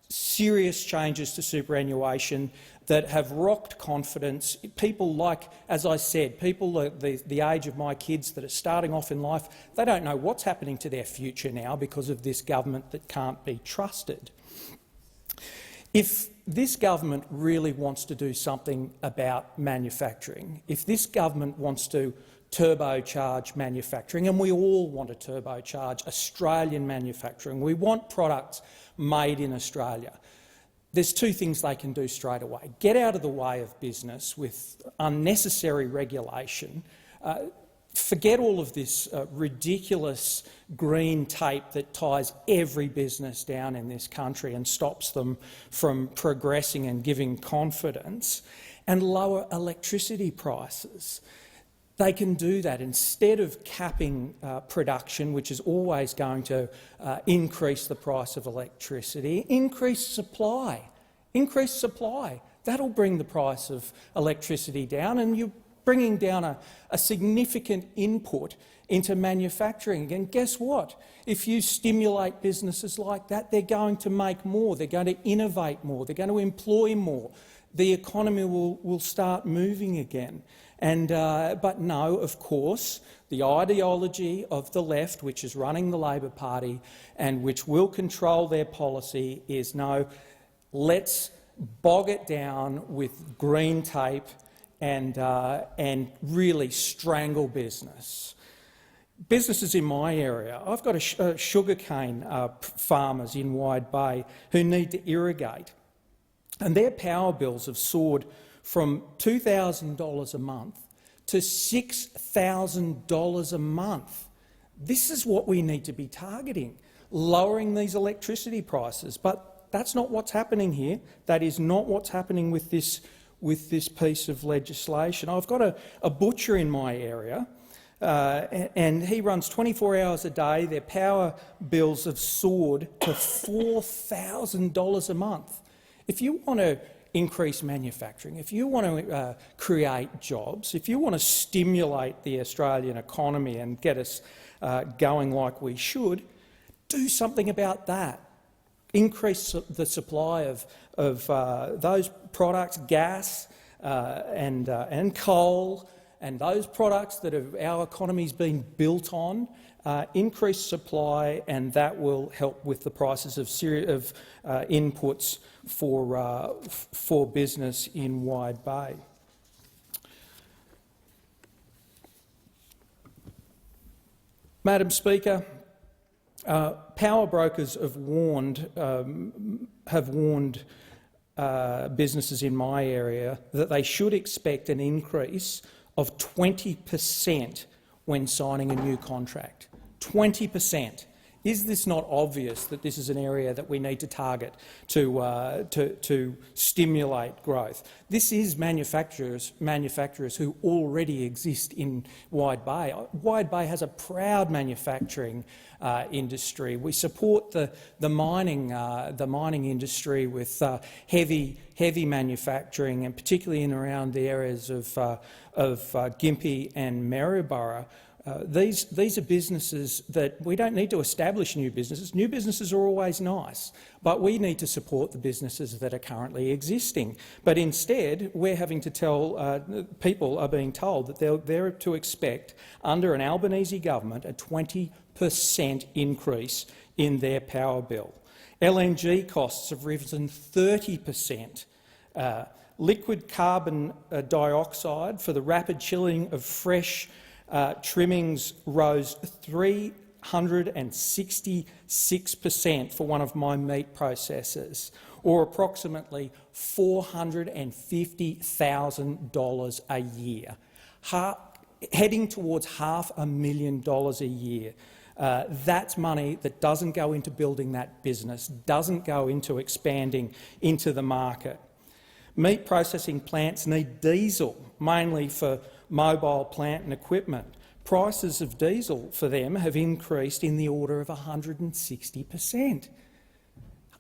serious changes to superannuation that have rocked confidence. People like, as I said, people the age of my kids that are starting off in life, they don't know what's happening to their future now because of this government that can't be trusted. If this government really wants to do something about manufacturing, if this government wants to turbocharge manufacturing, and we all want to turbocharge Australian manufacturing, we want products made in Australia, there's 2 things they can do straight away. Get out of the way of business with unnecessary regulation. Forget all of this ridiculous green tape that ties every business down in this country and stops them from progressing and giving confidence, and lower electricity prices. They can do that instead of capping production, which is always going to increase the price of electricity. Increase supply. Increase supply. That'll bring the price of electricity down, and you're bringing down a significant input into manufacturing. And guess what? If you stimulate businesses like that, they're going to make more, they're going to innovate more, they're going to employ more. The economy will start moving again. But no, of course, the ideology of the left, which is running the Labor Party and which will control their policy, is no, let's bog it down with green tape and really strangle business. Businesses in my area, I've got sugarcane farmers in Wide Bay who need to irrigate, and their power bills have soared from $2,000 a month to $6,000 a month. This is what we need to be targeting, lowering these electricity prices. But That's not what's happening here. That is not what's happening with this piece of legislation. I've got a butcher in my area, and he runs 24 hours a day. Their power bills have soared to $4,000 a month. If you want to increase manufacturing, if you want to create jobs, if you want to stimulate the Australian economy and get us going like we should, do something about that. Increase the supply of those products, gas and coal, and those products that our economy's been built on. Increase supply, and that will help with the prices of inputs for business in Wide Bay. Madam Speaker, power brokers have warned businesses in my area that they should expect an increase of 20% when signing a new contract. 20%. Is this not obvious that this is an area that we need to target to stimulate growth? This is manufacturers who already exist in Wide Bay. Wide Bay has a proud manufacturing industry. We support the mining industry with heavy manufacturing, and particularly in around the areas of Gympie and Maryborough. These are businesses that we don't need to establish new businesses. New businesses are always nice, but we need to support the businesses that are currently existing. But instead, we're having to tell people are being told that they're to expect, under an Albanese government, a 20% increase in their power bill. LNG costs have risen 30%. Liquid carbon dioxide for the rapid chilling of fresh trimmings rose 366% for one of my meat processors, or approximately $450,000 a year, heading towards $500,000 a year. That's money that doesn't go into building that business, doesn't go into expanding into the market. Meat processing plants need diesel, mainly for mobile plant and equipment. Prices of diesel for them have increased in the order of 160%.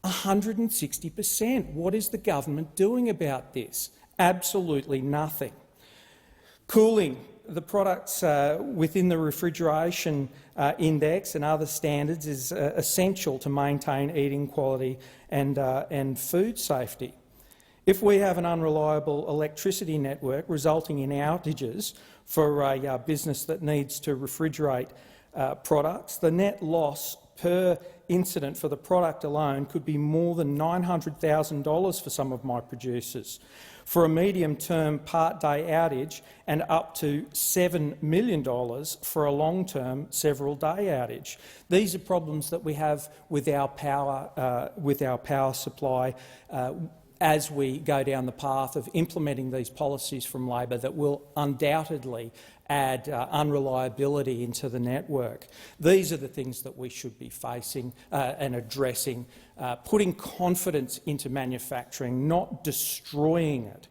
160%. What is the government doing about this? Absolutely nothing. Cooling. The products within the refrigeration index and other standards is essential to maintain eating quality and food safety. If we have an unreliable electricity network resulting in outages for a business that needs to refrigerate products, the net loss per incident for the product alone could be more than $900,000 for some of my producers. For a medium-term part-day outage, and up to $7 million for a long-term several-day outage. These are problems that we have with our power supply as we go down the path of implementing these policies from Labor that will undoubtedly add unreliability into the network. These are the things that we should be facing and addressing, putting confidence into manufacturing, not destroying it.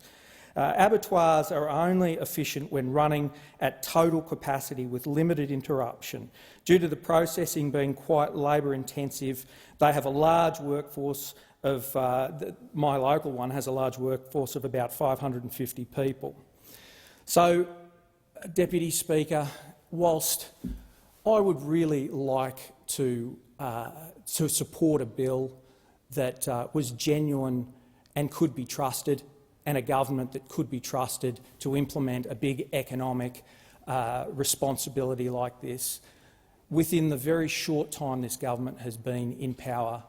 Abattoirs are only efficient when running at total capacity with limited interruption. Due to the processing being quite labour-intensive, they have a large workforce of my local one has a large workforce of about 550 people. So, Deputy Speaker, whilst I would really like to support a bill that was genuine and could be trusted, and a government that could be trusted to implement a big economic responsibility like this, within the very short time this government has been in power,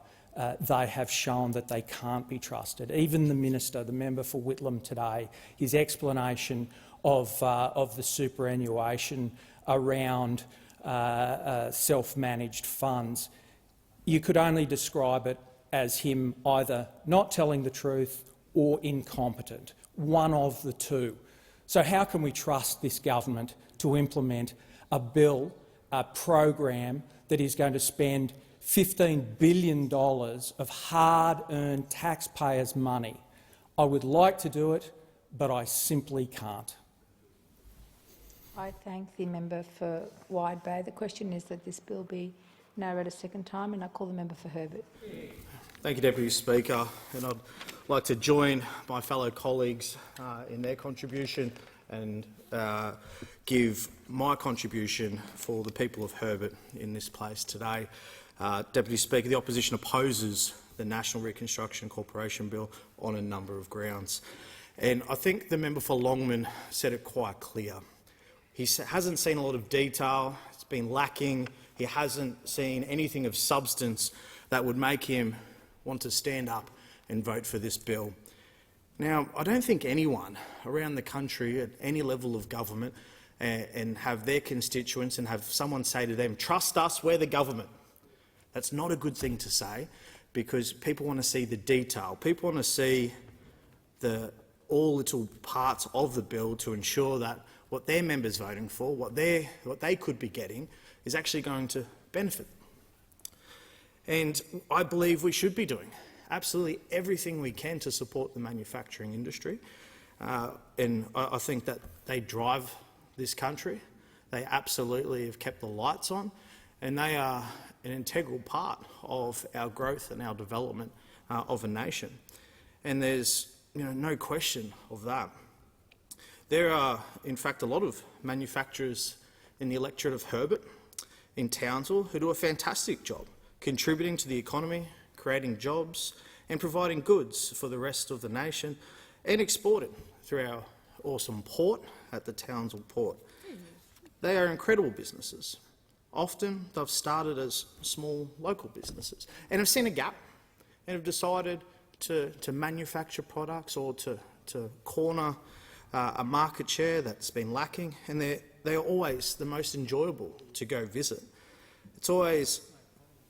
they have shown that they can't be trusted. Even the minister, the member for Whitlam today, his explanation of the superannuation around self-managed funds, you could only describe it as him either not telling the truth or incompetent, one of the two. So how can we trust this government to implement a bill, a program that is going to spend $15 billion of hard-earned taxpayers' money. I would like to do it, but I simply can't. I thank the member for Wide Bay. The question is that this bill be now read a second time, and I call the member for Herbert. Thank you, Deputy Speaker. And I'd like to join my fellow colleagues in their contribution and give my contribution for the people of Herbert in this place today. Deputy Speaker, the opposition opposes the National Reconstruction Corporation Bill on a number of grounds. And I think the member for Longman said it quite clear. He hasn't seen a lot of detail, it's been lacking, he hasn't seen anything of substance that would make him want to stand up and vote for this bill. Now, I don't think anyone around the country at any level of government and have their constituents and have someone say to them, trust us, we're the government. That's not a good thing to say, because people want to see the detail. People want to see all little parts of the bill to ensure that what their members voting for, what they could be getting, is actually going to benefit. And I believe we should be doing absolutely everything we can to support the manufacturing industry. And I think that they drive this country. They absolutely have kept the lights on, and they are an integral part of our growth and our development of a nation. And there's no question of that. There are, in fact, a lot of manufacturers in the electorate of Herbert, in Townsville, who do a fantastic job contributing to the economy, creating jobs and providing goods for the rest of the nation, and exporting through our awesome port at the Townsville Port. They are incredible businesses. Often they've started as small local businesses and have seen a gap and have decided to manufacture products or to corner a market share that's been lacking, and they are always the most enjoyable to go visit. It's always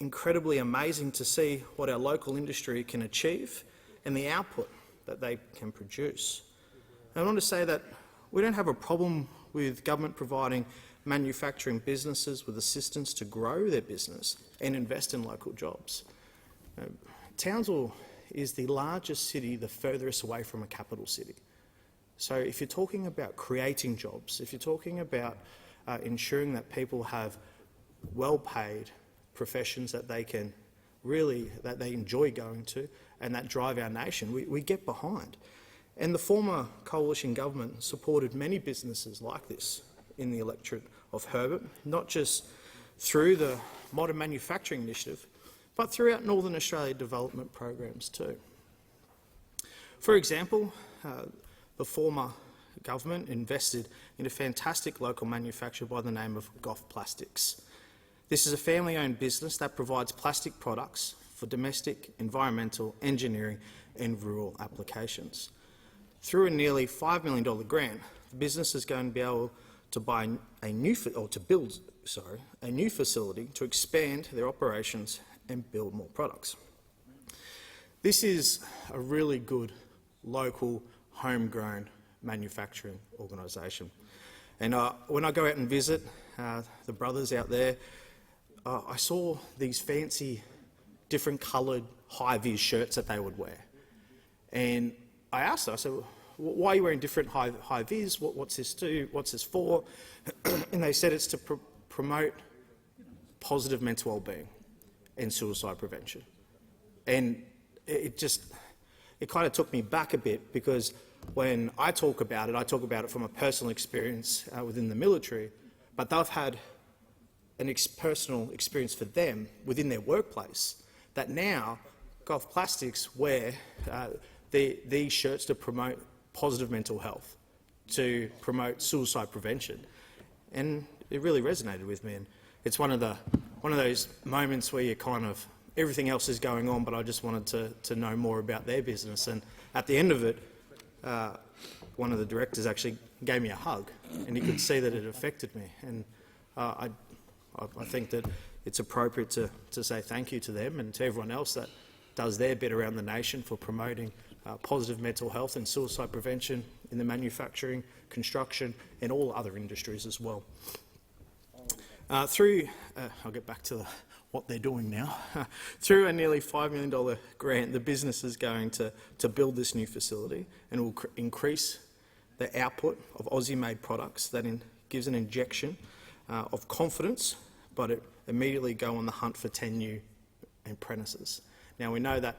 incredibly amazing to see what our local industry can achieve and the output that they can produce. And I want to say that we don't have a problem with government providing manufacturing businesses with assistance to grow their business and invest in local jobs. Townsville is the largest city the furthest away from a capital city. So if you're talking about creating jobs, if you're talking about ensuring that people have well-paid professions that they enjoy going to and that drive our nation, we get behind. And the former coalition government supported many businesses like this in the electorate of Herbert, not just through the Modern Manufacturing Initiative, but throughout Northern Australia development programs too. For example, the former government invested in a fantastic local manufacturer by the name of Goff Plastics. This is a family-owned business that provides plastic products for domestic, environmental, engineering and rural applications. Through a nearly $5 million grant, the business is going to be able to build a new facility to expand their operations and build more products. This is a really good local, homegrown manufacturing organisation. And when I go out and visit the brothers out there, I saw these fancy, different coloured high-vis shirts that they would wear. And I asked them, I said, why are you wearing different high-vis? What's this do? What's this for? And they said it's to promote positive mental well-being and suicide prevention. And it kind of took me back a bit, because when I talk about it from a personal experience within the military, but they've had an personal experience for them within their workplace, that now Goff Plastics wear these shirts to promote positive mental health, to promote suicide prevention. And it really resonated with me. And it's one of those moments where you kind of, everything else is going on, but I just wanted to know more about their business. And at the end of it, one of the directors actually gave me a hug, and he could see that it affected me. And I think that it's appropriate to say thank you to them and to everyone else that does their bit around the nation for promoting positive mental health and suicide prevention in the manufacturing, construction and all other industries as well. I'll get back to the what they're doing now. Through a nearly $5 million grant, the business is going to build this new facility and will increase the output of Aussie-made products. That gives an injection of confidence, but it immediately go on the hunt for 10 new apprentices. Now, we know that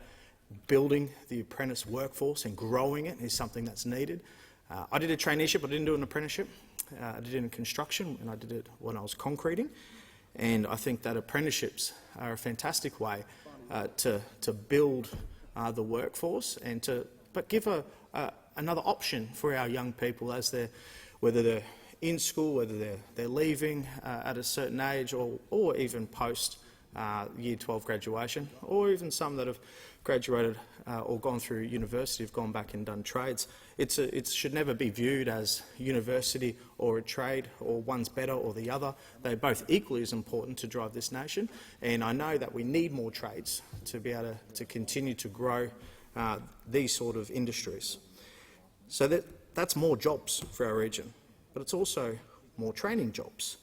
building the apprentice workforce and growing it is something that's needed. I did a traineeship, I didn't do an apprenticeship. I did it in construction and I did it when I was concreting. And I think that apprenticeships are a fantastic way to build the workforce and but give another option for our young people as whether they're in school, whether they're leaving at a certain age or even post Year 12 graduation, or even some that have graduated or gone through university have gone back and done trades. It should never be viewed as university or a trade, or one's better or the other. They're both equally as important to drive this nation, and I know that we need more trades to be able to continue to grow these sort of industries. So that's more jobs for our region, but it's also more training jobs.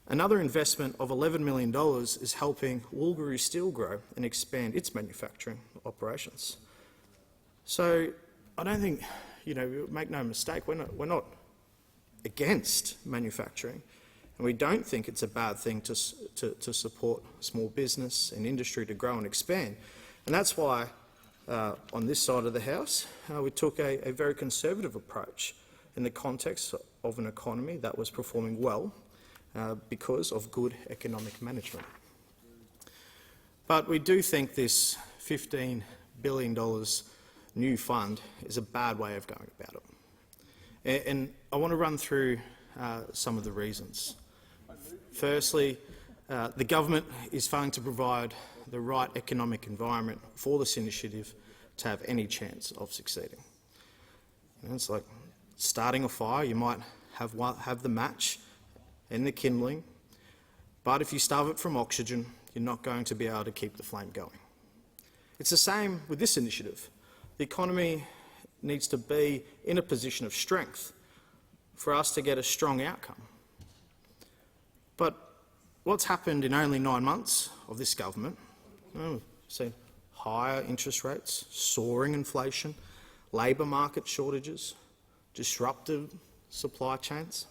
Another investment of $11 million is helping Woolgaroo Steel grow and expand its manufacturing operations. So I don't think, make no mistake, we're not against manufacturing, and we don't think it's a bad thing to support small business and industry to grow and expand. And that's why on this side of the House we took a very conservative approach in the context of an economy that was performing well because of good economic management. But we do think this $15 billion new fund is a bad way of going about it. And I want to run through some of the reasons. Firstly, the government is failing to provide the right economic environment for this initiative to have any chance of succeeding. It's like starting a fire. You might have the match and the kindling, but if you starve it from oxygen, you're not going to be able to keep the flame going. It's the same with this initiative. The economy needs to be in a position of strength for us to get a strong outcome. But what's happened in only 9 months of this government? We've seen higher interest rates, soaring inflation, labour market shortages, disrupted supply chains.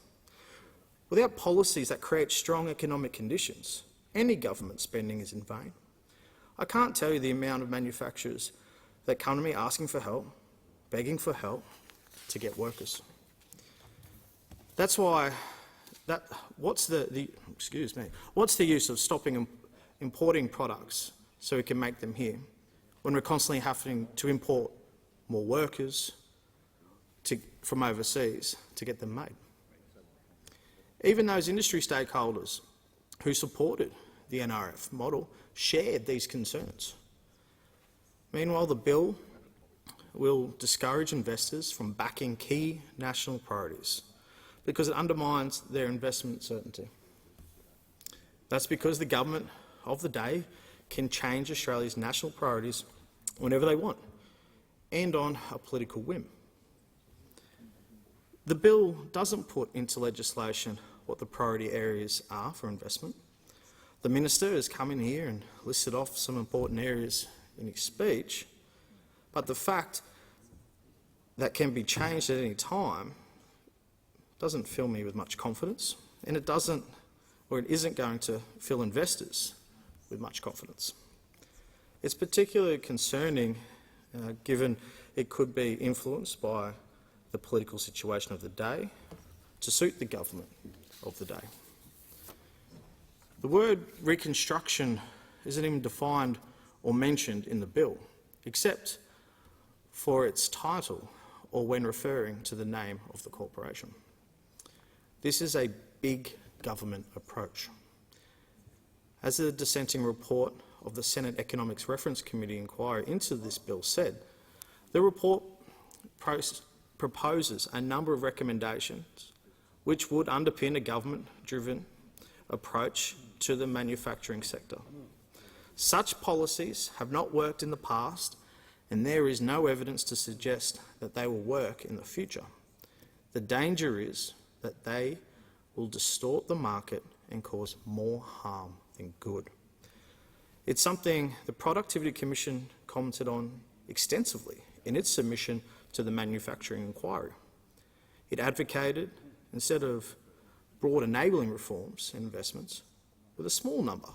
Without policies that create strong economic conditions, any government spending is in vain. I can't tell you the amount of manufacturers that come to me asking for help, begging for help to get workers. That's why. What's the use of stopping importing products so we can make them here, when we're constantly having to import more workers from overseas to get them made? Even those industry stakeholders who supported the NRF model shared these concerns. Meanwhile, the bill will discourage investors from backing key national priorities because it undermines their investment certainty. That's because the government of the day can change Australia's national priorities whenever they want, and on a political whim. The bill doesn't put into legislation what the priority areas are for investment. The minister has come in here and listed off some important areas in his speech, but the fact that can be changed at any time doesn't fill me with much confidence, and it isn't going to fill investors with much confidence. It's particularly concerning given it could be influenced by the political situation of the day to suit the government of the day. The word reconstruction isn't even defined or mentioned in the bill, except for its title or when referring to the name of the corporation. This is a big government approach. As the dissenting report of the Senate Economics Reference Committee inquiry into this bill said, the report proposes a number of recommendations which would underpin a government-driven approach to the manufacturing sector. Such policies have not worked in the past, and there is no evidence to suggest that they will work in the future. The danger is that they will distort the market and cause more harm than good. It's something the Productivity Commission commented on extensively in its submission to the Manufacturing Inquiry. It advocated, instead of broad enabling reforms and investments, with a small number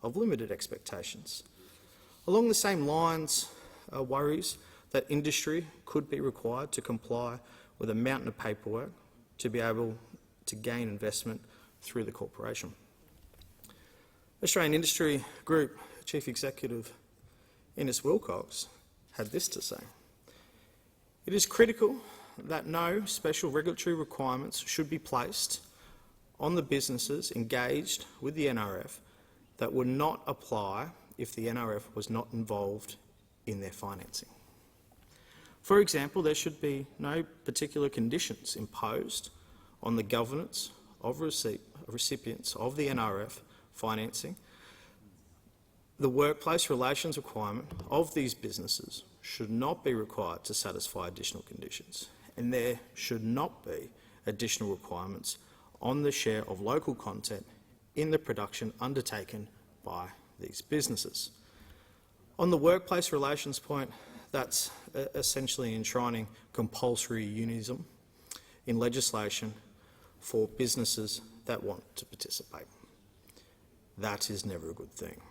of limited expectations. Along the same lines are worries that industry could be required to comply with a mountain of paperwork to be able to gain investment through the corporation. Australian Industry Group Chief Executive Innes Wilcox had this to say: "It is critical that no special regulatory requirements should be placed on the businesses engaged with the NRF that would not apply if the NRF was not involved in their financing. For example, there should be no particular conditions imposed on the governance of recipients of the NRF financing. The workplace relations requirement of these businesses should not be required to satisfy additional conditions, and there should not be additional requirements on the share of local content in the production undertaken by these businesses." On the workplace relations point, that's essentially enshrining compulsory unionism in legislation for businesses that want to participate. That is never a good thing.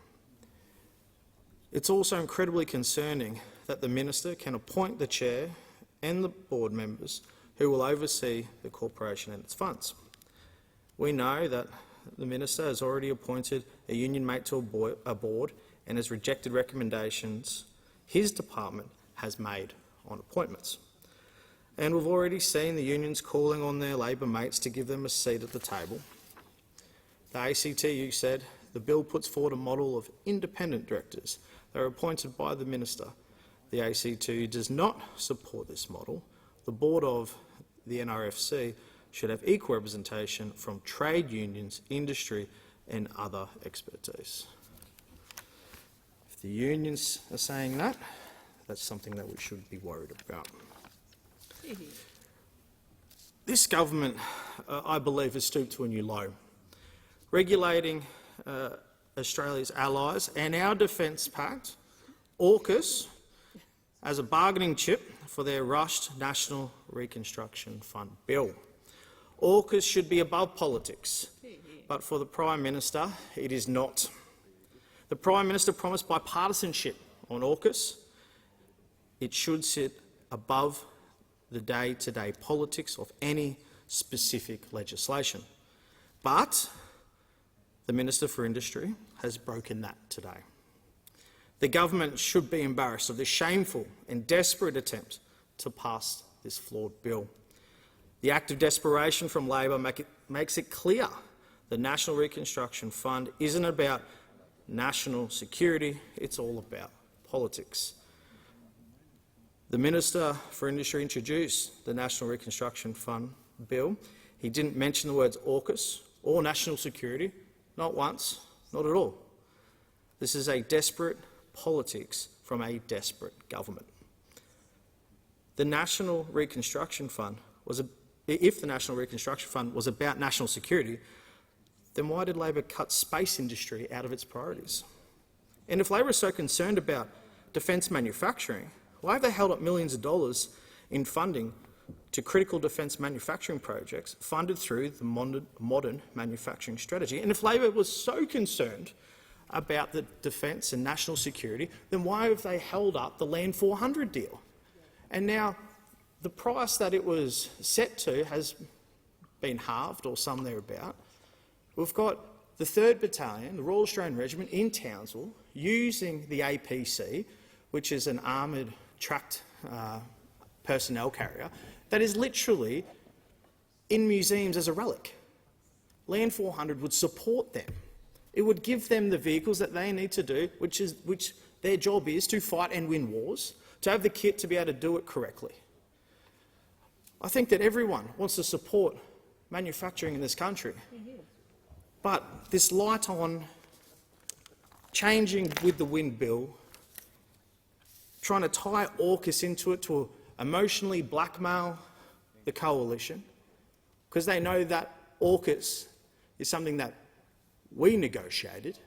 It's also incredibly concerning that the Minister can appoint the Chair and the board members who will oversee the corporation and its funds. We know that the Minister has already appointed a union mate to a board and has rejected recommendations his department has made on appointments. And we've already seen the unions calling on their Labor mates to give them a seat at the table. The ACTU said the bill puts forward a model of independent directors that are appointed by the Minister. The ACTU does not support this model. The board of the NRFC should have equal representation from trade unions, industry and other expertise. If the unions are saying that, that's something that we should be worried about. This government, I believe, has stooped to a new low, regulating Australia's allies and our defence pact, AUKUS, as a bargaining chip for their rushed National Reconstruction Fund bill. AUKUS should be above politics, but for the Prime Minister, it is not. The Prime Minister promised bipartisanship on AUKUS. It should sit above the day-to-day politics of any specific legislation. But the Minister for Industry has broken that today. The government should be embarrassed of this shameful and desperate attempt to pass this flawed bill. The act of desperation from Labor makes it clear the National Reconstruction Fund isn't about national security, it's all about politics. The Minister for Industry introduced the National Reconstruction Fund bill. He didn't mention the words AUKUS or national security, not once, not at all. This is a desperate politics from a desperate government. The National Reconstruction Fund if the National Reconstruction Fund was about national security, then why did Labor cut space industry out of its priorities? And if Labor is so concerned about defence manufacturing, why have they held up millions of dollars in funding to critical defence manufacturing projects funded through the modern manufacturing strategy? And if Labor was so concerned about the defence and national security, then why have they held up the Land 400 deal? And now the price that it was set to has been halved or some thereabout. We've got the 3rd Battalion, the Royal Australian Regiment in Townsville, using the APC, which is an armoured tracked personnel carrier, that is literally in museums as a relic. Land 400 would support them. It would give them the vehicles that they need to do, which their job is to fight and win wars, to have the kit to be able to do it correctly. I think that everyone wants to support manufacturing in this country, but this light on changing with the wind bill, trying to tie AUKUS into it to emotionally blackmail the coalition, because they know that AUKUS is something that we negotiated,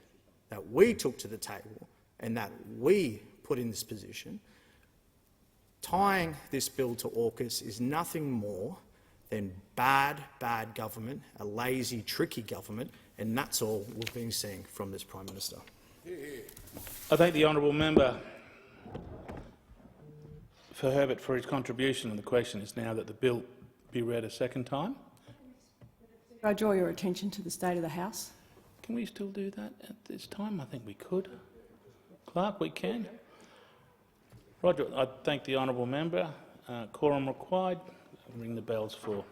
that we took to the table and that we put in this position, tying this bill to AUKUS is nothing more than bad government, a lazy, tricky government, and that's all we've been seeing from this Prime Minister. I thank the honourable member for Herbert for his contribution, and the question is now that the bill be read a second time. I draw your attention to the state of the House. Can we still do that at this time? I think we could. Clerk, we can. Roger, I thank the honourable member. Quorum required. Ring the bells for.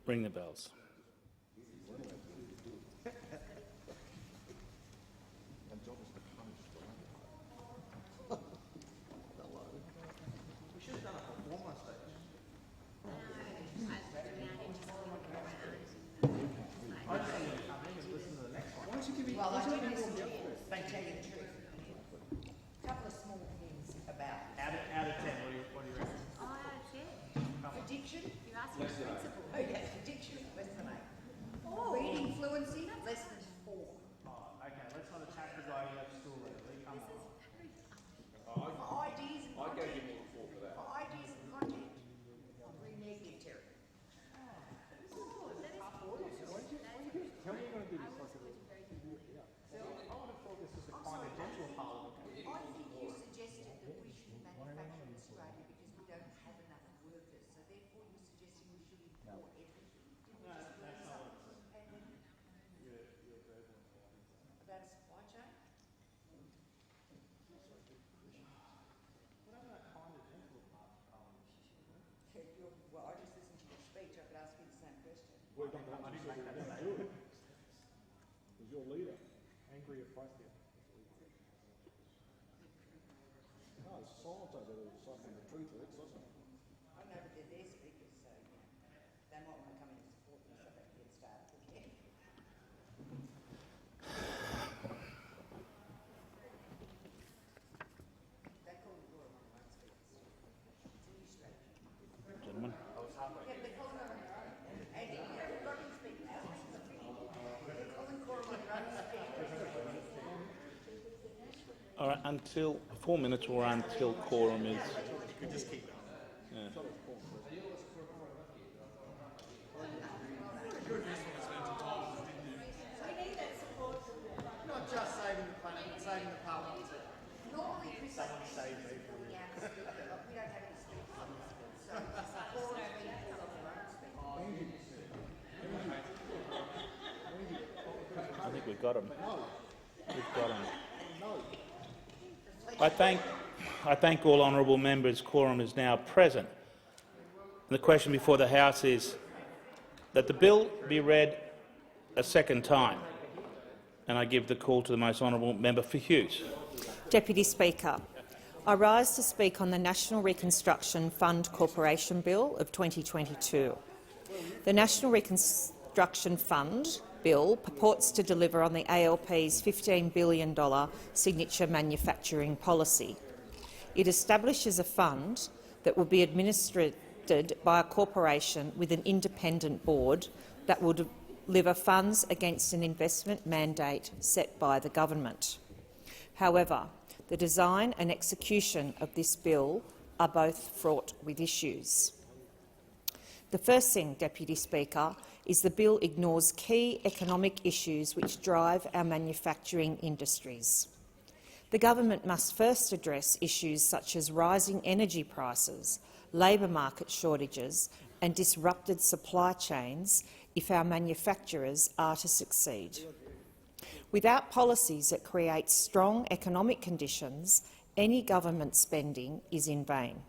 Ring the bells. Well, I did listen to you, but tell you the truth. A couple of small things about Out of 10, what do you reckon? prediction. You asked for a principle. Oh yes, prediction, less than 8. Reading fluency, less than 4. Oh, okay, let's not attack the guy who left school early. Come on. For ideas and content. I gave you more than 4 for that. For ideas and content, I'm really negative territory. Tell me you're going to do this. I would have thought this was a kind of gentle parliament. I think you suggested that we should manufacture in Australia because we don't have enough workers, so therefore you're suggesting we should import everything. Didn't we just learn something from the pandemic? About a supply chain? Well, I just listened to your speech. I could ask you the same question. I didn't make that do it. Was your leader? Angry at price there. No, it's silent over there, something the truth is, doesn't it? I know, but they're their speakers, so they might want to come in and support them so they can get started again. They call it Laura on their own speakers. It's a new strategy. Gentlemen. Yeah, they're calling her on their own. And you haven't got to speak now. They're calling Cora on their own speakers. All right, until 4 minutes or until quorum is. Just keep Yeah. Not just saving the planet, but saving the parliament. Normally, Chris, Someone save me from we don't have any speakers on this bill, so Cora's being called on their own speakers. I think we've got him. We've got him. I thank all honourable members. Quorum is now present. And the question before the House is that the bill be read a second time. And I give the call to the most honourable member for Hughes. Deputy Speaker, I rise to speak on the National Reconstruction Fund Corporation Bill of 2022. The National Reconstruction Fund Bill purports to deliver on the ALP's $15 billion signature manufacturing policy. It establishes a fund that will be administered by a corporation with an independent board that will deliver funds against an investment mandate set by the government. However, the design and execution of this bill are both fraught with issues. The first thing, Deputy Speaker, is the bill ignores key economic issues which drive our manufacturing industries. The government must first address issues such as rising energy prices, labour market shortages and disrupted supply chains if our manufacturers are to succeed. Without policies that create strong economic conditions, any government spending is in vain.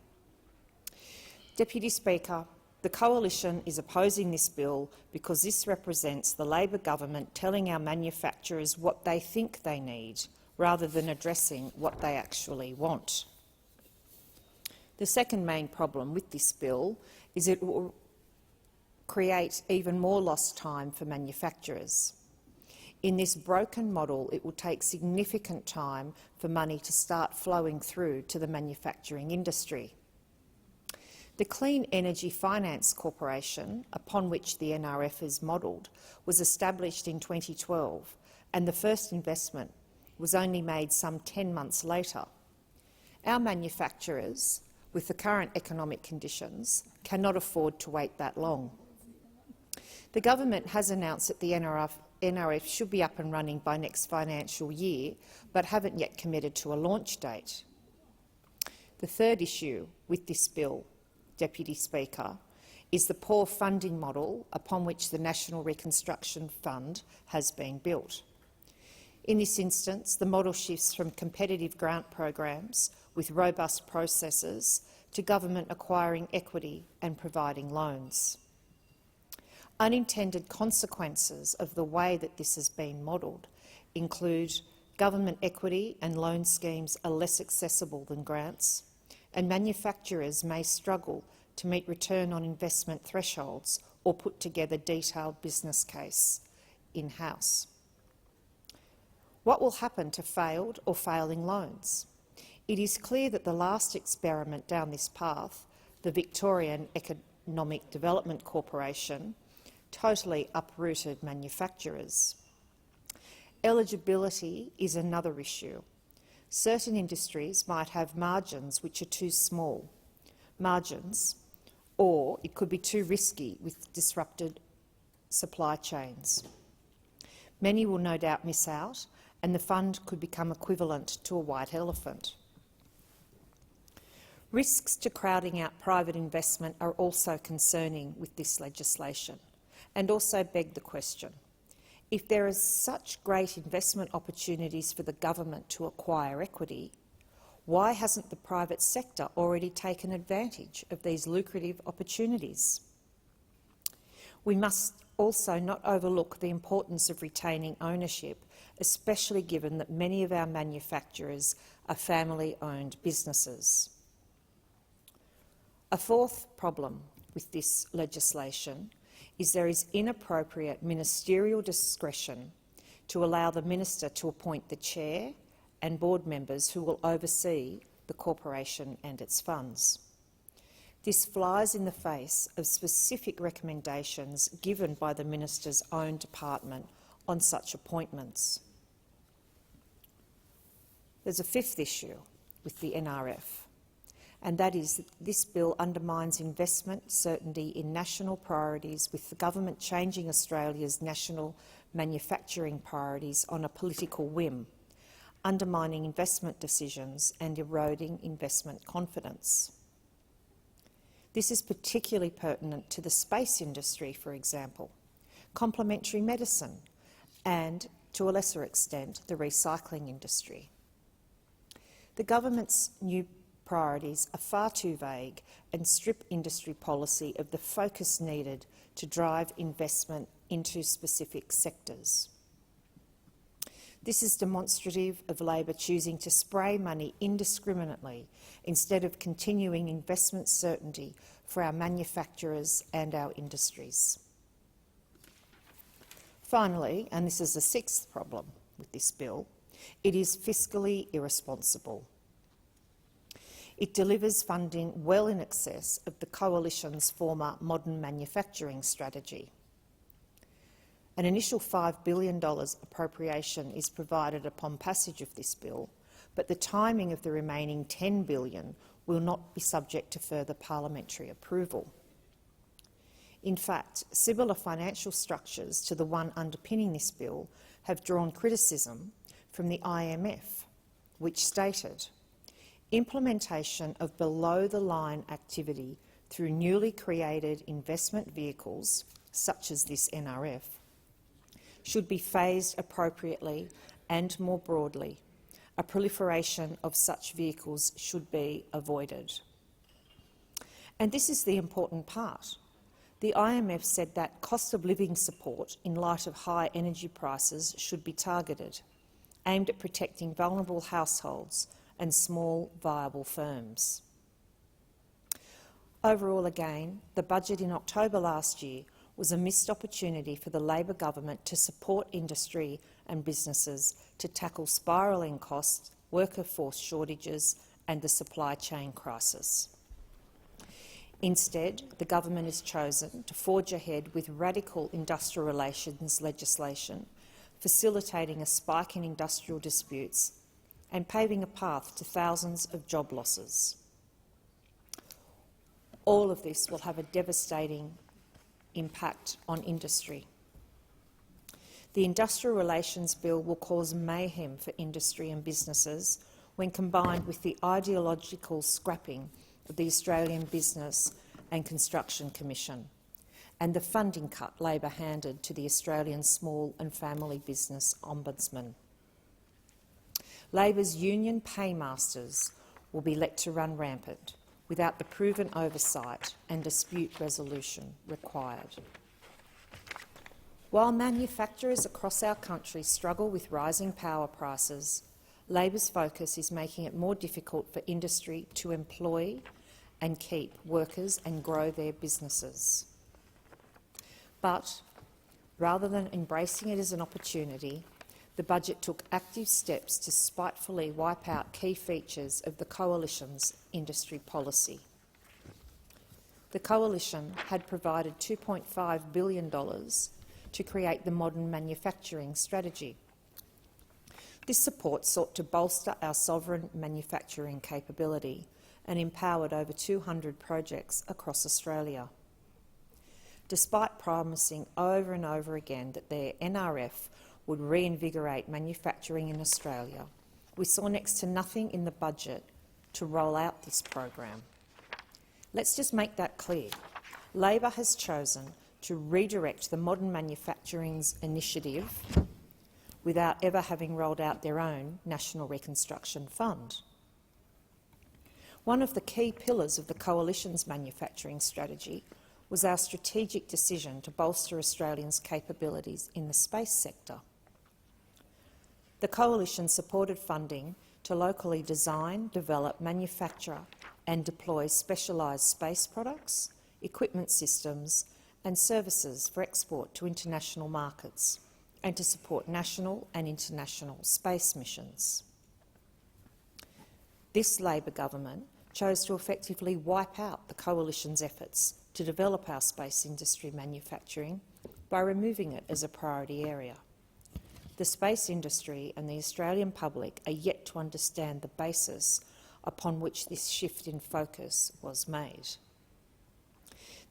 Deputy Speaker, the Coalition is opposing this bill because this represents the Labor government telling our manufacturers what they think they need, rather than addressing what they actually want. The second main problem with this bill is it will create even more lost time for manufacturers. In this broken model, it will take significant time for money to start flowing through to the manufacturing industry. The Clean Energy Finance Corporation, upon which the NRF is modelled, was established in 2012 and the first investment was only made some 10 months later. Our manufacturers, with the current economic conditions, cannot afford to wait that long. The government has announced that the NRF should be up and running by next financial year, but haven't yet committed to a launch date. The third issue with this bill, Deputy Speaker, is the poor funding model upon which the National Reconstruction Fund has been built. In this instance, the model shifts from competitive grant programs with robust processes to government acquiring equity and providing loans. Unintended consequences of the way that this has been modelled include government equity and loan schemes are less accessible than grants, and manufacturers may struggle to meet return on investment thresholds or put together detailed business case in-house. What will happen to failed or failing loans? It is clear that the last experiment down this path, the Victorian Economic Development Corporation, totally uprooted manufacturers. Eligibility is another issue. Certain industries might have margins which are too small, or it could be too risky with disrupted supply chains. Many will no doubt miss out, and the fund could become equivalent to a white elephant. Risks to crowding out private investment are also concerning with this legislation, and also beg the question, if there are such great investment opportunities for the government to acquire equity, why hasn't the private sector already taken advantage of these lucrative opportunities? We must also not overlook the importance of retaining ownership, especially given that many of our manufacturers are family-owned businesses. A fourth problem with this legislation is there is inappropriate ministerial discretion to allow the minister to appoint the chair and board members who will oversee the corporation and its funds. This flies in the face of specific recommendations given by the minister's own department on such appointments. There's a fifth issue with the NRF, and that is that this bill undermines investment certainty in national priorities, with the government changing Australia's national manufacturing priorities on a political whim, undermining investment decisions and eroding investment confidence. This is particularly pertinent to the space industry, for example, complementary medicine and, to a lesser extent, the recycling industry. The government's new priorities are far too vague and strip industry policy of the focus needed to drive investment into specific sectors. This is demonstrative of Labor choosing to spray money indiscriminately instead of continuing investment certainty for our manufacturers and our industries. Finally, and this is the sixth problem with this bill, it is fiscally irresponsible. It delivers funding well in excess of the Coalition's former modern manufacturing strategy. An initial $5 billion appropriation is provided upon passage of this bill, but the timing of the remaining $10 billion will not be subject to further parliamentary approval. In fact, similar financial structures to the one underpinning this bill have drawn criticism from the IMF, which stated, implementation of below-the-line activity through newly created investment vehicles, such as this NRF, should be phased appropriately and more broadly. A proliferation of such vehicles should be avoided. And this is the important part. The IMF said that cost of living support in light of high energy prices should be targeted, aimed at protecting vulnerable households and small, viable firms. Overall, again, the budget in October last year was a missed opportunity for the Labor government to support industry and businesses to tackle spiralling costs, worker force shortages and the supply chain crisis. Instead, the government has chosen to forge ahead with radical industrial relations legislation, facilitating a spike in industrial disputes and paving a path to thousands of job losses. All of this will have a devastating impact on industry. The Industrial Relations Bill will cause mayhem for industry and businesses when combined with the ideological scrapping of the Australian Business and Construction Commission and the funding cut Labor handed to the Australian Small and Family Business Ombudsman. Labor's union paymasters will be let to run rampant without the proven oversight and dispute resolution required. While manufacturers across our country struggle with rising power prices, Labor's focus is making it more difficult for industry to employ and keep workers and grow their businesses. But rather than embracing it as an opportunity, the budget took active steps to spitefully wipe out key features of the Coalition's industry policy. The Coalition had provided $2.5 billion to create the Modern Manufacturing Strategy. This support sought to bolster our sovereign manufacturing capability and empowered over 200 projects across Australia. Despite promising over and over again that their NRF would reinvigorate manufacturing in Australia, we saw next to nothing in the budget to roll out this program. Let's just make that clear. Labor has chosen to redirect the Modern Manufacturing Initiative without ever having rolled out their own National Reconstruction Fund. One of the key pillars of the Coalition's manufacturing strategy was our strategic decision to bolster Australians' capabilities in the space sector. The Coalition supported funding to locally design, develop, manufacture and deploy specialised space products, equipment systems and services for export to international markets and to support national and international space missions. This Labor government chose to effectively wipe out the Coalition's efforts to develop our space industry manufacturing by removing it as a priority area. The space industry and the Australian public are yet to understand the basis upon which this shift in focus was made.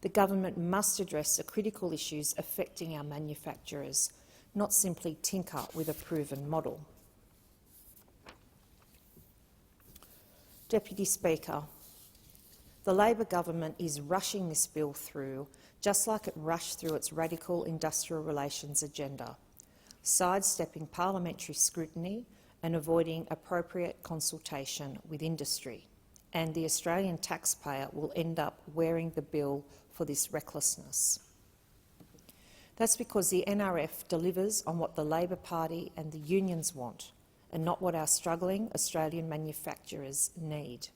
The government must address the critical issues affecting our manufacturers, not simply tinker with a proven model. Deputy Speaker, the Labor government is rushing this bill through just like it rushed through its radical industrial relations agenda, sidestepping parliamentary scrutiny and avoiding appropriate consultation with industry. And the Australian taxpayer will end up wearing the bill for this recklessness. That's because the NRF delivers on what the Labor Party and the unions want and not what our struggling Australian manufacturers need.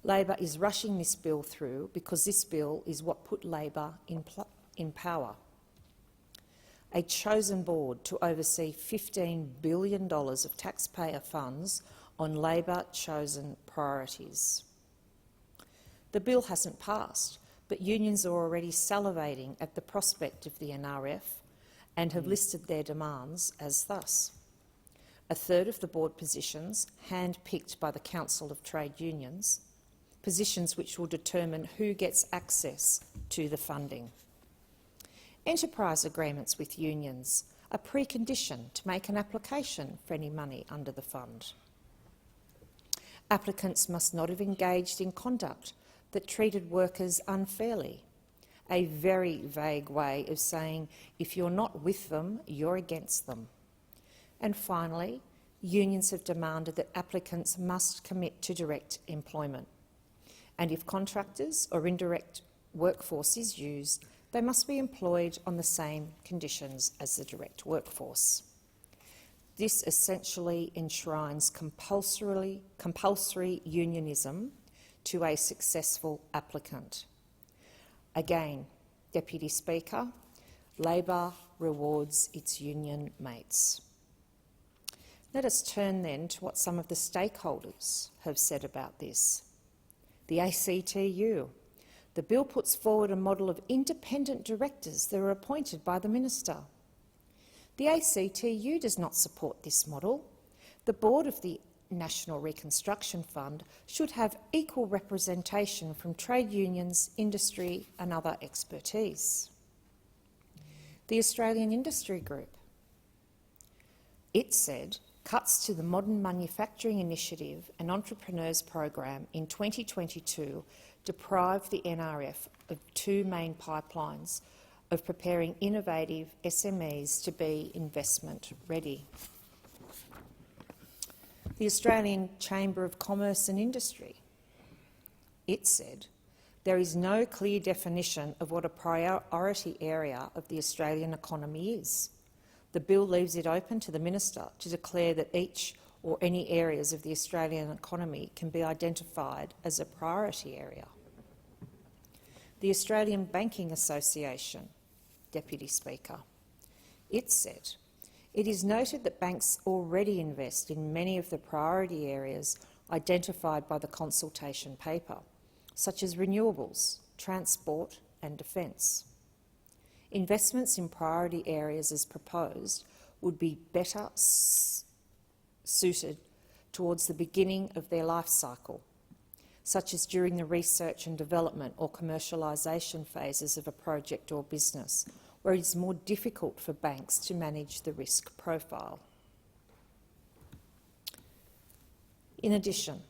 Labor is rushing this bill through because this bill is what put Labor in power. A chosen board to oversee $15 billion of taxpayer funds on Labor-chosen priorities. The bill hasn't passed, but unions are already salivating at the prospect of the NRF and have listed their demands as thus: a third of the board positions hand-picked by the Council of Trade Unions, positions which will determine who gets access to the funding. Enterprise agreements with unions, a precondition to make an application for any money under the fund. Applicants must not have engaged in conduct that treated workers unfairly, a very vague way of saying if you're not with them, you're against them. And finally, unions have demanded that applicants must commit to direct employment. And if contractors or indirect workforce is used, they must be employed on the same conditions as the direct workforce. This essentially enshrines compulsory unionism to a successful applicant. Again, Deputy Speaker, Labor rewards its union mates. Let us turn then to what some of the stakeholders have said about this. The ACTU. The bill puts forward a model of independent directors that are appointed by the minister. The ACTU does not support this model. The board of the National Reconstruction Fund should have equal representation from trade unions, industry and other expertise. The Australian Industry Group. It said cuts to the Modern Manufacturing Initiative and Entrepreneurs Program in 2022 deprived the NRF of two main pipelines of preparing innovative SMEs to be investment ready. The Australian Chamber of Commerce and Industry. It said there is no clear definition of what a priority area of the Australian economy is. The bill leaves it open to the minister to declare that each or any areas of the Australian economy can be identified as a priority area. The Australian Banking Association. Deputy Speaker. It said, it is noted that banks already invest in many of the priority areas identified by the consultation paper, such as renewables, transport and defence. Investments in priority areas as proposed would be better suited towards the beginning of their life cycle, such as during the research and development or commercialisation phases of a project or business, where it is more difficult for banks to manage the risk profile. In addition,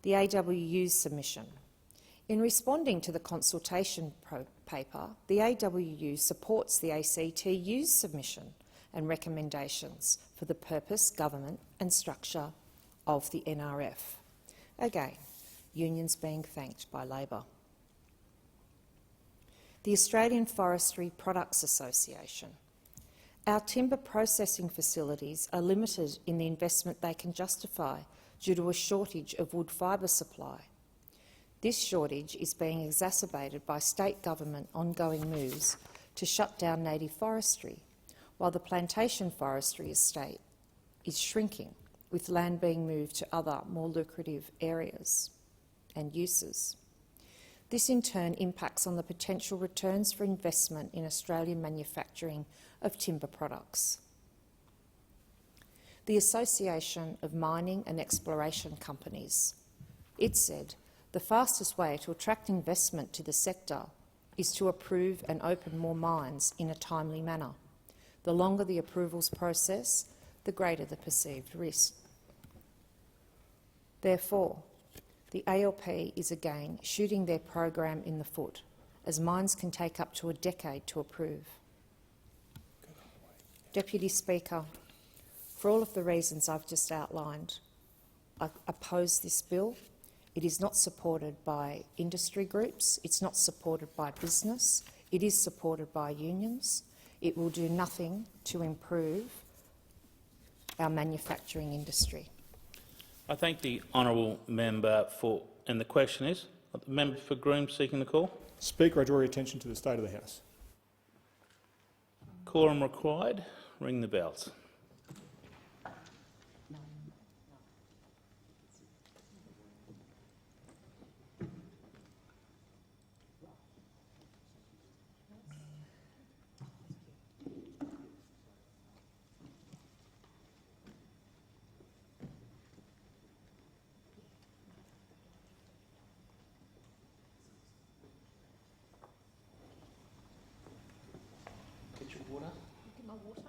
the AWU's submission. In responding to the consultation paper, the AWU supports the ACTU's submission and recommendations for the purpose, government and structure of the NRF. Again, unions being thanked by Labor. The Australian Forestry Products Association. Our timber processing facilities are limited in the investment they can justify due to a shortage of wood fibre supply. This shortage is being exacerbated by state government ongoing moves to shut down native forestry, while the plantation forestry estate is shrinking, with land being moved to other, more lucrative areas and uses. This in turn impacts on the potential returns for investment in Australian manufacturing of timber products. The Association of Mining and Exploration Companies. It said the fastest way to attract investment to the sector is to approve and open more mines in a timely manner. The longer the approvals process, the greater the perceived risk. Therefore, the ALP is again shooting their program in the foot, as mines can take up to a decade to approve. Deputy Speaker, for all of the reasons I've just outlined, I oppose this bill. It is not supported by industry groups, it's not supported by business, it is supported by unions. It will do nothing to improve our manufacturing industry. I thank the honourable member for, and the question is, the member for Groom seeking the call. Speaker, I draw your attention to the state of the House. Quorum required. Ring the bells. Get your water. Get my water.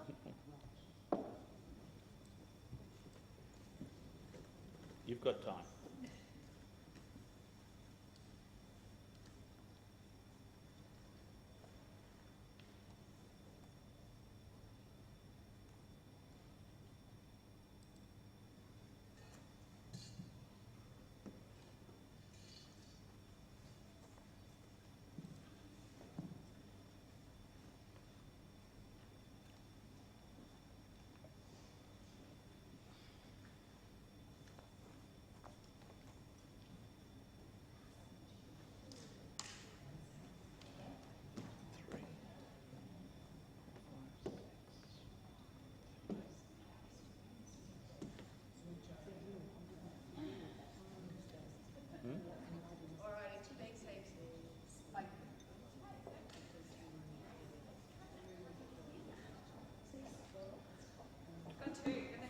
You've got time.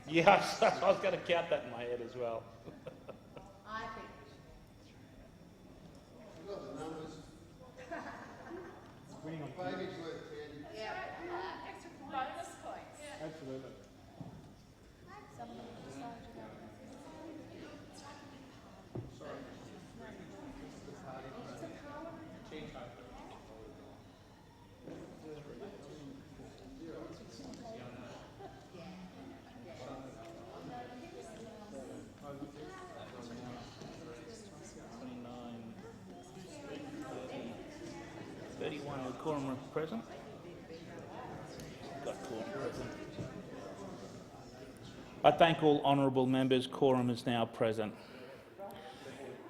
Yes, I was going to count that in my head as well. Absolutely. Quorum present. Got quorum present. I thank all honourable members. Quorum is now present.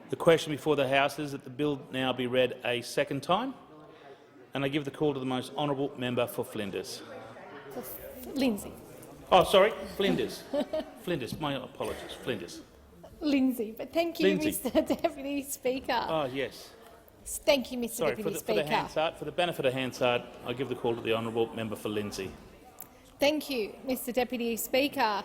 The question before the House is that the bill now be read a second time, and I give the call to the most honourable member for Flinders. Lindsay. Oh, sorry, Flinders. Flinders. My apologies. Flinders. Lindsay, but thank you, Lindsay. Mr Deputy Speaker. Oh, yes. Thank you, Mr Sorry, Deputy for Speaker. the Hansard, for the benefit of Hansard, I give the call to the honourable member for Lindsay. Thank you, Mr Deputy Speaker.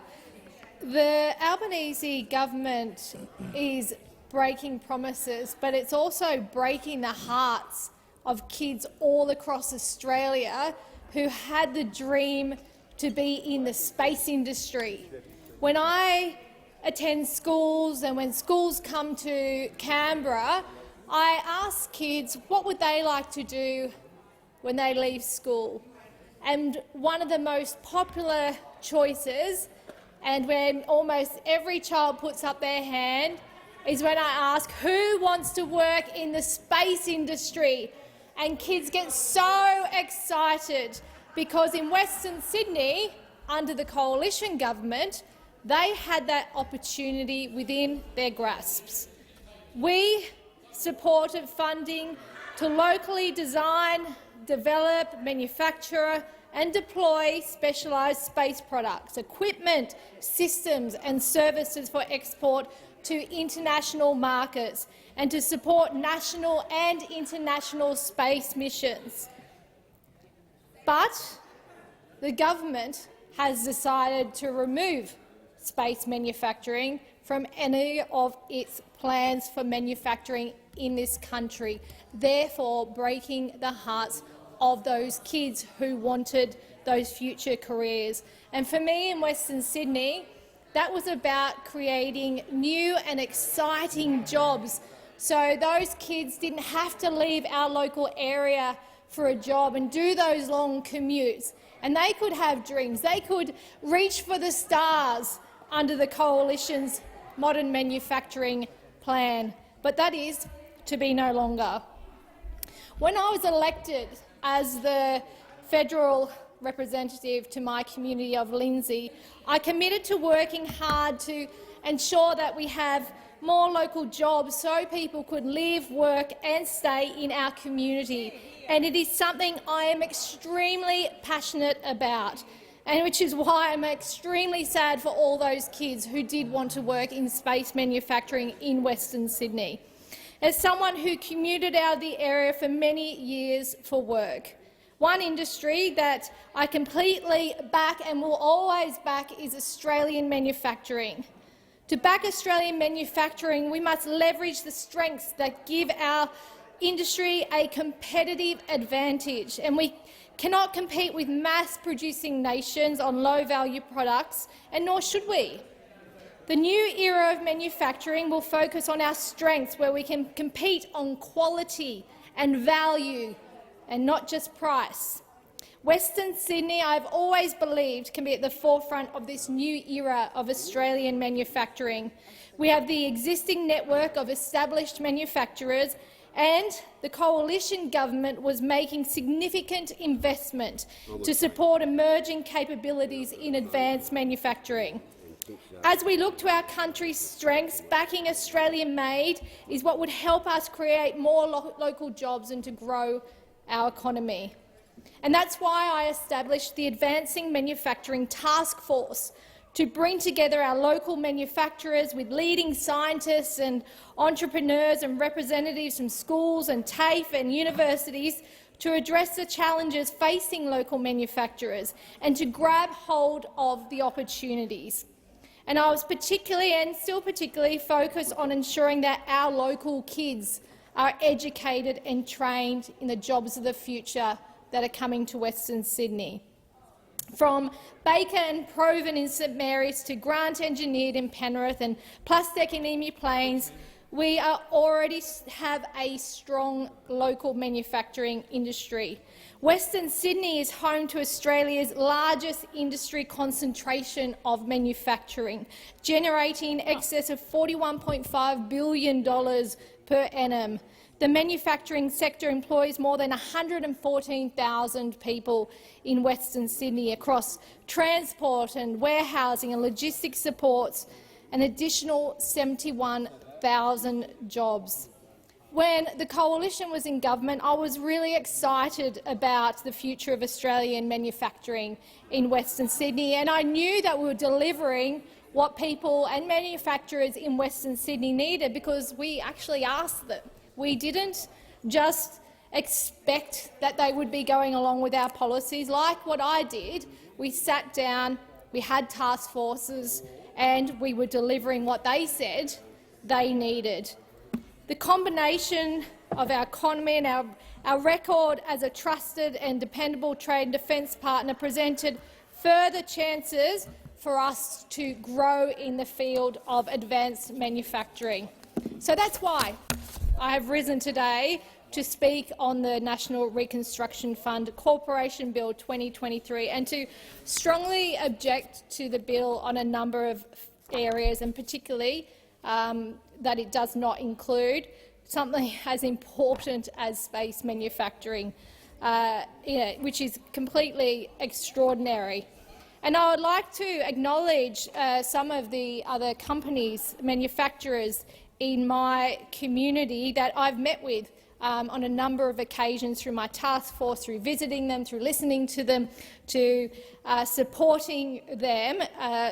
The Albanese government is breaking promises, but it's also breaking the hearts of kids all across Australia who had the dream to be in the space industry. When I attend schools and when schools come to Canberra, I ask kids what would they like to do when they leave school. And one of the most popular choices, and when almost every child puts up their hand, is when I ask who wants to work in the space industry. And kids get so excited because in Western Sydney, under the coalition government, they had that opportunity within their grasps. We supported funding to locally design, develop, manufacture and deploy specialised space products, equipment, systems and services for export to international markets and to support national and international space missions. But the government has decided to remove space manufacturing from any of its plans for manufacturing in this country, therefore breaking the hearts of those kids who wanted those future careers. And for me in Western Sydney, that was about creating new and exciting jobs, so those kids didn't have to leave our local area for a job and do those long commutes, and they could have dreams. They could reach for the stars under the Coalition's modern manufacturing plan, but that is to be no longer. When I was elected as the federal representative to my community of Lindsay, I committed to working hard to ensure that we have more local jobs so people could live, work and stay in our community. And it is something I am extremely passionate about, and which is why I'm extremely sad for all those kids who did want to work in space manufacturing in Western Sydney. As someone who commuted out of the area for many years for work, one industry that I completely back and will always back is Australian manufacturing. To back Australian manufacturing, we must leverage the strengths that give our industry a competitive advantage, and we cannot compete with mass-producing nations on low-value products, and nor should we. The new era of manufacturing will focus on our strengths, where we can compete on quality and value and not just price. Western Sydney, I've always believed, can be at the forefront of this new era of Australian manufacturing. We have the existing network of established manufacturers, and the coalition government was making significant investment to support emerging capabilities in advanced manufacturing. As we look to our country's strengths, backing Australian-made is what would help us create more local jobs and to grow our economy. And that's why I established the Advancing Manufacturing Task Force to bring together our local manufacturers with leading scientists and entrepreneurs and representatives from schools and TAFE and universities to address the challenges facing local manufacturers and to grab hold of the opportunities. And I was particularly and still particularly focused on ensuring that our local kids are educated and trained in the jobs of the future that are coming to Western Sydney. From Baker and Proven in St Mary's to Grant Engineered in Penrith and Plustek in Emu Plains, we already have a strong local manufacturing industry. Western Sydney is home to Australia's largest industry concentration of manufacturing, generating in excess of $41.5 billion per annum. The manufacturing sector employs more than 114,000 people in Western Sydney across transport and warehousing and logistics supports, an additional 71,000 jobs. When the Coalition was in government, I was really excited about the future of Australian manufacturing in Western Sydney, and I knew that we were delivering what people and manufacturers in Western Sydney needed because we actually asked them. We didn't just expect that they would be going along with our policies. Like what I did, we sat down, we had task forces, and we were delivering what they said they needed. The combination of our economy and our record as a trusted and dependable trade and defence partner presented further chances for us to grow in the field of advanced manufacturing. So that's why I have risen today to speak on the National Reconstruction Fund Corporation Bill 2023 and to strongly object to the bill on a number of areas, and particularly that it does not include something as important as space manufacturing, which is completely extraordinary. And I would like to acknowledge some of the other companies, manufacturers in my community that I've met with on a number of occasions through my task force, through visiting them, through listening to them, to supporting them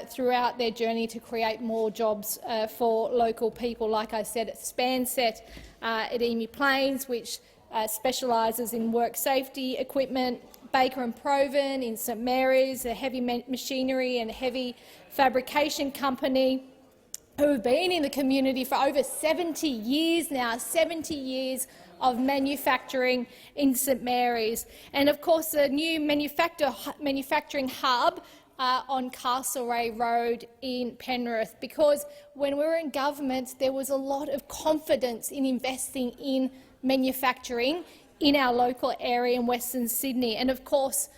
throughout their journey to create more jobs for local people. Like I said, at Spanset at Emu Plains, which specialises in work safety equipment, Baker and Proven in St Mary's, a heavy machinery and heavy fabrication company, who have been in the community for over 70 years now, 70 years of manufacturing in St Mary's. And of course the new manufacturing hub on Castlereagh Road in Penrith, because when we were in government there was a lot of confidence in investing in manufacturing in our local area in Western Sydney. And of course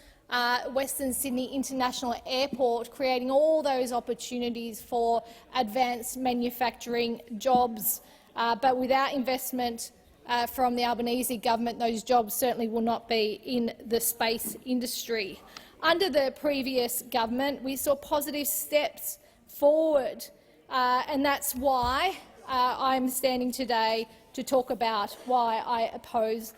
Western Sydney International Airport, creating all those opportunities for advanced manufacturing jobs. But without investment from the Albanese government, those jobs certainly will not be in the space industry. Under the previous government, we saw positive steps forward, and that's why I'm standing today to talk about why I oppose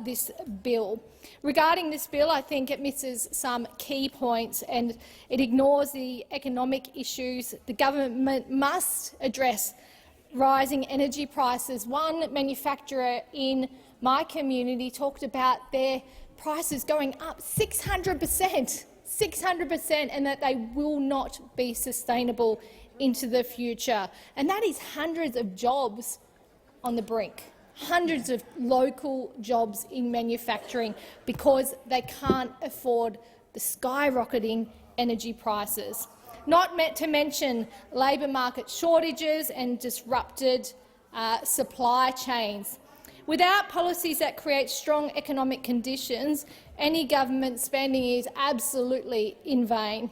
this bill. Regarding this bill, I think it misses some key points and it ignores the economic issues. The government must address rising energy prices. One manufacturer in my community talked about their prices going up 600%, and that they will not be sustainable into the future. And that is hundreds of jobs on the brink. Hundreds of local jobs in manufacturing because they can't afford the skyrocketing energy prices. Not meant to mention labour market shortages and disrupted supply chains. Without policies that create strong economic conditions, any government spending is absolutely in vain.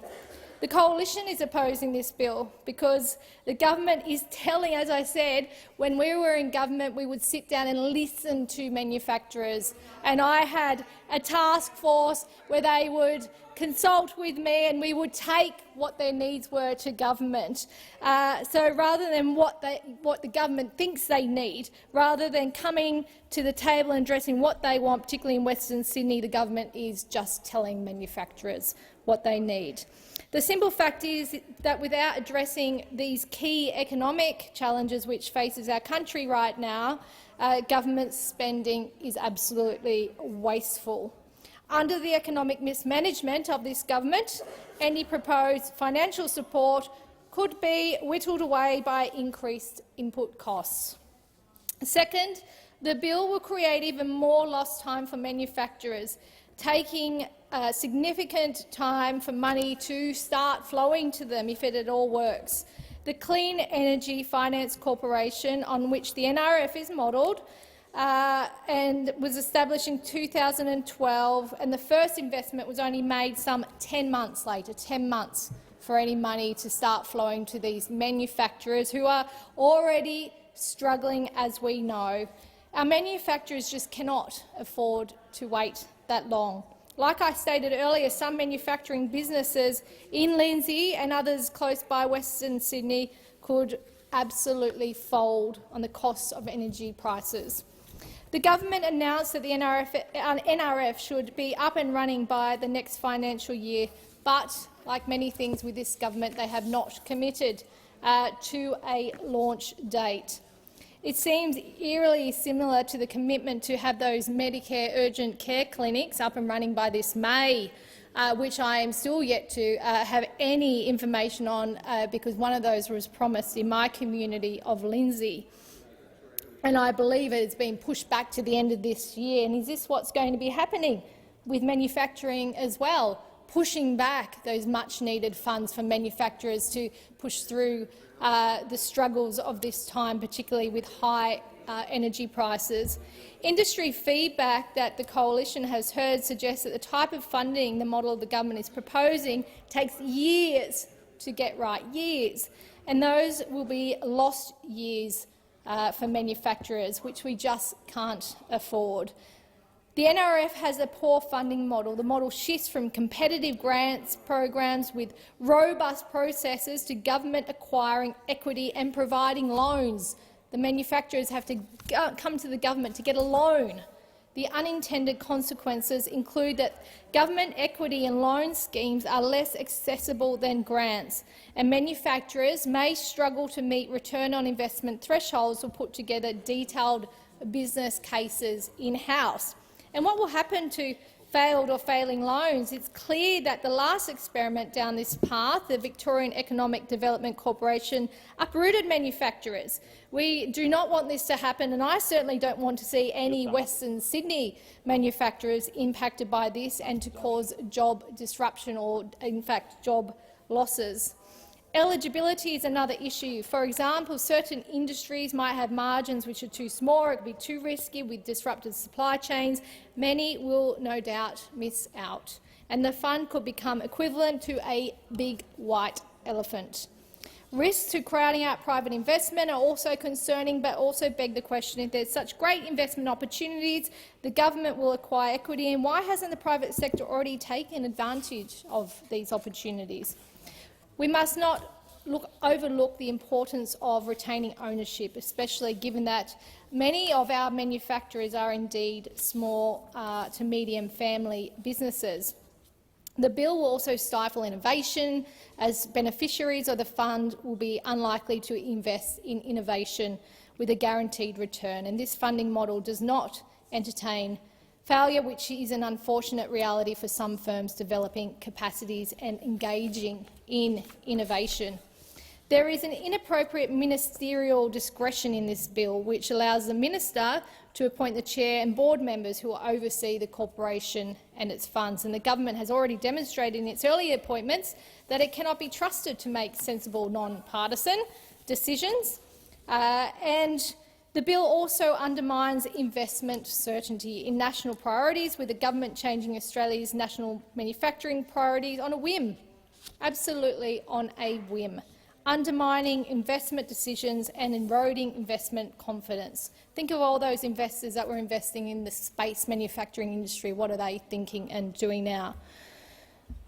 The Coalition is opposing this bill because the government is telling, as I said, when we were in government we would sit down and listen to manufacturers, and I had a task force where they would consult with me and we would take what their needs were to government. So rather than what the government thinks they need, rather than coming to the table and addressing what they want, particularly in Western Sydney, the government is just telling manufacturers what they need. The simple fact is that without addressing these key economic challenges which faces our country right now, government spending is absolutely wasteful. Under the economic mismanagement of this government, any proposed financial support could be whittled away by increased input costs. Second, the bill will create even more lost time for manufacturers, taking significant time for money to start flowing to them if it at all works. The Clean Energy Finance Corporation, on which the NRF is modelled, and was established in 2012, and the first investment was only made some 10 months later, 10 months for any money to start flowing to these manufacturers who are already struggling, as we know. Our manufacturers just cannot afford to wait that long. Like I stated earlier, some manufacturing businesses in Lindsay and others close by Western Sydney could absolutely fold on the costs of energy prices. The government announced that the NRF should be up and running by the next financial year, but, like many things with this government, they have not committed to a launch date. It seems eerily similar to the commitment to have those Medicare urgent care clinics up and running by this May, which I am still yet to have any information on, because one of those was promised in my community of Lindsay. And I believe it's been pushed back to the end of this year. And is this what's going to be happening with manufacturing as well, pushing back those much-needed funds for manufacturers to push through the struggles of this time, particularly with high energy prices? Industry feedback that the coalition has heard suggests that the type of funding the model the government is proposing takes years to get right, years, and those will be lost years for manufacturers, which we just can't afford. The NRF has a poor funding model. The model shifts from competitive grants programs with robust processes to government acquiring equity and providing loans. The manufacturers have to come to the government to get a loan. The unintended consequences include that government equity and loan schemes are less accessible than grants, and manufacturers may struggle to meet return on investment thresholds or put together detailed business cases in-house. And what will happen to failed or failing loans? It's clear that the last experiment down this path, the Victorian Economic Development Corporation, uprooted manufacturers. We do not want this to happen, and I certainly don't want to see any Western Sydney manufacturers impacted by this and to cause job disruption or, in fact, job losses. Eligibility is another issue. For example, certain industries might have margins which are too small, it could be too risky with disrupted supply chains. Many will no doubt miss out, and the fund could become equivalent to a big white elephant. Risks to crowding out private investment are also concerning, but also beg the question, if there's such great investment opportunities, the government will acquire equity, and why hasn't the private sector already taken advantage of these opportunities? We must not overlook the importance of retaining ownership, especially given that many of our manufacturers are indeed small to medium family businesses. The bill will also stifle innovation, as beneficiaries of the fund will be unlikely to invest in innovation with a guaranteed return, and this funding model does not entertain failure, which is an unfortunate reality for some firms developing capacities and engaging in innovation. There is an inappropriate ministerial discretion in this bill, which allows the minister to appoint the chair and board members who will oversee the corporation and its funds. And the government has already demonstrated in its earlier appointments that it cannot be trusted to make sensible, non-partisan decisions. And the bill also undermines investment certainty in national priorities, with the government changing Australia's national manufacturing priorities on a whim, absolutely on a whim, undermining investment decisions and eroding investment confidence. Think of all those investors that were investing in the space manufacturing industry. What are they thinking and doing now?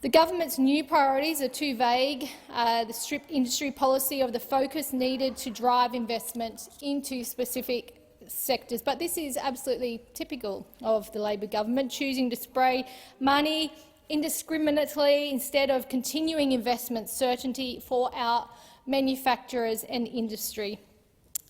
The government's new priorities are too vague. The strict industry policy of the focus needed to drive investment into specific sectors. But this is absolutely typical of the Labor government, choosing to spray money indiscriminately instead of continuing investment certainty for our manufacturers and industry.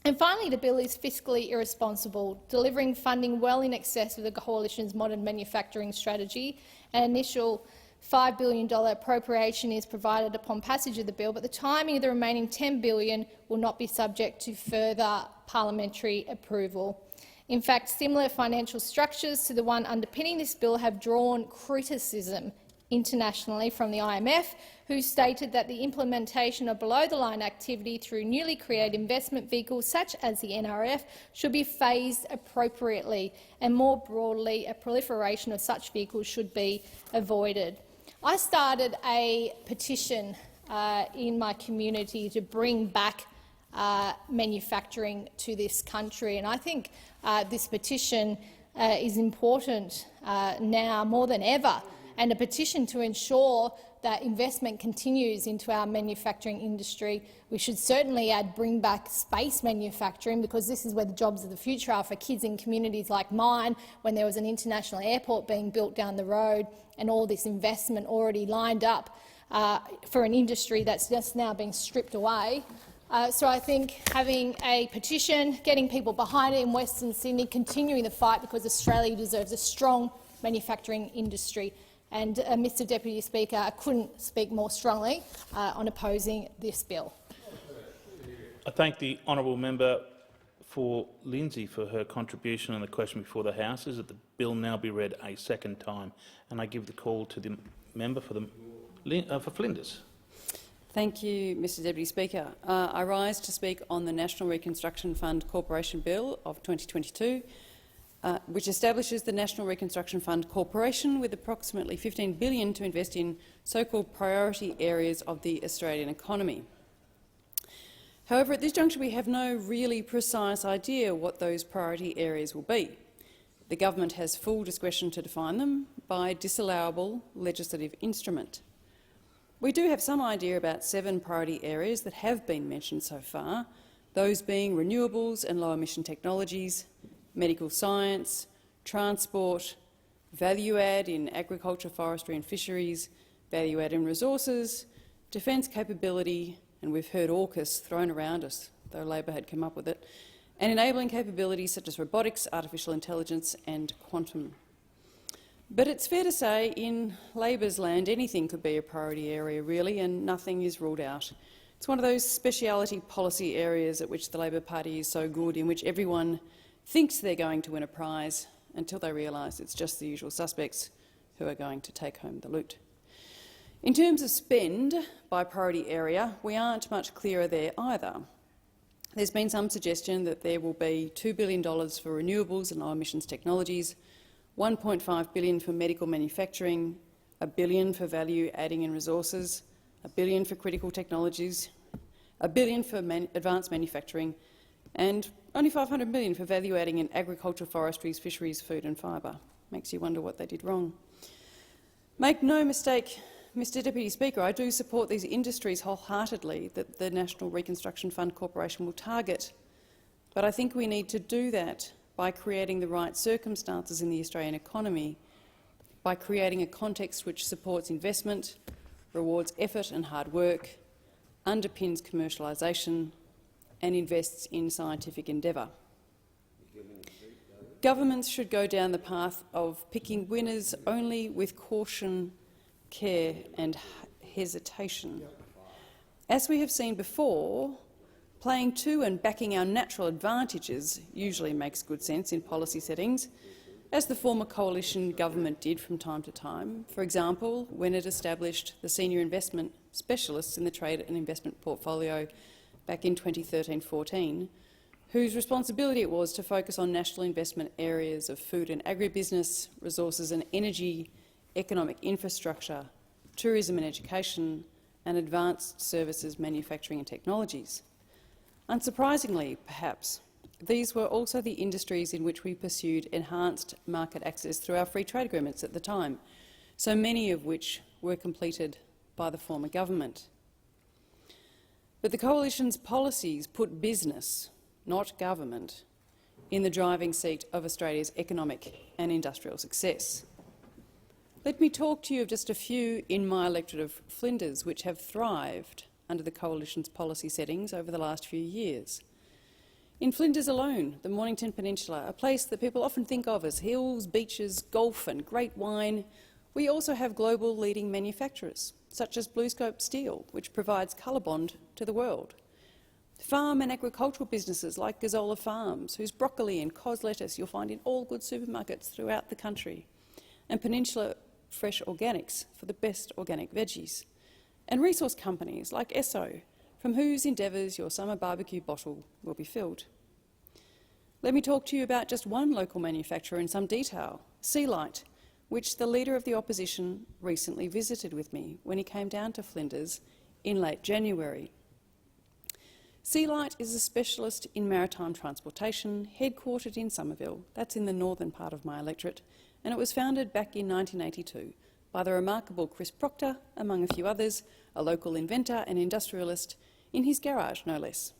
And finally, the bill is fiscally irresponsible, delivering funding well in excess of the Coalition's modern manufacturing strategy and initial $5 billion appropriation is provided upon passage of the bill, but the timing of the remaining $10 billion will not be subject to further parliamentary approval. In fact, similar financial structures to the one underpinning this bill have drawn criticism internationally from the IMF, who stated that the implementation of below-the-line activity through newly created investment vehicles such as the NRF should be phased appropriately, and more broadly, a proliferation of such vehicles should be avoided. I started a petition in my community to bring back manufacturing to this country, and I think this petition is important now more than ever, and a petition to ensure that investment continues into our manufacturing industry. We should certainly bring back space manufacturing, because this is where the jobs of the future are for kids in communities like mine, when there was an international airport being built down the road and all this investment already lined up for an industry that's just now being stripped away. So I think having a petition, getting people behind it in Western Sydney, continuing the fight, because Australia deserves a strong manufacturing industry. And, Mr Deputy Speaker, I couldn't speak more strongly on opposing this bill. I thank the honourable member for Lindsay for her contribution on the question before the House. Is that the bill now be read a second time? And I give the call to the member for Flinders. Thank you, Mr Deputy Speaker. I rise to speak on the National Reconstruction Fund Corporation Bill of 2022, which establishes the National Reconstruction Fund Corporation with approximately $15 billion to invest in so-called priority areas of the Australian economy. However, at this juncture we have no really precise idea what those priority areas will be. The government has full discretion to define them by disallowable legislative instrument. We do have some idea about 7 priority areas that have been mentioned so far, those being renewables and low-emission technologies, medical science, transport, value-add in agriculture, forestry and fisheries, value-add in resources, defence capability, and we've heard AUKUS thrown around us, though Labor had come up with it, and enabling capabilities such as robotics, artificial intelligence and quantum. But it's fair to say in Labor's land anything could be a priority area, really, and nothing is ruled out. It's one of those speciality policy areas at which the Labor Party is so good, in which everyone thinks they're going to win a prize until they realise it's just the usual suspects who are going to take home the loot. In terms of spend by priority area, we aren't much clearer there either. There's been some suggestion that there will be $2 billion for renewables and low emissions technologies, $1.5 billion for medical manufacturing, $1 billion for value adding in resources, $1 billion for critical technologies, $1 billion for advanced manufacturing, and only $500 million for value adding in agriculture, forestries, fisheries, food and fibre. Makes you wonder what they did wrong. Make no mistake, Mr Deputy Speaker, I do support these industries wholeheartedly that the National Reconstruction Fund Corporation will target, but I think we need to do that by creating the right circumstances in the Australian economy, by creating a context which supports investment, rewards effort and hard work, underpins commercialisation and invests in scientific endeavour. Governments should go down the path of picking winners only with caution, care and hesitation. As we have seen before, playing to and backing our natural advantages usually makes good sense in policy settings, as the former coalition government did from time to time, for example, when it established the senior investment specialists in the trade and investment portfolio back in 2013-14, whose responsibility it was to focus on national investment areas of food and agribusiness, resources and energy, economic infrastructure, tourism and education, and advanced services, manufacturing and technologies. Unsurprisingly, perhaps, these were also the industries in which we pursued enhanced market access through our free trade agreements at the time, so many of which were completed by the former government. But the coalition's policies put business, not government, in the driving seat of Australia's economic and industrial success. Let me talk to you of just a few in my electorate of Flinders which have thrived under the coalition's policy settings over the last few years. In Flinders alone, the Mornington Peninsula, a place that people often think of as hills, beaches, golf and great wine, We also have global leading manufacturers, such as BlueScope Steel, which provides ColourBond to the world. Farm and agricultural businesses like Gazzola Farms, whose broccoli and cos lettuce you'll find in all good supermarkets throughout the country, and Peninsula Fresh Organics for the best organic veggies, and resource companies like Esso, from whose endeavours your summer barbecue bottle will be filled. Let me talk to you about just one local manufacturer in some detail, Sealight, which the Leader of the Opposition recently visited with me when he came down to Flinders in late January. Sealight is a specialist in maritime transportation, headquartered in Somerville, that's in the northern part of my electorate, and it was founded back in 1982 by the remarkable Chris Proctor, among a few others, a local inventor and industrialist, in his garage, no less.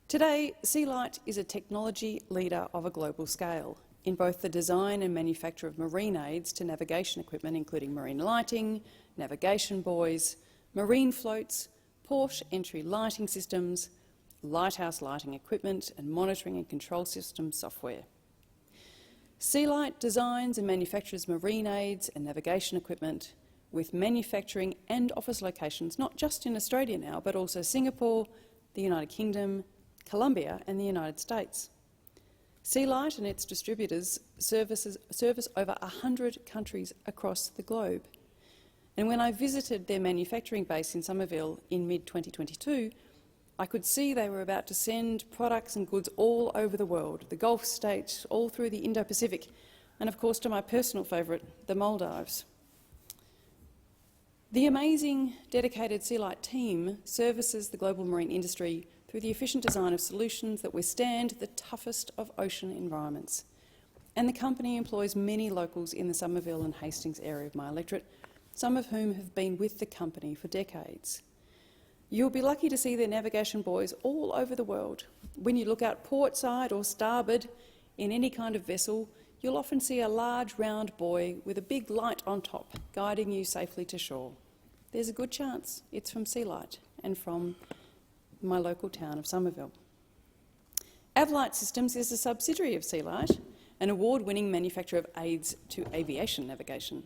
Today, Sealight is a technology leader of a global scale in both the design and manufacture of marine aids to navigation equipment, including marine lighting, navigation buoys, marine floats, port entry lighting systems, lighthouse lighting equipment, and monitoring and control system software. Sealight designs and manufactures marine aids and navigation equipment with manufacturing and office locations not just in Australia now, but also Singapore, the United Kingdom, Colombia and the United States. Sealight and its distributors service over 100 countries across the globe. And when I visited their manufacturing base in Somerville in mid-2022, I could see they were about to send products and goods all over the world, the Gulf states, all through the Indo-Pacific, and of course to my personal favourite, the Maldives. The amazing, dedicated Sealight team services the global marine industry through the efficient design of solutions that withstand the toughest of ocean environments. And the company employs many locals in the Somerville and Hastings area of my electorate, some of whom have been with the company for decades. You'll be lucky to see their navigation buoys all over the world. When you look out port side or starboard in any kind of vessel, you'll often see a large round buoy with a big light on top, guiding you safely to shore. There's a good chance it's from Sealight and from my local town of Somerville. Avlight Systems is a subsidiary of Sealight, an award-winning manufacturer of aids to aviation navigation.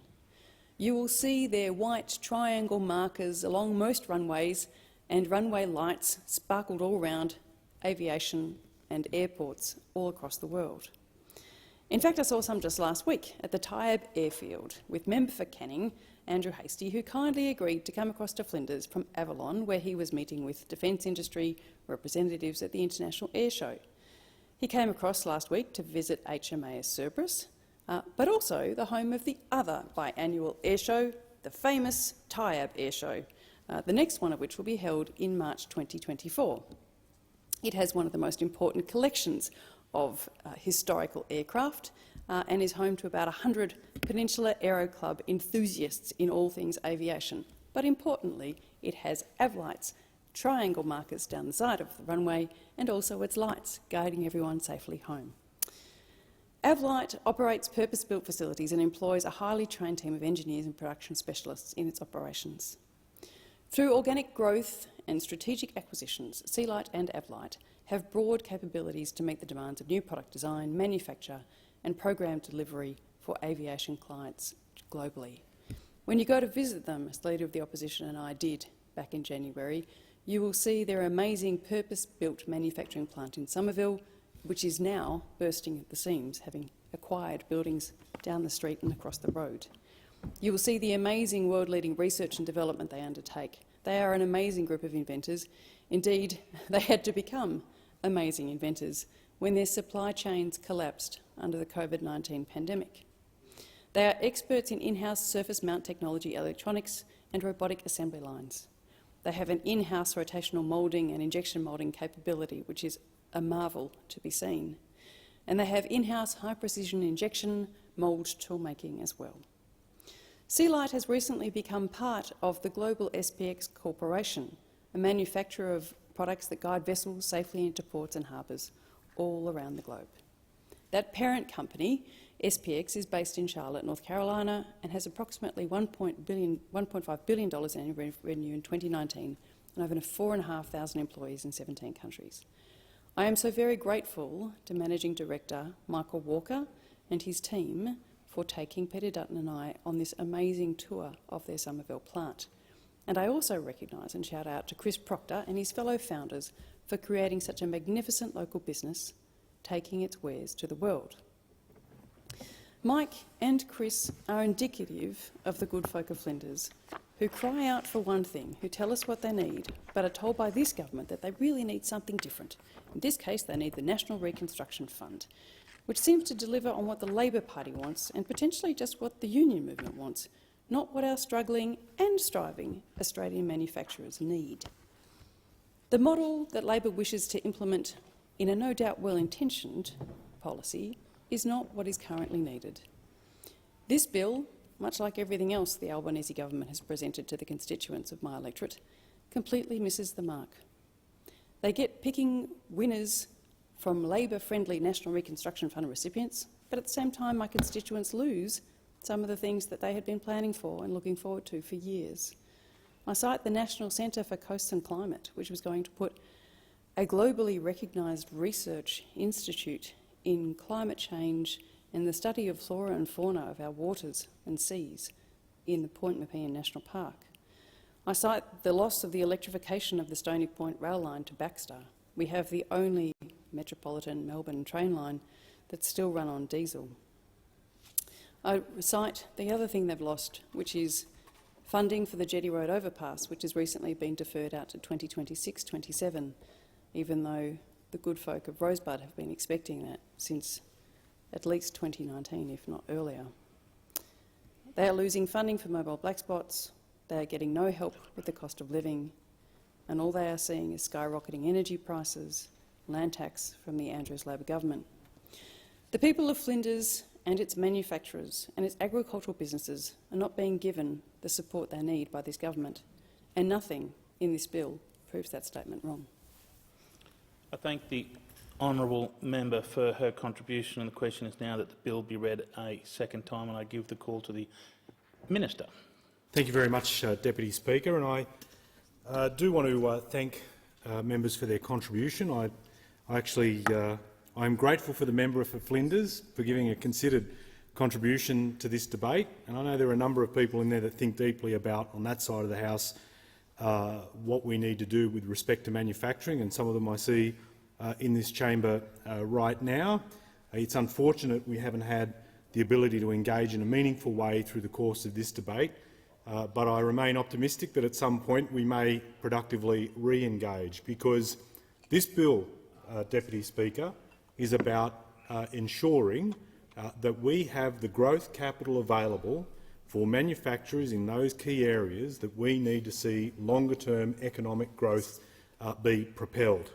You will see their white triangle markers along most runways and runway lights sparkled all around aviation and airports all across the world. In fact, I saw some just last week at the Tyabb airfield with member for Canning, Andrew Hastie, who kindly agreed to come across to Flinders from Avalon, where he was meeting with defence industry representatives at the International Air Show. He came across last week to visit HMAS Cerberus, but also the home of the other biannual air show, the famous Tyabb Air Show, the next one of which will be held in March 2024. It has one of the most important collections of historical aircraft and is home to about 100 Peninsula Aero Club enthusiasts in all things aviation. But importantly, it has Avlight's triangle markers down the side of the runway and also its lights guiding everyone safely home. Avlight operates purpose-built facilities and employs a highly trained team of engineers and production specialists in its operations. Through organic growth and strategic acquisitions, Sealight and Avlight have broad capabilities to meet the demands of new product design, manufacture and program delivery for aviation clients globally. When you go to visit them, as Leader of the Opposition and I did back in January, you will see their amazing purpose-built manufacturing plant in Somerville, which is now bursting at the seams, having acquired buildings down the street and across the road. You will see the amazing world-leading research and development they undertake. They are an amazing group of inventors. Indeed, they had to become amazing inventors when their supply chains collapsed under the COVID-19 pandemic. They are experts in in-house surface mount technology, electronics and robotic assembly lines. They have an in-house rotational moulding and injection moulding capability, which is a marvel to be seen. And they have in-house high-precision injection mould toolmaking as well. Sealight has recently become part of the global SPX Corporation, a manufacturer of products that guide vessels safely into ports and harbours all around the globe. That parent company, SPX, is based in Charlotte, North Carolina, and has approximately $1.5 billion annual revenue in 2019 and over 4,500 employees in 17 countries. I am so very grateful to Managing Director Michael Walker and his team for taking Peter Dutton and I on this amazing tour of their Somerville plant. And I also recognise and shout out to Chris Proctor and his fellow founders for creating such a magnificent local business, taking its wares to the world. Mike and Chris are indicative of the good folk of Flinders, who cry out for one thing, who tell us what they need, but are told by this government that they really need something different. In this case, they need the National Reconstruction Fund, which seems to deliver on what the Labor Party wants and potentially just what the union movement wants, not what our struggling and striving Australian manufacturers need. The model that Labor wishes to implement in a no doubt well-intentioned policy is not what is currently needed. This bill, much like everything else the Albanese government has presented to the constituents of my electorate, completely misses the mark. They get picking winners from Labor-friendly National Reconstruction Fund recipients, but at the same time my constituents lose some of the things that they had been planning for and looking forward to for years. I cite the National Centre for Coasts and Climate, which was going to put a globally recognised research institute in climate change and the study of flora and fauna of our waters and seas in the Point Nepean National Park. I cite the loss of the electrification of the Stony Point rail line to Baxter. We have the only metropolitan Melbourne train line that's still run on diesel. I cite the other thing they've lost, which is funding for the Jetty Road overpass, which has recently been deferred out to 2026-27, even though the good folk of Rosebud have been expecting that since at least 2019, if not earlier. They are losing funding for mobile black spots, they are getting no help with the cost of living, and all they are seeing is skyrocketing energy prices, land tax from the Andrews Labor government. The people of Flinders and its manufacturers and its agricultural businesses are not being given the support they need by this government, and nothing in this bill proves that statement wrong. I thank the honourable member for her contribution, and the question is now that the bill be read a second time, and I give the call to the Minister. Thank you very much, Deputy Speaker, and I do want to thank members for their contribution. I'm grateful for the member for Flinders for giving a considered contribution to this debate, and I know there are a number of people in there that think deeply about, on that side of the House, what we need to do with respect to manufacturing, and some of them I see in this chamber right now. It's unfortunate we haven't had the ability to engage in a meaningful way through the course of this debate, but I remain optimistic that at some point we may productively re-engage, because this bill, Deputy Speaker, is about ensuring that we have the growth capital available for manufacturers in those key areas that we need to see longer-term economic growth be propelled.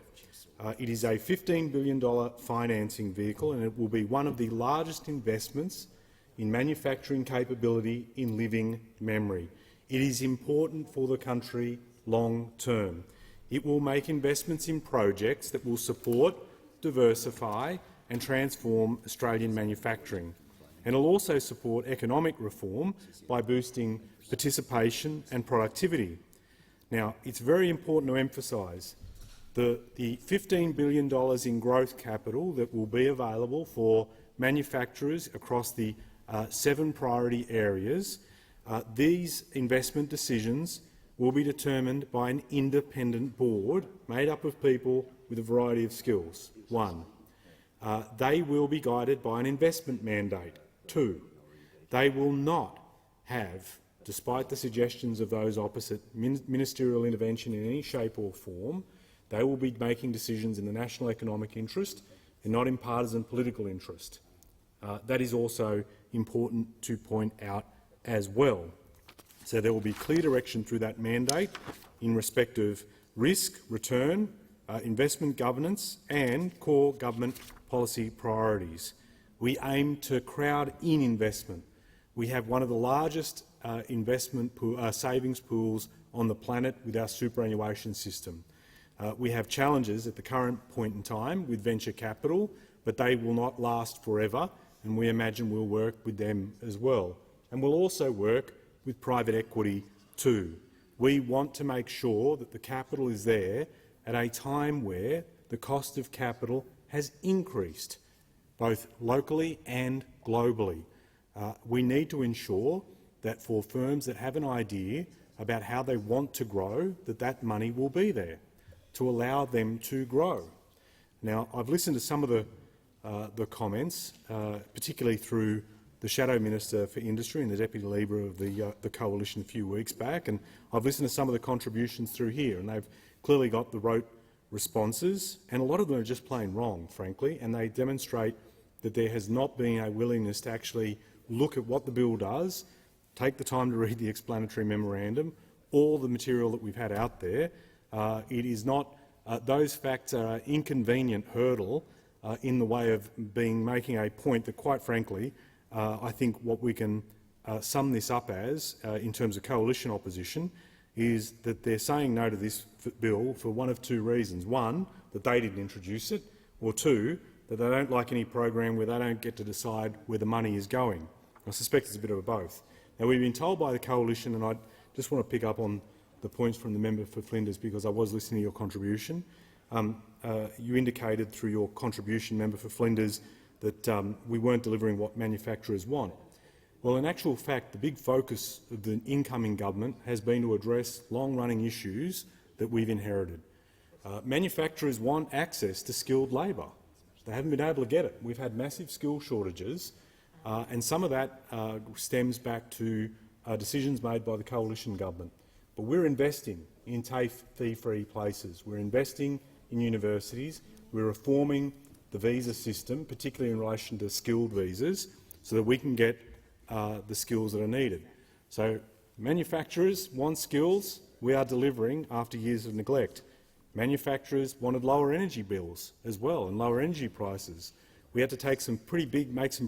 It is a $15 billion financing vehicle, and it will be one of the largest investments in manufacturing capability in living memory. It is important for the country long-term. It will make investments in projects that will support, diversify and transform Australian manufacturing. And it will also support economic reform by boosting participation and productivity. Now, it's very important to emphasise the $15 billion in growth capital that will be available for manufacturers across the 7 priority areas. These investment decisions will be determined by an independent board made up of people with a variety of skills. 1. They will be guided by an investment mandate. 2. They will not have, despite the suggestions of those opposite, ministerial intervention in any shape or form. They will be making decisions in the national economic interest and not in partisan political interest. That is also important to point out as well. So there will be clear direction through that mandate in respect of risk, return, investment governance and core government policy priorities. We aim to crowd in investment. We have one of the largest savings pools on the planet with our superannuation system. We have challenges at the current point in time with venture capital, but they will not last forever, and we imagine we'll work with them as well. And we'll also work with private equity too. We want to make sure that the capital is there at a time where the cost of capital has increased, both locally and globally. We need to ensure that for firms that have an idea about how they want to grow, that money will be there to allow them to grow. Now, I've listened to some of the comments, particularly through the Shadow Minister for Industry and the Deputy Leader of the Coalition a few weeks back, and I've listened to some of the contributions through here, and they've clearly got the rote responses, and a lot of them are just plain wrong, frankly, and they demonstrate that there has not been a willingness to actually look at what the bill does, take the time to read the explanatory memorandum, all the material that we've had out there. It is not those facts are an inconvenient hurdle in the way of making a point that, quite frankly, I think what we can sum this up as, in terms of coalition opposition, is that they're saying no to this bill for one of two reasons. One, that they didn't introduce it, or two, that they don't like any program where they don't get to decide where the money is going. I suspect it's a bit of both. Now, we've been told by the coalition, and I just want to pick up on the points from the member for Flinders because I was listening to your contribution. You indicated through your contribution, member for Flinders, that we weren't delivering what manufacturers want. Well, in actual fact, the big focus of the incoming government has been to address long-running issues that we've inherited. Manufacturers want access to skilled labour. They haven't been able to get it. We've had massive skill shortages, and some of that stems back to decisions made by the coalition government. But we're investing in TAFE fee-free places. We're investing in universities. We're reforming the visa system, particularly in relation to skilled visas, so that we can get the skills that are needed. So manufacturers want skills. We are delivering after years of neglect. Manufacturers wanted lower energy bills as well and lower energy prices. We had to make some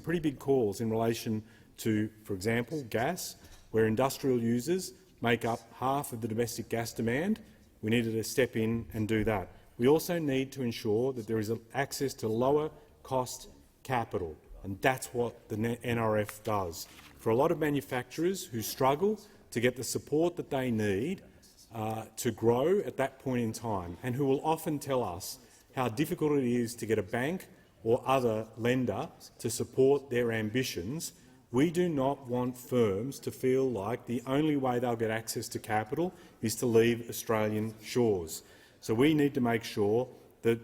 pretty big calls in relation to, for example, gas, where industrial users make up half of the domestic gas demand. We needed to step in and do that. We also need to ensure that there is access to lower-cost capital, and that's what the NRF does. For a lot of manufacturers who struggle to get the support that they need to grow at that point in time, and who will often tell us how difficult it is to get a bank or other lender to support their ambitions, we do not want firms to feel like the only way they'll get access to capital is to leave Australian shores. So we need to make sure that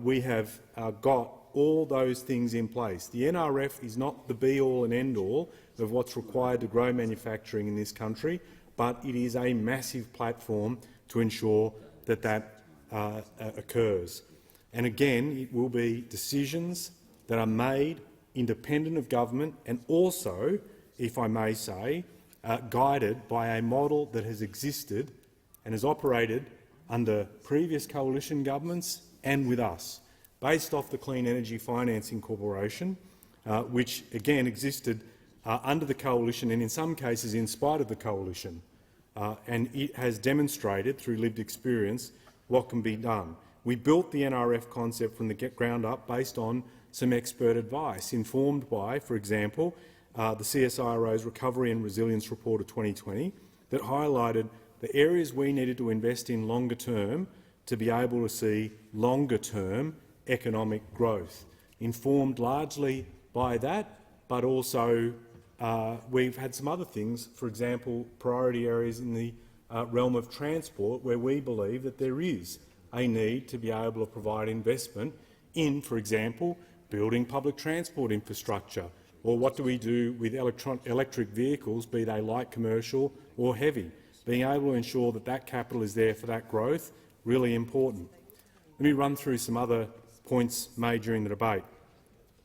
we have got all those things in place. The NRF is not the be-all and end-all of what's required to grow manufacturing in this country, but it is a massive platform to ensure that that occurs. And again, it will be decisions that are made independent of government and also, if I may say, guided by a model that has existed and has operated under previous coalition governments and with us, based off the Clean Energy Financing Corporation, which again existed under the coalition and in some cases in spite of the coalition. And it has demonstrated through lived experience what can be done. We built the NRF concept from the ground up based on some expert advice, informed by, for example, the CSIRO's Recovery and Resilience Report of 2020 that highlighted the areas we needed to invest in longer term to be able to see longer-term economic growth. Informed largely by that, but also we've had some other things, for example, priority areas in the realm of transport where we believe that there is a need to be able to provide investment in, for example, building public transport infrastructure, or what do we do with electric vehicles, be they light commercial or heavy. Being able to ensure that that capital is there for that growth, really important. Let me run through some other points made during the debate.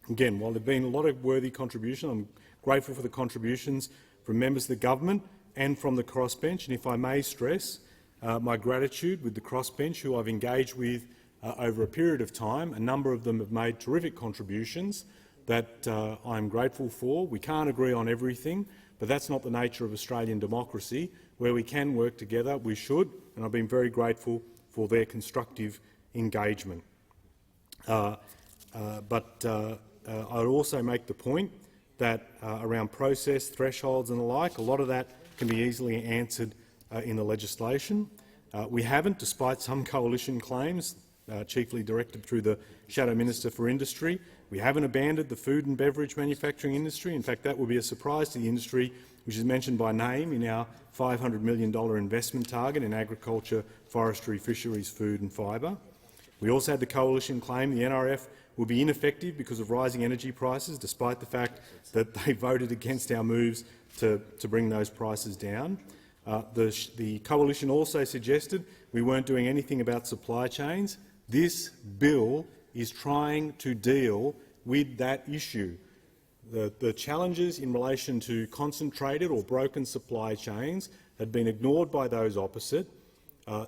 Again, while there have been a lot of worthy contributions, I'm grateful for the contributions from members of the government and from the crossbench, and if I may stress my gratitude with the crossbench, who I've engaged with over a period of time. A number of them have made terrific contributions that I'm grateful for. We can't agree on everything, but that's not the nature of Australian democracy. Where we can work together, we should, and I've been very grateful for their constructive engagement. I would also make the point that around process, thresholds and the like, a lot of that can be easily answered in the legislation. We haven't, despite some coalition claims, chiefly directed through the Shadow Minister for Industry. We haven't abandoned the food and beverage manufacturing industry. In fact, that will be a surprise to the industry, which is mentioned by name in our $500 million investment target in agriculture, forestry, fisheries, food and fibre. We also had the Coalition claim the NRF will be ineffective because of rising energy prices, despite the fact that they voted against our moves to bring those prices down. The Coalition also suggested we weren't doing anything about supply chains. This bill is trying to deal with that issue. The challenges in relation to concentrated or broken supply chains had been ignored by those opposite.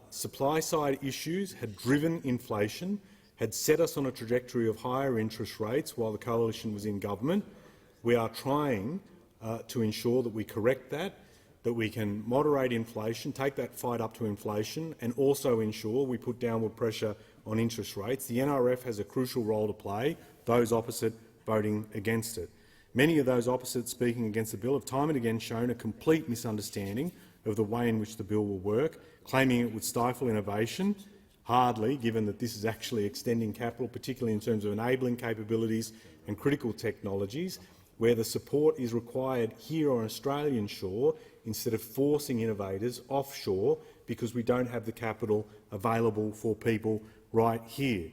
Supply-side issues had driven inflation, had set us on a trajectory of higher interest rates while the Coalition was in government. We are trying to ensure that we correct that we can moderate inflation, take that fight up to inflation, and also ensure we put downward pressure on interest rates. The NRF has a crucial role to play, those opposite voting against it. Many of those opposite speaking against the bill have time and again shown a complete misunderstanding of the way in which the bill will work, claiming it would stifle innovation. Hardly, given that this is actually extending capital, particularly in terms of enabling capabilities and critical technologies, where the support is required here on Australian shore instead of forcing innovators offshore because we don't have the capital available for people right here.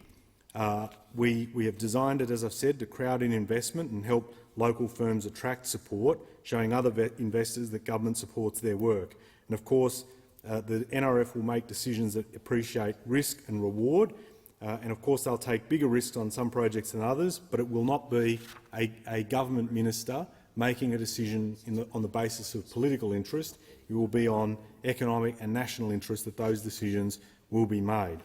We have designed it, as I've said, to crowd in investment and help local firms attract support, showing other investors that government supports their work. And of course, the NRF will make decisions that appreciate risk and reward, and of course they'll take bigger risks on some projects than others, but it will not be a government minister making a decision on the basis of political interest. It will be on economic and national interest that those decisions will be made.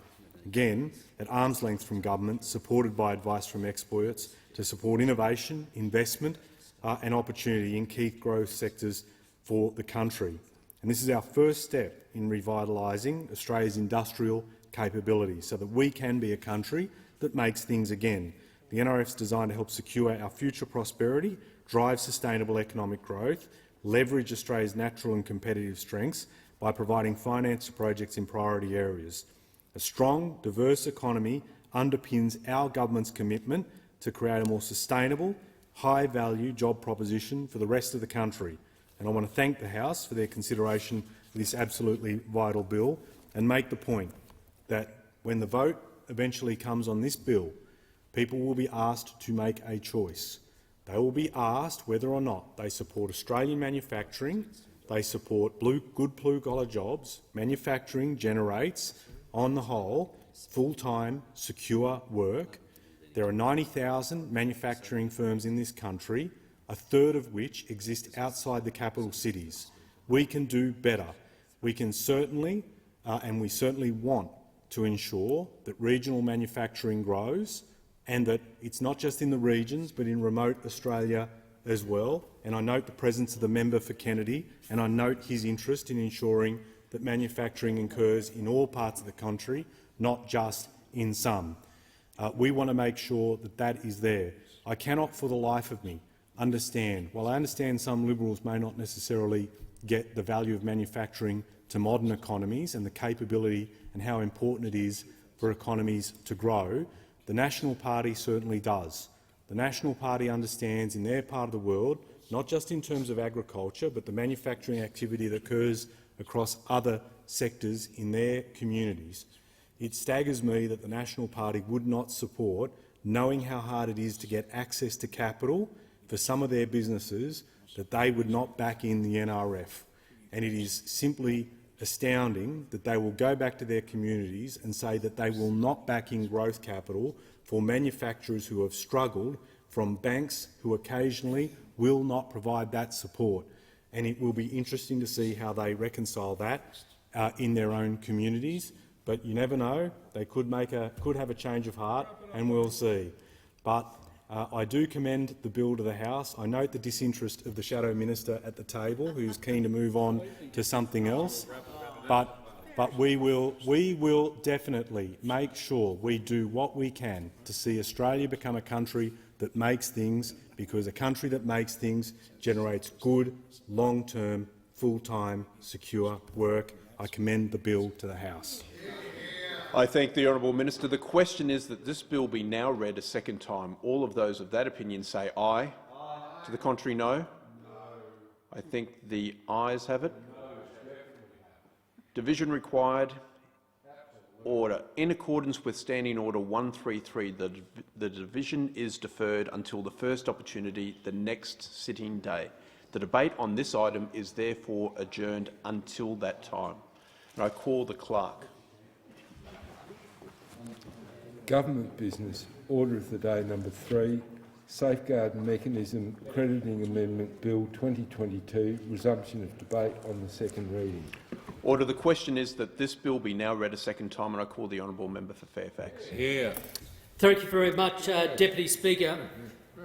Again, at arm's length from government, supported by advice from experts to support innovation, investment and opportunity in key growth sectors for the country. And this is our first step in revitalising Australia's industrial capability so that we can be a country that makes things again. The NRF is designed to help secure our future prosperity, drive sustainable economic growth, leverage Australia's natural and competitive strengths by providing finance to projects in priority areas. A strong, diverse economy underpins our government's commitment to create a more sustainable, high-value job proposition for the rest of the country. And I want to thank the House for their consideration of this absolutely vital bill and make the point that when the vote eventually comes on this bill, people will be asked to make a choice. They will be asked whether or not they support Australian manufacturing, they support good blue-collar jobs. Manufacturing generates, on the whole, full-time, secure work. There are 90,000 manufacturing firms in this country, a third of which exist outside the capital cities. We can do better. We can certainly, and we certainly want to ensure that regional manufacturing grows and that it's not just in the regions but in remote Australia as well. And I note the presence of the member for Kennedy, and I note his interest in ensuring that manufacturing occurs in all parts of the country, not just in some. We want to make sure that that is there. I cannot for the life of me understand, while I understand some Liberals may not necessarily get the value of manufacturing to modern economies and the capability and how important it is for economies to grow, the National Party certainly does. The National Party understands in their part of the world, not just in terms of agriculture, but the manufacturing activity that occurs across other sectors in their communities. It staggers me that the National Party would not support, knowing how hard it is to get access to capital for some of their businesses, that they would not back in the NRF. And it is simply astounding that they will go back to their communities and say that they will not back in growth capital for manufacturers who have struggled, from banks who occasionally will not provide that support. And it will be interesting to see how they reconcile that in their own communities. But you never know; they could have a change of heart, and we'll see. But I do commend the bill to the House. I note the disinterest of the Shadow Minister at the table, who's keen to move on to something else. But we will definitely make sure we do what we can to see Australia become a country that makes things, because a country that makes things generates good, long-term, full-time, secure work. I commend the bill to the House. I thank the honourable minister. The question is that this bill be now read a second time. All of those of that opinion say aye. Aye. To the contrary, no? No. I think the ayes have it. No. Division required. Order. In accordance with Standing Order 133, the division is deferred until the first opportunity the next sitting day. The debate on this item is therefore adjourned until that time. And I call the clerk. Government business. Order of the day number 3. Safeguard Mechanism Crediting Amendment Bill 2022. Resumption of debate on the second reading. Order. The question is that this bill be now read a second time, and I call the honourable member for Fairfax. Here. Thank you very much, Deputy Speaker.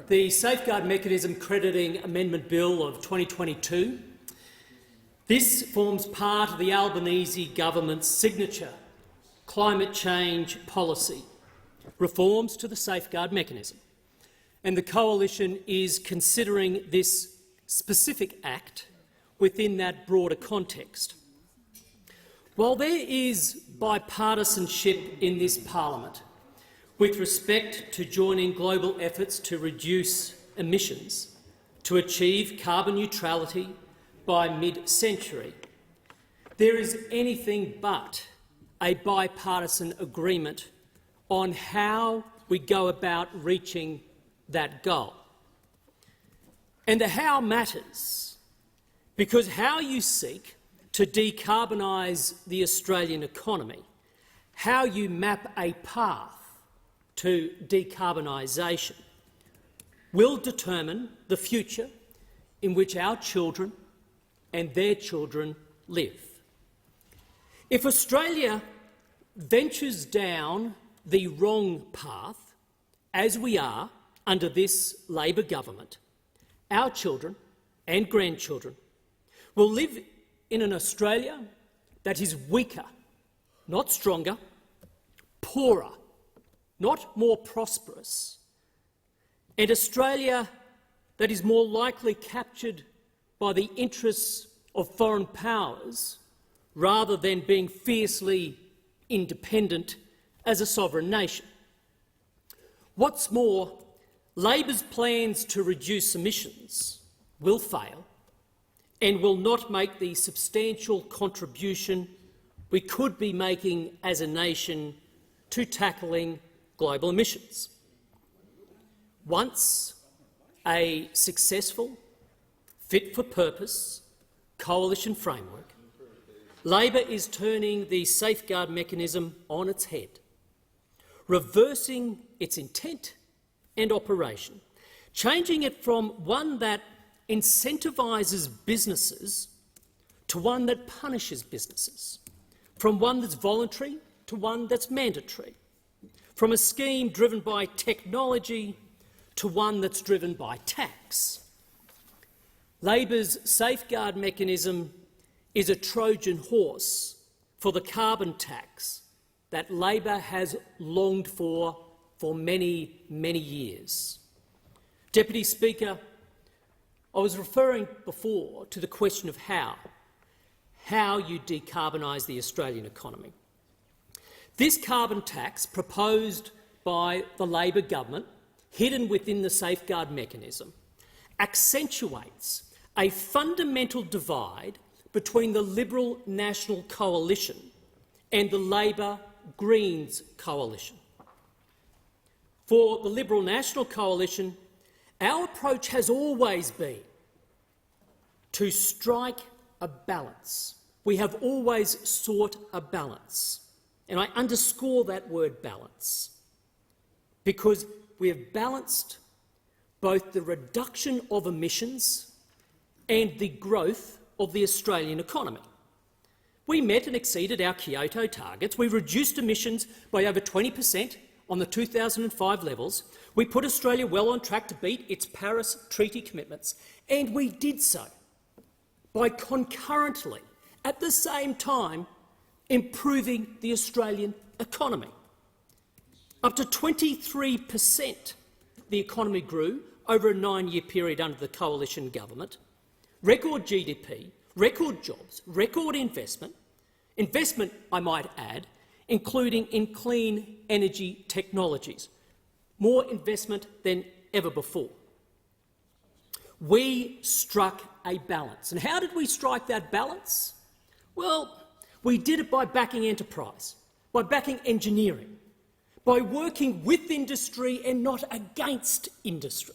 The Safeguard Mechanism Crediting Amendment Bill of 2022. This forms part of the Albanese government's signature climate change policy, reforms to the Safeguard Mechanism, and the Coalition is considering this specific act within that broader context. While there is bipartisanship in this parliament with respect to joining global efforts to reduce emissions to achieve carbon neutrality by mid-century, there is anything but a bipartisan agreement on how we go about reaching that goal. And the how matters, because how you seek to decarbonise the Australian economy, how you map a path to decarbonisation, will determine the future in which our children and their children live. If Australia ventures down the wrong path, as we are under this Labor government, our children and grandchildren will live in an Australia that is weaker, not stronger, poorer, not more prosperous, and Australia that is more likely captured by the interests of foreign powers rather than being fiercely independent as a sovereign nation. What's more, Labor's plans to reduce emissions will fail and will not make the substantial contribution we could be making as a nation to tackling global emissions. Once a successful, fit-for-purpose coalition framework, Labor is turning the Safeguard Mechanism on its head, reversing its intent and operation, changing it from one that incentivises businesses to one that punishes businesses, from one that's voluntary to one that's mandatory, from a scheme driven by technology to one that's driven by tax. Labor's Safeguard Mechanism is a Trojan horse for the carbon tax that Labor has longed for many, many years. Deputy Speaker, I was referring before to the question of how you decarbonise the Australian economy. This carbon tax proposed by the Labor government, hidden within the Safeguard Mechanism, accentuates a fundamental divide between the Liberal National Coalition and the Labor Greens coalition. For the Liberal National Coalition, our approach has always been to strike a balance. We have always sought a balance, and I underscore that word balance, because we have balanced both the reduction of emissions and the growth of the Australian economy. We met and exceeded our Kyoto targets. We reduced emissions by over 20% on the 2005 levels. We put Australia well on track to beat its Paris Treaty commitments, and we did so by concurrently, at the same time, improving the Australian economy. Up to 23% the economy grew over a 9-year period under the coalition government. Record GDP, record jobs, record investment. Investment, I might add, including in clean energy technologies. More investment than ever before. We struck a balance. And how did we strike that balance? Well, we did it by backing enterprise, by backing engineering, by working with industry and not against industry.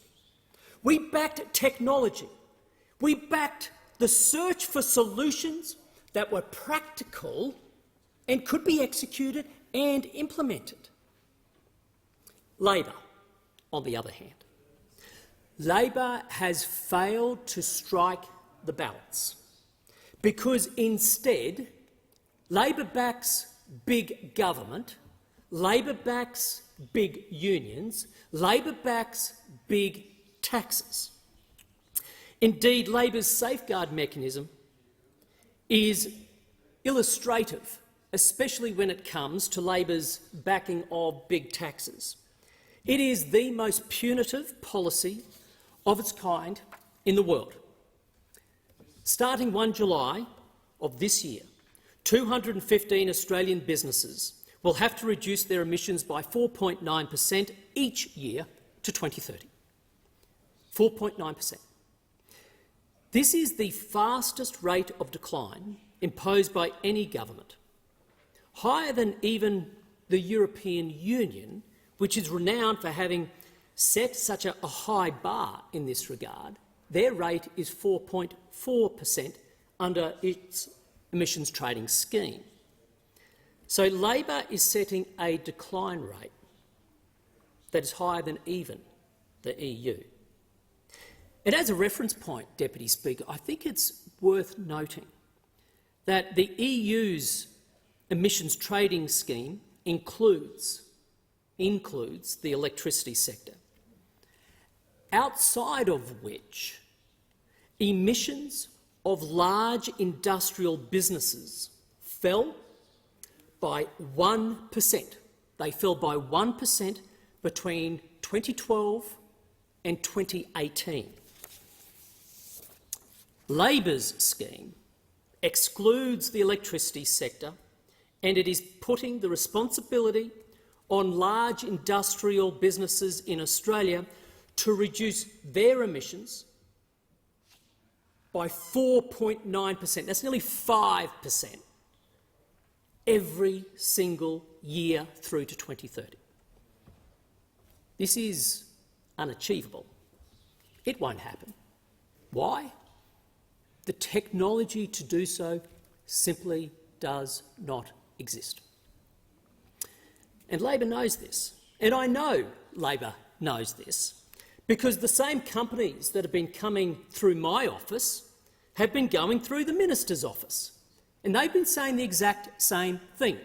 We backed technology. We backed the search for solutions that were practical and could be executed and implemented. Labor, on the other hand. Labor has failed to strike the balance because instead Labor backs big government, Labor backs big unions, Labor backs big taxes. Indeed, Labor's safeguard mechanism is illustrative, especially when it comes to Labor's backing of big taxes. It is the most punitive policy of its kind in the world. Starting 1 July of this year, 215 Australian businesses will have to reduce their emissions by 4.9% each year to 2030. 4.9%. This is the fastest rate of decline imposed by any government, higher than even the European Union, which is renowned for having set such a high bar in this regard. Their rate is 4.4% under its emissions trading scheme. So Labor is setting a decline rate that is higher than even the EU. And as a reference point, Deputy Speaker, I think it's worth noting that the EU's emissions trading scheme includes the electricity sector, outside of which emissions of large industrial businesses fell by 1%. They fell by 1% between 2012 and 2018. Labor's scheme excludes the electricity sector, and it is putting the responsibility on large industrial businesses in Australia to reduce their emissions by 4.9%. That's nearly 5% every single year through to 2030. This is unachievable. It won't happen. Why? The technology to do so simply does not exist. And Labor knows this, and I know Labor knows this, because the same companies that have been coming through my office have been going through the Minister's office, and they've been saying the exact same thing.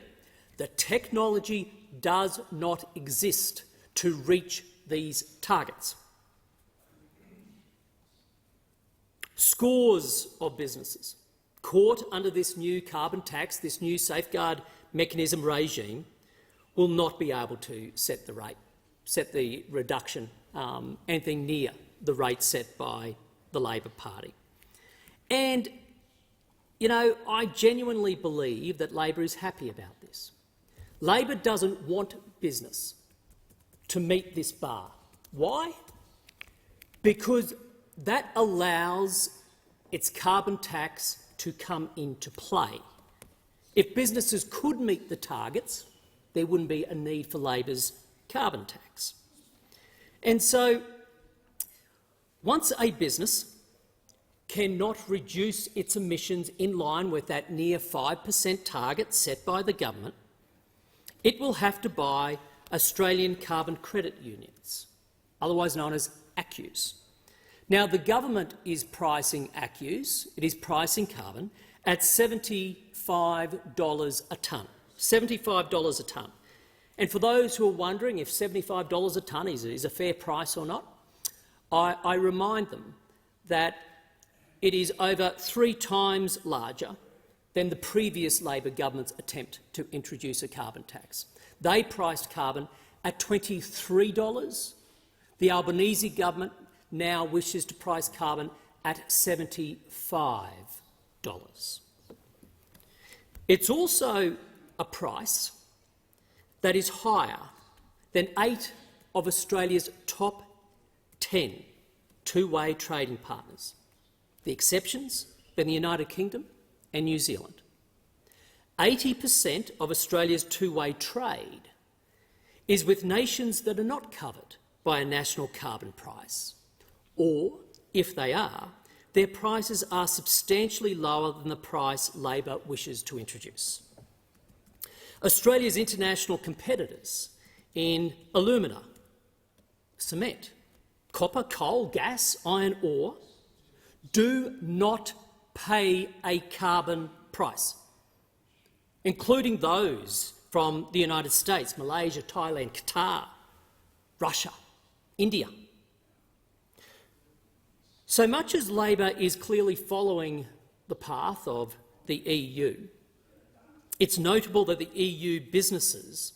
The technology does not exist to reach these targets. Scores of businesses caught under this new carbon tax, this new safeguard mechanism regime, will not be able to set the rate, set the reduction anything near the rate set by the Labor Party. And, you know, I genuinely believe that Labor is happy about this. Labor doesn't want business to meet this bar. Why? Because that allows its carbon tax to come into play. If businesses could meet the targets, there wouldn't be a need for Labor's carbon tax. And so, once a business cannot reduce its emissions in line with that near 5% target set by the government, it will have to buy Australian carbon credit unions, otherwise known as ACCUs. Now, the government is pricing ACCUs, it is pricing carbon, at $75 a tonne. $75 a tonne. And for those who are wondering if $75 a tonne is a fair price or not, I remind them that it is over 3 times larger than the previous Labor government's attempt to introduce a carbon tax. They priced carbon at $23. The Albanese government now wishes to price carbon at $75. It's also a price that is higher than 8 of Australia's top 10 two-way trading partners, the exceptions being the United Kingdom and New Zealand. 80% of Australia's two-way trade is with nations that are not covered by a national carbon price, or, if they are, their prices are substantially lower than the price Labor wishes to introduce. Australia's international competitors in alumina, cement, copper, coal, gas, iron ore do not pay a carbon price, including those from the United States, Malaysia, Thailand, Qatar, Russia, India. So much as Labor is clearly following the path of the EU, it's notable that the EU businesses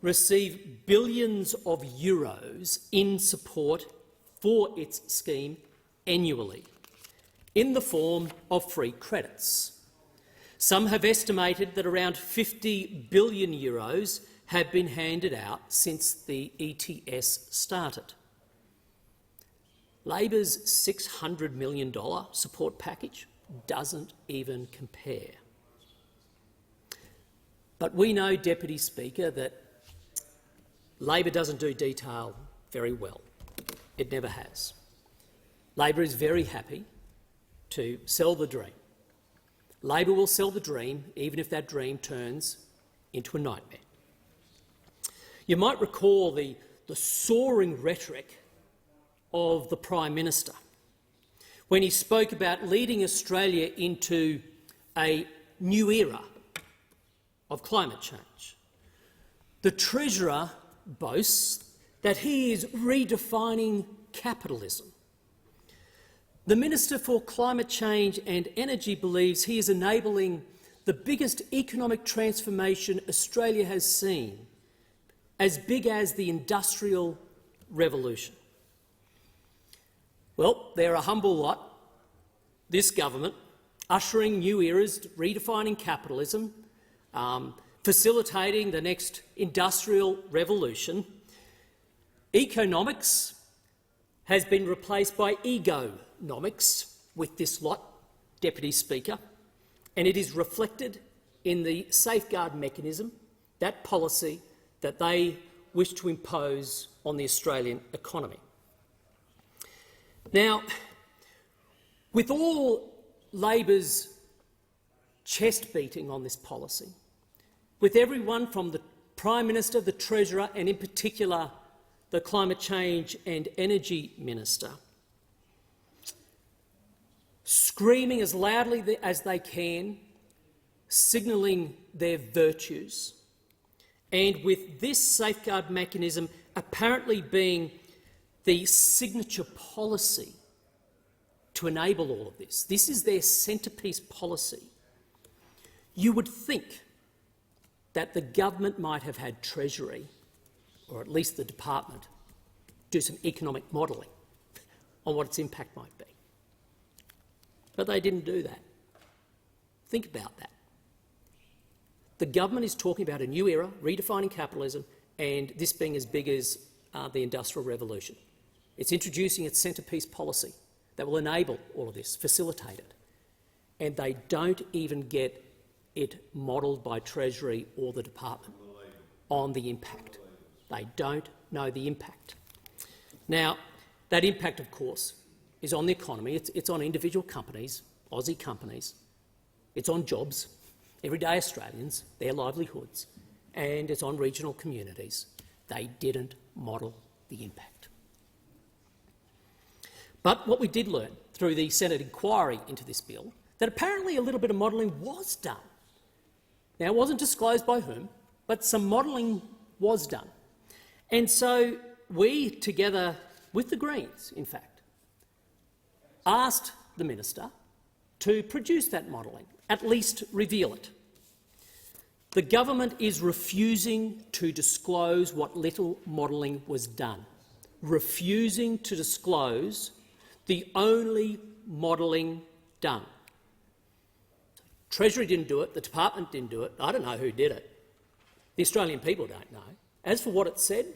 receive billions of euros in support for its scheme annually, in the form of free credits. Some have estimated that around 50 billion euros have been handed out since the ETS started. Labor's $600 million support package doesn't even compare. But we know, Deputy Speaker, that Labor doesn't do detail very well. It never has. Labor is very happy to sell the dream. Labor will sell the dream even if that dream turns into a nightmare. You might recall the soaring rhetoric of the Prime Minister when he spoke about leading Australia into a new era of climate change. The Treasurer boasts that he is redefining capitalism. The Minister for Climate Change and Energy believes he is enabling the biggest economic transformation Australia has seen, as big as the Industrial Revolution. Well, they're a humble lot, this government, ushering new eras, redefining capitalism, facilitating the next industrial revolution. Economics has been replaced by egonomics with this lot, Deputy Speaker, and it is reflected in the safeguard mechanism, that policy that they wish to impose on the Australian economy. Now, with all Labor's chest beating on this policy, with everyone from the Prime Minister, the Treasurer and in particular the Climate Change and Energy Minister, screaming as loudly as they can, signalling their virtues, and with this safeguard mechanism apparently being the signature policy to enable all of this. This is their centrepiece policy. You would think that the government might have had Treasury, or at least the department, do some economic modelling on what its impact might be. But they didn't do that. Think about that. The government is talking about a new era, redefining capitalism, and this being as big as the Industrial Revolution. It's introducing its centrepiece policy that will enable all of this, facilitate it. And they don't even get it modelled by Treasury or the department on the impact. They don't know the impact. Now, that impact, of course, is on the economy. It's on individual companies, Aussie companies. It's on jobs, everyday Australians, their livelihoods, and it's on regional communities. They didn't model the impact. But what we did learn through the Senate inquiry into this bill, that apparently a little bit of modelling was done. Now, it wasn't disclosed by whom, but some modelling was done. And so we, together with the Greens, in fact, asked the minister to produce that modelling, at least reveal it. The government is refusing to disclose what little modelling was done, refusing to disclose the only modelling done. Treasury didn't do it, the department didn't do it, I don't know who did it. The Australian people don't know. As for what it said,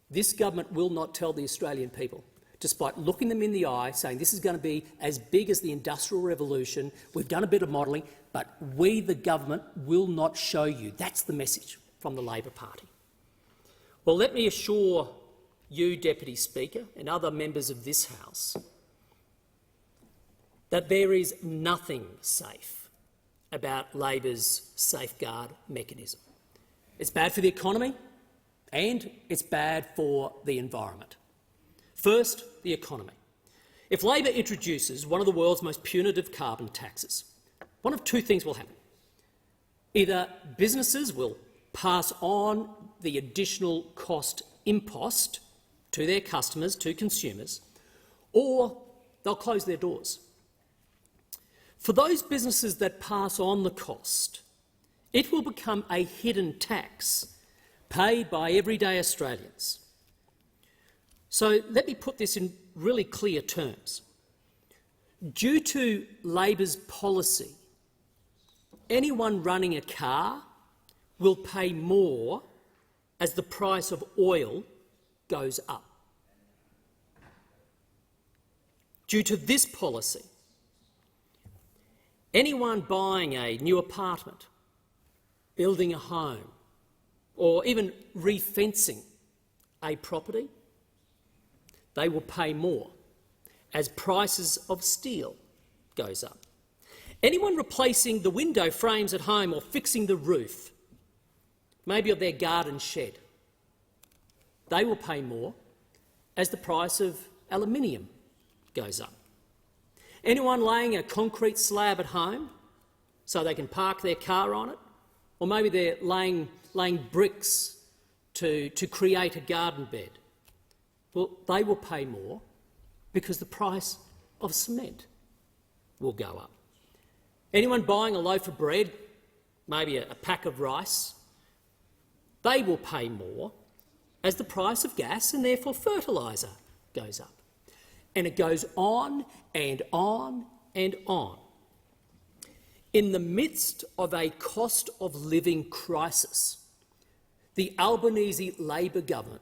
this government will not tell the Australian people, despite looking them in the eye, saying this is going to be as big as the Industrial Revolution. We've done a bit of modelling, but we, the government, will not show you. That's the message from the Labor Party. Well, let me assure you, Deputy Speaker, and other members of this House that there is nothing safe about Labor's safeguard mechanism. It's bad for the economy and it's bad for the environment. First, the economy. If Labor introduces one of the world's most punitive carbon taxes, one of two things will happen. Either businesses will pass on the additional cost impost to their customers, to consumers, or they'll close their doors. For those businesses that pass on the cost, it will become a hidden tax paid by everyday Australians. So let me put this in really clear terms. Due to Labor's policy, anyone running a car will pay more as the price of oil goes up. Due to this policy, anyone buying a new apartment, building a home, or even refencing a property, they will pay more as prices of steel goes up. Anyone replacing the window frames at home or fixing the roof, maybe of their garden shed, they will pay more as the price of aluminium goes up. Anyone laying a concrete slab at home so they can park their car on it, or maybe they're laying bricks to create a garden bed, well, they will pay more because the price of cement will go up. Anyone buying a loaf of bread, maybe a pack of rice, they will pay more as the price of gas and therefore fertiliser goes up. And it goes on and on and on. In the midst of a cost of living crisis, the Albanese Labor government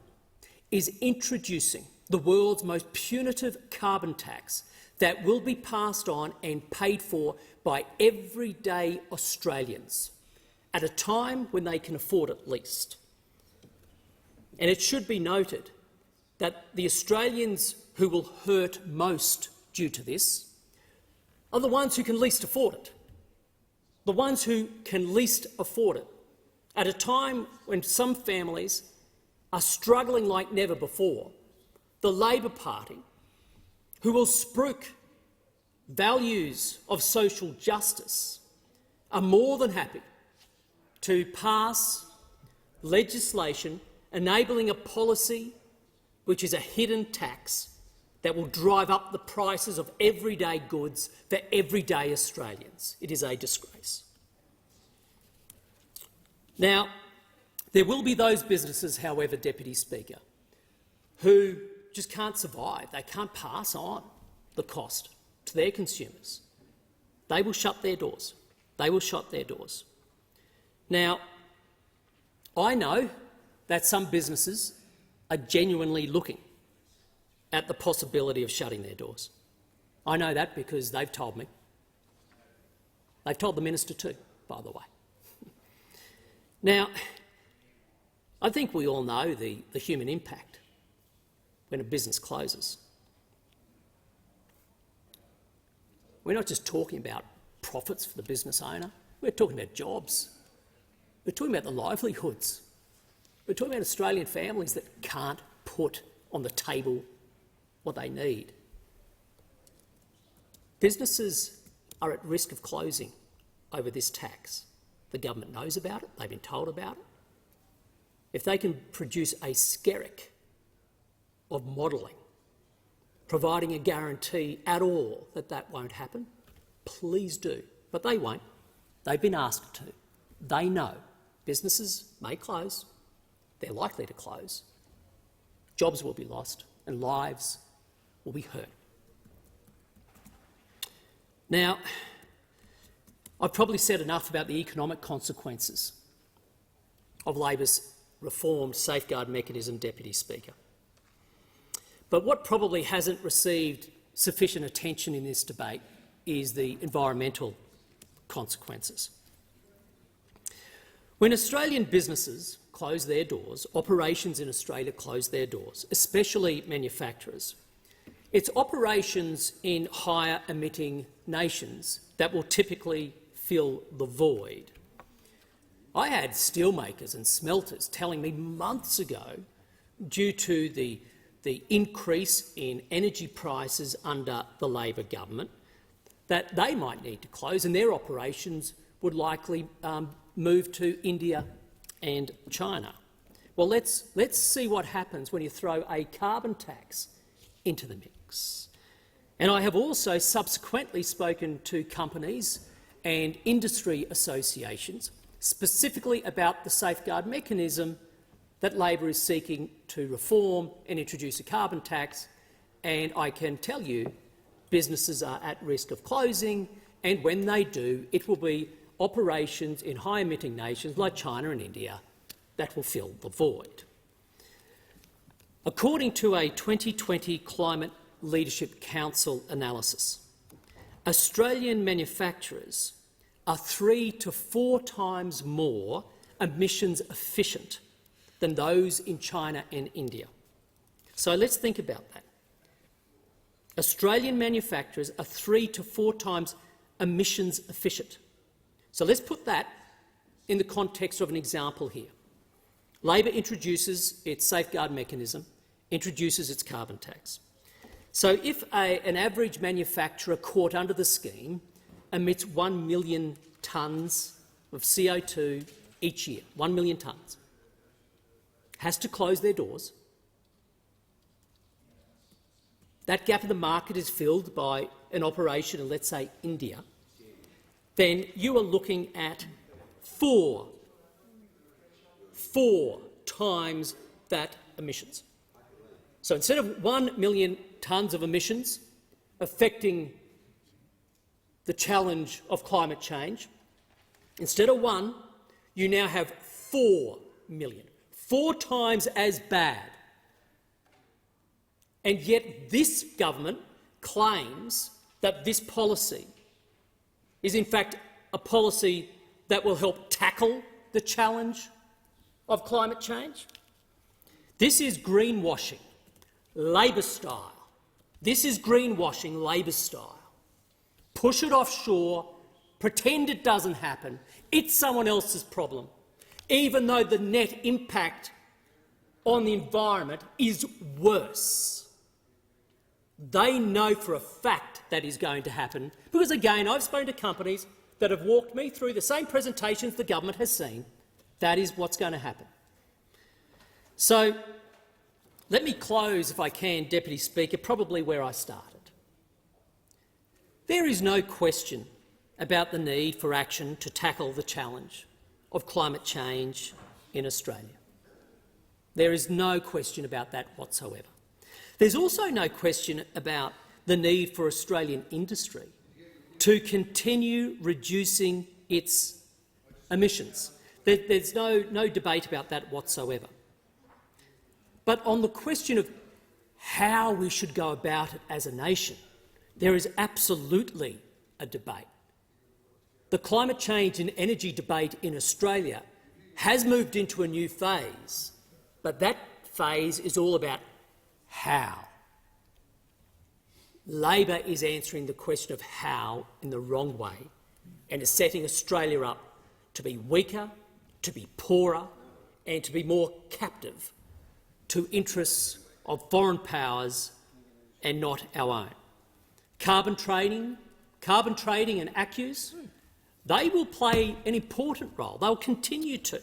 is introducing the world's most punitive carbon tax that will be passed on and paid for by everyday Australians at a time when they can afford it least. And it should be noted that the Australians who will hurt most due to this are the ones who can least afford it. The ones who can least afford it at a time when some families are struggling like never before. The Labor Party, who will spruik values of social justice, are more than happy to pass legislation enabling a policy which is a hidden tax that will drive up the prices of everyday goods for everyday Australians. It is a disgrace. Now, there will be those businesses, however, Deputy Speaker, who just can't survive. They can't pass on the cost to their consumers. They will shut their doors. They will shut their doors. Now, I know that some businesses are genuinely looking at the possibility of shutting their doors. I know that because they've told me. They've told the minister too, by the way. Now, I think we all know the human impact when a business closes. We're not just talking about profits for the business owner, we're talking about jobs. We're talking about the livelihoods. We're talking about Australian families that can't put on the table what they need. Businesses are at risk of closing over this tax. The government knows about it, they've been told about it. If they can produce a skerrick of modelling, providing a guarantee at all that that won't happen, please do. But they won't. They've been asked to. They know businesses may close, they're likely to close, jobs will be lost and lives will be hurt. Now, I've probably said enough about the economic consequences of Labor's reformed safeguard mechanism, Deputy Speaker. But what probably hasn't received sufficient attention in this debate is the environmental consequences. When Australian businesses close their doors, operations in Australia close their doors, especially manufacturers, it's operations in higher emitting nations that will typically fill the void. I had steelmakers and smelters telling me months ago, due to the increase in energy prices under the Labor government, that they might need to close and their operations would likely move to India and China. Well, let's see what happens when you throw a carbon tax into the mix. And I have also subsequently spoken to companies and industry associations specifically about the safeguard mechanism that Labor is seeking to reform and introduce a carbon tax, and I can tell you businesses are at risk of closing, and when they do, it will be operations in high-emitting nations like China and India that will fill the void. According to a 2020 Climate Leadership Council analysis, Australian manufacturers are 3 to 4 times more emissions efficient than those in China and India. So let's think about that. Australian manufacturers are 3 to 4 times emissions efficient. So let's put that in the context of an example here. Labor introduces its safeguard mechanism, introduces its carbon tax. So if an average manufacturer caught under the scheme emits 1 million tonnes of CO2 each year, 1 million tonnes, has to close their doors, that gap in the market is filled by an operation in, let's say, India, then you are looking at four times that emissions. So instead of 1 million tonnes of emissions affecting the challenge of climate change, instead of 1, you now have 4 million, 4 times as bad. And yet this government claims that this policy is in fact a policy that will help tackle the challenge of climate change. This is greenwashing, Labor style. This is greenwashing, Labor style. Push it offshore, pretend it doesn't happen. It's someone else's problem, even though the net impact on the environment is worse. They know for a fact that is going to happen because, again, I've spoken to companies that have walked me through the same presentations the government has seen. That is what's going to happen. So let me close, if I can, Deputy Speaker, probably where I started. There is no question about the need for action to tackle the challenge of climate change in Australia. There is no question about that whatsoever. There's also no question about the need for Australian industry to continue reducing its emissions. There's no debate about that whatsoever. But on the question of how we should go about it as a nation, there is absolutely a debate. The climate change and energy debate in Australia has moved into a new phase, but that phase is all about how. Labor is answering the question of how in the wrong way and is setting Australia up to be weaker, to be poorer and to be more captive to interests of foreign powers and not our own. Carbon trading and ACCUs, they will play an important role. They'll continue to.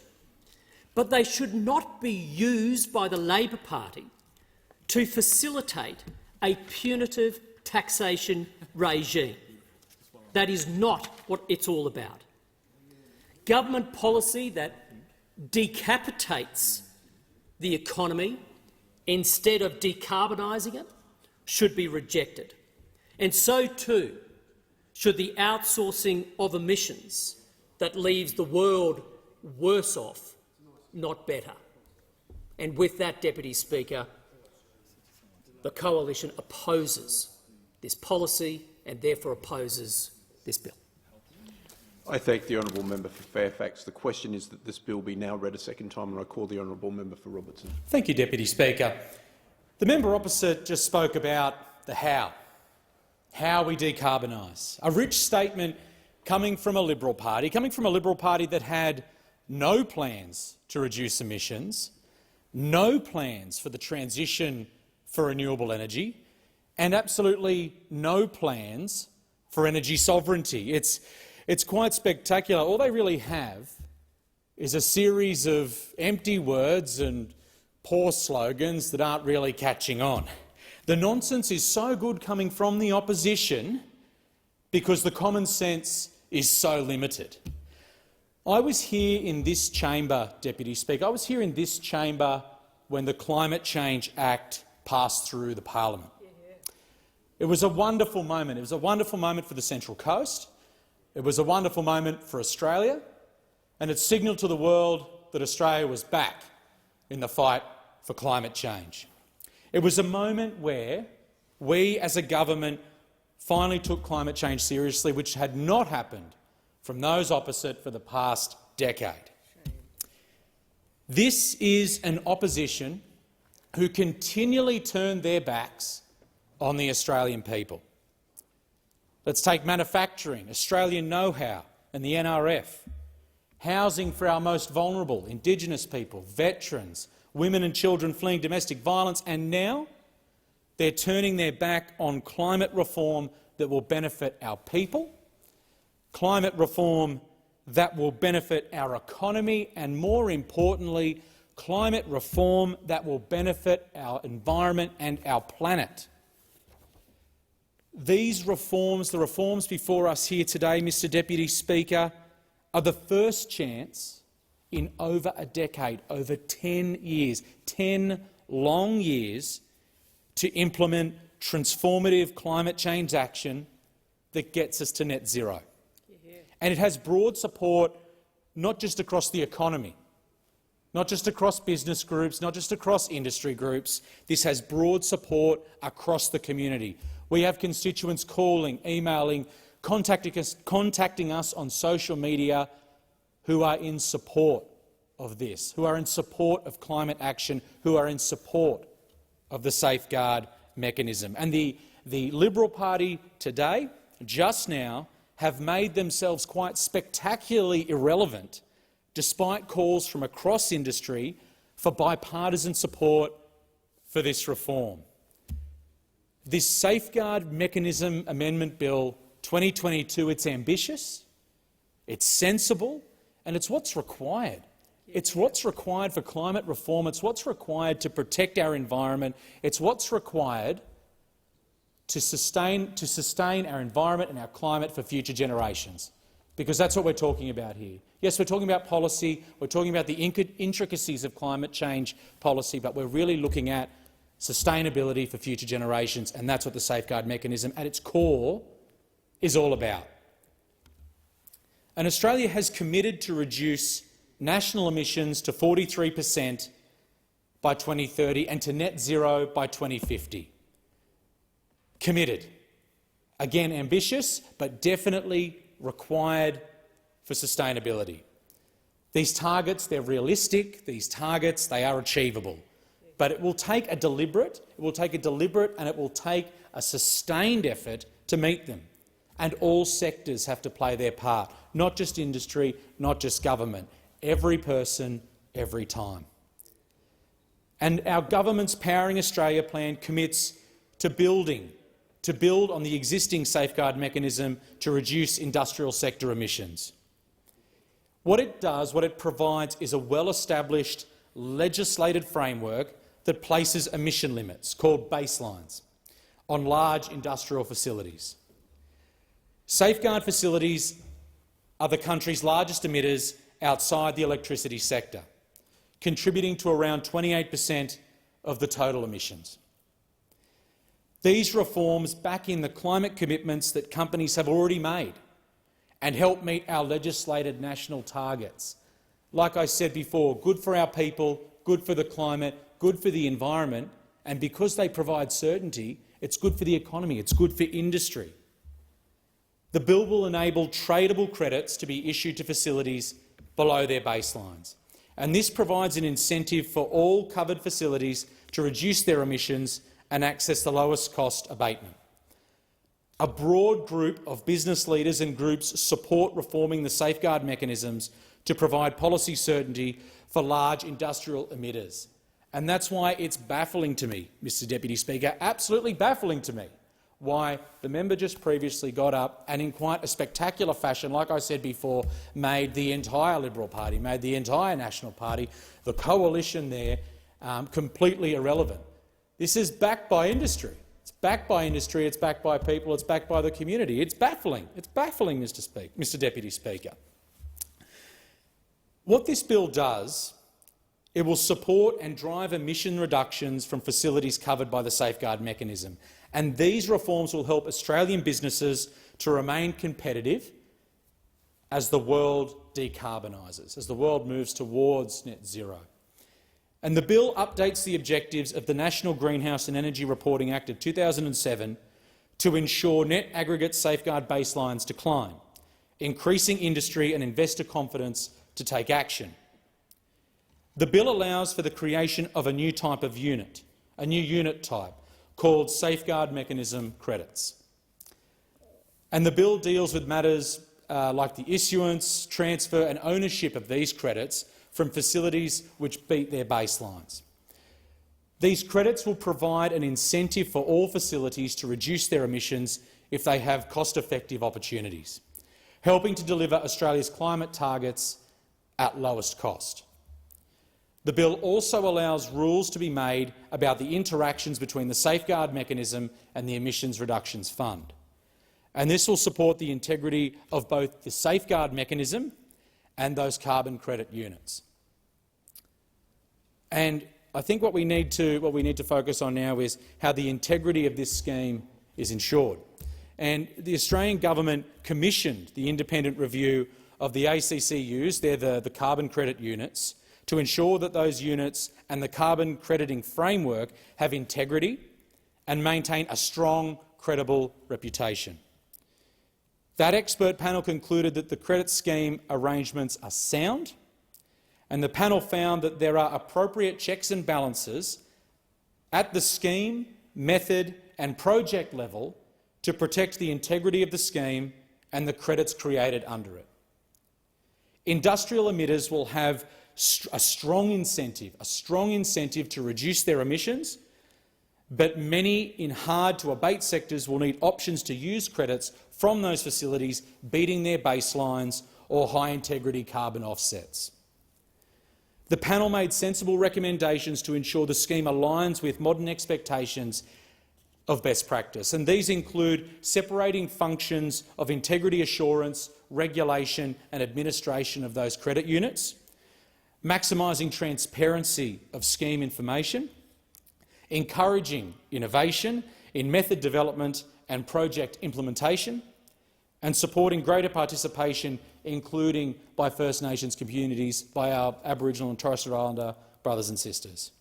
But they should not be used by the Labor Party to facilitate a punitive taxation regime. That is not what it's all about. Government policy that decapitates the economy instead of decarbonising it should be rejected. And so too should the outsourcing of emissions that leaves the world worse off not better. And with that, Deputy Speaker, the Coalition opposes this policy and therefore opposes this bill. I thank the honourable member for Fairfax. The question is that this bill be now read a second time, and I call the honourable member for Robertson. Thank you, Deputy Speaker. The member opposite just spoke about the how we decarbonise. A rich statement coming from a Liberal Party, that had no plans to reduce emissions, no plans for the transition for renewable energy, and absolutely no plans for energy sovereignty. It's quite spectacular. All they really have is a series of empty words and poor slogans that aren't really catching on. The nonsense is so good coming from the opposition because the common sense is so limited. I was here in this chamber, Deputy Speaker, when the Climate Change Act passed through the parliament. It was a wonderful moment. It was a wonderful moment for the Central Coast. It was a wonderful moment for Australia, and it signalled to the world that Australia was back in the fight for climate change. It was a moment where we as a government finally took climate change seriously, which had not happened from those opposite for the past decade. This is an opposition who continually turn their backs on the Australian people. Let's take manufacturing, Australian know-how and the NRF, housing for our most vulnerable, Indigenous people, veterans, women and children fleeing domestic violence, and now they're turning their back on climate reform that will benefit our people, climate reform that will benefit our economy, and more importantly, climate reform that will benefit our environment and our planet. These reforms, the reforms before us here today, Mr Deputy Speaker, are the first chance in over a decade, over 10 years, 10 long years, to implement transformative climate change action that gets us to net zero. And it has broad support not just across the economy, not just across business groups, not just across industry groups. This has broad support across the community. We have constituents calling, emailing, contacting us on social media who are in support of this, who are in support of climate action, who are in support of the safeguard mechanism. And the Liberal Party today, just now, have made themselves quite spectacularly irrelevant, despite calls from across industry for bipartisan support for this reform. This Safeguard Mechanism Amendment Bill 2022, it's ambitious, it's sensible, and it's what's required. It's what's required for climate reform, it's what's required to protect our environment, it's what's required to sustain our environment and our climate for future generations, because that's what we're talking about here. Yes, we're talking about policy, we're talking about the intricacies of climate change policy, but we're really looking at sustainability for future generations, and that's what the Safeguard Mechanism at its core is all about. And Australia has committed to reduce national emissions to 43% by 2030 and to net zero by 2050. Committed. Again, ambitious, but definitely required for sustainability. These targets, they're realistic. These targets, they are achievable. But it will take a deliberate and it will take a sustained effort to meet them. And all sectors have to play their part, not just industry, not just government. Every person, every time. And our government's Powering Australia plan commits to build on the existing safeguard mechanism to reduce industrial sector emissions. What it does, what it provides, is a well-established legislated framework that places emission limits, called baselines, on large industrial facilities. Safeguard facilities are the country's largest emitters outside the electricity sector, contributing to around 28% of the total emissions. These reforms back in the climate commitments that companies have already made and help meet our legislated national targets. like I said before, good for our people, good for the climate, good for the environment, and because they provide certainty, it's good for the economy, it's good for industry. The bill will enable tradable credits to be issued to facilities below their baselines, and this provides an incentive for all covered facilities to reduce their emissions and access the lowest cost abatement. A broad group of business leaders and groups support reforming the safeguard mechanisms to provide policy certainty for large industrial emitters. And that's why it's baffling to me, Mr Deputy Speaker, absolutely baffling to me, why the member just previously got up and in quite a spectacular fashion, like I said before, made the entire Liberal Party, made the entire National Party, the coalition there, completely irrelevant. This is backed by industry. It's backed by industry, it's backed by people, it's backed by the community. It's baffling. It's baffling, Mr Deputy Speaker. What this bill does, it will support and drive emission reductions from facilities covered by the safeguard mechanism. And these reforms will help Australian businesses to remain competitive as the world decarbonises, as the world moves towards net zero. And the bill updates the objectives of the National Greenhouse and Energy Reporting Act of 2007 to ensure net aggregate safeguard baselines decline, increasing industry and investor confidence to take action. The bill allows for the creation of a new type of unit, a new unit type, called Safeguard Mechanism credits. And the bill deals with matters like the issuance, transfer and ownership of these credits from facilities which beat their baselines. These credits will provide an incentive for all facilities to reduce their emissions if they have cost-effective opportunities, helping to deliver Australia's climate targets at lowest cost. The bill also allows rules to be made about the interactions between the safeguard mechanism and the Emissions Reductions Fund. And this will support the integrity of both the safeguard mechanism and those carbon credit units. And I think what we need to focus on now is how the integrity of this scheme is ensured. And the Australian government commissioned the independent review of the ACCUs, they're the carbon credit units, to ensure that those units and the carbon crediting framework have integrity and maintain a strong, credible reputation. That expert panel concluded that the credit scheme arrangements are sound, and the panel found that there are appropriate checks and balances at the scheme, method and project level to protect the integrity of the scheme and the credits created under it. Industrial emitters will have a strong incentive to reduce their emissions, but many in hard-to-abate sectors will need options to use credits from those facilities beating their baselines or high-integrity carbon offsets. The panel made sensible recommendations to ensure the scheme aligns with modern expectations of best practice, and these include separating functions of integrity assurance, regulation and administration of those credit units, maximising transparency of scheme information, encouraging innovation in method development and project implementation, and supporting greater participation, including by First Nations communities, by our Aboriginal and Torres Strait Islander brothers and sisters.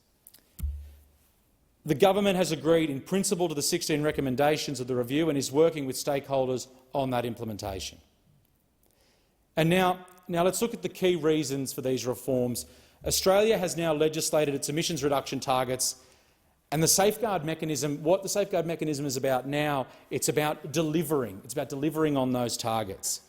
The government has agreed in principle to the 16 recommendations of the review and is working with stakeholders on that implementation. And now let's look at the key reasons for these reforms. Australia has now legislated its emissions reduction targets, and the safeguard mechanism, what the safeguard mechanism is about now, it's about delivering. It's about delivering on those targets.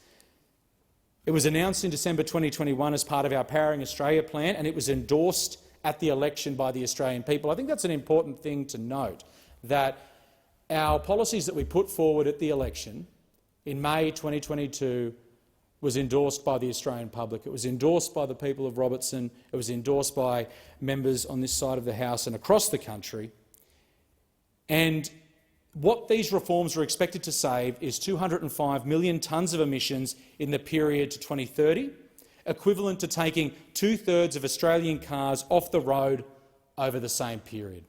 It was announced in December 2021 as part of our Powering Australia plan, and it was endorsed at the election by the Australian people. I think that's an important thing to note, that our policies that we put forward at the election in May 2022 was endorsed by the Australian public. It was endorsed by the people of Robertson. It was endorsed by members on this side of the House and across the country. And what these reforms are expected to save is 205 million tonnes of emissions in the period to 2030, equivalent to taking 2/3 of Australian cars off the road over the same period.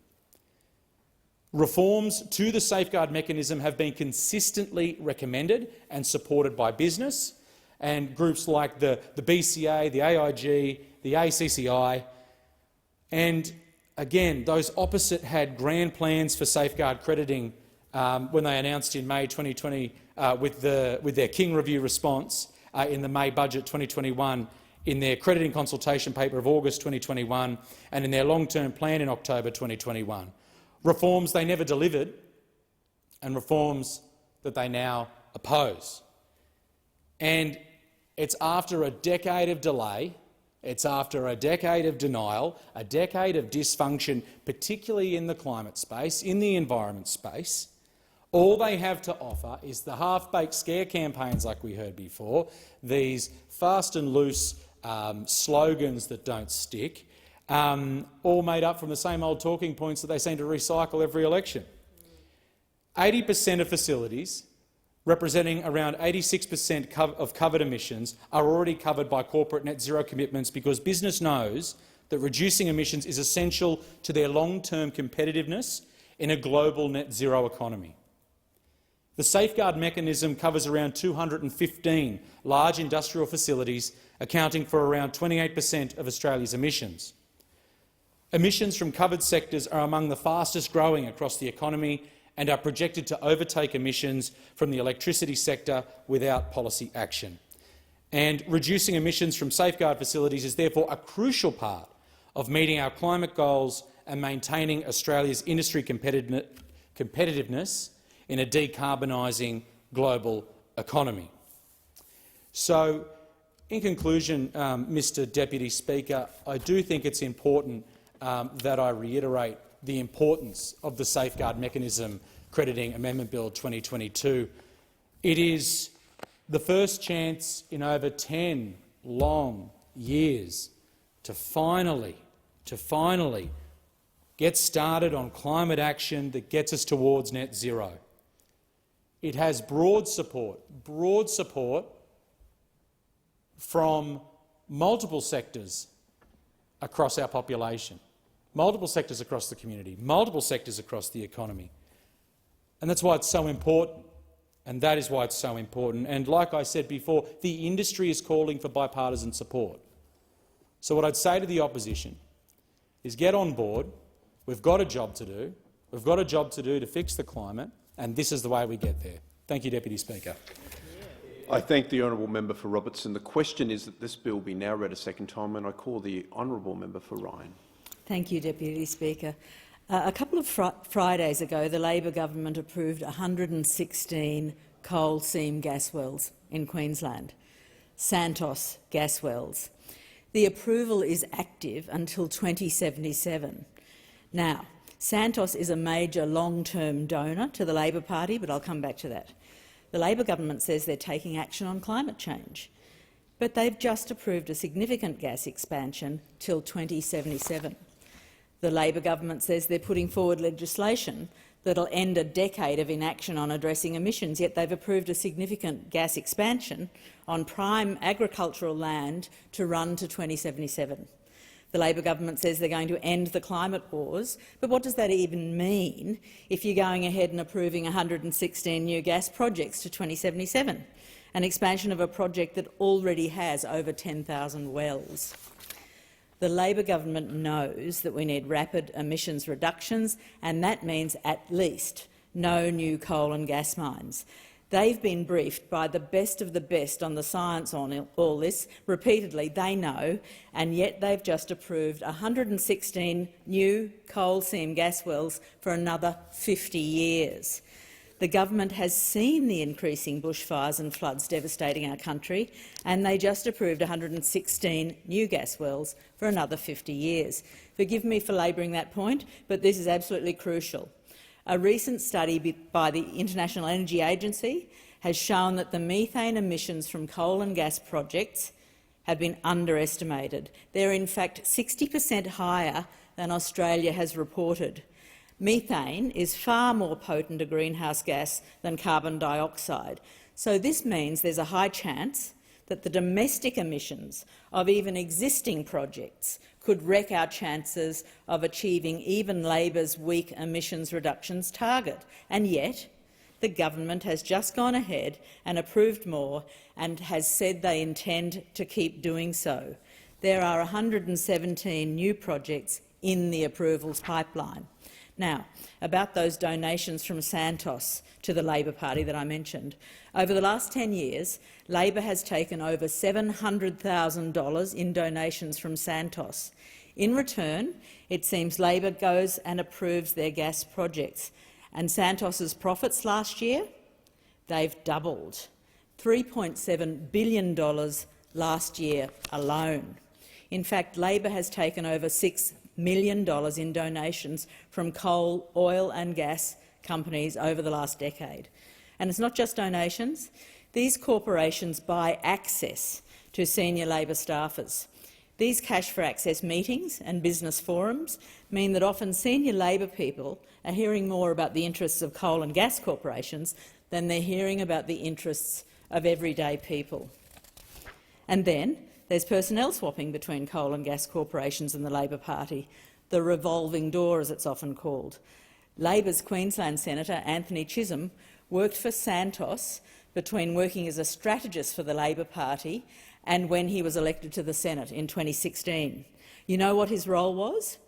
Reforms to the safeguard mechanism have been consistently recommended and supported by business, and groups like the BCA, the AIG, the ACCI. And again, those opposite had grand plans for safeguard crediting when they announced in May 2020 with their King Review response in the May budget 2021, in their crediting consultation paper of August 2021 and in their long-term plan in October 2021. Reforms they never delivered and reforms that they now oppose. And it's after a decade of delay, it's after a decade of denial, a decade of dysfunction, particularly in the climate space, in the environment space. All they have to offer is the half-baked scare campaigns like we heard before, these fast and loose slogans that don't stick, all made up from the same old talking points that they seem to recycle every election. 80% of facilities, representing around 86% of covered emissions, are already covered by corporate net zero commitments because business knows that reducing emissions is essential to their long-term competitiveness in a global net zero economy. The safeguard mechanism covers around 215 large industrial facilities, accounting for around 28% of Australia's emissions. Emissions from covered sectors are among the fastest growing across the economy and are projected to overtake emissions from the electricity sector without policy action. And reducing emissions from safeguard facilities is therefore a crucial part of meeting our climate goals and maintaining Australia's industry competitiveness in a decarbonising global economy. So, in conclusion, Mr Deputy Speaker, I do think it's important that I reiterate the importance of the Safeguard Mechanism Crediting Amendment Bill 2022. It is the first chance in over 10 long years to finally get started on climate action that gets us towards net zero. It has broad support from multiple sectors across our population, multiple sectors across the community, multiple sectors across the economy. And that's why it's so important. And that is why it's so important. And like I said before, the industry is calling for bipartisan support. So what I'd say to the opposition is get on board. We've got a job to do. We've got a job to do to fix the climate, and this is the way we get there. Thank you, Deputy Speaker. I thank the honourable member for Robertson. The question is that this bill be now read a second time, and I call the honourable member for Ryan. Thank you, Deputy Speaker. A couple of Fridays ago, the Labor government approved 116 coal seam gas wells in Queensland, Santos gas wells. The approval is active until 2077. Now, Santos is a major long-term donor to the Labor Party, but I'll come back to that. The Labor government says they're taking action on climate change, but they've just approved a significant gas expansion till 2077. The Labor government says they're putting forward legislation that'll end a decade of inaction on addressing emissions, yet they've approved a significant gas expansion on prime agricultural land to run to 2077. The Labor government says they're going to end the climate wars, but what does that even mean if you're going ahead and approving 116 new gas projects to 2077, an expansion of a project that already has over 10,000 wells? The Labor government knows that we need rapid emissions reductions, and that means at least no new coal and gas mines. They've been briefed by the best of the best on the science on all this. Repeatedly, they know, and yet they've just approved 116 new coal seam gas wells for another 50 years. The government has seen the increasing bushfires and floods devastating our country, and they just approved 116 new gas wells for another 50 years. Forgive me for labouring that point, but this is absolutely crucial. A recent study by the International Energy Agency has shown that the methane emissions from coal and gas projects have been underestimated. They're in fact 60% higher than Australia has reported. Methane is far more potent a greenhouse gas than carbon dioxide, so this means there's a high chance that the domestic emissions of even existing projects could wreck our chances of achieving even Labor's weak emissions reductions target. And yet, the government has just gone ahead and approved more and has said they intend to keep doing so. There are 117 new projects in the approvals pipeline. Now, about those donations from Santos to the Labor Party that I mentioned. Over the last 10 years, Labor has taken over $700,000 in donations from Santos. In return, it seems Labor goes and approves their gas projects. And Santos's profits last year? They've doubled. $3.7 billion last year alone. In fact, Labor has taken over $6 million in donations from coal, oil and gas companies over the last decade. And it's not just donations. These corporations buy access to senior Labor staffers. These cash-for-access meetings and business forums mean that often senior Labor people are hearing more about the interests of coal and gas corporations than they're hearing about the interests of everyday people. And then there's personnel swapping between coal and gas corporations and the Labor Party, the revolving door as it's often called. Labor's Queensland Senator Anthony Chisholm worked for Santos between working as a strategist for the Labor Party and when he was elected to the Senate in 2016. You know what his role was?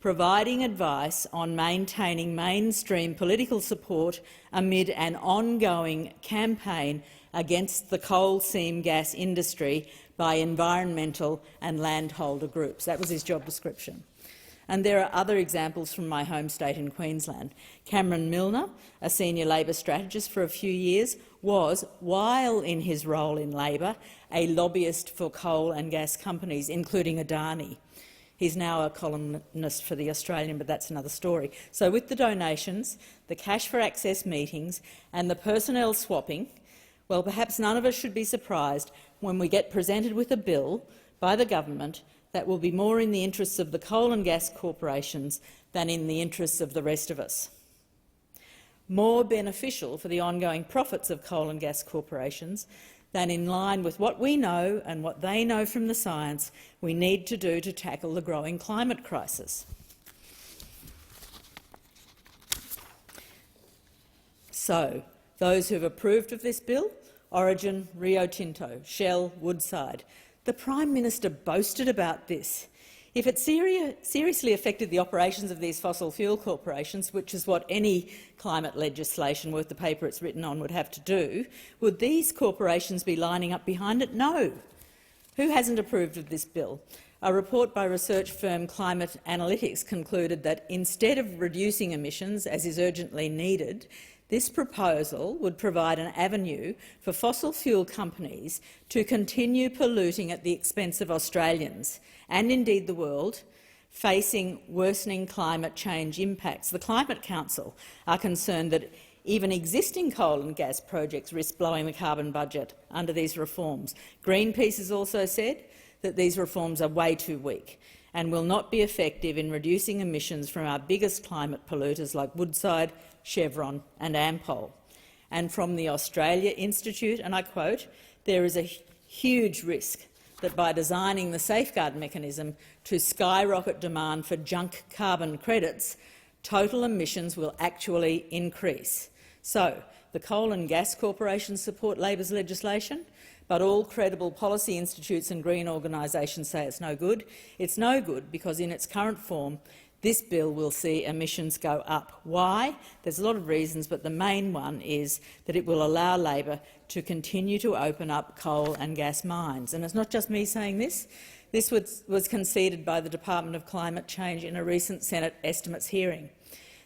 Providing advice on maintaining mainstream political support amid an ongoing campaign against the coal seam gas industry by environmental and landholder groups. That was his job description. And there are other examples from my home state in Queensland. Cameron Milner, a senior Labor strategist for a few years, was, while in his role in Labor, a lobbyist for coal and gas companies, including Adani. He's now a columnist for The Australian, but that's another story. So with the donations, the cash-for-access meetings and the personnel swapping, well, perhaps none of us should be surprised when we get presented with a bill by the government that will be more in the interests of the coal and gas corporations than in the interests of the rest of us. More beneficial for the ongoing profits of coal and gas corporations than in line with what we know and what they know from the science we need to do to tackle the growing climate crisis. So, those who have approved of this bill, Origin, Rio Tinto, Shell, Woodside. The Prime Minister boasted about this. If it seriously affected the operations of these fossil fuel corporations, which is what any climate legislation worth the paper it's written on would have to do, would these corporations be lining up behind it? No. Who hasn't approved of this bill? A report by research firm Climate Analytics concluded that instead of reducing emissions, as is urgently needed, this proposal would provide an avenue for fossil fuel companies to continue polluting at the expense of Australians and indeed the world, facing worsening climate change impacts. The Climate Council are concerned that even existing coal and gas projects risk blowing the carbon budget under these reforms. Greenpeace has also said that these reforms are way too weak and will not be effective in reducing emissions from our biggest climate polluters like Woodside, Chevron and Ampol. And from the Australia Institute, and I quote, "There is a huge risk that by designing the safeguard mechanism to skyrocket demand for junk carbon credits, total emissions will actually increase." So, the coal and gas corporations support Labor's legislation, but all credible policy institutes and green organisations say it's no good. It's no good because in its current form, this bill will see emissions go up. Why? There's a lot of reasons, but the main one is that it will allow Labor to continue to open up coal and gas mines. And it's not just me saying this. This was conceded by the Department of Climate Change in a recent Senate estimates hearing.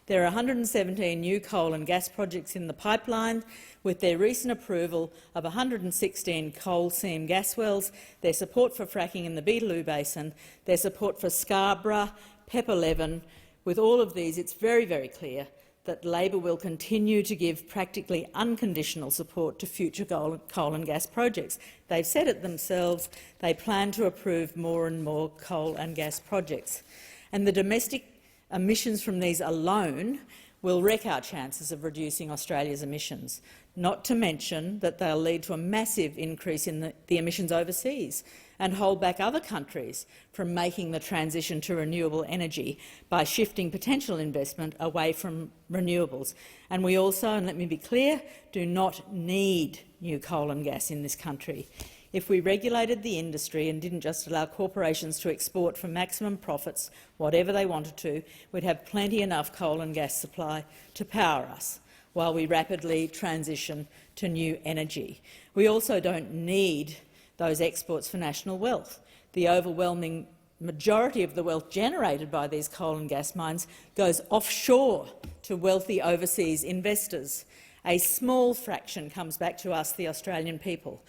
There are 117 new coal and gas projects in the pipeline, with their recent approval of 116 coal seam gas wells, their support for fracking in the Beetaloo Basin, their support for Scarborough, Pepper Levin. With all of these, it's very, very clear that Labor will continue to give practically unconditional support to future coal and gas projects. They've said it themselves. They plan to approve more and more coal and gas projects. And the domestic emissions from these alone will wreck our chances of reducing Australia's emissions. not to mention that they'll lead to a massive increase in the emissions overseas and hold back other countries from making the transition to renewable energy by shifting potential investment away from renewables. And we also, and let me be clear, do not need new coal and gas in this country. If we regulated the industry and didn't just allow corporations to export for maximum profits, whatever they wanted to, we'd have plenty enough coal and gas supply to power us while we rapidly transition to new energy. We also don't need those exports for national wealth. The overwhelming majority of the wealth generated by these coal and gas mines goes offshore to wealthy overseas investors. A small fraction comes back to us, the Australian people.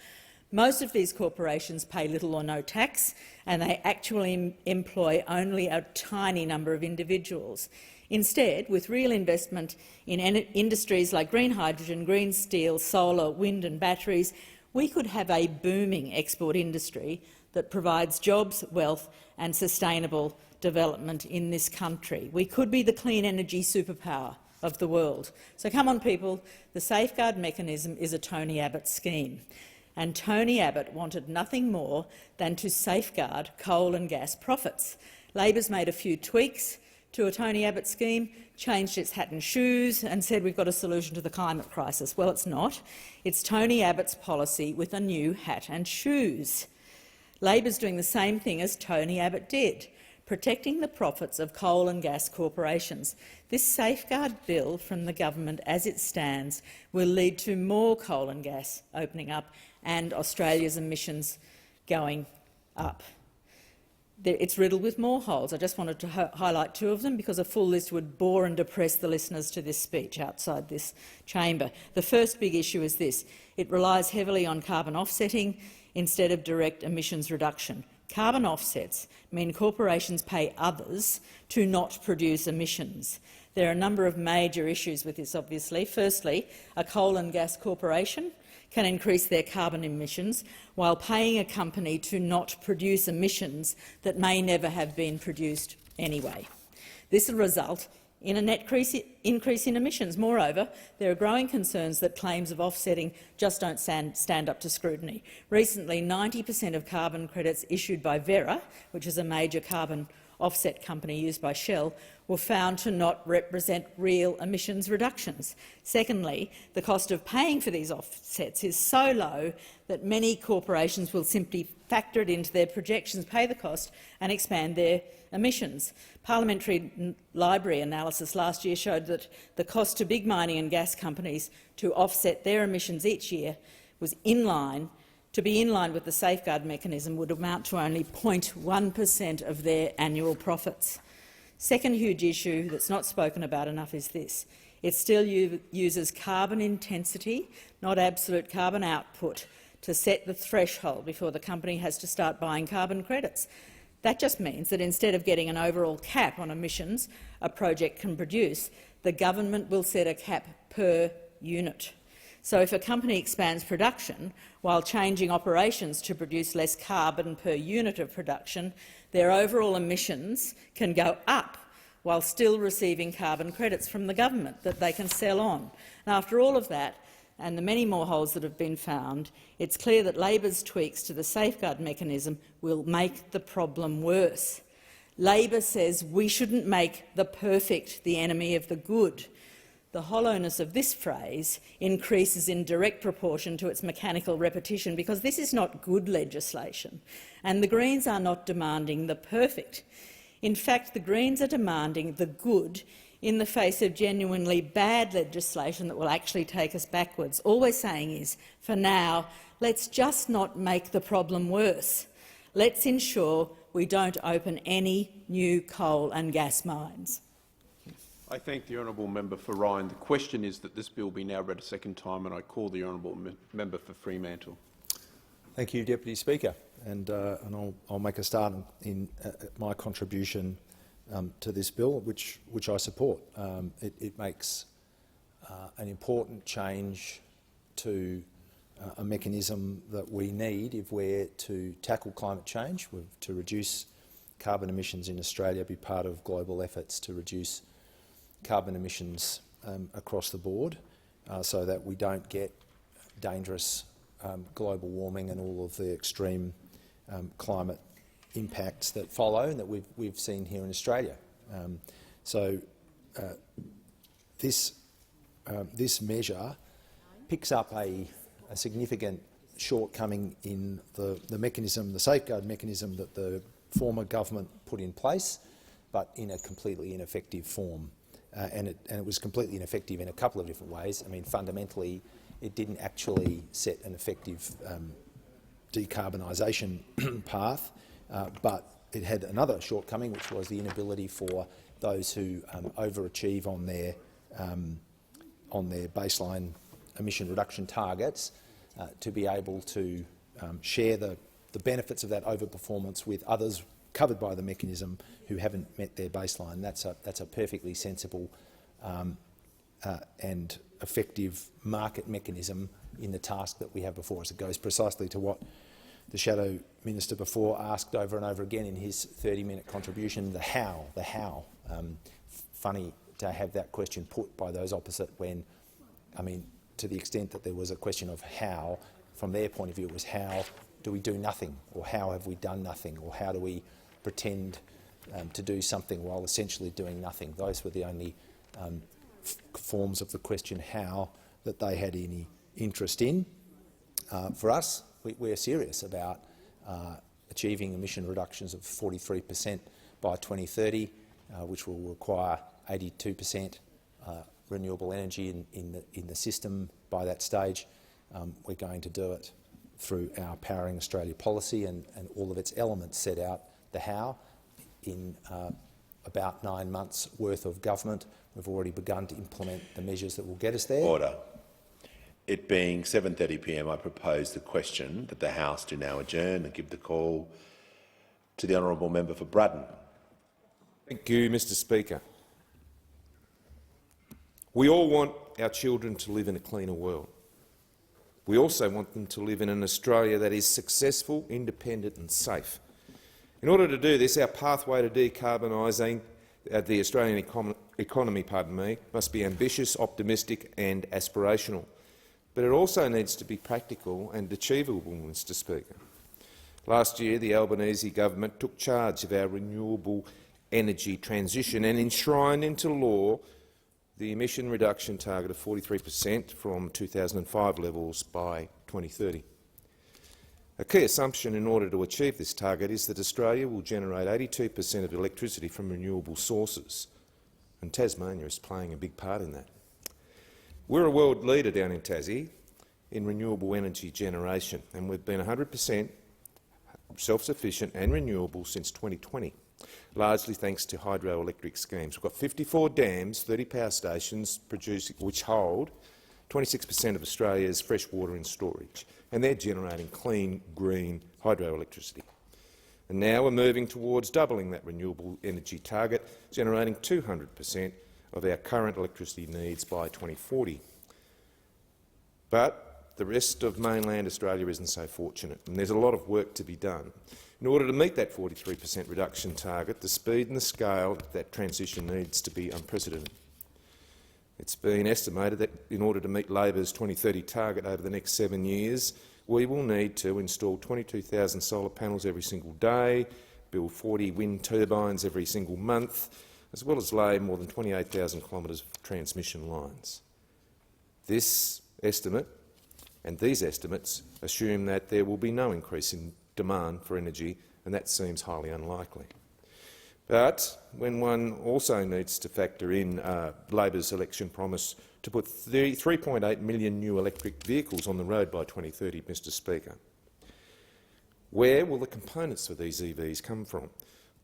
Most of these corporations pay little or no tax, and they actually employ only a tiny number of individuals. Instead, with real investment in industries like green hydrogen, green steel, solar, wind and batteries, we could have a booming export industry that provides jobs, wealth and sustainable development in this country. We could be the clean energy superpower of the world. So come on, people, the Safeguard Mechanism is a Tony Abbott scheme. And Tony Abbott wanted nothing more than to safeguard coal and gas profits. Labor's made a few tweaks to a Tony Abbott scheme, changed its hat and shoes and said we've got a solution to the climate crisis. Well, it's not. It's Tony Abbott's policy with a new hat and shoes. Labor's doing the same thing as Tony Abbott did, protecting the profits of coal and gas corporations. This safeguard bill from the government as it stands will lead to more coal and gas opening up and Australia's emissions going up. It's riddled with more holes. I just wanted to highlight two of them because a full list would bore and depress the listeners to this speech outside this chamber. The first big issue is this. It relies heavily on carbon offsetting instead of direct emissions reduction. Carbon offsets mean corporations pay others to not produce emissions. There are a number of major issues with this, obviously. Firstly, a coal and gas corporation can increase their carbon emissions while paying a company to not produce emissions that may never have been produced anyway. This will result in a net increase in emissions. Moreover, there are growing concerns that claims of offsetting just don't stand up to scrutiny. Recently, 90% of carbon credits issued by Verra, which is a major carbon offset company used by Shell, were found to not represent real emissions reductions. Secondly, the cost of paying for these offsets is so low that many corporations will simply factor it into their projections, pay the cost and expand their emissions. Parliamentary Library analysis last year showed that the cost to big mining and gas companies to offset their emissions each year was to be in line with the safeguard mechanism would amount to only 0.1% of their annual profits. Second huge issue that's not spoken about enough is this. It still uses carbon intensity, not absolute carbon output, to set the threshold before the company has to start buying carbon credits. That just means that instead of getting an overall cap on emissions a project can produce, the government will set a cap per unit. So if a company expands production while changing operations to produce less carbon per unit of production, their overall emissions can go up while still receiving carbon credits from the government that they can sell on. And after all of that, and the many more holes that have been found, it's clear that Labor's tweaks to the safeguard mechanism will make the problem worse. Labor says we shouldn't make the perfect the enemy of the good. The hollowness of this phrase increases in direct proportion to its mechanical repetition because this is not good legislation, and the Greens are not demanding the perfect. In fact, the Greens are demanding the good in the face of genuinely bad legislation that will actually take us backwards. All we're saying is, for now, let's just not make the problem worse. Let's ensure we don't open any new coal and gas mines. I thank the honourable member for Ryan. The question is that this bill be now read a second time, and I call the honourable member for Fremantle. Thank you, Deputy Speaker. And I'll make a start in my contribution to this bill, which I support. It makes an important change to a mechanism that we need if we're to tackle climate change, to reduce carbon emissions in Australia, be part of global efforts to reduce carbon emissions across the board. so that we don't get dangerous global warming and all of the extreme climate impacts that follow and that we've seen here in Australia. This measure picks up a significant shortcoming in the mechanism, the safeguard mechanism that the former government put in place, but in a completely ineffective form. And it was completely ineffective in a couple of different ways. I mean, fundamentally, it didn't actually set an effective decarbonisation path, but it had another shortcoming, which was the inability for those who overachieve on their baseline emission reduction targets to be able to share the benefits of that overperformance with others covered by the mechanism who haven't met their baseline. That's a perfectly sensible and effective market mechanism in the task that we have before us. It goes precisely to what the Shadow Minister before asked over and over again in his 30-minute contribution, the how. Funny to have that question put by those opposite when, I mean, to the extent that there was a question of how, from their point of view, it was how do we do nothing, or how have we done nothing, or how do we pretend to do something while essentially doing nothing. Those were the only forms of the question how that they had any interest in. For us, we're serious about achieving emission reductions of 43% by 2030, which will require 82% renewable energy in the system by that stage. We're going to do it through our Powering Australia policy, and all of its elements set out the how. In about 9 months' worth of government, we've already begun to implement the measures that will get us there. Order. It being 7:30 p.m, I propose the question that the House do now adjourn and give the call to the honourable member for Braddon. Thank you, Mr Speaker. We all want our children to live in a cleaner world. We also want them to live in an Australia that is successful, independent and safe. In order to do this, our pathway to decarbonising the Australian economy must be ambitious, optimistic and aspirational. But it also needs to be practical and achievable, Mr Speaker. Last year, the Albanese government took charge of our renewable energy transition and enshrined into law the emission reduction target of 43% from 2005 levels by 2030. A key assumption in order to achieve this target is that Australia will generate 82% of electricity from renewable sources, and Tasmania is playing a big part in that. We're a world leader down in Tassie in renewable energy generation, and we've been 100% self-sufficient and renewable since 2020, largely thanks to hydroelectric schemes. We've got 54 dams, 30 power stations which hold 26% of Australia's fresh water in storage, and they're generating clean, green hydroelectricity. And now we're moving towards doubling that renewable energy target, generating 200% of our current electricity needs by 2040. But the rest of mainland Australia isn't so fortunate, and there's a lot of work to be done. In order to meet that 43% reduction target, the speed and the scale of that transition needs to be unprecedented. It's been estimated that in order to meet Labor's 2030 target over the next 7 years, we will need to install 22,000 solar panels every single day, build 40 wind turbines every single month, as well as lay more than 28,000 kilometres of transmission lines. This estimate and these estimates assume that there will be no increase in demand for energy, and that seems highly unlikely. But when one also needs to factor in Labor's election promise to put 3.8 million new electric vehicles on the road by 2030, Mr Speaker, where will the components for these EVs come from?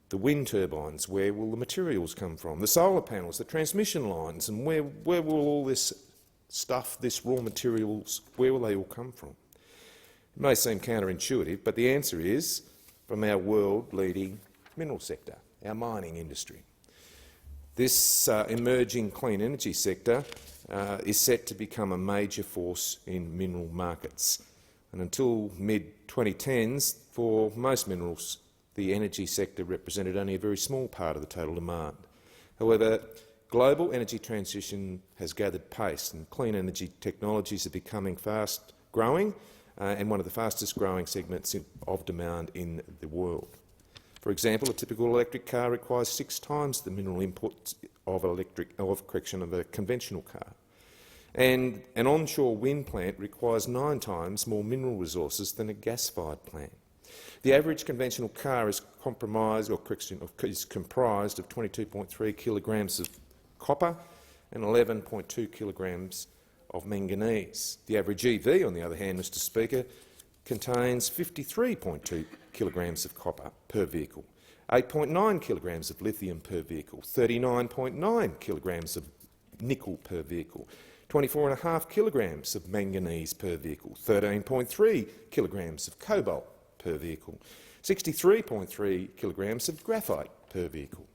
The wind turbines, where will the materials come from? The solar panels, the transmission lines, and where will all this stuff, this raw materials, where will they all come from? It may seem counterintuitive, but the answer is from our world-leading mineral sector, our mining industry. This emerging clean energy sector is set to become a major force in mineral markets. And until mid-2010s, for most minerals, the energy sector represented only a very small part of the total demand. However, global energy transition has gathered pace and clean energy technologies are becoming fast-growing and one of the fastest-growing segments of demand in the world. For example, a typical electric car requires 6 times the mineral inputs of a conventional car. And an onshore wind plant requires 9 times more mineral resources than a gas-fired plant. The average conventional car is comprised of 22.3 kilograms of copper and 11.2 kilograms of manganese. The average EV, on the other hand, Mr Speaker, contains 53.2 kilograms of copper per vehicle, 8.9 kilograms of lithium per vehicle, 39.9 kilograms of nickel per vehicle, 24.5 kilograms of manganese per vehicle, 13.3 kilograms of cobalt per vehicle, 63.3 kilograms of graphite per vehicle.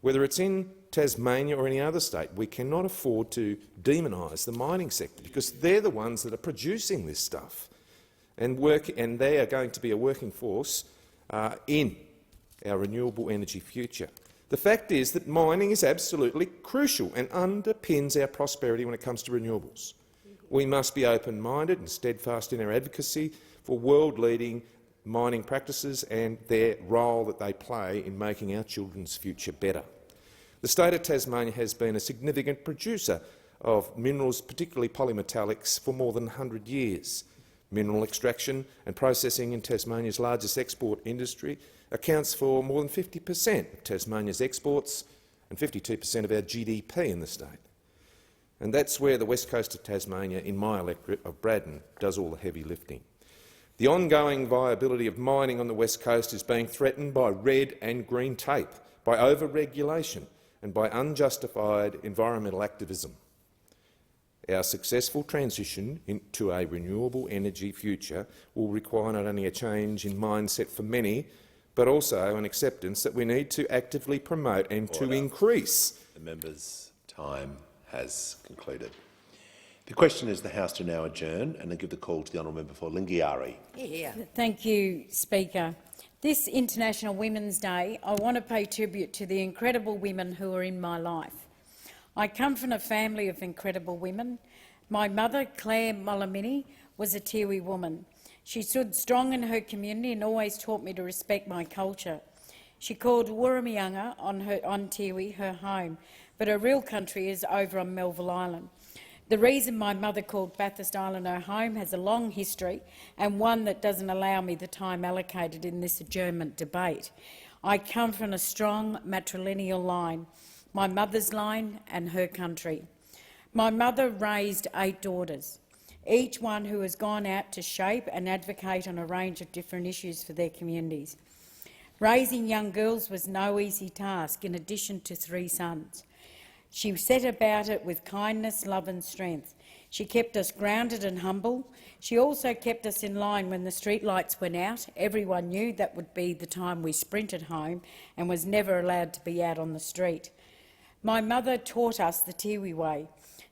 Whether it's in Tasmania or any other state, we cannot afford to demonise the mining sector because they're the ones that are producing this stuff, and they are going to be a working force in our renewable energy future. The fact is that mining is absolutely crucial and underpins our prosperity when it comes to renewables. We must be open-minded and steadfast in our advocacy for world-leading mining practices and their role that they play in making our children's future better. The state of Tasmania has been a significant producer of minerals, particularly polymetallics, for more than 100 years. Mineral extraction and processing in Tasmania's largest export industry accounts for more than 50% of Tasmania's exports and 52% of our GDP in the state. And that's where the west coast of Tasmania, in my electorate of Braddon, does all the heavy lifting. The ongoing viability of mining on the west coast is being threatened by red and green tape, by over-regulation and by unjustified environmental activism. Our successful transition into a renewable energy future will require not only a change in mindset for many, but also an acceptance that we need to actively promote and to increase. The member's time has concluded. The question is the House to now adjourn and then give the call to the honourable member for Lingiari. Thank you, Speaker. This International Women's Day, I want to pay tribute to the incredible women who are in my life. I come from a family of incredible women. My mother, Claire Molamini, was a Tiwi woman. She stood strong in her community and always taught me to respect my culture. She called Wurrumianga on Tiwi her home, but her real country is over on Melville Island. The reason my mother called Bathurst Island her home has a long history and one that doesn't allow me the time allocated in this adjournment debate. I come from a strong matrilineal line, my mother's line and her country. My mother raised 8 daughters, each one who has gone out to shape and advocate on a range of different issues for their communities. Raising young girls was no easy task, in addition to 3 sons. She set about it with kindness, love and strength. She kept us grounded and humble. She also kept us in line when the street lights went out. Everyone knew that would be the time we sprinted home and was never allowed to be out on the street. My mother taught us the Tiwi way,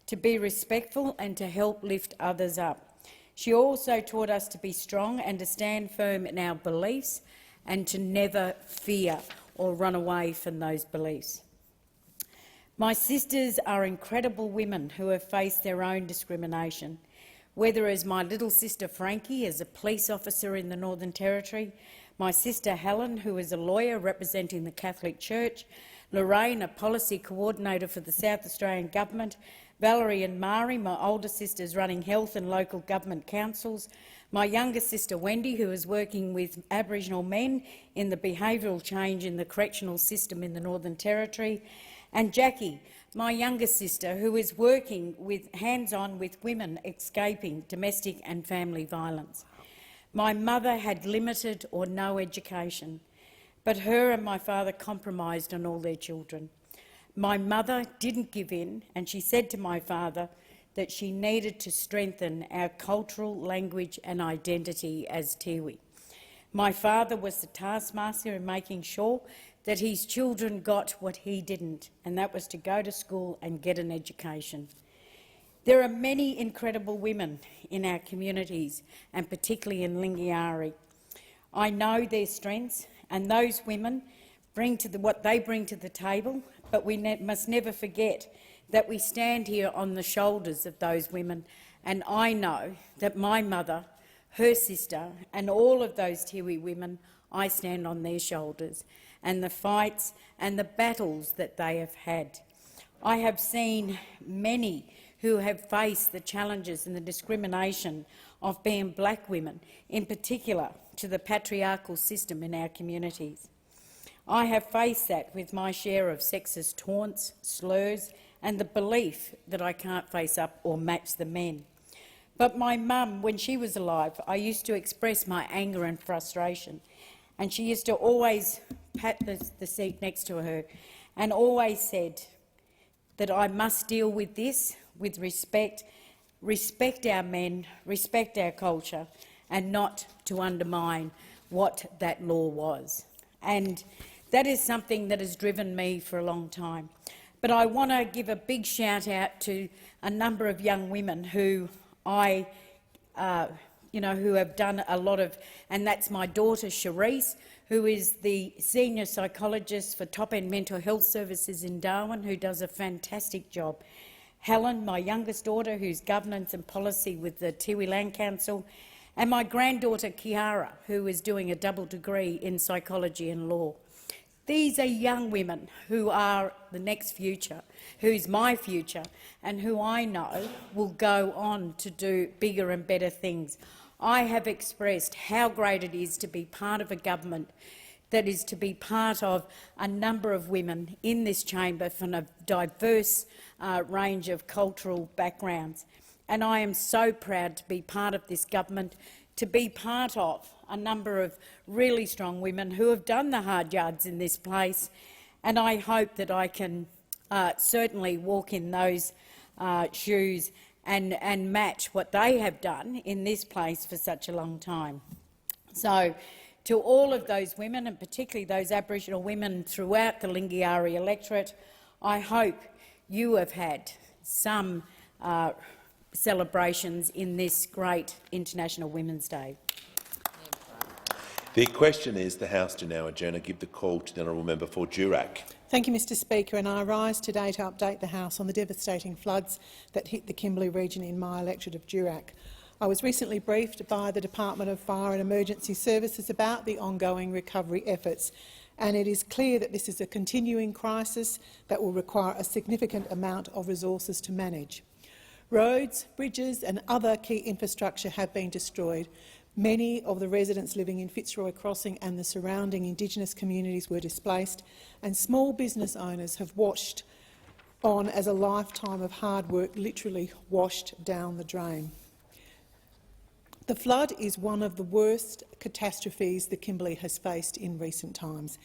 to be respectful and to help lift others up. She also taught us to be strong and to stand firm in our beliefs and to never fear or run away from those beliefs. My sisters are incredible women who have faced their own discrimination, whether as my little sister Frankie as a police officer in the Northern Territory, my sister Helen, who is a lawyer representing the Catholic Church, Lorraine, a policy coordinator for the South Australian Government, Valerie and Mari, my older sisters running health and local government councils, my younger sister Wendy, who is working with Aboriginal men in the behavioural change in the correctional system in the Northern Territory, and Jackie, my younger sister, who is working hands-on with women escaping domestic and family violence. My mother had limited or no education, but her and my father compromised on all their children. My mother didn't give in, and she said to my father that she needed to strengthen our cultural language and identity as Tiwi. My father was the taskmaster in making sure that his children got what he didn't, and that was to go to school and get an education. There are many incredible women in our communities, and particularly in Lingiari. I know their strengths, and those women what they bring to the table but we must never forget that we stand here on the shoulders of those women, and I know that my mother, her sister and all of those Tiwi women, I stand on their shoulders, and the fights and the battles that they have had. I have seen many who have faced the challenges and the discrimination of being black women, in particular to the patriarchal system in our communities. I have faced that with my share of sexist taunts, slurs and the belief that I can't face up or match the men. But my mum, when she was alive, I used to express my anger and frustration, and she used to always pat the seat next to her and always said that I must deal with this with respect, respect our men, respect our culture, and not to undermine what that law was. And that is something that has driven me for a long time. But I want to give a big shout out to a number of young women who who have done a lot of, and that's my daughter Cherise, who is the senior psychologist for Top End Mental Health Services in Darwin, who does a fantastic job. Helen, my youngest daughter, who's governance and policy with the Tiwi Land Council, and my granddaughter Kiara, who is doing a double degree in psychology and law. These are young women who are the next future, who's my future, and who I know will go on to do bigger and better things. I have expressed how great it is to be part of a government that is to be part of a number of women in this chamber from a diverse range of cultural backgrounds. And I am so proud to be part of this government, to be part of a number of really strong women who have done the hard yards in this place, and I hope that I can certainly walk in those shoes and match what they have done in this place for such a long time. So, to all of those women, and particularly those Aboriginal women throughout the Lingiari electorate, I hope you have had some celebrations in this great International Women's Day. The question is the House do now adjourn and give the call to the honourable member for Durack. Thank you, Mr Speaker, and I rise today to update the House on the devastating floods that hit the Kimberley region in my electorate of Durack. I was recently briefed by the Department of Fire and Emergency Services about the ongoing recovery efforts, and it is clear that this is a continuing crisis that will require a significant amount of resources to manage. Roads, bridges and other key infrastructure have been destroyed. Many of the residents living in Fitzroy Crossing and the surrounding Indigenous communities were displaced, and small business owners have watched on as a lifetime of hard work literally washed down the drain. The flood is one of the worst catastrophes the Kimberley has faced in recent times,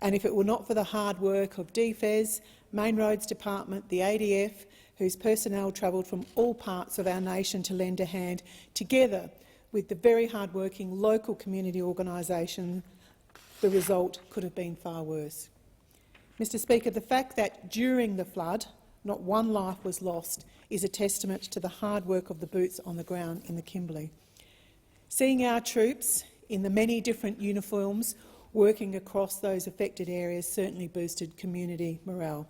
and if it were not for the hard work of DFES, Main Roads Department, the ADF, whose personnel travelled from all parts of our nation to lend a hand, together with the very hard-working local community organisation, the result could have been far worse. Mr Speaker, the fact that during the flood not one life was lost is a testament to the hard work of the boots on the ground in the Kimberley. Seeing our troops in the many different uniforms working across those affected areas certainly boosted community morale.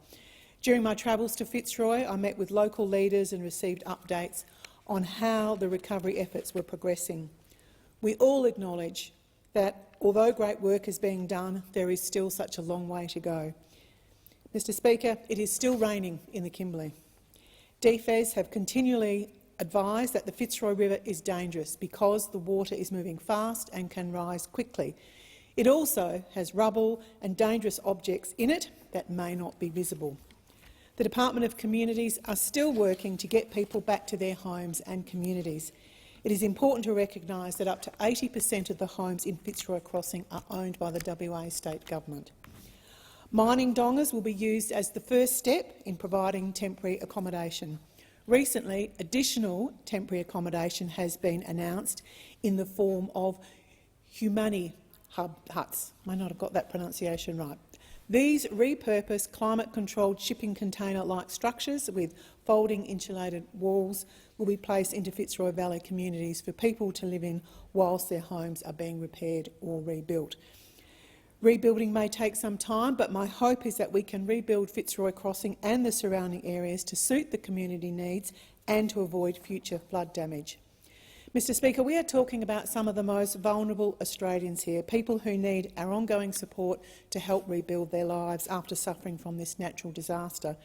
During my travels to Fitzroy, I met with local leaders and received updates on how the recovery efforts were progressing. We all acknowledge that, although great work is being done, there is still such a long way to go. Mr Speaker, it is still raining in the Kimberley. DFES have continually advised that the Fitzroy River is dangerous because the water is moving fast and can rise quickly. It also has rubble and dangerous objects in it that may not be visible. The Department of Communities are still working to get people back to their homes and communities. It is important to recognise that up to 80% of the homes in Fitzroy Crossing are owned by the WA State Government. Mining dongas will be used as the first step in providing temporary accommodation. Recently, additional temporary accommodation has been announced in the form of Humani Hub huts. I might not have got that pronunciation right. These repurposed climate-controlled shipping container-like structures with folding insulated walls will be placed into Fitzroy Valley communities for people to live in whilst their homes are being repaired or rebuilt. Rebuilding may take some time, but my hope is that we can rebuild Fitzroy Crossing and the surrounding areas to suit the community needs and to avoid future flood damage. Mr Speaker, we are talking about some of the most vulnerable Australians here, people who need our ongoing support to help rebuild their lives after suffering from this natural disaster.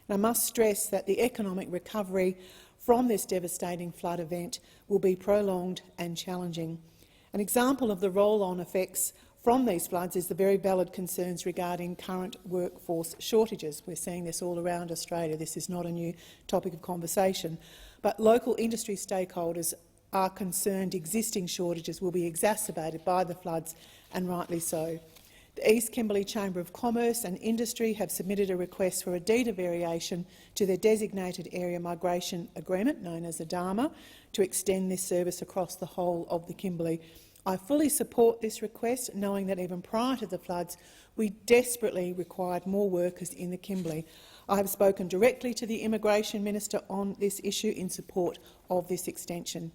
And I must stress that the economic recovery from this devastating flood event will be prolonged and challenging. An example of the roll-on effects from these floods is the very valid concerns regarding current workforce shortages. We're seeing this all around Australia. This is not a new topic of conversation. But local industry stakeholders are concerned existing shortages will be exacerbated by the floods, and rightly so. The East Kimberley Chamber of Commerce and Industry have submitted a request for a deed of variation to their designated area migration agreement, known as ADAMA, to extend this service across the whole of the Kimberley. I fully support this request, knowing that even prior to the floods, we desperately required more workers in the Kimberley. I have spoken directly to the Immigration Minister on this issue in support of this extension.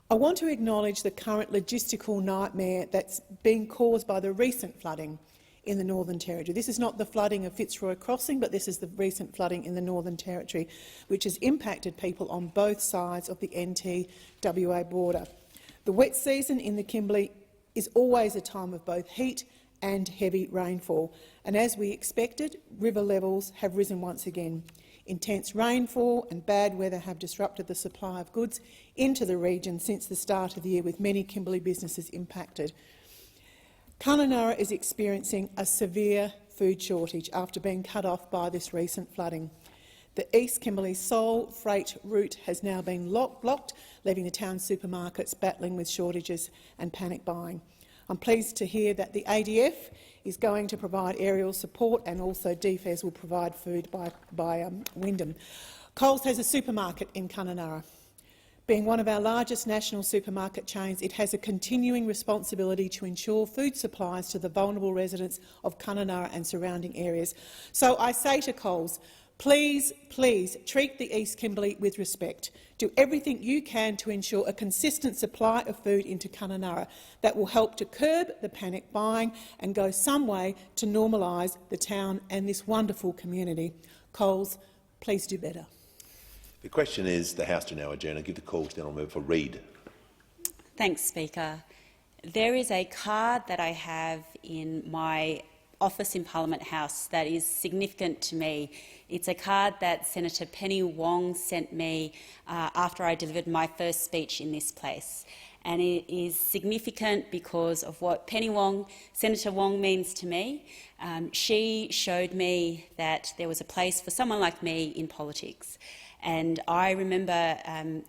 I want to acknowledge the current logistical nightmare that's being caused by the recent flooding in the Northern Territory. This is not the flooding of Fitzroy Crossing, but this is the recent flooding in the Northern Territory, which has impacted people on both sides of the NT-WA border. The wet season in the Kimberley is always a time of both heat and heavy rainfall, and as we expected, river levels have risen once again. Intense rainfall and bad weather have disrupted the supply of goods into the region since the start of the year, with many Kimberley businesses impacted. Kununurra is experiencing a severe food shortage after being cut off by this recent flooding. The East Kimberley sole freight route has now been blocked, leaving the town's supermarkets battling with shortages and panic buying. I'm pleased to hear that the ADF is going to provide aerial support, and also DFES will provide food by Wyndham. Coles has a supermarket in Kununurra. Being one of our largest national supermarket chains, it has a continuing responsibility to ensure food supplies to the vulnerable residents of Kununurra and surrounding areas. So I say to Coles, please, please treat the East Kimberley with respect. Do everything you can to ensure a consistent supply of food into Kununurra that will help to curb the panic buying and go some way to normalise the town and this wonderful community. Coles, please do better. The question is the House to now adjourn. I give the call to the honourable member for Reid. Thanks, Speaker. There is a card that I have in my office in Parliament House that is significant to me. It's a card that Senator Penny Wong sent me after I delivered my first speech in this place. And it is significant because of what Senator Wong means to me. She showed me that there was a place for someone like me in politics. And I remember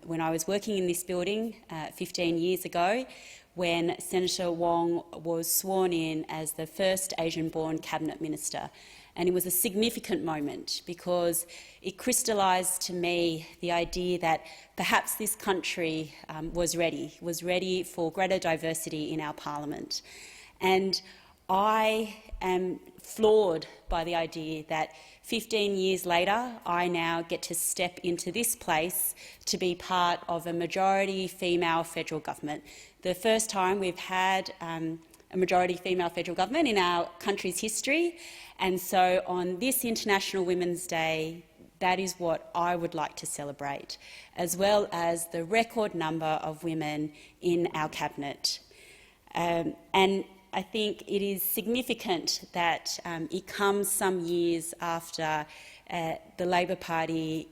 when I was working in this building 15 years ago, when Senator Wong was sworn in as the first Asian-born Cabinet Minister. And it was a significant moment because it crystallised to me the idea that perhaps this country was ready for greater diversity in our parliament. And I am floored by the idea that 15 years later, I now get to step into this place to be part of a majority female federal government. The first time we've had a majority female federal government in our country's history. And so on this International Women's Day, that is what I would like to celebrate, as well as the record number of women in our cabinet. And I think it is significant that it comes some years after the Labor Party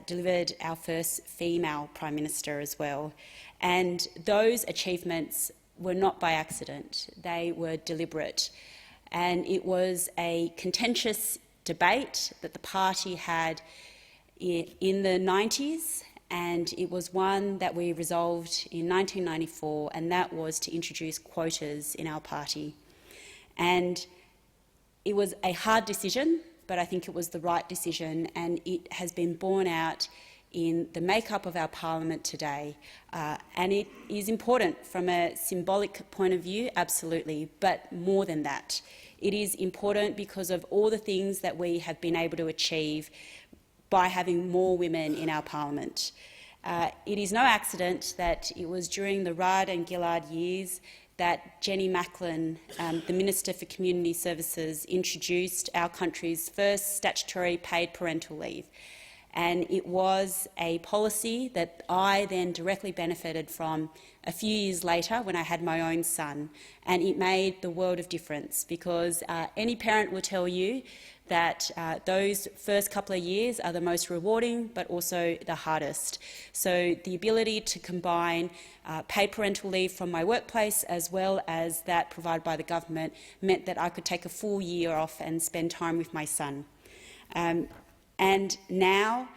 delivered our first female Prime Minister as well. And those achievements were not by accident, they were deliberate. And it was a contentious debate that the party had in the 90s, and it was one that we resolved in 1994, and that was to introduce quotas in our party. And it was a hard decision, but I think it was the right decision, and it has been borne out in the makeup of our parliament today. And it is important from a symbolic point of view, absolutely, but more than that. It is important because of all the things that we have been able to achieve by having more women in our parliament. It is no accident that it was during the Rudd and Gillard years that Jenny Macklin, the Minister for Community Services, introduced our country's first statutory paid parental leave. And it was a policy that I then directly benefited from a few years later when I had my own son. And it made the world of difference, because any parent will tell you that those first couple of years are the most rewarding but also the hardest. So the ability to combine paid parental leave from my workplace as well as that provided by the government meant that I could take a full year off and spend time with my son. And now,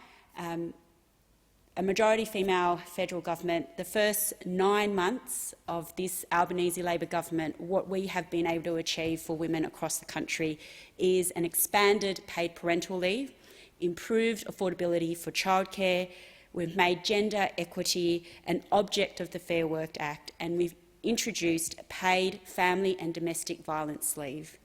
a majority female federal government, the first 9 months of this Albanese Labor government, what we have been able to achieve for women across the country is an expanded paid parental leave, improved affordability for childcare, we've made gender equity an object of the Fair Work Act, and we've introduced paid family and domestic violence leave.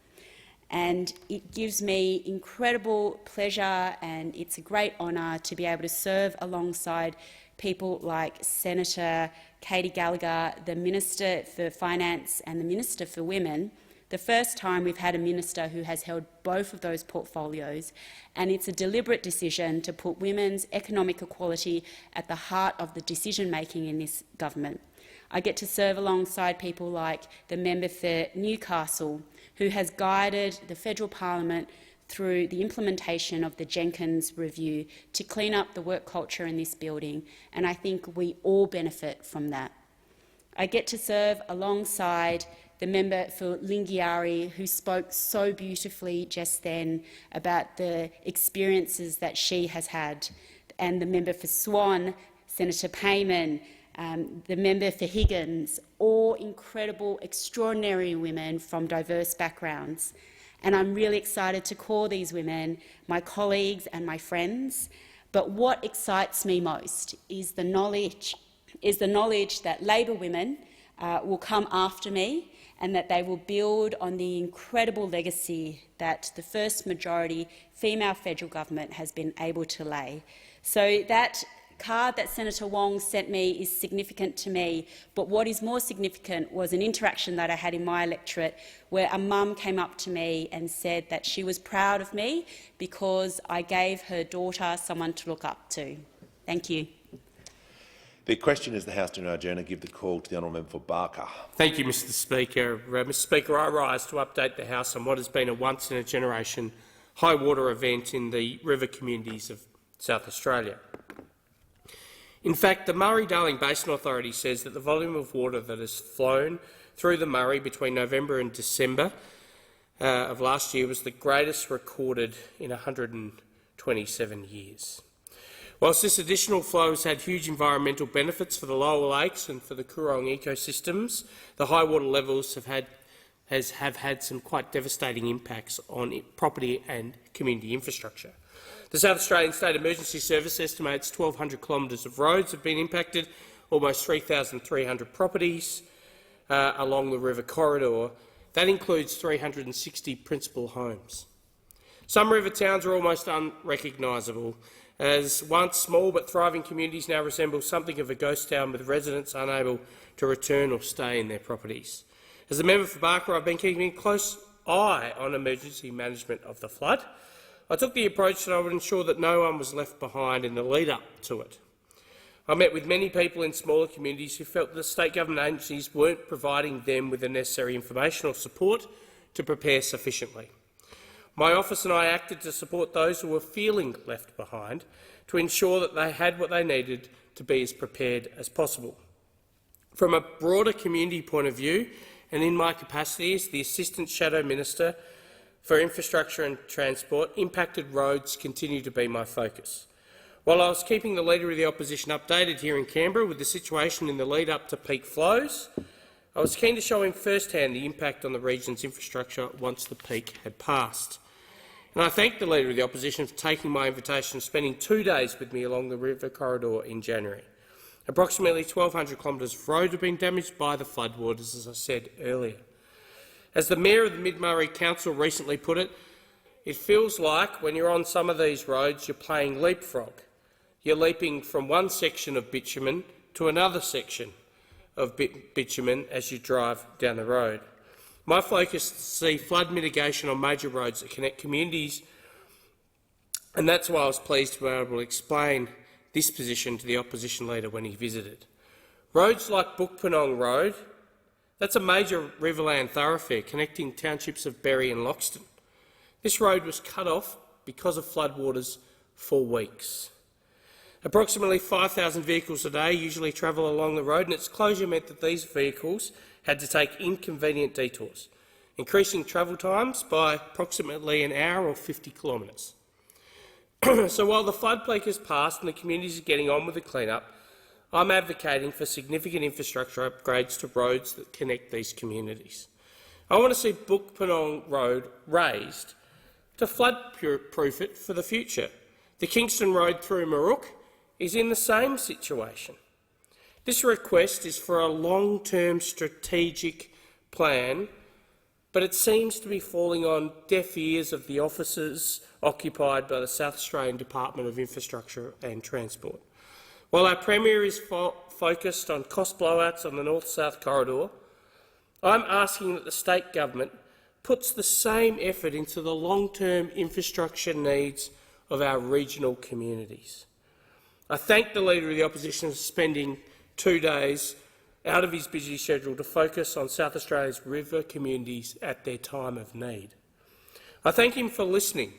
And it gives me incredible pleasure, and it's a great honour to be able to serve alongside people like Senator Katie Gallagher, the Minister for Finance and the Minister for Women, the first time we've had a minister who has held both of those portfolios, and it's a deliberate decision to put women's economic equality at the heart of the decision-making in this government. I get to serve alongside people like the member for Newcastle, who has guided the federal parliament through the implementation of the Jenkins Review to clean up the work culture in this building, and I think we all benefit from that. I get to serve alongside the member for Lingiari, who spoke so beautifully just then about the experiences that she has had, and the member for Swan, Senator Payman, the member for Higgins, all incredible, extraordinary women from diverse backgrounds. And I'm really excited to call these women my colleagues and my friends. But what excites me most is the knowledge that Labor women will come after me, and that they will build on the incredible legacy that the first majority female federal government has been able to lay. So that card that Senator Wong sent me is significant to me, but what is more significant was an interaction that I had in my electorate where a mum came up to me and said that she was proud of me because I gave her daughter someone to look up to. Thank you. The question is the House do now adjourn and give the call to the honourable member for Barker. Thank you, Mr Speaker. Mr Speaker, I rise to update the House on what has been a once-in-a-generation high water event in the river communities of South Australia. In fact, the Murray-Darling Basin Authority says that the volume of water that has flown through the Murray between November and December of last year was the greatest recorded in 127 years. Whilst this additional flow has had huge environmental benefits for the lower lakes and for the Coorong ecosystems, the high water levels have had some quite devastating impacts on property and community infrastructure. The South Australian State Emergency Service estimates 1,200 kilometres of roads have been impacted, almost 3,300 properties along the river corridor. That includes 360 principal homes. Some river towns are almost unrecognisable, as once small but thriving communities now resemble something of a ghost town, with residents unable to return or stay in their properties. As a member for Barker, I've been keeping a close eye on emergency management of the flood. I took the approach that I would ensure that no one was left behind in the lead-up to it. I met with many people in smaller communities who felt that state government agencies weren't providing them with the necessary information or support to prepare sufficiently. My office and I acted to support those who were feeling left behind, to ensure that they had what they needed to be as prepared as possible. From a broader community point of view, and in my capacity as the Assistant Shadow Minister for Infrastructure and Transport, impacted roads continue to be my focus. While I was keeping the Leader of the Opposition updated here in Canberra with the situation in the lead-up to peak flows, I was keen to show him firsthand the impact on the region's infrastructure once the peak had passed. And I thank the Leader of the Opposition for taking my invitation and spending 2 days with me along the river corridor in January. Approximately 1,200 kilometres of road have been damaged by the floodwaters, as I said earlier. As the Mayor of the Mid-Murray Council recently put it, it feels like when you're on some of these roads you're playing leapfrog. You're leaping from one section of bitumen to another section of bitumen as you drive down the road. My focus is to see flood mitigation on major roads that connect communities, and that's why I was pleased to be able to explain this position to the opposition leader when he visited. Roads like Bookpurnong Road, that's a major Riverland thoroughfare connecting townships of Berry and Loxton. This road was cut off because of floodwaters for weeks. Approximately 5,000 vehicles a day usually travel along the road, and its closure meant that these vehicles had to take inconvenient detours, increasing travel times by approximately an hour or 50 kilometres. So while the flood peak has passed and the communities are getting on with the clean-up, I'm advocating for significant infrastructure upgrades to roads that connect these communities. I want to see Bookpurnong Road raised to flood-proof it for the future. The Kingston Road through Marook is in the same situation. This request is for a long-term strategic plan, but it seems to be falling on deaf ears of the officers occupied by the South Australian Department of Infrastructure and Transport. While our Premier is focused on cost blowouts on the North-South corridor, I'm asking that the state government puts the same effort into the long-term infrastructure needs of our regional communities. I thank the Leader of the Opposition for spending 2 days out of his busy schedule to focus on South Australia's river communities at their time of need. I thank him for listening,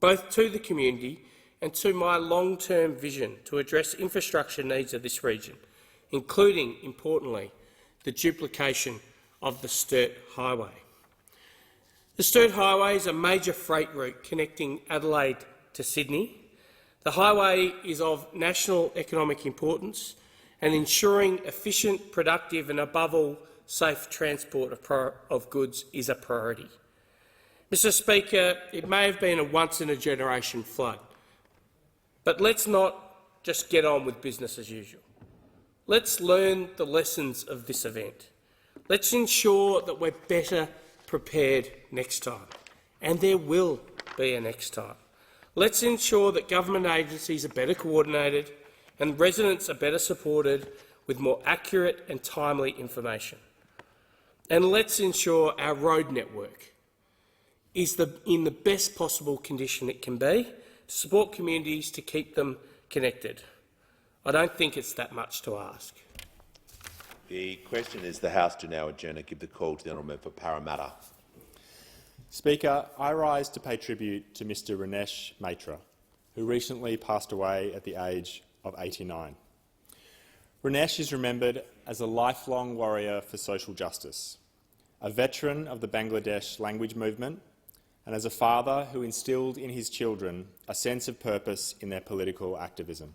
both to the community and to my long-term vision to address infrastructure needs of this region, including, importantly, the duplication of the Sturt Highway. The Sturt Highway is a major freight route connecting Adelaide to Sydney. The highway is of national economic importance, and ensuring efficient, productive and, above all, safe transport of goods is a priority. Mr Speaker, it may have been a once-in-a-generation flood, but let's not just get on with business as usual. Let's learn the lessons of this event. Let's ensure that we're better prepared next time, and there will be a next time. Let's ensure that government agencies are better coordinated and residents are better supported with more accurate and timely information. And let's ensure our road network is in the best possible condition it can be to support communities to keep them connected. I don't think it's that much to ask. The question is the House to now adjourn and give the call to the honourable member for Parramatta. Speaker, I rise to pay tribute to Mr Ranesh Maitra, who recently passed away at the age of 89. Ranesh is remembered as a lifelong warrior for social justice, a veteran of the Bangladesh language movement, and as a father who instilled in his children a sense of purpose in their political activism.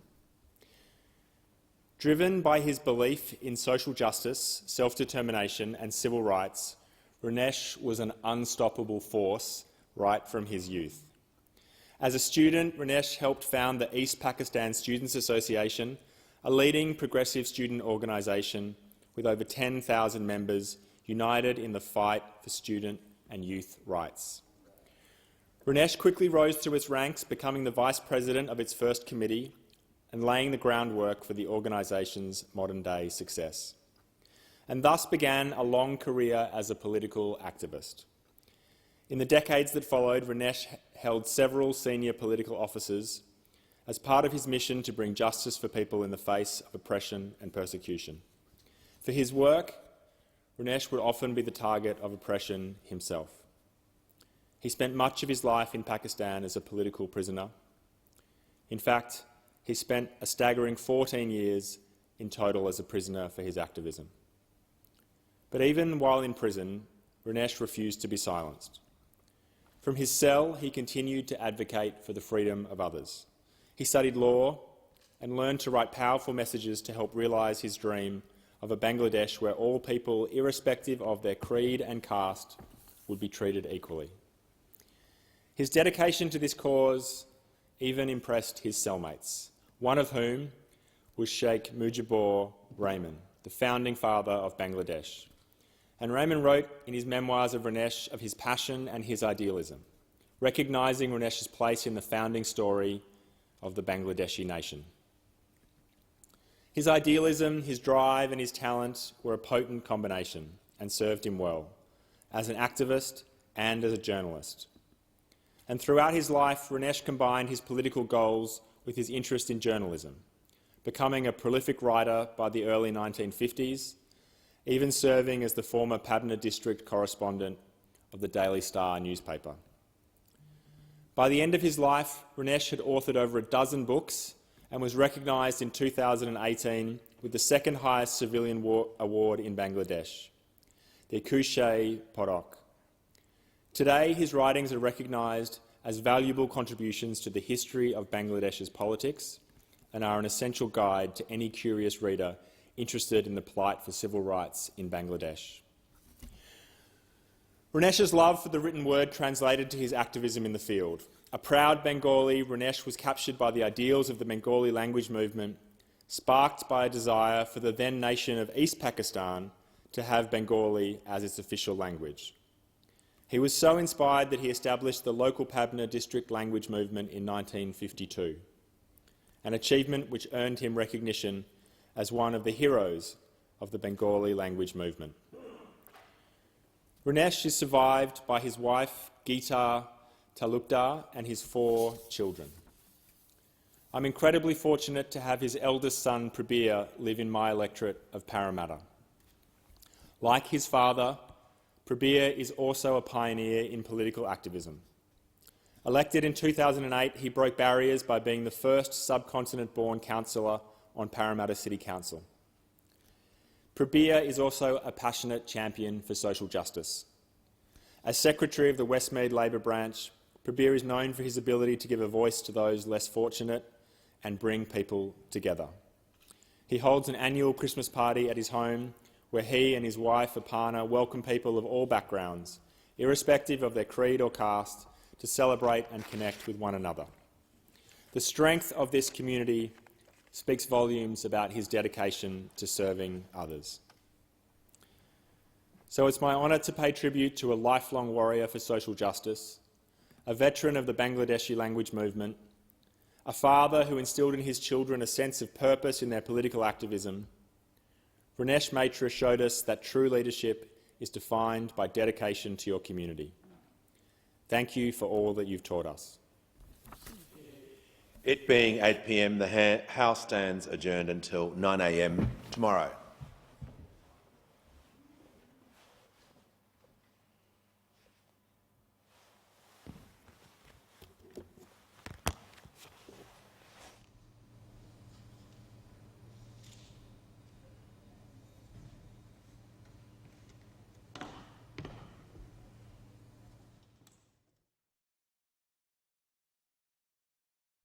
Driven by his belief in social justice, self-determination and civil rights, Ranesh was an unstoppable force right from his youth. As a student, Ranesh helped found the East Pakistan Students Association, a leading progressive student organisation with over 10,000 members united in the fight for student and youth rights. Ranesh quickly rose through its ranks, becoming the Vice President of its first committee and laying the groundwork for the organisation's modern-day success, and thus began a long career as a political activist. In the decades that followed, Ranesh held several senior political offices as part of his mission to bring justice for people in the face of oppression and persecution. For his work, Ranesh would often be the target of oppression himself. He spent much of his life in Pakistan as a political prisoner. In fact, he spent a staggering 14 years in total as a prisoner for his activism. But even while in prison, Ranesh refused to be silenced. From his cell, he continued to advocate for the freedom of others. He studied law and learned to write powerful messages to help realise his dream of a Bangladesh where all people, irrespective of their creed and caste, would be treated equally. His dedication to this cause even impressed his cellmates, one of whom was Sheikh Mujibur Rahman, the founding father of Bangladesh. And Rahman wrote in his memoirs of Ranesh of his passion and his idealism, recognising Ranesh's place in the founding story of the Bangladeshi nation. His idealism, his drive and his talent were a potent combination and served him well, as an activist and as a journalist. And throughout his life, Ronesh combined his political goals with his interest in journalism, becoming a prolific writer by the early 1950s, even serving as the former Pabna district correspondent of the Daily Star newspaper. By the end of his life, Ronesh had authored over a dozen books and was recognised in 2018 with the second highest civilian award in Bangladesh, the Ekushe Padak. Today, his writings are recognised as valuable contributions to the history of Bangladesh's politics and are an essential guide to any curious reader interested in the plight for civil rights in Bangladesh. Ronesh's love for the written word translated to his activism in the field. A proud Bengali, Ronesh was captured by the ideals of the Bengali language movement, sparked by a desire for the then nation of East Pakistan to have Bengali as its official language. He was so inspired that he established the local Pabna district language movement in 1952, an achievement which earned him recognition as one of the heroes of the Bengali language movement. Ronesh is survived by his wife, Geeta Talukdar, and his 4 children. I'm incredibly fortunate to have his eldest son, Prabir, live in my electorate of Parramatta. Like his father, Prabir is also a pioneer in political activism. Elected in 2008, he broke barriers by being the first subcontinent-born councillor on Parramatta City Council. Prabir is also a passionate champion for social justice. As Secretary of the Westmead Labor Branch, Prabir is known for his ability to give a voice to those less fortunate and bring people together. He holds an annual Christmas party at his home where he and his wife, Aparna, welcome people of all backgrounds, irrespective of their creed or caste, to celebrate and connect with one another. The strength of this community speaks volumes about his dedication to serving others. So it's my honour to pay tribute to a lifelong warrior for social justice, a veteran of the Bangladeshi language movement, a father who instilled in his children a sense of purpose in their political activism. Ronesh Maitra showed us that true leadership is defined by dedication to your community. Thank you for all that you've taught us. It being 8 p.m, the House stands adjourned until 9 a.m. tomorrow.